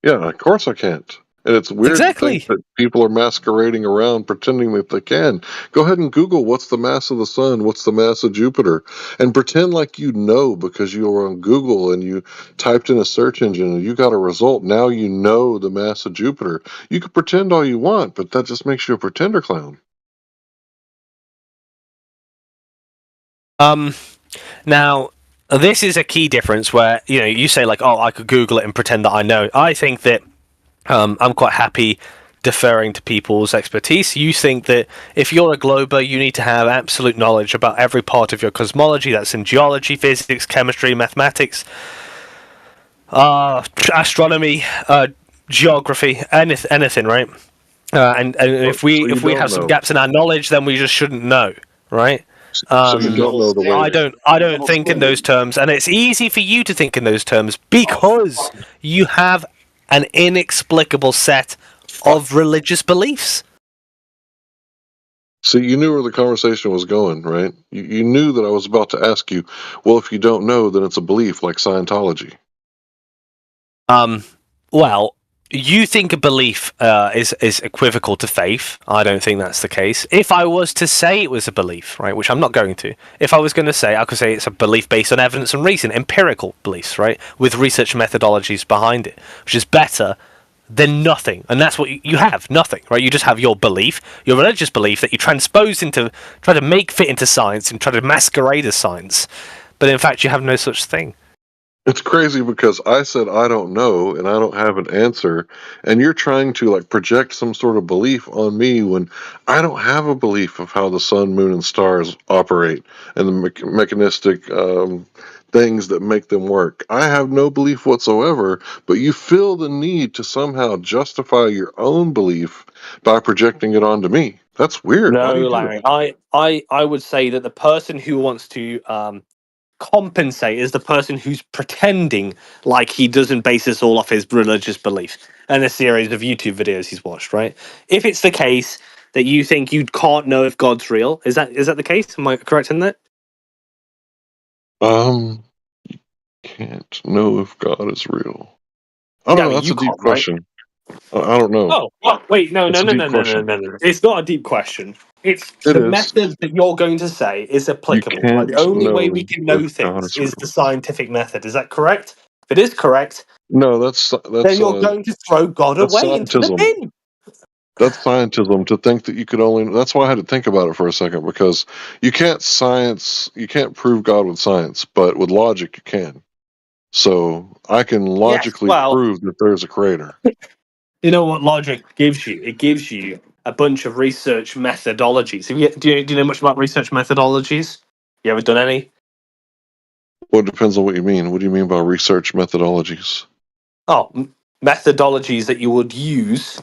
Yeah, of course I can't. And it's weird to think that people are masquerading around pretending that they can. Go ahead and Google what's the mass of the sun, what's the mass of Jupiter, and pretend like you know because you were on Google and you typed in a search engine and you got a result. Now you know the mass of Jupiter. You can pretend all you want, but that just makes you a pretender clown. Now, this is a key difference where, you say like, oh, I could Google it and pretend that I know. I think that I'm quite happy deferring to people's expertise. You think that if you're a glober, you need to have absolute knowledge about every part of your cosmology. That's in geology, physics, chemistry, mathematics, astronomy, geography, anything, right? And if we have some gaps in our knowledge, then we just shouldn't know, right? So you don't know the way. I don't think in those terms, and it's easy for you to think in those terms because you have an inexplicable set of religious beliefs. See, you knew where the conversation was going, right? You knew that I was about to ask you, well, if you don't know, then it's a belief like Scientology. Well, you think a belief is equivocal to faith. I don't think that's the case. If I was to say it was a belief, right, which I'm not going to, if I was going to say, I could say it's a belief based on evidence and reason, empirical beliefs, right, with research methodologies behind it, which is better than nothing. And that's what you have, nothing, right? You just have your belief, your religious belief that you transpose into, try to make fit into science and try to masquerade as science. But in fact, you have no such thing. It's crazy because I said I don't know and I don't have an answer, and you're trying to project some sort of belief on me when I don't have a belief of how the sun, moon, and stars operate and the mechanistic things that make them work. I have no belief whatsoever, but you feel the need to somehow justify your own belief by projecting it onto me. That's weird. No, Larry, I would say that the person who wants to compensate is the person who's pretending like he doesn't base this all off his religious belief and a series of YouTube videos he's watched, right? If it's the case that you think you can't know if God's real, is that the case? Am I correct in that? Can't know if God is real. I don't know. That's a deep question. I don't know. Oh, well, wait, no. It's not a deep question. It's the method that you're going to say is applicable. Like, the only way we can know things is the scientific method. Is that correct? If it is correct, no, that's then you're going to throw God away into the bin. That's scientism to think that you could only. That's why I had to think about it for a second, because you can't prove God with science, but with logic you can. So I can logically prove that there's a creator. You know what logic gives you? It gives you a bunch of research methodologies. Do you know much about research methodologies? You ever done any? Well, it depends on what you mean. What do you mean by research methodologies? Oh, methodologies that you would use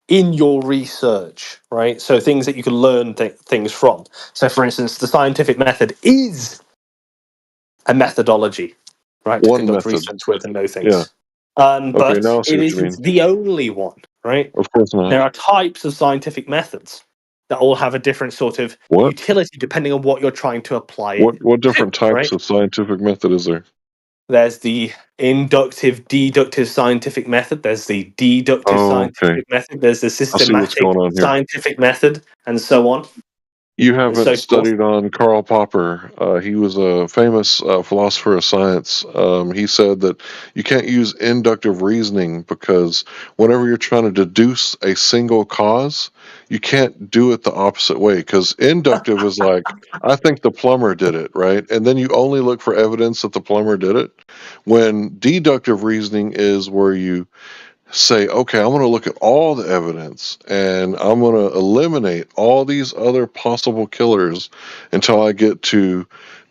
in your research, right? So things that you can learn things from. So, for instance, the scientific method is a methodology, right? To conduct research with and know things. Yeah. But it isn't the only one, right? Of course not. There are types of scientific methods that all have a different sort of utility depending on what you're trying to apply. What different types of scientific method is there? There's the inductive, deductive scientific method. There's the deductive scientific method. There's the systematic scientific method, and so on. You haven't studied on Karl Popper. He was a famous philosopher of science. He said that you can't use inductive reasoning because whenever you're trying to deduce a single cause, you can't do it the opposite way, because inductive is like, I think the plumber did it, right? And then you only look for evidence that the plumber did it. When deductive reasoning is where you say, okay, I'm going to look at all the evidence and I'm going to eliminate all these other possible killers until I get to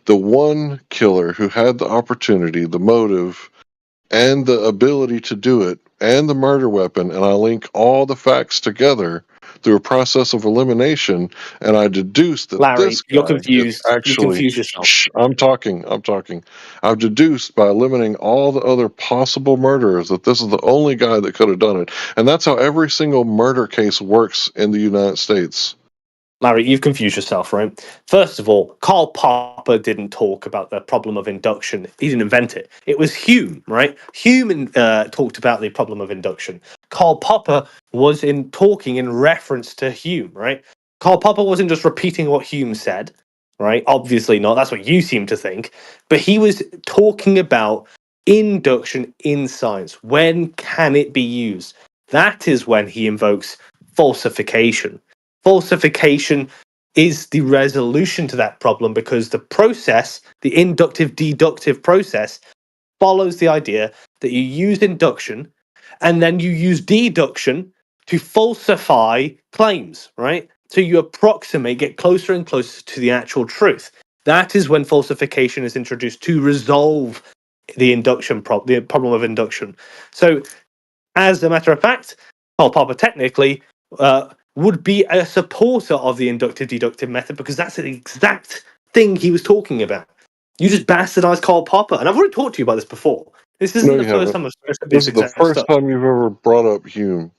the one killer who had the opportunity, the motive, and the ability to do it, and the murder weapon, and I link all the facts together through a process of elimination, and I deduce that Larry, this you're guy is confused. You actually. confuse yourself. Shh, I'm talking. I've deduced by eliminating all the other possible murderers that this is the only guy that could have done it, and that's how every single murder case works in the United States. Larry, you've confused yourself, right? First of all, Karl Popper didn't talk about the problem of induction. He didn't invent it. It was Hume, right? Hume talked about the problem of induction. Karl Popper was talking in reference to Hume, right? Karl Popper wasn't just repeating what Hume said, right? Obviously not. That's what you seem to think. But he was talking about induction in science. When can it be used? That is when he invokes falsification. Falsification is the resolution to that problem because the process, the inductive deductive process, follows the idea that you use induction and then you use deduction to falsify claims, right? So you approximate, get closer and closer to the actual truth. That is when falsification is introduced to resolve the the problem of induction. So, as a matter of fact, Karl Popper technically would be a supporter of the inductive deductive method because that's the exact thing he was talking about. You just bastardized Karl Popper, and I've already talked to you about this before. This isn't the first time I've spoken This this is the exact first stuff. time you've ever brought up Hume.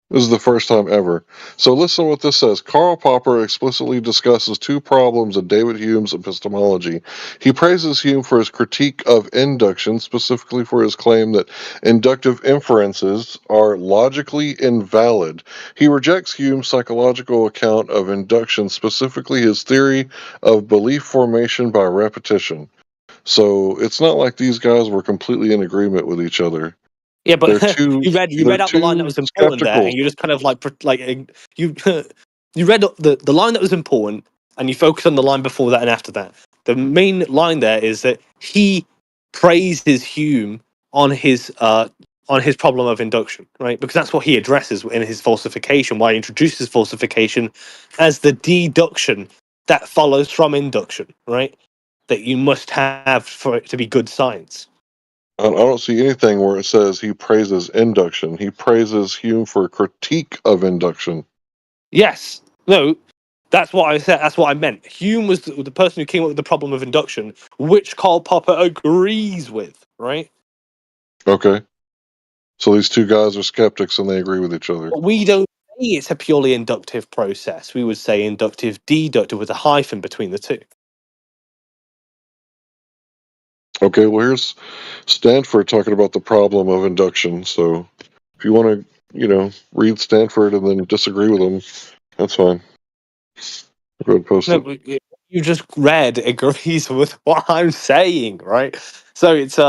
This is the first time ever. So listen to what this says. Karl Popper explicitly discusses two problems in David Hume's epistemology. He praises Hume for his critique of induction, specifically for his claim that inductive inferences are logically invalid. He rejects Hume's psychological account of induction, specifically his theory of belief formation by repetition. So it's not like these guys were completely in agreement with each other. Yeah, but They're too, you read out the line that was important there, and you just kind of you you read the line that was important, and you focus on the line before that and after that. The main line there is that he praises Hume on his problem of induction, right? Because that's what he addresses in his falsification. Why he introduces falsification as the deduction that follows from induction, right? That you must have for it to be good science. I don't see anything where it says he praises induction. He praises Hume for a critique of induction. Yes. No, that's what I said. That's what I meant. Hume was the person who came up with the problem of induction, which Karl Popper agrees with, right? Okay. So these two guys are skeptics and they agree with each other. But we don't say it's a purely inductive process. We would say inductive deductive with a hyphen between the two. Okay, well, here's Stanford talking about the problem of induction. So if you want to, read Stanford and then disagree with him, that's fine. Go ahead and post it. No, you just read agrees with what I'm saying, right? So it's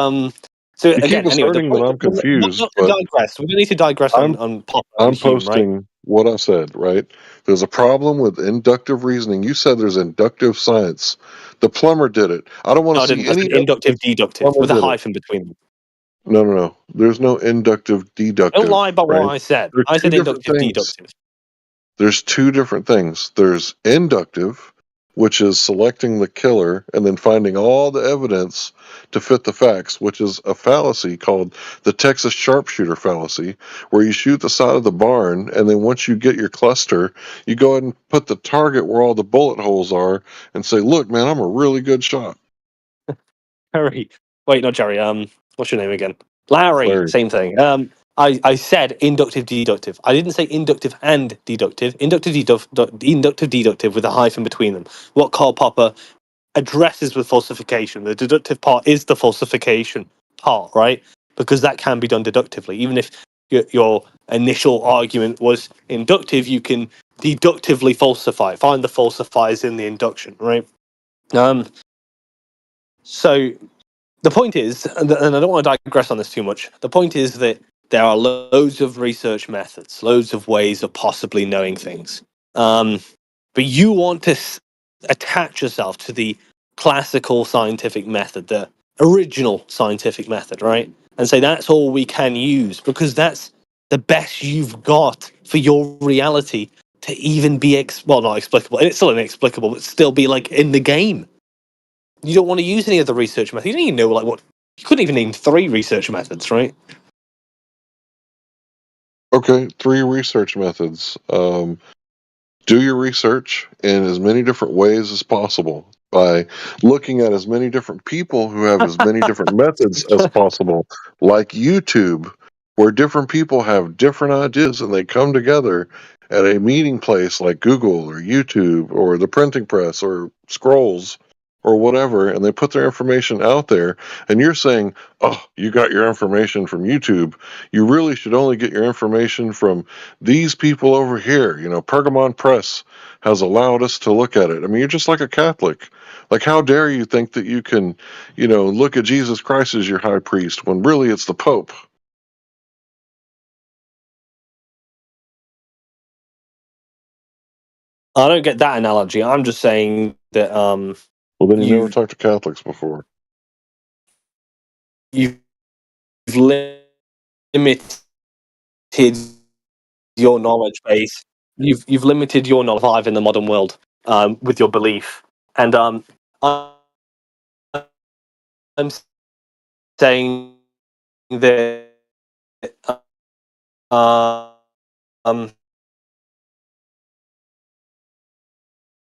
So You again, keep anyway, asserting that I'm confused, not to but digress. We don't need to digress on Popper I'm and Hume, right? posting what I said, right? There's a problem with inductive reasoning. You said there's inductive science. The plumber did it. I don't want No, to I see didn't. I any said inductive evidence the deductive plumber with a did it. hyphen between them. No. There's no inductive deductive. Don't lie about right? what I said. There's I two said different inductive things. deductive. There's two different things. There's inductive, which is selecting the killer and then finding all the evidence to fit the facts, which is a fallacy called the Texas sharpshooter fallacy, where you shoot the side of the barn and then once you get your cluster, you go ahead and put the target where all the bullet holes are and say, look, man, I'm a really good shot. Jerry. Wait, not Jerry. What's your name again? Larry. Same thing. I said inductive deductive. I didn't say inductive and deductive. Inductive deductive with a hyphen between them. What Karl Popper addresses with falsification. The deductive part is the falsification part, right? Because that can be done deductively. Even if your initial argument was inductive, you can deductively falsify. Find the falsifiers in the induction, right? So the point is, and I don't want to digress on this too much, the point is that there are loads of research methods, loads of ways of possibly knowing things. But you want to attach yourself to the classical scientific method, the original scientific method, right? And say that's all we can use because that's the best you've got for your reality to even be, not explicable. And it's still inexplicable, but still be like in the game. You don't want to use any of the research methods. You don't even know you couldn't even name 3 research methods, right? Okay, 3 research methods. Do your research in as many different ways as possible by looking at as many different people who have as many different methods as possible, like YouTube, where different people have different ideas and they come together at a meeting place like Google or YouTube or the printing press or Scrolls or whatever, and they put their information out there, and you're saying, oh, you got your information from YouTube. You really should only get your information from these people over here. You know, Pergamon Press has allowed us to look at it. I mean, you're just like a Catholic. Like, how dare you think that you can, look at Jesus Christ as your high priest when really it's the Pope? I don't get that analogy. I'm just saying that well, then you never talked to Catholics before. You've limited your knowledge base. You've limited your knowledge live in the modern world with your belief, and I'm saying that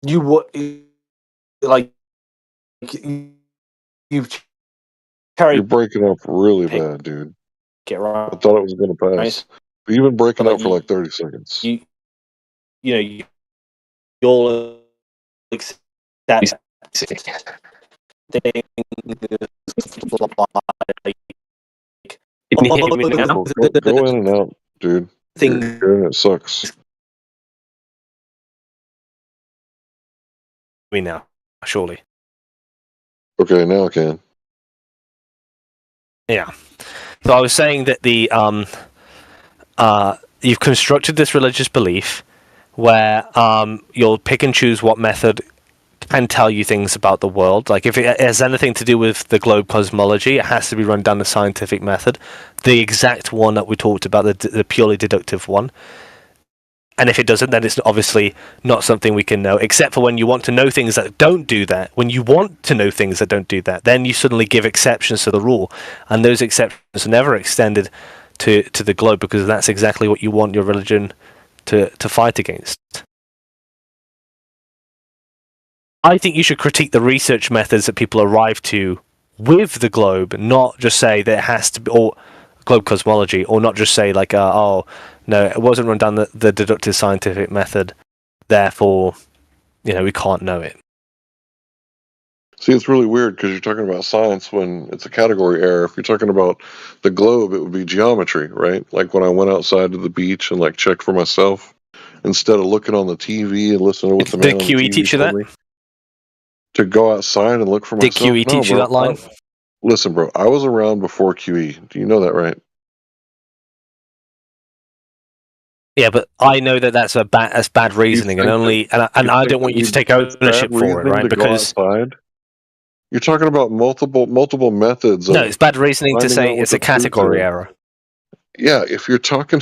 you You're breaking up really bad, dude. Get right. I thought it was going to pass. Right. But you've been breaking up for like 30 seconds. You're accept Go in and out, dude. Your internet sucks. Me now, surely. Okay, now I can. Yeah. So I was saying that you've constructed this religious belief where you'll pick and choose what method can tell you things about the world. Like if it has anything to do with the globe cosmology, it has to be run down the scientific method, the exact one that we talked about, the purely deductive one. And if it doesn't, then it's obviously not something we can know, except for when you want to know things that don't do that. When you want to know things that don't do that, then you suddenly give exceptions to the rule. And those exceptions are never extended to the globe because that's exactly what you want your religion to fight against. I think you should critique the research methods that people arrive to with the globe, not just say that it has to be, or globe cosmology, or not just say like, oh, no, it wasn't run down the deductive scientific method, therefore, we can't know it. See, it's really weird because you're talking about science when it's a category error. If you're talking about the globe, it would be geometry, right? Like when I went outside to the beach and like checked for myself instead of looking on the TV and listening to what the man on the TV teach you that? me, to go outside and look for myself. Did QE teach you that line? Listen, bro, I was around before QE. Do you know that, right? Yeah, but I know that's bad reasoning, and I don't want you to take ownership for it, right? Because you're talking about multiple methods. No, it's bad reasoning to say it's a category error. Yeah, if you're talking,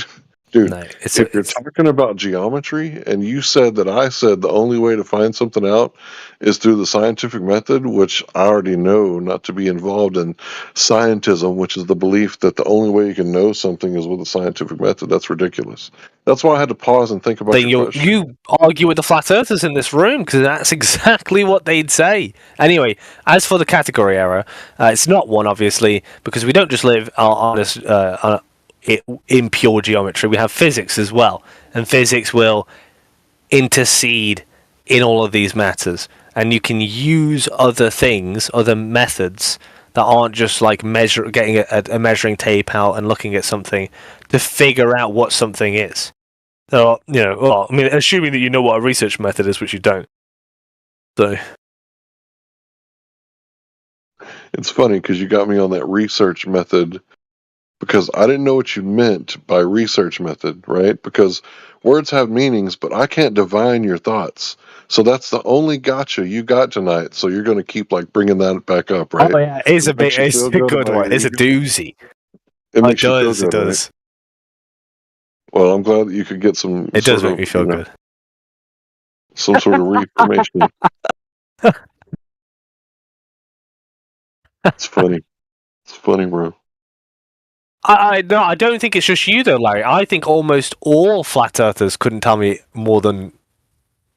dude, no, if you're talking about geometry, and you said that I said the only way to find something out is through the scientific method, which I already know not to be involved in scientism, which is the belief that the only way you can know something is with a scientific method. That's ridiculous. That's why I had to pause and think about then your question. You argue with the flat earthers in this room because that's exactly what they'd say. Anyway, as for the category error, it's not one, obviously, because we don't just live in pure geometry. We have physics as well, and physics will intercede in all of these matters, and you can use other things, other methods that aren't just like getting a measuring tape out and looking at something to figure out what something is. So, assuming that you know what a research method is, which you don't. So it's funny because you got me on that research method because I didn't know what you meant by research method, right? Because words have meanings, but I can't divine your thoughts. So that's the only gotcha you got tonight. So you're going to keep like bringing that back up, right? Oh yeah, it's a It makes big, you it's feel a good good about one. It's a your ego. doozy. It makes you feel It good, right? does. Well, I'm glad that you could get some It does sort make of, me feel good. some sort of reformation. It's funny. It's funny, bro. No, I don't think it's just you though, Larry. I think almost all flat earthers couldn't tell me more than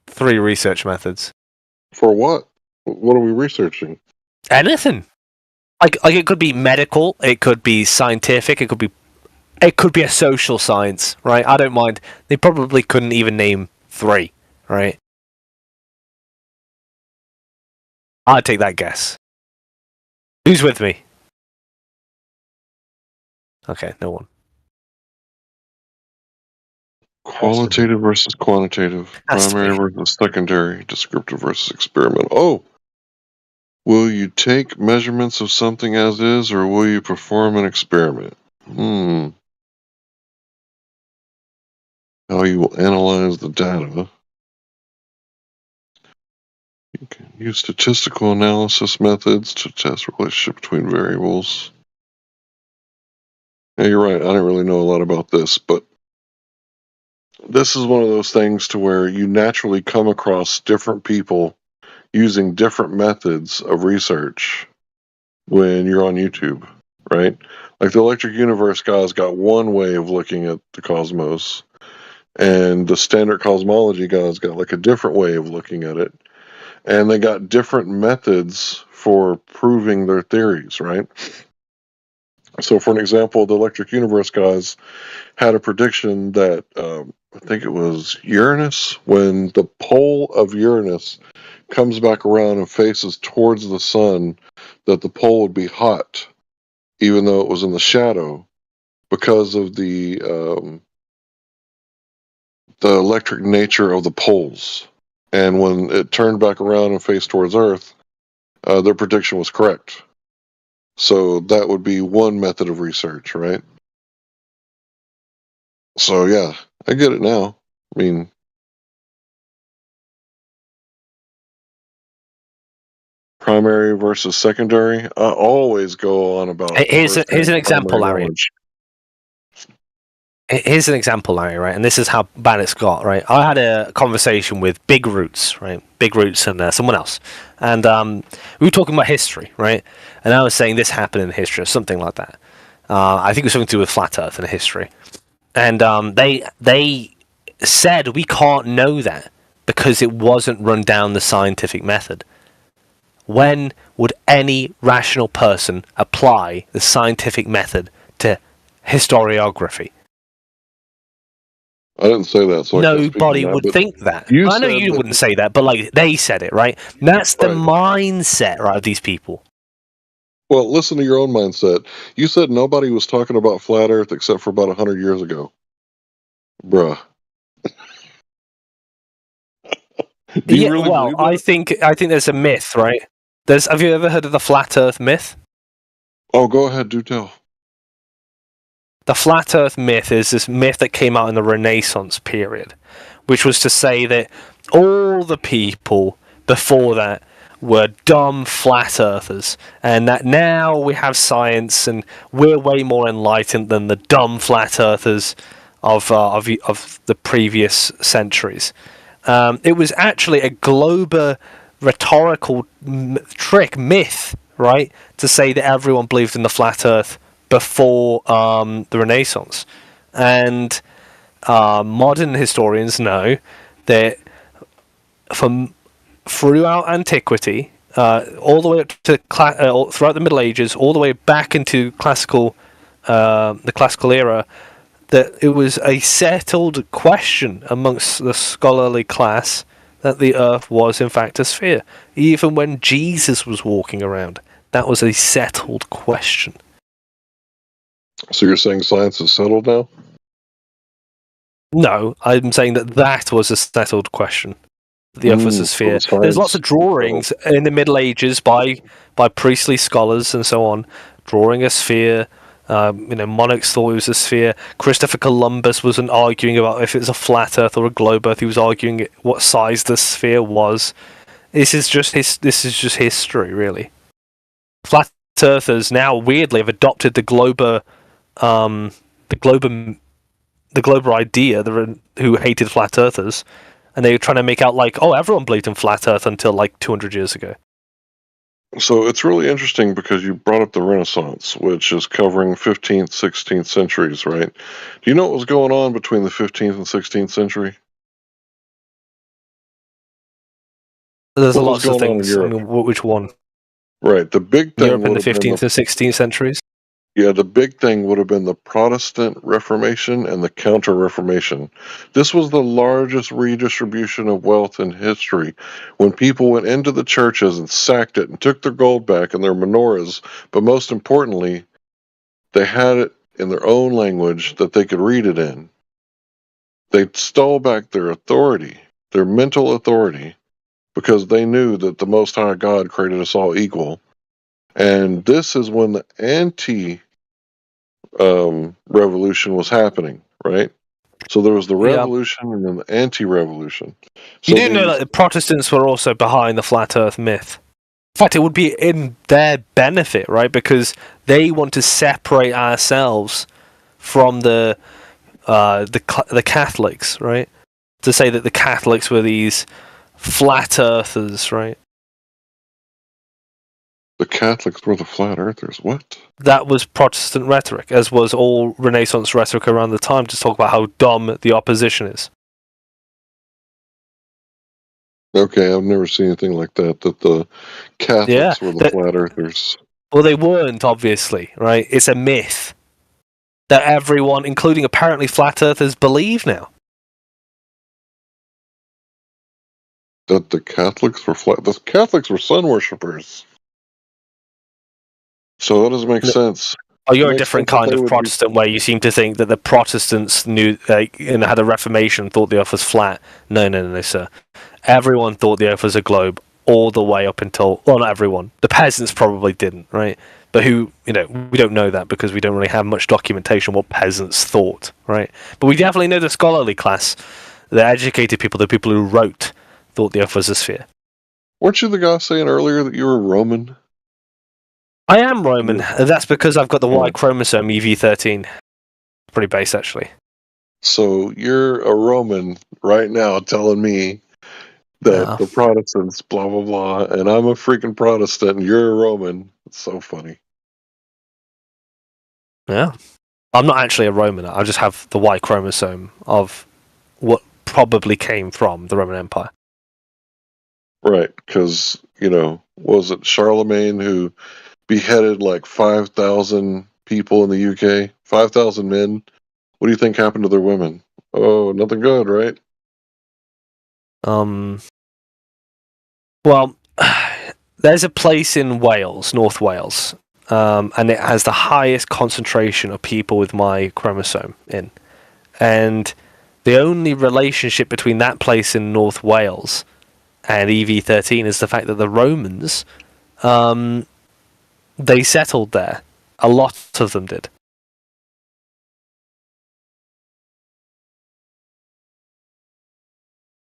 3 research methods. For what? What are we researching? Anything. Like it could be medical, it could be scientific, it could be a social science, right? I don't mind. They probably couldn't even name 3, right? I'd take that guess. Who's with me? Okay, no one. Qualitative versus quantitative. Has to Primary versus secondary. Descriptive versus experimental. Oh! Will you take measurements of something as is, or will you perform an experiment? How you will analyze the data. You can use statistical analysis methods to test relationship between variables. Yeah, you're right. I don't really know a lot about this, but this is one of those things to where you naturally come across different people using different methods of research when you're on YouTube, right? Like the Electric Universe guys got one way of looking at the cosmos, and the Standard Cosmology guys got like a different way of looking at it, and they got different methods for proving their theories, right? So, for an example, the Electric Universe guys had a prediction that I think it was Uranus, when the pole of Uranus comes back around and faces towards the sun, that the pole would be hot, even though it was in the shadow, because of the electric nature of the poles. And when it turned back around and faced towards Earth, their prediction was correct. So that would be one method of research, right? So yeah, I get it now. I mean, primary versus secondary. I always go on about. Here's an example, Larry. Here's an example, Larry, right? And this is how bad it's got, right? I had a conversation with Big Roots, right? Big Roots and someone else. And we were talking about history, right? And I was saying this happened in history or something like that. I think it was something to do with flat Earth and history. And they said we can't know that because it wasn't run down the scientific method. When would any rational person apply the scientific method to historiography? I didn't say that, so nobody would think that. I know you wouldn't say that, but like they said it, right? That's the mindset, right, of these people. Well, listen to your own mindset. You said nobody was talking about flat Earth except for about 100 years ago, bruh. Really I think there's a myth, right? Have you ever heard of the flat Earth myth? Oh, go ahead, do tell. The flat Earth myth is this myth that came out in the Renaissance period, which was to say that all the people before that were dumb flat earthers, and that now we have science and we're way more enlightened than the dumb flat earthers of the previous centuries. It was actually a global rhetorical myth, right, to say that everyone believed in the flat Earth before the Renaissance. And modern historians know that from throughout antiquity, all the way up to throughout the Middle Ages, all the way back into the classical era, that it was a settled question amongst the scholarly class that the Earth was in fact a sphere. Even when Jesus was walking around, that was a settled question. So you're saying science is settled now? No, I'm saying that was a settled question. The Earth was a sphere. There's lots of drawings in the Middle Ages by priestly scholars and so on, drawing a sphere Monarchs thought it was a sphere. Christopher Columbus wasn't arguing about if it was a flat Earth or a globe Earth. He was arguing what size the sphere was. This is just history, really. Flat Earthers now weirdly have adopted the Glober idea. Who hated flat Earthers, and they were trying to make out like, oh, everyone believed in flat Earth until like 200 years ago. So it's really interesting because you brought up the Renaissance, which is covering 15th, 16th centuries, right? Do you know what was going on between the 15th and 16th century? There's lots of things. I mean, which one? Right. The big thing Europe in the 15th and 16th centuries. Yeah, the big thing would have been the Protestant Reformation and the Counter-Reformation. This was the largest redistribution of wealth in history, when people went into the churches and sacked it and took their gold back and their menorahs, but most importantly, they had it in their own language that they could read it in. They stole back their authority, their mental authority, because they knew that the Most High God created us all equal. And this is when the revolution was happening, right? So there was the revolution and then the anti-revolution. So you do know that the Protestants were also behind the flat Earth myth. In fact, it would be in their benefit, right? Because they want to separate ourselves from the Catholics, right? To say that the Catholics were these flat Earthers, right? The Catholics were the flat earthers. What? That was Protestant rhetoric, as was all Renaissance rhetoric around the time, to talk about how dumb the opposition is. Okay, I've never seen anything like that, that the Catholics were the flat earthers. Well, they weren't, obviously, right? It's a myth that everyone, including apparently flat earthers, believe now. That the Catholics were flat... The Catholics were sun worshippers. So that doesn't make sense. Oh, you're a different kind of Protestant where you seem to think that the Protestants knew, had a Reformation, thought the Earth was flat. No, sir. Everyone thought the Earth was a globe all the way up until, well, not everyone. The peasants probably didn't, right? But we don't know that because we don't really have much documentation what peasants thought, right? But we definitely know the scholarly class, the educated people, the people who wrote, thought the Earth was a sphere. Weren't you the guy saying earlier that you were Roman? I am Roman. That's because I've got the Y chromosome, EV13. Pretty base, actually. So you're a Roman right now telling me that the Protestants, blah, blah, blah, and I'm a freaking Protestant and you're a Roman. It's so funny. Yeah. I'm not actually a Roman. I just have the Y chromosome of what probably came from the Roman Empire. Right, because, was it Charlemagne who beheaded like 5,000 people in the UK? 5,000 men. What do you think happened to their women? Oh, nothing good, right? Well, there's a place in Wales, North Wales, and it has the highest concentration of people with my chromosome in. And the only relationship between that place in North Wales and EV13 is the fact that the Romans, they settled there. A lot of them did.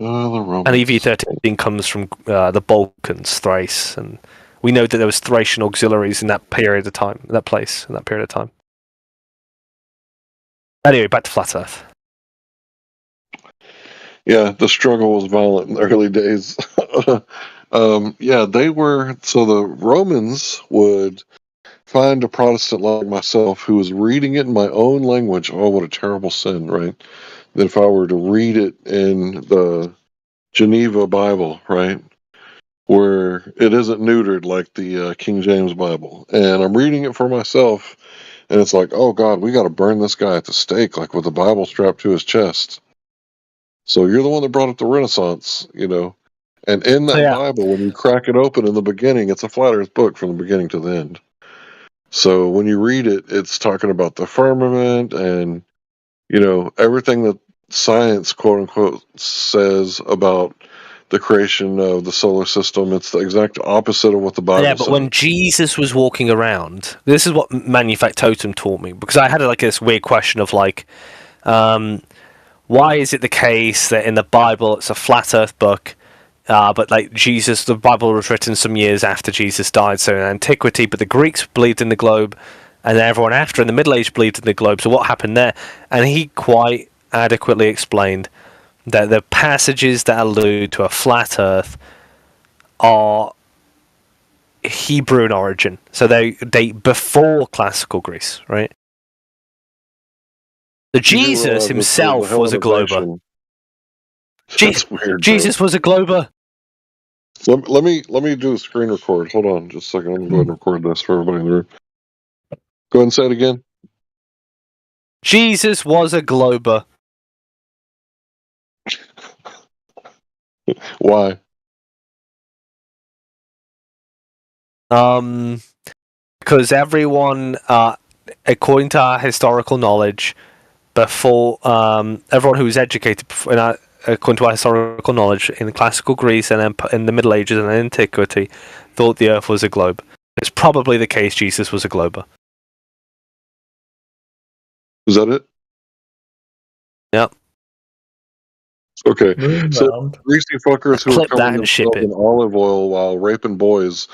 And EV13 comes from the Balkans, Thrace, and we know that there was Thracian auxiliaries in that period of time, in that place, in that period of time. Anyway, back to Flat Earth. Yeah, the struggle was violent in the early days. They were... So the Romans would find a Protestant like myself who was reading it in my own language. Oh, what a terrible sin, right? That if I were to read it in the Geneva Bible, right, where it isn't neutered like the King James Bible, and I'm reading it for myself, and it's like, oh God, we got to burn this guy at the stake, like with the Bible strapped to his chest. So you're the one that brought up the Renaissance, and in that Bible, when you crack it open in the beginning, it's a flat earth book from the beginning to the end. So when you read it, it's talking about the firmament and, everything that science, quote unquote, says about the creation of the solar system. It's the exact opposite of what the Bible Yeah, but says. when Jesus was walking around, this is what Manufactotum taught me, because I had like this weird question of like, why is it the case that in the Bible it's a flat Earth book, but like Jesus, the Bible was written some years after Jesus died, so in antiquity, but the Greeks believed in the globe, and everyone after in the Middle Age believed in the globe. So what happened there? And he quite adequately explained that the passages that allude to a flat Earth are Hebrew in origin, so they date before classical Greece, right? So Jesus himself was a glober. Weird, Jesus was a glober. Let me do a screen record. Hold on just a second. Let me go ahead and record this for everybody in the room. Go ahead and say it again. Jesus was a glober. Why? Because everyone, according to our historical knowledge, before everyone who was educated according to our historical knowledge in classical Greece and then in the Middle Ages and antiquity, thought the Earth was a globe. It's probably the case Jesus was a glober. Is that it? Yep. Okay. So greasy fuckers who are Clip that covering and ship themselves it. in olive oil while raping boys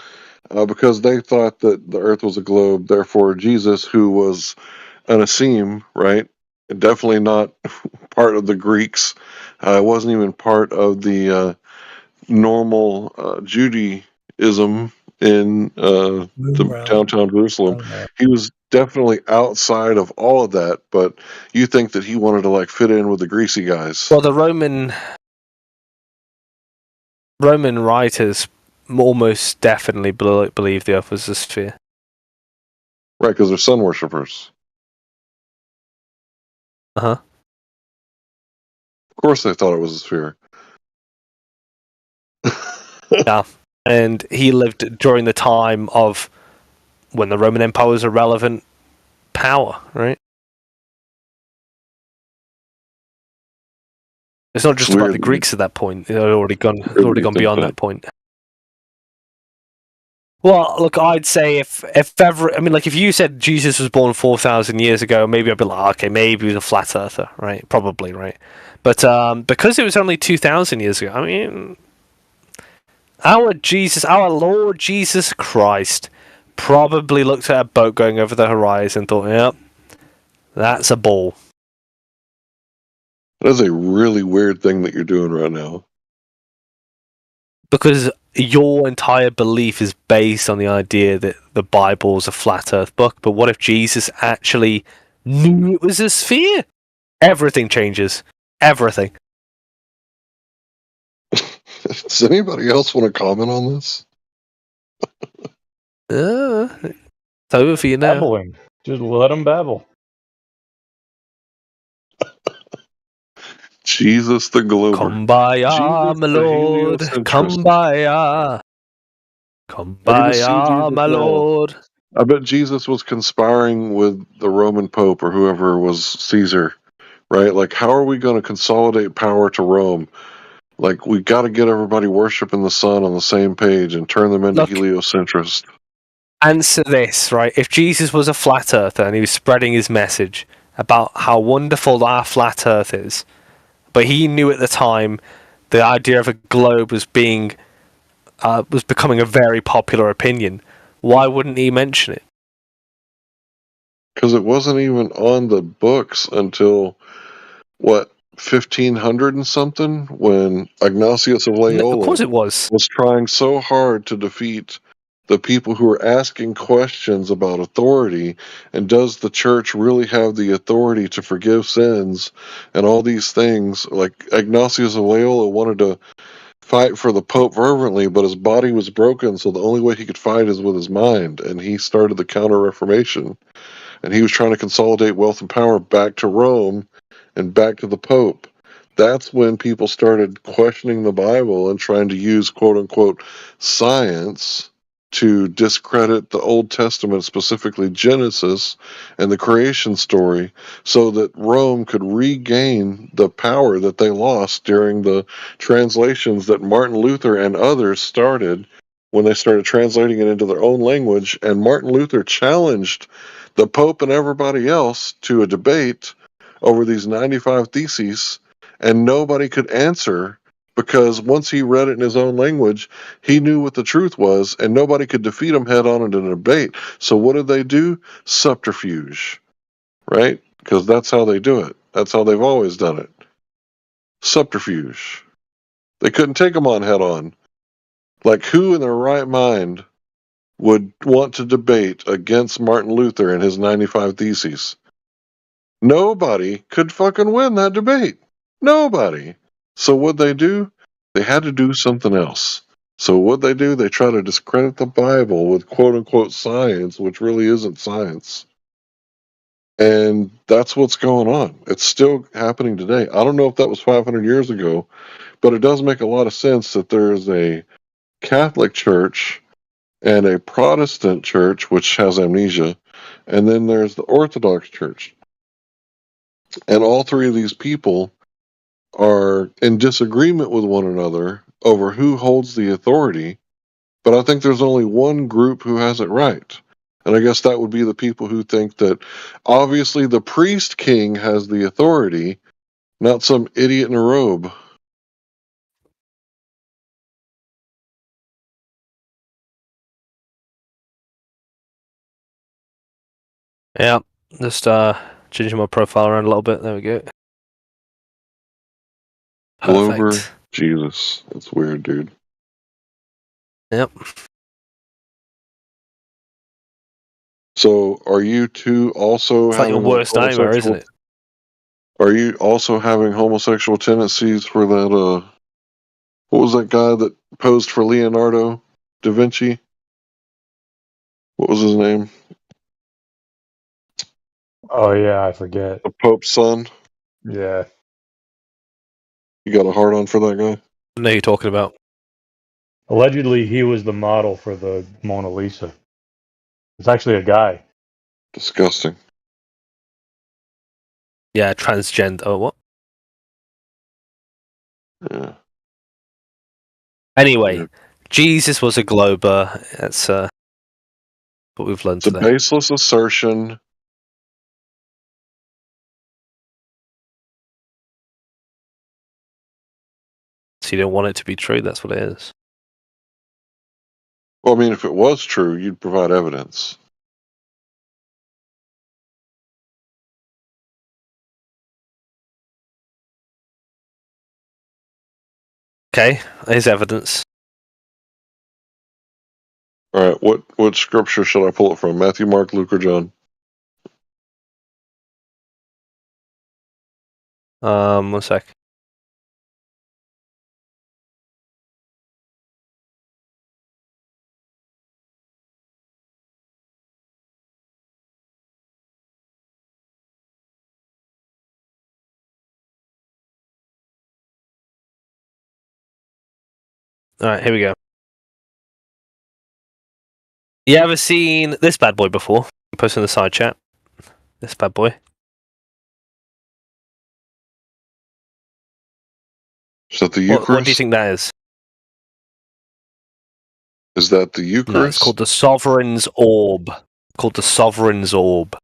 because they thought that the Earth was a globe. Therefore, Jesus, who was an Essene, right? Definitely not part of the Greeks. Wasn't even part of the normal Judaism in the downtown Jerusalem. He was definitely outside of all of that, but you think that he wanted to like fit in with the greasy guys. Well, the Roman writers almost definitely believe the Earth was a sphere. Right, because they're sun worshippers. Uh-huh. Of course they thought it was a sphere. Yeah. And he lived during the time of when the Roman Empire was a relevant power, right? It's not just about the Greeks at that point. It had already gone beyond that point. Well, look, I'd say if you said Jesus was born 4,000 years ago, maybe I'd be like, okay, maybe he was a flat earther, right? Probably, right? But because it was only 2,000 years ago, I mean, our Lord Jesus Christ probably looked at a boat going over the horizon and thought, yep, that's a ball. That's a really weird thing that you're doing right now. Because your entire belief is based on the idea that the Bible is a flat earth book, but what if Jesus actually knew it was a sphere? Everything changes. Everything. Does anybody else want to comment on this? It's over for you now. Babbling. Just let them babble. Jesus the Glober. Kumbaya, my lord. Kumbaya. Kumbaya, my lord. I bet Jesus was conspiring with the Roman Pope or whoever was Caesar, right? Like, how are we going to consolidate power to Rome? Like, we got to get everybody worshiping the sun on the same page and turn them into heliocentrists. Answer this, right? If Jesus was a flat earther and he was spreading his message about how wonderful our flat earth is, but he knew at the time the idea of a globe was becoming a very popular opinion, why wouldn't he mention it? Because it wasn't even on the books until, 1500 and something, when Ignatius of Loyola of course it was trying so hard to defeat the people who were asking questions about authority, and does the church really have the authority to forgive sins and all these things. Like, Ignatius of Loyola wanted to fight for the Pope fervently, but his body was broken, so the only way he could fight is with his mind, and he started the Counter-Reformation, and he was trying to consolidate wealth and power back to Rome and back to the Pope. That's when people started questioning the Bible and trying to use quote-unquote science to discredit the Old Testament, specifically Genesis and the creation story, so that Rome could regain the power that they lost during the translations that Martin Luther and others started when they started translating it into their own language. And Martin Luther challenged the Pope and everybody else to a debate over these 95 theses, and nobody could answer, because once he read it in his own language, he knew what the truth was, and nobody could defeat him head on in a debate. So what did they do? Subterfuge, right? Because that's how they do it. That's how they've always done it. Subterfuge. They couldn't take him on head on. Like, who in their right mind would want to debate against Martin Luther and his 95 Theses? Nobody could fucking win that debate. Nobody. So what'd they do? They had to do something else. So what'd they do? They try to discredit the Bible with quote-unquote science, which really isn't science. And that's what's going on. It's still happening today. I don't know if that was 500 years ago, but it does make a lot of sense that there's a Catholic Church and a Protestant church, which has amnesia, and then there's the Orthodox Church. And all three of these people are in disagreement with one another over who holds the authority, but I think there's only one group who has it right. And I guess that would be the people who think that obviously the priest king has the authority, not some idiot in a robe. Yeah, just changing my profile around a little bit. There we go. Glover, Jesus. That's weird, dude. Yep. So are you two also It's like your worst nightmare, isn't it? Are you also having homosexual tendencies for that, what was that guy that posed for Leonardo da Vinci? What was his name? Oh yeah, I forget. The Pope's son? Yeah. You got a hard on for that guy? I know who you're talking about. Allegedly, he was the model for the Mona Lisa. It's actually a guy. Disgusting. Yeah, transgender. Oh, what? Yeah. Anyway, Jesus was a glober. That's what we've learned It's a today. baseless assertion. So you don't want it to be true. That's what it is. Well, I mean, if it was true, you'd provide evidence. Okay, here's evidence. All right, what scripture should I pull it from? Matthew, Mark, Luke, or John? 1 sec. All right, here we go. You ever seen this bad boy before? Post in the side chat. This bad boy. Is that the Eucharist? What do you think that is? Is that the Eucharist? No, it's called the Sovereign's Orb. Called the Sovereign's Orb.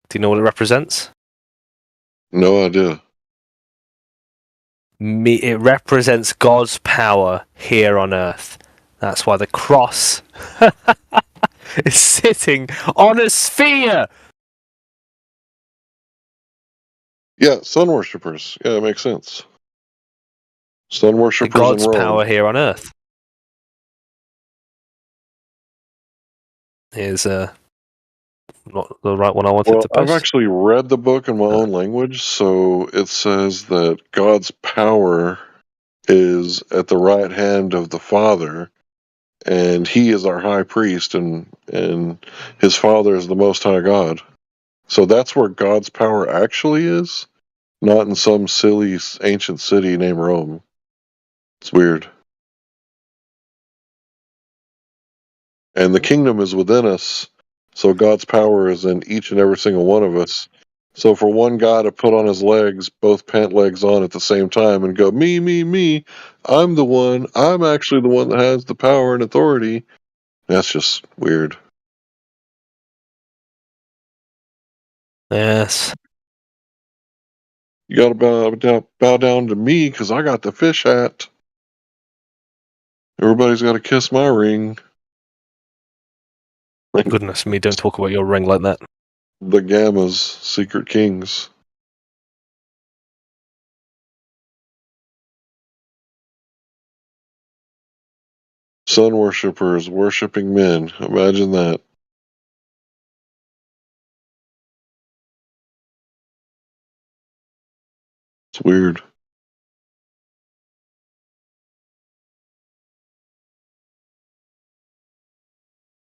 Do you know what it represents? No idea. It represents God's power here on earth. That's why the cross is sitting on a sphere. Yeah, sun worshippers. Yeah, it makes sense. Sun worshippers God's in Rome. power here on earth. Here's not the right one I wanted to post. I've actually read the book in my own language, so it says that God's power is at the right hand of the Father, and He is our high priest, and His Father is the Most High God. So that's where God's power actually is, not in some silly ancient city named Rome. It's weird. And the kingdom is within us. So God's power is in each and every single one of us. So for one guy to put on his legs, both pant legs on at the same time and go, me, I'm the one, I'm actually the one that has the power and authority. That's just weird. Yes. You gotta bow down to me because I got the fish hat. Everybody's got to kiss my ring. Goodness me, don't talk about your ring like that. The Gamma's Secret Kings. Sun worshippers worshipping men. Imagine that. It's weird.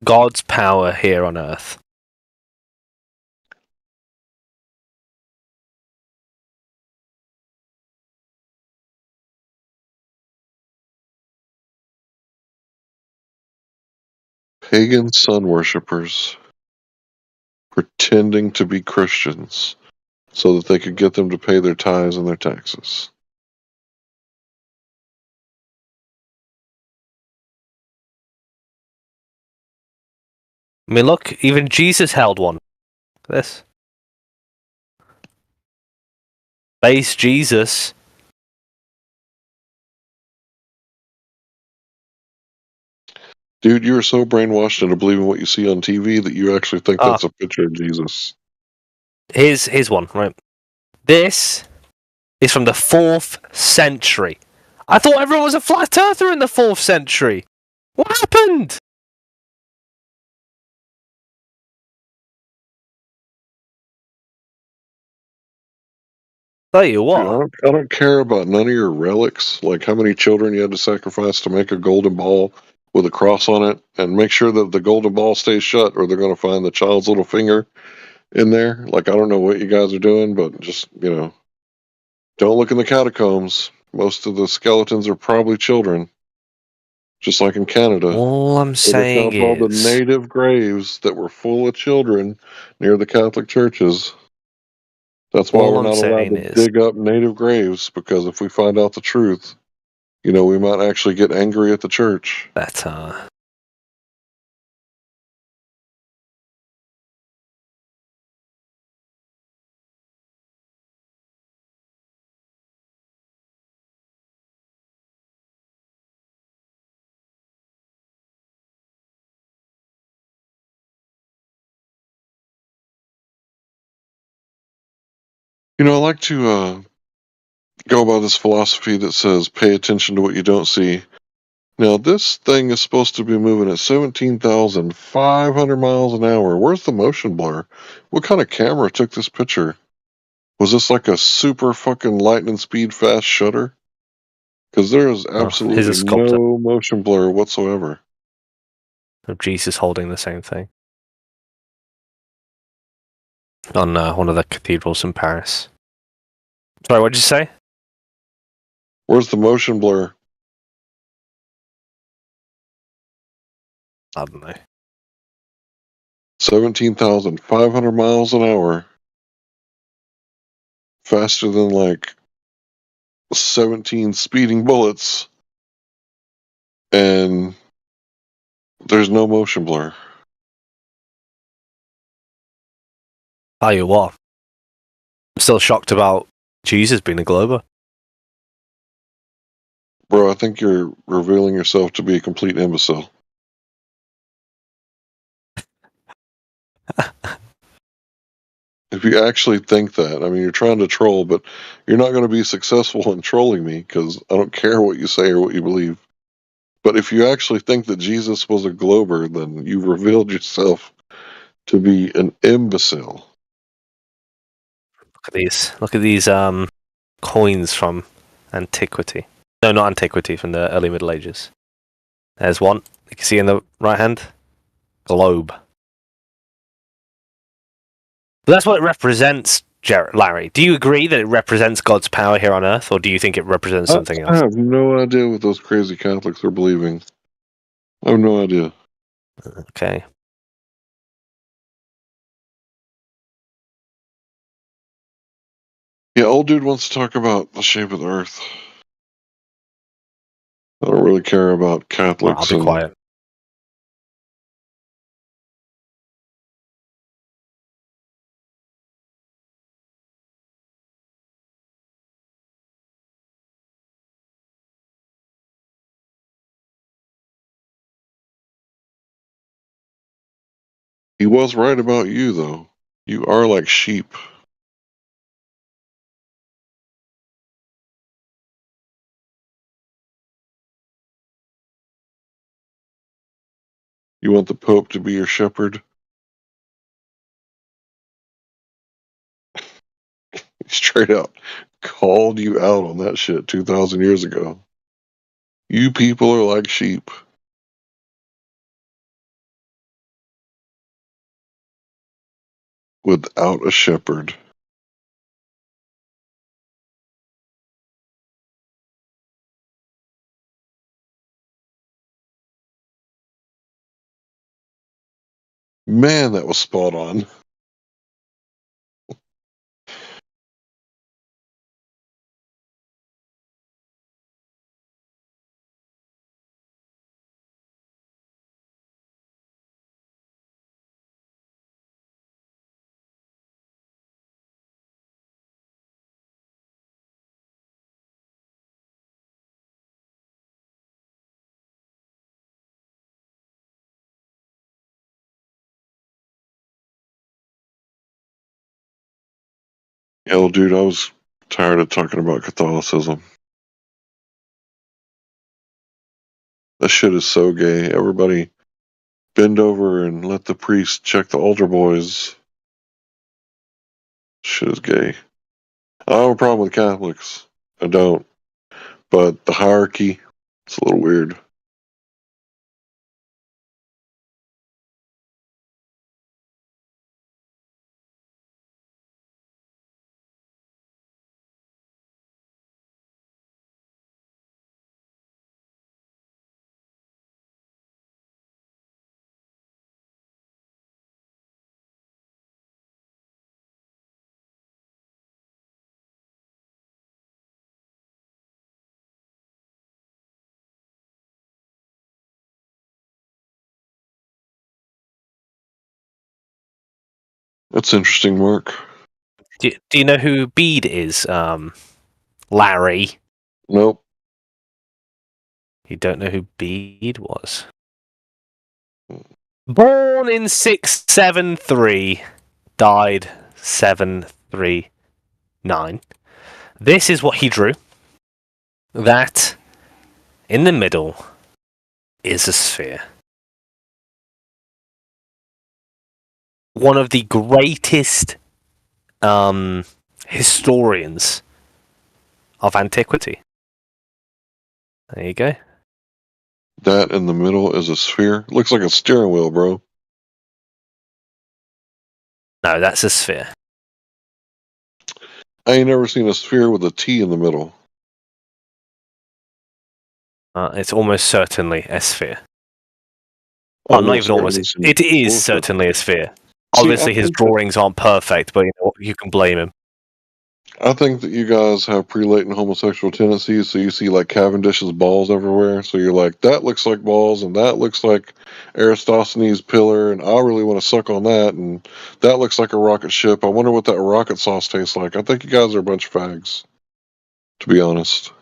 God's power here on earth. Pagan sun worshippers pretending to be Christians so that they could get them to pay their tithes and their taxes. I mean, look, even Jesus held one. Look at this. Base Jesus. Dude, you are so brainwashed into believing what you see on TV that you actually think that's a picture of Jesus. Here's one, right? This is from the 4th century. I thought everyone was a flat earther in the 4th century. What happened? Tell you what. Dude, I don't care about none of your relics, like how many children you had to sacrifice to make a golden ball with a cross on it, and make sure that the golden ball stays shut or they're going to find the child's little finger in there. Like, I don't know what you guys are doing, but just, don't look in the catacombs. Most of the skeletons are probably children, just like in Canada. All I'm saying all the native graves that were full of children near the Catholic churches. That's why we're not allowed to dig up native graves, because if we find out the truth, we might actually get angry at the church. I like to go by this philosophy that says pay attention to what you don't see. Now, this thing is supposed to be moving at 17,500 miles an hour. Where's the motion blur? What kind of camera took this picture? Was this like a super fucking lightning speed fast shutter? Because there is absolutely no motion blur whatsoever. Of Jesus holding the same thing. On one of the cathedrals in Paris. Sorry, what did you say? Where's the motion blur? I don't know. 17,500 miles an hour. Faster than like 17 speeding bullets. And there's no motion blur. Tell you what. I'm still shocked about Jesus being a glober. Bro, I think you're revealing yourself to be a complete imbecile. If you actually think that, you're trying to troll, but you're not going to be successful in trolling me because I don't care what you say or what you believe. But if you actually think that Jesus was a glober, then you've revealed yourself to be an imbecile. Look at these coins from antiquity. No, not antiquity, from the early Middle Ages. There's one. You can see in the right hand. Globe. But that's what it represents, Larry. Do you agree that it represents God's power here on Earth, or do you think it represents something else? I have no idea what those crazy Catholics are believing. I have no idea. Okay. Yeah, old dude wants to talk about the shape of the Earth. I don't really care about Catholics. I'll be quiet. He was right about you, though. You are like sheep. You want the Pope to be your shepherd? He straight out called you out on that shit 2,000 years ago. You people are like sheep. Without a shepherd. Man, that was spot on. Hell, dude, I was tired of talking about Catholicism. That shit is so gay. Everybody bend over and let the priest check the altar boys. Shit is gay. I don't have a problem with Catholics. I don't. But the hierarchy, it's a little weird. That's interesting, Mark. Do you know who Bede is, Larry? Nope. You don't know who Bede was? Born in 673, died 739. This is what he drew. That, in the middle, is a sphere. One of the greatest historians of antiquity. There you go. That in the middle is a sphere. Looks like a steering wheel, bro. No, that's a sphere. I ain't never seen a sphere with a T in the middle. It's almost certainly a sphere. Oh, not even almost. It is certainly a sphere. Obviously, his drawings aren't perfect, but you can blame him. I think that you guys have pre-latent homosexual tendencies, so you see like Cavendish's balls everywhere. So you're like, that looks like balls, and that looks like Eratosthenes' pillar, and I really want to suck on that, and that looks like a rocket ship. I wonder what that rocket sauce tastes like. I think you guys are a bunch of fags, to be honest.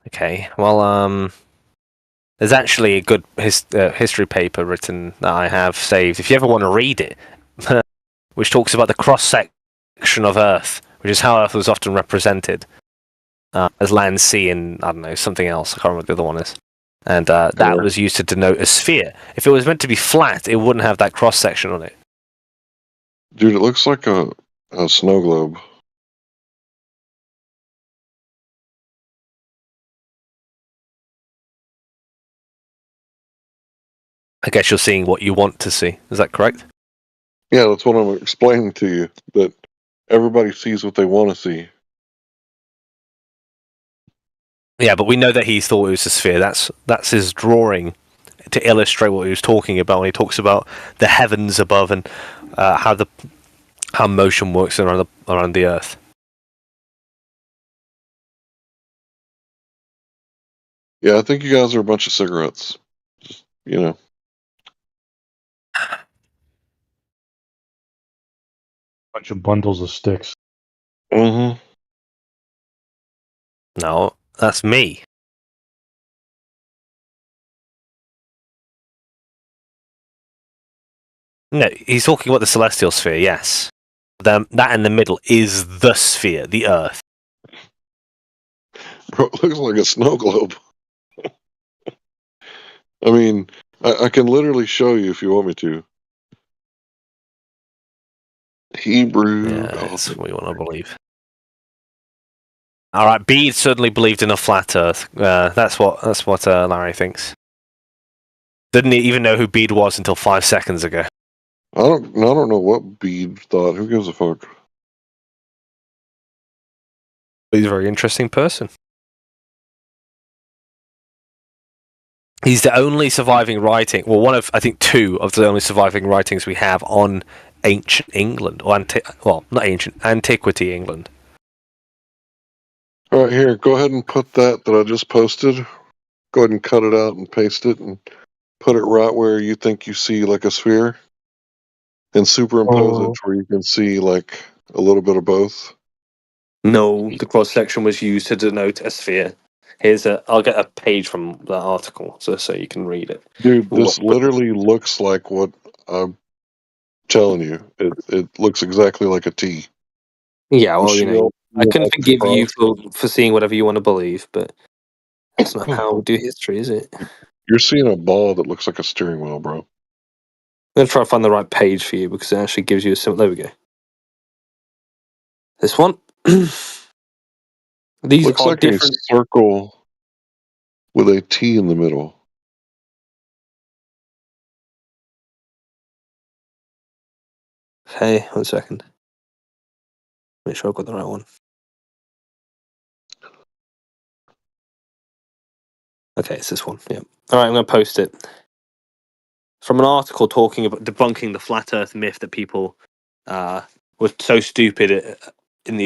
Okay, well, there's actually a good history paper written that I have saved. If you ever want to read it, which talks about the cross-section of Earth, which is how Earth was often represented as land, sea, and, I don't know, something else. I can't remember what the other one is. And that was used to denote a sphere. If it was meant to be flat, it wouldn't have that cross-section on it. Dude, it looks like a snow globe. I guess you're seeing what you want to see. Is that correct? Yeah, that's what I'm explaining to you. That everybody sees what they want to see. Yeah, but we know that he thought it was a sphere. That's his drawing to illustrate what he was talking about when he talks about the heavens above and how motion works around the Earth. Yeah, I think you guys are a bunch of cigarettes. Just, you know. Bunch of bundles of sticks. Mm-hmm. No, that's me. No, he's talking about the celestial sphere, yes. That in the middle is the sphere, the Earth. Bro, it looks like a snow globe. I mean, I can literally show you if you want me to. Hebrew. Yeah, that's what you want to believe. All right, Bede certainly believed in a flat Earth. That's what Larry thinks. Didn't even know who Bede was until 5 seconds ago. I don't know what Bede thought. Who gives a fuck? He's a very interesting person. He's the only surviving writing, well, one of, I think, two of the only surviving writings we have on ancient England, or not ancient, antiquity England. All right, here, go ahead and put that I just posted. Go ahead and cut it out and paste it and put it right where you think you see like a sphere. And superimpose it where you can see like a little bit of both. No, the cross section was used to denote a sphere. I'll get a page from that article so you can read it. Dude, this literally looks like what I'm telling you. It looks exactly like a T. Yeah, well, I can forgive you for seeing whatever you want to believe, but that's not how we do history, is it? You're seeing a ball that looks like a steering wheel, bro. I'm going to try to find the right page for you because it actually gives you a simple... There we go. This one. These looks are like different... a circle with a T in the middle. Okay, 1 second. Make sure I've got the right one. Okay, it's this one. Yeah. All right, I'm going to post it. From an article talking about debunking the flat Earth myth that people were so stupid in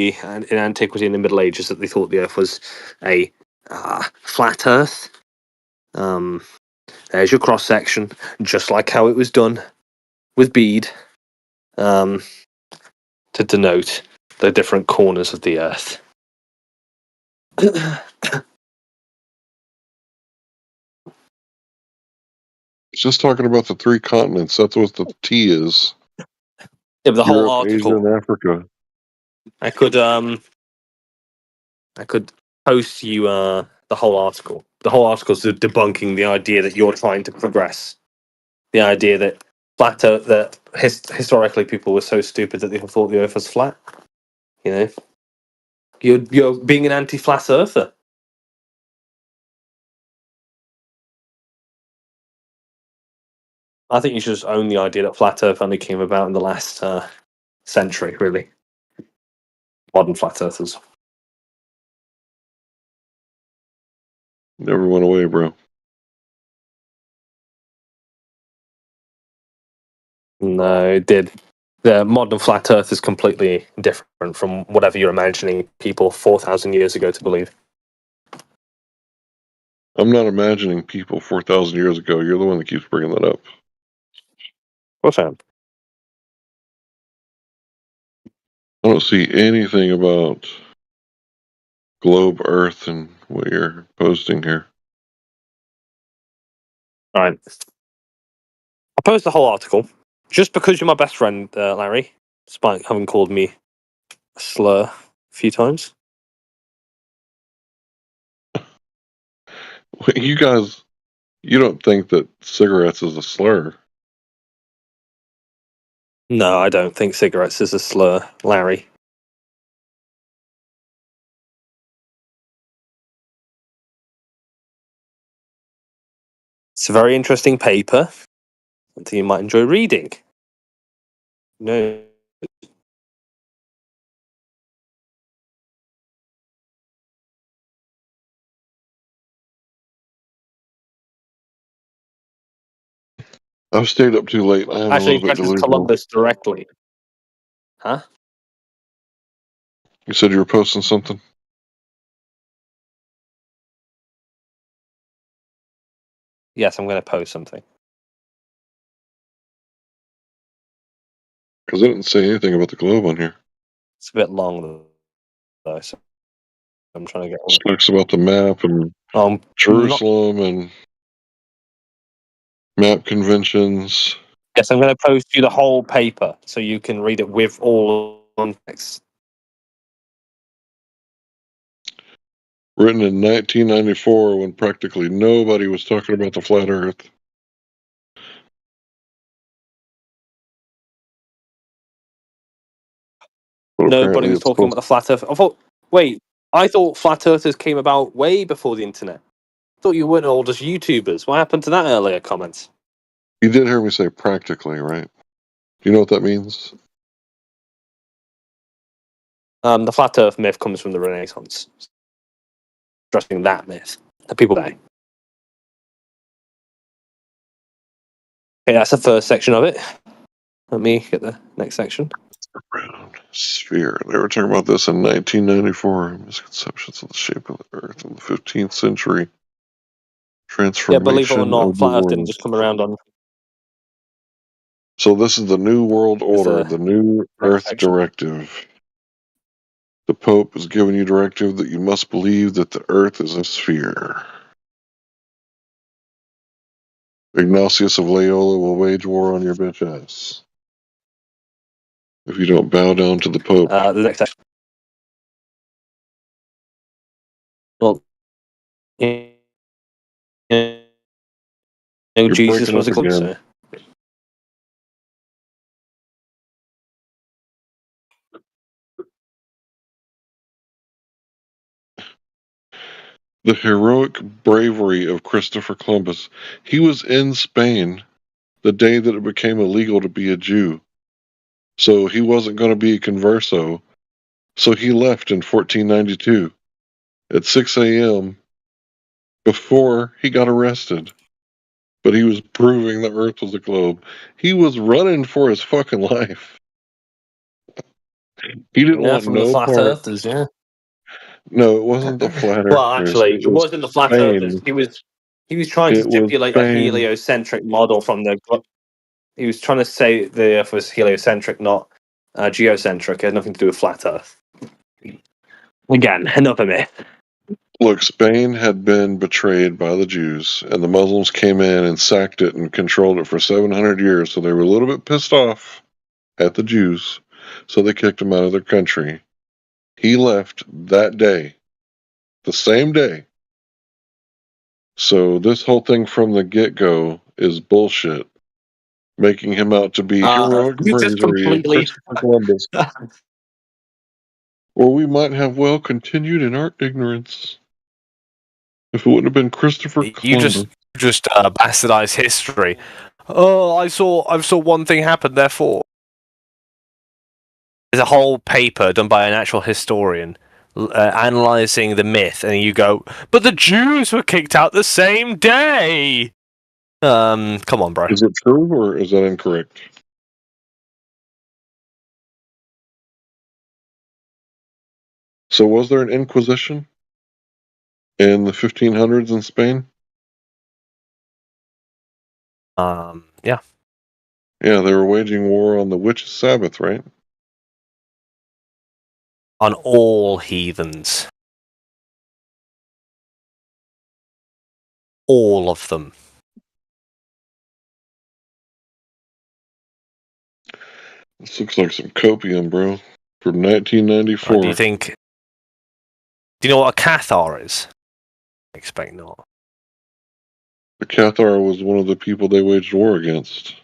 antiquity and the Middle Ages that they thought the Earth was a flat Earth. There's your cross section, just like how it was done with Bede, to denote the different corners of the Earth. It's just talking about the 3 continents. That's what the T is. Yeah, but the whole Europe, article. Asia, and Africa. I could post you the whole article. The whole article is debunking the idea that you're trying to progress. The idea that flat Earth, that historically people were so stupid that they thought the Earth was flat. You know, you're being an anti-flat earther. I think you should just own the idea that flat Earth only came about in the last century, really. Modern flat earthers. Never went away, bro. No, it did. The modern flat Earth is completely different from whatever you're imagining people 4,000 years ago to believe. I'm not imagining people 4,000 years ago. You're the one that keeps bringing that up. What's that? I don't see anything about globe Earth and what you're posting here. All right. I'll post the whole article. Just because you're my best friend, Larry, despite having called me a slur a few times. You guys, you don't think that cigarettes is a slur? No, I don't think cigarettes is a slur, Larry. It's a very interesting paper. Something you might enjoy reading. No. I've stayed up too late. I am a Actually little bit addresses delusional. Columbus directly. Huh? You said you were posting something? Yes, I'm going to post something. Because I didn't say anything about the globe on here. It's a bit long, though, so I'm trying to get It talks about the map and Jerusalem and map conventions. Yes, I'm going to post you the whole paper so you can read it with all context. Written in 1994 when practically nobody was talking about the flat earth. But Nobody was it's talking about the flat earth. I thought flat earthers came about way before the internet. I thought you weren't all just YouTubers. What happened to that earlier comment? You did hear me say practically, right? Do you know what that means? The flat earth myth comes from the Renaissance. Addressing that myth that people say. Okay, that's the first section of it. Let me get the next section. Round sphere. They were talking about this in 1994. Misconceptions of the shape of the Earth in the 15th century. Yeah, believe it or Transformation not, of the flat earth didn't world. just come around on. So this is the New World Order, the the New Earth section. Directive. The Pope has given you directive that you must believe that the Earth is a sphere. Ignatius of Loyola will wage war on your bitch ass if you don't bow down to the Pope. The next section. Well, Jesus was a closer. The heroic bravery of Christopher Columbus. He was in Spain the day that it became illegal to be a Jew. So he wasn't going to be a converso. So he left in 1492 at 6 a.m. before he got arrested. But he was proving the Earth was a globe. He was running for his fucking life. He didn't want from no the flat part. earthers, yeah. No, it wasn't the flat earthers. Well, actually, it wasn't the flat earthers. Spain. He was trying to It was stipulate a Spain. heliocentric model from the. He was trying to say the Earth was heliocentric, not geocentric. It had nothing to do with flat Earth. Again, another myth. Look, Spain had been betrayed by the Jews, and the Muslims came in and sacked it and controlled it for 700 years. So they were a little bit pissed off at the Jews, so they kicked him out of their country. He left that day, the same day. So this whole thing from the get-go is bullshit, making him out to be heroic You just bravery of completely. Christopher Columbus. Or we might have well continued in our ignorance if it wouldn't have been Christopher You Columbus. just bastardize history. Oh, I saw one thing happen. Therefore, there's a whole paper done by an actual historian analyzing the myth, and you go, "But the Jews were kicked out the same day." Come on, bro. Is it true or is that incorrect? So was there an Inquisition in the 1500s in Spain? Yeah. Yeah, they were waging war on the witches' Sabbath, right? On all heathens. All of them. This looks like some copium, bro. From 1994. Do you know what a Cathar is? I expect not. The Cathar was one of the people they waged war against.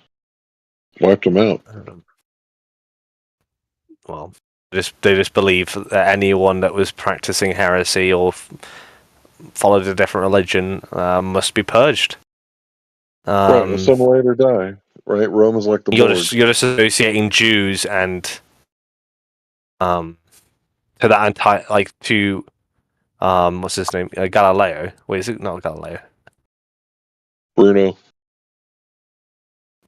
Wiped them out. Well, they just believe that anyone that was practicing heresy or followed a different religion must be purged. Right, assimilate or die. Right, Rome is like the you're Borg. just associating Jews and to that entire to what's his name, Galileo. Wait, is it not Galileo? Bruno.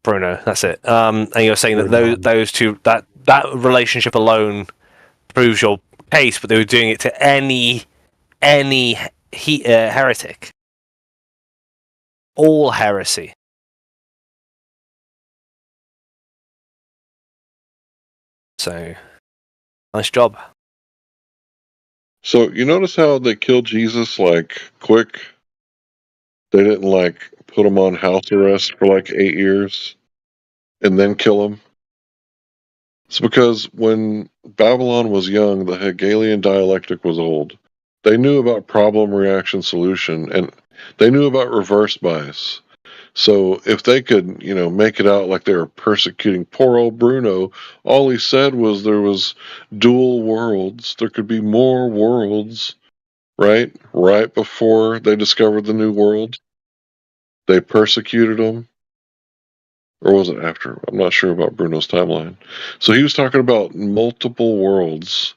Bruno. That's it. And you're saying that those two, that relationship alone proves your case, but they were doing it to any heretic, all heresy. So, nice job. So you notice how they killed Jesus like quick? They didn't like put him on house arrest for like 8 years and then kill him. It's because when Babylon was young, the Hegelian dialectic was old. They knew about problem, reaction, solution, and they knew about reverse bias. So if they could, make it out like they were persecuting poor old Bruno, all he said was there was dual worlds. There could be more worlds, right? Right before they discovered the new world, they persecuted him. Or was it after? I'm not sure about Bruno's timeline. So he was talking about multiple worlds,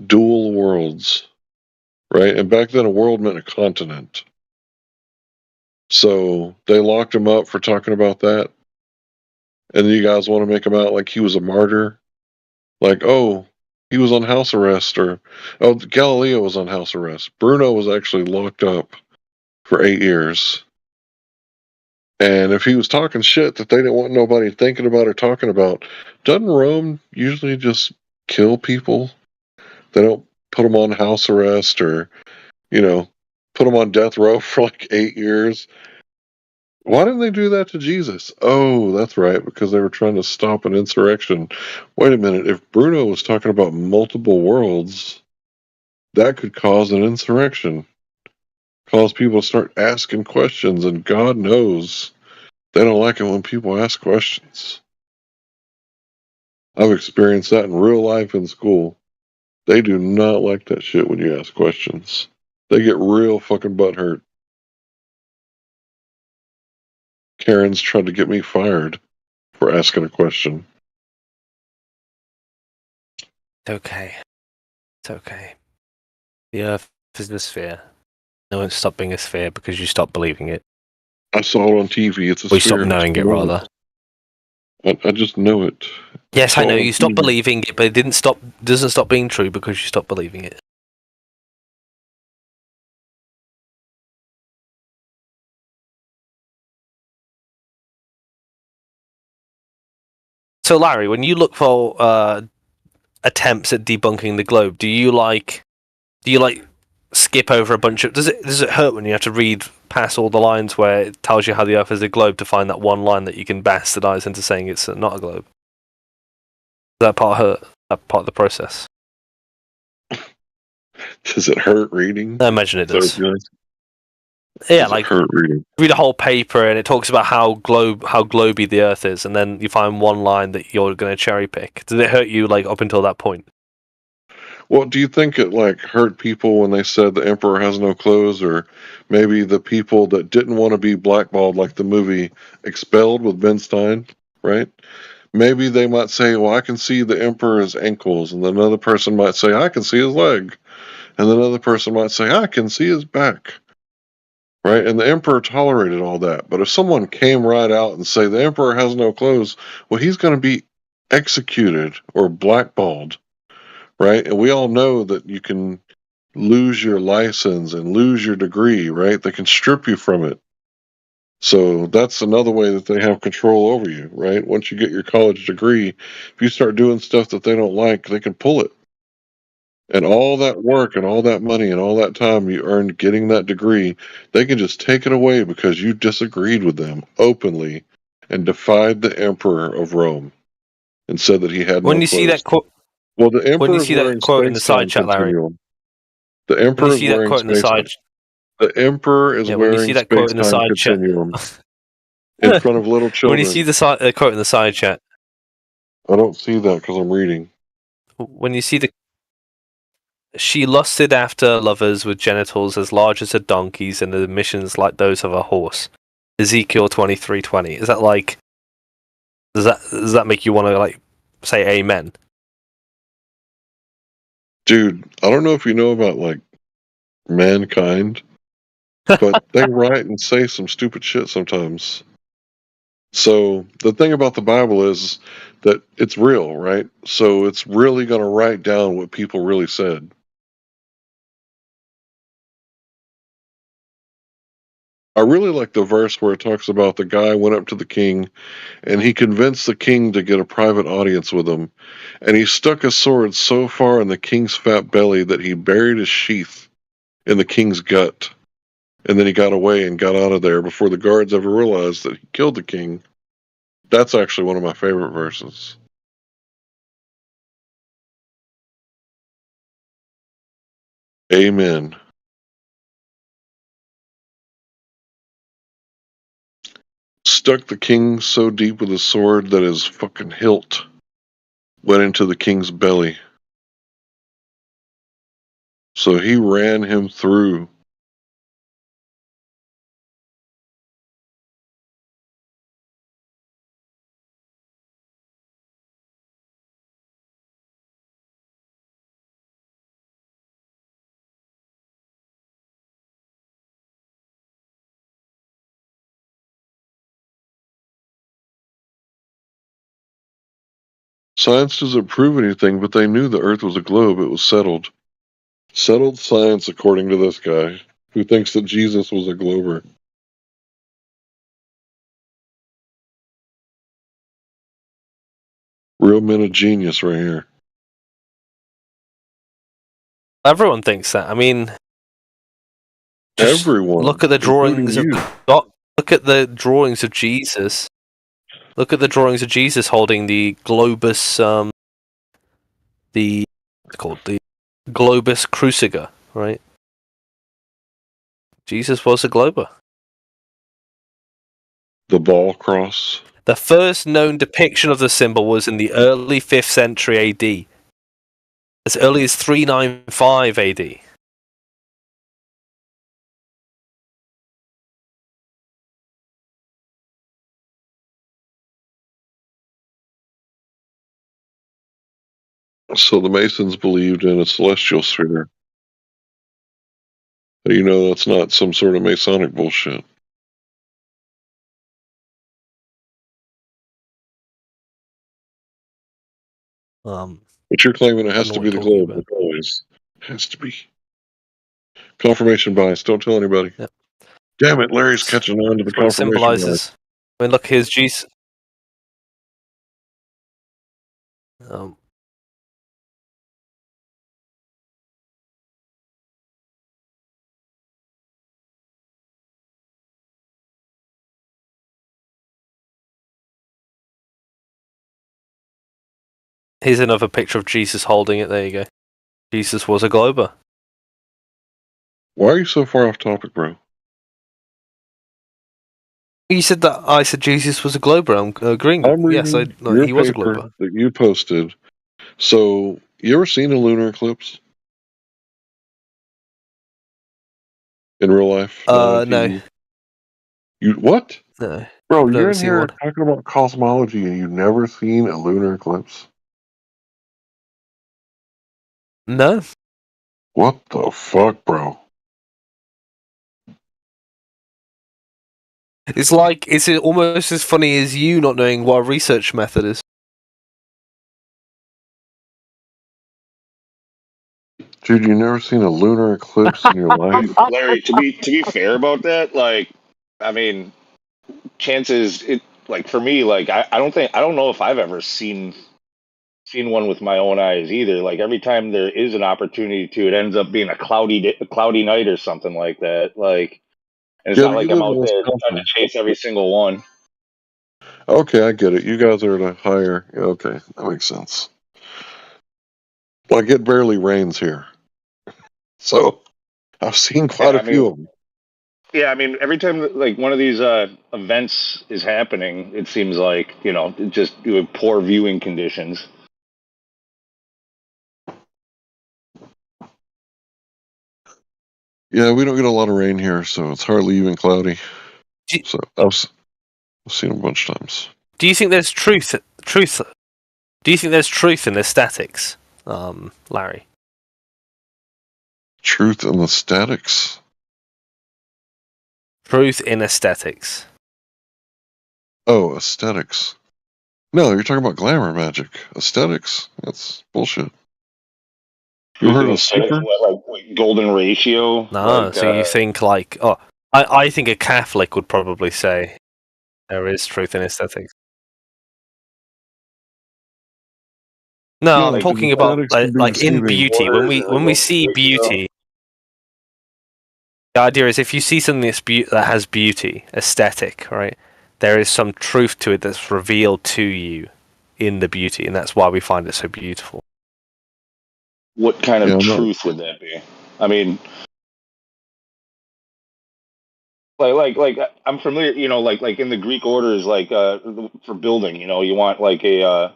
dual worlds, right? And back then a world meant a continent. So they locked him up for talking about that. And you guys want to make him out like he was a martyr? Like, oh, he was on house arrest, or, oh, Galileo was on house arrest. Bruno was actually locked up for 8 years. And if he was talking shit that they didn't want nobody thinking about or talking about, doesn't Rome usually just kill people? They don't put them on house arrest or, put them on death row for like 8 years. Why didn't they do that to Jesus? Oh, that's right, because they were trying to stop an insurrection. Wait a minute, if Bruno was talking about multiple worlds, that could cause an insurrection. Cause people to start asking questions, and God knows they don't like it when people ask questions. I've experienced that in real life in school. They do not like that shit when you ask questions. They get real fucking butthurt. Karen's tried to get me fired for asking a question. Okay. It's okay. The Earth is a sphere. No one stopped being a sphere because you stopped believing it. I saw it on TV. It's a We sphere. stopped knowing it, rather. I just know it. Yes, I know. You stopped believing it, but it doesn't stop being true because you stopped believing it. So, Larry, when you look for attempts at debunking the globe, do you skip over a bunch of? Does it hurt when you have to read past all the lines where it tells you how the Earth is a globe to find that one line that you can bastardize into saying it's not a globe? Does that part hurt? That part of the process? Does it hurt reading? I imagine it does. Yeah, like read a whole paper and it talks about how globy the Earth is, and then you find one line that you're going to cherry pick. Did it hurt you like up until that point? Well, do you think it like hurt people when they said the emperor has no clothes, or maybe the people that didn't want to be blackballed, like the movie Expelled with Ben Stein, right? Maybe they might say, well, I can see the emperor's ankles, and then another person might say, I can see his leg, and then another person might say, I can see his back. Right? And the emperor tolerated all that. But if someone came right out and say the emperor has no clothes, well, he's going to be executed or blackballed. Right? And we all know that you can lose your license and lose your degree, right? They can strip you from it. So that's another way that they have control over you, right? Once you get your college degree, if you start doing stuff that they don't like, they can pull it. And all that work and all that money and all that time you earned getting that degree, they can just take it away because you disagreed with them openly and defied the emperor of Rome and said that he had no When you see that quote, well, the emperor when you see that quote in the side chat, Larry, the emperor is when you see that wearing quote in the side, the emperor is when you see wearing that quote in the space-time side chat, continuum in front of little children. when you see the quote in the side chat, I don't see that because I'm reading. When you see the she lusted after lovers with genitals as large as a donkey's and emissions like those of a horse. Ezekiel 23:20. Is that like? Does that make you want to like say amen? Dude, I don't know if you know about like mankind, but they write and say some stupid shit sometimes. So the thing about the Bible is that it's real, right? So it's really going to write down what people really said. I really like the verse where it talks about the guy went up to the king and he convinced the king to get a private audience with him. And he stuck his sword so far in the king's fat belly that he buried his sheath in the king's gut. And then he got away and got out of there before the guards ever realized that he killed the king. That's actually one of my favorite verses. Amen. Stuck the king so deep with his sword that his fucking hilt went into the king's belly. So he ran him through. Science doesn't prove anything, but they knew the Earth was a globe. It was settled. Settled science, according to this guy, who thinks that Jesus was a glober. Real men of genius right here. Everyone thinks that. I mean, everyone. Look at the drawings of look at the drawings of Jesus. Look at the drawings of Jesus holding the globus, what's it called, the globus cruciger, right? Jesus was a glober. The ball cross. The first known depiction of the symbol was in the early 5th century AD. As early as 395 AD. So the Masons believed in a celestial sphere. You know, that's not some sort of Masonic bullshit. But you're claiming it has to be the globe, like always. Has to be. Confirmation bias. Don't tell anybody. Yep. Damn it, Larry's catching on to the That's what it confirmation symbolizes. bias. I mean, look, here's Jesus. Here's another picture of Jesus holding it. There you go. Jesus was a glober. Why are you so far off topic, bro? You said that I said Jesus was a glober. I'm agreeing. I'm Yes, reading your he was a paper glober. that you posted. So, you ever seen a lunar eclipse? In real life? Not on No. TV? You what? No. Bro, I've you're never in seen here one. talking about cosmology and you've never seen a lunar eclipse? No. What the fuck, bro? It's almost as funny as you not knowing what a research method is. Dude, you never seen a lunar eclipse in your life? Larry, to be fair about that, like, I mean, chances it like for me, like I don't know if I've ever seen one with my own eyes either. Like every time there is an opportunity to, it ends up being a cloudy night or something like that. Like, and it's Yeah, not but you like I'm live in out there trying to Wisconsin. chase every single one. Okay, I get it. You guys are at a higher. Okay, that makes sense. Like, it barely rains here. So, I've seen quite Yeah, a I few mean, of them. yeah, I mean, every time like one of these events is happening, it seems like just you have poor viewing conditions. Yeah, we don't get a lot of rain here, so it's hardly even cloudy. So, I've seen them a bunch of times. Do you think there's truth? Do you think there's truth in the statics, Larry? Truth in the statics? Truth in aesthetics. Oh, aesthetics. No, you're talking about glamour magic. Aesthetics? That's bullshit. You heard of super? Like golden ratio? No, Like, so you think like, oh, I think a Catholic would probably say there is truth in aesthetics. No, Yeah, I'm like talking about aesthetics could be like in deceiving. beauty. When we see beauty, the idea is if you see something that has beauty, aesthetic, right? There is some truth to it that's revealed to you in the beauty, and that's why we find it so beautiful. what kind of Yeah, I'm not- truth would that be? I mean, like I'm familiar, like in the Greek orders, like for building, you want like a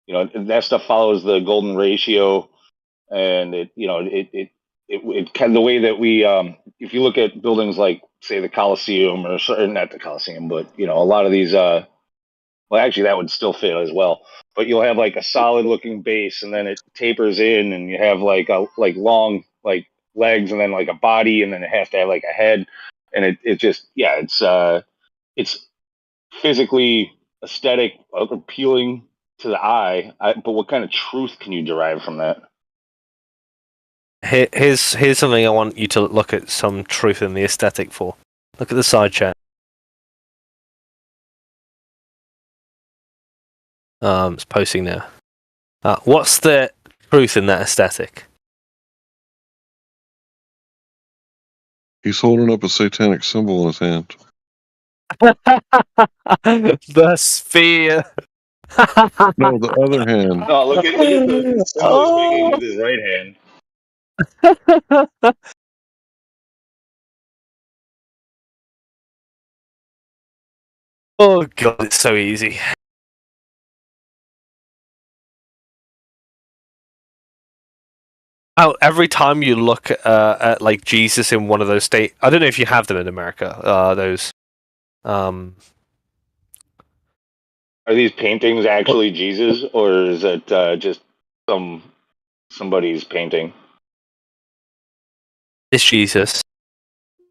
that stuff follows the golden ratio, and it kind of the way that we if you look at buildings like say the Colosseum or not the Colosseum, but a lot of these well actually that would still fit as well, but you'll have like a solid looking base and then it tapers in and you have like long like legs and then like a body and then it has to have like a head, and it just it's physically aesthetic, appealing to the eye. But what kind of truth can you derive from that? Here's something I want you to look at some truth in the aesthetic for. Look at the side chat. It's posting now. What's the truth in that aesthetic? He's holding up a satanic symbol in his hand. The sphere. No, the other hand. No, look at the symbol he's making with his right hand. Oh god, it's so easy. Oh, every time you look at like Jesus in one of those I don't know if you have them in America. Those. Are these paintings actually Jesus, or is it just somebody's painting? It's Jesus.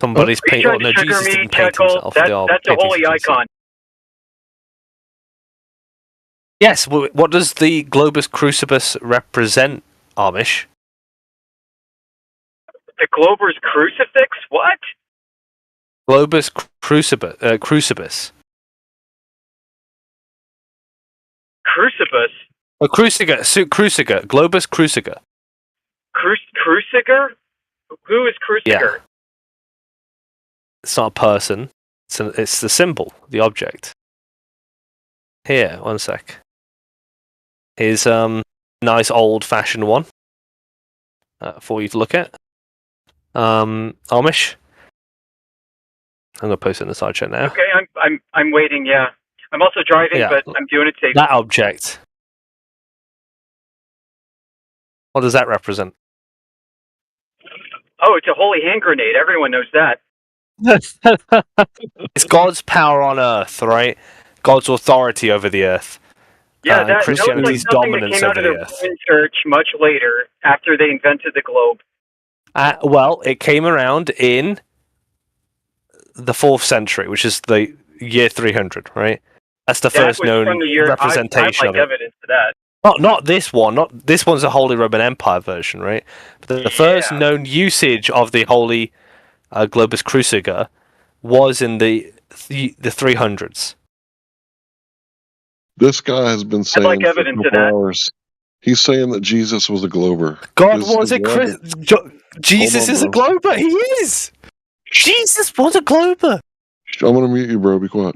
Somebody's painting. Oh no, Jesus didn't paint himself. That's a holy icon. Yes. What does the Globus Crucibus represent, Amish? The Glober's crucifix? What? Globus Crucibus. Crucibus. Crucibus? Oh, Cruciger. Cruciger. Globus Cruciger. Cruciger? Who is Cruciger? Yeah. It's not a person. It's the symbol, the object. Here, one sec. Here's nice old-fashioned one for you to look at. Amish. I'm gonna post it in the side chat now. Okay, I'm waiting. Yeah, I'm also driving, Yeah. but I'm doing it safely. That object. What does that represent? Oh, it's a holy hand grenade. Everyone knows that. It's God's power on earth, right? God's authority over the earth. Yeah, that was like Christianity's something that dominance came out over of the the earth. Roman Church much later, after they invented the globe. Well, it came around in the 4th century, which is the year 300, right? That's the That first was known from the year. representation I of like it. evidence to that. Not this one. Not this one's a Holy Roman Empire version, right? But the first known usage of the Holy Globus Cruciger was in the 300s. This guy has been saying like for a evidence of couple that. hours. He's saying that Jesus was a glober. God This was is a Robert. Jesus Hold on, is a bro. glober. He is. Jesus was a glober. I'm going to mute you, bro. Be quiet.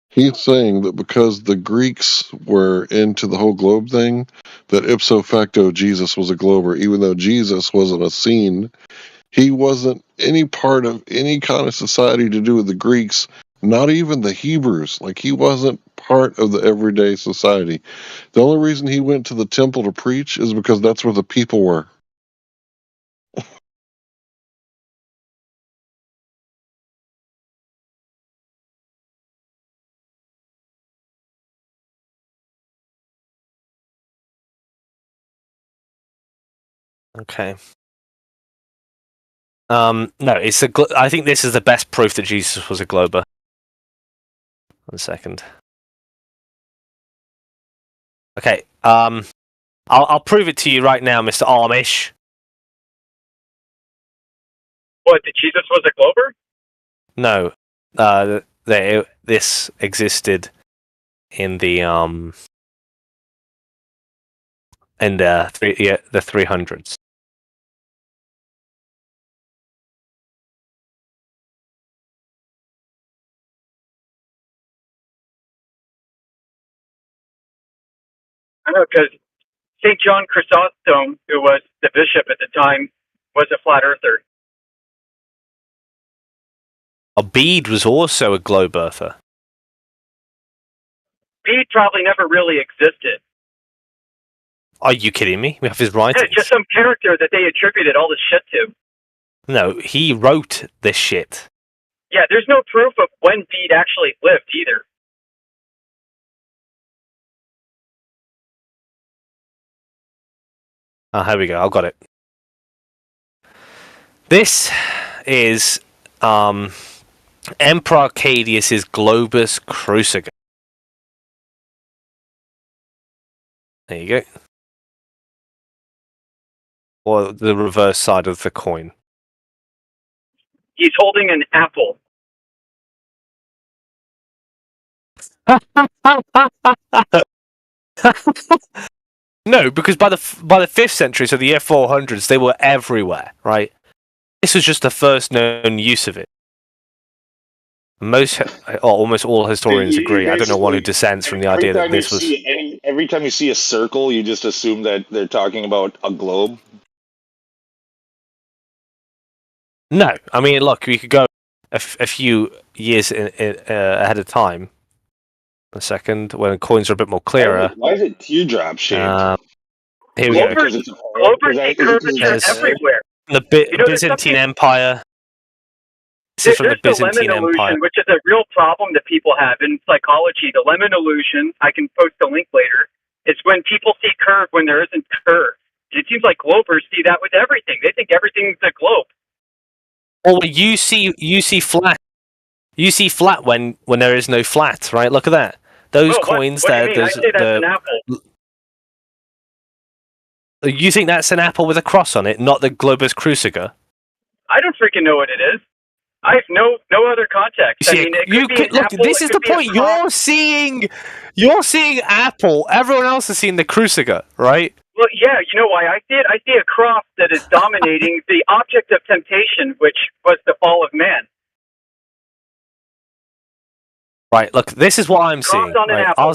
He's saying that because the Greeks were into the whole globe thing, that ipso facto Jesus was a glober, even though Jesus wasn't a scene. He wasn't any part of any kind of society to do with the Greeks, not even the Hebrews. Like, he wasn't part of the everyday society. The only reason he went to the temple to preach is because that's where the people were. Okay. No, it's I think this is the best proof that Jesus was a glober. 1 second. Okay. I'll prove it to you right now, Mr. Amish. What? That Jesus was a glober? No. This existed in the 300s. I know, because St. John Chrysostom, who was the bishop at the time, was a flat earther. Bede was also a globe earther. Bede probably never really existed. Are you kidding me? We have his Yeah, writings. just some character that they attributed all this shit to. No, he wrote this shit. Yeah, there's no proof of when Bede actually lived either. Here we go. I've got it. This is Emperor Arcadius's Globus Cruciger. There you go. Or the reverse side of the coin. He's holding an apple. No, because by the 5th century, so the year 400s, they were everywhere, right? This was just the first known use of it. Almost all historians agree. I don't know one who dissents from the idea that this was. Every time you see a circle, you just assume that they're talking about a globe. No, I mean, look, we could go a few years ahead of time. A second, when coins are a bit more clearer. Why is it teardrop shaped? Here we go. Globers see curvature everywhere. The Byzantine Empire. This is from the There's Byzantine the lemon Empire. illusion, which is a real problem that people have in psychology. The lemon illusion, I can post a link later, is when people see curve when there isn't curve. And it seems like globers see that with everything. They think everything's a globe. Oh, you see flat. You see flat when there is no flat, right? Look at that. Those coins what there. do you mean? I say that's an apple. You think that's an apple with a cross on it, not the Globus Cruciger? I don't freaking know what it is. I have no other context. I mean, it could be an apple, this is the point. You're seeing apple. Everyone else is seeing the Cruciger, right? Well, yeah, you know why I see it? I see a cross that is dominating the object of temptation, which was the fall of man. Right, look, this is what I'm seeing. on an Right? apple.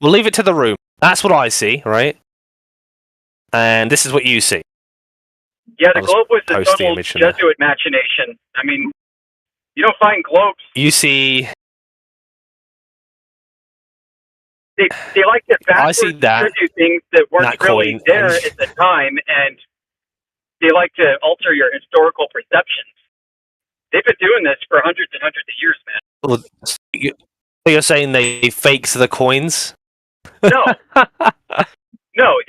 We'll leave it to the room. That's what I see, right? And this is what you see. Yeah, the I'll globe was a post the total image in there. Jesuit machination. I mean, you don't find globes. You see. They like to I see backwards that. attribute things that weren't That really coin. there at the time, and they like to alter your historical perceptions. They've been doing this for hundreds and hundreds of years, man. Well, you're saying they faked the coins? No. No,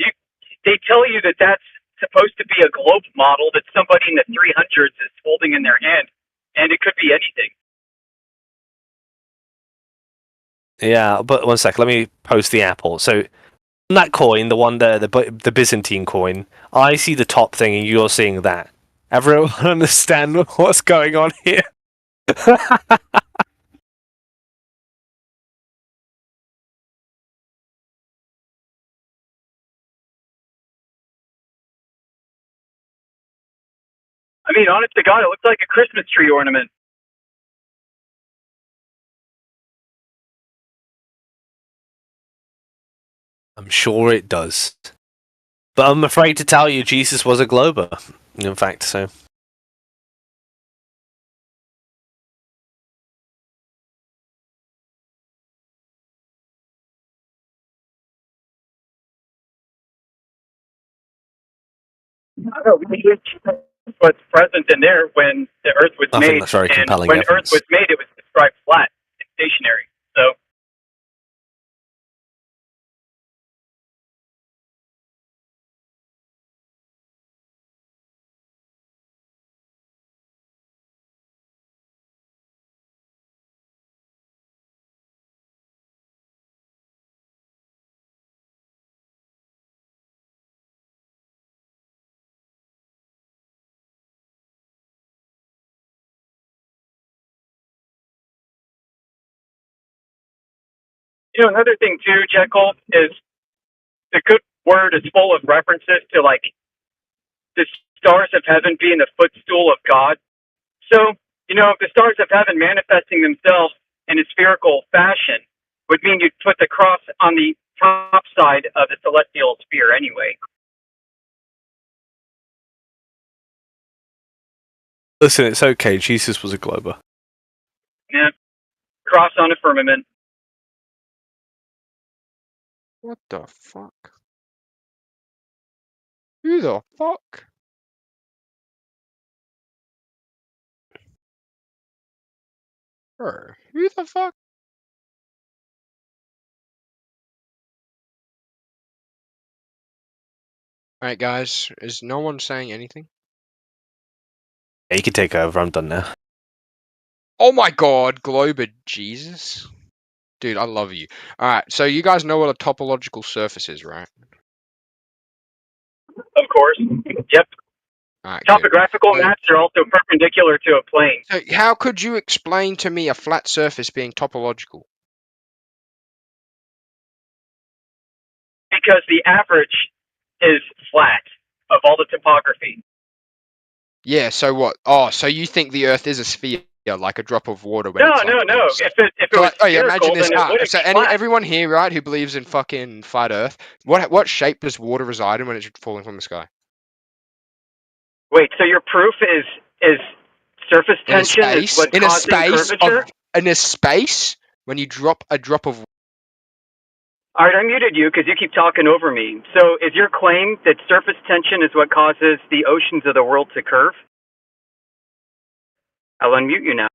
they tell you that that's supposed to be a globe model that somebody in the 300s is holding in their hand, and it could be anything. Yeah, but 1 sec. Let me post the apple. So, on that coin, the one there, the Byzantine coin, I see the top thing, and you're seeing that. Everyone understand what's going on here? I mean, honest to God, it looks like a Christmas tree ornament. I'm sure it does. But I'm afraid to tell you, Jesus was a glober. In fact, so. I don't know, what's present in there when the Earth was I think made. that's very And compelling when evidence. Earth was made, it was described flat and stationary. So You know, another thing too, Jekyll, is the good word is full of references to like the stars of heaven being the footstool of God. So, you know, if the stars of heaven manifesting themselves in a spherical fashion would mean you'd put the cross on the top side of the celestial sphere anyway. Listen, it's okay. Jesus was a glober. Yeah. Cross on a firmament. What the fuck? Who the fuck? Bro, who the fuck? Alright, guys, is no one saying anything? Yeah, you can take over. I'm done now. Oh my god, Glober, Jesus. Dude, I love you. Alright, so you guys know what a topological surface is, right? Of course. Yep. Alright, Topographical good. maps are also perpendicular to a plane. So how could you explain to me a flat surface being topological? Because the average is flat of all the topography. Yeah, so what? Oh, so you think the Earth is a sphere, like a drop of water? When No, it's like, no. If it was oh yeah, spherical, imagine this. then it wouldn't So be flat. everyone here, right, who believes in fucking flat Earth, what shape does water reside in when it's falling from the sky? Wait, so your proof is surface tension is what's causing curvature? In a space, when you drop a drop of. All right, I muted you because you keep talking over me. So is your claim that surface tension is what causes the oceans of the world to curve? I'll unmute you now.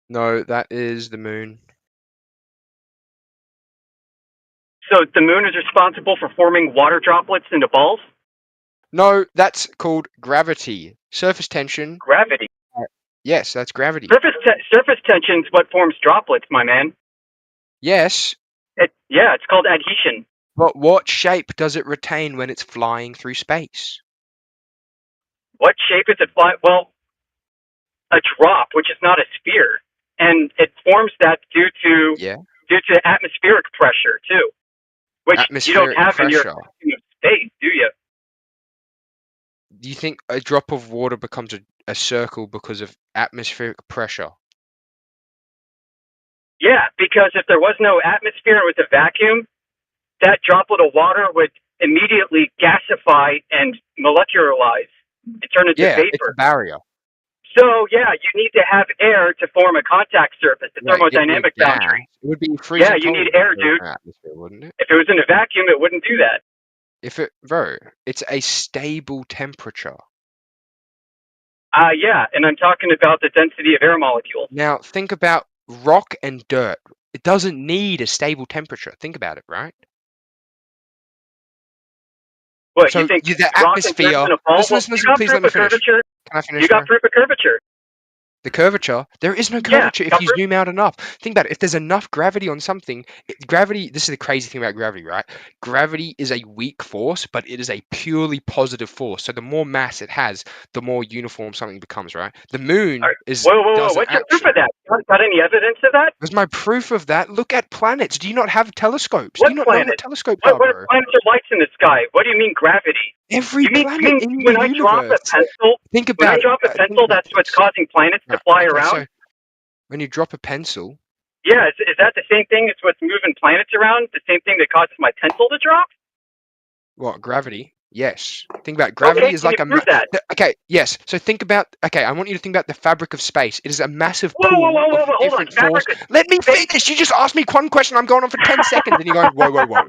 No, that is the moon. So the moon is responsible for forming water droplets into balls? No, that's called gravity. Surface tension. Gravity? Yes, that's gravity. Surface tension is what forms droplets, my man. Yes. Yeah, it's called adhesion. But what shape does it retain when it's flying through space? What shape is it fly? Well, a drop, which is not a sphere, and it forms that due to atmospheric pressure too, which you don't have in your space, do you? Do you think a drop of water becomes a circle because of atmospheric pressure? Yeah, because if there was no atmosphere and it was a vacuum, that droplet of water would immediately gasify and molecularize and turn into vapor. It's a barrier. So, yeah, you need to have air to form a contact surface, a thermodynamic boundary. It would be freezing. Yeah, you need air, dude. Atmosphere, wouldn't it? If it was in a vacuum, it wouldn't do that. It's a stable temperature. Yeah, and I'm talking about the density of air molecules. Now, think about rock and dirt. It doesn't need a stable temperature. Think about it, right? What, so you think the rock and dirt's gonna fall? Listen, please let me finish. Can I finish? You got proof of curvature. The curvature, there is no curvature if you zoom out enough. Think about it. If there's enough gravity on something, gravity, this is the crazy thing about gravity, right? Gravity is a weak force, but it is a purely positive force. So the more mass it has, the more uniform something becomes, right? The moon is... Whoa. What's your proof of that? Got any evidence of that? What's my proof of that? Look at planets. Do you not have telescopes? What Do you not planet? know what telescopes are, What bro? planets are lights in the sky? What do you mean gravity? Every planet in the when I drop a pencil, Think about when I drop a pencil, that's what's causing planets to fly around? So when you drop a pencil... Yeah, is that the same thing as what's moving planets around? The same thing that causes my pencil to drop? What, gravity? Yes. Think about gravity is like a... Okay, yes. So think about... Okay, I want you to think about the fabric of space. It is a massive pool of different forces. Let me finish! You just asked me one question. I'm going on for 10 seconds and you're going, whoa.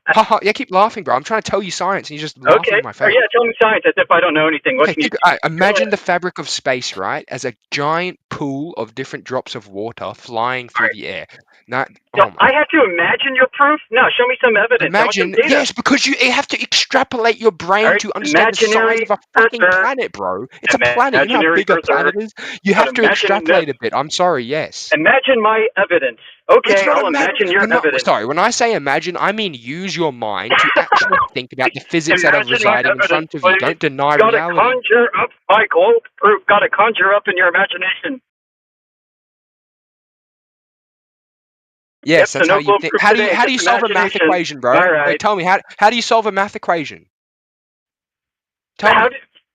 Haha, yeah, keep laughing, bro. I'm trying to tell you science and you're just laughing in my face. Yeah, tell me science as if I don't know anything. What can you do? Imagine the fabric of space, right, as a giant pool of different drops of water flying through the air. Now, I have to imagine your proof? No, show me some evidence. Imagine, yes, because you have to extrapolate your brain to understand the size of a fucking planet, bro. It's a planet. You know how big a planet is? You have to extrapolate a bit. I'm sorry, yes. Imagine my evidence. Okay, I'll imagine your evidence. Sorry, when I say imagine, I mean use your mind to actually think about the physics that are residing in front of you. Don't deny reality. Gotta conjure up my globe proof. Gotta conjure up in your imagination. Yes, so that's no how you globe think. proof How do today, you just solve a math imagination. equation, bro? All right. Wait, tell me how do you solve a math equation? Tell How me.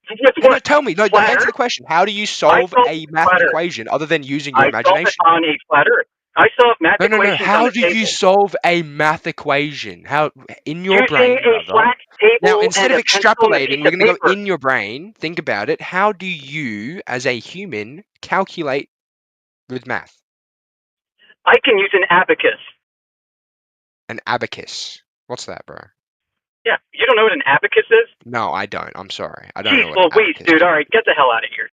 with No, what? tell me. No, Flat answer the Earth? question. How do you I solve solve a math flat Earth. equation other than using your I solve it imagination? on a flat Earth. I solve math No. equations on How the do table. you solve a math equation? How in your Using brain, a brother? flat Now, table instead and of a pencil and a extrapolating, piece we're of going to go paper. in your brain. Think about it. How do you, as a human, calculate with math? I can use an abacus. An abacus. What's that, bro? Yeah, you don't know what an abacus is? No, I don't. I'm sorry. I don't know Jeez what an Louise, abacus dude. is. All right, get the hell out of here.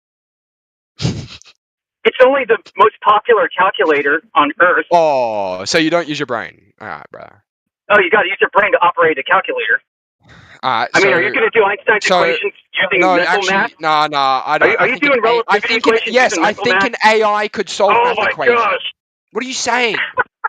It's only the most popular calculator on Earth. Oh, so you don't use your brain. All right, bro. Oh, you got to use your brain to operate a calculator. I mean, are you going to do Einstein's equations using no, mental actually, math? no, I Are don't. you, I are you think an doing I relativity think an, equations yes, using I mental think math? an AI could solve Oh math my equations. gosh! What are you saying?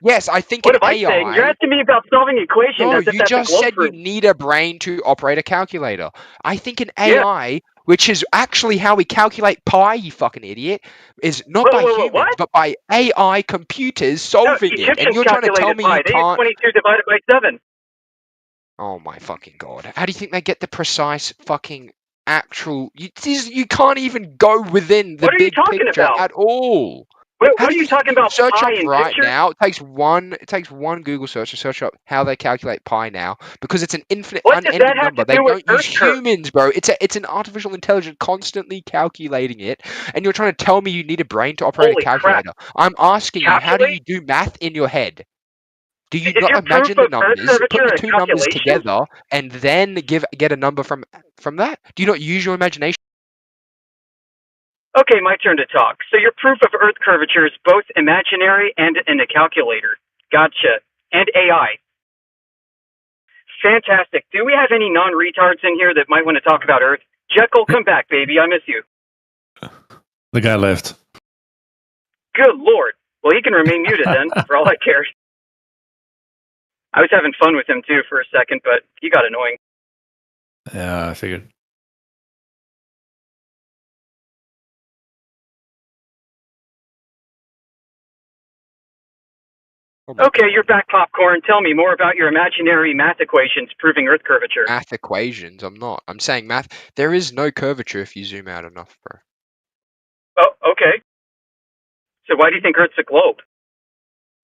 Yes, I think What an am I saying? You're AI. asking me about solving equations No, as if you that's a just globe said you proof. need a brain to operate a calculator. I think an Yeah. AI, which is actually how we calculate pi, you fucking idiot, is not by humans, What? but by AI computers solving it. And Egyptians you're trying to tell calculated me pi. you They used can't. 22 divided by 7. Oh my fucking god! How do you think they get the precise fucking actual? You can't even go within the What are you big talking picture about? at all. What How are do you you think talking you can about? search Pi up in right pictures? now? It takes one Google search to search up how they calculate pi now because it's an infinite, What does that unending have number. to They do with don't use Earth curve? humans, bro. It's an artificial intelligence constantly calculating it, and you're trying to tell me you need a brain to operate Holy a calculator. I'm asking you, how do you do math in your head? Do you Is not your proof imagine the of Earth numbers, put curvature the a two numbers calculation? together, and then get a number from that? Do you not use your imagination? Okay, my turn to talk. So your proof of Earth curvature is both imaginary and in a calculator. Gotcha. And AI. Fantastic. Do we have any non-retards in here that might want to talk about Earth? Jekyll, come back, baby. I miss you. The guy left. Good Lord. Well, he can remain muted then, for all I care. I was having fun with him, too, for a second, but he got annoying. Yeah, I figured. Okay, you're back, Popcorn. Tell me more about your imaginary math equations proving Earth curvature. Math equations. I'm not. I'm saying math. There is no curvature if you zoom out enough, bro. Oh, okay. So why do you think Earth's a globe?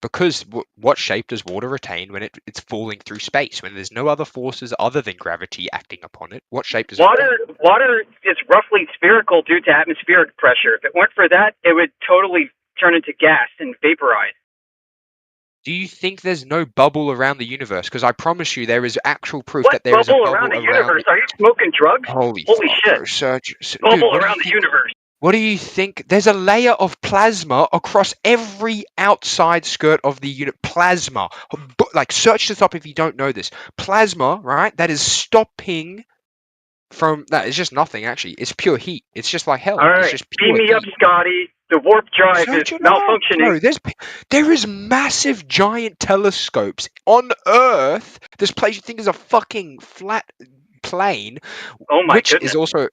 Because what shape does water retain when it's falling through space? When there's no other forces other than gravity acting upon it, what shape does it retain? Water is roughly spherical due to atmospheric pressure. If it weren't for that, it would totally turn into gas and vaporize. Do you think there's no bubble around the universe? Because I promise you, there is actual proof What that there is a bubble bubble around the universe? Are you smoking drugs? Holy Holy fuck, shit! bro! Search, Bubble dude. around the universe. What do you think? There's a layer of plasma across every outside skirt of the unit. Plasma. Like, search this up if you don't know this. Plasma, right? That is stopping from that. It's just nothing, actually. It's pure heat. It's just like hell. All It's right, just pure beam me heat. up, Scotty. The warp drive Search is it up, malfunctioning. bro. There is massive giant telescopes on Earth. This place you think is a fucking flat plane, Oh my which goodness. is also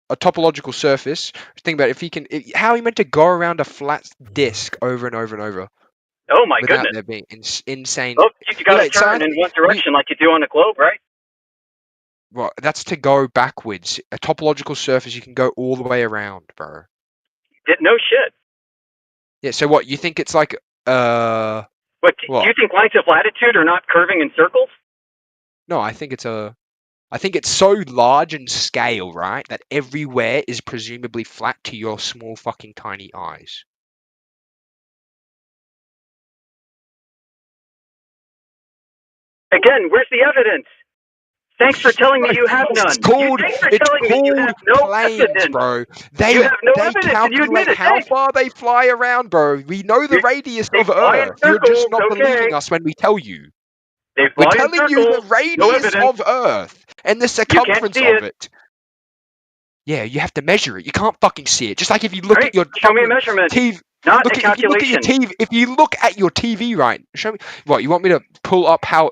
a topological surface. Think about it, how are you meant to go around a flat disc over and over and over Oh my without goodness. there being insane? Oh, you got to Yeah, so turn in one direction like you do on a globe, right? well, that's to go backwards. A topological surface, you can go all the way around, bro. No shit. Yeah. So what? You think it's like What? What? Do you think lines of latitude are not curving in circles? No, I think it's so large in scale, right, that everywhere is presumably flat to your small fucking tiny eyes. Again, where's the evidence? Thanks for telling me you have none. It's called Thanks for telling me you have no planes, evidence. bro. You have no They evidence, and you admit calculate it. how Thanks. far they fly around, bro. We know the radius They of fly in Earth. You're just circles, not okay. believing us when we tell you. They We're fly in telling you the circles. No radius evidence. of Earth and the You can't circumference see of it. it. Yeah, you have to measure it. You can't fucking see it. Just like if you look Right. at your Show me a fucking measurement. TV. Not Look a if you look at your calculation. TV, if you look at your TV, right? Show me. What you want me to pull up how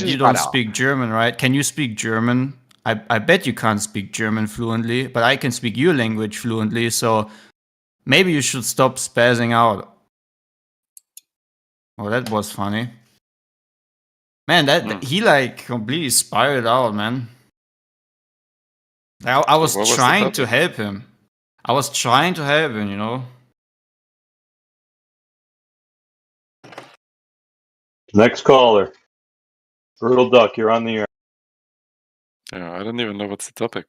that is you don't butter. speak German, right? Can you speak German? I bet you can't speak German fluently, but I can speak your language fluently, so maybe you should stop spazzing out. Oh, that was funny. Man, that he like completely spiraled out, man. I was trying to help him. You know. Next caller. Brutal Duck, you're on the air. Yeah, I don't even know what's the topic.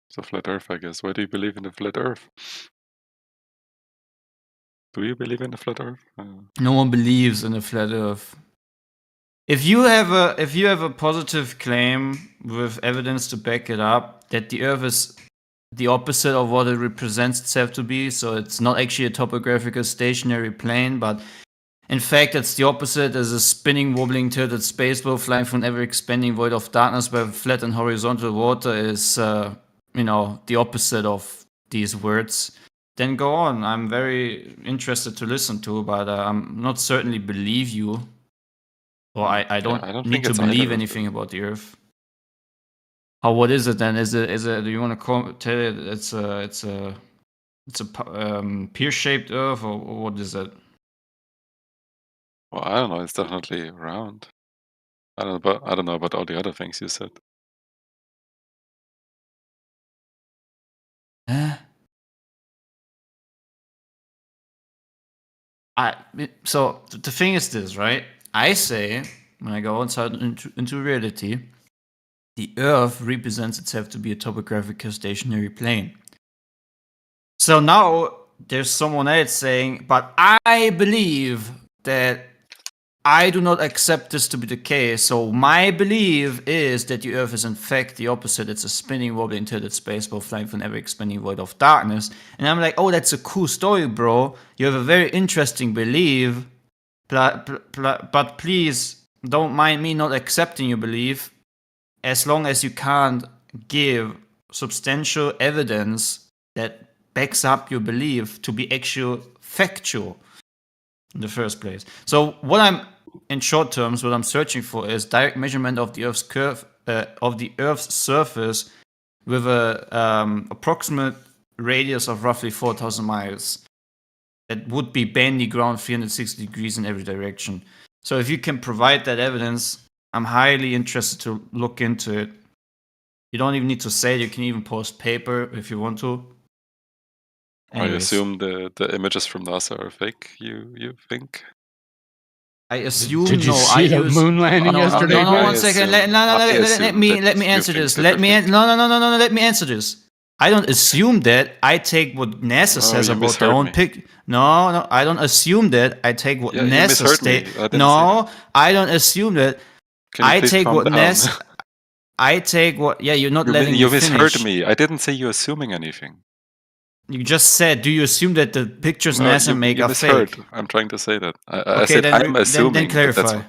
It's a flat Earth, I guess. Why do you believe in the flat Earth? Do you believe in the flat Earth? No one believes in a flat Earth. If you have a positive claim with evidence to back it up that the Earth is the opposite of what it represents itself to be, so it's not actually a topographical stationary plane, but in fact it's the opposite, as a spinning, wobbling, tilted space ball flying from an ever-expanding void of darkness where flat and horizontal water is, the opposite of these words, then go on. I'm very interested to listen to, but I'm not certainly believe you. Or I don't need to believe anything about the Earth. Oh, what is it then? Is it? Do you want to tell it? It's a pear-shaped Earth, or what is it? Well, I don't know. It's definitely round. I don't know about all the other things you said. So the thing is this, right? I say, when I go outside into reality, the Earth represents itself to be a topographical stationary plane. So now there's someone else saying, but I believe that I do not accept this to be the case. So my belief is that the Earth is in fact the opposite. It's a spinning, wobbling, tilted space ball flying from an ever-expanding void of darkness. And I'm like, oh, that's a cool story, bro. You have a very interesting belief, but please don't mind me not accepting your belief, as long as you can't give substantial evidence that backs up your belief to be actual factual in the first place. So what I'm, in short terms, what I'm searching for is direct measurement of the Earth's curve, of the Earth's surface with a approximate radius of roughly 4,000 miles. That would be bandy ground 360 degrees in every direction. So if you can provide that evidence, I'm highly interested to look into it. You don't even need to say it. You can even post paper if you want to. Anyways. I assume the images from NASA are fake, you think? I assume Did you see the moon landing yesterday? No, 1 second. Let me answer this. Let me answer this. I don't assume that. I take what NASA says about their own pic. No, I don't assume that. I take what NASA states. No, I don't assume that. I take what NASA. I take what. Yeah, you're not letting me finish. You misheard me. I didn't say you're assuming anything. You just said, do you assume that the pictures NASA make are fake? I'm trying to say that. I said I'm assuming. Then clarify.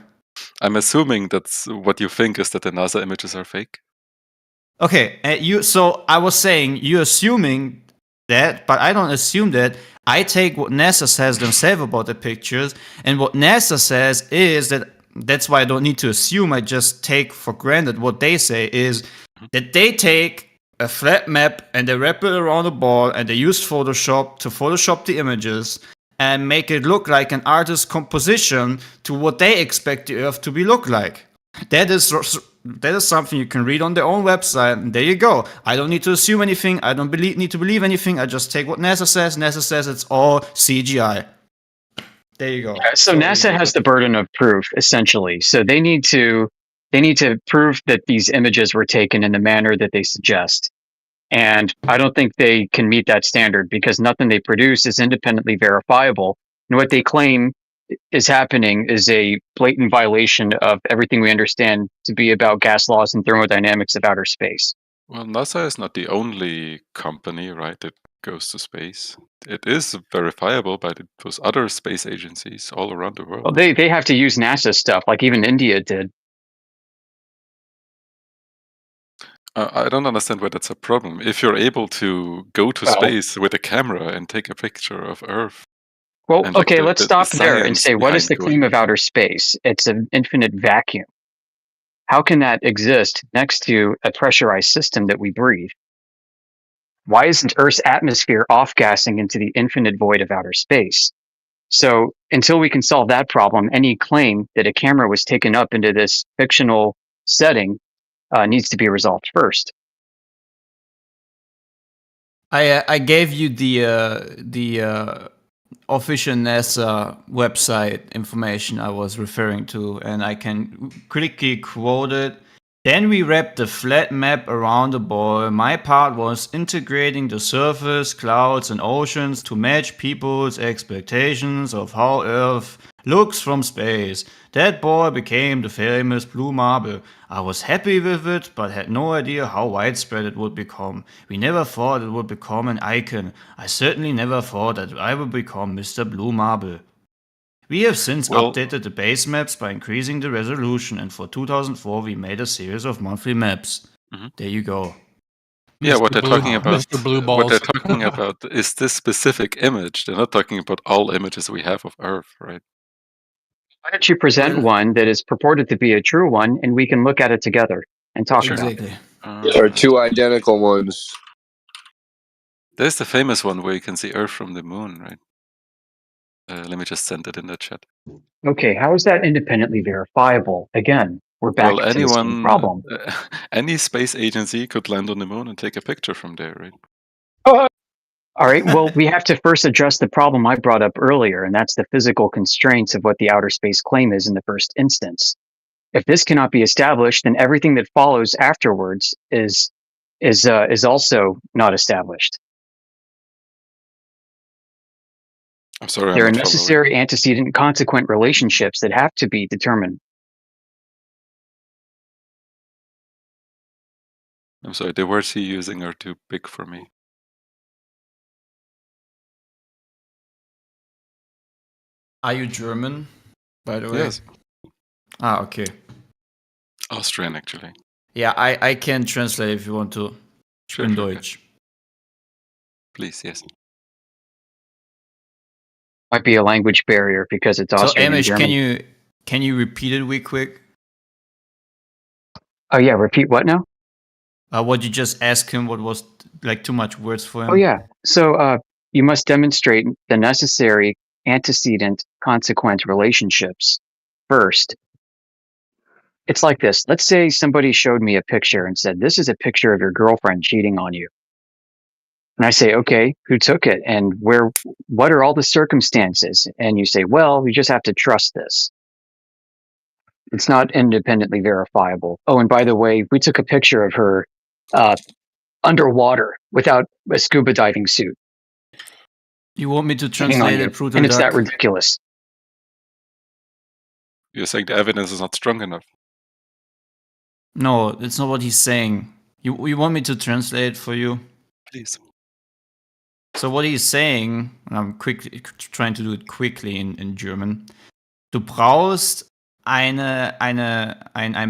I'm assuming that's what you think is that the NASA images are fake. Okay, so I was saying you're assuming that, but I don't assume that. I take what NASA says themselves about the pictures, and what NASA says is that. That's why I don't need to assume. I just take for granted what they say is that they take a flat map and they wrap it around a ball and they use Photoshop to Photoshop the images and make it look like an artist's composition to what they expect the Earth to be look like. That is something you can read on their own website, and there you go. I don't need to assume anything. I don't need to believe anything. I just take what NASA says. NASA says it's all CGI. There you go. Yeah, so NASA has the burden of proof, essentially. So they need to prove that these images were taken in the manner that they suggest. And I don't think they can meet that standard because nothing they produce is independently verifiable. And what they claim is happening is a blatant violation of everything we understand to be about gas laws and thermodynamics of outer space. Well, NASA is not the only company, right, that goes to space. It is verifiable by those other space agencies all around the world. Well, they have to use NASA stuff, like even India did. I don't understand why that's a problem. If you're able to go to space with a camera and take a picture of Earth. Well, okay, let's stop there and say, what is the claim of outer space? It's an infinite vacuum. How can that exist next to a pressurized system that we breathe? Why isn't Earth's atmosphere off-gassing into the infinite void of outer space? So until we can solve that problem, any claim that a camera was taken up into this fictional setting needs to be resolved first. I gave you the official NASA website information I was referring to, and I can quickly quote it. Then we wrapped the flat map around the ball. My part was integrating the surface, clouds, and oceans to match people's expectations of how Earth looks from space. That ball became the famous blue marble. I was happy with it, but had no idea how widespread it would become. We never thought it would become an icon. I certainly never thought that I would become Mr. Blue Marble. We have since updated the base maps by increasing the resolution, and for 2004 we made a series of monthly maps. There you go. Yeah, what they're talking about, what they're talking about is this specific image. They're not talking about all images we have of Earth, right? Why don't you present one that is purported to be a true one, and we can look at it together and talk about it? Or two identical ones. There's the famous one where you can see Earth from the moon, right? Let me just send it in the chat. Okay, how is that independently verifiable? Again, we're back to the same problem. Any space agency could land on the moon and take a picture from there, right? All right, well, we have to first address the problem I brought up earlier, and that's the physical constraints of what the outer space claim is in the first instance. If this cannot be established, then everything that follows afterwards is also not established. I'm sorry. There are necessary antecedent consequent relationships that have to be determined. I'm sorry, the words you're using are too big for me. Are you German, by the way? Yes. Ah, okay. Austrian, actually. Yeah, I can translate if you want to. Sure, in sure, Deutsch. Please, yes. Might be a language barrier because it's Austrian and Amish, German. can you repeat it real quick? Oh yeah, repeat what now? What you just asked him? What was like too much words for him? Oh yeah. So you must demonstrate the necessary antecedent consequent relationships first. It's like this. Let's say somebody showed me a picture and said, "This is a picture of your girlfriend cheating on you." And I say, "Okay, who took it? And what are all the circumstances?" And you say, "Well, we just have to trust this." It's not independently verifiable. Oh, and by the way, we took a picture of her underwater without a scuba diving suit. You want me to translate it, and it's that ridiculous. You're saying the evidence is not strong enough. No, that's not what he's saying. You want me to translate for you? Please. So what he's saying, and I'm trying to do it quickly in German. Du brauchst einen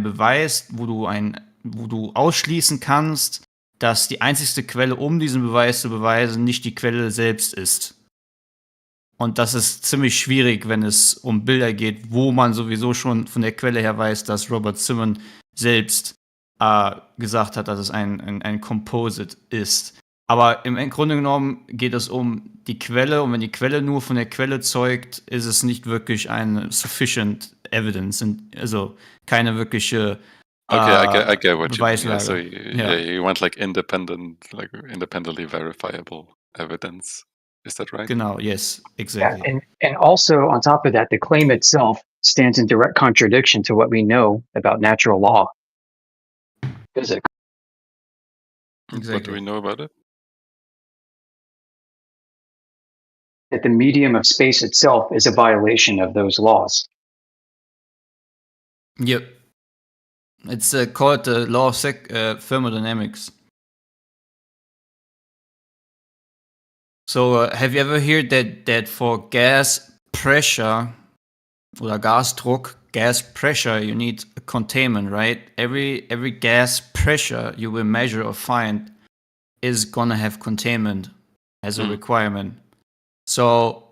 Beweis, wo du ausschließen kannst, dass die einzigste Quelle, um diesen Beweis zu beweisen, nicht die Quelle selbst ist. Und das ist ziemlich schwierig, wenn es um Bilder geht, wo man sowieso schon von der Quelle her weiß, dass Robert Simon selbst gesagt hat, dass es ein Composite ist. Aber im Grunde genommen geht es um die Quelle, und wenn die Quelle nur von der Quelle zeugt, ist es nicht wirklich eine sufficient evidence, also keine wirkliche Okay, I get what you mean. Yeah, Beweislage. so you want like independently verifiable evidence. Is that right? Genau, yes, exactly. Yeah, and also on top of that, the claim itself stands in direct contradiction to what we know about natural law, physics. What do we know about it? That the medium of space itself is a violation of those laws. Yep. It's called the law of thermodynamics. So have you ever heard that for gas pressure oder Gasdruck, gas pressure, you need a containment, right? Every gas pressure you will measure or find is gonna have containment as a requirement. So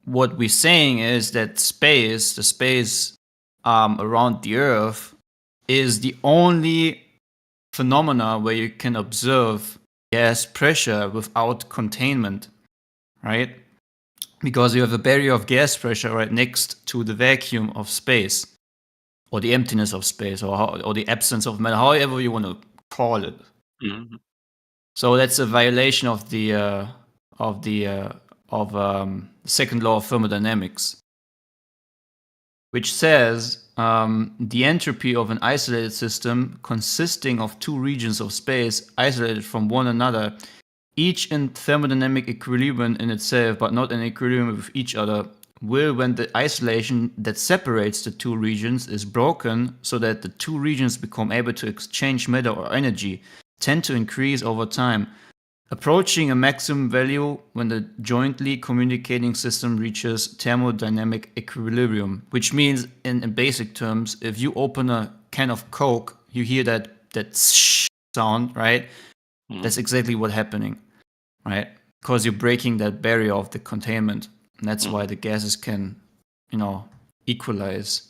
what we're saying is that the space around the Earth is the only phenomena where you can observe gas pressure without containment, right? Because you have a barrier of gas pressure right next to the vacuum of space, or the emptiness of space, or the absence of matter, however you want to call it. Mm-hmm. So that's a violation of the second law of thermodynamics, which says the entropy of an isolated system consisting of two regions of space isolated from one another, each in thermodynamic equilibrium in itself, but not in equilibrium with each other, will, when the isolation that separates the two regions is broken so that the two regions become able to exchange matter or energy, tend to increase over time, approaching a maximum value when the jointly communicating system reaches thermodynamic equilibrium, which means in basic terms, if you open a can of Coke, you hear that sound, right? That's exactly what's happening, right? Because you're breaking that barrier of the containment. And that's why the gases can, equalize.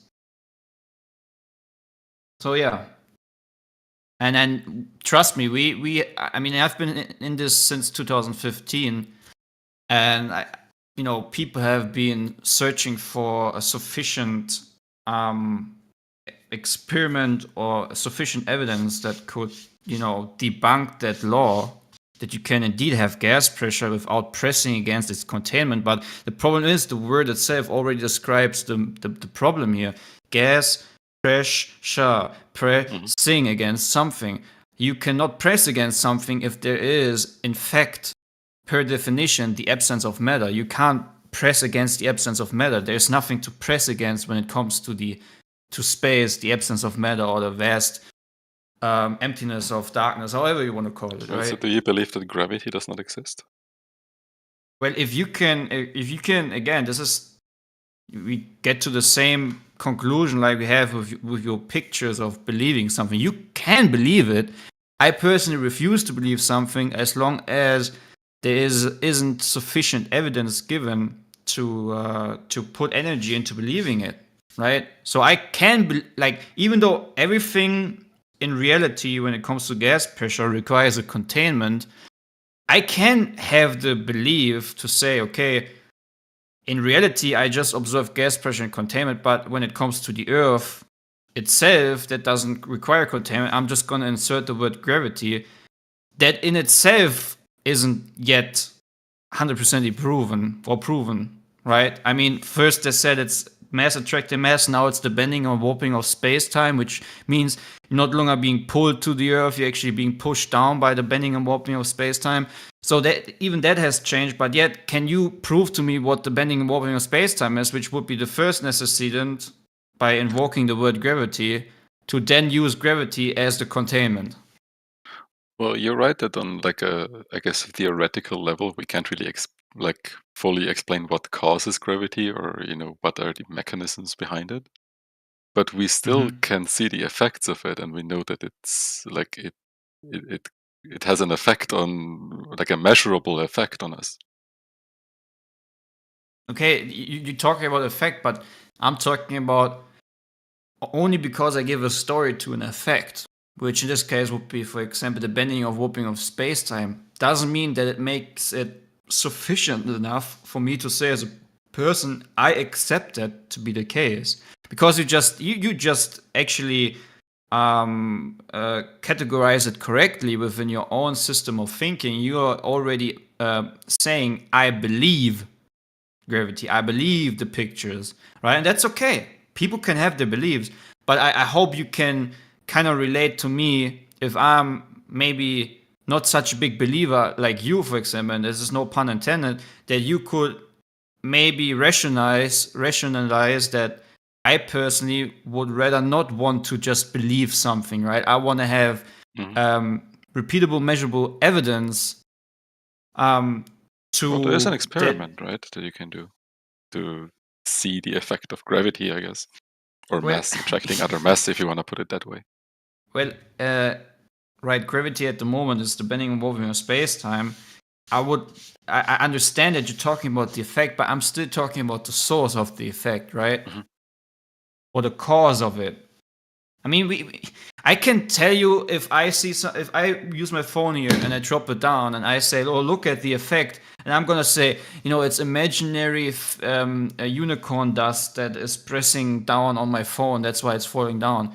So yeah. And trust me, I've been in this since 2015, and people have been searching for a sufficient experiment or sufficient evidence that could, debunk that law, that you can indeed have gas pressure without pressing against its containment. But the problem is the word itself already describes the problem here. Gas pressure, pressing against something. You cannot press against something if there is, in fact, per definition, the absence of matter. You can't press against the absence of matter. There's nothing to press against when it comes to space, the absence of matter, or the vast emptiness of darkness, however you want to call it. Right? So do you believe that gravity does not exist? Well, if you can, again, we get to the same conclusion like we have with your pictures of believing something. You can believe it. I personally refuse to believe something as long as there isn't sufficient evidence given to put energy into believing it, right? So I can even though everything in reality when it comes to gas pressure requires a containment, I can have the belief to say, okay, in reality, I just observe gas pressure and containment, but when it comes to the Earth itself, that doesn't require containment. I'm just going to insert the word gravity. That in itself isn't yet 100% proven, right? I mean, first they said it's mass attracting mass, now it's the bending or warping of space-time, which means you're not longer being pulled to the Earth, you're actually being pushed down by the bending and warping of space-time. So that even that has changed, but yet can you prove to me what the bending and warping of space-time is, which would be the first antecedent by invoking the word gravity, to then use gravity as the containment? Well, you're right that on I guess theoretical level, we can't really fully explain what causes gravity or what are the mechanisms behind it. But we still can see the effects of it, and we know that it's it has an effect on a measurable effect on us. Okay, you're talking about effect, but I'm talking about only because I give a story to an effect, which in this case would be, for example, the bending or warping of space-time, doesn't mean that it makes it sufficient enough for me to say as a person, I accept that to be the case. Because you just actually categorize it correctly within your own system of thinking. You are already saying, I believe gravity, I believe the pictures, right? And that's okay. People can have their beliefs, but I hope you can kind of relate to me if I'm maybe not such a big believer like you, for example, and this is no pun intended, that you could maybe rationalize that I personally would rather not want to just believe something, right? I want to have repeatable, measurable evidence Well, there's an experiment, right, that you can do to see the effect of gravity, I guess. Or mass attracting other mass, if you want to put it that way. Well, right, gravity at the moment is the bending and warping of space-time. I understand that you're talking about the effect, but I'm still talking about the source of the effect, right? Or the cause of it. I mean, I can tell you if I use my phone here and I drop it down and I say, oh, look at the effect, and I'm gonna say, it's imaginary unicorn dust that is pressing down on my phone. That's why it's falling down.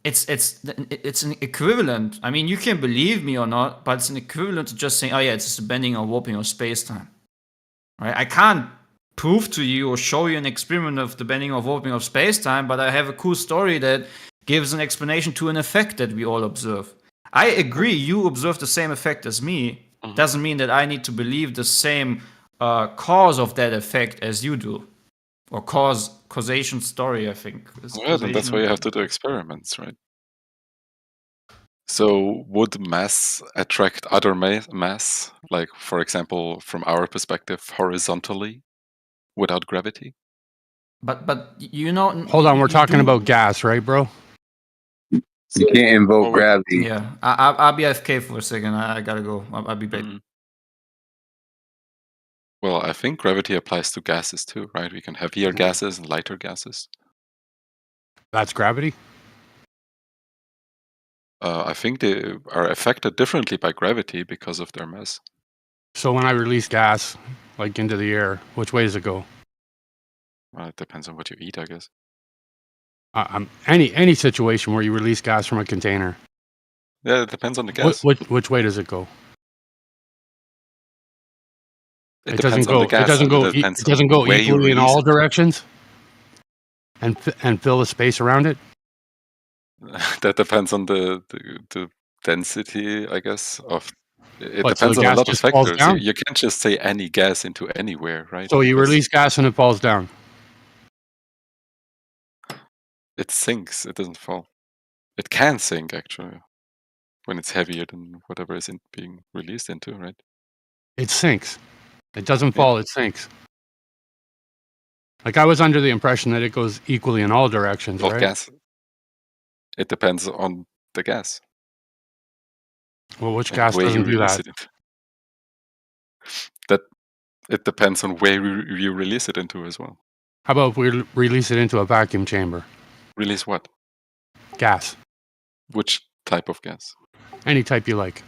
it's an equivalent. I mean, you can believe me or not, but it's an equivalent to just saying, oh yeah, it's just a bending or warping of space-time. Right? I can't prove to you or show you an experiment of the bending or warping of space-time, but I have a cool story that gives an explanation to an effect that we all observe. I agree, you observe the same effect as me. Doesn't mean that I need to believe the same cause of that effect as you do. Or causation story, I think. Yeah, then that's why you have to do experiments, right? So would mass attract other mass, like, for example, from our perspective, horizontally, without gravity? But you know... Hold on, we're talking about gas, right, bro? You can't invoke gravity. Yeah, I'll be AFK for a second. I gotta go. I'll be back. Well, I think gravity applies to gases too, right? We can have heavier gases and lighter gases. That's gravity? I think they are affected differently by gravity because of their mass. So when I release gas, like into the air, which way does it go? It depends on what you eat, I guess. Any situation where you release gas from a container. Yeah, it depends on the gas. Which way does it go? It doesn't go. It doesn't go equally in all directions. And fill the space around it. That depends on the density, I guess. It What, so depends the on a gas lot of just falls factors. down? You can't just say any gas into anywhere, right? So you Because release gas and it falls down. it sinks. It doesn't fall. It can sink actually when it's heavier than whatever is being released into, right? It sinks. It doesn't fall, it sinks. Like I was under the impression that it goes equally in all directions, Well, right? gas. It depends on the gas. Well, which and gas where you doesn't do release that? it into. That it depends on where you release it into as well. How about if we release it into a vacuum chamber? Release what? Gas. Which type of gas? Any type you like.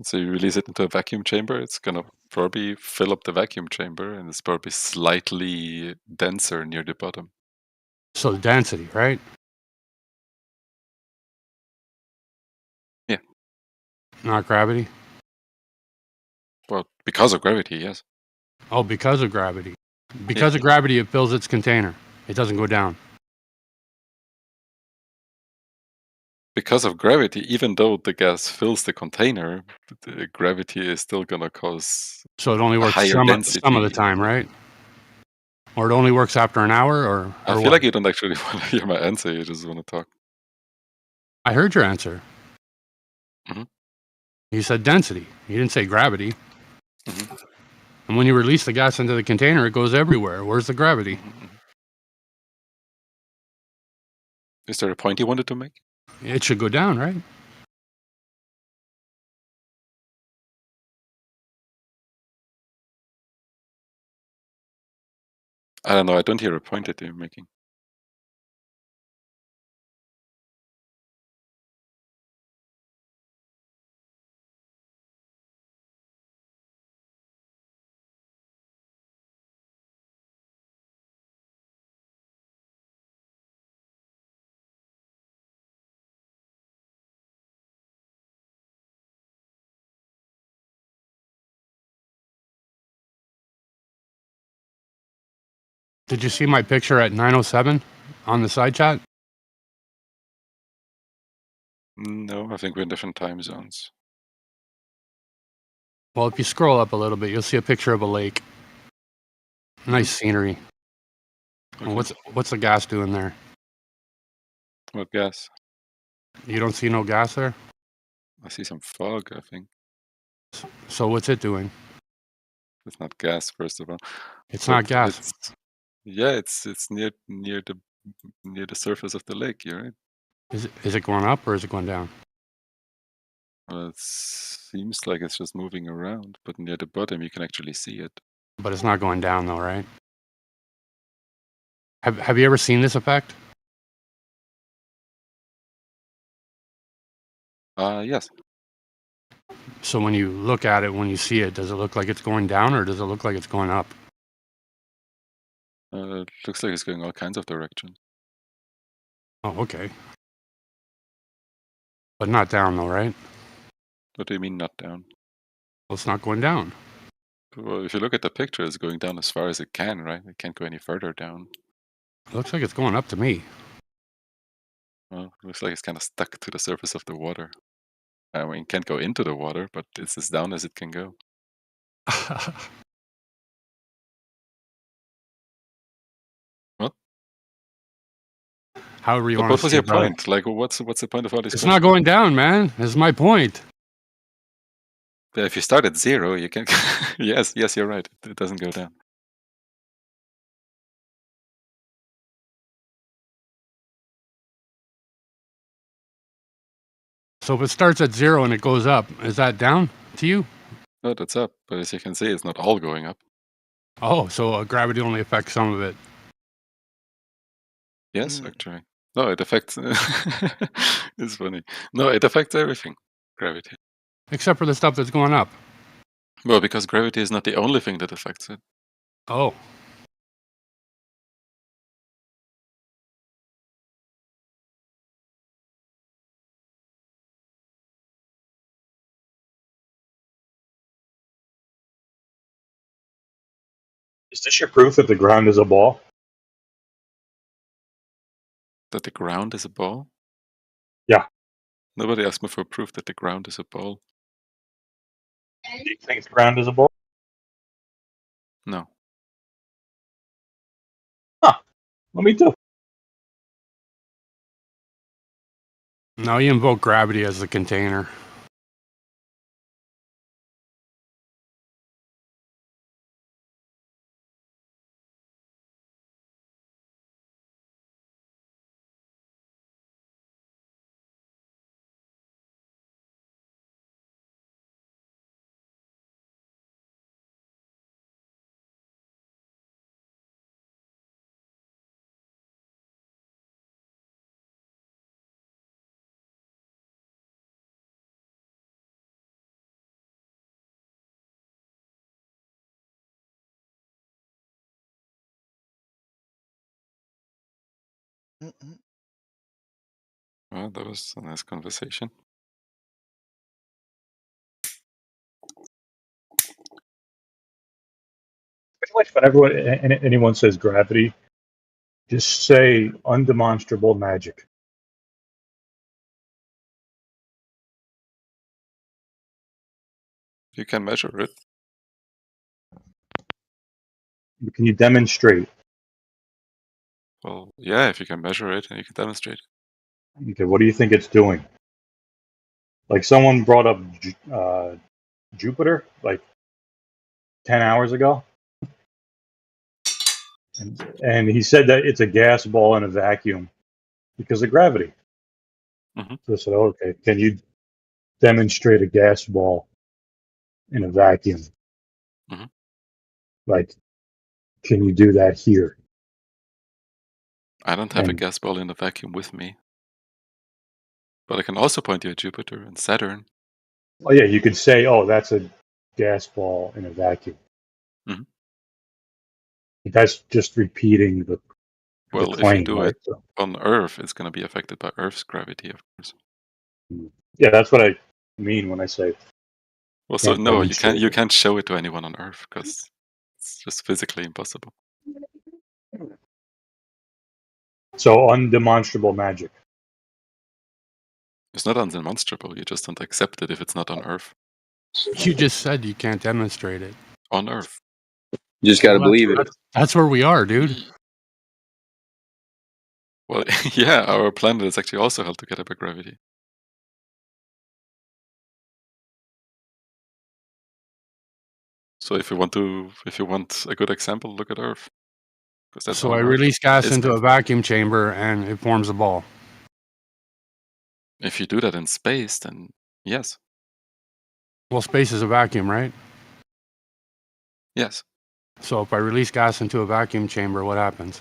So you release it into a vacuum chamber, it's gonna probably fill up the vacuum chamber, and it's probably slightly denser near the bottom. So density, right? Yeah. Not gravity? Well, because of gravity, yes. Oh, because of gravity. Because of gravity, it fills its container. It doesn't go down. Because of gravity, even though the gas fills the container, the gravity is still gonna cause So it only a works higher some density. of the time, right? Or it only works after an hour, or I feel what? like you don't actually want to hear my answer. You just want to talk. I heard your answer. Mhm. You said density. You didn't say gravity. Mhm. And when you release the gas into the container, it goes everywhere. Where's the gravity? Is there a point you wanted to make? It should go down, right? I don't know. I don't hear a point that you're making. Did you see my picture at 9:07 on the side chat? No, I think we're in different time zones. Well, if you scroll up a little bit, you'll see a picture of a lake. Nice scenery. And what's the gas doing there? What gas? You don't see no gas there? I see some fog, I think. So what's it doing? It's not gas, first of all. It's But not gas. it's near the surface of the lake. You're right. Is it going up or is it going down? Well, it seems like it's just moving around, but near the bottom you can actually see it. But it's not going down though, right? Have you ever seen this effect? Yes. So when you look at it, when you see it, does it look like it's going down or does it look like it's going up? It looks like it's going all kinds of directions. Oh, okay. But not down, though, right? What do you mean not down? Well, it's not going down. Well, if you look at the picture, it's going down as far as it can, right? It can't go any further down. It looks like it's going up to me. Well, it looks like it's kind of stuck to the surface of the water. I mean, it can't go into the water, but it's as down as it can go. What? However you But want what to was see your about it. point? Like, what's the point of all this? It's not going down, man. That's my point. Yeah, if you start at 0, you can. yes, you're right. It doesn't go down. So if it starts at 0 and it goes up, is that down to you? No, that's up. But as you can see, it's not all going up. Oh, so gravity only affects some of it. Yes, actually. No, it affects. It's funny. No, it affects everything. Gravity. Except for the stuff that's going up. Well, because gravity is not the only thing that affects it. Oh. Is this your proof that the ground is a ball? That the ground is a ball? Yeah. Nobody asked me for proof that the ground is a ball. Do you think the ground is a ball? No. Well, me too. Now you invoke gravity as the container. Well, that was a nice conversation. Pretty much whenever anyone says gravity, just say undemonstrable magic. You can measure it. Can you demonstrate? Well, yeah, if you can measure it and you can demonstrate it. Okay, what do you think it's doing? Like someone brought up Jupiter like 10 hours ago. And he said that it's a gas ball in a vacuum because of gravity. Mhm. So I said, okay, can you demonstrate a gas ball in a vacuum? Mhm. Like, can you do that here? I don't have a And- gas ball in a vacuum with me. But I can also point you at Jupiter and Saturn. Oh, yeah, you could say, oh, that's a gas ball in a vacuum. Mhm. That's just repeating the Well, claim, if you do right? it on Earth, it's going to be affected by Earth's gravity, of course. Yeah, that's what I mean when I say. Well, so can't no, demonstrate you can't show it to anyone on Earth because it's just physically impossible. So undemonstrable magic. It's not undemonstrable. You just don't accept it if it's not on Earth. You just said you can't demonstrate it. On Earth. You just got to believe it. That's where we are, dude. Well, yeah, our planet is actually also held together by gravity. So if you want a good example, look at Earth. 'Cause that's So how I Earth release gas is into a made. vacuum chamber and it forms a ball. If you do that in space, then yes. Well, space is a vacuum, right? Yes. So if I release gas into a vacuum chamber, what happens?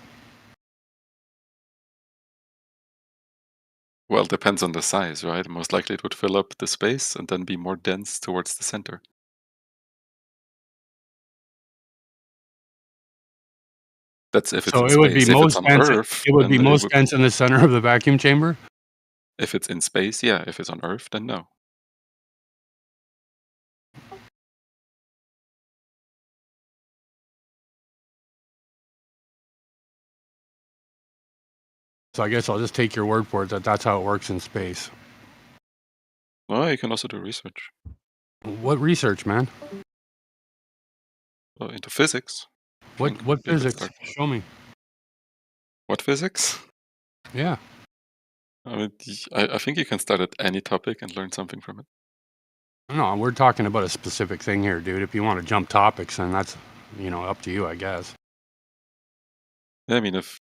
Well, it depends on the size, right? Most likely it would fill up the space and then be more dense towards the center. That's if it's So in it would be space. If it's most on dense. Earth, It would be then most dense in the center of the vacuum chamber. If it's in space, yeah. If it's on Earth, then no. So I guess I'll just take your word for it that that's how it works in space. Well, you can also do research. What research, man? Well, into physics. What You can physics? start. Show me. What physics? Yeah. I mean, I think you can start at any topic and learn something from it. No, we're talking about a specific thing here, dude. If you want to jump topics, then that's, up to you, I guess. Yeah, I mean, if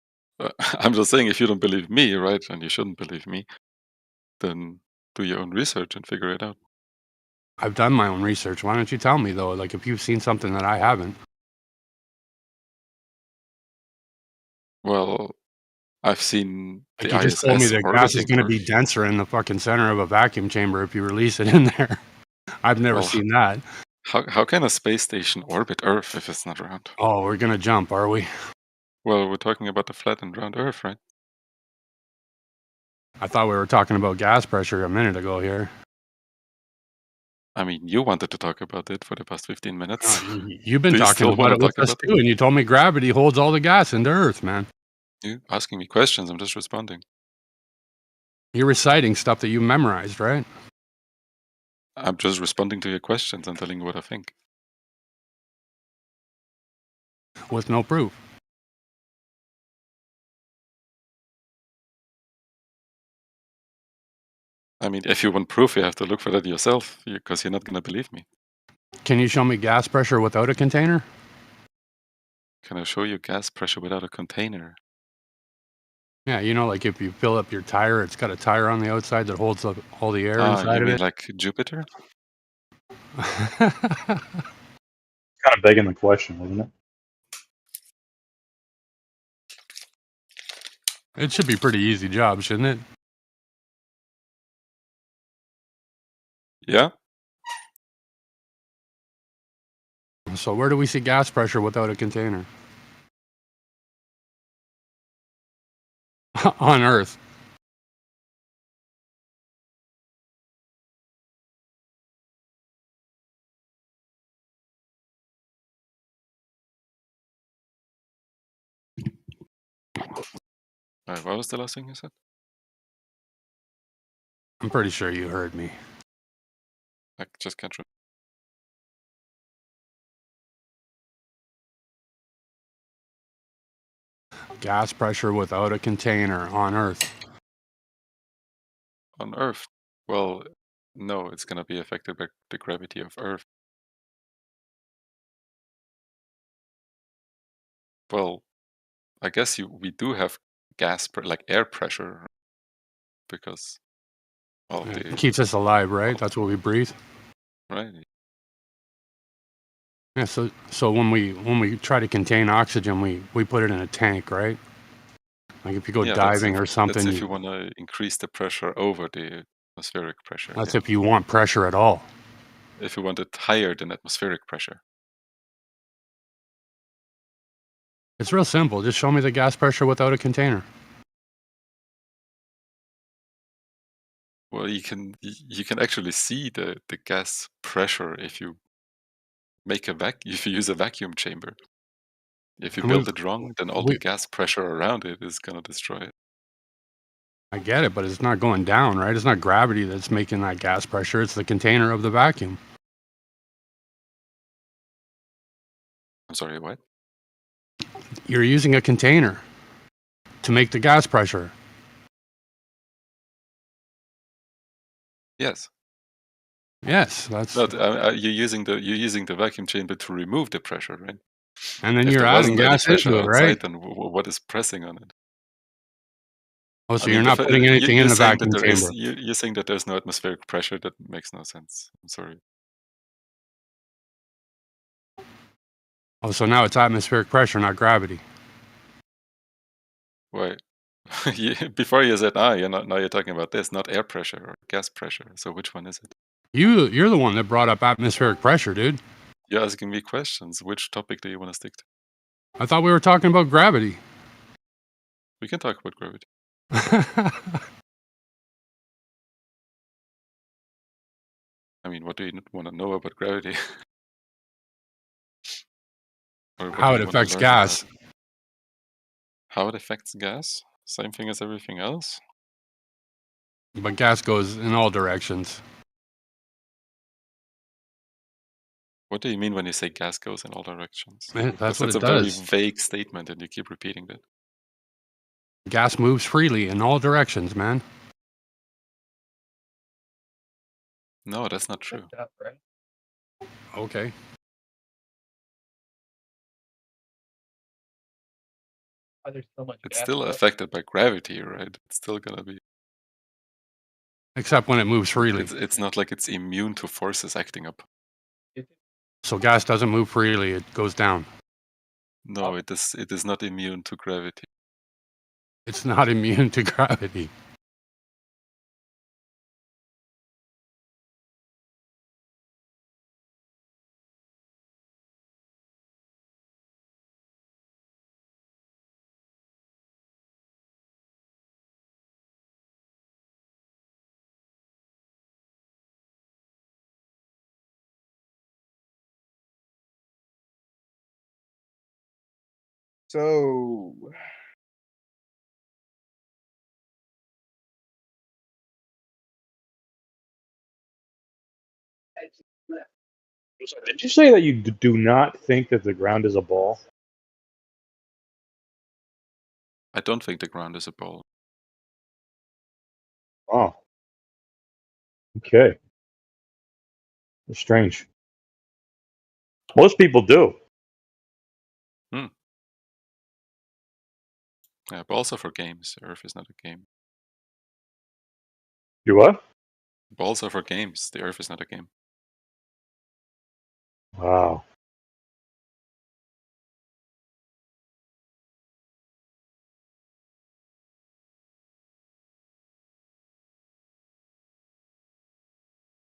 I'm just saying, if you don't believe me, right, and you shouldn't believe me, then do your own research and figure it out. I've done my own research. Why don't you tell me, though? Like, if you've seen something that I haven't. Well, I've seen Like, the you just told me ISS that gas is orbiting going to Earth. be denser in the fucking center of a vacuum chamber if you release it in there. I've never Well, seen that. how can a space station orbit Earth if it's not round? Oh, we're going to jump, are we? Well, we're talking about the flat and round Earth, right? I thought we were talking about gas pressure a minute ago here. I mean, you wanted to talk about it for the past 15 minutes. You've been Do you talking still about want it to with talk us about too, and you told me gravity holds all the gas into Earth, man. it? You asking me questions, I'm just responding. You're reciting stuff that you memorized, right? I'm just responding to your questions and telling you what I think. With no proof. I mean, if you want proof, you have to look for that yourself, because you're not going to believe me. Can you show me gas pressure without a container? Can I show you gas pressure without a container? Yeah, like if you fill up your tire, it's got a tire on the outside that holds up all the air inside You of mean it. like Jupiter? Kind of begging the question, isn't it? It should be a pretty easy job, shouldn't it? Yeah. So where do we see gas pressure without a container? On Earth. What was the last thing you said? I'm pretty sure you heard me. I just can't remember. Gas pressure without a container on Earth. On Earth? Well, no, it's going to be affected by the gravity of Earth. Well, I guess we do have like air pressure, because It keeps us alive, right? That's what we breathe. Right. Yeah. So when we try to contain oxygen, we put it in a tank, right? Like if you go diving or something. That's if you want to increase the pressure over the atmospheric pressure. That's if you want pressure at all. If you want it higher than atmospheric pressure. It's real simple. Just show me the gas pressure without a container. Well, you can actually see the gas pressure if you if you use a vacuum chamber. If you build it wrong, then all the gas pressure around it is gonna destroy it. I get it, but it's not going down, right? It's not gravity that's making that gas pressure. It's the container of the vacuum. I'm sorry, what? You're using a container to make the gas pressure. Yes. Yes, that's. But you're using the vacuum chamber to remove the pressure, right? And then If you're there adding wasn't any gas pressure into it, outside, right? then what is pressing on it? Oh, so you're not putting anything in the vacuum chamber. You're saying that there's no atmospheric pressure. That makes no sense. I'm sorry. Oh, so now it's atmospheric pressure, not gravity. Wait. Before you said, now you're talking about this, not air pressure or gas pressure. So which one is it? You're the one that brought up atmospheric pressure, dude. You're asking me questions. Which topic do you want to stick to? I thought we were talking about gravity. We can talk about gravity. I mean, what do you want to know about gravity? Or what How do it you want to affects learn gas. about? How it affects gas? Same thing as everything else. But gas goes in all directions. What do you mean when you say gas goes in all directions? That's Because what that's it a very does. vague statement, and you keep repeating it. Gas moves freely in all directions, man. No, that's not true. Okay. It's still affected by gravity, right? It's still gonna be. Except when it moves freely. It's not like it's immune to forces acting up. So gas doesn't move freely; it goes down. No, it is. It is not immune to gravity. It's not immune to gravity. So Did you say that you do not think that the ground is a ball? I don't think the ground is a ball. Oh, okay. That's strange. Most people do. Hmm. Yeah, balls are for games. Earth is not a game. You what? Balls are for games. The Earth is not a game. Wow.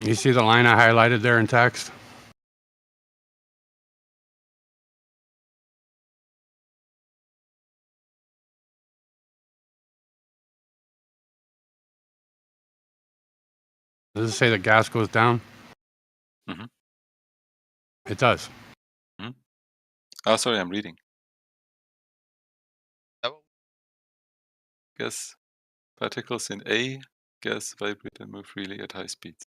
You see the line I highlighted there in text? Does it say that gas goes down? Mm-hmm. It does. Mm-hmm. Oh, sorry, I'm reading. Gas particles in A gas vibrate and move freely at high speeds.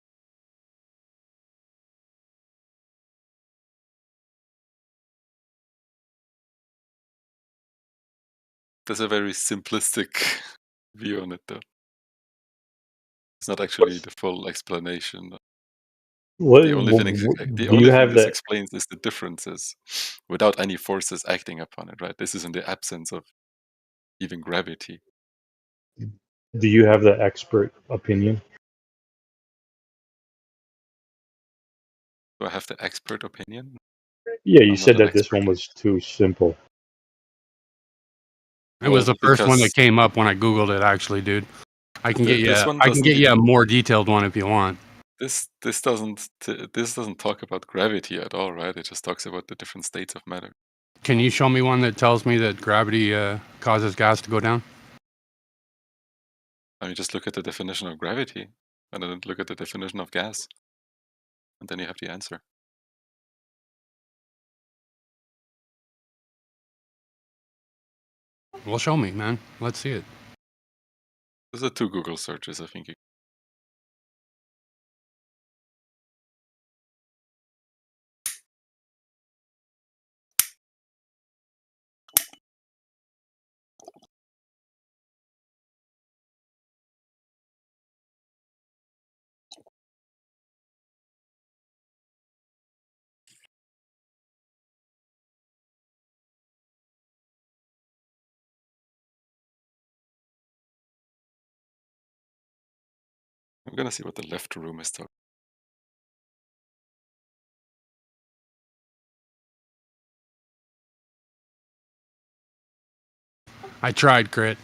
That's a very simplistic view on it, though. It's not actually the full explanation. What, The only thing, do you have this that? explains is the differences without any forces acting upon it, right? This is in the absence of even gravity. Do you have the expert opinion? Do I have the expert opinion? Yeah, you I'm not said an that this expert. one was too simple. It was the first one that because came up when I googled it. Actually, dude, I can get you. this one I can doesn't get you a even. more detailed one if you want. This doesn't talk about gravity at all, right? It just talks about the different states of matter. Can you show me one that tells me that gravity causes gas to go down? I mean, just look at the definition of gravity, and then look at the definition of gas, and then you have the answer. Well, show me, man. Let's see it. Those are 2 Google searches, I think. I'm gonna see what the left room is talking. I tried, Crit.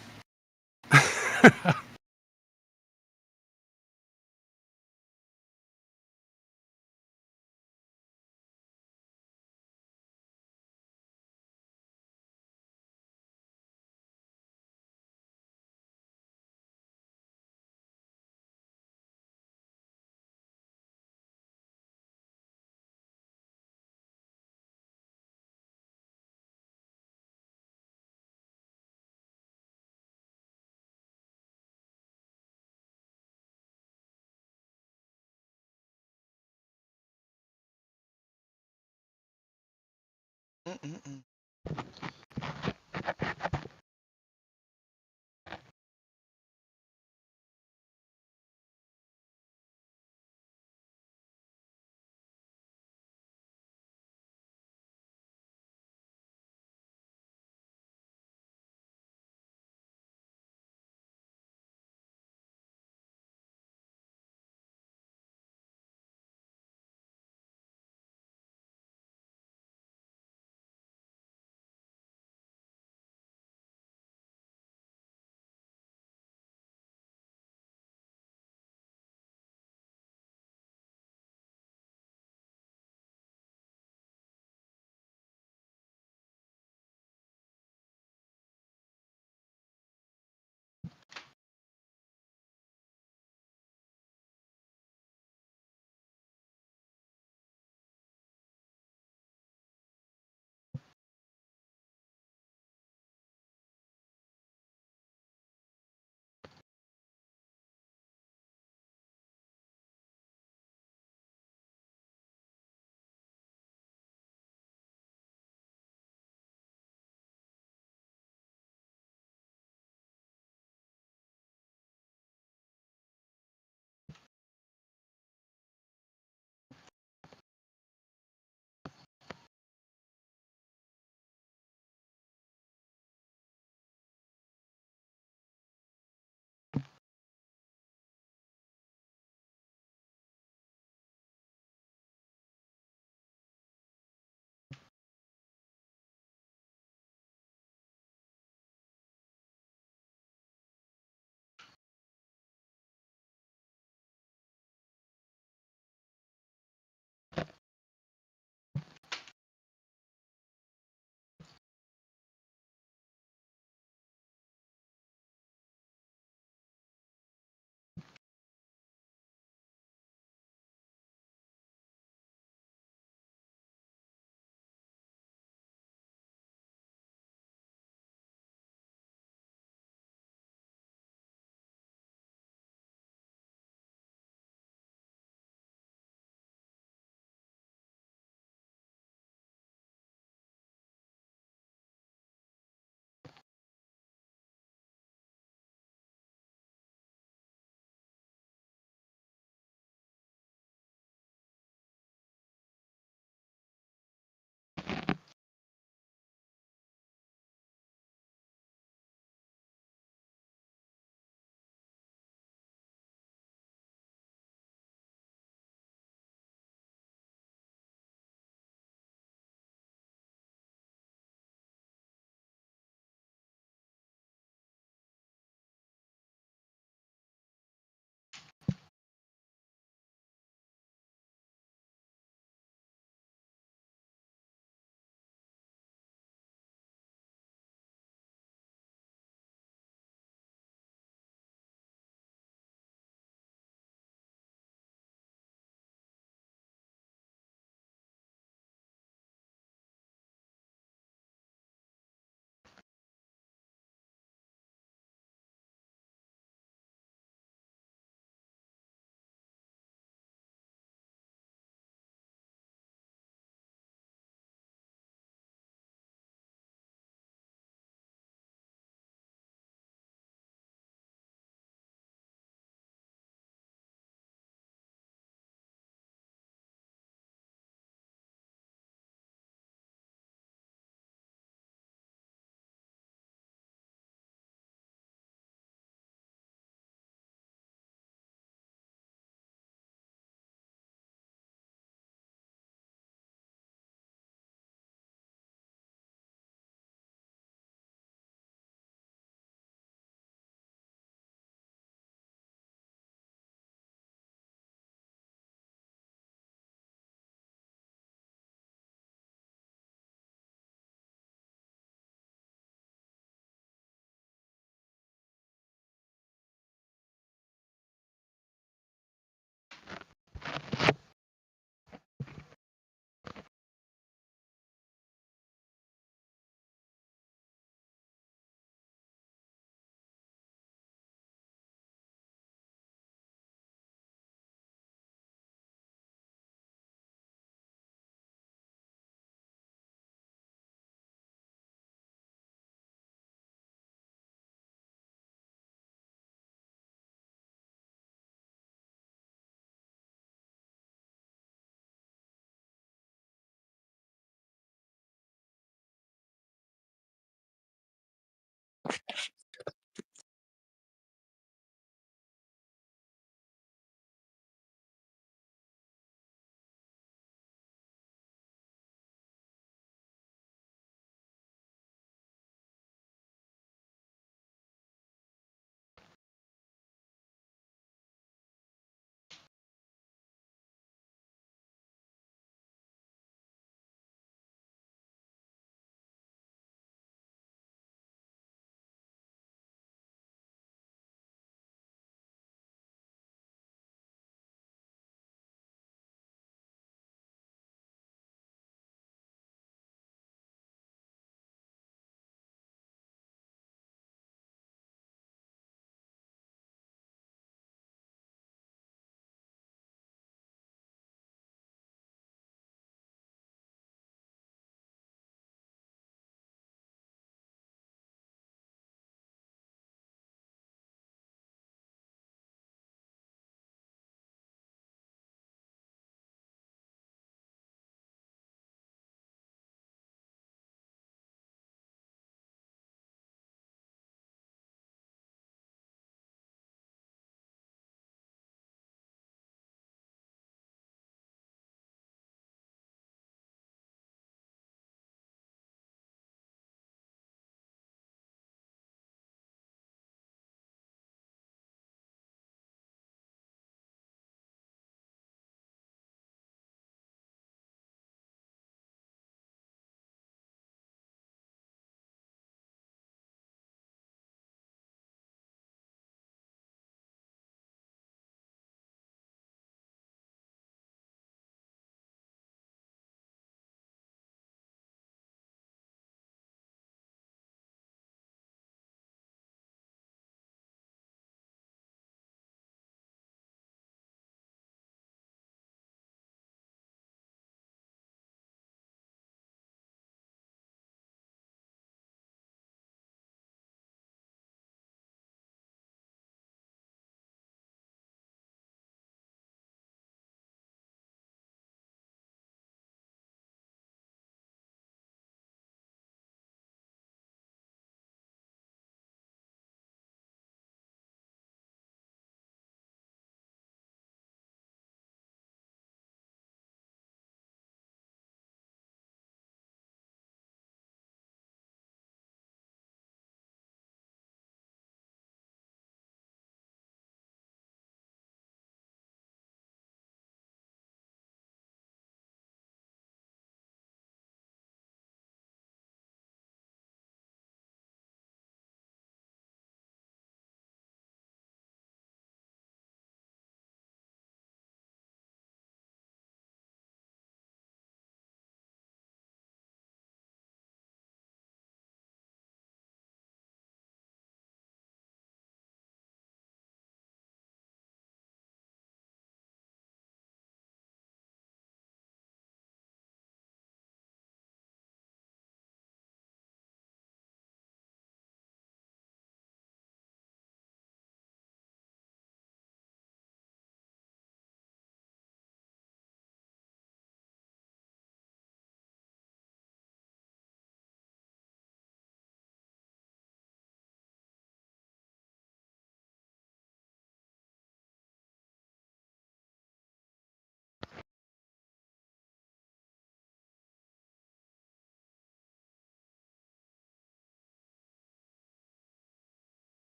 Mm-mm-mm.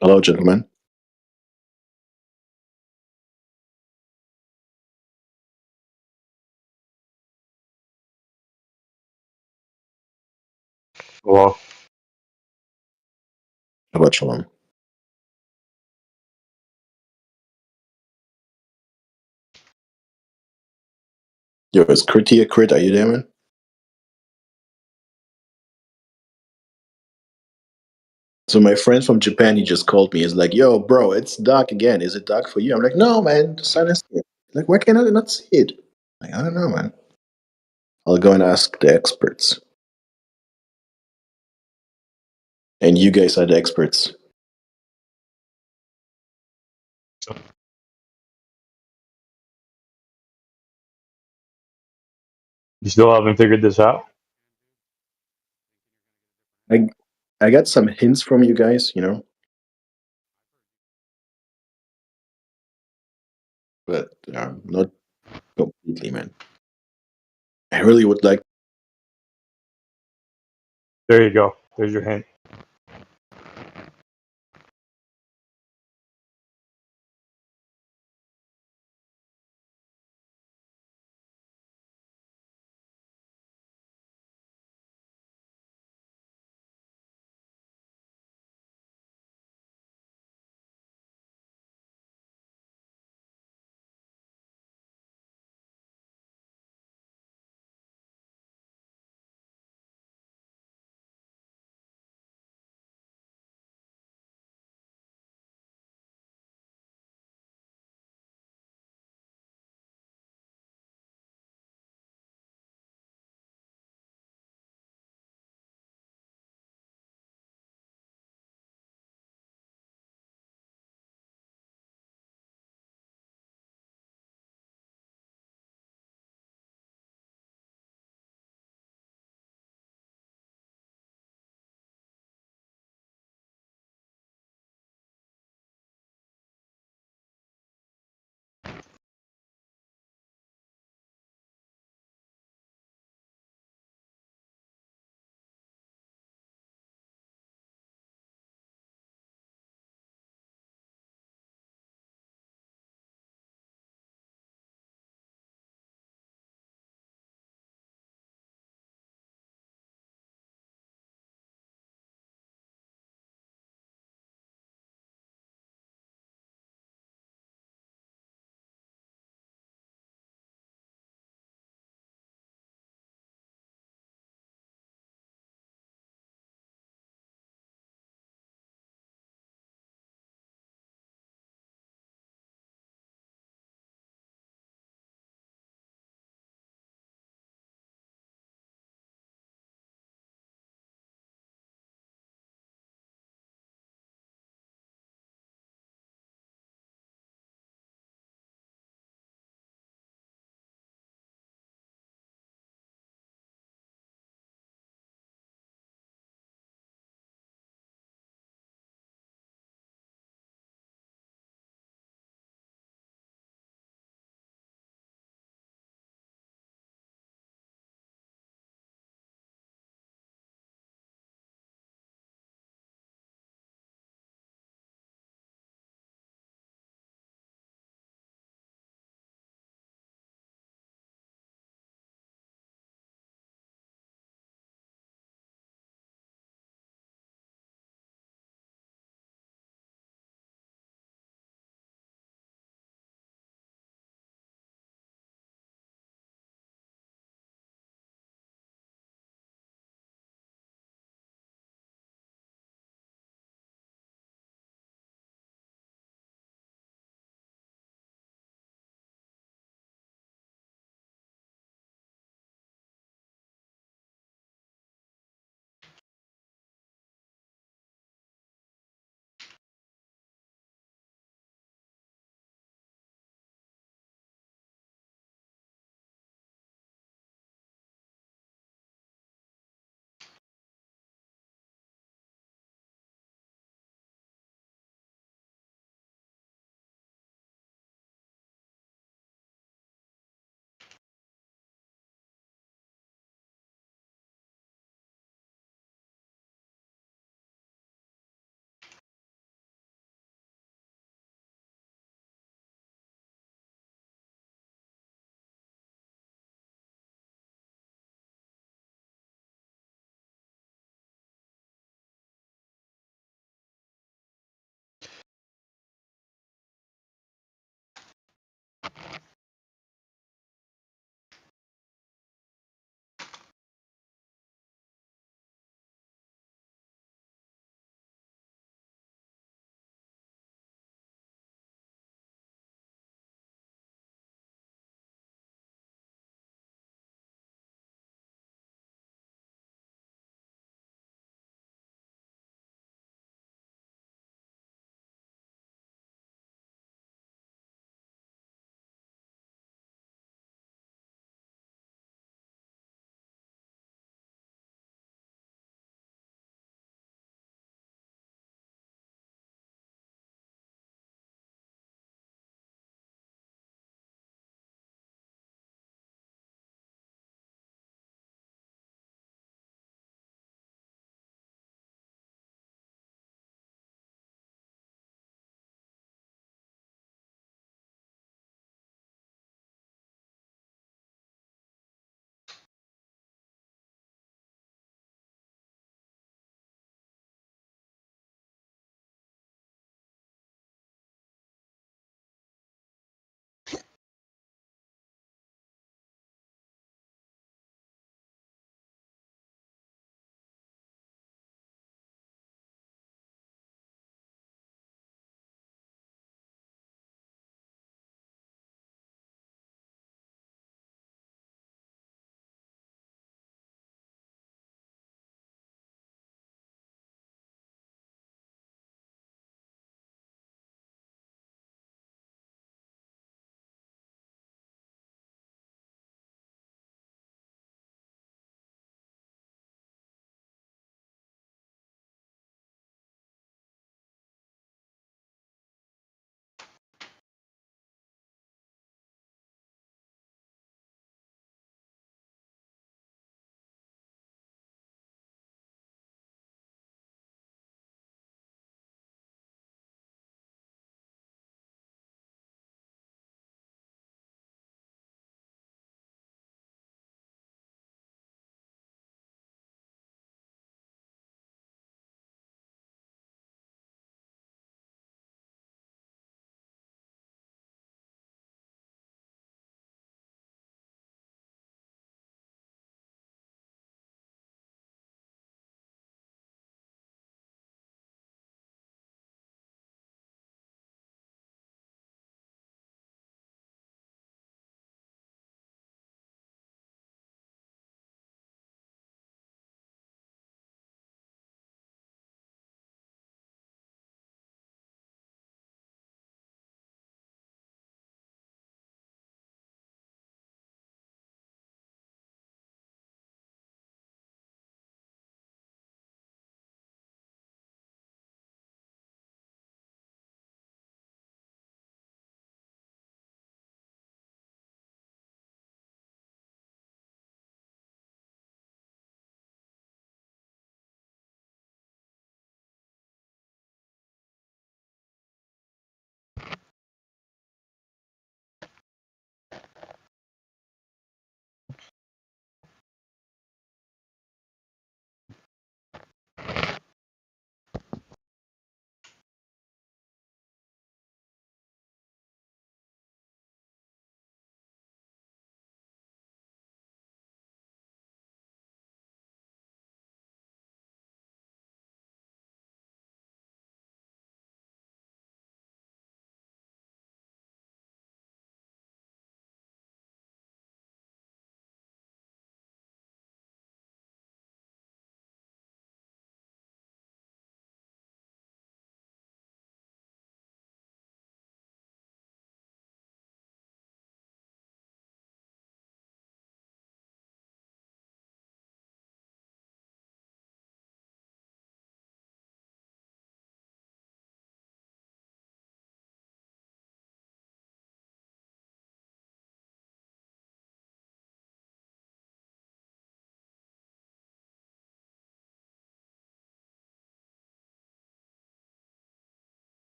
Hello, gentlemen. Well, Shabbat shalom. Yo, is Crit here? Crit, are you there, man? So my friend from Japan, he just called me. He's like, "Yo, bro, it's dark again. Is it dark for you?" I'm like, "No, man. The sun is here." Like, why can I not see it? Like, I don't know, man. I'll go and ask the experts. And you guys are the experts. You still haven't figured this out? I got some hints from you guys, you know. But not completely, man. I really would like. There you go. There's your hint.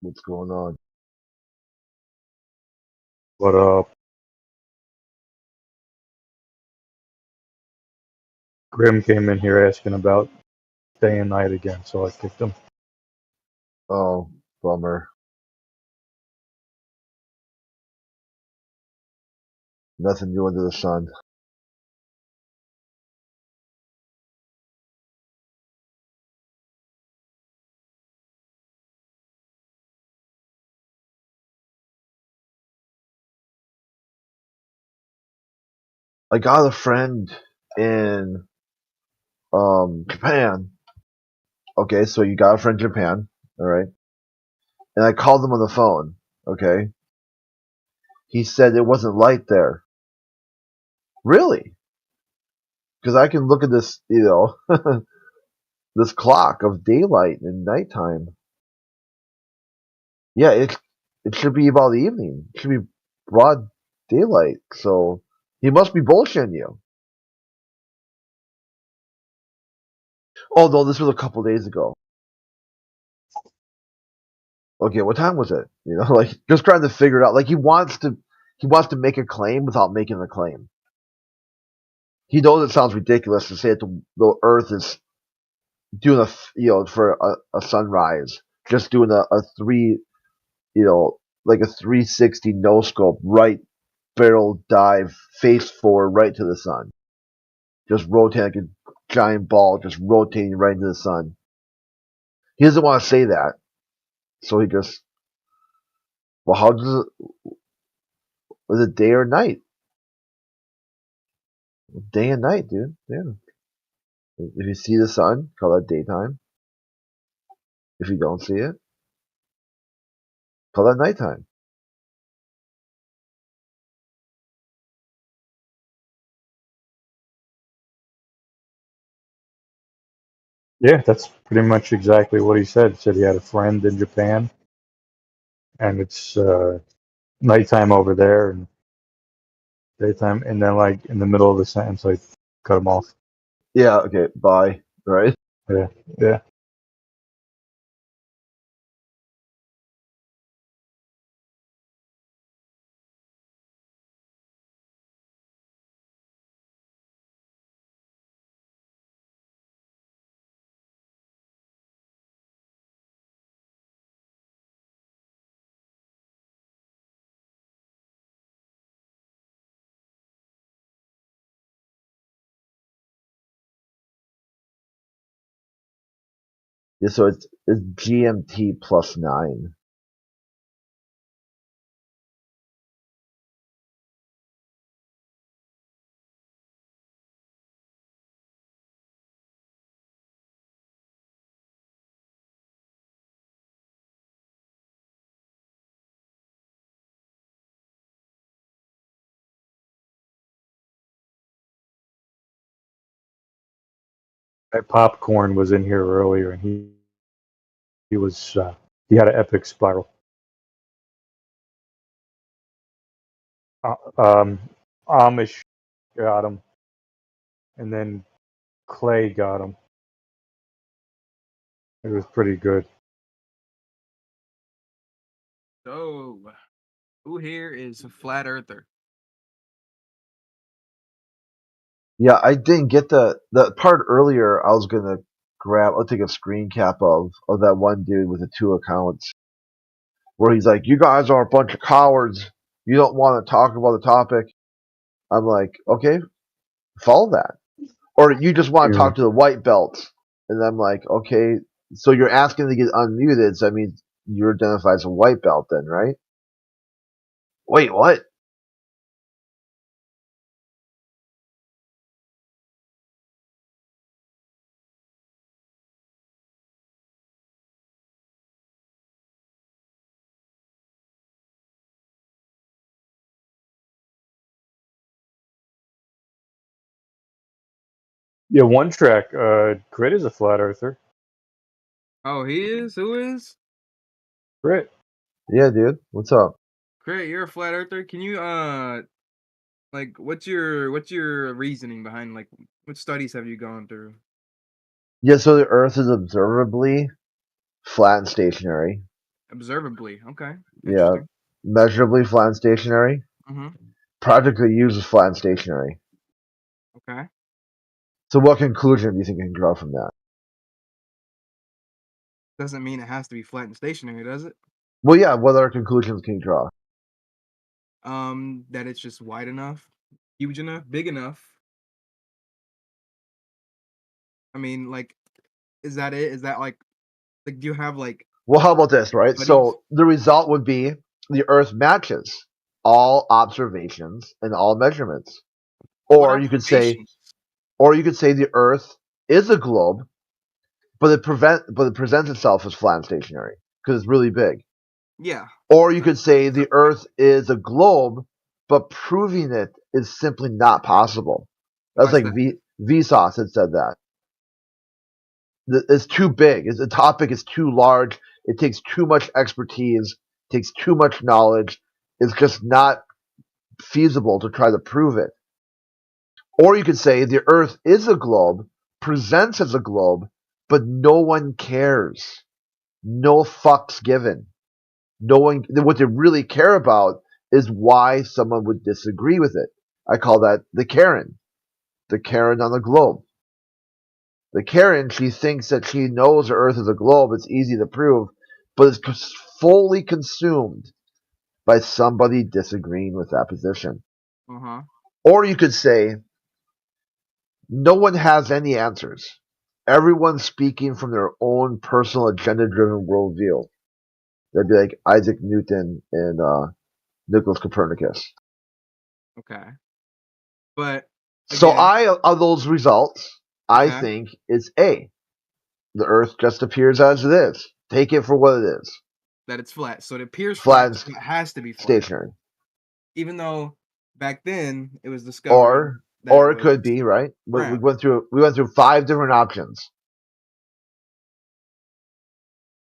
What's going on? What up? Grim came in here asking about day and night again, so I kicked him. Oh, bummer. Nothing new under the sun. I got a friend in Japan. Okay, so you got a friend in Japan, all right? and I called him on the phone. Okay, he said it wasn't light there. Really? Because I can look at this, this clock of daylight and nighttime. Yeah, it should be about the evening. It should be broad daylight. So he must be bullshitting you. Although this was a couple days ago. Okay, what time was it? Like just trying to figure it out. Like he wants to make a claim without making a claim. He knows it sounds ridiculous to say that the Earth is doing for a sunrise, just doing a 360 no scope, right barrel dive, face forward, right to the sun, just rotating like a giant ball, just rotating right into the sun. He doesn't want to say that, so he just, well, how does it? Was it day or night? Day and night, dude. Yeah. If you see the sun, call that daytime. If you don't see it, call that nighttime. Yeah, that's pretty much exactly what he said. He said he had a friend in Japan, and it's nighttime over there and daytime, and then like in the middle of the sentence, I cut him off. Yeah. Okay. Bye. Right. Yeah. Yeah. Yeah. So it's GMT +9. That popcorn was in here earlier, and he was he had an epic spiral. Amish got him, and then Clay got him. It was pretty good. So, who here is a flat earther? Yeah, I didn't get the part earlier. I was gonna I'll take a screen cap of that one dude with the 2 accounts, where he's like, "You guys are a bunch of cowards. You don't want to talk about the topic." I'm like, okay, follow that, or you just want to talk to the white belts, and I'm like, okay, so you're asking to get unmuted, so that means you identify as a white belt, then, right? Wait, what? Yeah, One Track. Grit is a flat earther. Oh, he is? Who is? Grit. Yeah, dude. What's up? Crit, you're a flat earther. Can you like what's your reasoning behind, like, what studies have you gone through? Yeah, so the Earth is observably flat and stationary. Observably, okay. Yeah, measurably flat and stationary. Mhm. Practically uses flat and stationary. Okay. So what conclusion do you think you can draw from that? Doesn't mean it has to be flat and stationary, does it? Well, yeah, what other conclusions can you draw? That it's just wide enough, huge enough, big enough. I mean, like, is that it? Is that like do you have like Well, how about this, right? studies? So the result would be the Earth matches all observations and all measurements. Or you could say the Earth is a globe, but it presents itself as flat and stationary because it's really big. Yeah. Or you could say the Earth is a globe, but proving it is simply not possible. That's Why's like that? Vsauce had said that. It's too big. The topic is too large. It takes too much expertise. It takes too much knowledge. It's just not feasible to try to prove it. Or you could say the Earth is a globe, presents as a globe, but no one cares. No fucks given. No one. What they really care about is why someone would disagree with it. I call that the Karen. The Karen on the globe. The Karen, she thinks that she knows the Earth is a globe. It's easy to prove, but it's fully consumed by somebody disagreeing with that position. Uh-huh. Or you could say, no one has any answers. Everyone's speaking from their own personal agenda-driven worldview. That'd be like Isaac Newton and Nicholas Copernicus. Okay. But So again, of those results, I okay. think it's A. The Earth just appears as it is. Take it for what it is. That it's flat. So it appears Flat flat. and So it has to be flat. stationary. Even though back then it was discovered that Or it it could was be, right? We round. went through 5 different options.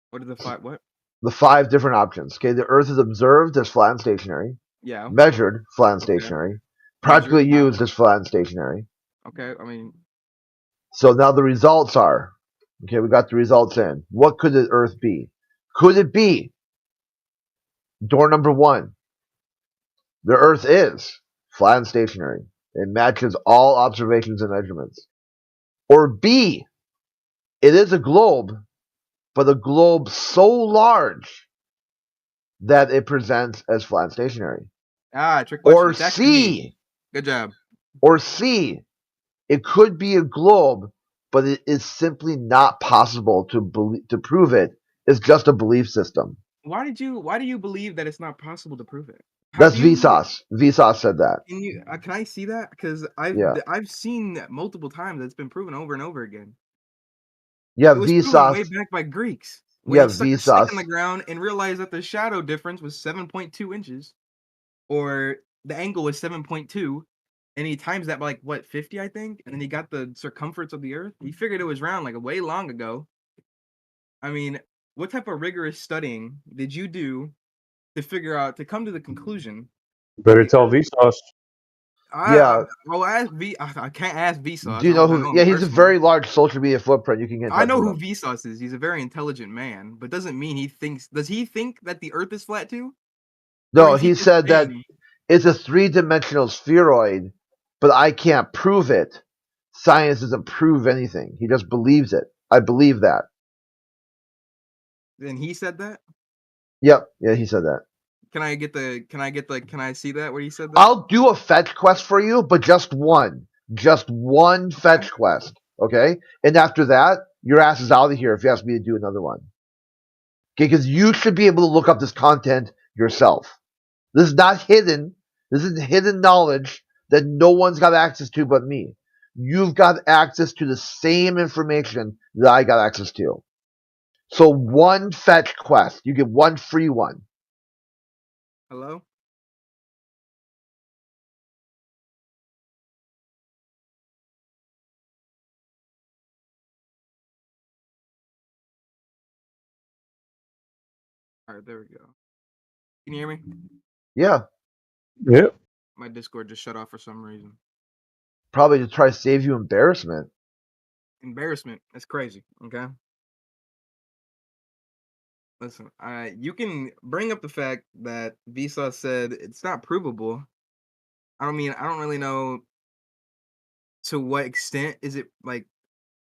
What are the 5? What? The 5 different options. Okay, the Earth is observed as flat and stationary. Yeah. Measured, flat and Okay. stationary. Practically used as flat and stationary. Okay. I mean, So now the results are, okay, we got the results in. What could the Earth be? Could it be door number 1? The Earth is flat and stationary. It matches all observations and measurements. Or B, it is a globe, but a globe so large that it presents as flat and stationary. trick question. Or It's actually me. C, Good job. or C, it could be a globe, but it is simply not possible to prove it. It's just a belief system. Why do you believe that it's not possible to prove it? That's Vsauce. Vsauce said that. Can I see that? Because Yeah. I've seen that multiple times. It's been proven over and over again. Yeah, It was proven way Vsauce. back by Greeks when Yeah, they stuck a stick in the Vsauce. ground and realized that the shadow difference was 7.2 inches, or the angle was 7.2, and he times that by like what 50, I think, and then he got the circumference of the Earth. He figured it was round like way long ago. I mean, what type of rigorous studying did you do to come to the conclusion? Better tell Vsauce. Yeah. I'll ask I can't ask Vsauce. Do you know I who? know him Yeah, he's a personally. very large social media footprint. You can get in I touch know with who him. Vsauce is. He's a very intelligent man, but doesn't mean he thinks. Does he think that the Earth is flat too? Or No, is he he just said that saying? it's a 3-dimensional spheroid, but I can't prove it. Science doesn't prove anything. He just believes it. I believe that. Then he said that. Yep. Yeah, he said that. Can I see that where he said that? I'll do a fetch quest for you, but just one. Just one fetch quest. Okay? And after that, your ass is out of here if you ask me to do another one. Okay, because you should be able to look up this content yourself. This is not hidden. This is hidden knowledge that no one's got access to but me. You've got access to the same information that I got access to. So one fetch quest. You get one free one. Hello? All right, there we go. Can you hear me? Yeah. Yep. My Discord just shut off for some reason. Probably to try to save you embarrassment. Embarrassment. That's crazy. Okay. Listen, you can bring up the fact that Vsauce said it's not provable. I don't really know to what extent is it like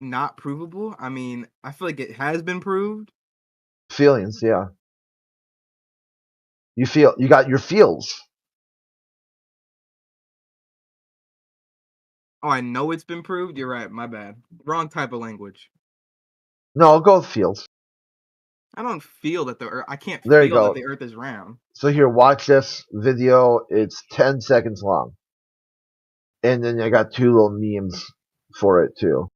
not provable. I mean, I feel like it has been proved. Feelings, yeah. You got your feels. Oh, I know it's been proved. You're right. My bad. Wrong type of language. No, I'll go with feels. I don't feel that the Earth. I can't There you feel that go. the Earth is round. So here, watch this video. It's 10 seconds long. And then I got 2 little memes for it too.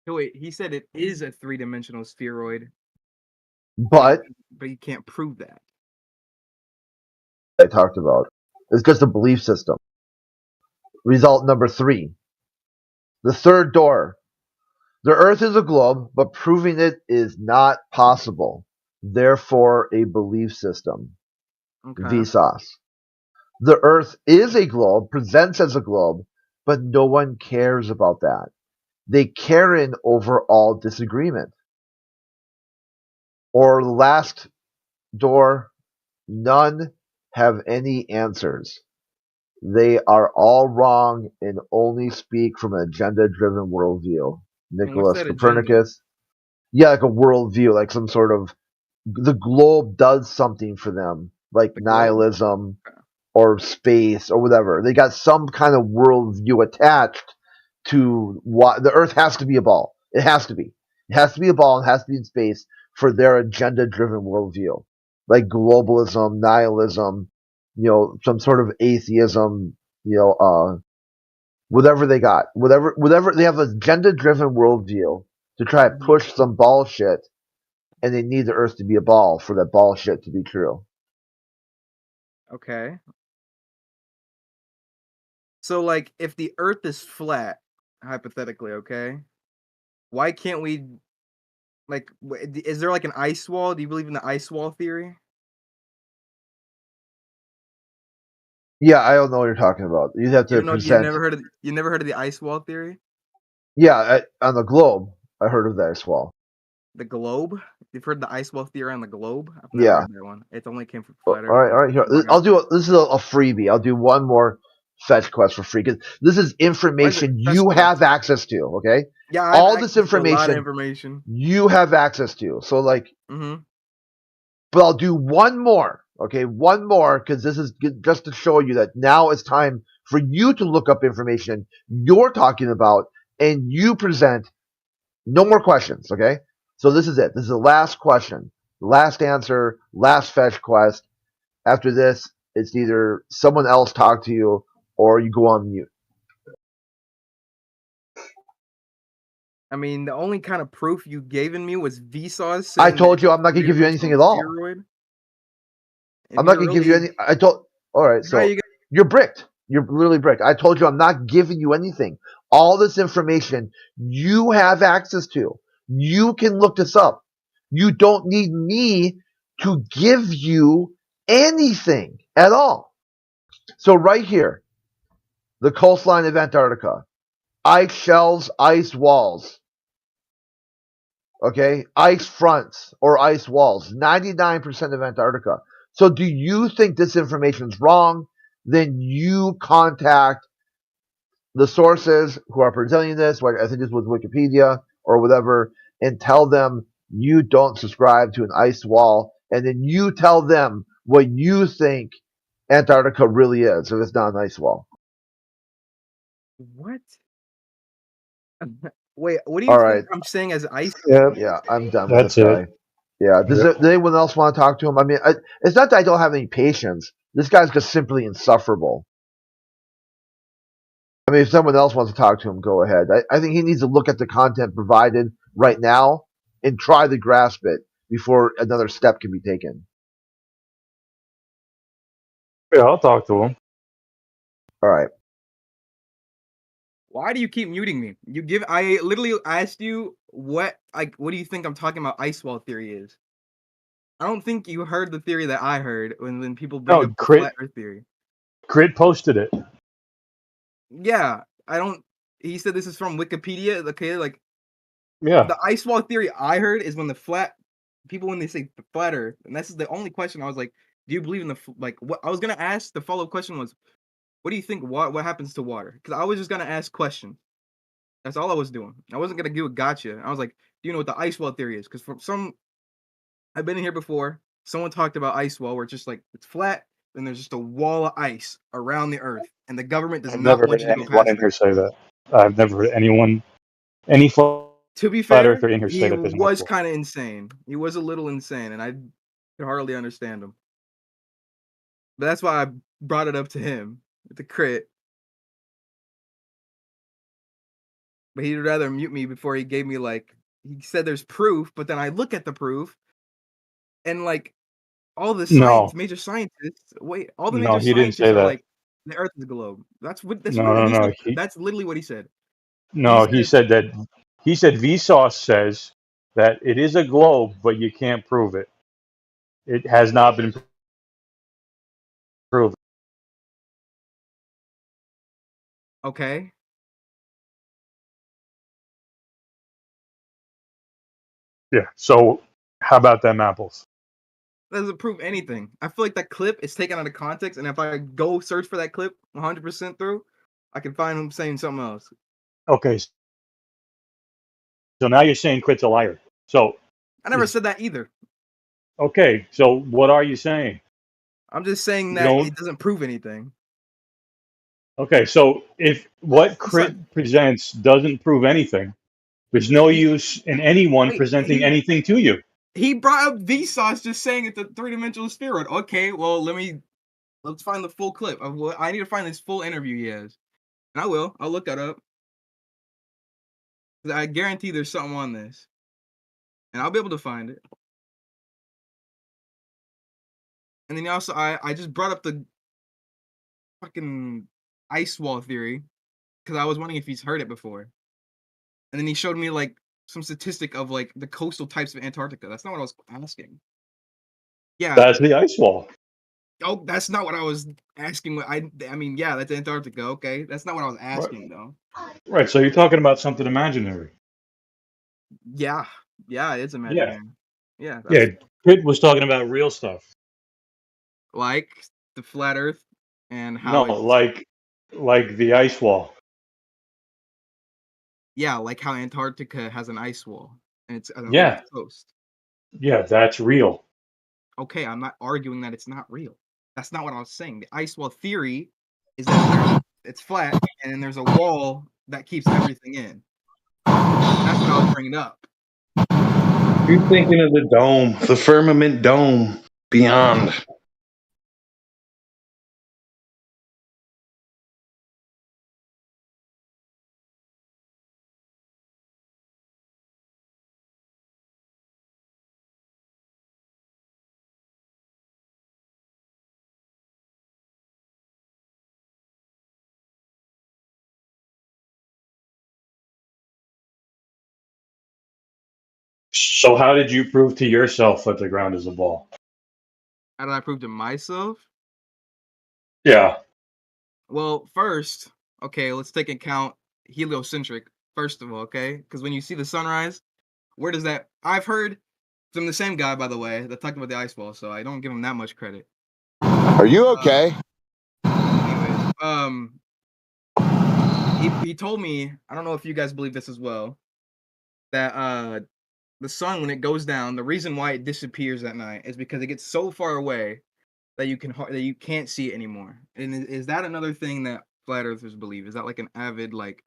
Oh, wait, he said it is a 3-dimensional spheroid, But but you can't prove that. I talked about it's just a belief system. Result number 3. The third door. The Earth is a globe, but proving it is not possible. Therefore, a belief system. Okay. Vsauce. The Earth is a globe, presents as a globe, but no one cares about that. They care in overall disagreement. Or the last door, none have any answers. They are all wrong and only speak from an agenda-driven worldview. And what's Nicholas that agenda? Copernicus. Yeah, like a worldview, like some sort of the globe does something for them, like The globe? nihilism or space or whatever. They got some kind of worldview attached to what the Earth has to be a ball. It has to be. It has to be a ball. It has to be in space for their agenda-driven worldview, like globalism, nihilism, some sort of atheism, whatever they got, whatever they have an agenda-driven worldview to try to push some bullshit, and they need the Earth to be a ball for that bullshit to be true. Okay. So, like, if the Earth is flat, hypothetically, okay, why can't we, like, is there like an ice wall? Do you believe in the ice wall theory? Yeah, I don't know what you're talking about. You'd have to You present. you never heard of the ice wall theory? Yeah, on the globe, I heard of that as well. The globe? You've heard the ice wall theory on the globe? I've never Yeah. heard that one. It only came from All flat right, all right. Here, Earth. I'll do. This is a freebie. I'll do one more fetch quest for free because this is information you have access to. Okay. Yeah, I have all this access to a lot of information you have access to. So like, Mm-hmm. but I'll do one more. Okay, one more because this is just to show you that now it's time for you to look up information you're talking about and you present. No more questions. Okay. So this is it. This is the last question, last answer, last fetch quest. After this, it's either someone else talk to you or you go on mute. I mean, the only kind of proof you gave me was Vsauce. I told you I'm not gonna give you anything at all. I'm not gonna give you any. I told. All right, so you're bricked. You're literally bricked. I told you I'm not giving you anything. All this information you have access to. You can look this up. You don't need me to give you anything at all. So right here, the coastline of Antarctica, ice shelves, ice walls. Okay, ice fronts or ice walls, 99% of Antarctica. So do you think this information is wrong? Then you contact the sources who are presenting this, like I think this was Wikipedia or whatever, and tell them you don't subscribe to an ice wall, and then you tell them what you think Antarctica really is if it's not an ice wall. What? Wait, what do you All think right. I'm saying as ice? Yeah, I'm done with That's this guy. it. Yeah, does anyone else want to talk to him? I mean, it's not that I don't have any patience. This guy's just simply insufferable. I mean, if someone else wants to talk to him, go ahead. I think he needs to look at the content provided right now and try to grasp it before another step can be taken. Yeah, I'll talk to him. All right. Why do you keep muting me? I literally asked you what do you think I'm talking about ice wall theory is? I don't think you heard the theory that I heard when people bring up the flat earth theory. Crit posted it. Yeah, he said this is from Wikipedia, okay, like Yeah. the ice wall theory I heard is when when they say flat earth, and this is the only question I was like, do you believe in what I was gonna ask, the follow-up question was, what do you think what happens to water? Because I was just gonna ask questions. That's all I was doing. I wasn't gonna do a gotcha. I was like, do you know what the ice wall theory is? Because I've been in here before, someone talked about ice wall where it's just like it's flat, and there's just a wall of ice around the earth, and the government does I've not never want heard you to go anyone past in it. here say that. I've never heard any flat To be fair, earther in here say he that there's an was ice wall. kind of insane. He was a little insane, and I could hardly understand him. But that's why I brought it up to him with the crit. but he'd rather mute me before he gave me like he said there's proof, but then I look at the proof, and like all the No, major scientists, all the no, major he didn't scientists say are that. like the Earth is a globe. That's No, what no, he no. said. That's literally what he said. No, he said that. He said Vsauce says that it is a globe, but you can't prove it. It has not been proven. Okay. Yeah. So how about them apples? That doesn't prove anything. I feel like that clip is taken out of context, and if I go search for that clip 100% through, I can find him saying something else. Okay. So now you're saying Crit's a liar. So I never said that either. okay. So what are you saying? I'm just saying You that don't. it doesn't prove anything. Okay. So if what Crit presents doesn't prove anything, there's no use in anyone presenting anything to you. He brought up Vsauce just saying it's a three-dimensional spheroid. Okay, well let's find the full clip of what I need to find this full interview he has. And I will. I'll look that up. I guarantee there's something on this. And I'll be able to find it. And then also I just brought up the fucking ice wall theory because I was wondering if he's heard it before. And then he showed me like some statistic of like the coastal types of Antarctica. That's not what I was asking. Yeah. That's the ice wall. Oh, that's not what I was asking. I mean, yeah, that's Antarctica. Okay, that's not what I was asking though. Right. So you're talking about something imaginary. Yeah, it's imaginary. Yeah, Yeah. Crit was talking about real stuff. Like the flat Earth and how No, like the ice wall. Yeah, like how Antarctica has an ice wall and it's on the Yeah. West Coast. Yeah, that's real. Okay, I'm not arguing that it's not real. That's not what I was saying. The ice wall theory is that it's flat and then there's a wall that keeps everything in. That's what I was bringing up. You're thinking of the dome, the firmament dome beyond. So how did you prove to yourself that the ground is a ball? How did I prove to myself? Yeah. Well, first, okay, let's take account heliocentric, first of all, okay? Because when you see the sunrise, where does that... I've heard from the same guy, by the way, that talked about the ice wall, so I don't give him that much credit. Are you okay? Anyways, he told me, I don't know if you guys believe this as well, that the sun, when it goes down, the reason why it disappears at night is because it gets so far away that you can't see it anymore. And is that another thing that flat earthers believe? Is that like an avid like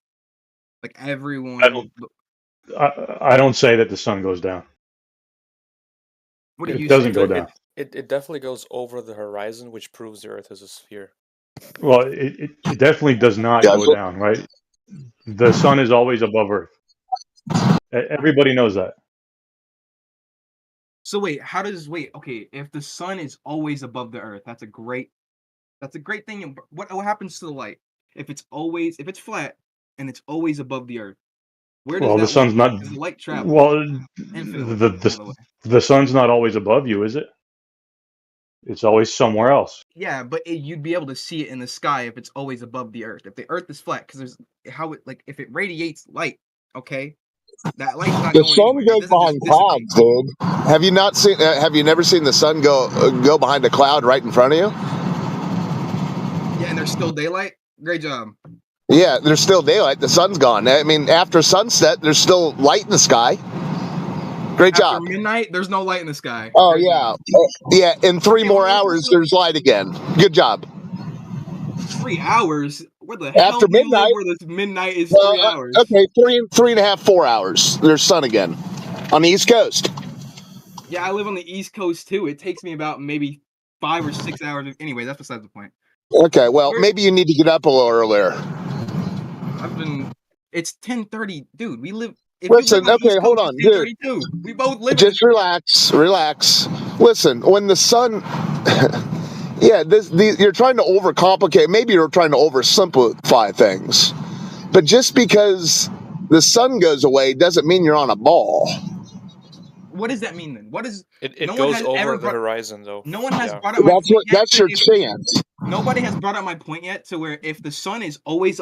everyone? I don't say that the sun goes down. What do It you doesn't say? go down. It definitely goes over the horizon, which proves the Earth is a sphere. Well, it definitely does not go down, right? The sun is always above Earth. Everybody knows that. So wait, okay, if the sun is always above the Earth, that's a great thing. What happens to the light? If it's flat and it's always above the Earth, where does Well, that the sun's light, not. does the light travel? Well, Infinitely, by the way. the sun's not always above you, is it? It's always somewhere else. Yeah, but you'd be able to see it in the sky if it's always above the Earth. If the Earth is flat, because if it radiates light, okay, that light's not The going sun anywhere. goes behind clouds, dude. Have you never seen the sun go behind a cloud right in front of you? Yeah, and there's still daylight. Great job. Yeah, there's still daylight. The sun's gone. I mean, after sunset, there's still light in the sky. Great job. After midnight, there's no light in the sky. Oh, yeah. Yeah, in 3 more hours, there's light again. Good job. 3 hours? Where the hell After do you live midnight, where this midnight is 3 hours? Okay, 3.5, 4 hours. There's sun again on the East Coast. Yeah, I live on the East Coast too. It takes me about maybe 5 or 6 hours. Anyway, that's besides the point. Okay, well, maybe you need to get up a little earlier. I've been It's 10:30, dude. We live. If Listen, you live on the okay, East hold Coast, on, it's dude. 10:32. We both live. Just relax. Listen, when the sun, yeah, you're trying to overcomplicate. Maybe you're trying to oversimplify things, but just because the sun goes away doesn't mean you're on a ball. What does that mean then? What is It no one goes has over ever the brought, horizon, though. no one has Yeah. brought up my point yet. That's your chance. Nobody has brought up my point yet to where if the sun is always